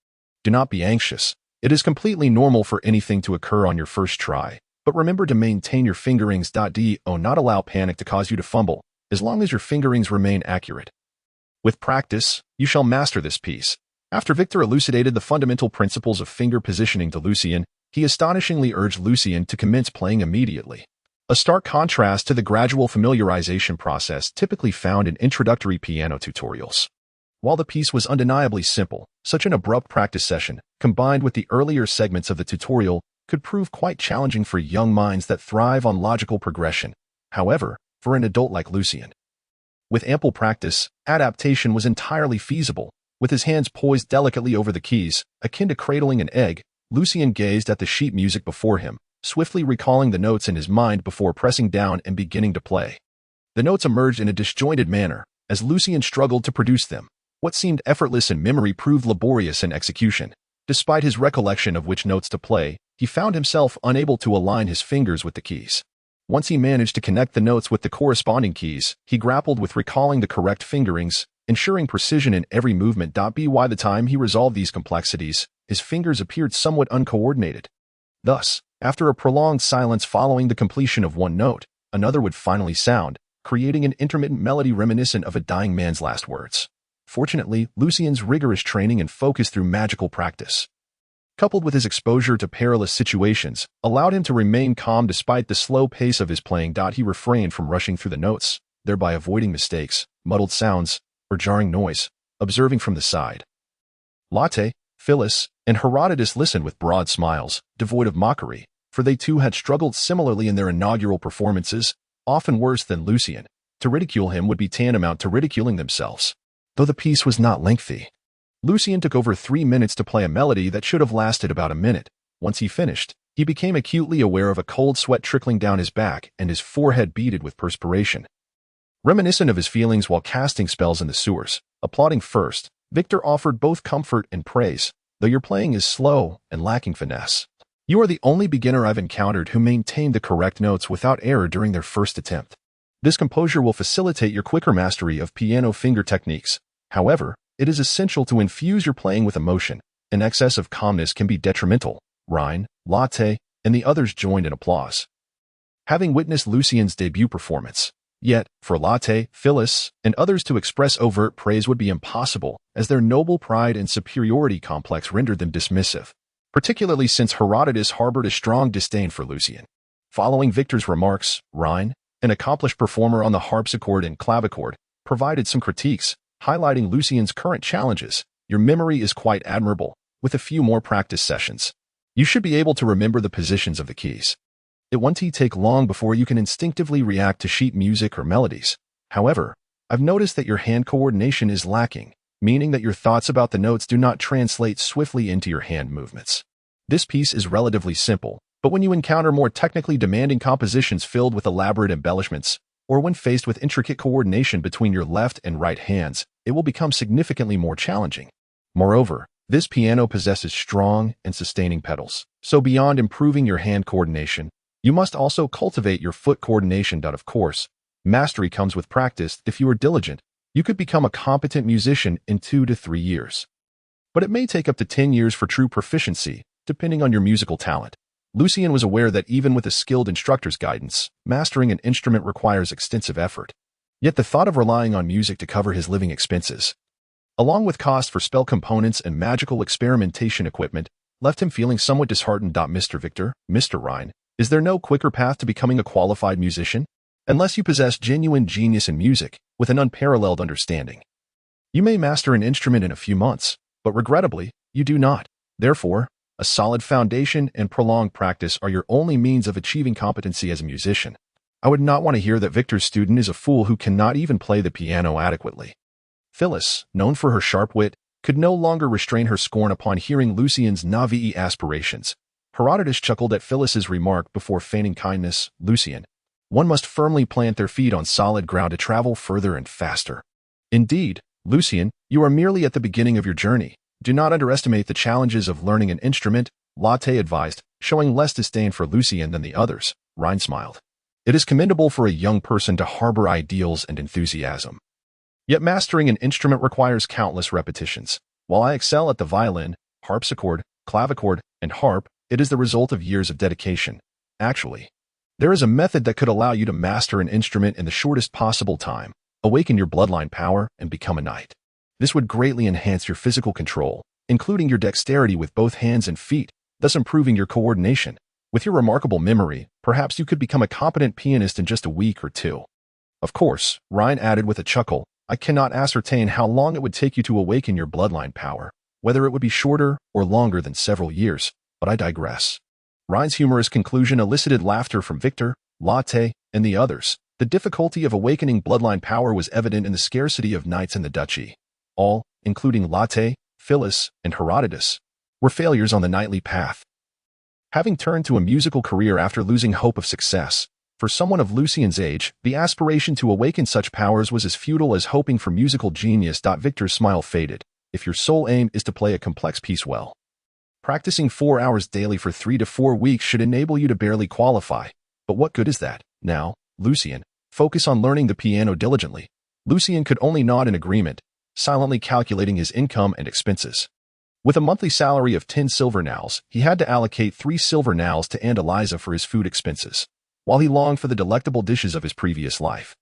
Do not be anxious. It is completely normal for anything to occur on your first try, but remember to maintain your fingerings. Do not allow panic to cause you to fumble, as long as your fingerings remain accurate. With practice, you shall master this piece. After Victor elucidated the fundamental principles of finger positioning to Lucien, he astonishingly urged Lucien to commence playing immediately. A stark contrast to the gradual familiarization process typically found in introductory piano tutorials. While the piece was undeniably simple, such an abrupt practice session, combined with the earlier segments of the tutorial, could prove quite challenging for young minds that thrive on logical progression. However, for an adult like Lucien, with ample practice, adaptation was entirely feasible. With his hands poised delicately over the keys, akin to cradling an egg, Lucien gazed at the sheet music before him, swiftly recalling the notes in his mind before pressing down and beginning to play. The notes emerged in a disjointed manner, as Lucien struggled to produce them. What seemed effortless in memory proved laborious in execution. Despite his recollection of which notes to play, he found himself unable to align his fingers with the keys. Once he managed to connect the notes with the corresponding keys, he grappled with recalling the correct fingerings, ensuring precision in every movement. By the time he resolved these complexities, his fingers appeared somewhat uncoordinated. Thus, after a prolonged silence following the completion of one note, another would finally sound, creating an intermittent melody reminiscent of a dying man's last words. Fortunately, Lucien's rigorous training and focus through magical practice, coupled with his exposure to perilous situations, allowed him to remain calm despite the slow pace of his playing. He refrained from rushing through the notes, thereby avoiding mistakes, muddled sounds, or jarring noise, observing from the side. Latte, Phyllis, and Herodotus listened with broad smiles, devoid of mockery, for they too had struggled similarly in their inaugural performances, often worse than Lucien. To ridicule him would be tantamount to ridiculing themselves. Though the piece was not lengthy, Lucien took over 3 minutes to play a melody that should have lasted about a minute. Once he finished, he became acutely aware of a cold sweat trickling down his back and his forehead beaded with perspiration. Reminiscent of his feelings while casting spells in the sewers, applauding first, Victor offered both comfort and praise. Though your playing is slow and lacking finesse, you are the only beginner I've encountered who maintained the correct notes without error during their first attempt. This composure will facilitate your quicker mastery of piano finger techniques. However, it is essential to infuse your playing with emotion. An excess of calmness can be detrimental. Ryan, Latte, and the others joined in applause, having witnessed Lucien's debut performance. Yet, for Latte, Phyllis, and others to express overt praise would be impossible, as their noble pride and superiority complex rendered them dismissive, particularly since Herodotus harbored a strong disdain for Lucien. Following Victor's remarks, Ryan, an accomplished performer on the harpsichord and clavichord, provided some critiques, highlighting Lucien's current challenges. Your memory is quite admirable. With a few more practice sessions, you should be able to remember the positions of the keys. It won't take long before you can instinctively react to sheet music or melodies. However, I've noticed that your hand coordination is lacking, meaning that your thoughts about the notes do not translate swiftly into your hand movements. This piece is relatively simple, but when you encounter more technically demanding compositions filled with elaborate embellishments, or when faced with intricate coordination between your left and right hands, it will become significantly more challenging. Moreover, this piano possesses strong and sustaining pedals, so beyond improving your hand coordination, you must also cultivate your foot coordination. Of course, mastery comes with practice. If you are diligent, you could become a competent musician in 2 to 3 years. But it may take up to 10 years for true proficiency, depending on your musical talent. Lucien was aware that even with a skilled instructor's guidance, mastering an instrument requires extensive effort. Yet the thought of relying on music to cover his living expenses, along with cost for spell components and magical experimentation equipment, left him feeling somewhat disheartened. Mr. Victor, Mr. Rhine, is there no quicker path to becoming a qualified musician? Unless you possess genuine genius in music, with an unparalleled understanding. You may master an instrument in a few months, but regrettably, you do not. Therefore, a solid foundation and prolonged practice are your only means of achieving competency as a musician. I would not want to hear that Victor's student is a fool who cannot even play the piano adequately. Phyllis, known for her sharp wit, could no longer restrain her scorn upon hearing Lucien's naive aspirations. Herodotus chuckled at Phyllis's remark before feigning kindness. Lucien, one must firmly plant their feet on solid ground to travel further and faster. Indeed, Lucien, you are merely at the beginning of your journey. Do not underestimate the challenges of learning an instrument, Latte advised, showing less disdain for Lucien than the others. Rhine smiled. It is commendable for a young person to harbor ideals and enthusiasm. Yet mastering an instrument requires countless repetitions. While I excel at the violin, harpsichord, clavichord, and harp, it is the result of years of dedication. Actually, there is a method that could allow you to master an instrument in the shortest possible time, awaken your bloodline power, and become a knight. This would greatly enhance your physical control, including your dexterity with both hands and feet, thus improving your coordination. With your remarkable memory, perhaps you could become a competent pianist in just a week or two. Of course, Rhine added with a chuckle, I cannot ascertain how long it would take you to awaken your bloodline power, whether it would be shorter or longer than several years, but I digress. Rhine's humorous conclusion elicited laughter from Victor, Latte, and the others. The difficulty of awakening bloodline power was evident in the scarcity of knights in the duchy. All, including Latte, Phyllis, and Herodotus, were failures on the knightly path. Having turned to a musical career after losing hope of success, for someone of Lucien's age, the aspiration to awaken such powers was as futile as hoping for musical genius. Victor's smile faded. If your sole aim is to play a complex piece well, practicing 4 hours daily for 3 to 4 weeks should enable you to barely qualify. But what good is that? Now, Lucien, focus on learning the piano diligently. Lucien could only nod in agreement, silently calculating his income and expenses. With a monthly salary of 10 silver nails, he had to allocate 3 silver nails to Aunt Eliza for his food expenses, while he longed for the delectable dishes of his previous life.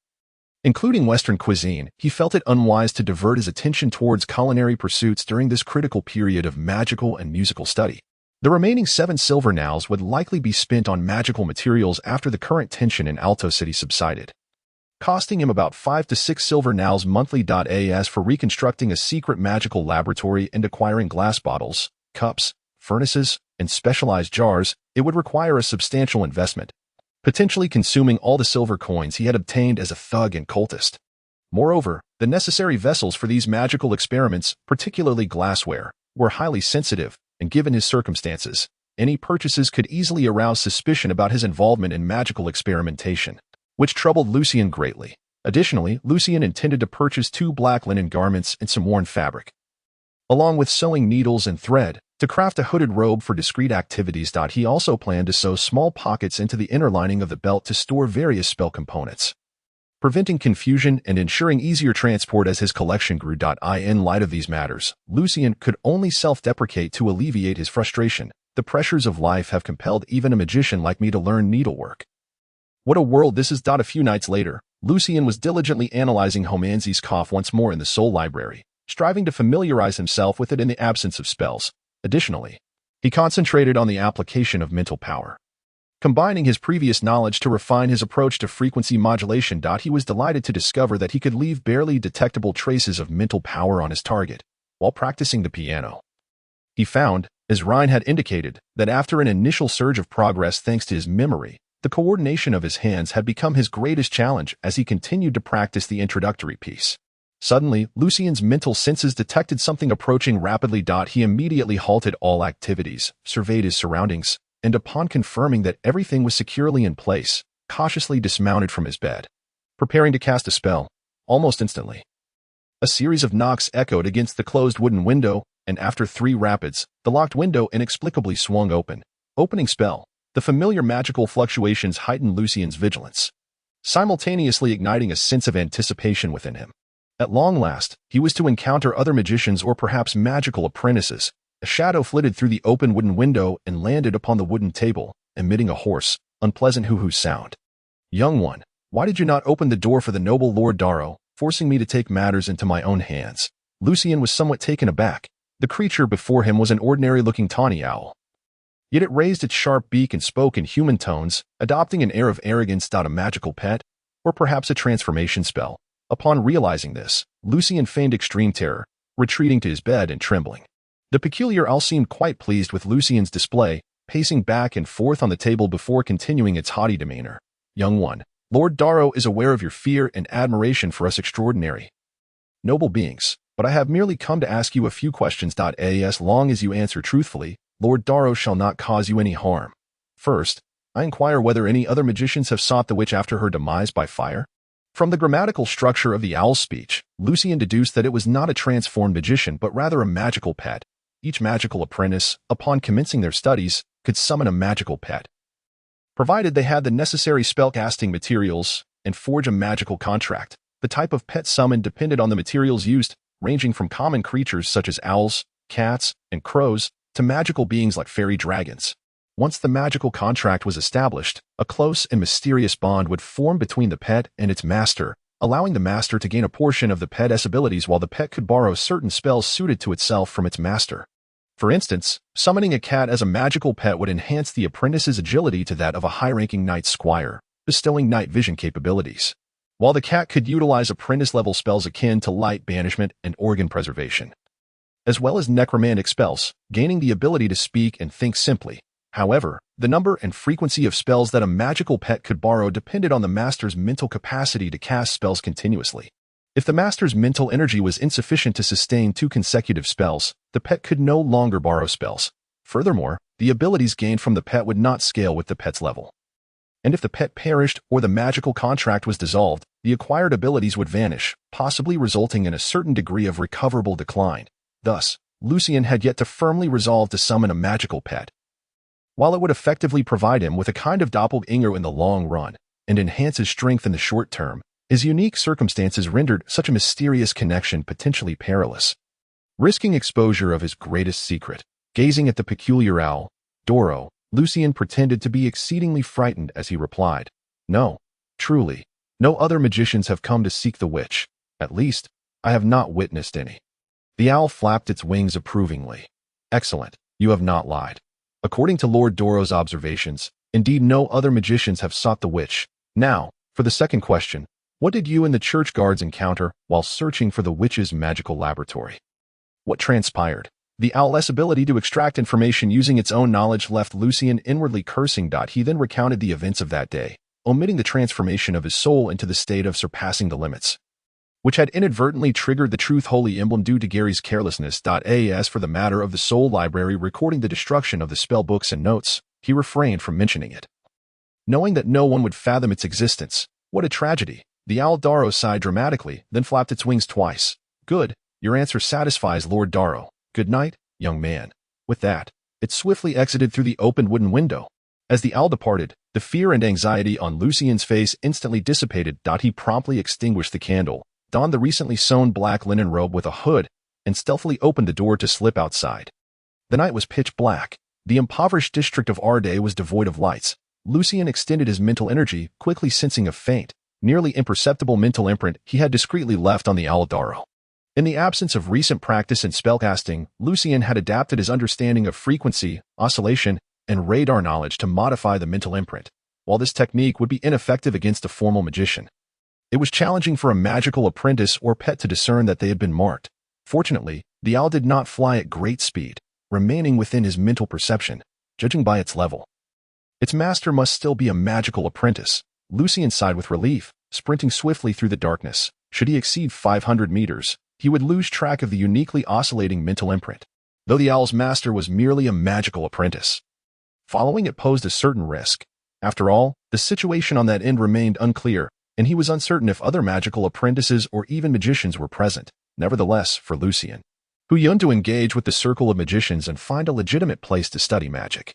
Including Western cuisine, he felt it unwise to divert his attention towards culinary pursuits during this critical period of magical and musical study. The remaining 7 silver nails would likely be spent on magical materials after the current tension in Alto City subsided, costing him about 5 to 6 silver nails monthly. As for reconstructing a secret magical laboratory and acquiring glass bottles, cups, furnaces, and specialized jars, it would require a substantial investment, potentially consuming all the silver coins he had obtained as a thug and cultist. Moreover, the necessary vessels for these magical experiments, particularly glassware, were highly sensitive, and given his circumstances, any purchases could easily arouse suspicion about his involvement in magical experimentation, which troubled Lucien greatly. Additionally, Lucien intended to purchase 2 black linen garments and some worn fabric, along with sewing needles and thread, to craft a hooded robe for discreet activities. He also planned to sew small pockets into the inner lining of the belt to store various spell components, preventing confusion and ensuring easier transport as his collection grew. In light of these matters, Lucien could only self-deprecate to alleviate his frustration. The pressures of life have compelled even a magician like me to learn needlework. What a world this is. A few nights later, Lucien was diligently analyzing Homanzi's cough once more in the Soul Library, striving to familiarize himself with it in the absence of spells. Additionally, he concentrated on the application of mental power, combining his previous knowledge to refine his approach to frequency modulation. He was delighted to discover that he could leave barely detectable traces of mental power on his target while practicing the piano. He found, as Rhine had indicated, that after an initial surge of progress thanks to his memory, the coordination of his hands had become his greatest challenge as he continued to practice the introductory piece. Suddenly, Lucien's mental senses detected something approaching rapidly. He immediately halted all activities, surveyed his surroundings, and upon confirming that everything was securely in place, cautiously dismounted from his bed, preparing to cast a spell. Almost instantly, a series of knocks echoed against the closed wooden window, and after 3 rapids, the locked window inexplicably swung open. Opening spell. The familiar magical fluctuations heightened Lucien's vigilance, simultaneously igniting a sense of anticipation within him. At long last, he was to encounter other magicians or perhaps magical apprentices, A shadow flitted through the open wooden window and landed upon the wooden table, emitting a hoarse, unpleasant hoo-hoo sound. "Young one, why did you not open the door for the noble Lord Darrow, forcing me to take matters into my own hands?" Lucien was somewhat taken aback. The creature before him was an ordinary-looking tawny owl. Yet it raised its sharp beak and spoke in human tones, adopting an air of arrogance. A magical pet, or perhaps a transformation spell. Upon realizing this, Lucien feigned extreme terror, retreating to his bed and trembling. The peculiar owl seemed quite pleased with Lucien's display, pacing back and forth on the table before continuing its haughty demeanor. "Young one, Lord Darrow is aware of your fear and admiration for us extraordinary, noble beings, but I have merely come to ask you a few questions. As long as you answer truthfully, Lord Darrow shall not cause you any harm. First, I inquire whether any other magicians have sought the witch after her demise by fire?" From the grammatical structure of the owl's speech, Lucien deduced that it was not a transformed magician but rather a magical pet. Each magical apprentice, upon commencing their studies, could summon a magical pet, provided they had the necessary spellcasting materials and forge a magical contract. The type of pet summoned depended on the materials used, ranging from common creatures such as owls, cats, and crows, to magical beings like fairy dragons. Once the magical contract was established, a close and mysterious bond would form between the pet and its master, allowing the master to gain a portion of the pet's abilities while the pet could borrow certain spells suited to itself from its master. For instance, summoning a cat as a magical pet would enhance the apprentice's agility to that of a high-ranking knight squire, bestowing night vision capabilities, while the cat could utilize apprentice-level spells akin to light banishment and organ preservation, as well as necromantic spells, gaining the ability to speak and think simply. However, the number and frequency of spells that a magical pet could borrow depended on the master's mental capacity to cast spells continuously. If the master's mental energy was insufficient to sustain 2 consecutive spells, the pet could no longer borrow spells. Furthermore, the abilities gained from the pet would not scale with the pet's level. And if the pet perished or the magical contract was dissolved, the acquired abilities would vanish, possibly resulting in a certain degree of recoverable decline. Thus, Lucien had yet to firmly resolve to summon a magical pet. While it would effectively provide him with a kind of doppelganger in the long run and enhance his strength in the short term, his unique circumstances rendered such a mysterious connection potentially perilous. Risking exposure of his greatest secret, gazing at the peculiar owl, Darrow, Lucien pretended to be exceedingly frightened as he replied, "No, truly, no other magicians have come to seek the witch. At least, I have not witnessed any." The owl flapped its wings approvingly. "Excellent, you have not lied. According to Lord Darrow's observations, indeed no other magicians have sought the witch. Now, for the second question, what did you and the church guards encounter while searching for the witch's magical laboratory?" What transpired? The owl's ability to extract information using its own knowledge left Lucien inwardly cursing. He then recounted the events of that day, omitting the transformation of his soul into the state of surpassing the limits, which had inadvertently triggered the truth holy emblem due to Gary's carelessness. As for the matter of the soul library recording the destruction of the spell books and notes, he refrained from mentioning it, knowing that no one would fathom its existence. What a tragedy! The owl Darrow sighed dramatically, then flapped its wings twice. "Good, your answer satisfies Lord Darrow. Good night, young man." With that, it swiftly exited through the open wooden window. As the owl departed, the fear and anxiety on Lucien's face instantly dissipated. He promptly extinguished the candle, donned the recently sewn black linen robe with a hood, and stealthily opened the door to slip outside. The night was pitch black. The impoverished district of Arde was devoid of lights. Lucien extended his mental energy, quickly sensing a faint, nearly imperceptible mental imprint he had discreetly left on the owl Darrow. In the absence of recent practice in spellcasting, Lucien had adapted his understanding of frequency, oscillation, and radar knowledge to modify the mental imprint. While this technique would be ineffective against a formal magician, it was challenging for a magical apprentice or pet to discern that they had been marked. Fortunately, the owl did not fly at great speed, remaining within his mental perception, judging by its level. Its master must still be a magical apprentice. Lucien sighed with relief, sprinting swiftly through the darkness. Should he exceed 500 meters, he would lose track of the uniquely oscillating mental imprint, though the owl's master was merely a magical apprentice. Following it posed a certain risk. After all, the situation on that end remained unclear, and he was uncertain if other magical apprentices or even magicians were present. Nevertheless, for Lucien, who yearned to engage with the circle of magicians and find a legitimate place to study magic,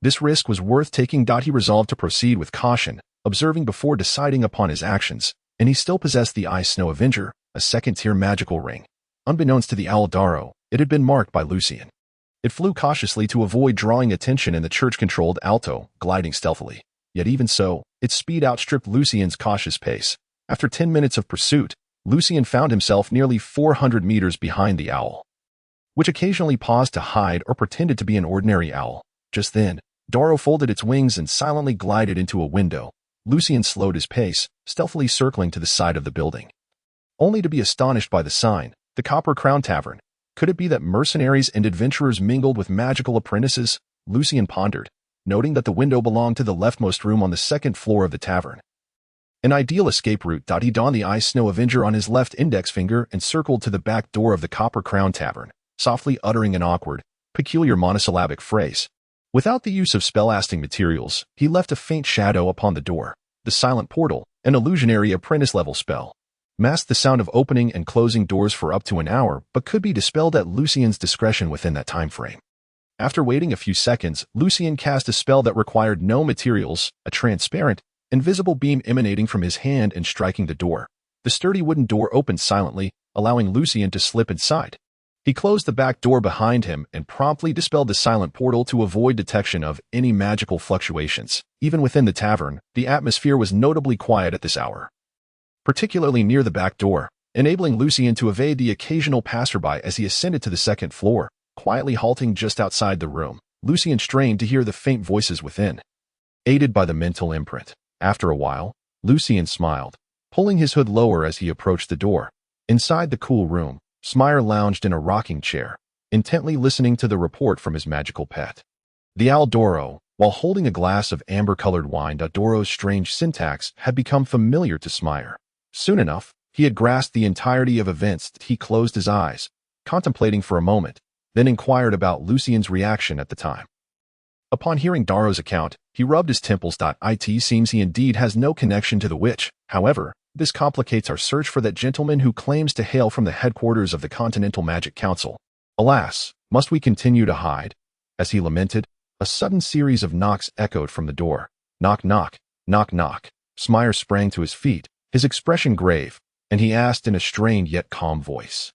this risk was worth taking. He resolved to proceed with caution, observing before deciding upon his actions, and he still possessed the Ice Snow Avenger, a second-tier magical ring. Unbeknownst to the owl Darrow, it had been marked by Lucien. It flew cautiously to avoid drawing attention in the church-controlled alto, gliding stealthily. Yet even so, its speed outstripped Lucien's cautious pace. After 10 minutes of pursuit, Lucien found himself nearly 400 meters behind the owl, which occasionally paused to hide or pretended to be an ordinary owl. Just then, Darrow folded its wings and silently glided into a window. Lucien slowed his pace, stealthily circling to the side of the building, only to be astonished by the sign, the Copper Crown Tavern. Could it be that mercenaries and adventurers mingled with magical apprentices? Lucien pondered, noting that the window belonged to the leftmost room on the second floor of the tavern. An ideal escape route. He donned the Ice Snow Avenger on his left index finger and circled to the back door of the Copper Crown Tavern, softly uttering an awkward, peculiar monosyllabic phrase. Without the use of spell-casting materials, he left a faint shadow upon the door. The silent portal, an illusionary apprentice-level spell, masked the sound of opening and closing doors for up to an hour, but could be dispelled at Lucien's discretion within that time frame. After waiting a few seconds, Lucien cast a spell that required no materials, a transparent, invisible beam emanating from his hand and striking the door. The sturdy wooden door opened silently, allowing Lucien to slip inside. He closed the back door behind him and promptly dispelled the silent portal to avoid detection of any magical fluctuations. Even within the tavern, the atmosphere was notably quiet at this hour, particularly near the back door, enabling Lucien to evade the occasional passerby as he ascended to the second floor. Quietly halting just outside the room, Lucien strained to hear the faint voices within, aided by the mental imprint. After a while, Lucien smiled, pulling his hood lower as he approached the door. Inside the cool room, Smire lounged in a rocking chair, intently listening to the report from his magical pet, the owl Doro. While holding a glass of amber-colored wine, Doro's strange syntax had become familiar to Smire. Soon enough, he had grasped the entirety of events. He closed his eyes, contemplating for a moment, then inquired about Lucien's reaction at the time. Upon hearing Darrow's account, he rubbed his temples. It seems he indeed has no connection to the witch. However, this complicates our search for that gentleman who claims to hail from the headquarters of the Continental Magic Council. Alas, must we continue to hide? As he lamented, a sudden series of knocks echoed from the door. Knock, knock, knock, knock. Smire sprang to his feet, his expression grave, and he asked in a strained yet calm voice,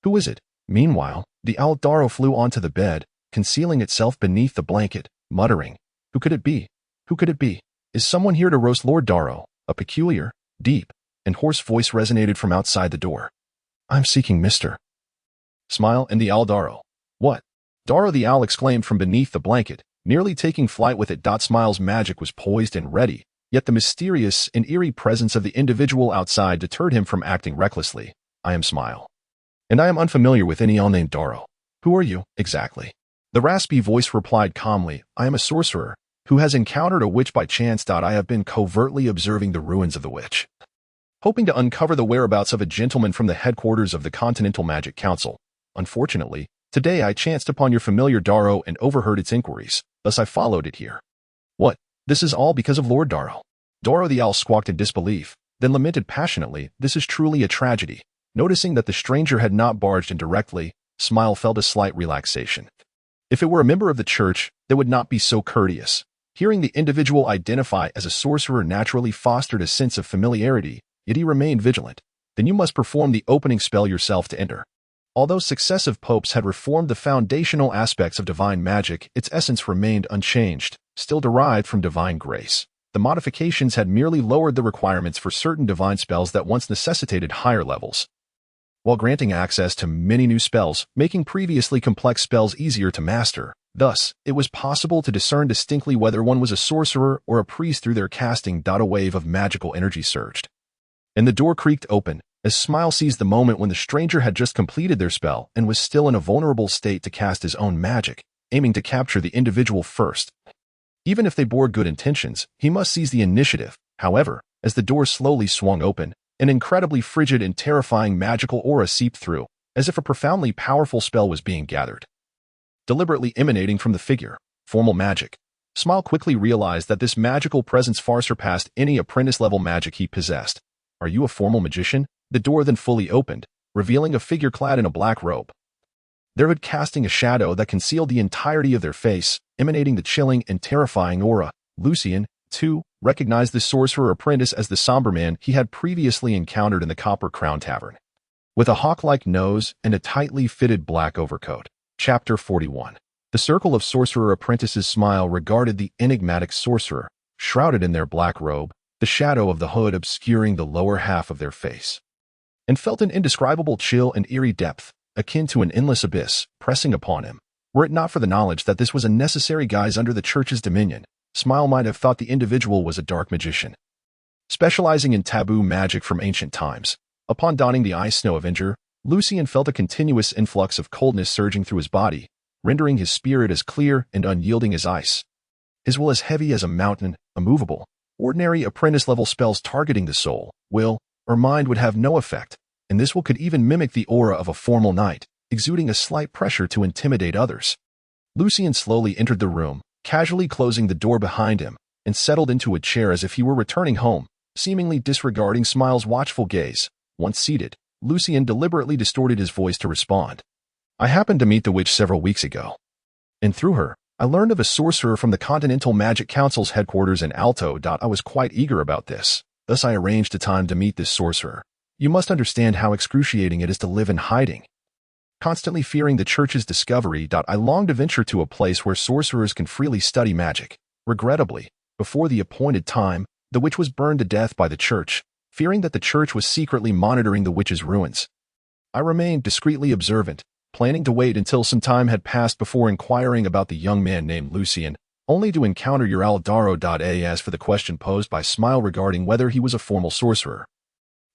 "Who is it?" Meanwhile, the owl Darrow flew onto the bed, concealing itself beneath the blanket, muttering, "Who could it be? Who could it be? Is someone here to roast Lord Darrow?" A peculiar, deep, and hoarse voice resonated from outside the door. "I'm seeking Mr. Smile and the owl Darrow." "What?" Darrow the owl exclaimed from beneath the blanket, nearly taking flight with it. Smile's magic was poised and ready, yet the mysterious and eerie presence of the individual outside deterred him from acting recklessly. "I am Smile, and I am unfamiliar with any owl named Darrow. Who are you, exactly?" The raspy voice replied calmly, "I am a sorcerer, who has encountered a witch by chance. I have been covertly observing the ruins of the witch, hoping to uncover the whereabouts of a gentleman from the headquarters of the Continental Magic Council. Unfortunately, today I chanced upon your familiar Darrow and overheard its inquiries, thus I followed it here." "What? This is all because of Lord Darrow?" Darrow the owl squawked in disbelief, then lamented passionately, "This is truly a tragedy." Noticing that the stranger had not barged in directly, Smile felt a slight relaxation. If it were a member of the church, they would not be so courteous. Hearing the individual identify as a sorcerer naturally fostered a sense of familiarity, yet he remained vigilant. "Then you must perform the opening spell yourself to enter." Although successive popes had reformed the foundational aspects of divine magic, its essence remained unchanged, still derived from divine grace. The modifications had merely lowered the requirements for certain divine spells that once necessitated higher levels, while granting access to many new spells, making previously complex spells easier to master. Thus, it was possible to discern distinctly whether one was a sorcerer or a priest through their casting. A wave of magical energy surged, and the door creaked open, as Smile seized the moment when the stranger had just completed their spell and was still in a vulnerable state to cast his own magic, aiming to capture the individual first. Even if they bore good intentions, he must seize the initiative. However, as the door slowly swung open, an incredibly frigid and terrifying magical aura seeped through, as if a profoundly powerful spell was being gathered, deliberately emanating from the figure. Formal magic. Smile quickly realized that this magical presence far surpassed any apprentice-level magic he possessed. "Are you a formal magician?" The door then fully opened, revealing a figure clad in a black robe, their hood casting a shadow that concealed the entirety of their face, emanating the chilling and terrifying aura. Lucien, too, recognized the sorcerer apprentice as the somber man he had previously encountered in the Copper Crown Tavern. With a hawk-like nose and a tightly fitted black overcoat, Chapter 41. The circle of sorcerer apprentices smile regarded the enigmatic sorcerer, shrouded in their black robe, the shadow of the hood obscuring the lower half of their face, and felt an indescribable chill and eerie depth, akin to an endless abyss, pressing upon him. Were it not for the knowledge that this was a necessary guise under the church's dominion, Smile might have thought the individual was a dark magician, specializing in taboo magic from ancient times. Upon donning the ice snow avenger, Lucian felt a continuous influx of coldness surging through his body, rendering his spirit as clear and unyielding as ice, his will as heavy as a mountain, immovable. Ordinary apprentice-level spells targeting the soul, will, or mind would have no effect, and this will could even mimic the aura of a formal knight, exuding a slight pressure to intimidate others. Lucian slowly entered the room, casually closing the door behind him, and settled into a chair as if he were returning home, seemingly disregarding Smile's watchful gaze. Once seated, Lucian deliberately distorted his voice to respond. I happened to meet the witch several weeks ago, and through her, I learned of a sorcerer from the Continental Magic Council's headquarters in Alto. I was quite eager about this, thus I arranged a time to meet this sorcerer. You must understand how excruciating it is to live in hiding, constantly fearing the church's discovery. I long to venture to a place where sorcerers can freely study magic. Regrettably, before the appointed time, the witch was burned to death by the church, fearing that the church was secretly monitoring the witch's ruins. I remained discreetly observant, planning to wait until some time had passed before inquiring about the young man named Lucian, only to encounter your Aldaro.as for the question posed by Smile regarding whether he was a formal sorcerer.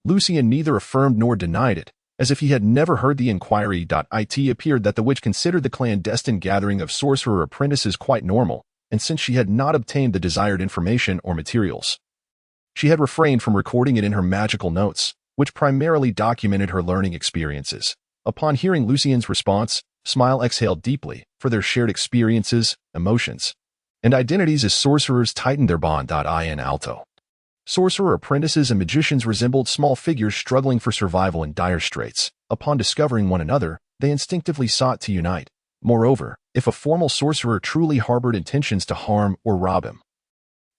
Lucian neither affirmed nor denied it, as if he had never heard the inquiry. It appeared that the witch considered the clandestine gathering of sorcerer apprentices quite normal, and since she had not obtained the desired information or materials, she had refrained from recording it in her magical notes, which primarily documented her learning experiences. Upon hearing Lucian's response, Smile exhaled deeply, for their shared experiences, emotions, and identities as sorcerers tightened their bond. In Alto, sorcerer apprentices and magicians resembled small figures struggling for survival in dire straits. Upon discovering one another, they instinctively sought to unite. Moreover, if a formal sorcerer truly harbored intentions to harm or rob him,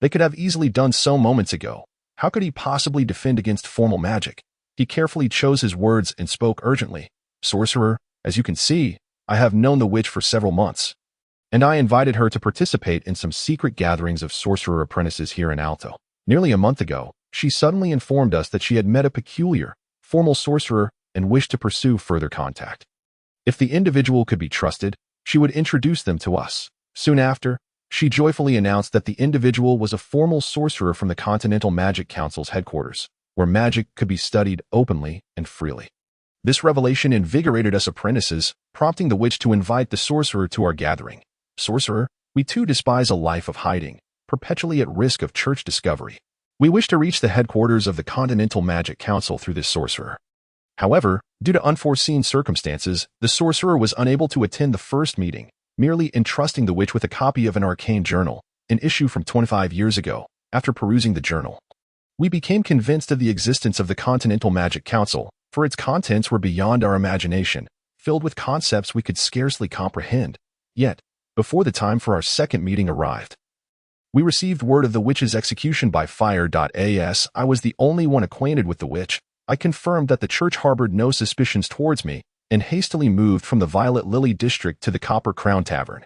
they could have easily done so moments ago. How could he possibly defend against formal magic? He carefully chose his words and spoke urgently. Sorcerer, as you can see, I have known the witch for several months, and I invited her to participate in some secret gatherings of sorcerer apprentices here in Alto. Nearly a month ago, she suddenly informed us that she had met a peculiar, formal sorcerer and wished to pursue further contact. If the individual could be trusted, she would introduce them to us. Soon after, she joyfully announced that the individual was a formal sorcerer from the Continental Magic Council's headquarters, where magic could be studied openly and freely. This revelation invigorated us apprentices, prompting the witch to invite the sorcerer to our gathering. Sorcerer, we too despise a life of hiding, perpetually at risk of church discovery. We wish to reach the headquarters of the Continental Magic Council through this sorcerer. However, due to unforeseen circumstances, the sorcerer was unable to attend the first meeting, merely entrusting the witch with a copy of an arcane journal, an issue from 25 years ago. After perusing the journal, we became convinced of the existence of the Continental Magic Council, for its contents were beyond our imagination, filled with concepts we could scarcely comprehend. Yet, before the time for our second meeting arrived, we received word of the witch's execution by fire. As I was the only one acquainted with the witch, I confirmed that the church harbored no suspicions towards me, and hastily moved from the Violet Lily district to the Copper Crown Tavern,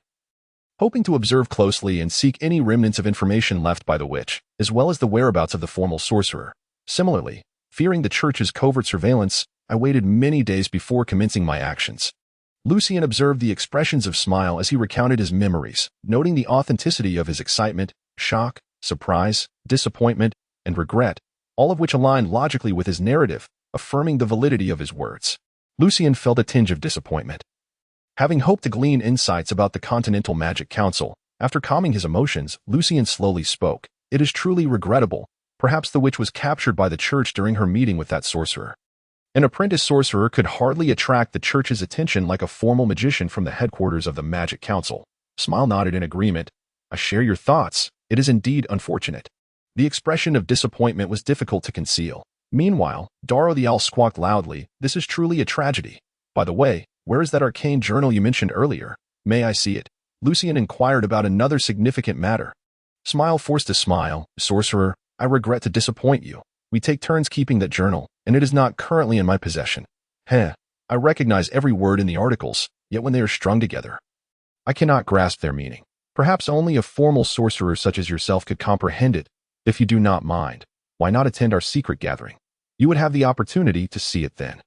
hoping to observe closely and seek any remnants of information left by the witch, as well as the whereabouts of the formal sorcerer. Similarly, fearing the church's covert surveillance, I waited many days before commencing my actions. Lucian observed the expressions of Smile as he recounted his memories, noting the authenticity of his excitement, shock, surprise, disappointment, and regret, all of which aligned logically with his narrative, affirming the validity of his words. Lucian felt a tinge of disappointment. Having hoped to glean insights about the Continental Magic Council, after calming his emotions, Lucian slowly spoke. It is truly regrettable. Perhaps the witch was captured by the church during her meeting with that sorcerer. An apprentice sorcerer could hardly attract the church's attention like a formal magician from the headquarters of the Magic Council. Smile nodded in agreement. I share your thoughts. It is indeed unfortunate. The expression of disappointment was difficult to conceal. Meanwhile, Daro the owl squawked loudly. This is truly a tragedy. By the way, where is that arcane journal you mentioned earlier? May I see it? Lucian inquired about another significant matter. Smile forced a smile. Sorcerer, I regret to disappoint you. We take turns keeping that journal, and it is not currently in my possession. I recognize every word in the articles, yet when they are strung together, I cannot grasp their meaning. Perhaps only a formal sorcerer such as yourself could comprehend it. If you do not mind, why not attend our secret gathering? You would have the opportunity to see it then."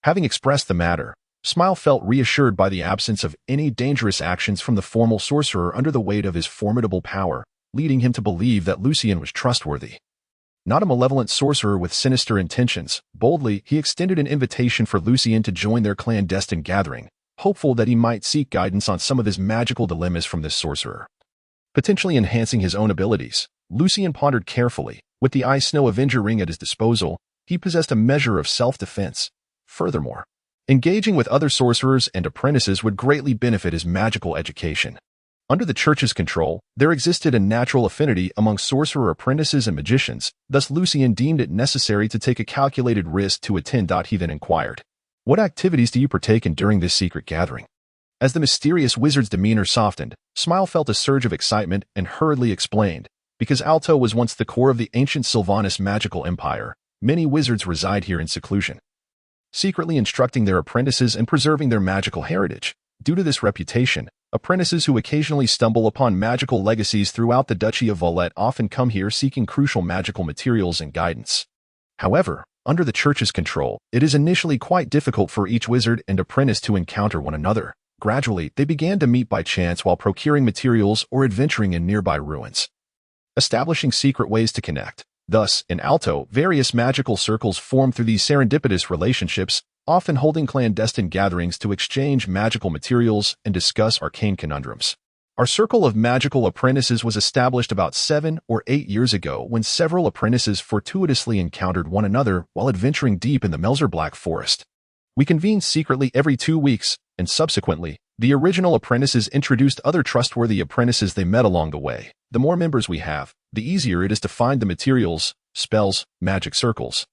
Having expressed the matter, Smile felt reassured by the absence of any dangerous actions from the formal sorcerer under the weight of his formidable power, leading him to believe that Lucien was trustworthy. Not a malevolent sorcerer with sinister intentions, boldly he extended an invitation for Lucien to join their clandestine gathering, hopeful that he might seek guidance on some of his magical dilemmas from this sorcerer. Potentially enhancing his own abilities, Lucien pondered carefully. With the Ice Snow Avenger ring at his disposal, he possessed a measure of self-defense. Furthermore, engaging with other sorcerers and apprentices would greatly benefit his magical education. Under the Church's control, there existed a natural affinity among sorcerer apprentices and magicians, thus Lucien deemed it necessary to take a calculated risk to attend. He then inquired, "What activities do you partake in during this secret gathering?" As the mysterious wizard's demeanor softened, Smile felt a surge of excitement and hurriedly explained, "Because Alto was once the core of the ancient Sylvanus magical empire, many wizards reside here in seclusion, secretly instructing their apprentices and preserving their magical heritage. Due to this reputation, apprentices who occasionally stumble upon magical legacies throughout the Duchy of Valette often come here seeking crucial magical materials and guidance. However, under the Church's control, it is initially quite difficult for each wizard and apprentice to encounter one another. Gradually, they began to meet by chance while procuring materials or adventuring in nearby ruins, establishing secret ways to connect. Thus, in Alto, various magical circles form through these serendipitous relationships, often holding clandestine gatherings to exchange magical materials and discuss arcane conundrums. Our circle of magical apprentices was established about 7 or 8 years ago when several apprentices fortuitously encountered one another while adventuring deep in the Melzer Black Forest. We convened secretly every 2 weeks, and subsequently, the original apprentices introduced other trustworthy apprentices they met along the way. The more members we have, the easier it is to find the materials, spells, magic circles,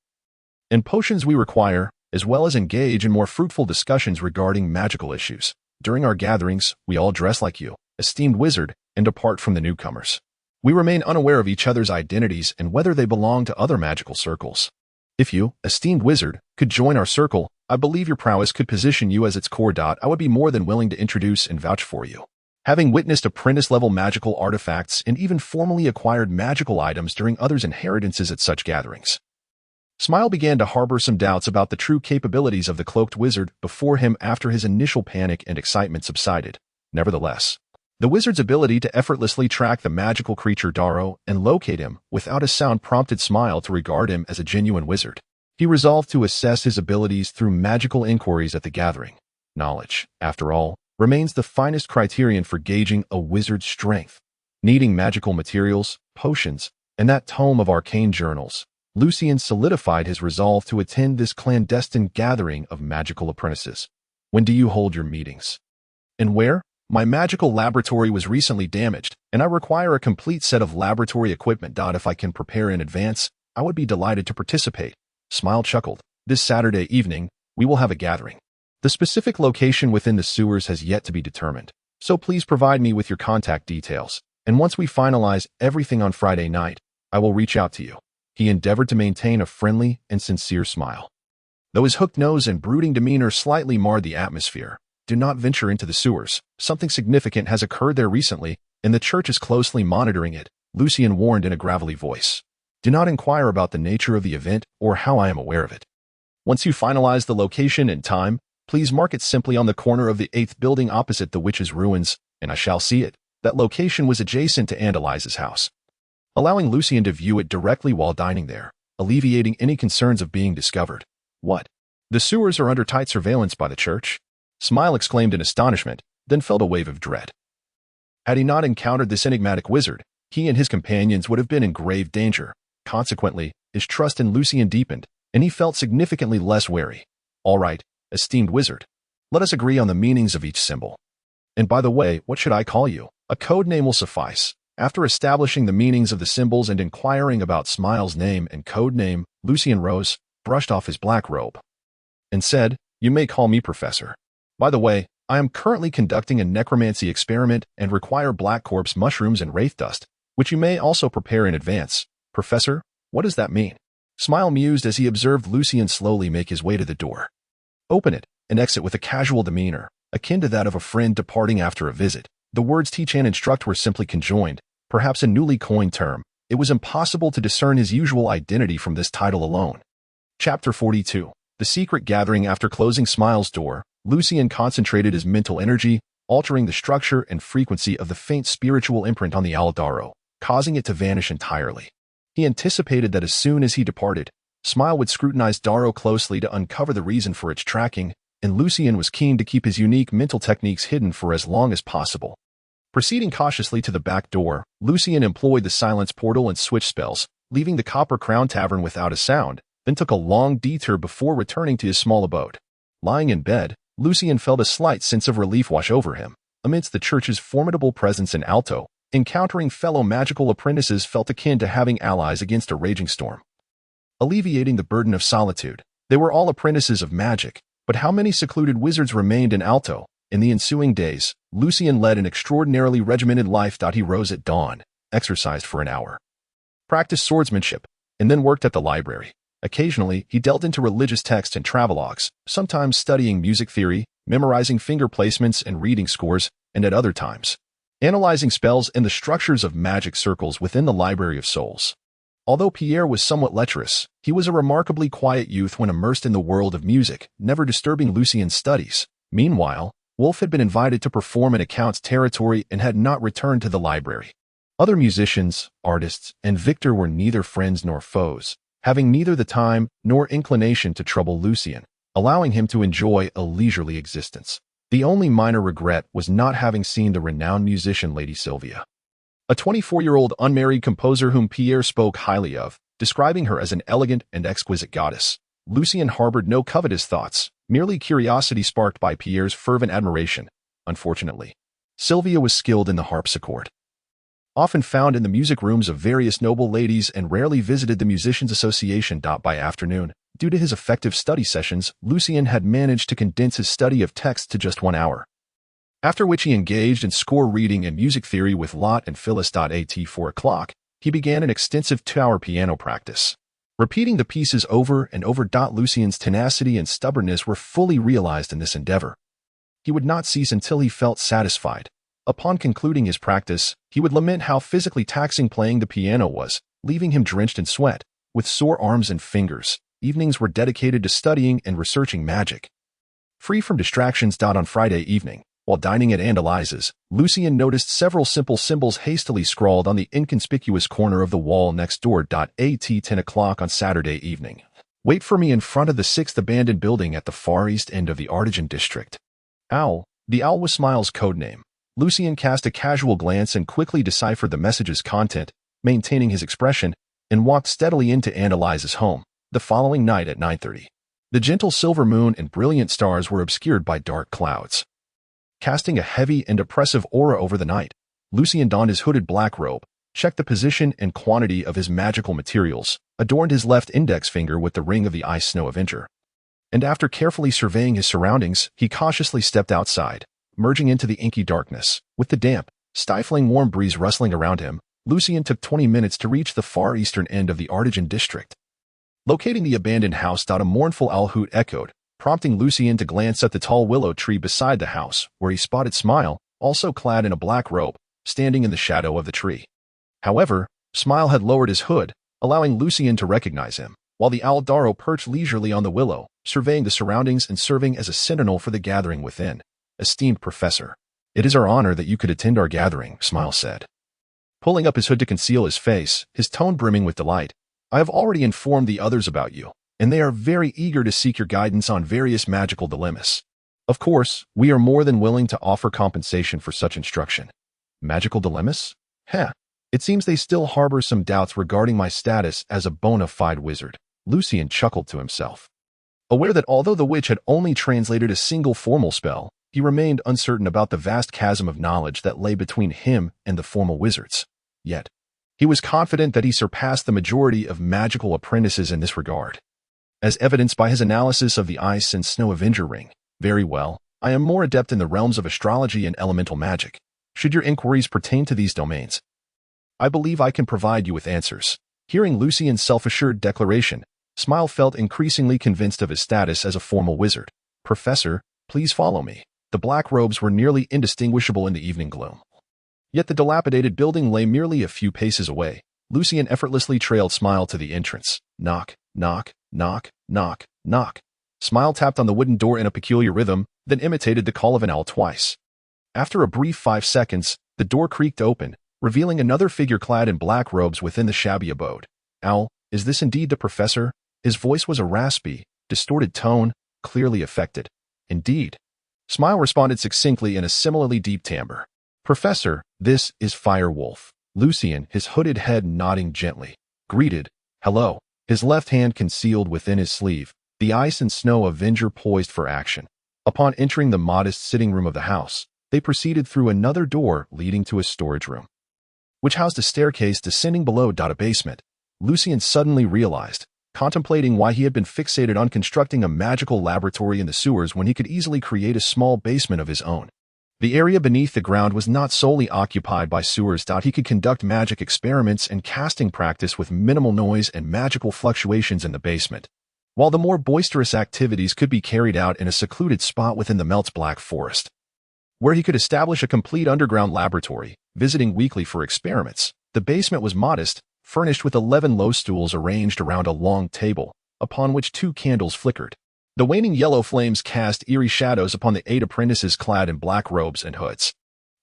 and potions we require, as well as engage in more fruitful discussions regarding magical issues. During our gatherings, we all dress like you, esteemed wizard, and apart from the newcomers, we remain unaware of each other's identities and whether they belong to other magical circles. If you, esteemed wizard, could join our circle, I believe your prowess could position you as its core. I would be more than willing to introduce and vouch for you. Having witnessed apprentice-level magical artifacts and even formally acquired magical items during others' inheritances at such gatherings, Smile began to harbor some doubts about the true capabilities of the cloaked wizard before him after his initial panic and excitement subsided. Nevertheless, the wizard's ability to effortlessly track the magical creature Darrow and locate him without a sound prompted Smile to regard him as a genuine wizard. He resolved to assess his abilities through magical inquiries at the gathering. Knowledge, after all, remains the finest criterion for gauging a wizard's strength. Needing magical materials, potions, and that tome of arcane journals, Lucien solidified his resolve to attend this clandestine gathering of magical apprentices. When do you hold your meetings? And where? My magical laboratory was recently damaged, and I require a complete set of laboratory equipment. If I can prepare in advance, I would be delighted to participate. Smile chuckled. This Saturday evening, we will have a gathering. The specific location within the sewers has yet to be determined, so please provide me with your contact details, and once we finalize everything on Friday night, I will reach out to you. He endeavored to maintain a friendly and sincere smile, though his hooked nose and brooding demeanor slightly marred the atmosphere. Do not venture into the sewers. Something significant has occurred there recently, and the Church is closely monitoring it, Lucien warned in a gravelly voice. Do not inquire about the nature of the event or how I am aware of it. Once you finalize the location and time, please mark it simply on the corner of the 8th building opposite the Witch's Ruins, and I shall see it. That location was adjacent to Andaliza's house, allowing Lucien to view it directly while dining there, alleviating any concerns of being discovered. What? The sewers are under tight surveillance by the Church? Smile exclaimed in astonishment, then felt a wave of dread. Had he not encountered this enigmatic wizard, he and his companions would have been in grave danger. Consequently, his trust in Lucien deepened, and he felt significantly less wary. All right, esteemed wizard. Let us agree on the meanings of each symbol. And by the way, what should I call you? A code name will suffice. After establishing the meanings of the symbols and inquiring about Smile's name and code name, Lucien rose, brushed off his black robe, and said, "You may call me Professor. By the way, I am currently conducting a necromancy experiment and require black corpse mushrooms and wraith dust, which you may also prepare in advance. Professor, what does that mean?" Smile mused as he observed Lucien slowly make his way to the door, open it, and exit with a casual demeanor. akin to that of a friend departing after a visit. The words teach and instruct were simply conjoined, perhaps a newly coined term. It was impossible to discern his usual identity from this title alone. Chapter 42. The Secret Gathering. After closing Smile's door, Lucian concentrated his mental energy, altering the structure and frequency of the faint spiritual imprint on the Aldaro, causing it to vanish entirely. He anticipated that as soon as he departed, Smile would scrutinize Darrow closely to uncover the reason for its tracking, and Lucian was keen to keep his unique mental techniques hidden for as long as possible. Proceeding cautiously to the back door, Lucian employed the silence portal and switch spells, leaving the Copper Crown Tavern without a sound, then took a long detour before returning to his small abode. Lying in bed, Lucian felt a slight sense of relief wash over him. Amidst the church's formidable presence in Alto, encountering fellow magical apprentices felt akin to having allies against a raging storm. Alleviating the burden of solitude, they were all apprentices of magic, but how many secluded wizards remained in Alto? In the ensuing days, Lucian led an extraordinarily regimented life. He rose at dawn, exercised for an hour, practiced swordsmanship, and then worked at the library. Occasionally, he delved into religious texts and travelogues, sometimes studying music theory, memorizing finger placements and reading scores, and at other times, analyzing spells and the structures of magic circles within the Library of Souls. Although Pierre was somewhat lecherous, he was a remarkably quiet youth when immersed in the world of music, never disturbing Lucian's studies. Meanwhile, Wolf had been invited to perform in a count's territory and had not returned to the library. Other musicians, artists, and Victor were neither friends nor foes, having neither the time nor inclination to trouble Lucian, allowing him to enjoy a leisurely existence. The only minor regret was not having seen the renowned musician Lady Sylvia, a 24-year-old unmarried composer whom Pierre spoke highly of, describing her as an elegant and exquisite goddess. Lucian harbored no covetous thoughts, merely curiosity sparked by Pierre's fervent admiration. Unfortunately, Sylvia was skilled in the harpsichord, often found in the music rooms of various noble ladies, and rarely visited the Musicians' Association. By afternoon, due to his effective study sessions, Lucian had managed to condense his study of text to just 1 hour, after which he engaged in score reading and music theory with Lot and Phyllis. At 4 o'clock, he began an extensive 2-hour piano practice, repeating the pieces over and over. Lucian's tenacity and stubbornness were fully realized in this endeavor. He would not cease until he felt satisfied. Upon concluding his practice, he would lament how physically taxing playing the piano was, leaving him drenched in sweat, with sore arms and fingers. Evenings were dedicated to studying and researching magic, free from distractions. On Friday evening, while dining at Aunt Eliza's, Lucian noticed several simple symbols hastily scrawled on the inconspicuous corner of the wall next door. At 10 o'clock on Saturday evening, wait for me in front of the 6th abandoned building at the far east end of the Arcane district. Owl. The owl was Smile's code name. Lucian cast a casual glance and quickly deciphered the message's content, maintaining his expression, and walked steadily into Aunt Eliza's home. The following night at 9:30, the gentle silver moon and brilliant stars were obscured by dark clouds, casting a heavy and oppressive aura over the night. Lucian donned his hooded black robe, checked the position and quantity of his magical materials, adorned his left index finger with the ring of the ice snow avenger, and after carefully surveying his surroundings, he cautiously stepped outside, merging into the inky darkness. With the damp, stifling warm breeze rustling around him, Lucian took 20 minutes to reach the far eastern end of the Arcane district. Locating the abandoned house. A mournful owl hoot echoed, prompting Lucian to glance at the tall willow tree beside the house, where he spotted Smile, also clad in a black robe, standing in the shadow of the tree. However, Smile had lowered his hood, allowing Lucian to recognize him, while the owl Darrow perched leisurely on the willow, surveying the surroundings and serving as a sentinel for the gathering within. Esteemed Professor, it is our honor that you could attend our gathering, Smile said, pulling up his hood to conceal his face, his tone brimming with delight. I have already informed the others about you, and they are very eager to seek your guidance on various magical dilemmas. Of course, we are more than willing to offer compensation for such instruction. Magical dilemmas? It seems they still harbor some doubts regarding my status as a bona fide wizard. Lucian chuckled to himself, aware that although the witch had only translated a single formal spell, he remained uncertain about the vast chasm of knowledge that lay between him and the formal wizards. Yet, he was confident that he surpassed the majority of magical apprentices in this regard, as evidenced by his analysis of the Ice and Snow Avenger ring. Very well, I am more adept in the realms of astrology and elemental magic. Should your inquiries pertain to these domains, I believe I can provide you with answers. Hearing Lucian's self-assured declaration, Smile felt increasingly convinced of his status as a formal wizard. Professor, please follow me. the black robes were nearly indistinguishable in the evening gloom. Yet the dilapidated building lay merely a few paces away. Lucien effortlessly trailed Smile to the entrance. Knock, knock, knock, knock, knock. Smile tapped on the wooden door in a peculiar rhythm, then imitated the call of an owl twice. After a brief 5 seconds, the door creaked open, revealing another figure clad in black robes within the shabby abode. Owl, is this indeed the professor? His voice was a raspy, distorted tone, clearly affected. Indeed. Smile responded succinctly in a similarly deep timbre. Professor, this is Firewolf. Lucien, his hooded head nodding gently, greeted. Hello. His left hand concealed within his sleeve, the ice and snow avenger poised for action. Upon entering the modest sitting room of the house, they proceeded through another door leading to a storage room, which housed a staircase descending below a basement. Lucien suddenly realized, contemplating why he had been fixated on constructing a magical laboratory in the sewers when he could easily create a small basement of his own. The area beneath the ground was not solely occupied by sewers. He could conduct magic experiments and casting practice with minimal noise and magical fluctuations in the basement, while the more boisterous activities could be carried out in a secluded spot within the Melt's Black Forest, where he could establish a complete underground laboratory, visiting weekly for experiments. The basement was modest, furnished with 11 low stools arranged around a long table, upon which 2 candles flickered. The waning yellow flames cast eerie shadows upon the 8 apprentices clad in black robes and hoods.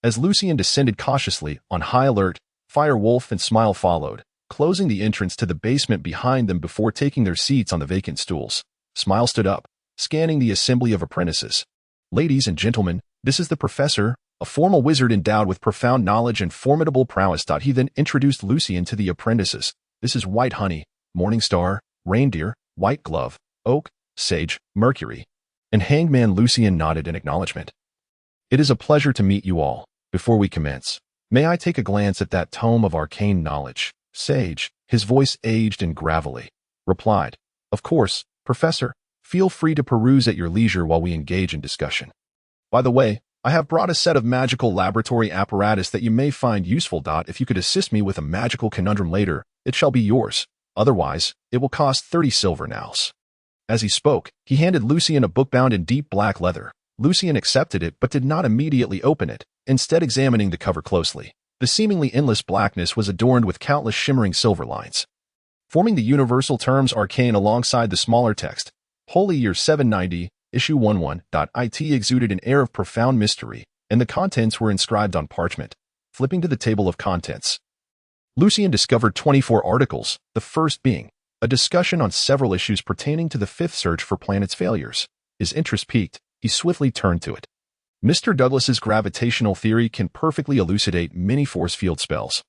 As Lucien descended cautiously, on high alert, Firewolf and Smile followed, closing the entrance to the basement behind them before taking their seats on the vacant stools. Smile stood up, scanning the assembly of apprentices. Ladies and gentlemen, this is the professor, a formal wizard endowed with profound knowledge and formidable prowess. He then introduced Lucien to the apprentices. This is White Honey, Morning Star, Reindeer, White Glove, Oak, Sage, Mercury, and Hangman. Lucien nodded in acknowledgement. It is a pleasure to meet you all. Before we commence, may I take a glance at that tome of arcane knowledge? Sage, his voice aged and gravelly, replied, Of course, Professor. Feel free to peruse at your leisure while we engage in discussion. By the way, I have brought a set of magical laboratory apparatus that you may find useful. If you could assist me with a magical conundrum later, it shall be yours. Otherwise, it will cost 30 silver naus. As he spoke, he handed Lucien a book bound in deep black leather. Lucien accepted it but did not immediately open it, instead examining the cover closely. The seemingly endless blackness was adorned with countless shimmering silver lines, forming the universal terms arcane alongside the smaller text. Holy Year 790, Issue 11.it exuded an air of profound mystery, and the contents were inscribed on parchment. Flipping to the table of contents, Lucien discovered 24 articles, the first being a discussion on several issues pertaining to the 5th search for planets' failures. His interest piqued, he swiftly turned to it. Mr. Douglas's gravitational theory can perfectly elucidate many force field spells,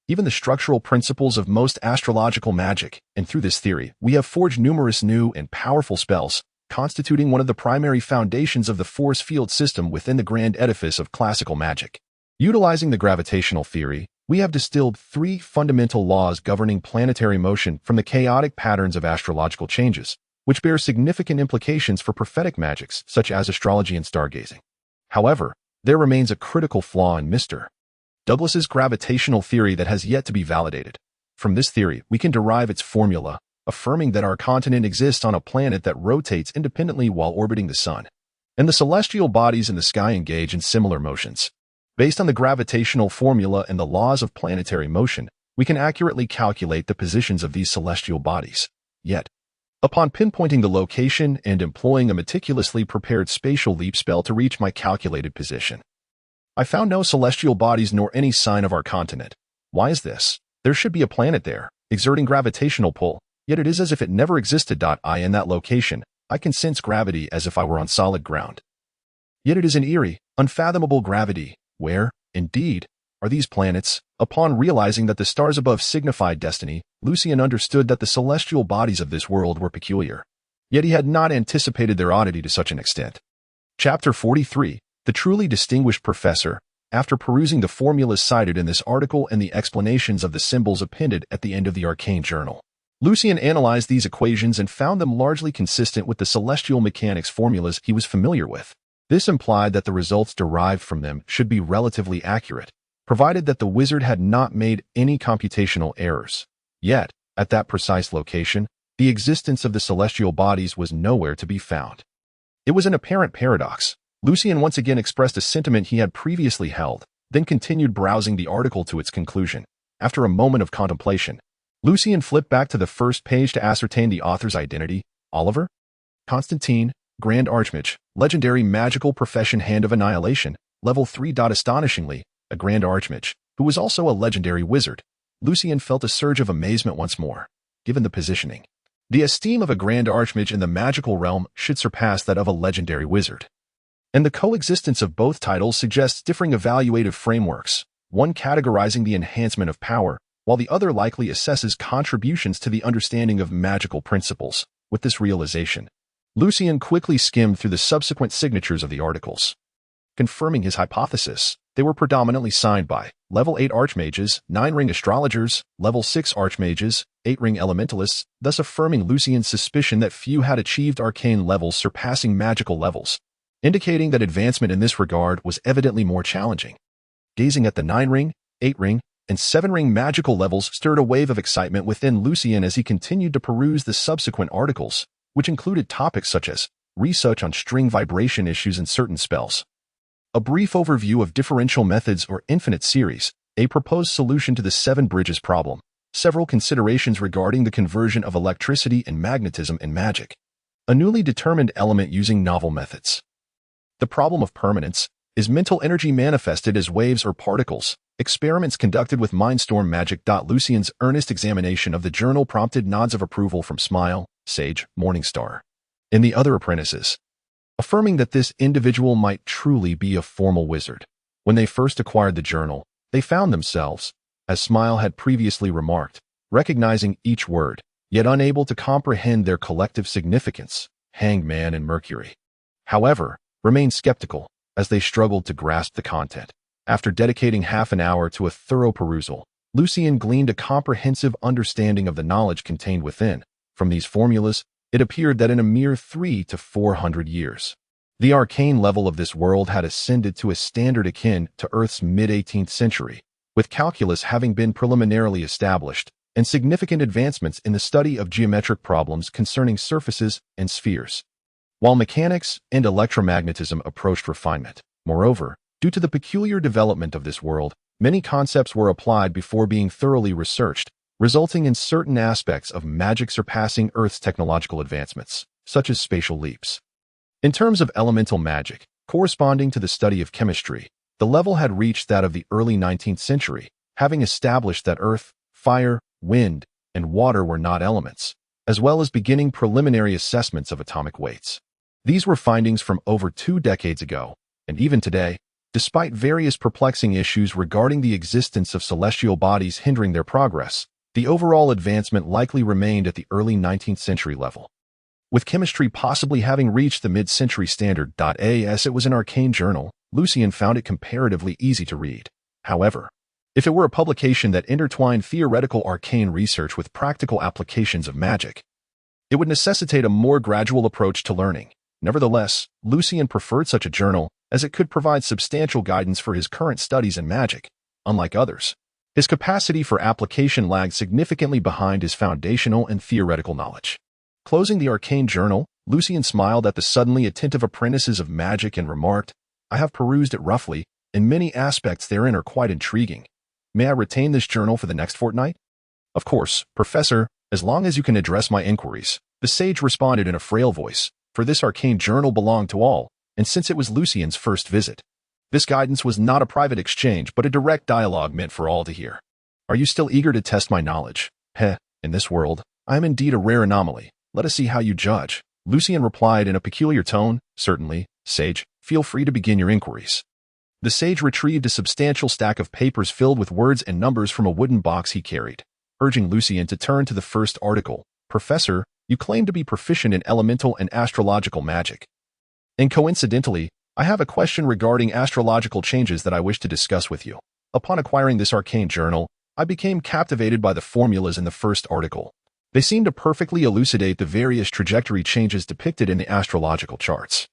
even the structural principles of most astrological magic, and through this theory, we have forged numerous new and powerful spells, constituting one of the primary foundations of the force field system within the grand edifice of classical magic. Utilizing the gravitational theory, we have distilled 3 fundamental laws governing planetary motion from the chaotic patterns of astrological changes, which bear significant implications for prophetic magics such as astrology and stargazing. However, there remains a critical flaw in Mr. Douglas's gravitational theory that has yet to be validated. From this theory, we can derive its formula, affirming that our continent exists on a planet that rotates independently while orbiting the sun, and the celestial bodies in the sky engage in similar motions. Based on the gravitational formula and the laws of planetary motion, we can accurately calculate the positions of these celestial bodies. Yet, upon pinpointing the location and employing a meticulously prepared spatial leap spell to reach my calculated position, I found no celestial bodies nor any sign of our continent. Why is this? There should be a planet there, exerting gravitational pull, yet it is as if it never existed. In that location, I can sense gravity as if I were on solid ground. Yet it is an eerie, unfathomable gravity. Where, indeed, are these planets? Upon realizing that the stars above signified destiny, Lucien understood that the celestial bodies of this world were peculiar. Yet he had not anticipated their oddity to such an extent. Chapter 43, The Truly Distinguished Professor. After perusing the formulas cited in this article and the explanations of the symbols appended at the end of the Arcane Journal, Lucien analyzed these equations and found them largely consistent with the celestial mechanics formulas he was familiar with. This implied that the results derived from them should be relatively accurate, provided that the wizard had not made any computational errors. Yet, at that precise location, the existence of the celestial bodies was nowhere to be found. It was an apparent paradox. Lucien once again expressed a sentiment he had previously held, then continued browsing the article to its conclusion. After a moment of contemplation, Lucien flipped back to the first page to ascertain the author's identity. Oliver Constantine, Grand Archmage, legendary magical profession Hand of Annihilation, level 3. Astonishingly, a Grand Archmage, who was also a legendary wizard. Lucien felt a surge of amazement once more. Given the positioning, the esteem of a Grand Archmage in the magical realm should surpass that of a legendary wizard. And the coexistence of both titles suggests differing evaluative frameworks, one categorizing the enhancement of power, while the other likely assesses contributions to the understanding of magical principles. With this realization, Lucien quickly skimmed through the subsequent signatures of the articles. Confirming his hypothesis, they were predominantly signed by level 8 archmages, 9-ring astrologers, level 6 archmages, 8-ring elementalists, thus affirming Lucien's suspicion that few had achieved arcane levels surpassing magical levels, indicating that advancement in this regard was evidently more challenging. Gazing at the 9-ring, 8-ring, and 7-ring magical levels stirred a wave of excitement within Lucien as he continued to peruse the subsequent articles, which included topics such as research on string vibration issues in certain spells, a brief overview of differential methods or infinite series, a proposed solution to the 7 bridges problem, several considerations regarding the conversion of electricity and magnetism in magic, a newly determined element using novel methods. The problem of permanence is mental energy manifested as waves or particles. Experiments conducted with Mindstorm Magic. Lucien's earnest examination of the journal prompted nods of approval from Smile, Sage, Morningstar, and the other apprentices, affirming that this individual might truly be a formal wizard. When they first acquired the journal, they found themselves, as Smile had previously remarked, recognizing each word, yet unable to comprehend their collective significance. Hanged Man and Mercury, however, remained skeptical as they struggled to grasp the content. After dedicating half an hour to a thorough perusal, Lucien gleaned a comprehensive understanding of the knowledge contained within. From these formulas, it appeared that in a mere 300 to 400 years, the arcane level of this world had ascended to a standard akin to Earth's mid-18th century, with calculus having been preliminarily established, and significant advancements in the study of geometric problems concerning surfaces and spheres, while mechanics and electromagnetism approached refinement. Moreover, due to the peculiar development of this world, many concepts were applied before being thoroughly researched, resulting in certain aspects of magic surpassing Earth's technological advancements, such as spatial leaps. In terms of elemental magic, corresponding to the study of chemistry, the level had reached that of the early 19th century, having established that earth, fire, wind, and water were not elements, as well as beginning preliminary assessments of atomic weights. These were findings from over 2 decades ago, and even today, despite various perplexing issues regarding the existence of celestial bodies hindering their progress, the overall advancement likely remained at the early 19th century level. With chemistry possibly having reached the mid-century standard. As it was an arcane journal, Lucien found it comparatively easy to read. However, if it were a publication that intertwined theoretical arcane research with practical applications of magic, it would necessitate a more gradual approach to learning. Nevertheless, Lucien preferred such a journal, as it could provide substantial guidance for his current studies in magic. Unlike others, his capacity for application lagged significantly behind his foundational and theoretical knowledge. Closing the arcane journal, Lucien smiled at the suddenly attentive apprentices of magic and remarked, "I have perused it roughly, and many aspects therein are quite intriguing. May I retain this journal for the next fortnight?" "Of course, Professor, as long as you can address my inquiries," the sage responded in a frail voice, for this arcane journal belonged to all, and since it was Lucien's first visit, this guidance was not a private exchange but a direct dialogue meant for all to hear. "Are you still eager to test my knowledge? In this world, I am indeed a rare anomaly. Let us see how you judge." Lucien replied in a peculiar tone, "Certainly, sage, feel free to begin your inquiries." The sage retrieved a substantial stack of papers filled with words and numbers from a wooden box he carried, urging Lucien to turn to the first article. "Professor, you claim to be proficient in elemental and astrological magic. And coincidentally, I have a question regarding astrological changes that I wish to discuss with you." Upon acquiring this arcane journal, I became captivated by the formulas in the first article. They seem to perfectly elucidate the various trajectory changes depicted in the astrological charts.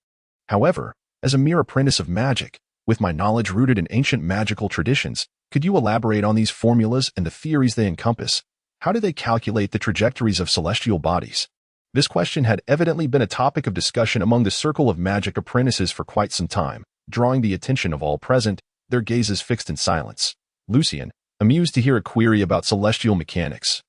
However, as a mere apprentice of magic, with my knowledge rooted in ancient magical traditions, could you elaborate on these formulas and the theories they encompass? How do they calculate the trajectories of celestial bodies? This question had evidently been a topic of discussion among the circle of magic apprentices for quite some time, drawing the attention of all present, their gazes fixed in silence. Lucian, amused to hear a query about celestial mechanics,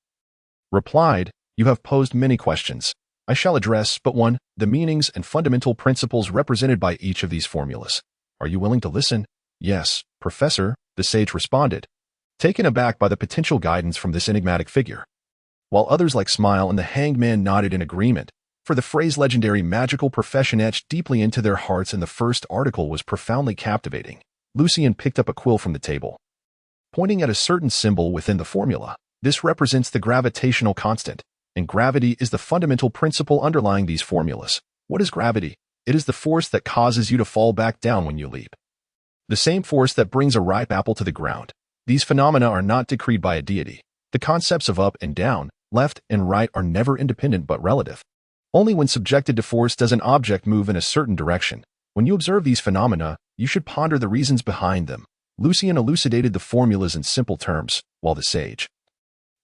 replied, "You have posed many questions. I shall address but one, the meanings and fundamental principles represented by each of these formulas. Are you willing to listen?" "Yes, Professor," the sage responded, taken aback by the potential guidance from this enigmatic figure. While others like Smile and the Hanged Man nodded in agreement, for the phrase legendary magical profession etched deeply into their hearts in the first article was profoundly captivating. Lucian picked up a quill from the table, pointing at a certain symbol within the formula. This represents the gravitational constant, and gravity is the fundamental principle underlying these formulas. What is gravity? It is the force that causes you to fall back down when you leap. The same force that brings a ripe apple to the ground. These phenomena are not decreed by a deity. The concepts of up and down, left and right are never independent but relative. Only when subjected to force does an object move in a certain direction. When you observe these phenomena, you should ponder the reasons behind them. Lucian elucidated the formulas in simple terms, while the sage,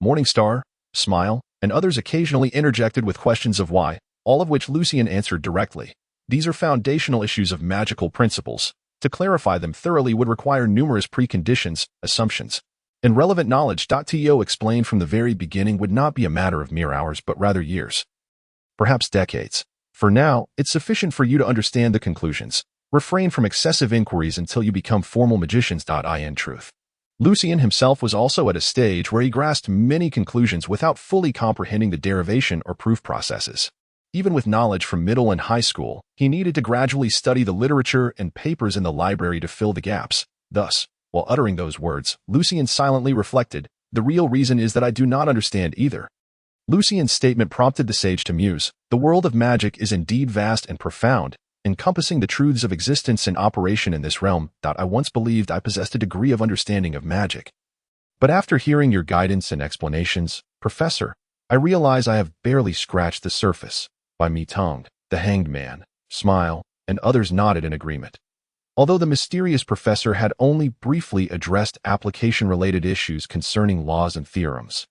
Morningstar, Smile, and others occasionally interjected with questions of why, all of which Lucian answered directly. These are foundational issues of magical principles. To clarify them thoroughly would require numerous preconditions, assumptions, and relevant knowledge. To explain from the very beginning would not be a matter of mere hours but rather years, perhaps decades. For now, it's sufficient for you to understand the conclusions. Refrain from excessive inquiries until you become formal magicians. In truth, Lucian himself was also at a stage where he grasped many conclusions without fully comprehending the derivation or proof processes. Even with knowledge from middle and high school, he needed to gradually study the literature and papers in the library to fill the gaps. Thus, while uttering those words, Lucian silently reflected, "The real reason is that I do not understand either." Lucian's statement prompted the sage to muse. The world of magic is indeed vast and profound, encompassing the truths of existence and operation in this realm. I once believed I possessed a degree of understanding of magic. But after hearing your guidance and explanations, Professor, I realize I have barely scratched the surface. By me tongued, the Hanged Man, Smile, and others nodded in agreement. Although the mysterious professor had only briefly addressed application-related issues concerning laws and theorems,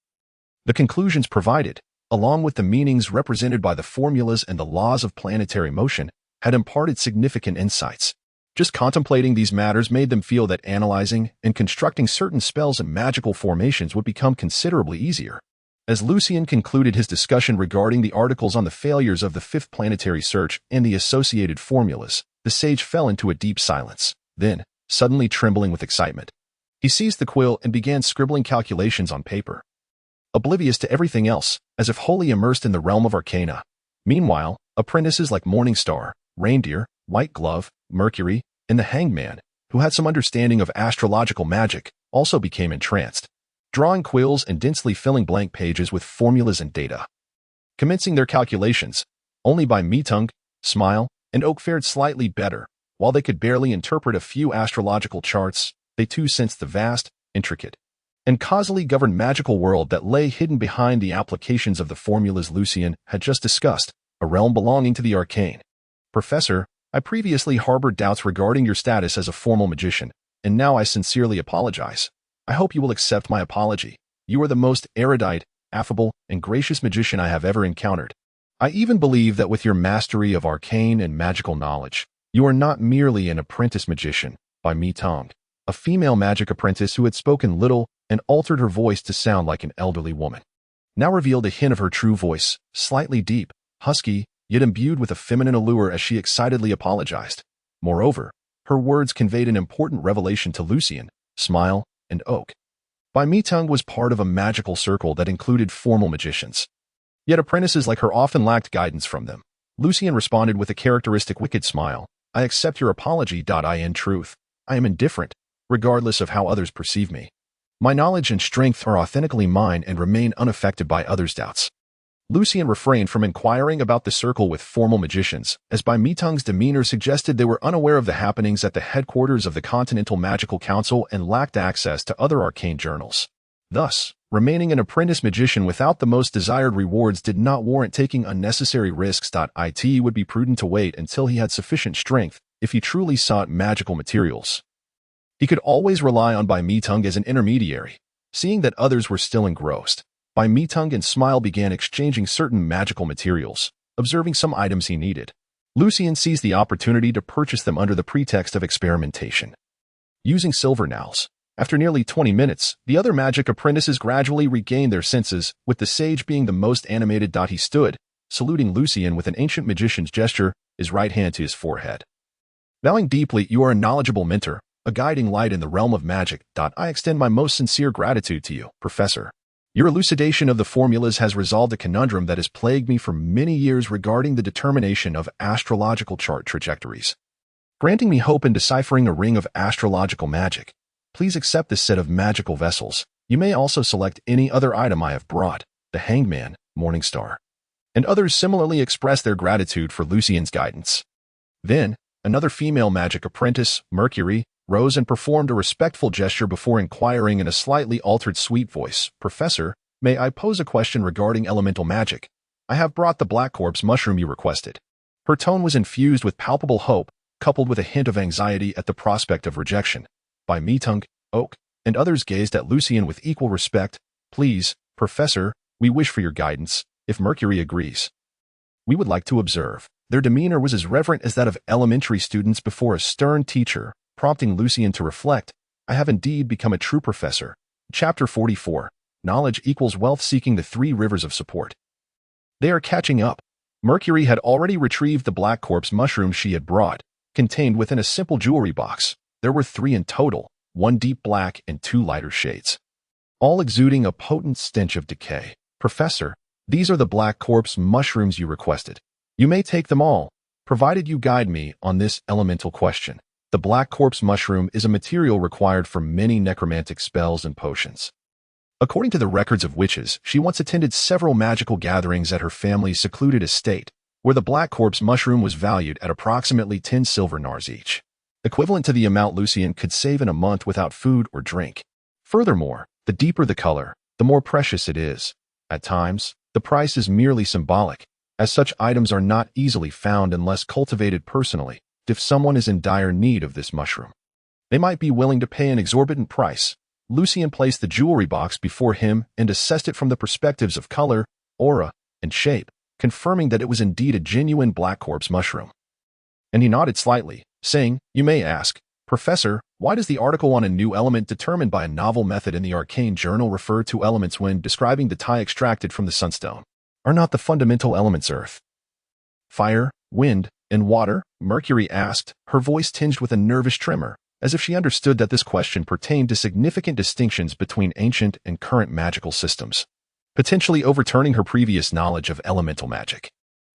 the conclusions provided, along with the meanings represented by the formulas and the laws of planetary motion, had imparted significant insights. Just contemplating these matters made them feel that analyzing and constructing certain spells and magical formations would become considerably easier. As Lucian concluded his discussion regarding the articles on the failures of the fifth planetary search and the associated formulas, the sage fell into a deep silence. Then, suddenly trembling with excitement, he seized the quill and began scribbling calculations on paper, oblivious to everything else, as if wholly immersed in the realm of arcana. Meanwhile, apprentices like Morningstar, Reindeer, White Glove, Mercury, and the Hanged Man, who had some understanding of astrological magic, also became entranced, drawing quills and densely filling blank pages with formulas and data. Commencing their calculations, only by Metung, Smile, and Oak fared slightly better. While they could barely interpret a few astrological charts, they too sensed the vast, intricate, and causally governed magical world that lay hidden behind the applications of the formulas Lucian had just discussed, a realm belonging to the arcane. Professor, I previously harbored doubts regarding your status as a formal magician, and now I sincerely apologize. I hope you will accept my apology. You are the most erudite, affable, and gracious magician I have ever encountered. I even believe that with your mastery of arcane and magical knowledge, you are not merely an apprentice magician. By me tongue, a female magic apprentice who had spoken little and altered her voice to sound like an elderly woman, now revealed a hint of her true voice, slightly deep, husky, yet imbued with a feminine allure as she excitedly apologized. Moreover, her words conveyed an important revelation to Lucian, Smile, and Oak. By me tongue was part of a magical circle that included formal magicians. Yet apprentices like her often lacked guidance from them. Lucian responded with a characteristic wicked smile. I accept your apology. In truth, I am indifferent, regardless of how others perceive me. My knowledge and strength are authentically mine and remain unaffected by others' doubts. Lucian refrained from inquiring about the circle with formal magicians, as by Metung's demeanor suggested they were unaware of the happenings at the headquarters of the Continental Magical Council and lacked access to other arcane journals. Thus, remaining an apprentice magician without the most desired rewards did not warrant taking unnecessary risks. It would be prudent to wait until he had sufficient strength if he truly sought magical materials. He could always rely on by Metung as an intermediary, seeing that others were still engrossed. By Meetung and Smile began exchanging certain magical materials, observing some items he needed. Lucien seized the opportunity to purchase them under the pretext of experimentation. Using silver nails. After nearly 20 minutes, the other magic apprentices gradually regained their senses, with the sage being the most animated. He stood, saluting Lucien with an ancient magician's gesture, his right hand to his forehead. Bowing deeply, you are a knowledgeable mentor, a guiding light in the realm of magic. I extend my most sincere gratitude to you, Professor. Your elucidation of the formulas has resolved a conundrum that has plagued me for many years regarding the determination of astrological chart trajectories. Granting me hope in deciphering a ring of astrological magic, please accept this set of magical vessels. You may also select any other item I have brought, the Hangman, Morningstar. And others similarly express their gratitude for Lucien's guidance. Then, another female magic apprentice, Mercury, rose and performed a respectful gesture before inquiring in a slightly altered sweet voice, Professor, may I pose a question regarding elemental magic? I have brought the black corpse mushroom you requested. Her tone was infused with palpable hope, coupled with a hint of anxiety at the prospect of rejection. By Meetung, Oak, and others gazed at Lucien with equal respect. Please, Professor, we wish for your guidance, if Mercury agrees. We would like to observe. Their demeanor was as reverent as that of elementary students before a stern teacher, prompting Lucien to reflect, I have indeed become a true professor. Chapter 44. Knowledge equals wealth, seeking the three rivers of support. They are catching up. Mercury had already retrieved the black corpse mushroom she had brought, contained within a simple jewelry box. There were 3 in total, 1 deep black and 2 lighter shades, all exuding a potent stench of decay. Professor, these are the black corpse mushrooms you requested. You may take them all, provided you guide me on this elemental question. The black corpse mushroom is a material required for many necromantic spells and potions. According to the records of witches, she once attended several magical gatherings at her family's secluded estate, where the black corpse mushroom was valued at approximately 10 silver nars each, equivalent to the amount Lucien could save in a month without food or drink. Furthermore, the deeper the color, the more precious it is. At times, the price is merely symbolic, as such items are not easily found unless cultivated personally. If someone is in dire need of this mushroom, they might be willing to pay an exorbitant price. Lucien placed the jewelry box before him and assessed it from the perspectives of color, aura, and shape, confirming that it was indeed a genuine black corpse mushroom. And he nodded slightly, saying, You may ask, Professor, why does the article on a new element determined by a novel method in the Arcane journal refer to elements when describing the dye extracted from the sunstone? Are not the fundamental elements earth, fire, wind, and water? Mercury asked, her voice tinged with a nervous tremor, as if she understood that this question pertained to significant distinctions between ancient and current magical systems, potentially overturning her previous knowledge of elemental magic.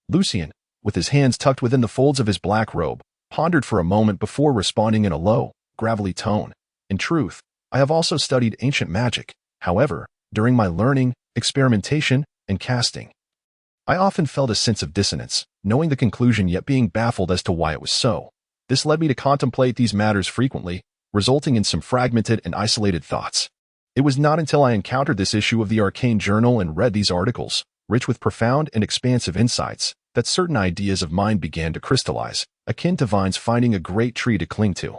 Lucien, with his hands tucked within the folds of his black robe, pondered for a moment before responding in a low, gravelly tone. In truth, I have also studied ancient magic. However, during my learning, experimentation, and casting, I often felt a sense of dissonance, knowing the conclusion yet being baffled as to why it was so. This led me to contemplate these matters frequently, resulting in some fragmented and isolated thoughts. It was not until I encountered this issue of the Arcane Journal and read these articles, rich with profound and expansive insights, that certain ideas of mine began to crystallize, akin to vines finding a great tree to cling to.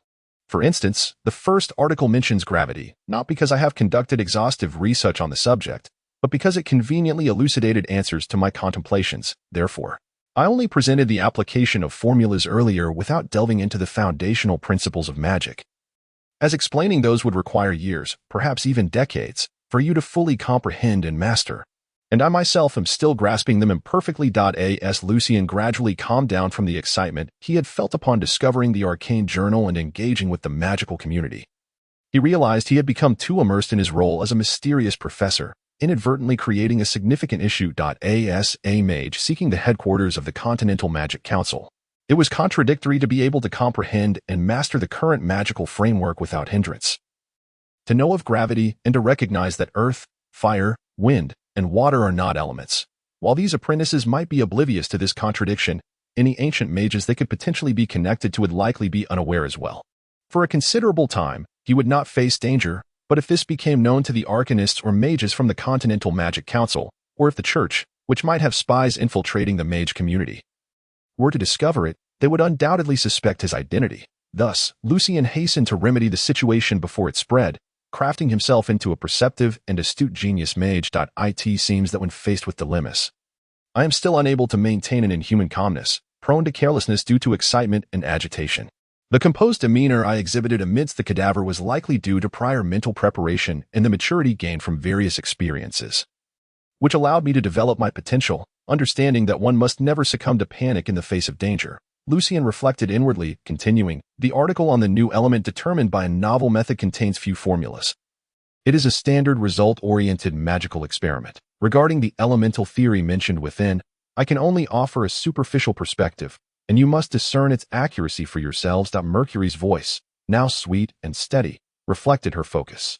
For instance, the first article mentions gravity, not because I have conducted exhaustive research on the subject, but because it conveniently elucidated answers to my contemplations. Therefore, I only presented the application of formulas earlier without delving into the foundational principles of magic, as explaining those would require years, perhaps even decades, for you to fully comprehend and master. And I myself am still grasping them imperfectly. As Lucien gradually calmed down from the excitement he had felt upon discovering the Arcane Journal and engaging with the magical community, he realized he had become too immersed in his role as a mysterious professor, inadvertently creating a significant issue. As a mage seeking the headquarters of the Continental Magic Council, it was contradictory to be able to comprehend and master the current magical framework without hindrance. To know of gravity and to recognize that earth, fire, wind, and water are not elements. While these apprentices might be oblivious to this contradiction, any ancient mages they could potentially be connected to would likely be unaware as well. For a considerable time, he would not face danger, but if this became known to the arcanists or mages from the Continental Magic Council, or if the Church, which might have spies infiltrating the mage community, were to discover it, they would undoubtedly suspect his identity. Thus, Lucien hastened to remedy the situation before it spread, crafting himself into a perceptive and astute genius mage. It seems that when faced with dilemmas, I am still unable to maintain an inhuman calmness, prone to carelessness due to excitement and agitation. The composed demeanor I exhibited amidst the cadaver was likely due to prior mental preparation and the maturity gained from various experiences, which allowed me to develop my potential, understanding that one must never succumb to panic in the face of danger. Lucian reflected inwardly, continuing, the article on the new element determined by a novel method contains few formulas. It is a standard result-oriented magical experiment. Regarding the elemental theory mentioned within, I can only offer a superficial perspective, and you must discern its accuracy for yourselves. Mercury's voice, now sweet and steady, reflected her focus,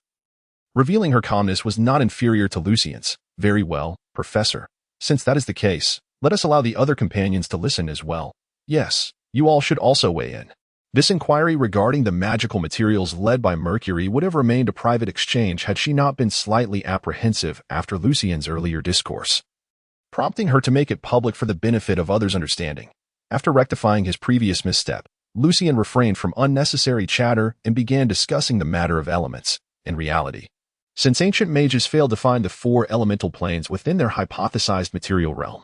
revealing her calmness was not inferior to Lucian's. Very well, Professor. Since that is the case, let us allow the other companions to listen as well. Yes, you all should also weigh in. This inquiry regarding the magical materials led by Mercury would have remained a private exchange had she not been slightly apprehensive after Lucian's earlier discourse, prompting her to make it public for the benefit of others' understanding. After rectifying his previous misstep, Lucian refrained from unnecessary chatter and began discussing the matter of elements. In reality, since ancient mages failed to find the 4 elemental planes within their hypothesized material realm,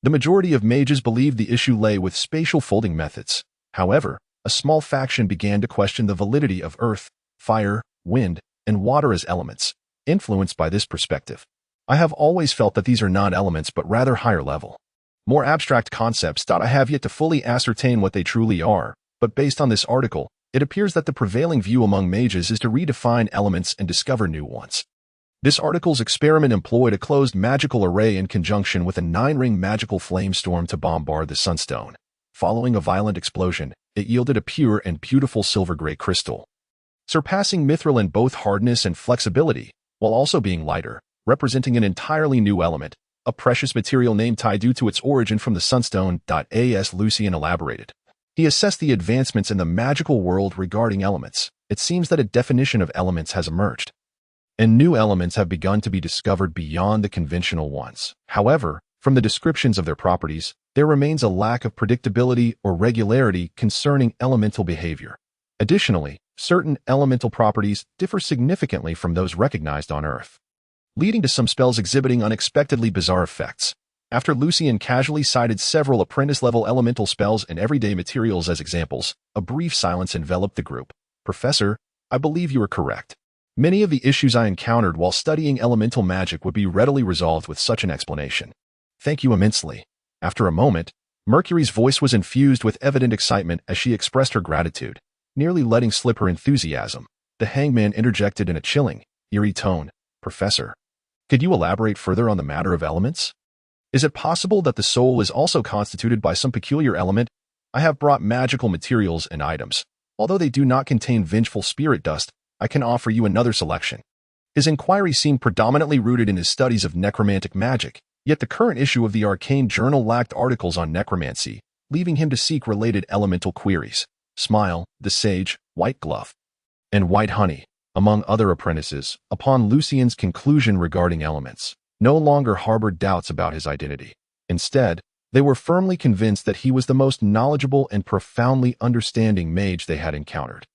the majority of mages believed the issue lay with spatial folding methods. However, a small faction began to question the validity of earth, fire, wind, and water as elements, influenced by this perspective. I have always felt that these are not elements but rather higher level, more abstract concepts. I have yet to fully ascertain what they truly are, but based on this article, it appears that the prevailing view among mages is to redefine elements and discover new ones. This article's experiment employed a closed magical array in conjunction with a 9-ring magical flame storm to bombard the sunstone. Following a violent explosion, it yielded a pure and beautiful silver-gray crystal, surpassing mithril in both hardness and flexibility, while also being lighter, representing an entirely new element, a precious material named Tai due to its origin from the sunstone. As Lucian elaborated, he assessed the advancements in the magical world regarding elements. It seems that a definition of elements has emerged, and new elements have begun to be discovered beyond the conventional ones. However, from the descriptions of their properties, there remains a lack of predictability or regularity concerning elemental behavior. Additionally, certain elemental properties differ significantly from those recognized on Earth, leading to some spells exhibiting unexpectedly bizarre effects. After Lucian casually cited several apprentice-level elemental spells and everyday materials as examples, a brief silence enveloped the group. Professor, I believe you are correct. Many of the issues I encountered while studying elemental magic would be readily resolved with such an explanation. Thank you immensely. After a moment, Mercury's voice was infused with evident excitement as she expressed her gratitude, nearly letting slip her enthusiasm. The hangman interjected in a chilling, eerie tone. Professor, could you elaborate further on the matter of elements? Is it possible that the soul is also constituted by some peculiar element? I have brought magical materials and items. Although they do not contain vengeful spirit dust, I can offer you another selection. His inquiry seemed predominantly rooted in his studies of necromantic magic, yet the current issue of the Arcane journal lacked articles on necromancy, leaving him to seek related elemental queries. Smile, the sage, White Glove, and White Honey, among other apprentices, upon Lucian's conclusion regarding elements, no longer harbored doubts about his identity. Instead, they were firmly convinced that he was the most knowledgeable and profoundly understanding mage they had encountered.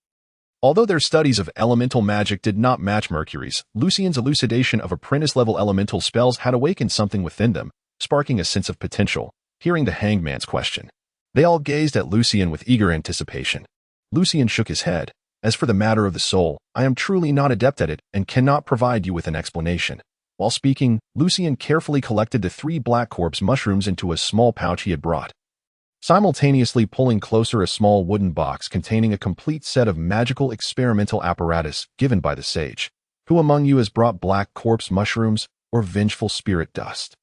Although their studies of elemental magic did not match Mercury's, Lucian's elucidation of apprentice-level elemental spells had awakened something within them, sparking a sense of potential. Hearing the hangman's question, they all gazed at Lucian with eager anticipation. Lucian shook his head. As for the matter of the soul, I am truly not adept at it and cannot provide you with an explanation. While speaking, Lucian carefully collected the 3 black corpse mushrooms into a small pouch he had brought, simultaneously pulling closer a small wooden box containing a complete set of magical experimental apparatus given by the sage. Who among you has brought black corpse mushrooms or vengeful spirit dust?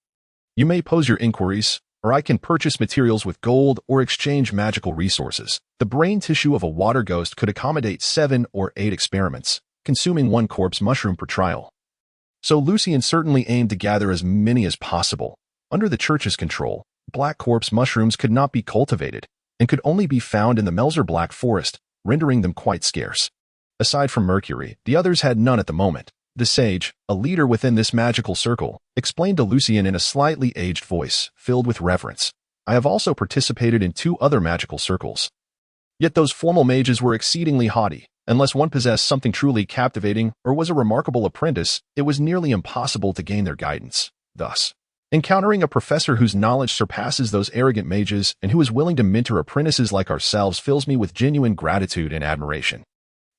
You may pose your inquiries, or I can purchase materials with gold or exchange magical resources. The brain tissue of a water ghost could accommodate 7 or 8 experiments, consuming 1 corpse mushroom per trial. So Lucian certainly aimed to gather as many as possible. Under the church's control, black corpse mushrooms could not be cultivated and could only be found in the Melzer Black Forest, rendering them quite scarce. Aside from Mercury, the others had none at the moment. The sage, a leader within this magical circle, explained to Lucian in a slightly aged voice, filled with reverence. I have also participated in 2 other magical circles. Yet those formal mages were exceedingly haughty, Unless one possessed something truly captivating or was a remarkable apprentice, it was nearly impossible to gain their guidance. Thus, encountering a professor whose knowledge surpasses those arrogant mages and who is willing to mentor apprentices like ourselves fills me with genuine gratitude and admiration.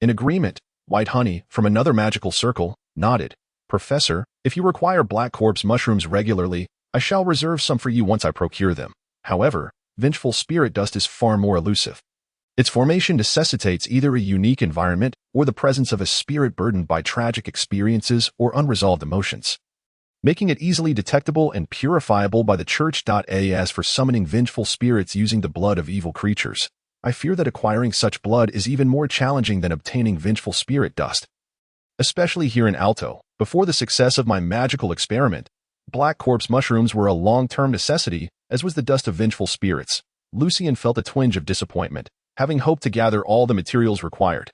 In agreement, White Honey, from another magical circle, nodded. Professor, if you require black corpse mushrooms regularly, I shall reserve some for you once I procure them. However, vengeful spirit dust is far more elusive. Its formation necessitates either a unique environment or the presence of a spirit burdened by tragic experiences or unresolved emotions, making it easily detectable and purifiable by the Church. As for summoning vengeful spirits using the blood of evil creatures, I fear that acquiring such blood is even more challenging than obtaining vengeful spirit dust. Especially here in Alto, before the success of my magical experiment, black corpse mushrooms were a long-term necessity, as was the dust of vengeful spirits. Lucien felt a twinge of disappointment, having hoped to gather all the materials required.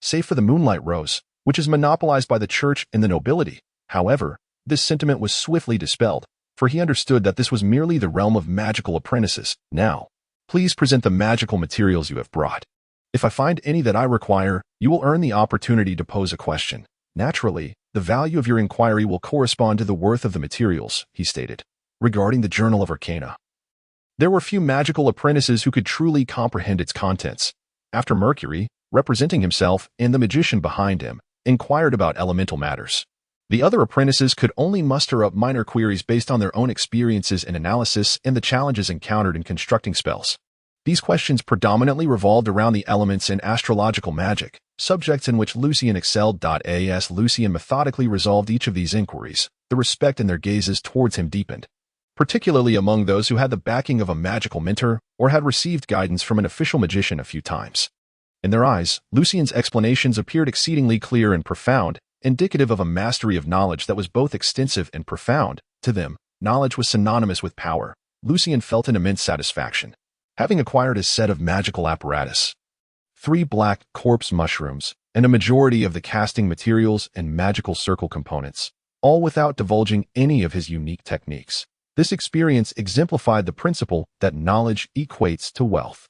Save for the moonlight rose, which is monopolized by the church and the nobility. However, this sentiment was swiftly dispelled, for he understood that this was merely the realm of magical apprentices. Now, please present the magical materials you have brought. If I find any that I require, you will earn the opportunity to pose a question. Naturally, the value of your inquiry will correspond to the worth of the materials, he stated. Regarding the Journal of Arcana, there were few magical apprentices who could truly comprehend its contents. After Mercury, representing himself and the magician behind him, inquired about elemental matters, the other apprentices could only muster up minor queries based on their own experiences and analysis and the challenges encountered in constructing spells. These questions predominantly revolved around the elements and astrological magic, subjects in which Lucien excelled. As Lucien methodically resolved each of these inquiries, the respect in their gazes towards him deepened, particularly among those who had the backing of a magical mentor or had received guidance from an official magician a few times. In their eyes, Lucien's explanations appeared exceedingly clear and profound, indicative of a mastery of knowledge that was both extensive and profound. To them, knowledge was synonymous with power. Lucien felt an immense satisfaction, having acquired a set of magical apparatus, 3 black corpse mushrooms, and a majority of the casting materials and magical circle components, all without divulging any of his unique techniques. This experience exemplified the principle that knowledge equates to wealth.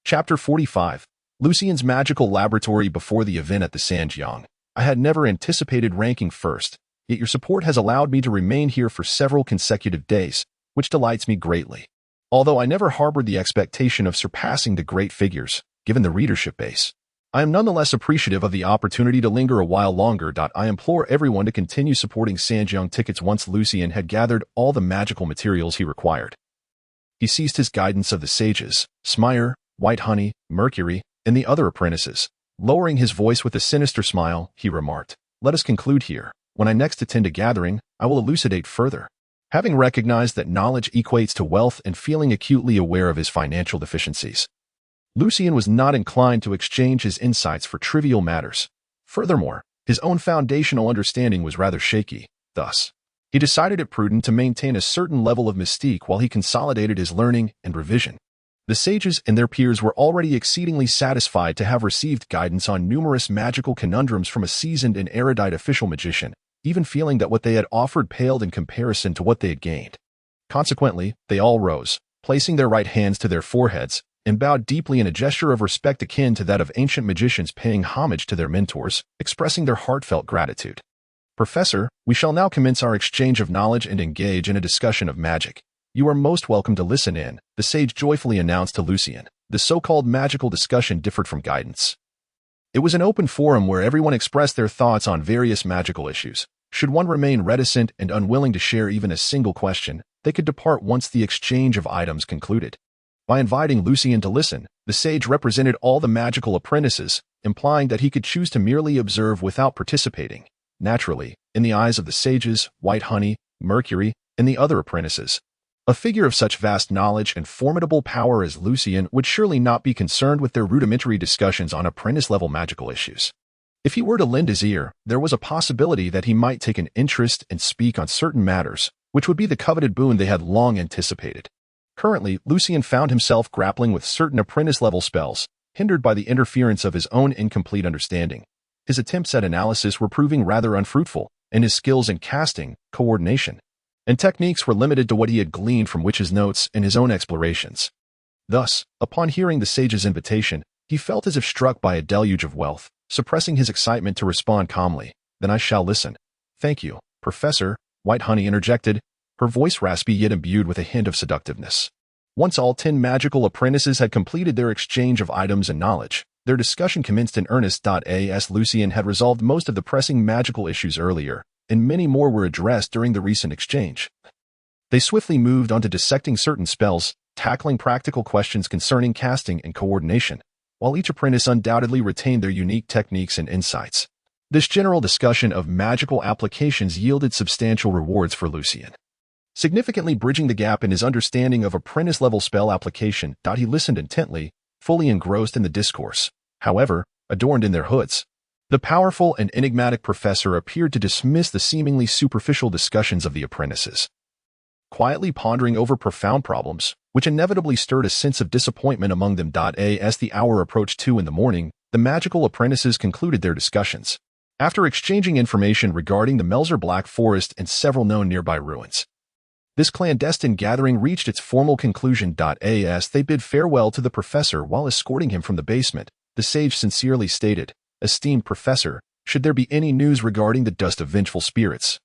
Chapter 45. Lucien's Magical Laboratory. Before the event at the Sanjiang, I had never anticipated ranking first, yet your support has allowed me to remain here for several consecutive days, which delights me greatly. Although I never harbored the expectation of surpassing the great figures, given the readership base, I am nonetheless appreciative of the opportunity to linger a while longer. I implore everyone to continue supporting Sanjiang tickets. Once Lucien had gathered all the magical materials he required, he seized his guidance of the sages, Smire, White Honey, Mercury, and the other apprentices. Lowering his voice with a sinister smile, he remarked, "Let us conclude here. When I next attend a gathering, I will elucidate further." Having recognized that knowledge equates to wealth and feeling acutely aware of his financial deficiencies, Lucien was not inclined to exchange his insights for trivial matters. Furthermore, his own foundational understanding was rather shaky. Thus, he decided it prudent to maintain a certain level of mystique while he consolidated his learning and revision. The sages and their peers were already exceedingly satisfied to have received guidance on numerous magical conundrums from a seasoned and erudite official magician, even feeling that what they had offered paled in comparison to what they had gained. Consequently, they all rose, placing their right hands to their foreheads, and bowed deeply in a gesture of respect akin to that of ancient magicians paying homage to their mentors, expressing their heartfelt gratitude. "Professor, we shall now commence our exchange of knowledge and engage in a discussion of magic. You are most welcome to listen in," the sage joyfully announced to Lucien. The so-called magical discussion differed from guidance. It was an open forum where everyone expressed their thoughts on various magical issues. Should one remain reticent and unwilling to share even a single question, they could depart once the exchange of items concluded. By inviting Lucien to listen, the sage represented all the magical apprentices, implying that he could choose to merely observe without participating. Naturally, in the eyes of the sages, White Honey, Mercury, and the other apprentices, a figure of such vast knowledge and formidable power as Lucien would surely not be concerned with their rudimentary discussions on apprentice-level magical issues. If he were to lend his ear, there was a possibility that he might take an interest and speak on certain matters, which would be the coveted boon they had long anticipated. Currently, Lucien found himself grappling with certain apprentice-level spells, hindered by the interference of his own incomplete understanding. His attempts at analysis were proving rather unfruitful, and his skills in casting, coordination, and techniques were limited to what he had gleaned from Witch's notes and his own explorations. Thus, upon hearing the sage's invitation, he He felt as if struck by a deluge of wealth, suppressing his excitement to respond calmly. "Then I shall listen." "Thank you, Professor," White Honey interjected, her voice raspy yet imbued with a hint of seductiveness. Once all 10 magical apprentices had completed their exchange of items and knowledge, their discussion commenced in earnest. As Lucian had resolved most of the pressing magical issues earlier, and many more were addressed during the recent exchange. They swiftly moved on to dissecting certain spells, tackling practical questions concerning casting and coordination, while each apprentice undoubtedly retained their unique techniques and insights. This general discussion of magical applications yielded substantial rewards for Lucian, significantly bridging the gap in his understanding of apprentice-level spell application. He listened intently, fully engrossed in the discourse, however, adorned in their hoods. The powerful and enigmatic professor appeared to dismiss the seemingly superficial discussions of the apprentices, quietly pondering over profound problems, which inevitably stirred a sense of disappointment among them. As the hour approached 2 in the morning, the magical apprentices concluded their discussions, after exchanging information regarding the Melzer Black Forest and several known nearby ruins. This clandestine gathering reached its formal conclusion. As they bid farewell to the professor while escorting him from the basement, the sage sincerely stated, "Esteemed Professor, should there be any news regarding the dust of vengeful spirits,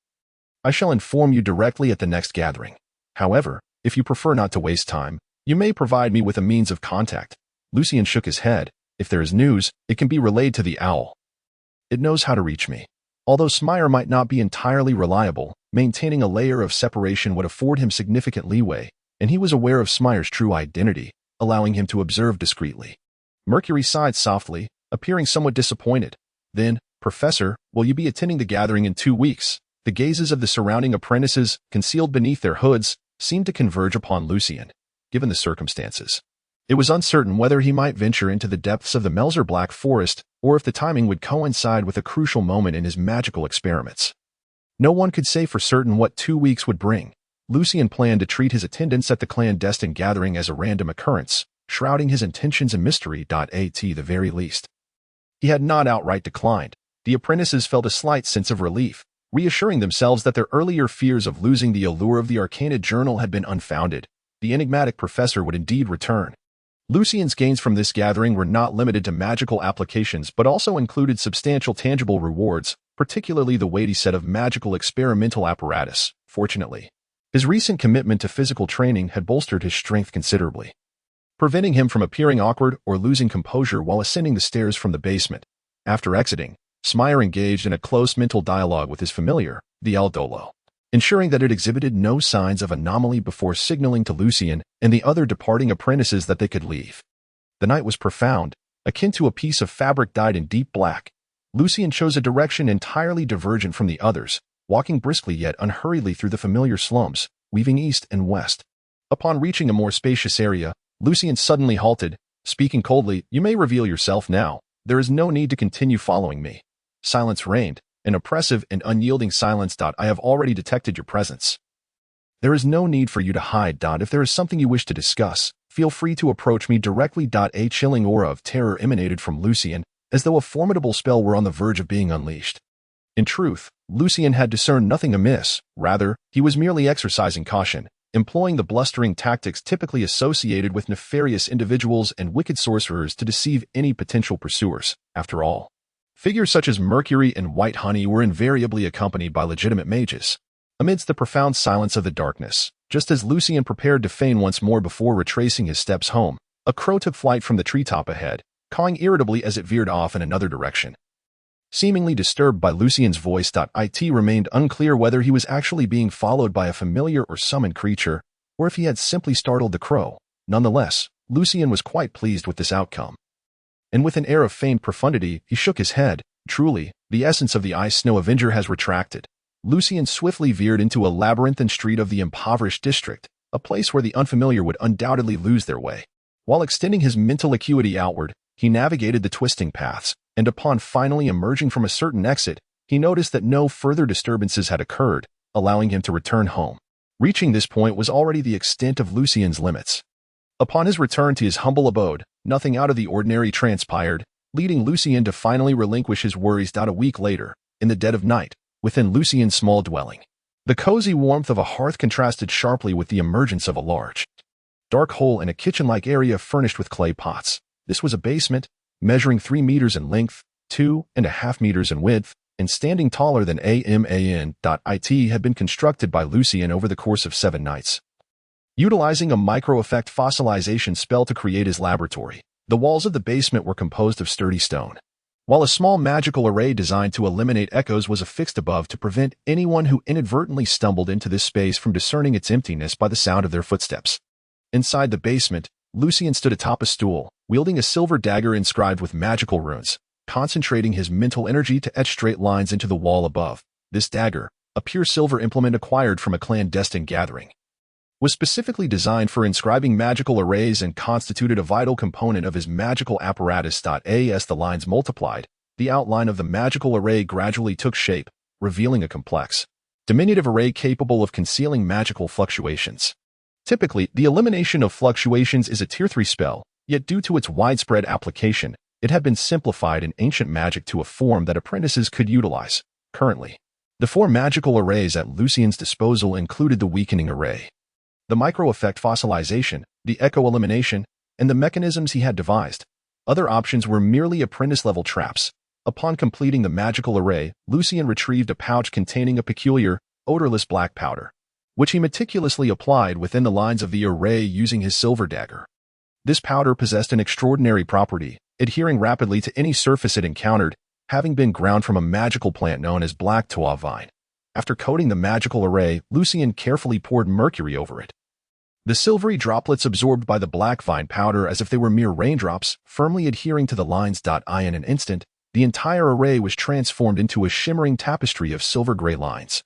I shall inform you directly at the next gathering. However, if you prefer not to waste time, you may provide me with a means of contact." Lucian shook his head. "If there is news, it can be relayed to the owl. It knows how to reach me." Although Smire might not be entirely reliable, maintaining a layer of separation would afford him significant leeway, and he was aware of Smire's true identity, allowing him to observe discreetly. Mercury sighed softly, appearing somewhat disappointed. "Then, Professor, will you be attending the gathering in 2 weeks?" The gazes of the surrounding apprentices, concealed beneath their hoods, seemed to converge upon Lucian, given the circumstances. It was uncertain whether he might venture into the depths of the Melzer Black Forest, or if the timing would coincide with a crucial moment in his magical experiments. No one could say for certain what 2 weeks would bring. Lucian planned to treat his attendance at the clandestine gathering as a random occurrence, shrouding his intentions in mystery. At the very least, he had not outright declined. The apprentices felt a slight sense of relief, reassuring themselves that their earlier fears of losing the allure of the Arcane journal had been unfounded. The enigmatic professor would indeed return. Lucian's gains from this gathering were not limited to magical applications but also included substantial tangible rewards, particularly the weighty set of magical experimental apparatus. Fortunately, his recent commitment to physical training had bolstered his strength considerably, preventing him from appearing awkward or losing composure while ascending the stairs from the basement. After exiting, Smire engaged in a close mental dialogue with his familiar, the Aldolo, ensuring that it exhibited no signs of anomaly before signaling to Lucian and the other departing apprentices that they could leave. The night was profound, akin to a piece of fabric dyed in deep black. Lucian chose a direction entirely divergent from the others, walking briskly yet unhurriedly through the familiar slums, weaving east and west. Upon reaching a more spacious area, Lucian suddenly halted, speaking coldly, "You may reveal yourself now. There is no need to continue following me." Silence reigned, an oppressive and unyielding silence. "I have already detected your presence. There is no need for you to hide. If there is something you wish to discuss, feel free to approach me directly." A chilling aura of terror emanated from Lucian, as though a formidable spell were on the verge of being unleashed. In truth, Lucian had discerned nothing amiss. Rather, he was merely exercising caution, employing the blustering tactics typically associated with nefarious individuals and wicked sorcerers to deceive any potential pursuers. After all, figures such as Mercury and White Honey were invariably accompanied by legitimate mages. Amidst the profound silence of the darkness, just as Lucian prepared to feign once more before retracing his steps home, a crow took flight from the treetop ahead, cawing irritably as it veered off in another direction. Seemingly disturbed by Lucian's voice, it remained unclear whether he was actually being followed by a familiar or summoned creature, or if he had simply startled the crow. Nonetheless, Lucian was quite pleased with this outcome. And with an air of feigned profundity, he shook his head. "Truly, the essence of the Ice Snow Avenger has retracted." Lucian swiftly veered into a labyrinthine street of the impoverished district, a place where the unfamiliar would undoubtedly lose their way. While extending his mental acuity outward, he navigated the twisting paths, and upon finally emerging from a certain exit, he noticed that no further disturbances had occurred, allowing him to return home. Reaching this point was already the extent of Lucian's limits. Upon his return to his humble abode, nothing out of the ordinary transpired, leading Lucian to finally relinquish his worries. A week later, in the dead of night, within Lucian's small dwelling, the cozy warmth of a hearth contrasted sharply with the emergence of a large, dark hole in a kitchen-like area furnished with clay pots. This was a basement, measuring 3 meters in length, 2.5 meters in width, and standing taller than AMAN.IT had been constructed by Lucien over the course of 7 nights. Utilizing a micro-effect fossilization spell to create his laboratory, the walls of the basement were composed of sturdy stone, while a small magical array designed to eliminate echoes was affixed above to prevent anyone who inadvertently stumbled into this space from discerning its emptiness by the sound of their footsteps. Inside the basement, Lucien stood atop a stool, wielding a silver dagger inscribed with magical runes, concentrating his mental energy to etch straight lines into the wall above. This dagger, a pure silver implement acquired from a clandestine gathering, was specifically designed for inscribing magical arrays and constituted a vital component of his magical apparatus. As the lines multiplied, the outline of the magical array gradually took shape, revealing a complex, diminutive array capable of concealing magical fluctuations. Typically, the elimination of fluctuations is a Tier 3 spell, yet due to its widespread application, it had been simplified in ancient magic to a form that apprentices could utilize. Currently, the 4 magical arrays at Lucien's disposal included the weakening array, the micro-effect fossilization, the echo elimination, and the mechanisms he had devised. Other options were merely apprentice-level traps. Upon completing the magical array, Lucien retrieved a pouch containing a peculiar, odorless black powder, which he meticulously applied within the lines of the array using his silver dagger. This powder possessed an extraordinary property, adhering rapidly to any surface it encountered, having been ground from a magical plant known as black toa vine. After coating the magical array, Lucien carefully poured mercury over it. The silvery droplets absorbed by the black vine powder as if they were mere raindrops, firmly adhering to the lines. In an instant, the entire array was transformed into a shimmering tapestry of silver-gray lines,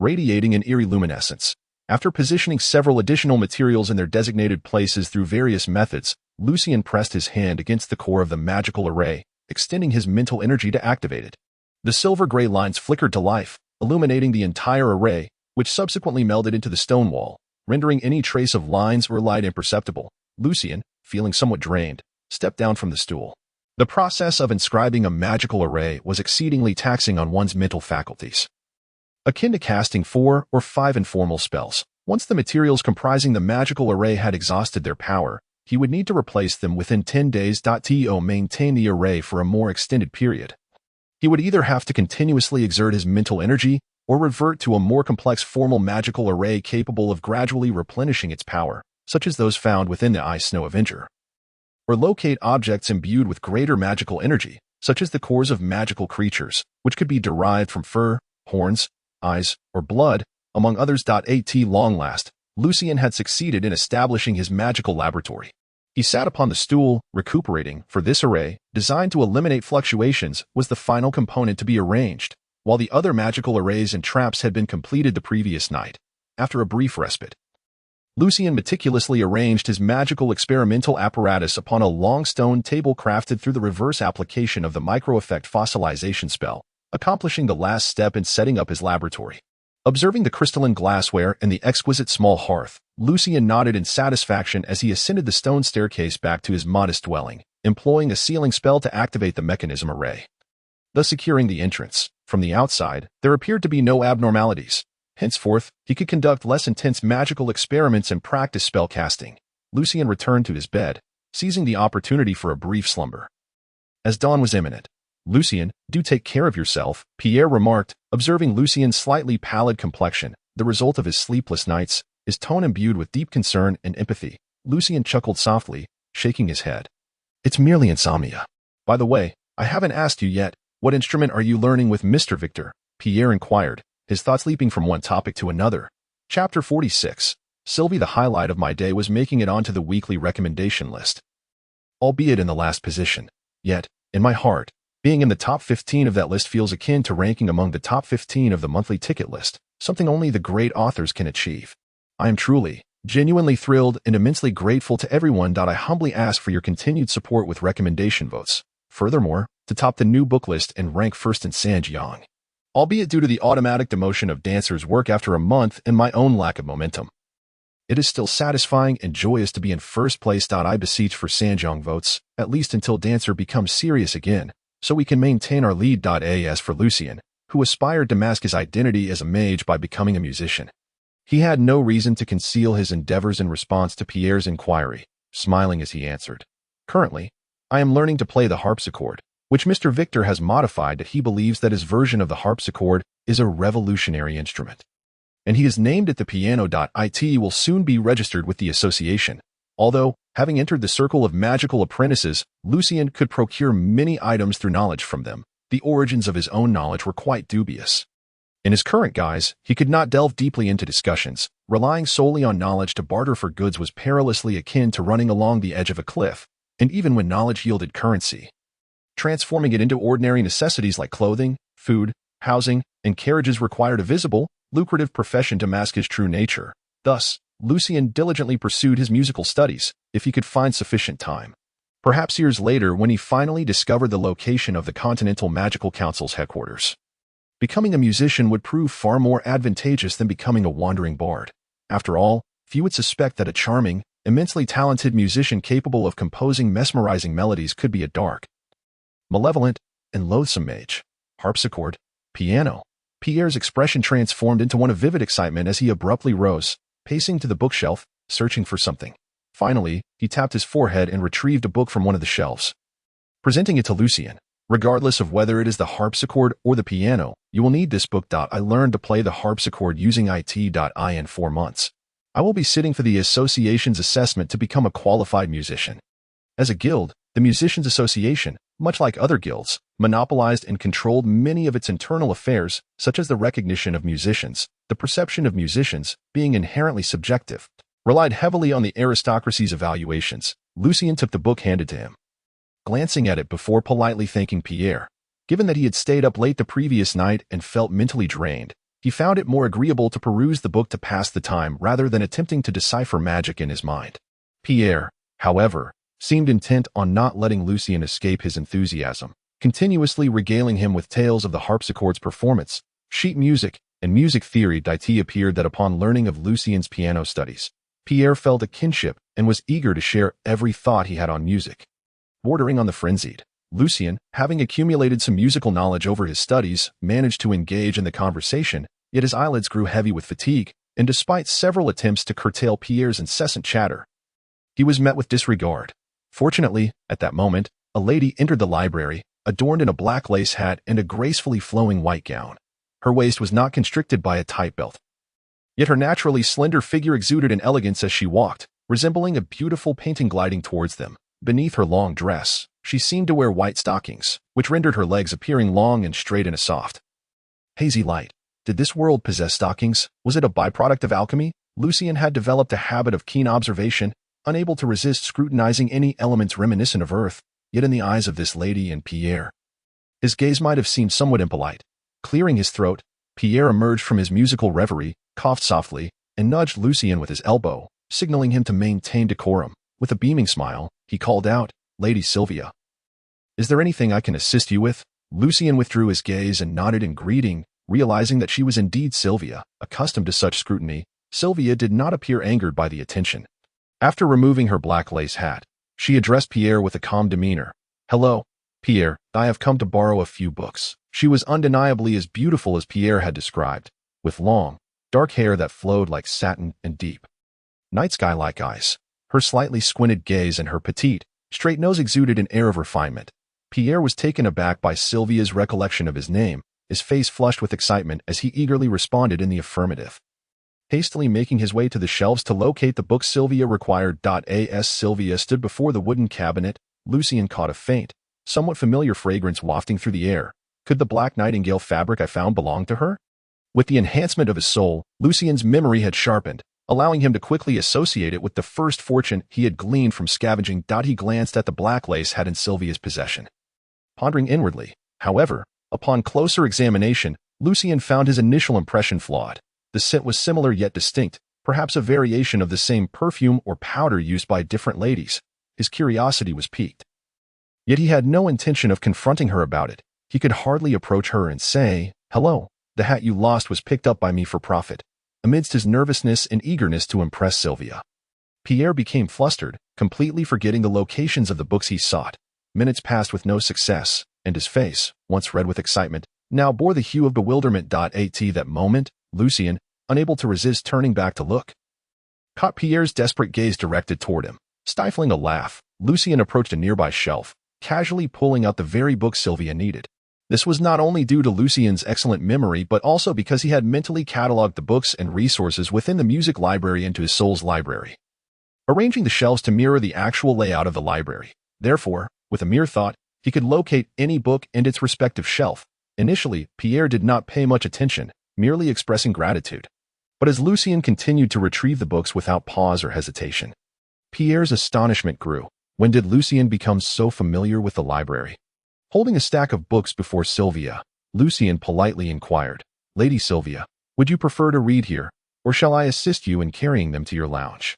radiating an eerie luminescence. After positioning several additional materials in their designated places through various methods, Lucien pressed his hand against the core of the magical array, extending his mental energy to activate it. The silver-gray lines flickered to life, illuminating the entire array, which subsequently melded into the stone wall, rendering any trace of lines or light imperceptible. Lucien, feeling somewhat drained, stepped down from the stool. The process of inscribing a magical array was exceedingly taxing on one's mental faculties, akin to casting 4 or 5 informal spells. Once the materials comprising the magical array had exhausted their power, he would need to replace them within 10 days. To maintain the array for a more extended period, he would either have to continuously exert his mental energy or revert to a more complex formal magical array capable of gradually replenishing its power, such as those found within the Ice Snow Avenger, or locate objects imbued with greater magical energy, such as the cores of magical creatures, which could be derived from fur, horns, eyes, or blood, among others. At long last, Lucien had succeeded in establishing his magical laboratory. He sat upon the stool, recuperating, for this array, designed to eliminate fluctuations, was the final component to be arranged, while the other magical arrays and traps had been completed the previous night. After a brief respite, Lucien meticulously arranged his magical experimental apparatus upon a long stone table crafted through the reverse application of the micro-effect fossilization spell, accomplishing the last step in setting up his laboratory. Observing the crystalline glassware and the exquisite small hearth, Lucien nodded in satisfaction as he ascended the stone staircase back to his modest dwelling, employing a sealing spell to activate the mechanism array, thus securing the entrance. From the outside, there appeared to be no abnormalities. Henceforth, he could conduct less intense magical experiments and practice spell casting. Lucien returned to his bed, seizing the opportunity for a brief slumber. As dawn was imminent, "Lucien, do take care of yourself," Pierre remarked, observing Lucien's slightly pallid complexion, the result of his sleepless nights, his tone imbued with deep concern and empathy. Lucien chuckled softly, shaking his head. "It's merely insomnia. By the way, I haven't asked you yet, what instrument are you learning with Mr. Victor?" Pierre inquired, his thoughts leaping from one topic to another. Chapter 46. Sylvie. The highlight of my day was making it onto the weekly recommendation list, albeit in the last position. Yet, in my heart, being in the top 15 of that list feels akin to ranking among the top 15 of the monthly ticket list, something only the great authors can achieve. I am truly, genuinely thrilled and immensely grateful to everyone. I humbly ask for your continued support with recommendation votes. Furthermore, to top the new book list and rank first in Sanjiang, albeit due to the automatic demotion of Dancer's work after a month and my own lack of momentum, it is still satisfying and joyous to be in first place. I beseech for Sanjiang votes, at least until Dancer becomes serious again, so we can maintain our lead. As for Lucien, who aspired to mask his identity as a mage by becoming a musician, he had no reason to conceal his endeavors in response to Pierre's inquiry, smiling as he answered, "Currently, I am learning to play the harpsichord, which Mr. Victor has modified that he believes that his version of the harpsichord is a revolutionary instrument. And he is named it the piano. It will soon be registered with the association. Although, having entered the circle of magical apprentices, Lucien could procure many items through knowledge from them. The origins of his own knowledge were quite dubious. In his current guise, he could not delve deeply into discussions. Relying solely on knowledge to barter for goods was perilously akin to running along the edge of a cliff, and even when knowledge yielded currency, transforming it into ordinary necessities like clothing, food, housing, and carriages required a visible, lucrative profession to mask his true nature. Thus, Lucien diligently pursued his musical studies, if he could find sufficient time. Perhaps years later, when he finally discovered the location of the Continental Magical Council's headquarters, becoming a musician would prove far more advantageous than becoming a wandering bard. After all, few would suspect that a charming, immensely talented musician capable of composing mesmerizing melodies could be a dark, malevolent, and loathsome mage. Harpsichord, piano. Pierre's expression transformed into one of vivid excitement as he abruptly rose, pacing to the bookshelf, searching for something. Finally, he tapped his forehead and retrieved a book from one of the shelves, presenting it to Lucien. Regardless of whether it is the harpsichord or the piano, you will need this book. I learned to play the harpsichord using it. In 4 months. I will be sitting for the association's assessment to become a qualified musician. As a guild, the Musicians Association, much like other guilds, monopolized and controlled many of its internal affairs, such as the recognition of musicians. The perception of musicians, being inherently subjective, relied heavily on the aristocracy's evaluations. Lucien took the book handed to him, glancing at it before politely thanking Pierre. Given that he had stayed up late the previous night and felt mentally drained, he found it more agreeable to peruse the book to pass the time rather than attempting to decipher magic in his mind. Pierre, however, seemed intent on not letting Lucien escape his enthusiasm, continuously regaling him with tales of the harpsichord's performance, sheet music, and music theory. It appeared that upon learning of Lucien's piano studies, Pierre felt a kinship and was eager to share every thought he had on music. Bordering on the frenzied, Lucien, having accumulated some musical knowledge over his studies, managed to engage in the conversation, yet his eyelids grew heavy with fatigue, and despite several attempts to curtail Pierre's incessant chatter, he was met with disregard. Fortunately, at that moment, a lady entered the library, adorned in a black lace hat and a gracefully flowing white gown. Her waist was not constricted by a tight belt, yet her naturally slender figure exuded an elegance as she walked, resembling a beautiful painting gliding towards them. Beneath her long dress, she seemed to wear white stockings, which rendered her legs appearing long and straight in a soft, hazy light. Did this world possess stockings? Was it a byproduct of alchemy? Lucien had developed a habit of keen observation, unable to resist scrutinizing any elements reminiscent of earth, yet in the eyes of this lady and Pierre, his gaze might have seemed somewhat impolite. Clearing his throat, Pierre emerged from his musical reverie, coughed softly, and nudged Lucien with his elbow, signaling him to maintain decorum. With a beaming smile, he called out, "Lady Sylvia, is there anything I can assist you with?" Lucien withdrew his gaze and nodded in greeting, realizing that she was indeed Sylvia. Accustomed to such scrutiny, Sylvia did not appear angered by the attention. After removing her black lace hat, she addressed Pierre with a calm demeanor. "Hello, Pierre, I have come to borrow a few books." She was undeniably as beautiful as Pierre had described, with long, dark hair that flowed like satin and deep, night sky-like eyes. Her slightly squinted gaze and her petite, straight nose exuded an air of refinement. Pierre was taken aback by Sylvia's recollection of his name, his face flushed with excitement as he eagerly responded in the affirmative. Hastily making his way to the shelves to locate the book Sylvia required. As Sylvia stood before the wooden cabinet, Lucien caught a faint, somewhat familiar fragrance wafting through the air. Could the black nightingale fabric I found belong to her? With the enhancement of his soul, Lucien's memory had sharpened, allowing him to quickly associate it with the first fortune he had gleaned from scavenging. He glanced at the black lace hat in Sylvia's possession, pondering inwardly. However, upon closer examination, Lucien found his initial impression flawed. The scent was similar yet distinct, perhaps a variation of the same perfume or powder used by different ladies. His curiosity was piqued. Yet he had no intention of confronting her about it. He could hardly approach her and say, "Hello, the hat you lost was picked up by me for profit." Amidst his nervousness and eagerness to impress Sylvia, Pierre became flustered, completely forgetting the locations of the books he sought. Minutes passed with no success, and his face, once red with excitement, now bore the hue of bewilderment. At that moment, Lucien, unable to resist turning back to look, caught Pierre's desperate gaze directed toward him. Stifling a laugh, Lucien approached a nearby shelf, casually pulling out the very book Sylvia needed. This was not only due to Lucien's excellent memory, but also because he had mentally cataloged the books and resources within the music library into his soul's library, arranging the shelves to mirror the actual layout of the library. Therefore, with a mere thought, he could locate any book and its respective shelf. Initially, Pierre did not pay much attention, merely expressing gratitude. But as Lucien continued to retrieve the books without pause or hesitation, Pierre's astonishment grew. When did Lucien become so familiar with the library? Holding a stack of books before Sylvia, Lucien politely inquired, "Lady Sylvia, would you prefer to read here, or shall I assist you in carrying them to your lounge?"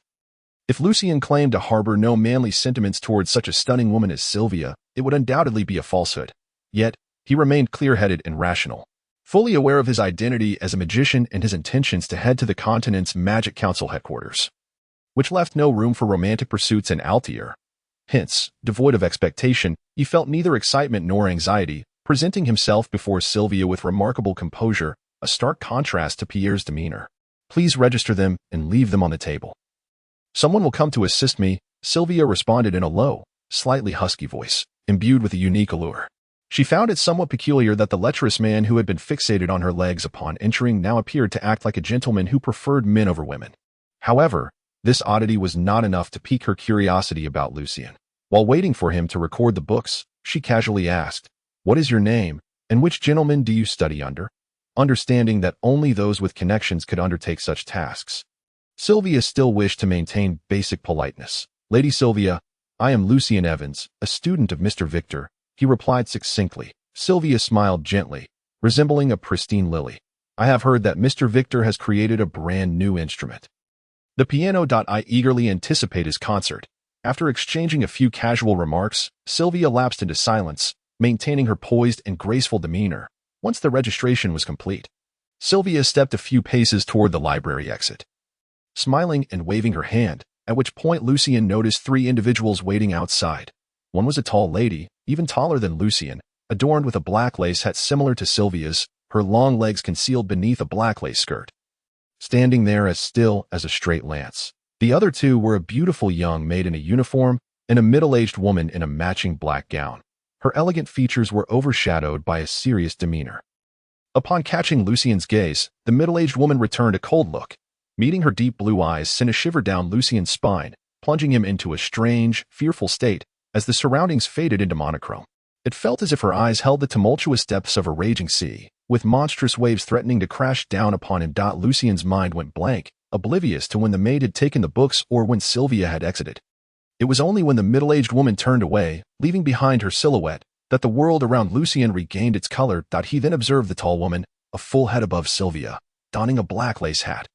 If Lucien claimed to harbor no manly sentiments towards such a stunning woman as Sylvia, it would undoubtedly be a falsehood. Yet, he remained clear-headed and rational, fully aware of his identity as a magician and his intentions to head to the continent's Magic Council headquarters, which left no room for romantic pursuits in Altair. Hence, devoid of expectation, he felt neither excitement nor anxiety, presenting himself before Sylvia with remarkable composure, a stark contrast to Pierre's demeanor. "Please register them and leave them on the table." "Someone will come to assist me," Sylvia responded in a low, slightly husky voice, imbued with a unique allure. She found it somewhat peculiar that the lecherous man who had been fixated on her legs upon entering now appeared to act like a gentleman who preferred men over women. However, this oddity was not enough to pique her curiosity about Lucien. While waiting for him to record the books, she casually asked, "What is your name, and which gentleman do you study under?" Understanding that only those with connections could undertake such tasks, Sylvia still wished to maintain basic politeness. "Lady Sylvia, I am Lucien Evans, a student of Mr. Victor," he replied succinctly. Sylvia smiled gently, resembling a pristine lily. "I have heard that Mr. Victor has created a brand new instrument, the piano. I eagerly anticipate his concert." After exchanging a few casual remarks, Sylvia lapsed into silence, maintaining her poised and graceful demeanor. Once the registration was complete, Sylvia stepped a few paces toward the library exit, smiling and waving her hand, at which point Lucien noticed three individuals waiting outside. One was a tall lady, even taller than Lucien, adorned with a black lace hat similar to Sylvia's, her long legs concealed beneath a black lace skirt, standing there as still as a straight lance. The other two were a beautiful young maid in a uniform and a middle-aged woman in a matching black gown. Her elegant features were overshadowed by a serious demeanor. Upon catching Lucien's gaze, the middle-aged woman returned a cold look. Meeting her deep blue eyes sent a shiver down Lucien's spine, plunging him into a strange, fearful state as the surroundings faded into monochrome. It felt as if her eyes held the tumultuous depths of a raging sea, with monstrous waves threatening to crash down upon him. Lucien's mind went blank, oblivious to when the maid had taken the books or when Sylvia had exited. It was only when the middle-aged woman turned away, leaving behind her silhouette, that the world around Lucien regained its color. He then observed the tall woman, a full head above Sylvia, donning a black lace hat,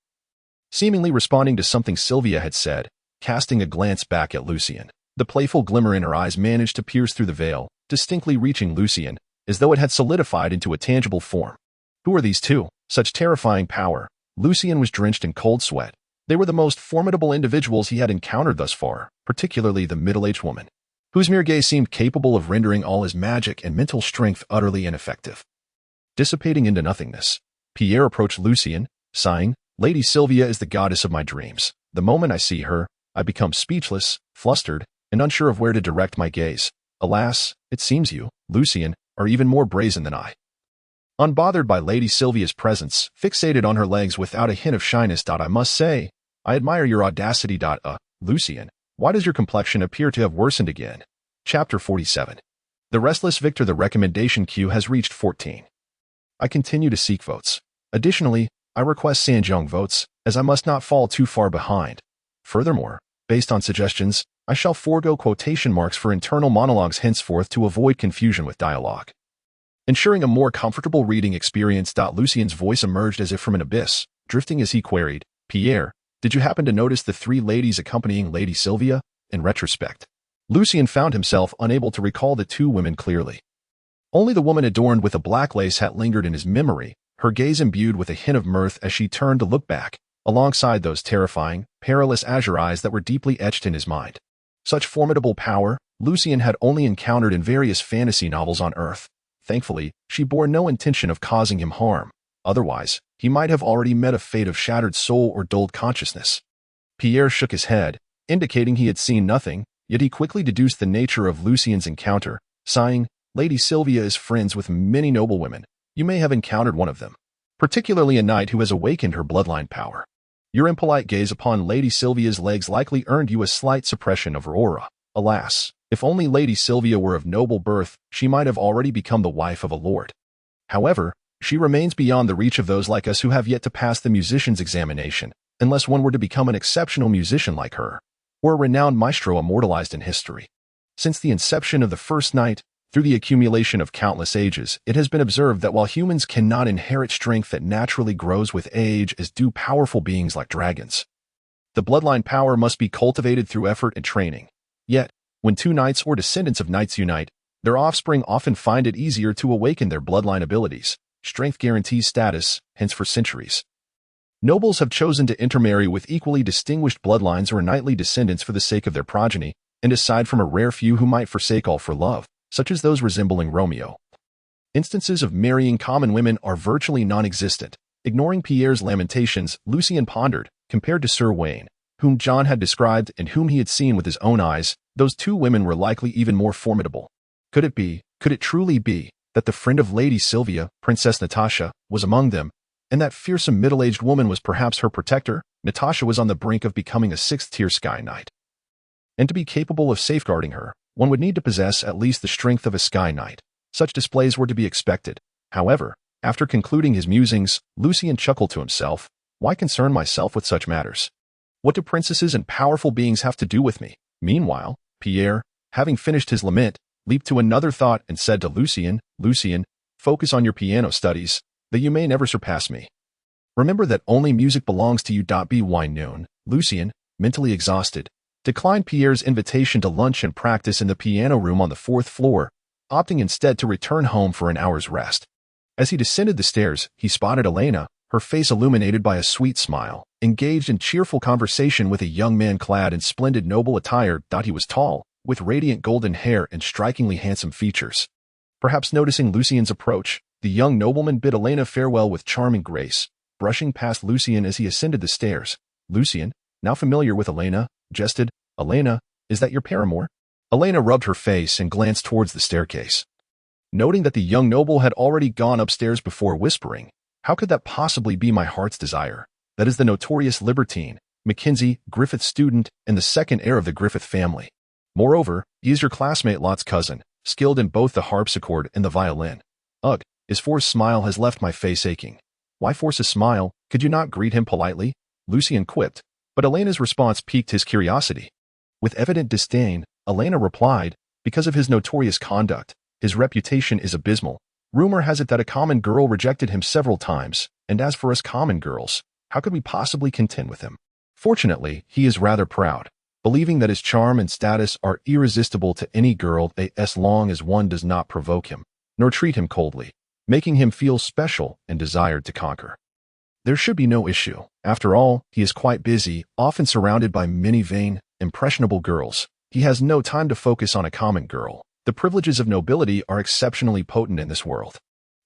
seemingly responding to something Sylvia had said, casting a glance back at Lucien. The playful glimmer in her eyes managed to pierce through the veil, distinctly reaching Lucien, as though it had solidified into a tangible form. Who are these two? Such terrifying power. Lucien was drenched in cold sweat. They were the most formidable individuals he had encountered thus far, particularly the middle-aged woman, whose mere gaze seemed capable of rendering all his magic and mental strength utterly ineffective. Dissipating into nothingness, Pierre approached Lucien, sighing, "Lady Sylvia is the goddess of my dreams. The moment I see her, I become speechless, flustered, and unsure of where to direct my gaze. Alas, it seems you, Lucien, are even more brazen than I." Unbothered by Lady Sylvia's presence, fixated on her legs without a hint of shyness. "I must say, I admire your audacity. Lucien, why does your complexion appear to have worsened again?" Chapter 47. The Restless Victor. The recommendation queue has reached 14. I continue to seek votes. Additionally, I request Sanjong votes, as I must not fall too far behind. Furthermore, based on suggestions, I shall forego quotation marks for internal monologues henceforth to avoid confusion with dialogue, ensuring a more comfortable reading experience. Lucien's voice emerged as if from an abyss, drifting as he queried, "Pierre, did you happen to notice the three ladies accompanying Lady Sylvia?" In retrospect, Lucien found himself unable to recall the two women clearly. Only the woman adorned with a black lace hat lingered in his memory, her gaze imbued with a hint of mirth as she turned to look back, alongside those terrifying, perilous azure eyes that were deeply etched in his mind. Such formidable power, Lucien had only encountered in various fantasy novels on Earth. Thankfully, she bore no intention of causing him harm. Otherwise, he might have already met a fate of shattered soul or dulled consciousness. Pierre shook his head, indicating he had seen nothing, Yet he quickly deduced the nature of Lucien's encounter, sighing, "Lady Sylvia is friends with many noblewomen. You may have encountered one of them, particularly a knight who has awakened her bloodline power. Your impolite gaze upon Lady Sylvia's legs likely earned you a slight suppression of her aura. Alas, if only Lady Sylvia were of noble birth, she might have already become the wife of a lord. However, she remains beyond the reach of those like us who have yet to pass the musician's examination, unless one were to become an exceptional musician like her, or a renowned maestro immortalized in history. Since the inception of the first night, through the accumulation of countless ages, it has been observed that while humans cannot inherit strength that naturally grows with age as do powerful beings like dragons, the bloodline power must be cultivated through effort and training. Yet, when two knights or descendants of knights unite, their offspring often find it easier to awaken their bloodline abilities. Strength guarantees status, hence for centuries. Nobles have chosen to intermarry with equally distinguished bloodlines or knightly descendants for the sake of their progeny, and aside from a rare few who might forsake all for love, such as those resembling Romeo. Instances of marrying common women are virtually non-existent. Ignoring Pierre's lamentations, Lucien pondered, compared to Sir Wayne, whom John had described and whom he had seen with his own eyes, those two women were likely even more formidable. Could it truly be, that the friend of Lady Sylvia, Princess Natasha, was among them, and that fearsome middle-aged woman was perhaps her protector? Natasha was on the brink of becoming a sixth-tier Sky Knight. And to be capable of safeguarding her, one would need to possess at least the strength of a Sky Knight. Such displays were to be expected. However, after concluding his musings, Lucien chuckled to himself, "Why concern myself with such matters? What do princesses and powerful beings have to do with me?" Meanwhile, Pierre, having finished his lament, leaped to another thought and said to Lucien, "Lucien, focus on your piano studies, that you may never surpass me. Remember that only music belongs to you. By noon, Lucien, mentally exhausted, declined Pierre's invitation to lunch and practice in the piano room on the fourth floor, opting instead to return home for an hour's rest. As he descended the stairs, he spotted Elena, her face illuminated by a sweet smile, engaged in cheerful conversation with a young man clad in splendid noble attire. He was tall, with radiant golden hair and strikingly handsome features. Perhaps noticing Lucien's approach, the young nobleman bid Elena farewell with charming grace, brushing past Lucien as he ascended the stairs. Lucien, now familiar with Elena, jested, "Elena, is that your paramour?" Elena rubbed her face and glanced towards the staircase. Noting that the young noble had already gone upstairs before whispering, "How could that possibly be my heart's desire? That is the notorious libertine, Mackenzie, Griffith's student, and the second heir of the Griffith family. Moreover, he is your classmate Lot's cousin, skilled in both the harpsichord and the violin." Ugh, his forced smile has left my face aching. "Why force a smile? Could you not greet him politely?" Lucien quipped, but Elena's response piqued his curiosity. With evident disdain, Elena replied, "Because of his notorious conduct, his reputation is abysmal. Rumor has it that a common girl rejected him several times, and as for us common girls, how could we possibly contend with him? Fortunately, he is rather proud, believing that his charm and status are irresistible to any girl as long as one does not provoke him, nor treat him coldly, making him feel special and desired to conquer. There should be no issue. After all, he is quite busy, often surrounded by many vain, impressionable girls. He has no time to focus on a common girl. The privileges of nobility are exceptionally potent in this world.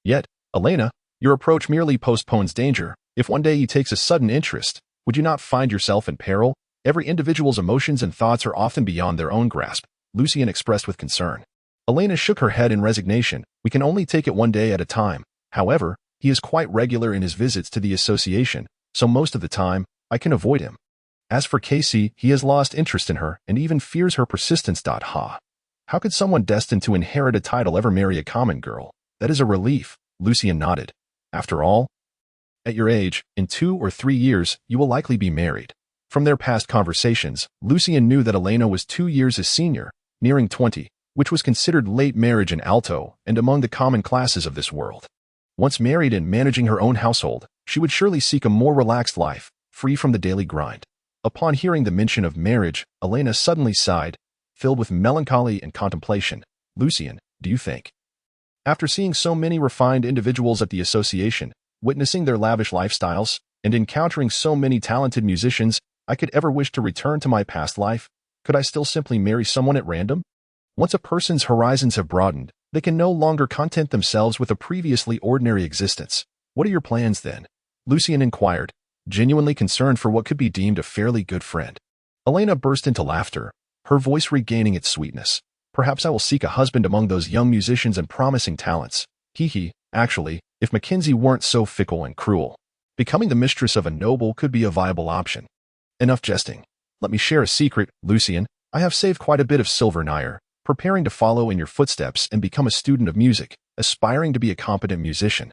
Yet, Elena, your approach merely postpones danger. If one day he takes a sudden interest, would you not find yourself in peril? Every individual's emotions and thoughts are often beyond their own grasp," Lucien expressed with concern. Elena shook her head in resignation. "We can only take it one day at a time. However, he is quite regular in his visits to the association, so most of the time, I can avoid him. As for Casey, he has lost interest in her and even fears her persistence. How could someone destined to inherit a title ever marry a common girl? That is a relief," Lucien nodded. "After all, at your age, in 2 or 3 years, you will likely be married." From their past conversations, Lucien knew that Elena was 2 years his senior, nearing 20, which was considered late marriage in Alto and among the common classes of this world. Once married and managing her own household, she would surely seek a more relaxed life, free from the daily grind. Upon hearing the mention of marriage, Elena suddenly sighed, filled with melancholy and contemplation. "Lucien, do you think, after seeing so many refined individuals at the association, witnessing their lavish lifestyles, and encountering so many talented musicians, I could ever wish to return to my past life? Could I still simply marry someone at random? Once a person's horizons have broadened, they can no longer content themselves with a previously ordinary existence. What are your plans then?" Lucien inquired, genuinely concerned for what could be deemed a fairly good friend. Elena burst into laughter. her voice regaining its sweetness. Perhaps I will seek a husband among those young musicians and promising talents. Actually, if Mackenzie weren't so fickle and cruel, becoming the mistress of a noble could be a viable option. Enough jesting. Let me share a secret, Lucian. I have saved quite a bit of silver nair, preparing to follow in your footsteps and become a student of music, aspiring to be a competent musician.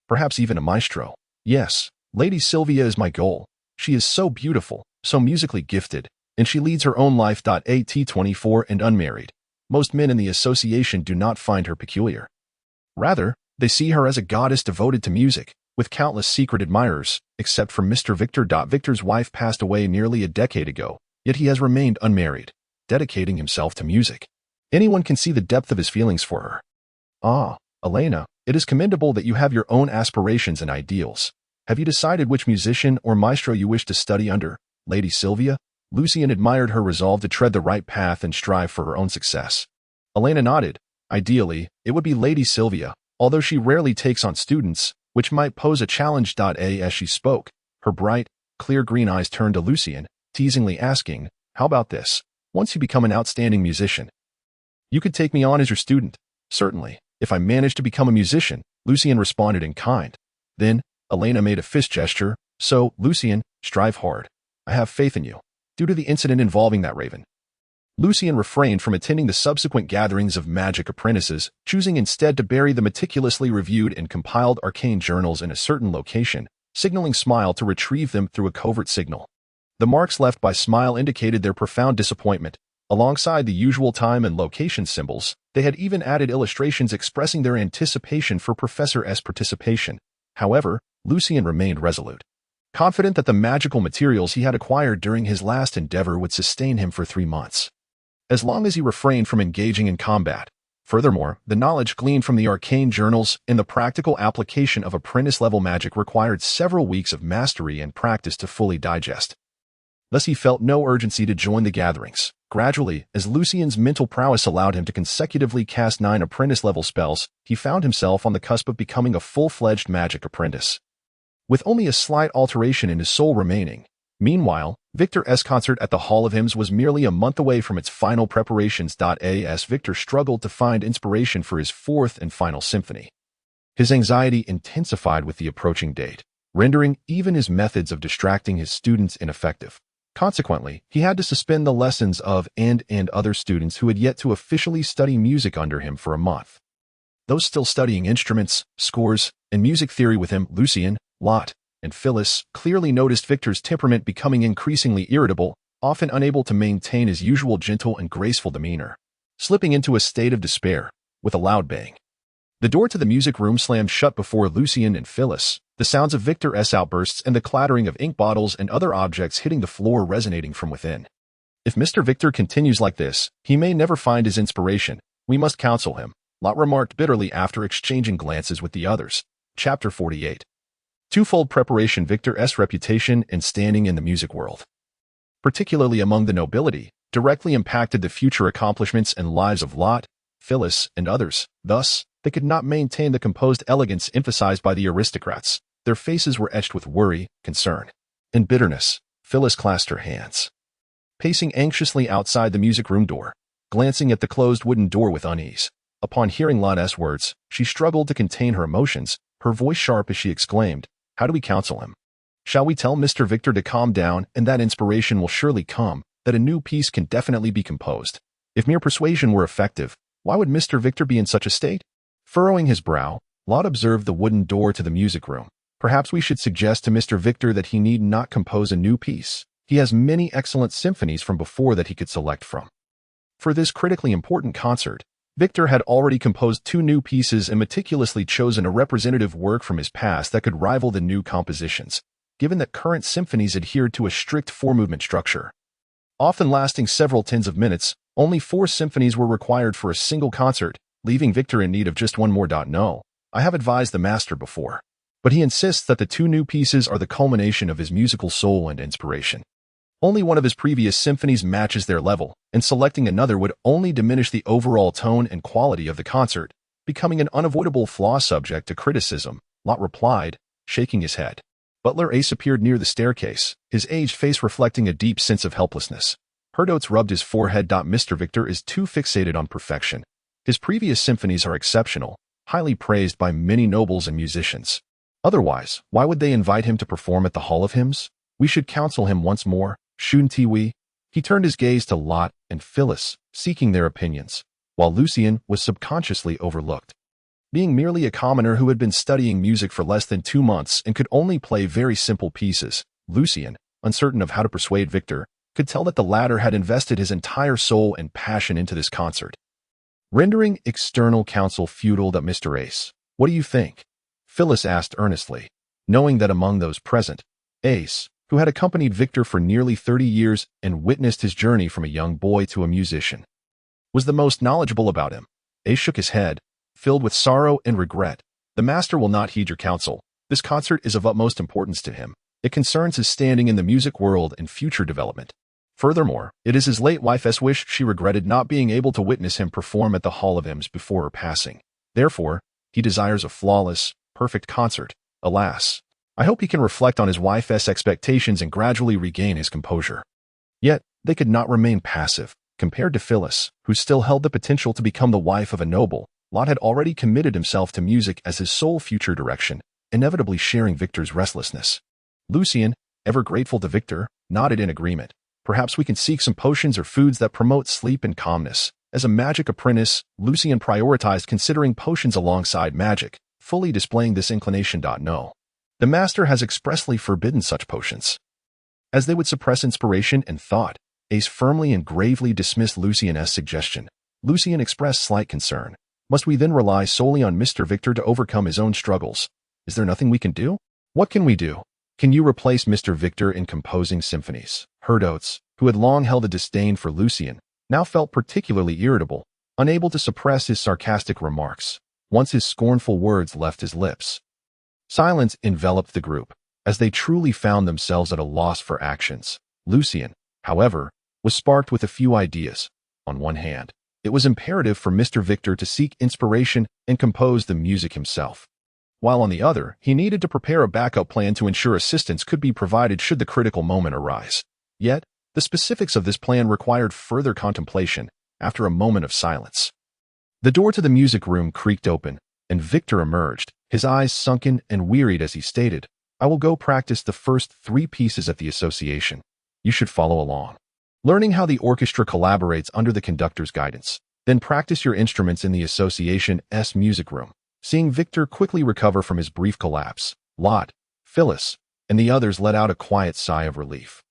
Perhaps even a maestro. Yes, Lady Sylvia is my goal. She is so beautiful, so musically gifted, and she leads her own life. At 24 and unmarried. Most men in the association do not find her peculiar. Rather, they see her as a goddess devoted to music, with countless secret admirers, except for Mr. Victor. Victor's wife passed away nearly a decade ago, yet he has remained unmarried, dedicating himself to music. Anyone can see the depth of his feelings for her. Ah, Elena, it is commendable that you have your own aspirations and ideals. Have you decided which musician or maestro you wish to study under, Lady Sylvia? Lucian admired her resolve to tread the right path and strive for her own success. Elena nodded. Ideally, it would be Lady Sylvia, although she rarely takes on students, which might pose a challenge. As she spoke, her bright, clear green eyes turned to Lucian, teasingly asking, how about this? Once you become an outstanding musician, you could take me on as your student. Certainly, if I manage to become a musician, Lucian responded in kind. Then, Elena made a fist gesture. So, Lucian, strive hard. I have faith in you. Due to the incident involving that raven, Lucian refrained from attending the subsequent gatherings of magic apprentices, choosing instead to bury the meticulously reviewed and compiled arcane journals in a certain location, signaling Smile to retrieve them through a covert signal. The marks left by Smile indicated their profound disappointment. Alongside the usual time and location symbols, they had even added illustrations expressing their anticipation for Professor S' participation. However, Lucian remained resolute, confident that the magical materials he had acquired during his last endeavor would sustain him for 3 months, as long as he refrained from engaging in combat. Furthermore, the knowledge gleaned from the arcane journals and the practical application of apprentice-level magic required several weeks of mastery and practice to fully digest. Thus he felt no urgency to join the gatherings. Gradually, as Lucian's mental prowess allowed him to consecutively cast 9 apprentice-level spells, he found himself on the cusp of becoming a full-fledged magic apprentice, with only a slight alteration in his soul remaining. Meanwhile, Victor's concert at the Hall of Hymns was merely a month away from its final preparations. As Victor struggled to find inspiration for his 4th and final symphony, his anxiety intensified with the approaching date, rendering even his methods of distracting his students ineffective. Consequently, he had to suspend the lessons of and other students who had yet to officially study music under him for a month. Those still studying instruments, scores, and music theory with him, Lucian, Lot, and Phyllis, clearly noticed Victor's temperament becoming increasingly irritable, often unable to maintain his usual gentle and graceful demeanor, slipping into a state of despair. With a loud bang, the door to the music room slammed shut before Lucian and Phyllis, the sounds of Victor's outbursts and the clattering of ink bottles and other objects hitting the floor resonating from within. If Mr. Victor continues like this, he may never find his inspiration. We must counsel him, Lot remarked bitterly after exchanging glances with the others. Chapter 48. Twofold preparation. Victor's reputation and standing in the music world, particularly among the nobility, directly impacted the future accomplishments and lives of Lot, Phyllis, and others. Thus, they could not maintain the composed elegance emphasized by the aristocrats. Their faces were etched with worry, concern, and bitterness. Phyllis clasped her hands, pacing anxiously outside the music room door, glancing at the closed wooden door with unease. Upon hearing Lot's words, she struggled to contain her emotions, her voice sharp as she exclaimed, "How do we counsel him? Shall we tell Mr. Victor to calm down and that inspiration will surely come, that a new piece can definitely be composed? If mere persuasion were effective, why would Mr. Victor be in such a state?" Furrowing his brow, Lot observed the wooden door to the music room. "Perhaps we should suggest to Mr. Victor that he need not compose a new piece. He has many excellent symphonies from before that he could select from." For this critically important concert, Victor had already composed 2 new pieces and meticulously chosen a representative work from his past that could rival the new compositions, given that current symphonies adhered to a strict 4-movement structure, often lasting several tens of minutes. Only 4 symphonies were required for a single concert, leaving Victor in need of just 1 more. No, I have advised the master before, but he insists that the 2 new pieces are the culmination of his musical soul and inspiration. Only one of his previous symphonies matches their level, and selecting another would only diminish the overall tone and quality of the concert, becoming an unavoidable flaw subject to criticism, Lot replied, shaking his head. Butler Ace appeared near the staircase, his aged face reflecting a deep sense of helplessness. Herdots rubbed his forehead. Mr. Victor is too fixated on perfection. His previous symphonies are exceptional, highly praised by many nobles and musicians. Otherwise, why would they invite him to perform at the Hall of Hymns? We should counsel him once more, shouldn't we? He turned his gaze to Lot and Phyllis, seeking their opinions, while Lucien was subconsciously overlooked. Being merely a commoner who had been studying music for less than 2 months and could only play very simple pieces, Lucien, uncertain of how to persuade Victor, could tell that the latter had invested his entire soul and passion into this concert. Rendering external counsel futile. Mr. Ace, what do you think? Phyllis asked earnestly, knowing that among those present, Ace, who had accompanied Victor for nearly 30 years and witnessed his journey from a young boy to a musician, was the most knowledgeable about him. Ace shook his head, filled with sorrow and regret. The master will not heed your counsel. This concert is of utmost importance to him. It concerns his standing in the music world and future development. Furthermore, it is his late wife's wish. She regretted not being able to witness him perform at the Hall of Hymns before her passing. Therefore, he desires a flawless, perfect concert. Alas, I hope he can reflect on his wife's expectations and gradually regain his composure. Yet, they could not remain passive. Compared to Phyllis, who still held the potential to become the wife of a noble, Lot had already committed himself to music as his sole future direction, inevitably sharing Victor's restlessness. Lucien, ever grateful to Victor, nodded in agreement. Perhaps we can seek some potions or foods that promote sleep and calmness. As a magic apprentice, Lucien prioritized considering potions alongside magic, fully displaying this inclination. No. The master has expressly forbidden such potions, as they would suppress inspiration and thought. Ace firmly and gravely dismissed Lucien's suggestion. Lucien expressed slight concern. Must we then rely solely on Mr. Victor to overcome his own struggles? Is there nothing we can do? What can we do? Can you replace Mr. Victor in composing symphonies? Herdots, who had long held a disdain for Lucien, now felt particularly irritable, unable to suppress his sarcastic remarks, once his scornful words left his lips. Silence enveloped the group, as they truly found themselves at a loss for actions. Lucien, however, was sparked with a few ideas. On one hand, it was imperative for Mr. Victor to seek inspiration and compose the music himself, while on the other, he needed to prepare a backup plan to ensure assistance could be provided should the critical moment arise. Yet, the specifics of this plan required further contemplation. After a moment of silence, the door to the music room creaked open, and Victor emerged, his eyes sunken and wearied as he stated, "I will go practice the first 3 pieces at the association. You should follow along, learning how the orchestra collaborates under the conductor's guidance. Then practice your instruments in the association's music room." Seeing Victor quickly recover from his brief collapse, Lot, Phyllis, and the others let out a quiet sigh of relief.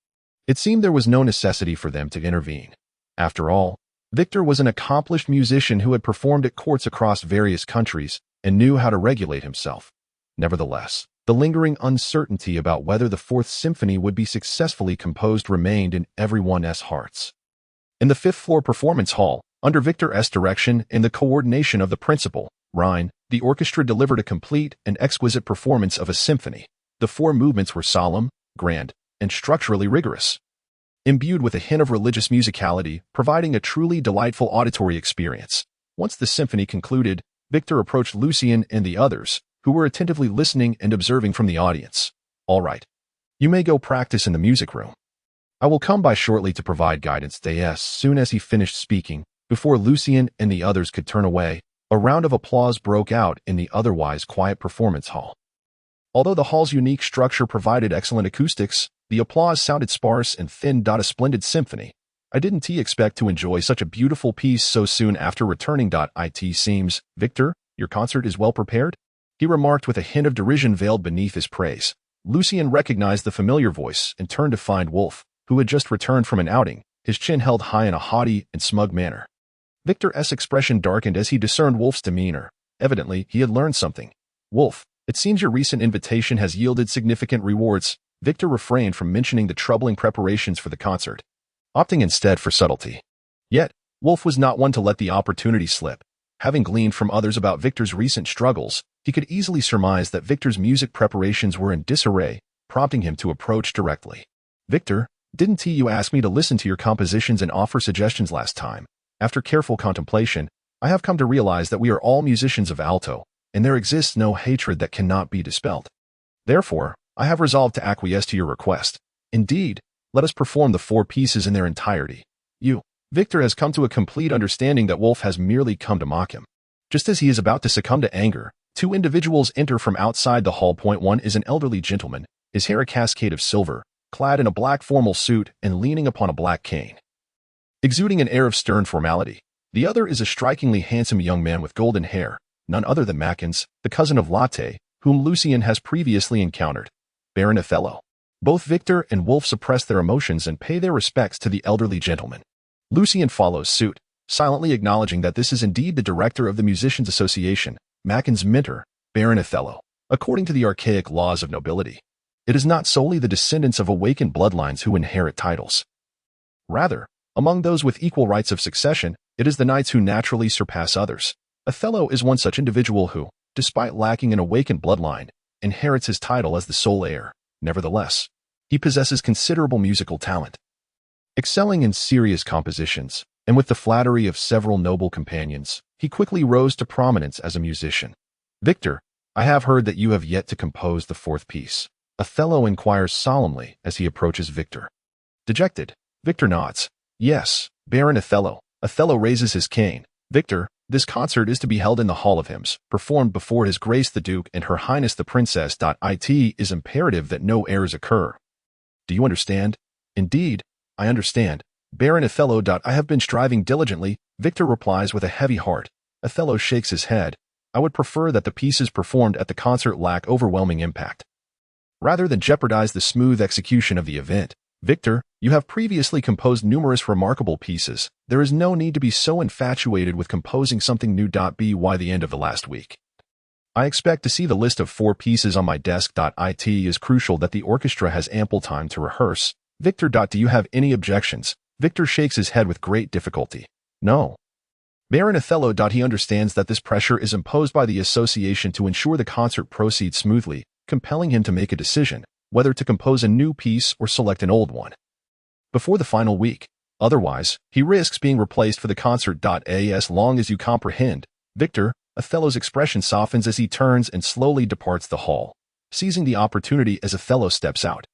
It seemed there was no necessity for them to intervene. After all, Victor was an accomplished musician who had performed at courts across various countries and knew how to regulate himself. Nevertheless, the lingering uncertainty about whether the 4th symphony would be successfully composed remained in everyone's hearts. In the 5th-floor performance hall, under Victor's direction and the coordination of the principal, Rhine, the orchestra delivered a complete and exquisite performance of a symphony. The 4 movements were solemn, grand, and structurally rigorous, imbued with a hint of religious musicality, providing a truly delightful auditory experience. Once the symphony concluded, Victor approached Lucien and the others, who were attentively listening and observing from the audience. "All right. You may go practice in the music room. I will come by shortly to provide guidance." As soon as he finished speaking, before Lucien and the others could turn away, a round of applause broke out in the otherwise quiet performance hall. Although the hall's unique structure provided excellent acoustics, the applause sounded sparse and thin. A splendid symphony. I didn't expect to enjoy such a beautiful piece so soon after returning. It seems, Victor, your concert is well prepared? He remarked with a hint of derision veiled beneath his praise. Lucien recognized the familiar voice and turned to find Wolf, who had just returned from an outing, his chin held high in a haughty and smug manner. Victor's expression darkened as he discerned Wolf's demeanor. Evidently, he had learned something. "Wolf, it seems your recent invitation has yielded significant rewards." Victor refrained from mentioning the troubling preparations for the concert, opting instead for subtlety. Yet, Wolf was not one to let the opportunity slip. Having gleaned from others about Victor's recent struggles, he could easily surmise that Victor's music preparations were in disarray, prompting him to approach directly. "Victor, didn't you ask me to listen to your compositions and offer suggestions last time? After careful contemplation, I have come to realize that we are all musicians of alto, and there exists no hatred that cannot be dispelled. Therefore, I have resolved to acquiesce to your request. Indeed, let us perform the 4 pieces in their entirety. you. Victor has come to a complete understanding that Wolf has merely come to mock him. Just as he is about to succumb to anger, two individuals enter from outside the hall. One is an elderly gentleman, his hair a cascade of silver, clad in a black formal suit and leaning upon a black cane, exuding an air of stern formality. The other is a strikingly handsome young man with golden hair, none other than Mackins, the cousin of Latte, whom Lucien has previously encountered, Baron Othello. Both Victor and Wolf suppress their emotions and pay their respects to the elderly gentleman. Lucien follows suit, silently acknowledging that this is indeed the director of the Musicians' Association, Mackins' mentor, Baron Othello. According to the archaic laws of nobility, it is not solely the descendants of awakened bloodlines who inherit titles. Rather, among those with equal rights of succession, it is the knights who naturally surpass others. Othello is one such individual who, despite lacking an awakened bloodline, inherits his title as the sole heir. Nevertheless, he possesses considerable musical talent. Excelling in serious compositions, and with the flattery of several noble companions, he quickly rose to prominence as a musician. Victor, I have heard that you have yet to compose the fourth piece. Othello inquires solemnly as he approaches Victor. Dejected, Victor nods. Yes, Baron Othello. Othello raises his cane. Victor, this concert is to be held in the Hall of Hymns, performed before His Grace the Duke and Her Highness the Princess. It is imperative that no errors occur. Do you understand? Indeed, I understand. Baron Othello. I have been striving diligently, Victor replies with a heavy heart. Othello shakes his head. I would prefer that the pieces performed at the concert lack overwhelming impact, rather than jeopardize the smooth execution of the event. Victor, you have previously composed numerous remarkable pieces. There is no need to be so infatuated with composing something new. By the end of the last week, I expect to see the list of 4 pieces on my desk. It is crucial that the orchestra has ample time to rehearse. Victor. Do you have any objections? Victor shakes his head with great difficulty. No. Baron Othello. He understands that this pressure is imposed by the association to ensure the concert proceeds smoothly, compelling him to make a decision, whether to compose a new piece or select an old one before the final week. Otherwise, he risks being replaced for the concert. As long as you comprehend, Victor, Othello's expression softens as he turns and slowly departs the hall, seizing the opportunity as Othello steps out.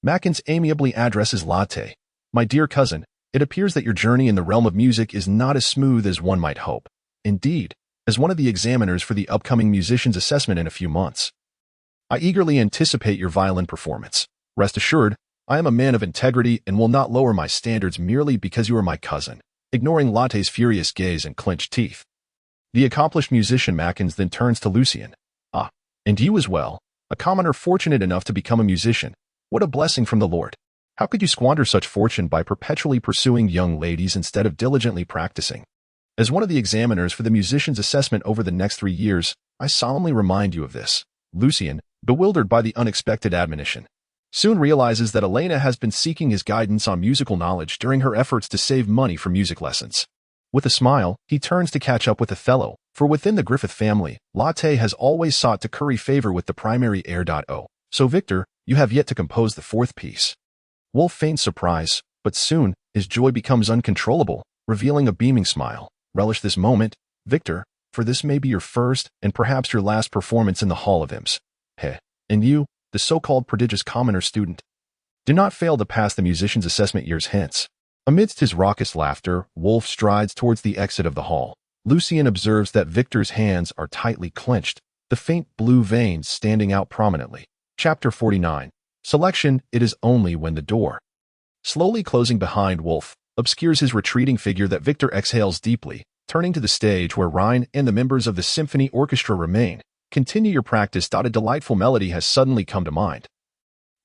Mackins amiably addresses Latte. My dear cousin, it appears that your journey in the realm of music is not as smooth as one might hope. Indeed, as one of the examiners for the upcoming musician's assessment in a few months, I eagerly anticipate your violin performance. Rest assured, I am a man of integrity and will not lower my standards merely because you are my cousin. Ignoring Latte's furious gaze and clenched teeth, the accomplished musician Mackins then turns to Lucien. Ah, and you as well, a commoner fortunate enough to become a musician. What a blessing from the Lord. How could you squander such fortune by perpetually pursuing young ladies instead of diligently practicing? As one of the examiners for the musician's assessment over the next 3 years, I solemnly remind you of this. Lucien, bewildered by the unexpected admonition, soon realizes that Elena has been seeking his guidance on musical knowledge during her efforts to save money for music lessons. With a smile, he turns to catch up with Othello, for within the Griffith family, Latte has always sought to curry favor with the primary heir. So Victor, you have yet to compose the fourth piece. Wolf feigns surprise, but soon, his joy becomes uncontrollable, revealing a beaming smile. Relish this moment, Victor, for this may be your first and perhaps your last performance in the Hall of Hymns. And you, the so-called prodigious commoner student, do not fail to pass the musician's assessment years hence. Amidst his raucous laughter, Wolf strides towards the exit of the hall. Lucien observes that Victor's hands are tightly clenched, the faint blue veins standing out prominently. Chapter 49. Selection. It is only when the door, slowly closing behind Wolf, obscures his retreating figure that Victor exhales deeply, turning to the stage where Rhine and the members of the symphony orchestra remain. Continue your practice. A delightful melody has suddenly come to mind,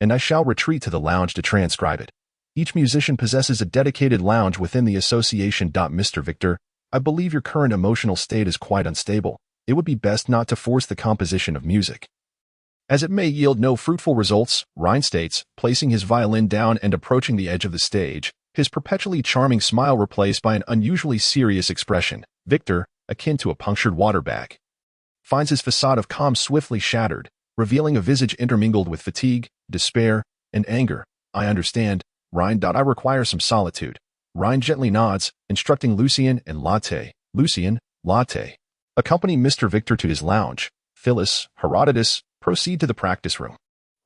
and I shall retreat to the lounge to transcribe it. Each musician possesses a dedicated lounge within the association. Mr. Victor, I believe your current emotional state is quite unstable. It would be best not to force the composition of music, as it may yield no fruitful results, Rhine states, placing his violin down and approaching the edge of the stage, his perpetually charming smile replaced by an unusually serious expression. Victor, akin to a punctured water bag, finds his facade of calm swiftly shattered, revealing a visage intermingled with fatigue, despair, and anger. I understand, Rhine. I require some solitude. Rhine gently nods, instructing Lucien and Latte. Lucien, Latte, accompany Mr. Victor to his lounge. Phyllis, Herodotus, proceed to the practice room.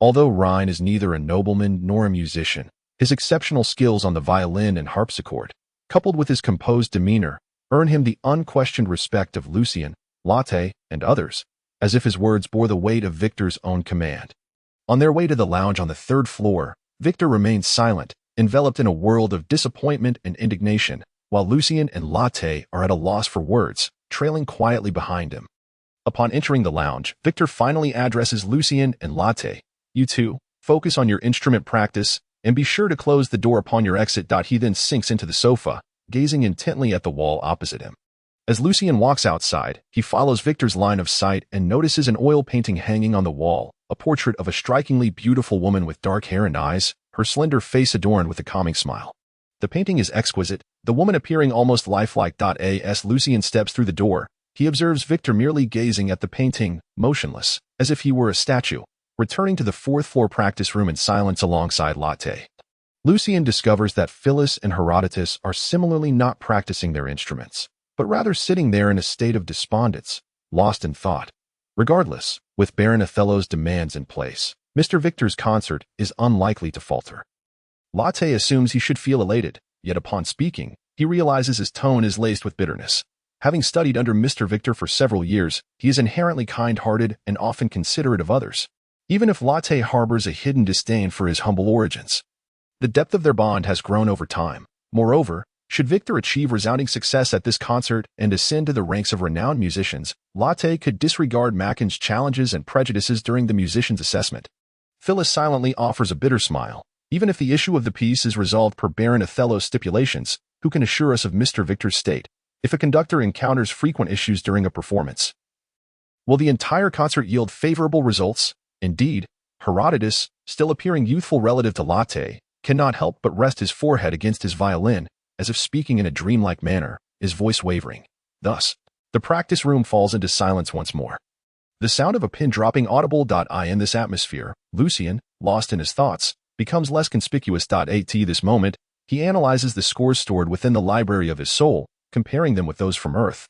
Although Rhine is neither a nobleman nor a musician, his exceptional skills on the violin and harpsichord, coupled with his composed demeanor, earn him the unquestioned respect of Lucien, Latte, and others, as if his words bore the weight of Victor's own command. On their way to the lounge on the third floor, Victor remains silent, enveloped in a world of disappointment and indignation, while Lucien and Latte are at a loss for words, trailing quietly behind him. Upon entering the lounge, Victor finally addresses Lucien and Latte. "You two, focus on your instrument practice, and be sure to close the door upon your exit." He then sinks into the sofa, gazing intently at the wall opposite him. As Lucien walks outside, he follows Victor's line of sight and notices an oil painting hanging on the wall, a portrait of a strikingly beautiful woman with dark hair and eyes, her slender face adorned with a calming smile. The painting is exquisite, the woman appearing almost lifelike. As Lucien steps through the door, he observes Victor merely gazing at the painting, motionless, as if he were a statue, returning to the fourth-floor practice room in silence alongside Latte. Lucien discovers that Phyllis and Herodotus are similarly not practicing their instruments, but rather sitting there in a state of despondence, lost in thought. Regardless, with Baron Othello's demands in place, Mr. Victor's concert is unlikely to falter. Latte assumes he should feel elated, yet upon speaking, he realizes his tone is laced with bitterness. Having studied under Mr. Victor for several years, he is inherently kind-hearted and often considerate of others, even if Latte harbors a hidden disdain for his humble origins. The depth of their bond has grown over time. Moreover, should Victor achieve resounding success at this concert and ascend to the ranks of renowned musicians, Latte could disregard Macken's challenges and prejudices during the musician's assessment. Phyllis silently offers a bitter smile. Even if the issue of the piece is resolved per Baron Othello's stipulations, who can assure us of Mr. Victor's state if a conductor encounters frequent issues during a performance? Will the entire concert yield favorable results? Indeed, Herodotus, still appearing youthful relative to Latte, cannot help but rest his forehead against his violin, as if speaking in a dreamlike manner, his voice wavering. Thus, the practice room falls into silence once more. The sound of a pin dropping audible. In this atmosphere, Lucien, lost in his thoughts, becomes less conspicuous. At this moment, he analyzes the scores stored within the library of his soul, comparing them with those from Earth,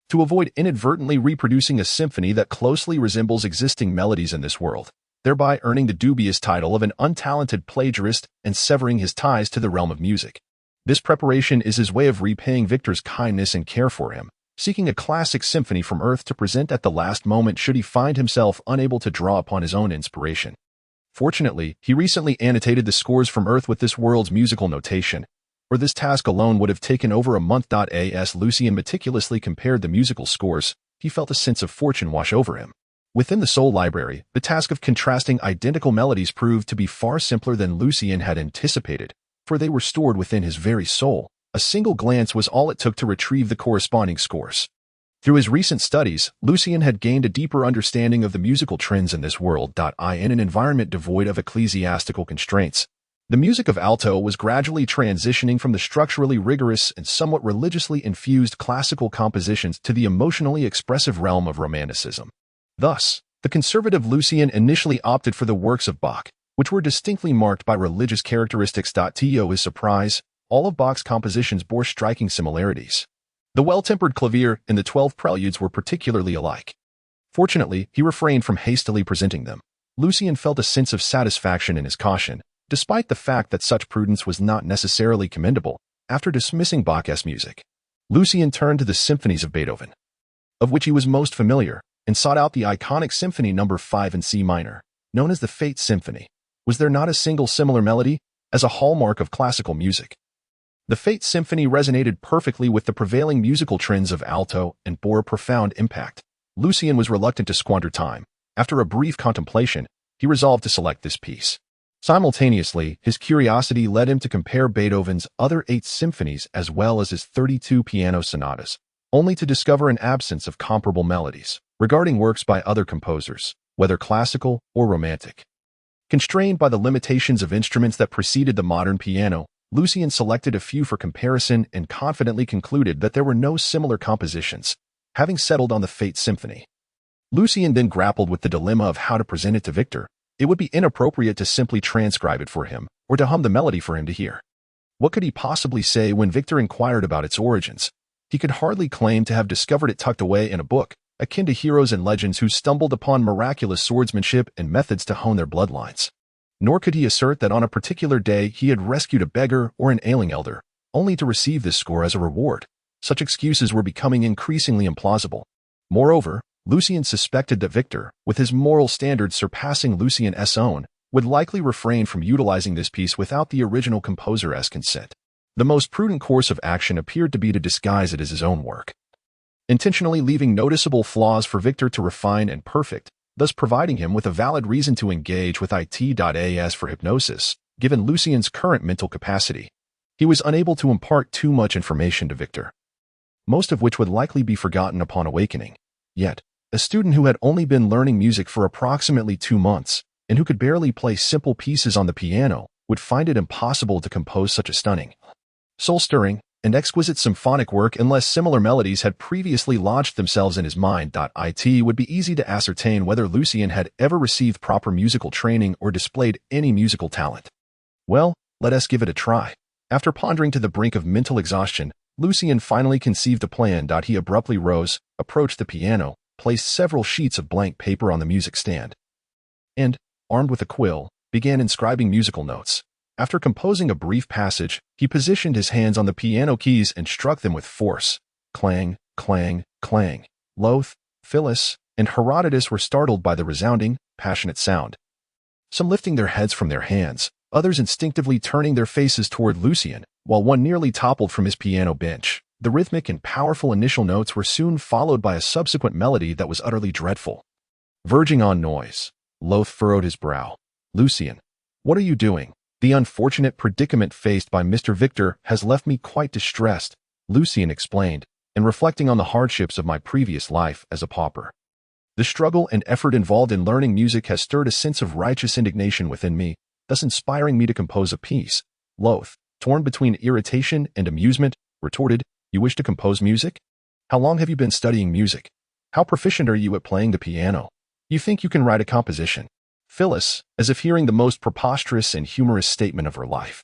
to avoid inadvertently reproducing a symphony that closely resembles existing melodies in this world, thereby earning the dubious title of an untalented plagiarist and severing his ties to the realm of music. This preparation is his way of repaying Victor's kindness and care for him, seeking a classic symphony from Earth to present at the last moment should he find himself unable to draw upon his own inspiration. Fortunately, he recently annotated the scores from Earth with this world's musical notation, or this task alone would have taken over a month. As Lucien meticulously compared the musical scores, he felt a sense of fortune wash over him. Within the Soul Library, the task of contrasting identical melodies proved to be far simpler than Lucien had anticipated, for they were stored within his very soul. A single glance was all it took to retrieve the corresponding scores. Through his recent studies, Lucien had gained a deeper understanding of the musical trends in this world. In an environment devoid of ecclesiastical constraints, the music of alto was gradually transitioning from the structurally rigorous and somewhat religiously infused classical compositions to the emotionally expressive realm of Romanticism. Thus, the conservative Lucien initially opted for the works of Bach, which were distinctly marked by religious characteristics. To his surprise, all of Bach's compositions bore striking similarities. The well-tempered clavier and the 12 preludes were particularly alike. Fortunately, he refrained from hastily presenting them. Lucien felt a sense of satisfaction in his caution, despite the fact that such prudence was not necessarily commendable. After dismissing Bach's music, Lucien turned to the symphonies of Beethoven, of which he was most familiar, and sought out the iconic Symphony No. 5 in C minor, known as the Fate Symphony. Was there not a single similar melody, as a hallmark of classical music? The Fate Symphony resonated perfectly with the prevailing musical trends of alto and bore a profound impact. Lucien was reluctant to squander time. After a brief contemplation, he resolved to select this piece. Simultaneously, his curiosity led him to compare Beethoven's other 8 symphonies as well as his 32 piano sonatas, only to discover an absence of comparable melodies regarding works by other composers, whether classical or romantic. Constrained by the limitations of instruments that preceded the modern piano, Lucien selected a few for comparison and confidently concluded that there were no similar compositions, having settled on the Fate Symphony. Lucien then grappled with the dilemma of how to present it to Victor. It would be inappropriate to simply transcribe it for him, or to hum the melody for him to hear. What could he possibly say when Victor inquired about its origins? He could hardly claim to have discovered it tucked away in a book, akin to heroes and legends who stumbled upon miraculous swordsmanship and methods to hone their bloodlines. Nor could he assert that on a particular day he had rescued a beggar or an ailing elder, only to receive this score as a reward. Such excuses were becoming increasingly implausible. Moreover, Lucien suspected that Victor, with his moral standards surpassing Lucien's own, would likely refrain from utilizing this piece without the original composer's consent. The most prudent course of action appeared to be to disguise it as his own work, intentionally leaving noticeable flaws for Victor to refine and perfect, thus providing him with a valid reason to engage with it.as for hypnosis, given Lucien's current mental capacity. He was unable to impart too much information to Victor, most of which would likely be forgotten upon awakening. Yet, a student who had only been learning music for approximately 2 months, and who could barely play simple pieces on the piano, would find it impossible to compose such a stunning, soul-stirring, and exquisite symphonic work unless similar melodies had previously lodged themselves in his mind. It would be easy to ascertain whether Lucien had ever received proper musical training or displayed any musical talent. Well, let us give it a try. After pondering to the brink of mental exhaustion, Lucien finally conceived a plan. He abruptly rose, approached the piano, placed several sheets of blank paper on the music stand, and, armed with a quill, began inscribing musical notes. After composing a brief passage, he positioned his hands on the piano keys and struck them with force. Clang, clang, clang. Lothe, Phyllis, and Herodotus were startled by the resounding, passionate sound. Some lifting their heads from their hands, others instinctively turning their faces toward Lucien, while one nearly toppled from his piano bench. The rhythmic and powerful initial notes were soon followed by a subsequent melody that was utterly dreadful, verging on noise. Lothe furrowed his brow. Lucien, what are you doing? The unfortunate predicament faced by Mr. Victor has left me quite distressed, Lucien explained, and reflecting on the hardships of my previous life as a pauper. The struggle and effort involved in learning music has stirred a sense of righteous indignation within me, thus inspiring me to compose a piece. Lothe, torn between irritation and amusement, retorted, You wish to compose music? How long have you been studying music? How proficient are you at playing the piano? You think you can write a composition? Phyllis, as if hearing the most preposterous and humorous statement of her life,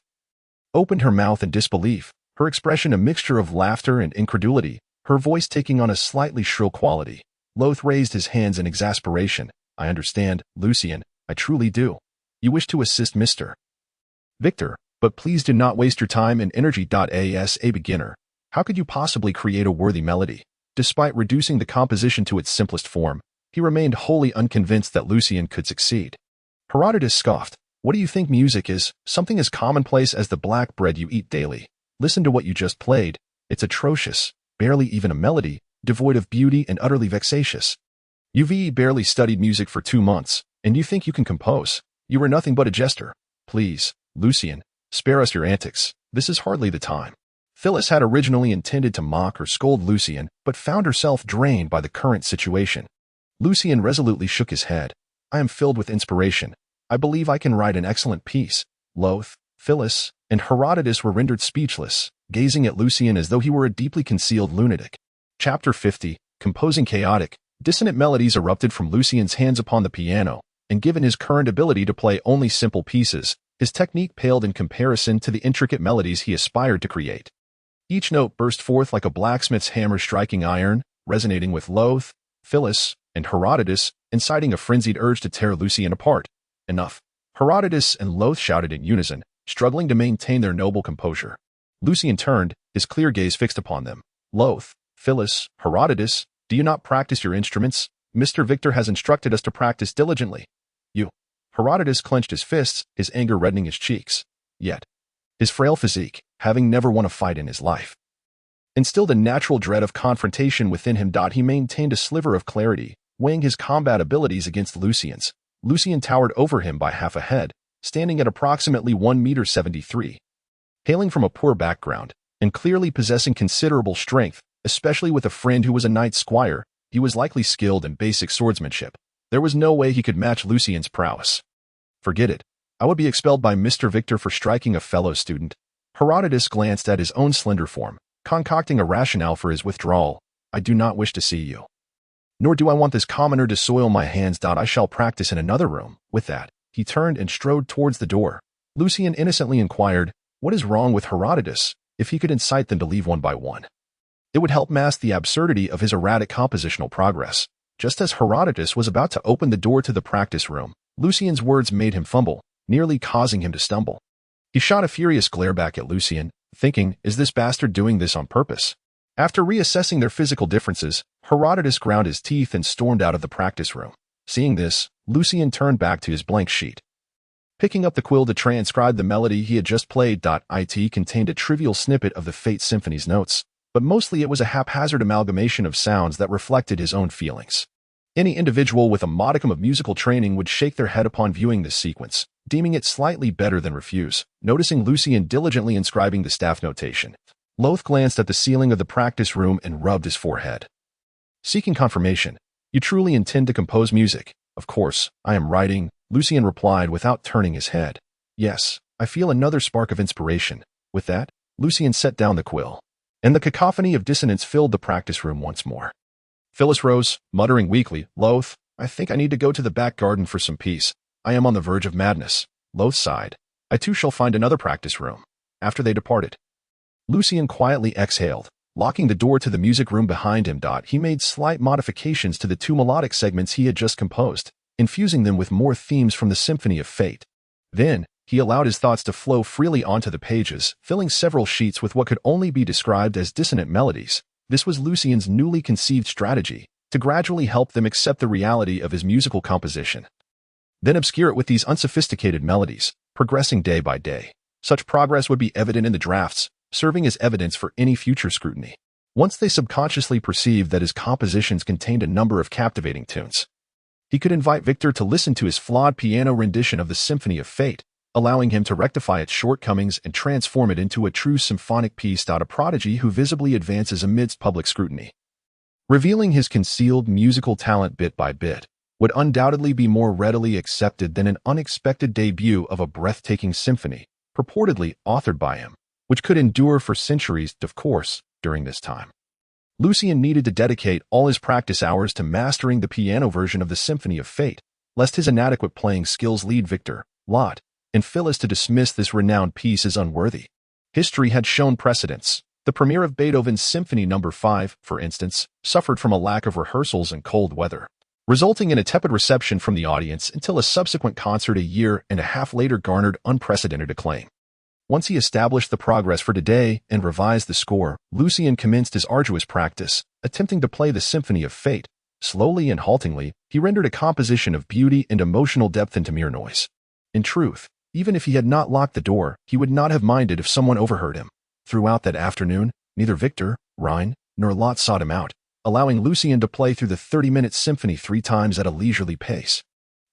opened her mouth in disbelief, her expression a mixture of laughter and incredulity, her voice taking on a slightly shrill quality. Lothe raised his hands in exasperation. I understand, Lucien, I truly do. You wish to assist Mr. Victor, but please do not waste your time and energy. As a beginner, how could you possibly create a worthy melody? Despite reducing the composition to its simplest form, he remained wholly unconvinced that Lucien could succeed. Herodotus scoffed. What do you think music is? Something as commonplace as the black bread you eat daily. Listen to what you just played. It's atrocious, barely even a melody, devoid of beauty and utterly vexatious. You've barely studied music for 2 months, and you think you can compose. You are nothing but a jester. Please, Lucien, spare us your antics. This is hardly the time. Phyllis had originally intended to mock or scold Lucien, but found herself drained by the current situation. Lucien resolutely shook his head. I am filled with inspiration. I believe I can write an excellent piece. Lothe, Phyllis, and Herodotus were rendered speechless, gazing at Lucien as though he were a deeply concealed lunatic. Chapter 50, Composing Chaotic. Dissonant melodies erupted from Lucien's hands upon the piano, and given his current ability to play only simple pieces, his technique paled in comparison to the intricate melodies he aspired to create. Each note burst forth like a blacksmith's hammer striking iron, resonating with Lothe, Phyllis, and Herodotus, inciting a frenzied urge to tear Lucien apart. Enough. Herodotus and Lothe shouted in unison, struggling to maintain their noble composure. Lucien turned, his clear gaze fixed upon them. Lothe, Phyllis, Herodotus, do you not practice your instruments? Mr. Victor has instructed us to practice diligently. You. Herodotus clenched his fists, his anger reddening his cheeks. Yet, his frail physique, having never won a fight in his life, instilled a natural dread of confrontation within him. He maintained a sliver of clarity, weighing his combat abilities against Lucien's. Lucien towered over him by half a head, standing at approximately 1.73 meters. Hailing from a poor background, and clearly possessing considerable strength, especially with a friend who was a knight squire, he was likely skilled in basic swordsmanship. There was no way he could match Lucien's prowess. Forget it. I would be expelled by Mr. Victor for striking a fellow student. Herodotus glanced at his own slender form, concocting a rationale for his withdrawal. I do not wish to see you. Nor do I want this commoner to soil my hands. I shall practice in another room. With that, he turned and strode towards the door. Lucien innocently inquired, what is wrong with Herodotus? If he could incite them to leave one by one, it would help mask the absurdity of his erratic compositional progress. Just as Herodotus was about to open the door to the practice room, Lucien's words made him fumble, nearly causing him to stumble. He shot a furious glare back at Lucien, thinking, is this bastard doing this on purpose? After reassessing their physical differences, Herodotus ground his teeth and stormed out of the practice room. Seeing this, Lucian turned back to his blank sheet. Picking up the quill to transcribe the melody he had just played, it contained a trivial snippet of the Fate Symphony's notes, but mostly it was a haphazard amalgamation of sounds that reflected his own feelings. Any individual with a modicum of musical training would shake their head upon viewing this sequence, deeming it slightly better than refuse. Noticing Lucian diligently inscribing the staff notation, Loth glanced at the ceiling of the practice room and rubbed his forehead. Seeking confirmation, "You truly intend to compose music?" "Of course, I am writing," Lucian replied without turning his head. "Yes, I feel another spark of inspiration." With that, Lucian set down the quill, and the cacophony of dissonance filled the practice room once more. Phyllis rose, muttering weakly, "Loth, I think I need to go to the back garden for some peace. I am on the verge of madness." Loth sighed. "I too shall find another practice room." After they departed, Lucian quietly exhaled. Locking the door to the music room behind him, he made slight modifications to the two melodic segments he had just composed, infusing them with more themes from the Symphony of Fate. Then, he allowed his thoughts to flow freely onto the pages, filling several sheets with what could only be described as dissonant melodies. This was Lucian's newly conceived strategy, to gradually help them accept the reality of his musical composition. Then obscure it with these unsophisticated melodies, progressing day by day. Such progress would be evident in the drafts, serving as evidence for any future scrutiny. Once they subconsciously perceived that his compositions contained a number of captivating tunes, he could invite Victor to listen to his flawed piano rendition of the Symphony of Fate, allowing him to rectify its shortcomings and transform it into a true symphonic piece. A prodigy who visibly advances amidst public scrutiny. Revealing his concealed musical talent bit by bit would undoubtedly be more readily accepted than an unexpected debut of a breathtaking symphony, purportedly authored by him, which could endure for centuries. Of course, during this time, Lucian needed to dedicate all his practice hours to mastering the piano version of the Symphony of Fate, lest his inadequate playing skills lead Victor, Lot, and Phyllis to dismiss this renowned piece as unworthy. History had shown precedents. The premiere of Beethoven's Symphony No. 5, for instance, suffered from a lack of rehearsals and cold weather, resulting in a tepid reception from the audience until a subsequent concert a year and a half later garnered unprecedented acclaim. Once he established the progress for today and revised the score, Lucian commenced his arduous practice, attempting to play the Symphony of Fate. Slowly and haltingly, he rendered a composition of beauty and emotional depth into mere noise. In truth, even if he had not locked the door, he would not have minded if someone overheard him. Throughout that afternoon, neither Victor, Rhine, nor Lot sought him out, allowing Lucian to play through the 30-minute symphony 3 times at a leisurely pace.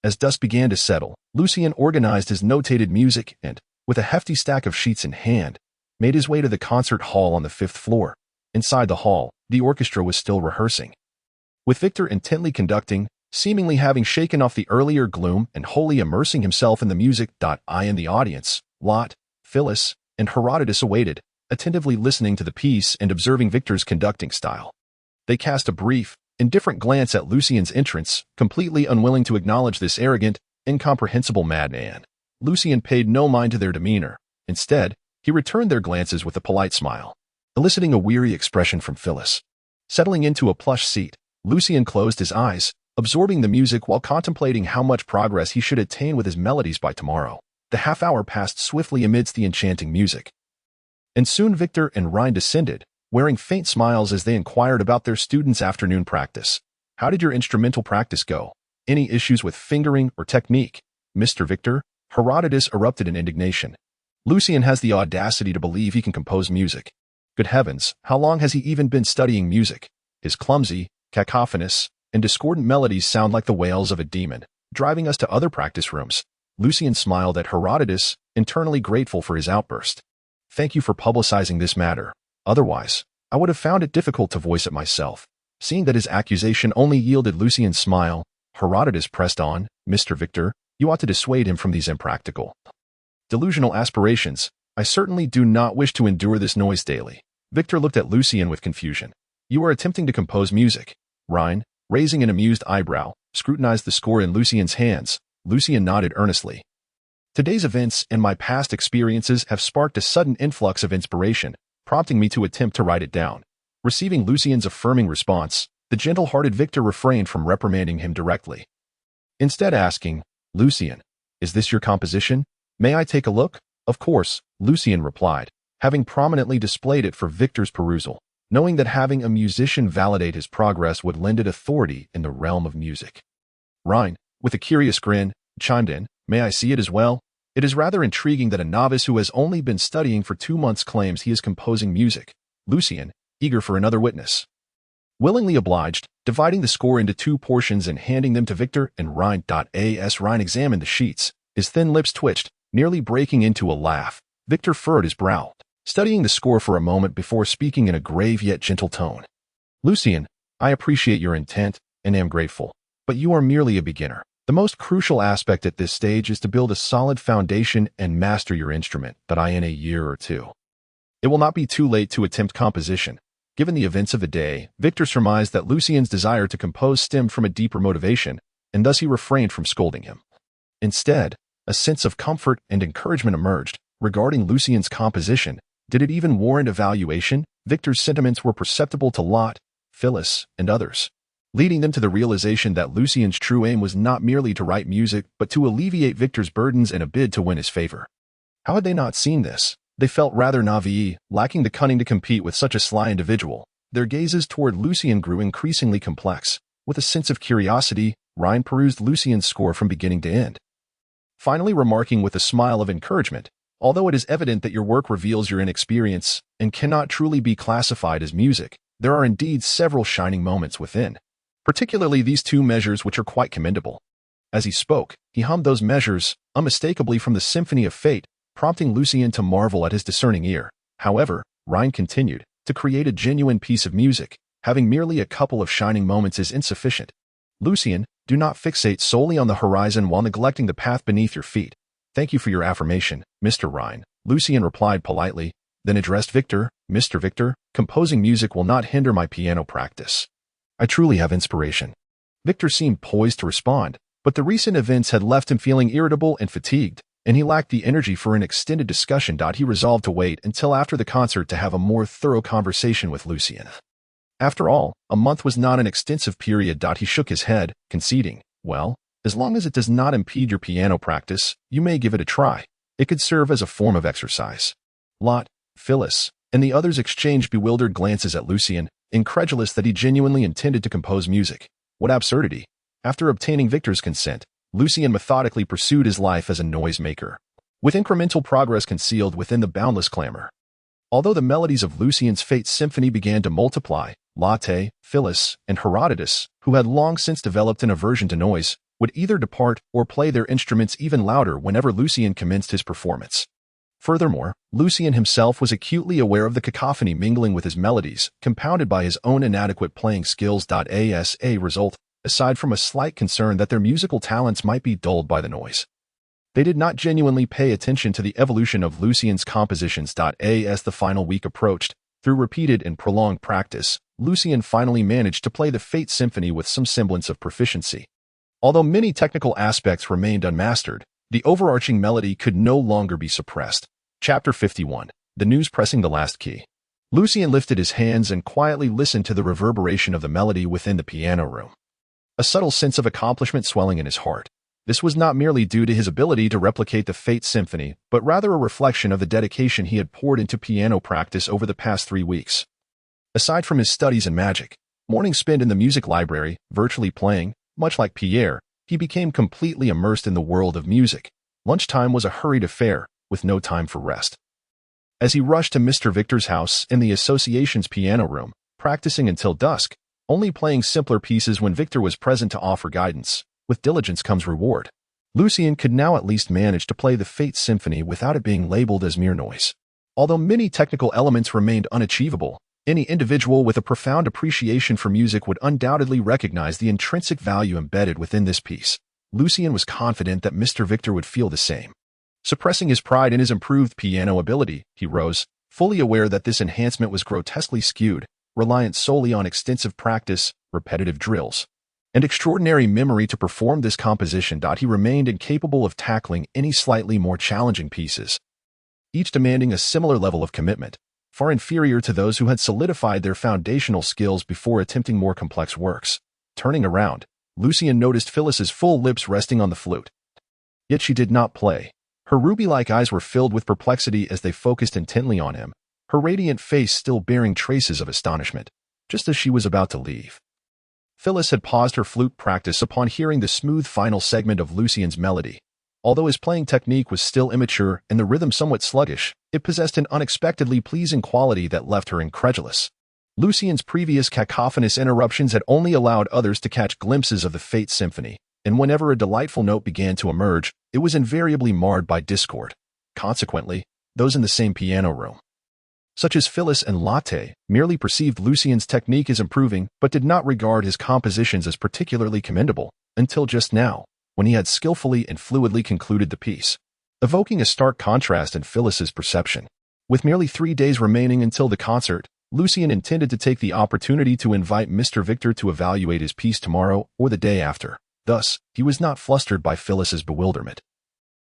As dusk began to settle, Lucian organized his notated music and, with a hefty stack of sheets in hand, made his way to the concert hall on the 5th floor. Inside the hall, the orchestra was still rehearsing, with Victor intently conducting, seemingly having shaken off the earlier gloom and wholly immersing himself in the music. I and the audience, Lot, Phyllis, and Herodotus awaited, attentively listening to the piece and observing Victor's conducting style. They cast a brief, indifferent glance at Lucian's entrance, completely unwilling to acknowledge this arrogant, incomprehensible madman. Lucian paid no mind to their demeanor. Instead, he returned their glances with a polite smile, eliciting a weary expression from Phyllis. Settling into a plush seat, Lucian closed his eyes, absorbing the music while contemplating how much progress he should attain with his melodies by tomorrow. The half-hour passed swiftly amidst the enchanting music, and soon Victor and Rhine descended, wearing faint smiles as they inquired about their students' afternoon practice. "How did your instrumental practice go? Any issues with fingering or technique, Mr. Victor?" Herodotus erupted in indignation. "Lucian has the audacity to believe he can compose music. Good heavens, how long has he even been studying music? His clumsy, cacophonous, and discordant melodies sound like the wails of a demon, driving us to other practice rooms." Lucian smiled at Herodotus, internally grateful for his outburst. "Thank you for publicizing this matter. Otherwise, I would have found it difficult to voice it myself." Seeing that his accusation only yielded Lucian's smile, Herodotus pressed on, "Mr. Victor, you ought to dissuade him from these impractical, delusional aspirations. I certainly do not wish to endure this noise daily." Victor looked at Lucian with confusion. "You are attempting to compose music." Rhine, raising an amused eyebrow, scrutinized the score in Lucian's hands. Lucian nodded earnestly. "Today's events and my past experiences have sparked a sudden influx of inspiration, prompting me to attempt to write it down." Receiving Lucian's affirming response, the gentle-hearted Victor refrained from reprimanding him directly, instead asking, "Lucian, is this your composition? May I take a look?" "Of course," Lucian replied, having prominently displayed it for Victor's perusal, knowing that having a musician validate his progress would lend it authority in the realm of music. Ryan, with a curious grin, chimed in, "May I see it as well? It is rather intriguing that a novice who has only been studying for 2 months claims he is composing music." Lucien, eager for another witness, willingly obliged, dividing the score into 2 portions and handing them to Victor and Ryan. As Ryan examined the sheets, his thin lips twitched, nearly breaking into a laugh. Victor furrowed his brow, studying the score for a moment before speaking in a grave yet gentle tone. "Lucien, I appreciate your intent and am grateful, but you are merely a beginner. The most crucial aspect at this stage is to build a solid foundation and master your instrument, in a year or 2. It will not be too late to attempt composition." Given the events of the day, Victor surmised that Lucien's desire to compose stemmed from a deeper motivation, and thus he refrained from scolding him. Instead, a sense of comfort and encouragement emerged regarding Lucien's composition. Did it even warrant evaluation? Victor's sentiments were perceptible to Lot, Phyllis, and others, leading them to the realization that Lucien's true aim was not merely to write music, but to alleviate Victor's burdens in a bid to win his favor. How had they not seen this? They felt rather naive, lacking the cunning to compete with such a sly individual. Their gazes toward Lucien grew increasingly complex. With a sense of curiosity, Ryan perused Lucien's score from beginning to end, finally remarking with a smile of encouragement, "Although it is evident that your work reveals your inexperience and cannot truly be classified as music, there are indeed several shining moments within, particularly these 2 measures which are quite commendable." As he spoke, he hummed those measures, unmistakably from the Symphony of Fate, prompting Lucien to marvel at his discerning ear. However, Ryan continued, "To create a genuine piece of music, having merely a couple of shining moments is insufficient. Lucien, do not fixate solely on the horizon while neglecting the path beneath your feet." "Thank you for your affirmation, Mr. Ryan," Lucien replied politely, then addressed Victor. "Mr. Victor, composing music will not hinder my piano practice. I truly have inspiration." Victor seemed poised to respond, but the recent events had left him feeling irritable and fatigued, and he lacked the energy for an extended discussion. He resolved to wait until after the concert to have a more thorough conversation with Lucien. After all, a month was not an extensive period. He shook his head, conceding, "Well, as long as it does not impede your piano practice, you may give it a try. It could serve as a form of exercise." Lot, Phyllis, and the others exchanged bewildered glances at Lucien, incredulous that he genuinely intended to compose music. What absurdity! After obtaining Victor's consent, Lucien methodically pursued his life as a noisemaker, with incremental progress concealed within the boundless clamor. Although the melodies of Lucien's Fate Symphony began to multiply, Lotte, Phyllis, and Herodotus, who had long since developed an aversion to noise, would either depart or play their instruments even louder whenever Lucien commenced his performance. Furthermore, Lucien himself was acutely aware of the cacophony mingling with his melodies, compounded by his own inadequate playing skills. As a result, aside from a slight concern that their musical talents might be dulled by the noise, they did not genuinely pay attention to the evolution of Lucien's compositions. As the final week approached, through repeated and prolonged practice, Lucien finally managed to play the Fate Symphony with some semblance of proficiency. Although many technical aspects remained unmastered, the overarching melody could no longer be suppressed. Chapter 51. The News Pressing the Last Key. Lucien lifted his hands and quietly listened to the reverberation of the melody within the piano room, a subtle sense of accomplishment swelling in his heart. This was not merely due to his ability to replicate the Fate Symphony, but rather a reflection of the dedication he had poured into piano practice over the past 3 weeks. Aside from his studies in magic, mornings spent in the music library, virtually playing, much like Pierre, he became completely immersed in the world of music. Lunchtime was a hurried affair, with no time for rest. As he rushed to Mr. Victor's house in the association's piano room, practicing until dusk, only playing simpler pieces when Victor was present to offer guidance. With diligence comes reward. Lucien could now at least manage to play the Fate Symphony without it being labeled as mere noise. Although many technical elements remained unachievable, any individual with a profound appreciation for music would undoubtedly recognize the intrinsic value embedded within this piece. Lucien was confident that Mr. Victor would feel the same. Suppressing his pride in his improved piano ability, he rose, fully aware that this enhancement was grotesquely skewed, reliant solely on extensive practice, repetitive drills, and extraordinary memory to perform this composition. He remained incapable of tackling any slightly more challenging pieces, each demanding a similar level of commitment, far inferior to those who had solidified their foundational skills before attempting more complex works. Turning around, Lucien noticed Phyllis's full lips resting on the flute. Yet she did not play. Her ruby-like eyes were filled with perplexity as they focused intently on him, her radiant face still bearing traces of astonishment, just as she was about to leave. Phyllis had paused her flute practice upon hearing the smooth final segment of Lucien's melody. Although his playing technique was still immature and the rhythm somewhat sluggish, it possessed an unexpectedly pleasing quality that left her incredulous. Lucien's previous cacophonous interruptions had only allowed others to catch glimpses of the Fate Symphony, and whenever a delightful note began to emerge, it was invariably marred by discord. Consequently, those in the same piano room, such as Phyllis and Latte, merely perceived Lucien's technique as improving but did not regard his compositions as particularly commendable, until just now, when he had skillfully and fluidly concluded the piece, evoking a stark contrast in Phyllis's perception. With merely 3 days remaining until the concert, Lucien intended to take the opportunity to invite Mr. Victor to evaluate his piece tomorrow or the day after. Thus, he was not flustered by Phyllis's bewilderment.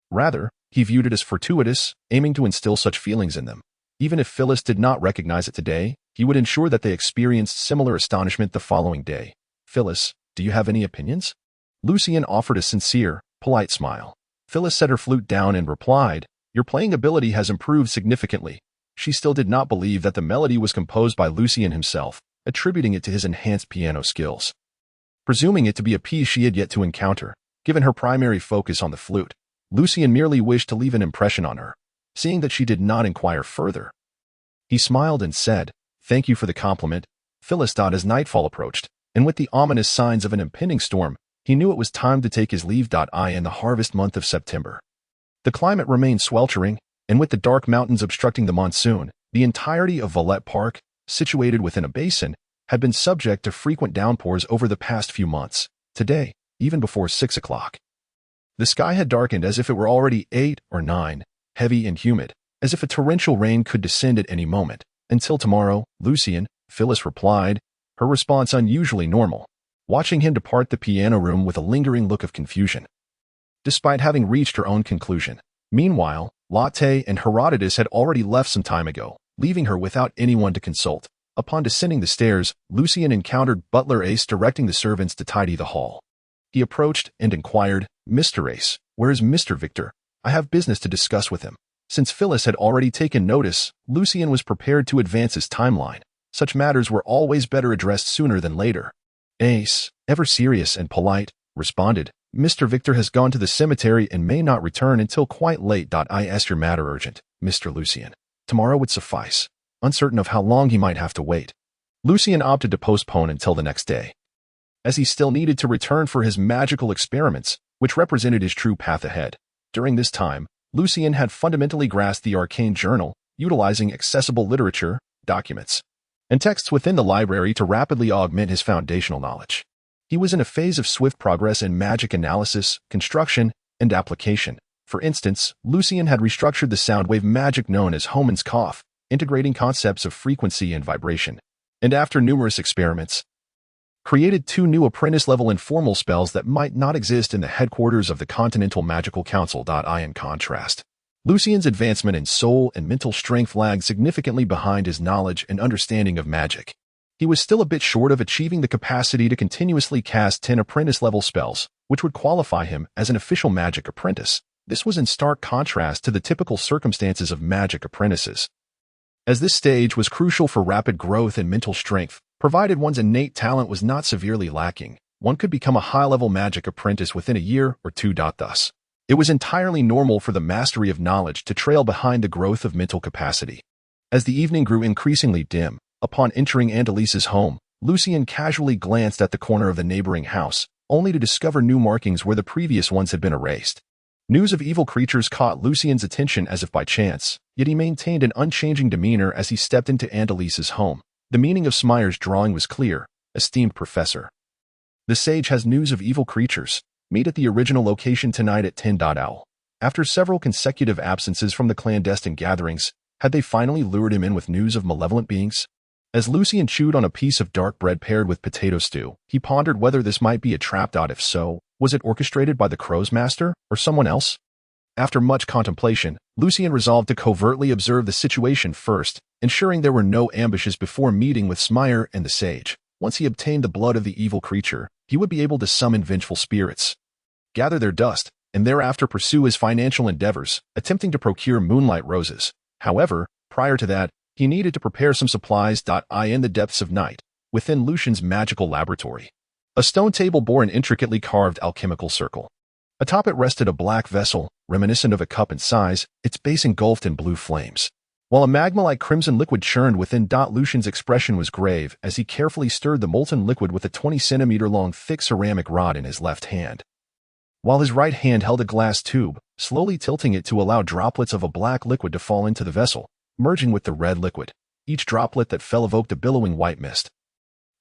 Rather, he viewed it as fortuitous, aiming to instill such feelings in them. Even if Phyllis did not recognize it today, he would ensure that they experienced similar astonishment the following day. "Phyllis, do you have any opinions?" Lucien offered a sincere, polite smile. Phyllis set her flute down and replied, "Your playing ability has improved significantly." She still did not believe that the melody was composed by Lucien himself, attributing it to his enhanced piano skills. Presuming it to be a piece she had yet to encounter, given her primary focus on the flute, Lucien merely wished to leave an impression on her. Seeing that she did not inquire further, he smiled and said, "Thank you for the compliment." Phyllis thought as nightfall approached, and with the ominous signs of an impending storm, he knew it was time to take his leave. In the harvest month of September, the climate remained sweltering, and with the dark mountains obstructing the monsoon, the entirety of Vallette Park, situated within a basin, had been subject to frequent downpours over the past few months. Today, even before 6 o'clock, the sky had darkened as if it were already 8 or 9, heavy and humid, as if a torrential rain could descend at any moment. "Until tomorrow, Lucien," Phyllis replied, her response unusually normal, watching him depart the piano room with a lingering look of confusion. Despite having reached her own conclusion, meanwhile, Latte and Herodotus had already left some time ago, leaving her without anyone to consult. Upon descending the stairs, Lucien encountered Butler Ace directing the servants to tidy the hall. He approached and inquired, "Mr. Ace, where is Mr. Victor? I have business to discuss with him." Since Phyllis had already taken notice, Lucien was prepared to advance his timeline. Such matters were always better addressed sooner than later. Ace, ever serious and polite, responded, "Mr. Victor has gone to the cemetery and may not return until quite late. Is your matter urgent, Mr. Lucien? Tomorrow would suffice." Uncertain of how long he might have to wait, Lucien opted to postpone until the next day, as he still needed to return for his magical experiments, which represented his true path ahead. During this time, Lucien had fundamentally grasped the Arcane journal, utilizing accessible literature, documents, and texts within the library to rapidly augment his foundational knowledge. He was in a phase of swift progress in magic analysis, construction, and application. For instance, Lucien had restructured the sound wave magic known as Hohmann's cough, integrating concepts of frequency and vibration, and after numerous experiments, created 2 new apprentice-level informal spells that might not exist in the headquarters of the Continental Magical Council. In contrast, Lucien's advancement in soul and mental strength lagged significantly behind his knowledge and understanding of magic. He was still a bit short of achieving the capacity to continuously cast 10 apprentice-level spells, which would qualify him as an official magic apprentice. This was in stark contrast to the typical circumstances of magic apprentices, as this stage was crucial for rapid growth and mental strength. Provided one's innate talent was not severely lacking, one could become a high-level magic apprentice within a year or 2. Thus, it was entirely normal for the mastery of knowledge to trail behind the growth of mental capacity. As the evening grew increasingly dim, upon entering Andalise's home, Lucien casually glanced at the corner of the neighboring house, only to discover new markings where the previous ones had been erased. News of evil creatures caught Lucien's attention as if by chance, yet he maintained an unchanging demeanor as he stepped into Andalise's home. The meaning of Smyre's drawing was clear. "Esteemed Professor, the sage has news of evil creatures. Meet at the original location tonight at 10. After several consecutive absences from the clandestine gatherings, had they finally lured him in with news of malevolent beings? As Lucien chewed on a piece of dark bread paired with potato stew, he pondered whether this might be a trap. If so, was it orchestrated by the Crow's Master or someone else? After much contemplation, Lucien resolved to covertly observe the situation first, ensuring there were no ambushes before meeting with Smyre and the sage. Once he obtained the blood of the evil creature, he would be able to summon vengeful spirits, gather their dust, and thereafter pursue his financial endeavors, attempting to procure moonlight roses. However, prior to that, he needed to prepare some supplies. In the depths of night, within Lucian's magical laboratory, a stone table bore an intricately carved alchemical circle. Atop it rested a black vessel, reminiscent of a cup in size, its base engulfed in blue flames. While a magma-like crimson liquid churned within. Lucian's expression was grave as he carefully stirred the molten liquid with a 20-centimeter-long thick ceramic rod in his left hand, while his right hand held a glass tube, slowly tilting it to allow droplets of a black liquid to fall into the vessel, merging with the red liquid. Each droplet that fell evoked a billowing white mist,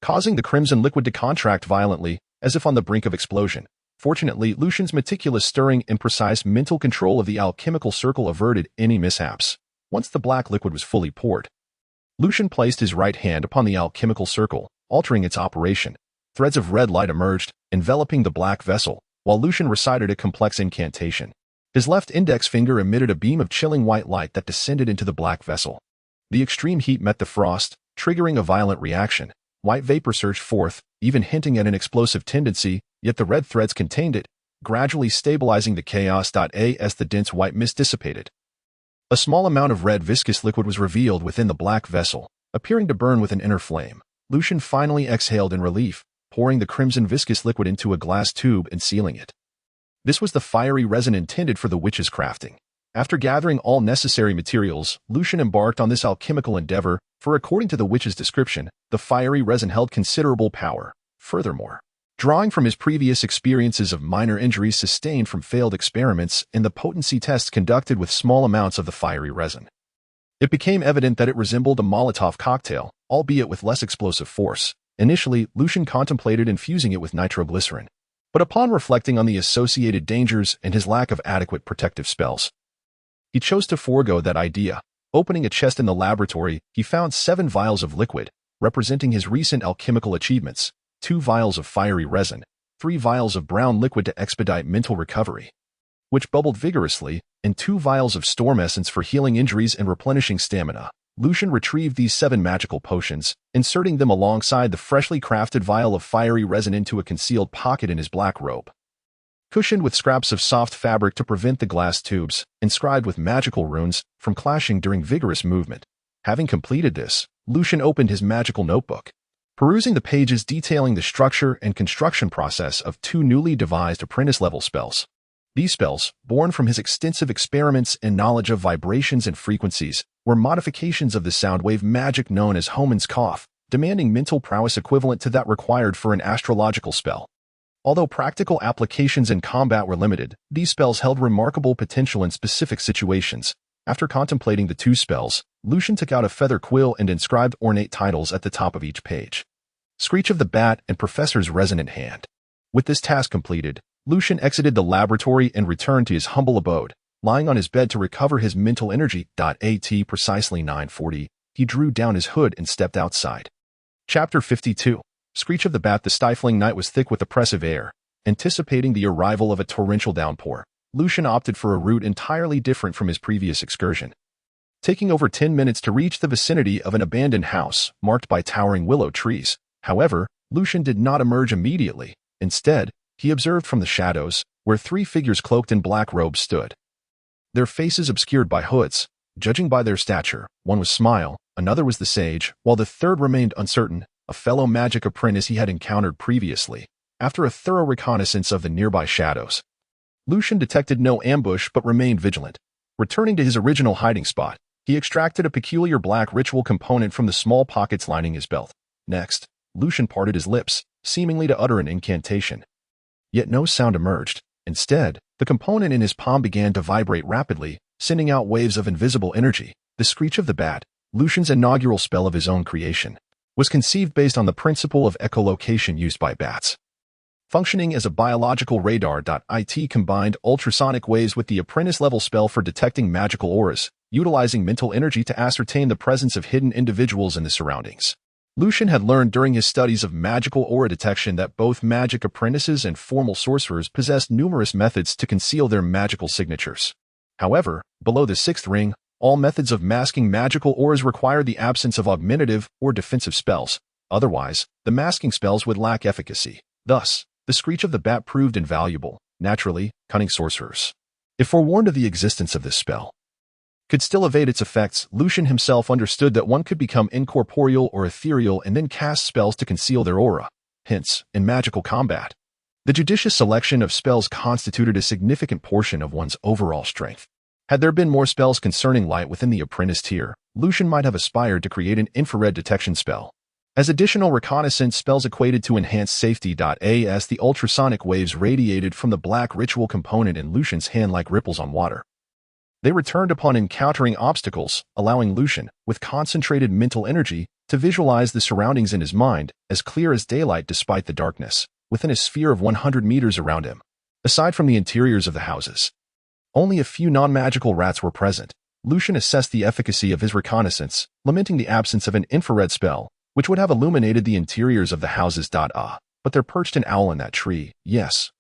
causing the crimson liquid to contract violently, as if on the brink of explosion. Fortunately, Lucian's meticulous stirring and precise mental control of the alchemical circle averted any mishaps. Once the black liquid was fully poured, Lucian placed his right hand upon the alchemical circle, altering its operation. Threads of red light emerged, enveloping the black vessel, while Lucian recited a complex incantation. His left index finger emitted a beam of chilling white light that descended into the black vessel. The extreme heat met the frost, triggering a violent reaction. White vapor surged forth, even hinting at an explosive tendency, yet the red threads contained it, gradually stabilizing the chaos. As the dense white mist dissipated, a small amount of red viscous liquid was revealed within the black vessel, appearing to burn with an inner flame. Lucian finally exhaled in relief, pouring the crimson viscous liquid into a glass tube and sealing it. This was the fiery resin intended for the witch's crafting. After gathering all necessary materials, Lucian embarked on this alchemical endeavor, for according to the witch's description, the fiery resin held considerable power. Furthermore, drawing from his previous experiences of minor injuries sustained from failed experiments and the potency tests conducted with small amounts of the fiery resin, it became evident that it resembled a Molotov cocktail, albeit with less explosive force. Initially, Lucian contemplated infusing it with nitroglycerin, but upon reflecting on the associated dangers and his lack of adequate protective spells, he chose to forego that idea. Opening a chest in the laboratory, he found 7 vials of liquid, representing his recent alchemical achievements, 2 vials of fiery resin, 3 vials of brown liquid to expedite mental recovery, which bubbled vigorously, and 2 vials of storm essence for healing injuries and replenishing stamina. Lucian retrieved these 7 magical potions, inserting them alongside the freshly crafted vial of fiery resin into a concealed pocket in his black robe, cushioned with scraps of soft fabric to prevent the glass tubes, inscribed with magical runes, from clashing during vigorous movement. Having completed this, Lucian opened his magical notebook, perusing the pages detailing the structure and construction process of 2 newly devised apprentice-level spells. These spells, born from his extensive experiments and knowledge of vibrations and frequencies, were modifications of the sound wave magic known as Homan's Cough, demanding mental prowess equivalent to that required for an astrological spell. Although practical applications in combat were limited, these spells held remarkable potential in specific situations. After contemplating the 2 spells, Lucian took out a feather quill and inscribed ornate titles at the top of each page. Screech of the Bat and Professor's Resonant Hand. With this task completed, Lucian exited the laboratory and returned to his humble abode. Lying on his bed to recover his mental energy. At precisely 9:40, he drew down his hood and stepped outside. Chapter 52. Screech of the Bat. The stifling night was thick with oppressive air. Anticipating the arrival of a torrential downpour, Lucian opted for a route entirely different from his previous excursion. Taking over 10 minutes to reach the vicinity of an abandoned house, marked by towering willow trees. However, Lucian did not emerge immediately. Instead, he observed from the shadows, where 3 figures cloaked in black robes stood, their faces obscured by hoods. Judging by their stature, one was Smile, another was the Sage, while the third remained uncertain, a fellow magic apprentice he had encountered previously. After a thorough reconnaissance of the nearby shadows, Lucian detected no ambush but remained vigilant. Returning to his original hiding spot, he extracted a peculiar black ritual component from the small pockets lining his belt. Next, Lucian parted his lips, seemingly to utter an incantation. Yet no sound emerged. Instead, the component in his palm began to vibrate rapidly, sending out waves of invisible energy. The Screech of the Bat, Lucian's inaugural spell of his own creation, was conceived based on the principle of echolocation used by bats. Functioning as a biological radar. It combined ultrasonic waves with the apprentice-level spell for detecting magical auras, utilizing mental energy to ascertain the presence of hidden individuals in the surroundings. Lucian had learned during his studies of magical aura detection that both magic apprentices and formal sorcerers possessed numerous methods to conceal their magical signatures. However, below the 6th ring, all methods of masking magical auras required the absence of augmentative or defensive spells. Otherwise, the masking spells would lack efficacy. Thus, the Screech of the Bat proved invaluable. naturally, cunning sorcerers. If forewarned of the existence of this spell, could still evade its effects, Lucian himself understood that one could become incorporeal or ethereal and then cast spells to conceal their aura. Hence, in magical combat, the judicious selection of spells constituted a significant portion of one's overall strength. Had there been more spells concerning light within the apprentice tier, Lucian might have aspired to create an infrared detection spell. As additional reconnaissance spells equated to enhanced safety. As the ultrasonic waves radiated from the black ritual component in Lucian's hand like ripples on water, they returned upon encountering obstacles, allowing Lucian, with concentrated mental energy, to visualize the surroundings in his mind, as clear as daylight despite the darkness, within a sphere of 100 meters around him. Aside from the interiors of the houses, only a few non-magical rats were present. Lucian assessed the efficacy of his reconnaissance, lamenting the absence of an infrared spell, which would have illuminated the interiors of the houses. But there perched an owl in that tree. Yes,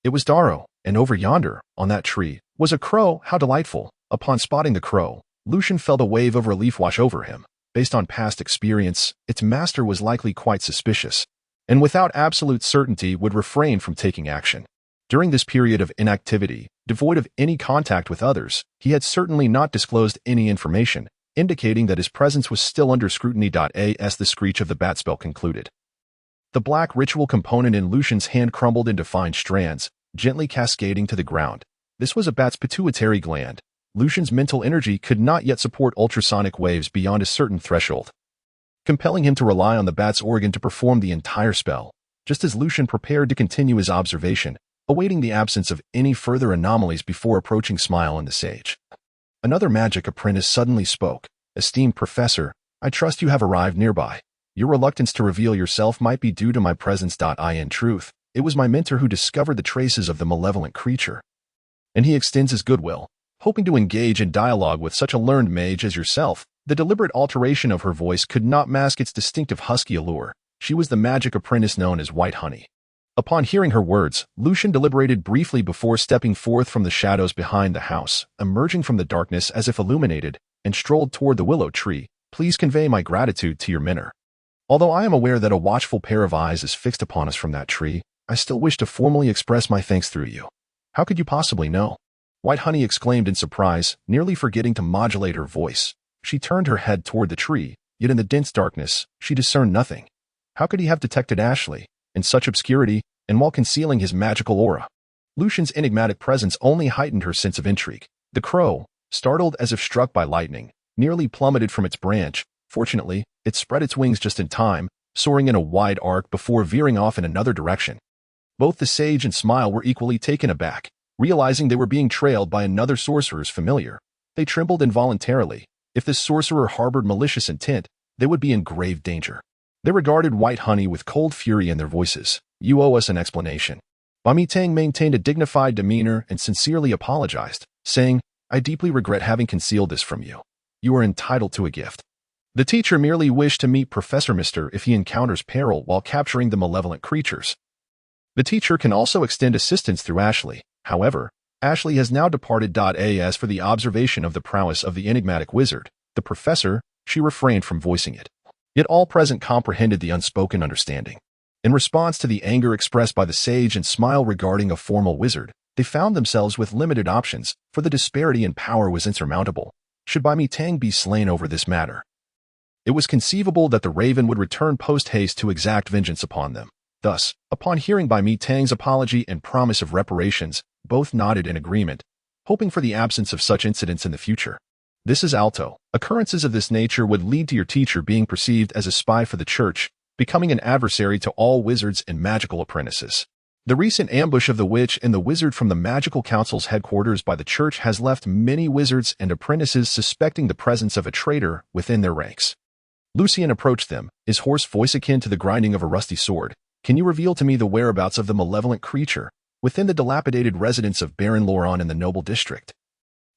it was Darrow, and over yonder, on that tree, was a crow. How delightful! Upon spotting the crow, Lucian felt a wave of relief wash over him. Based on past experience, its master was likely quite suspicious, and without absolute certainty would refrain from taking action. During this period of inactivity, devoid of any contact with others, he had certainly not disclosed any information, indicating that his presence was still under scrutiny. As the screech of the bat spell concluded, the black ritual component in Lucian's hand crumbled into fine strands, gently cascading to the ground. This was a bat's pituitary gland. Lucian's mental energy could not yet support ultrasonic waves beyond a certain threshold, compelling him to rely on the bat's organ to perform the entire spell. Just as Lucian prepared to continue his observation, awaiting the absence of any further anomalies before approaching Smile and the Sage, another magic apprentice suddenly spoke. Esteemed Professor, I trust you have arrived nearby. Your reluctance to reveal yourself might be due to my presence. In truth, it was my mentor who discovered the traces of the malevolent creature, and he extends his goodwill, hoping to engage in dialogue with such a learned mage as yourself. The deliberate alteration of her voice could not mask its distinctive husky allure. She was the magic apprentice known as White Honey. Upon hearing her words, Lucian deliberated briefly before stepping forth from the shadows behind the house, emerging from the darkness as if illuminated, and strolled toward the willow tree. Please convey my gratitude to your mentor. Although I am aware that a watchful pair of eyes is fixed upon us from that tree, I still wish to formally express my thanks through you. How could you possibly know? White Honey exclaimed in surprise, nearly forgetting to modulate her voice. She turned her head toward the tree, yet in the dense darkness, she discerned nothing. How could he have detected Ashley in such obscurity, and while concealing his magical aura? Lucian's enigmatic presence only heightened her sense of intrigue. The crow, startled as if struck by lightning, nearly plummeted from its branch. Fortunately, it spread its wings just in time, soaring in a wide arc before veering off in another direction. Both the Sage and Smile were equally taken aback, realizing they were being trailed by another sorcerer's familiar. They trembled involuntarily. If this sorcerer harbored malicious intent, they would be in grave danger. They regarded White Honey with cold fury in their voices. You owe us an explanation. Bami Tang maintained a dignified demeanor and sincerely apologized, saying, I deeply regret having concealed this from you. You are entitled to a gift. The teacher merely wished to meet Professor Mister if he encounters peril while capturing the malevolent creatures. The teacher can also extend assistance through Ashley. However, Ashley has now departed. As for the observation of the prowess of the enigmatic wizard, the professor, she refrained from voicing it. Yet all present comprehended the unspoken understanding. In response to the anger expressed by the Sage and Smile regarding a formal wizard, they found themselves with limited options, for the disparity in power was insurmountable. Should Bami Tang be slain over this matter, it was conceivable that the Raven would return post-haste to exact vengeance upon them. Thus, upon hearing Bami Tang's apology and promise of reparations, both nodded in agreement, hoping for the absence of such incidents in the future. This is Alto. Occurrences of this nature would lead to your teacher being perceived as a spy for the church, becoming an adversary to all wizards and magical apprentices. The recent ambush of the witch and the wizard from the Magical Council's headquarters by the church has left many wizards and apprentices suspecting the presence of a traitor within their ranks. Lucien approached them, his hoarse voice akin to the grinding of a rusty sword. Can you reveal to me the whereabouts of the malevolent creature within the dilapidated residence of Baron Lauron in the Noble District?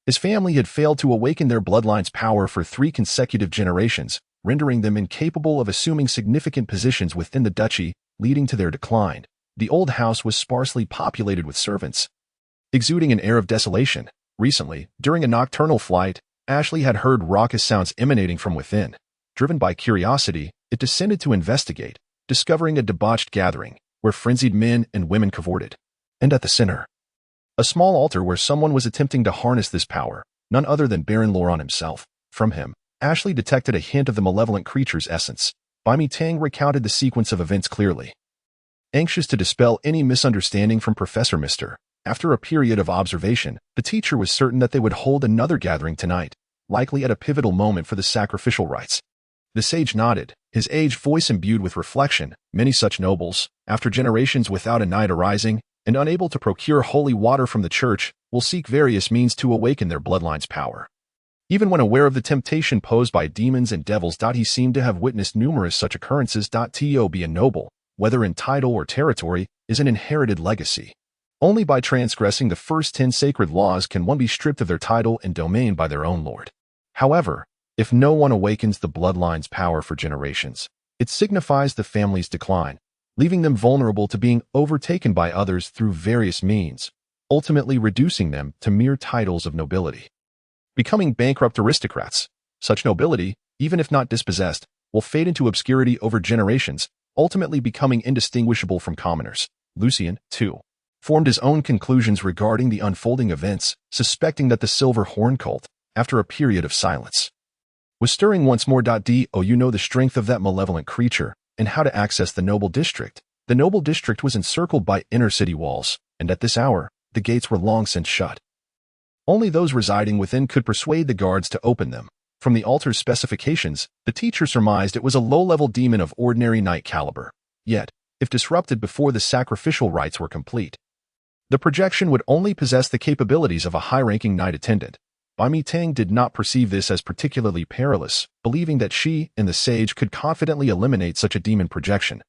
His family had failed to awaken their bloodline's power for 3 consecutive generations, rendering them incapable of assuming significant positions within the duchy, leading to their decline. The old house was sparsely populated with servants, exuding an air of desolation. Recently, during a nocturnal flight, Ashley had heard raucous sounds emanating from within. Driven by curiosity, it descended to investigate, discovering a debauched gathering where frenzied men and women cavorted. And at the center, a small altar where someone was attempting to harness this power, none other than Baron Loron himself. From him, Ashley detected a hint of the malevolent creature's essence. Bai Mi Tang recounted the sequence of events clearly. Anxious to dispel any misunderstanding from Professor Mr. After a period of observation, the teacher was certain that they would hold another gathering tonight, likely at a pivotal moment for the sacrificial rites. The sage nodded, his aged voice imbued with reflection. Many such nobles, after generations without a knight arising, and unable to procure holy water from the church, will seek various means to awaken their bloodline's power. Even when aware of the temptation posed by demons and devils, he seemed to have witnessed numerous such occurrences. To be a noble, whether in title or territory, is an inherited legacy. Only by transgressing the first 10 sacred laws can one be stripped of their title and domain by their own lord. However, if no one awakens the bloodline's power for generations, it signifies the family's decline, leaving them vulnerable to being overtaken by others through various means, ultimately reducing them to mere titles of nobility. Becoming bankrupt aristocrats, such nobility, even if not dispossessed, will fade into obscurity over generations, ultimately becoming indistinguishable from commoners. Lucien, too, formed his own conclusions regarding the unfolding events, suspecting that the Silver Horn cult, after a period of silence, was stirring once more. Do you know the strength of that malevolent creature and how to access the noble district? The noble district was encircled by inner city walls, and at this hour, the gates were long since shut. Only those residing within could persuade the guards to open them. From the altar's specifications, the teacher surmised it was a low-level demon of ordinary knight caliber. Yet, if disrupted before the sacrificial rites were complete, the projection would only possess the capabilities of a high-ranking knight attendant. Bai Mi Tang did not perceive this as particularly perilous, believing that she and the sage could confidently eliminate such a demon projection.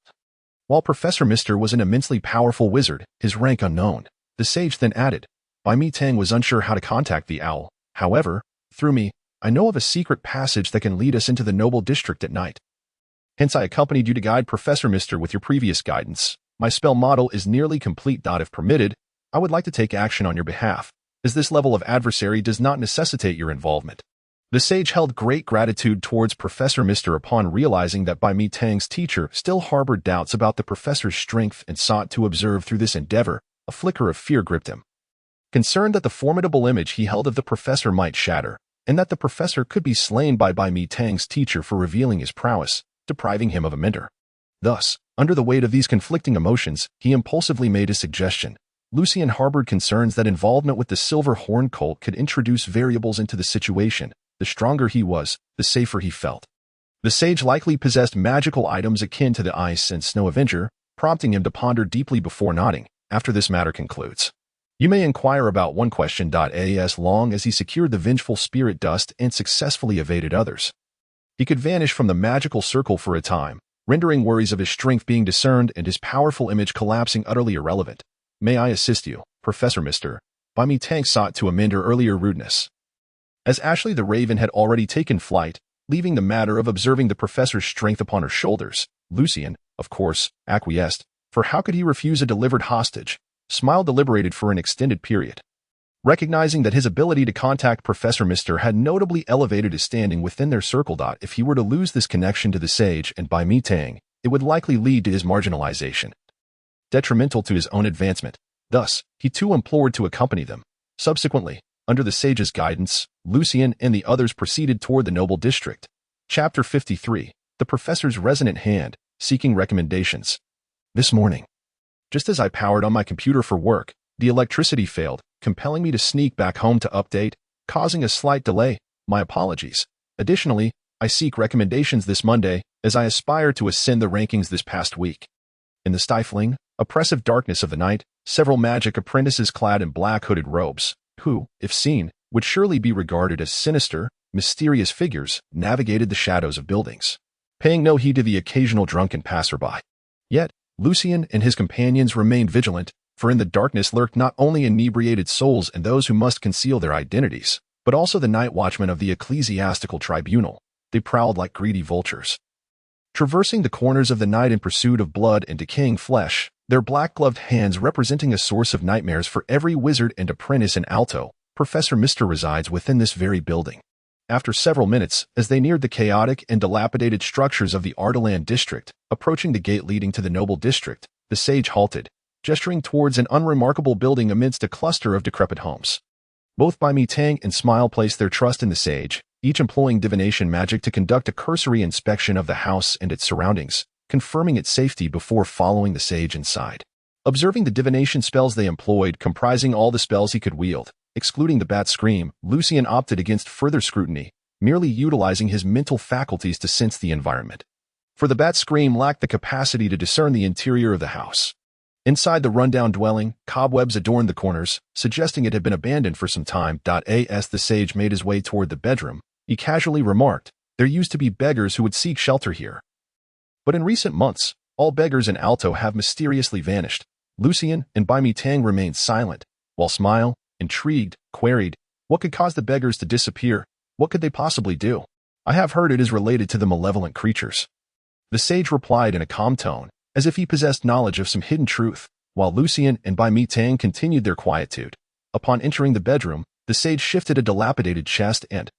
While Professor Mr. was an immensely powerful wizard, his rank unknown, the sage then added, Bai Mi Tang was unsure how to contact the owl. However, through me, I know of a secret passage that can lead us into the noble district at night. Hence I accompanied you to guide Professor Mr. with your previous guidance. My spell model is nearly complete. If permitted, I would like to take action on your behalf, as this level of adversary does not necessitate your involvement. The sage held great gratitude towards Professor Mr. upon realizing that Bai Mi Tang's teacher still harbored doubts about the professor's strength and sought to observe through this endeavor. A flicker of fear gripped him. Concerned that the formidable image he held of the professor might shatter, and that the professor could be slain by Bai Mi Tang's teacher for revealing his prowess, depriving him of a mentor. Thus, under the weight of these conflicting emotions, he impulsively made a suggestion. Lucien harbored concerns that involvement with the Silver Horn cult could introduce variables into the situation. The stronger he was, the safer he felt. The sage likely possessed magical items akin to the Ice and Snow Avenger, prompting him to ponder deeply before nodding. After this matter concludes, you may inquire about one question. As long as he secured the vengeful spirit dust and successfully evaded others, he could vanish from the magical circle for a time, rendering worries of his strength being discerned and his powerful image collapsing utterly irrelevant. May I assist you, Professor Mr. Bai Mi Tang sought to amend her earlier rudeness. As Ashley the Raven had already taken flight, leaving the matter of observing the professor's strength upon her shoulders, Lucien, of course, acquiesced, for how could he refuse a delivered hostage? Smile deliberated for an extended period. Recognizing that his ability to contact Professor Mr. had notably elevated his standing within their circle. If he were to lose this connection to the sage and Bai Mi Tang, it would likely lead to his marginalization, detrimental to his own advancement. Thus, he too implored to accompany them. Subsequently, under the sage's guidance, Lucien and the others proceeded toward the noble district. Chapter 53. The Professor's Resonant Hand, Seeking Recommendations. This morning, just as I powered on my computer for work, the electricity failed, compelling me to sneak back home to update, causing a slight delay. My apologies. Additionally, I seek recommendations this Monday, as I aspire to ascend the rankings this past week. In the stifling, oppressive darkness of the night, several magic apprentices clad in black hooded robes, who, if seen, would surely be regarded as sinister, mysterious figures, navigated the shadows of buildings, paying no heed to the occasional drunken passerby. Yet, Lucien and his companions remained vigilant, for in the darkness lurked not only inebriated souls and those who must conceal their identities, but also the night watchmen of the ecclesiastical tribunal. They prowled like greedy vultures, traversing the corners of the night in pursuit of blood and decaying flesh, their black-gloved hands representing a source of nightmares for every wizard and apprentice in Alto. Professor Mr. resides within this very building. After several minutes, as they neared the chaotic and dilapidated structures of the Ardalan district, approaching the gate leading to the noble district, the sage halted, gesturing towards an unremarkable building amidst a cluster of decrepit homes. Both Bai Mi Tang and Smile placed their trust in the sage, each employing divination magic to conduct a cursory inspection of the house and its surroundings, confirming its safety before following the sage inside. Observing the divination spells they employed, comprising all the spells he could wield, excluding the bat scream, Lucien opted against further scrutiny, merely utilizing his mental faculties to sense the environment. For the bat scream lacked the capacity to discern the interior of the house. Inside the rundown dwelling, cobwebs adorned the corners, suggesting it had been abandoned for some time. As the sage made his way toward the bedroom, he casually remarked, "There used to be beggars who would seek shelter here. But in recent months, all beggars in Alto have mysteriously vanished." Lucien and Bai Mi Tang remained silent, while Smile, intrigued, queried, "What could cause the beggars to disappear? What could they possibly do? I have heard it is related to the malevolent creatures." The sage replied in a calm tone, as if he possessed knowledge of some hidden truth, while Lucien and Bai Mi Tang continued their quietude. Upon entering the bedroom, the sage shifted a dilapidated chest and,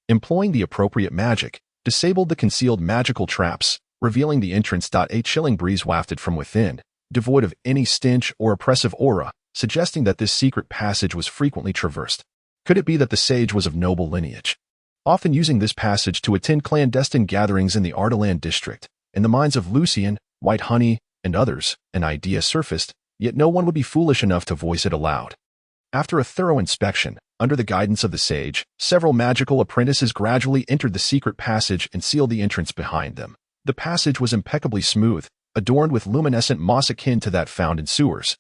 employing the appropriate magic, disabled the concealed magical traps, revealing the entrance. A chilling breeze wafted from within, devoid of any stench or oppressive aura, suggesting that this secret passage was frequently traversed. Could it be that the sage was of noble lineage, often using this passage to attend clandestine gatherings in the Ardelan district? In the minds of Lucien, White Honey, and others, an idea surfaced, yet no one would be foolish enough to voice it aloud. After a thorough inspection, under the guidance of the sage, several magical apprentices gradually entered the secret passage and sealed the entrance behind them. The passage was impeccably smooth, adorned with luminescent moss akin to that found in sewers,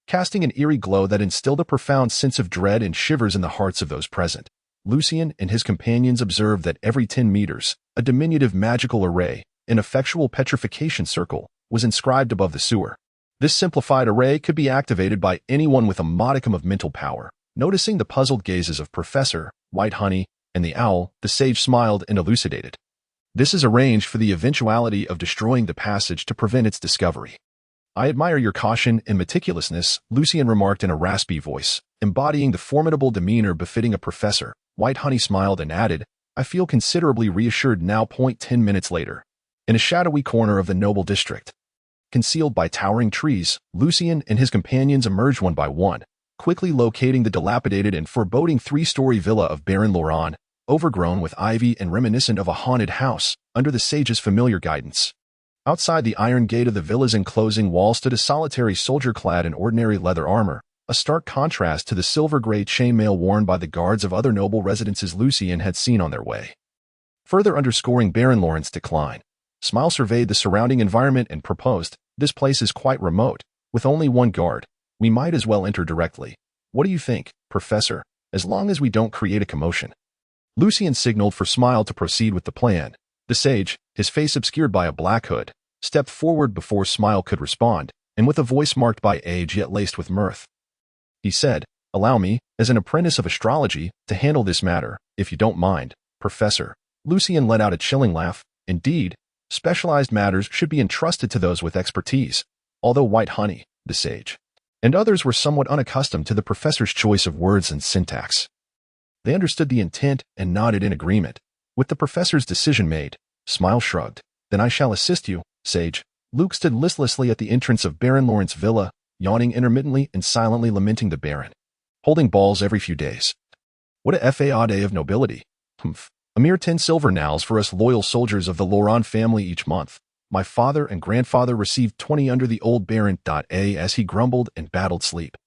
casting an eerie glow that instilled a profound sense of dread and shivers in the hearts of those present. Lucien and his companions observed that every 10 meters, a diminutive magical array, an effectual petrification circle, was inscribed above the sewer. This simplified array could be activated by anyone with a modicum of mental power. Noticing the puzzled gazes of Professor, White Honey, and the owl, the sage smiled and elucidated. "This is arranged for the eventuality of destroying the passage to prevent its discovery." "I admire your caution and meticulousness," Lucien remarked in a raspy voice, embodying the formidable demeanor befitting a professor. White Honey smiled and added, "I feel considerably reassured now." 10 minutes later, in a shadowy corner of the noble district, concealed by towering trees, Lucien and his companions emerged one by one, quickly locating the dilapidated and foreboding 3-story villa of Baron Laurent, overgrown with ivy and reminiscent of a haunted house, under the sage's familiar guidance. Outside the iron gate of the villa's enclosing wall stood a solitary soldier clad in ordinary leather armor, a stark contrast to the silver-gray chainmail worn by the guards of other noble residences Lucien had seen on their way. Further underscoring Baron Laurent's decline, Smile surveyed the surrounding environment and proposed, "This place is quite remote, with only one guard. We might as well enter directly. What do you think, Professor, as long as we don't create a commotion?" Lucien signaled for Smile to proceed with the plan. The sage, his face obscured by a black hood, stepped forward before Smile could respond, and with a voice marked by age yet laced with mirth, he said, "Allow me, as an apprentice of astrology, to handle this matter, if you don't mind, Professor." Lucien let out a chilling laugh. Indeed, specialized matters should be entrusted to those with expertise. Although White Honey, the sage, and others were somewhat unaccustomed to the professor's choice of words and syntax, they understood the intent and nodded in agreement. With the professor's decision made, Smile shrugged. "Then I shall assist you, sage." Luke stood listlessly at the entrance of Baron Laurent's villa, yawning intermittently and silently lamenting the Baron. "Holding balls every few days. What a fa day of nobility. Humph. A mere 10 silver nals for us loyal soldiers of the Laurent family each month. My father and grandfather received 20 under the old Baron. As he grumbled and battled sleep,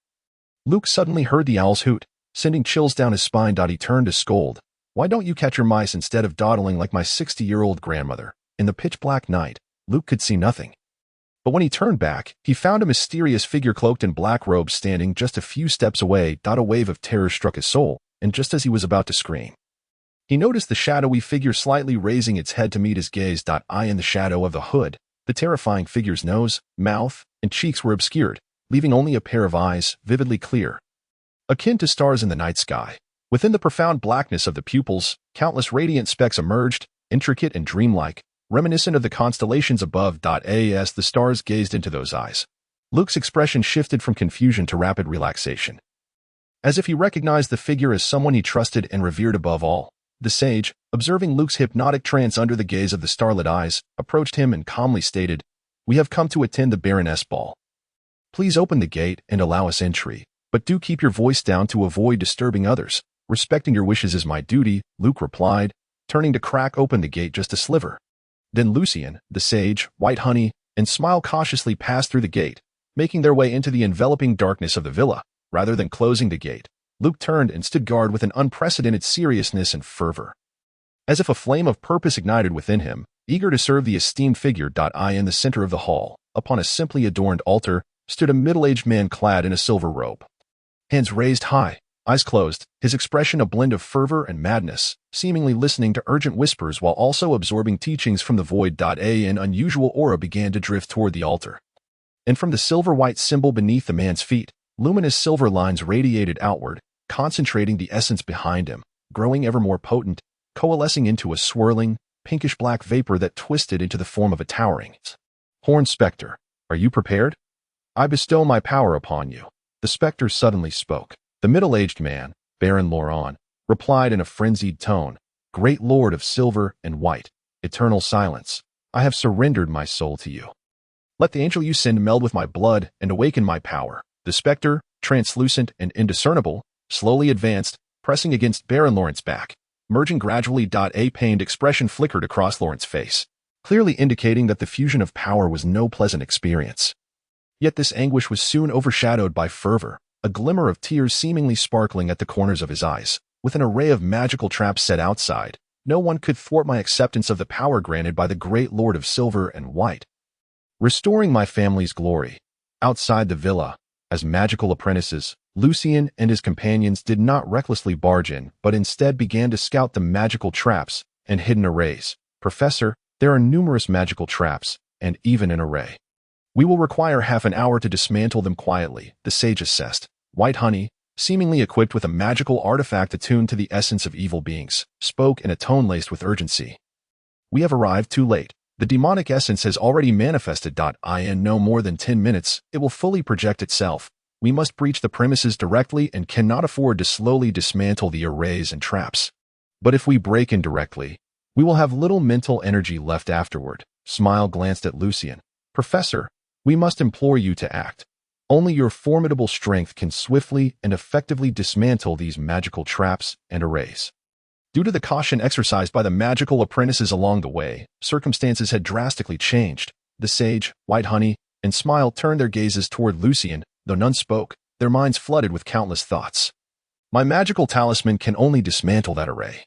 Luke suddenly heard the owl's hoot, sending chills down his spine. He turned to scold. "Why don't you catch your mice instead of dawdling like my 60-year-old grandmother?" In the pitch-black night, Luke could see nothing. But when he turned back, he found a mysterious figure cloaked in black robes standing just a few steps away. A wave of terror struck his soul, and just as he was about to scream, he noticed the shadowy figure slightly raising its head to meet his gaze. In the shadow of the hood, the terrifying figure's nose, mouth, and cheeks were obscured, leaving only a pair of eyes, vividly clear, akin to stars in the night sky. Within the profound blackness of the pupils, countless radiant specks emerged, intricate and dreamlike, reminiscent of the constellations above. As the stars gazed into those eyes, Luke's expression shifted from confusion to rapid relaxation, as if he recognized the figure as someone he trusted and revered above all. The sage, observing Luke's hypnotic trance under the gaze of the starlit eyes, approached him and calmly stated, "We have come to attend the Baroness ball. Please open the gate and allow us entry, but do keep your voice down to avoid disturbing others. Respecting your wishes is my duty, Luke replied, turning to crack open the gate just a sliver. Then Lucian, the sage, White Honey, and Smile cautiously passed through the gate, making their way into the enveloping darkness of the villa. Rather than closing the gate, Luke turned and stood guard with an unprecedented seriousness and fervor. As if a flame of purpose ignited within him, eager to serve the esteemed figure. In the center of the hall, upon a simply adorned altar, stood a middle-aged man clad in a silver robe. Hands raised high, eyes closed, his expression a blend of fervor and madness, seemingly listening to urgent whispers while also absorbing teachings from the void. An unusual aura began to drift toward the altar. And from the silver-white symbol beneath the man's feet, luminous silver lines radiated outward, concentrating the essence behind him, growing ever more potent, coalescing into a swirling, pinkish-black vapor that twisted into the form of a towering horned specter. Are you prepared? I bestow my power upon you. The specter suddenly spoke. The middle-aged man, Baron Loran, replied in a frenzied tone, Great Lord of Silver and White, eternal silence, I have surrendered my soul to you. Let the angel you send meld with my blood and awaken my power. The specter, translucent and indiscernible, slowly advanced, pressing against Baron Lawrence's back, merging gradually. A pained expression flickered across Lawrence's face, clearly indicating that the fusion of power was no pleasant experience. Yet this anguish was soon overshadowed by fervor, a glimmer of tears seemingly sparkling at the corners of his eyes. With an array of magical traps set outside, no one could thwart my acceptance of the power granted by the great Lord of Silver and White. Restoring my family's glory. Outside the villa, as magical apprentices, Lucian and his companions did not recklessly barge in, but instead began to scout the magical traps and hidden arrays. Professor, there are numerous magical traps, and even an array. We will require half an hour to dismantle them quietly, the sage assessed. White Honey, seemingly equipped with a magical artifact attuned to the essence of evil beings, spoke in a tone laced with urgency. We have arrived too late. The demonic essence has already manifested. In no more than 10 minutes, it will fully project itself. We must breach the premises directly and cannot afford to slowly dismantle the arrays and traps. But if we break in directly, we will have little mental energy left afterward. Smile glanced at Lucian. Professor, we must implore you to act. Only your formidable strength can swiftly and effectively dismantle these magical traps and arrays. Due to the caution exercised by the magical apprentices along the way, circumstances had drastically changed. The sage, White Honey, and Smile turned their gazes toward Lucian, though none spoke, their minds flooded with countless thoughts. My magical talisman can only dismantle that array.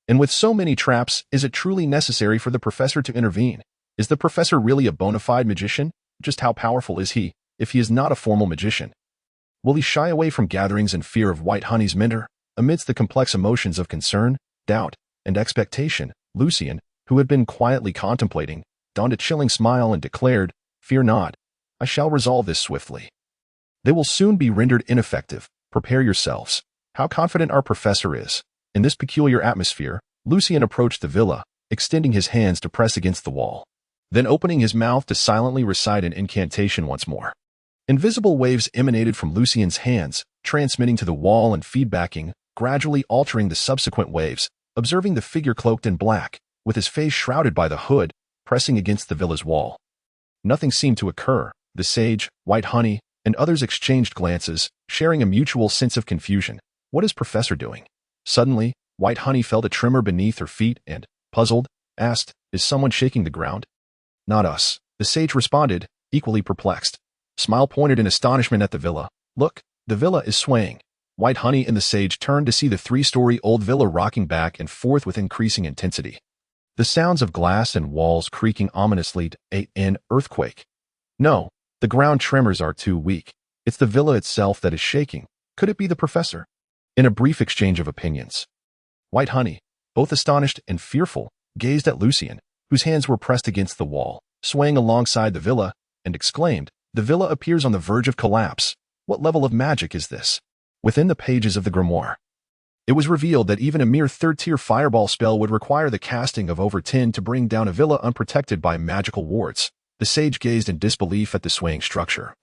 And with so many traps, is it truly necessary for the professor to intervene? Is the professor really a bona fide magician? Just how powerful is he, if he is not a formal magician? Will he shy away from gatherings in fear of White Honey's mentor? Amidst the complex emotions of concern, doubt, and expectation, Lucian, who had been quietly contemplating, donned a chilling smile and declared, Fear not, I shall resolve this swiftly. They will soon be rendered ineffective. Prepare yourselves. How confident our professor is. In this peculiar atmosphere, Lucian approached the villa, extending his hands to press against the wall, then opening his mouth to silently recite an incantation once more. Invisible waves emanated from Lucian's hands, transmitting to the wall and feedbacking, gradually altering the subsequent waves. Observing the figure cloaked in black, with his face shrouded by the hood, pressing against the villa's wall. Nothing seemed to occur. The sage, White Honey, and others exchanged glances, sharing a mutual sense of confusion. What is Professor doing? Suddenly, White Honey felt a tremor beneath her feet and, puzzled, asked, Is someone shaking the ground? Not us. The sage responded, equally perplexed. Smile pointed in astonishment at the villa. Look, the villa is swaying. White Honey and the sage turned to see the 3-story-old villa rocking back and forth with increasing intensity. The sounds of glass and walls creaking ominously an earthquake. No, the ground tremors are too weak. It's the villa itself that is shaking. Could it be the professor? In a brief exchange of opinions, White Honey, both astonished and fearful, gazed at Lucian, whose hands were pressed against the wall, swaying alongside the villa, and exclaimed, The villa appears on the verge of collapse. What level of magic is this? Within the pages of the grimoire, it was revealed that even a mere 3rd-tier fireball spell would require the casting of over 10 to bring down a villa unprotected by magical wards. The sage gazed in disbelief at the swaying structure,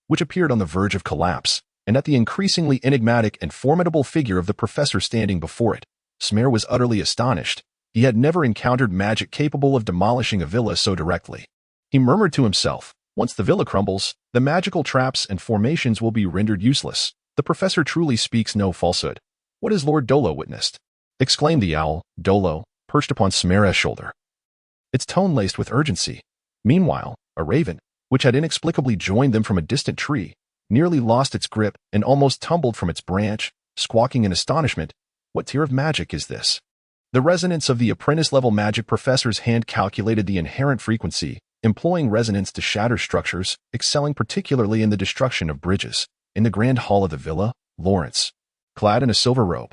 which appeared on the verge of collapse, and at the increasingly enigmatic and formidable figure of the professor standing before it. Smer was utterly astonished. He had never encountered magic capable of demolishing a villa so directly. He murmured to himself, Once the villa crumbles, the magical traps and formations will be rendered useless. The professor truly speaks no falsehood. What has Lord Dolo witnessed? Exclaimed the owl, Dolo, perched upon Smeresh's shoulder, its tone laced with urgency. Meanwhile, a raven, which had inexplicably joined them from a distant tree, nearly lost its grip and almost tumbled from its branch, squawking in astonishment. What tier of magic is this? The resonance of the apprentice-level magic professor's hand calculated the inherent frequency, employing resonance to shatter structures, excelling particularly in the destruction of bridges. In the grand hall of the villa, Lawrence, clad in a silver robe,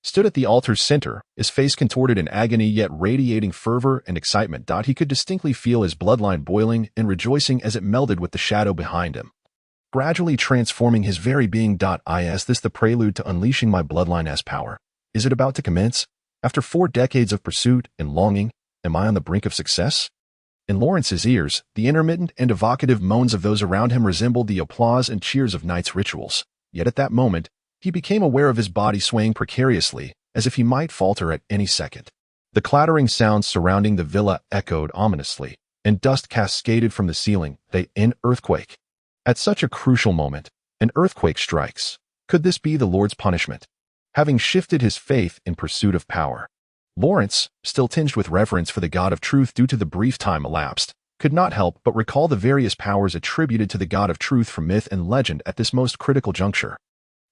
stood at the altar's center, his face contorted in agony yet radiating fervor and excitement. He could distinctly feel his bloodline boiling and rejoicing as it melded with the shadow behind him, gradually transforming his very being. Is this the prelude to unleashing my bloodline's power? Is it about to commence? After 4 decades of pursuit and longing, am I on the brink of success? In Lawrence's ears, the intermittent and evocative moans of those around him resembled the applause and cheers of night's rituals. Yet at that moment, he became aware of his body swaying precariously, as if he might falter at any second. The clattering sounds surrounding the villa echoed ominously, and dust cascaded from the ceiling. An earthquake. At such a crucial moment, an earthquake strikes. Could this be the Lord's punishment? Having shifted his faith in pursuit of power, Lawrence, still tinged with reverence for the God of Truth due to the brief time elapsed, could not help but recall the various powers attributed to the God of Truth from myth and legend at this most critical juncture.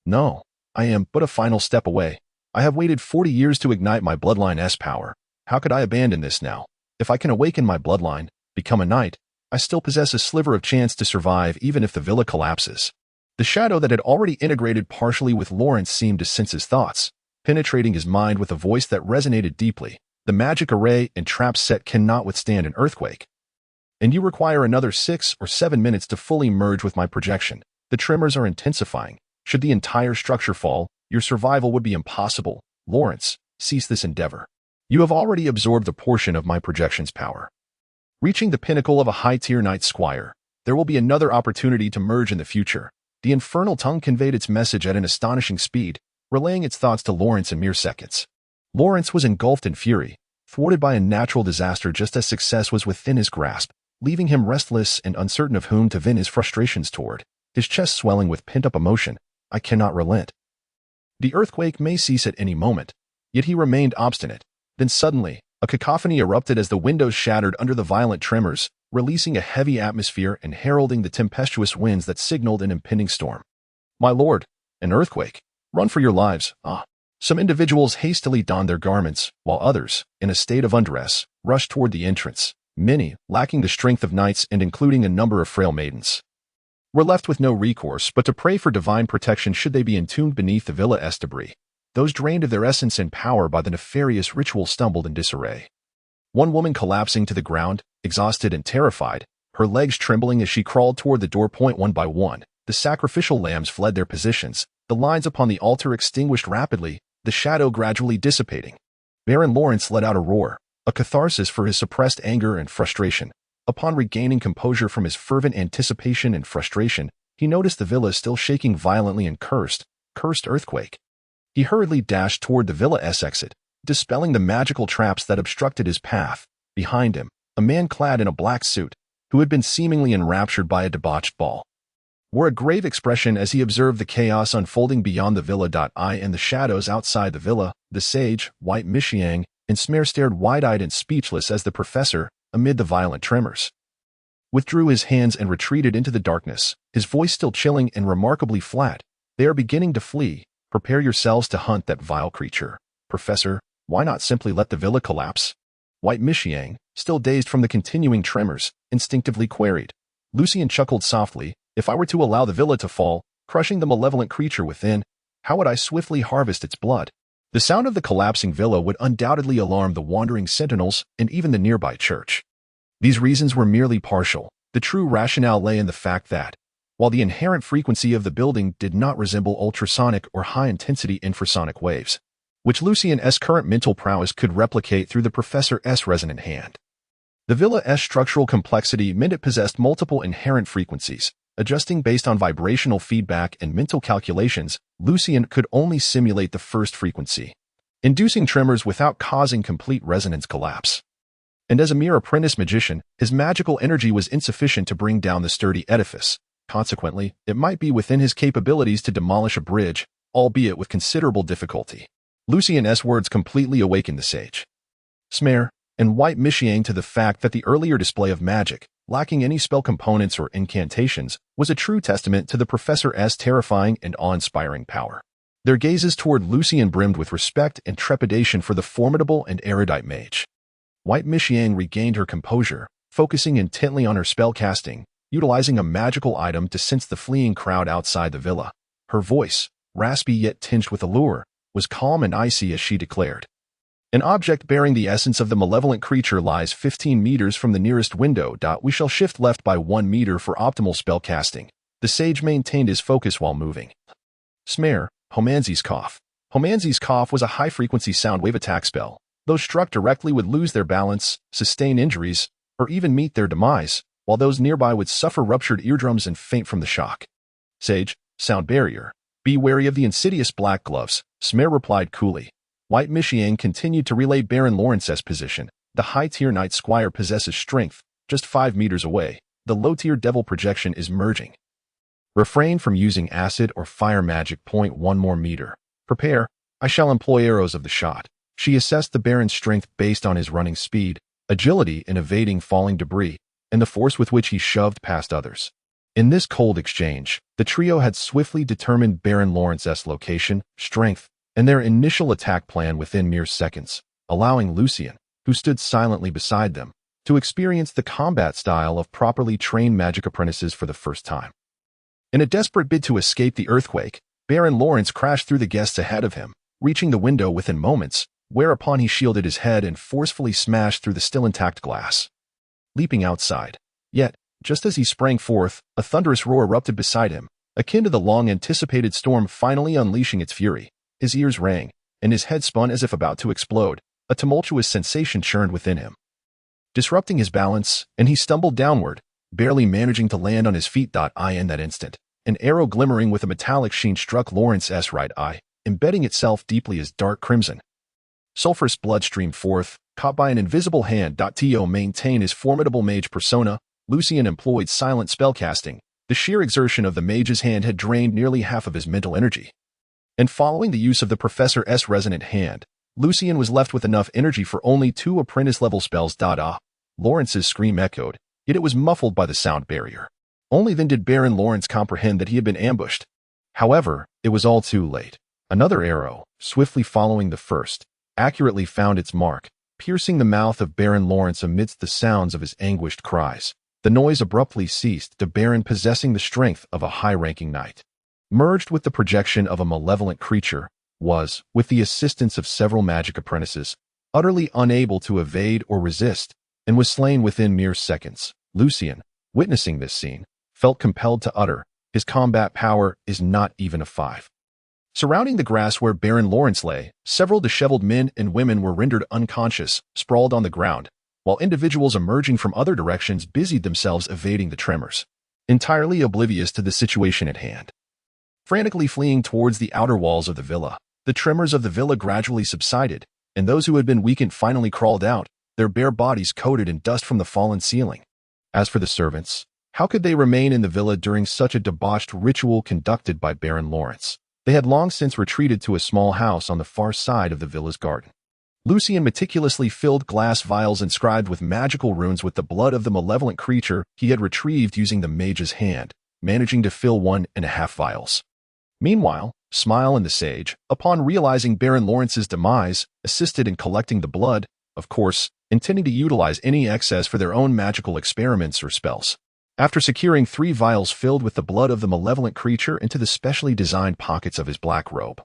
No, I am but a final step away. I have waited 40 years to ignite my bloodline's power. How could I abandon this now? If I can awaken my bloodline, become a knight, I still possess a sliver of chance to survive even if the villa collapses. The shadow that had already integrated partially with Lawrence seemed to sense his thoughts, penetrating his mind with a voice that resonated deeply. The magic array and trap set cannot withstand an earthquake, and you require another 6 or 7 minutes to fully merge with my projection. The tremors are intensifying. Should the entire structure fall, your survival would be impossible. Lawrence, cease this endeavor. You have already absorbed a portion of my projection's power. Reaching the pinnacle of a high-tier knight squire, there will be another opportunity to merge in the future. The infernal tongue conveyed its message at an astonishing speed, relaying its thoughts to Lawrence in mere seconds. Lawrence was engulfed in fury, thwarted by a natural disaster just as success was within his grasp, leaving him restless and uncertain of whom to vent his frustrations toward, his chest swelling with pent-up emotion. I cannot relent. The earthquake may cease at any moment, yet he remained obstinate. Then suddenly, a cacophony erupted as the windows shattered under the violent tremors, releasing a heavy atmosphere and heralding the tempestuous winds that signaled an impending storm. My lord, an earthquake. Run for your lives. Some individuals hastily donned their garments, while others, in a state of undress, rushed toward the entrance. Many, lacking the strength of knights and including a number of frail maidens, were left with no recourse but to pray for divine protection should they be entombed beneath the villa's debris. Those drained of their essence and power by the nefarious ritual stumbled in disarray. One woman collapsing to the ground, exhausted and terrified, her legs trembling as she crawled toward the door. One by one, the sacrificial lambs fled their positions, the lines upon the altar extinguished rapidly, the shadow gradually dissipating. Baron Lawrence let out a roar, a catharsis for his suppressed anger and frustration. Upon regaining composure from his fervent anticipation and frustration, he noticed the villa still shaking violently and cursed earthquake. He hurriedly dashed toward the villa's exit, dispelling the magical traps that obstructed his path. Behind him, a man clad in a black suit, who had been seemingly enraptured by a debauched ball, wore a grave expression as he observed the chaos unfolding beyond the villa. In the shadows outside the villa, the sage, White Mishiang, and Smer stared wide-eyed and speechless as the professor, amid the violent tremors, withdrew his hands and retreated into the darkness, his voice still chilling and remarkably flat. They are beginning to flee. Prepare yourselves to hunt that vile creature. Professor, why not simply let the villa collapse? White Mishiang, still dazed from the continuing tremors, instinctively queried. Lucian chuckled softly. If I were to allow the villa to fall, crushing the malevolent creature within, how would I swiftly harvest its blood? The sound of the collapsing villa would undoubtedly alarm the wandering sentinels and even the nearby church. These reasons were merely partial. The true rationale lay in the fact that, while the inherent frequency of the building did not resemble ultrasonic or high-intensity infrasonic waves, which Lucian's current mental prowess could replicate through the professor's resonant hand, the villa's structural complexity meant it possessed multiple inherent frequencies. Adjusting based on vibrational feedback and mental calculations, Lucian could only simulate the first frequency, inducing tremors without causing complete resonance collapse. and as a mere apprentice magician, his magical energy was insufficient to bring down the sturdy edifice. Consequently, it might be within his capabilities to demolish a bridge, albeit with considerable difficulty. Lucian's words completely awakened the sage. Smer and White Michiang to the fact that the earlier display of magic, lacking any spell components or incantations, was a true testament to the professor's terrifying and awe-inspiring power. Their gazes toward Lucian brimmed with respect and trepidation for the formidable and erudite mage. White Michiang regained her composure, focusing intently on her spell casting, utilizing a magical item to sense the fleeing crowd outside the villa. Her voice, raspy yet tinged with allure, was calm and icy as she declared. An object bearing the essence of the malevolent creature lies 15 meters from the nearest window. We shall shift left by 1 meter for optimal spell casting. The sage maintained his focus while moving. Smer, Homanzi's Cough. Homanzi's Cough was a high-frequency sound wave attack spell. Those struck directly would lose their balance, sustain injuries, or even meet their demise, while those nearby would suffer ruptured eardrums and faint from the shock. Sage, Sound Barrier. Be wary of the insidious black gloves, Smer replied coolly. White Michiang continued to relay Baron Lawrence's position. The high-tier Knight Squire possesses strength, just 5 meters away. The low-tier Devil projection is merging. Refrain from using acid or fire magic. 1 more meter. Prepare. I shall employ arrows of the shot. She assessed the Baron's strength based on his running speed, agility in evading falling debris, and the force with which he shoved past others. In this cold exchange, the trio had swiftly determined Baron Lawrence's location, strength, and their initial attack plan within mere seconds, allowing Lucian, who stood silently beside them, to experience the combat style of properly trained magic apprentices for the first time. In a desperate bid to escape the earthquake, Baron Lawrence crashed through the guests ahead of him, reaching the window within moments, whereupon he shielded his head and forcefully smashed through the still intact glass. Leaping outside. Yet, just as he sprang forth, a thunderous roar erupted beside him, akin to the long-anticipated storm finally unleashing its fury. His ears rang, and his head spun as if about to explode. A tumultuous sensation churned within him, disrupting his balance, and he stumbled downward, barely managing to land on his feet. In that instant, an arrow glimmering with a metallic sheen struck Lawrence's right eye, embedding itself deeply as dark crimson. Sulphurous blood streamed forth, caught by an invisible hand. To maintain his formidable mage persona, Lucian employed silent spellcasting. The sheer exertion of the mage's hand had drained nearly half of his mental energy. And following the use of the professor's resonant hand, Lucian was left with enough energy for only 2 apprentice-level spells. Lawrence's scream echoed, yet it was muffled by the sound barrier. Only then did Baron Lawrence comprehend that he had been ambushed. However, it was all too late. Another arrow, swiftly following the first, accurately found its mark, piercing the mouth of Baron Lawrence amidst the sounds of his anguished cries. The noise abruptly ceased, the Baron possessing the strength of a high-ranking knight, merged with the projection of a malevolent creature, was, with the assistance of several magic apprentices, utterly unable to evade or resist, and was slain within mere seconds. Lucian, witnessing this scene, felt compelled to utter, his combat power is not even a 5. Surrounding the grass where Baron Lawrence lay, several disheveled men and women were rendered unconscious, sprawled on the ground, while individuals emerging from other directions busied themselves evading the tremors, entirely oblivious to the situation at hand. Frantically fleeing towards the outer walls of the villa, the tremors of the villa gradually subsided, and those who had been weakened finally crawled out, their bare bodies coated in dust from the fallen ceiling. As for the servants, how could they remain in the villa during such a debauched ritual conducted by Baron Lawrence? They had long since retreated to a small house on the far side of the villa's garden. Lucian meticulously filled glass vials inscribed with magical runes with the blood of the malevolent creature he had retrieved using the mage's hand, managing to fill 1.5 vials. Meanwhile, Smile and the sage, upon realizing Baron Lawrence's demise, assisted in collecting the blood, of course, intending to utilize any excess for their own magical experiments or spells. After securing 3 vials filled with the blood of the malevolent creature into the specially designed pockets of his black robe,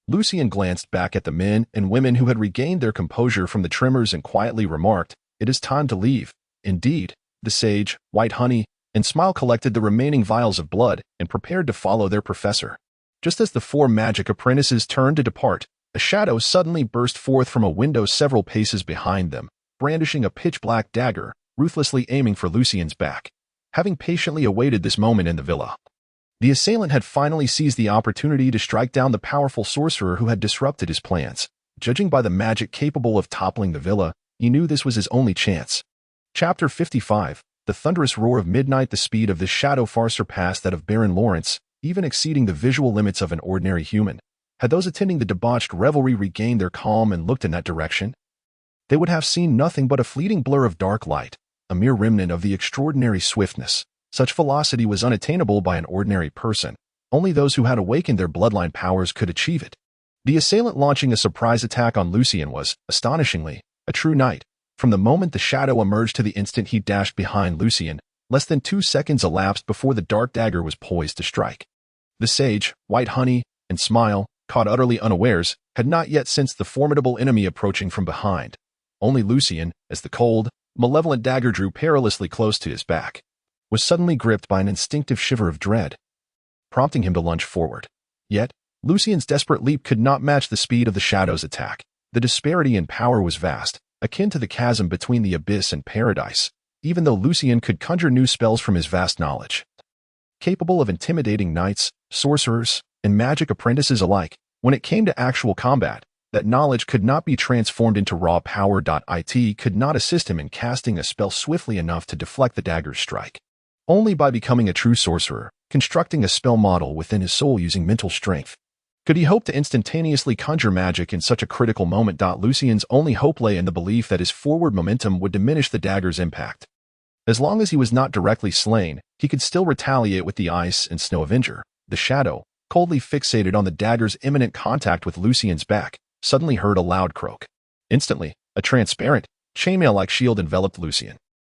Lucian glanced back at the men and women who had regained their composure from the tremors and quietly remarked, "It is time to leave." Indeed, the sage, White Honey, and Smile collected the remaining vials of blood and prepared to follow their professor. Just as the 4 magic apprentices turned to depart, a shadow suddenly burst forth from a window several paces behind them, brandishing a pitch-black dagger, ruthlessly aiming for Lucian's back. Having patiently awaited this moment in the villa, the assailant had finally seized the opportunity to strike down the powerful sorcerer who had disrupted his plans. Judging by the magic capable of toppling the villa, He knew this was his only chance. Chapter 55. The thunderous roar of midnight. The speed of this shadow far surpassed that of Baron Lawrence, even exceeding the visual limits of an ordinary human. Had those attending the debauched revelry regained their calm and looked in that direction, they would have seen nothing but a fleeting blur of dark light, a mere remnant of the extraordinary swiftness. Such velocity was unattainable by an ordinary person. Only those who had awakened their bloodline powers could achieve it. The assailant launching a surprise attack on Lucien was, astonishingly, a true knight. From the moment the shadow emerged to the instant he dashed behind Lucien, less than 2 seconds elapsed before the dark dagger was poised to strike. The sage, White Honey, and Smile, caught utterly unawares, had not yet sensed the formidable enemy approaching from behind. Only Lucien, as the cold, malevolent dagger drew perilously close to his back, was suddenly gripped by an instinctive shiver of dread, prompting him to lunge forward. Yet, Lucien's desperate leap could not match the speed of the shadow's attack. The disparity in power was vast, akin to the chasm between the abyss and paradise, even though Lucien could conjure new spells from his vast knowledge. Capable of intimidating knights, sorcerers, and magic apprentices alike, when it came to actual combat, that knowledge could not be transformed into raw power. It could not assist him in casting a spell swiftly enough to deflect the dagger's strike. Only by becoming a true sorcerer, constructing a spell model within his soul using mental strength, could he hope to instantaneously conjure magic in such a critical moment. Lucien's only hope lay in the belief that his forward momentum would diminish the dagger's impact. As long as he was not directly slain, he could still retaliate with the Ice and Snow Avenger. The shadow, coldly fixated on the dagger's imminent contact with Lucien's back, suddenly heard a loud croak. Instantly, a transparent, chainmail-like shield enveloped Lucien.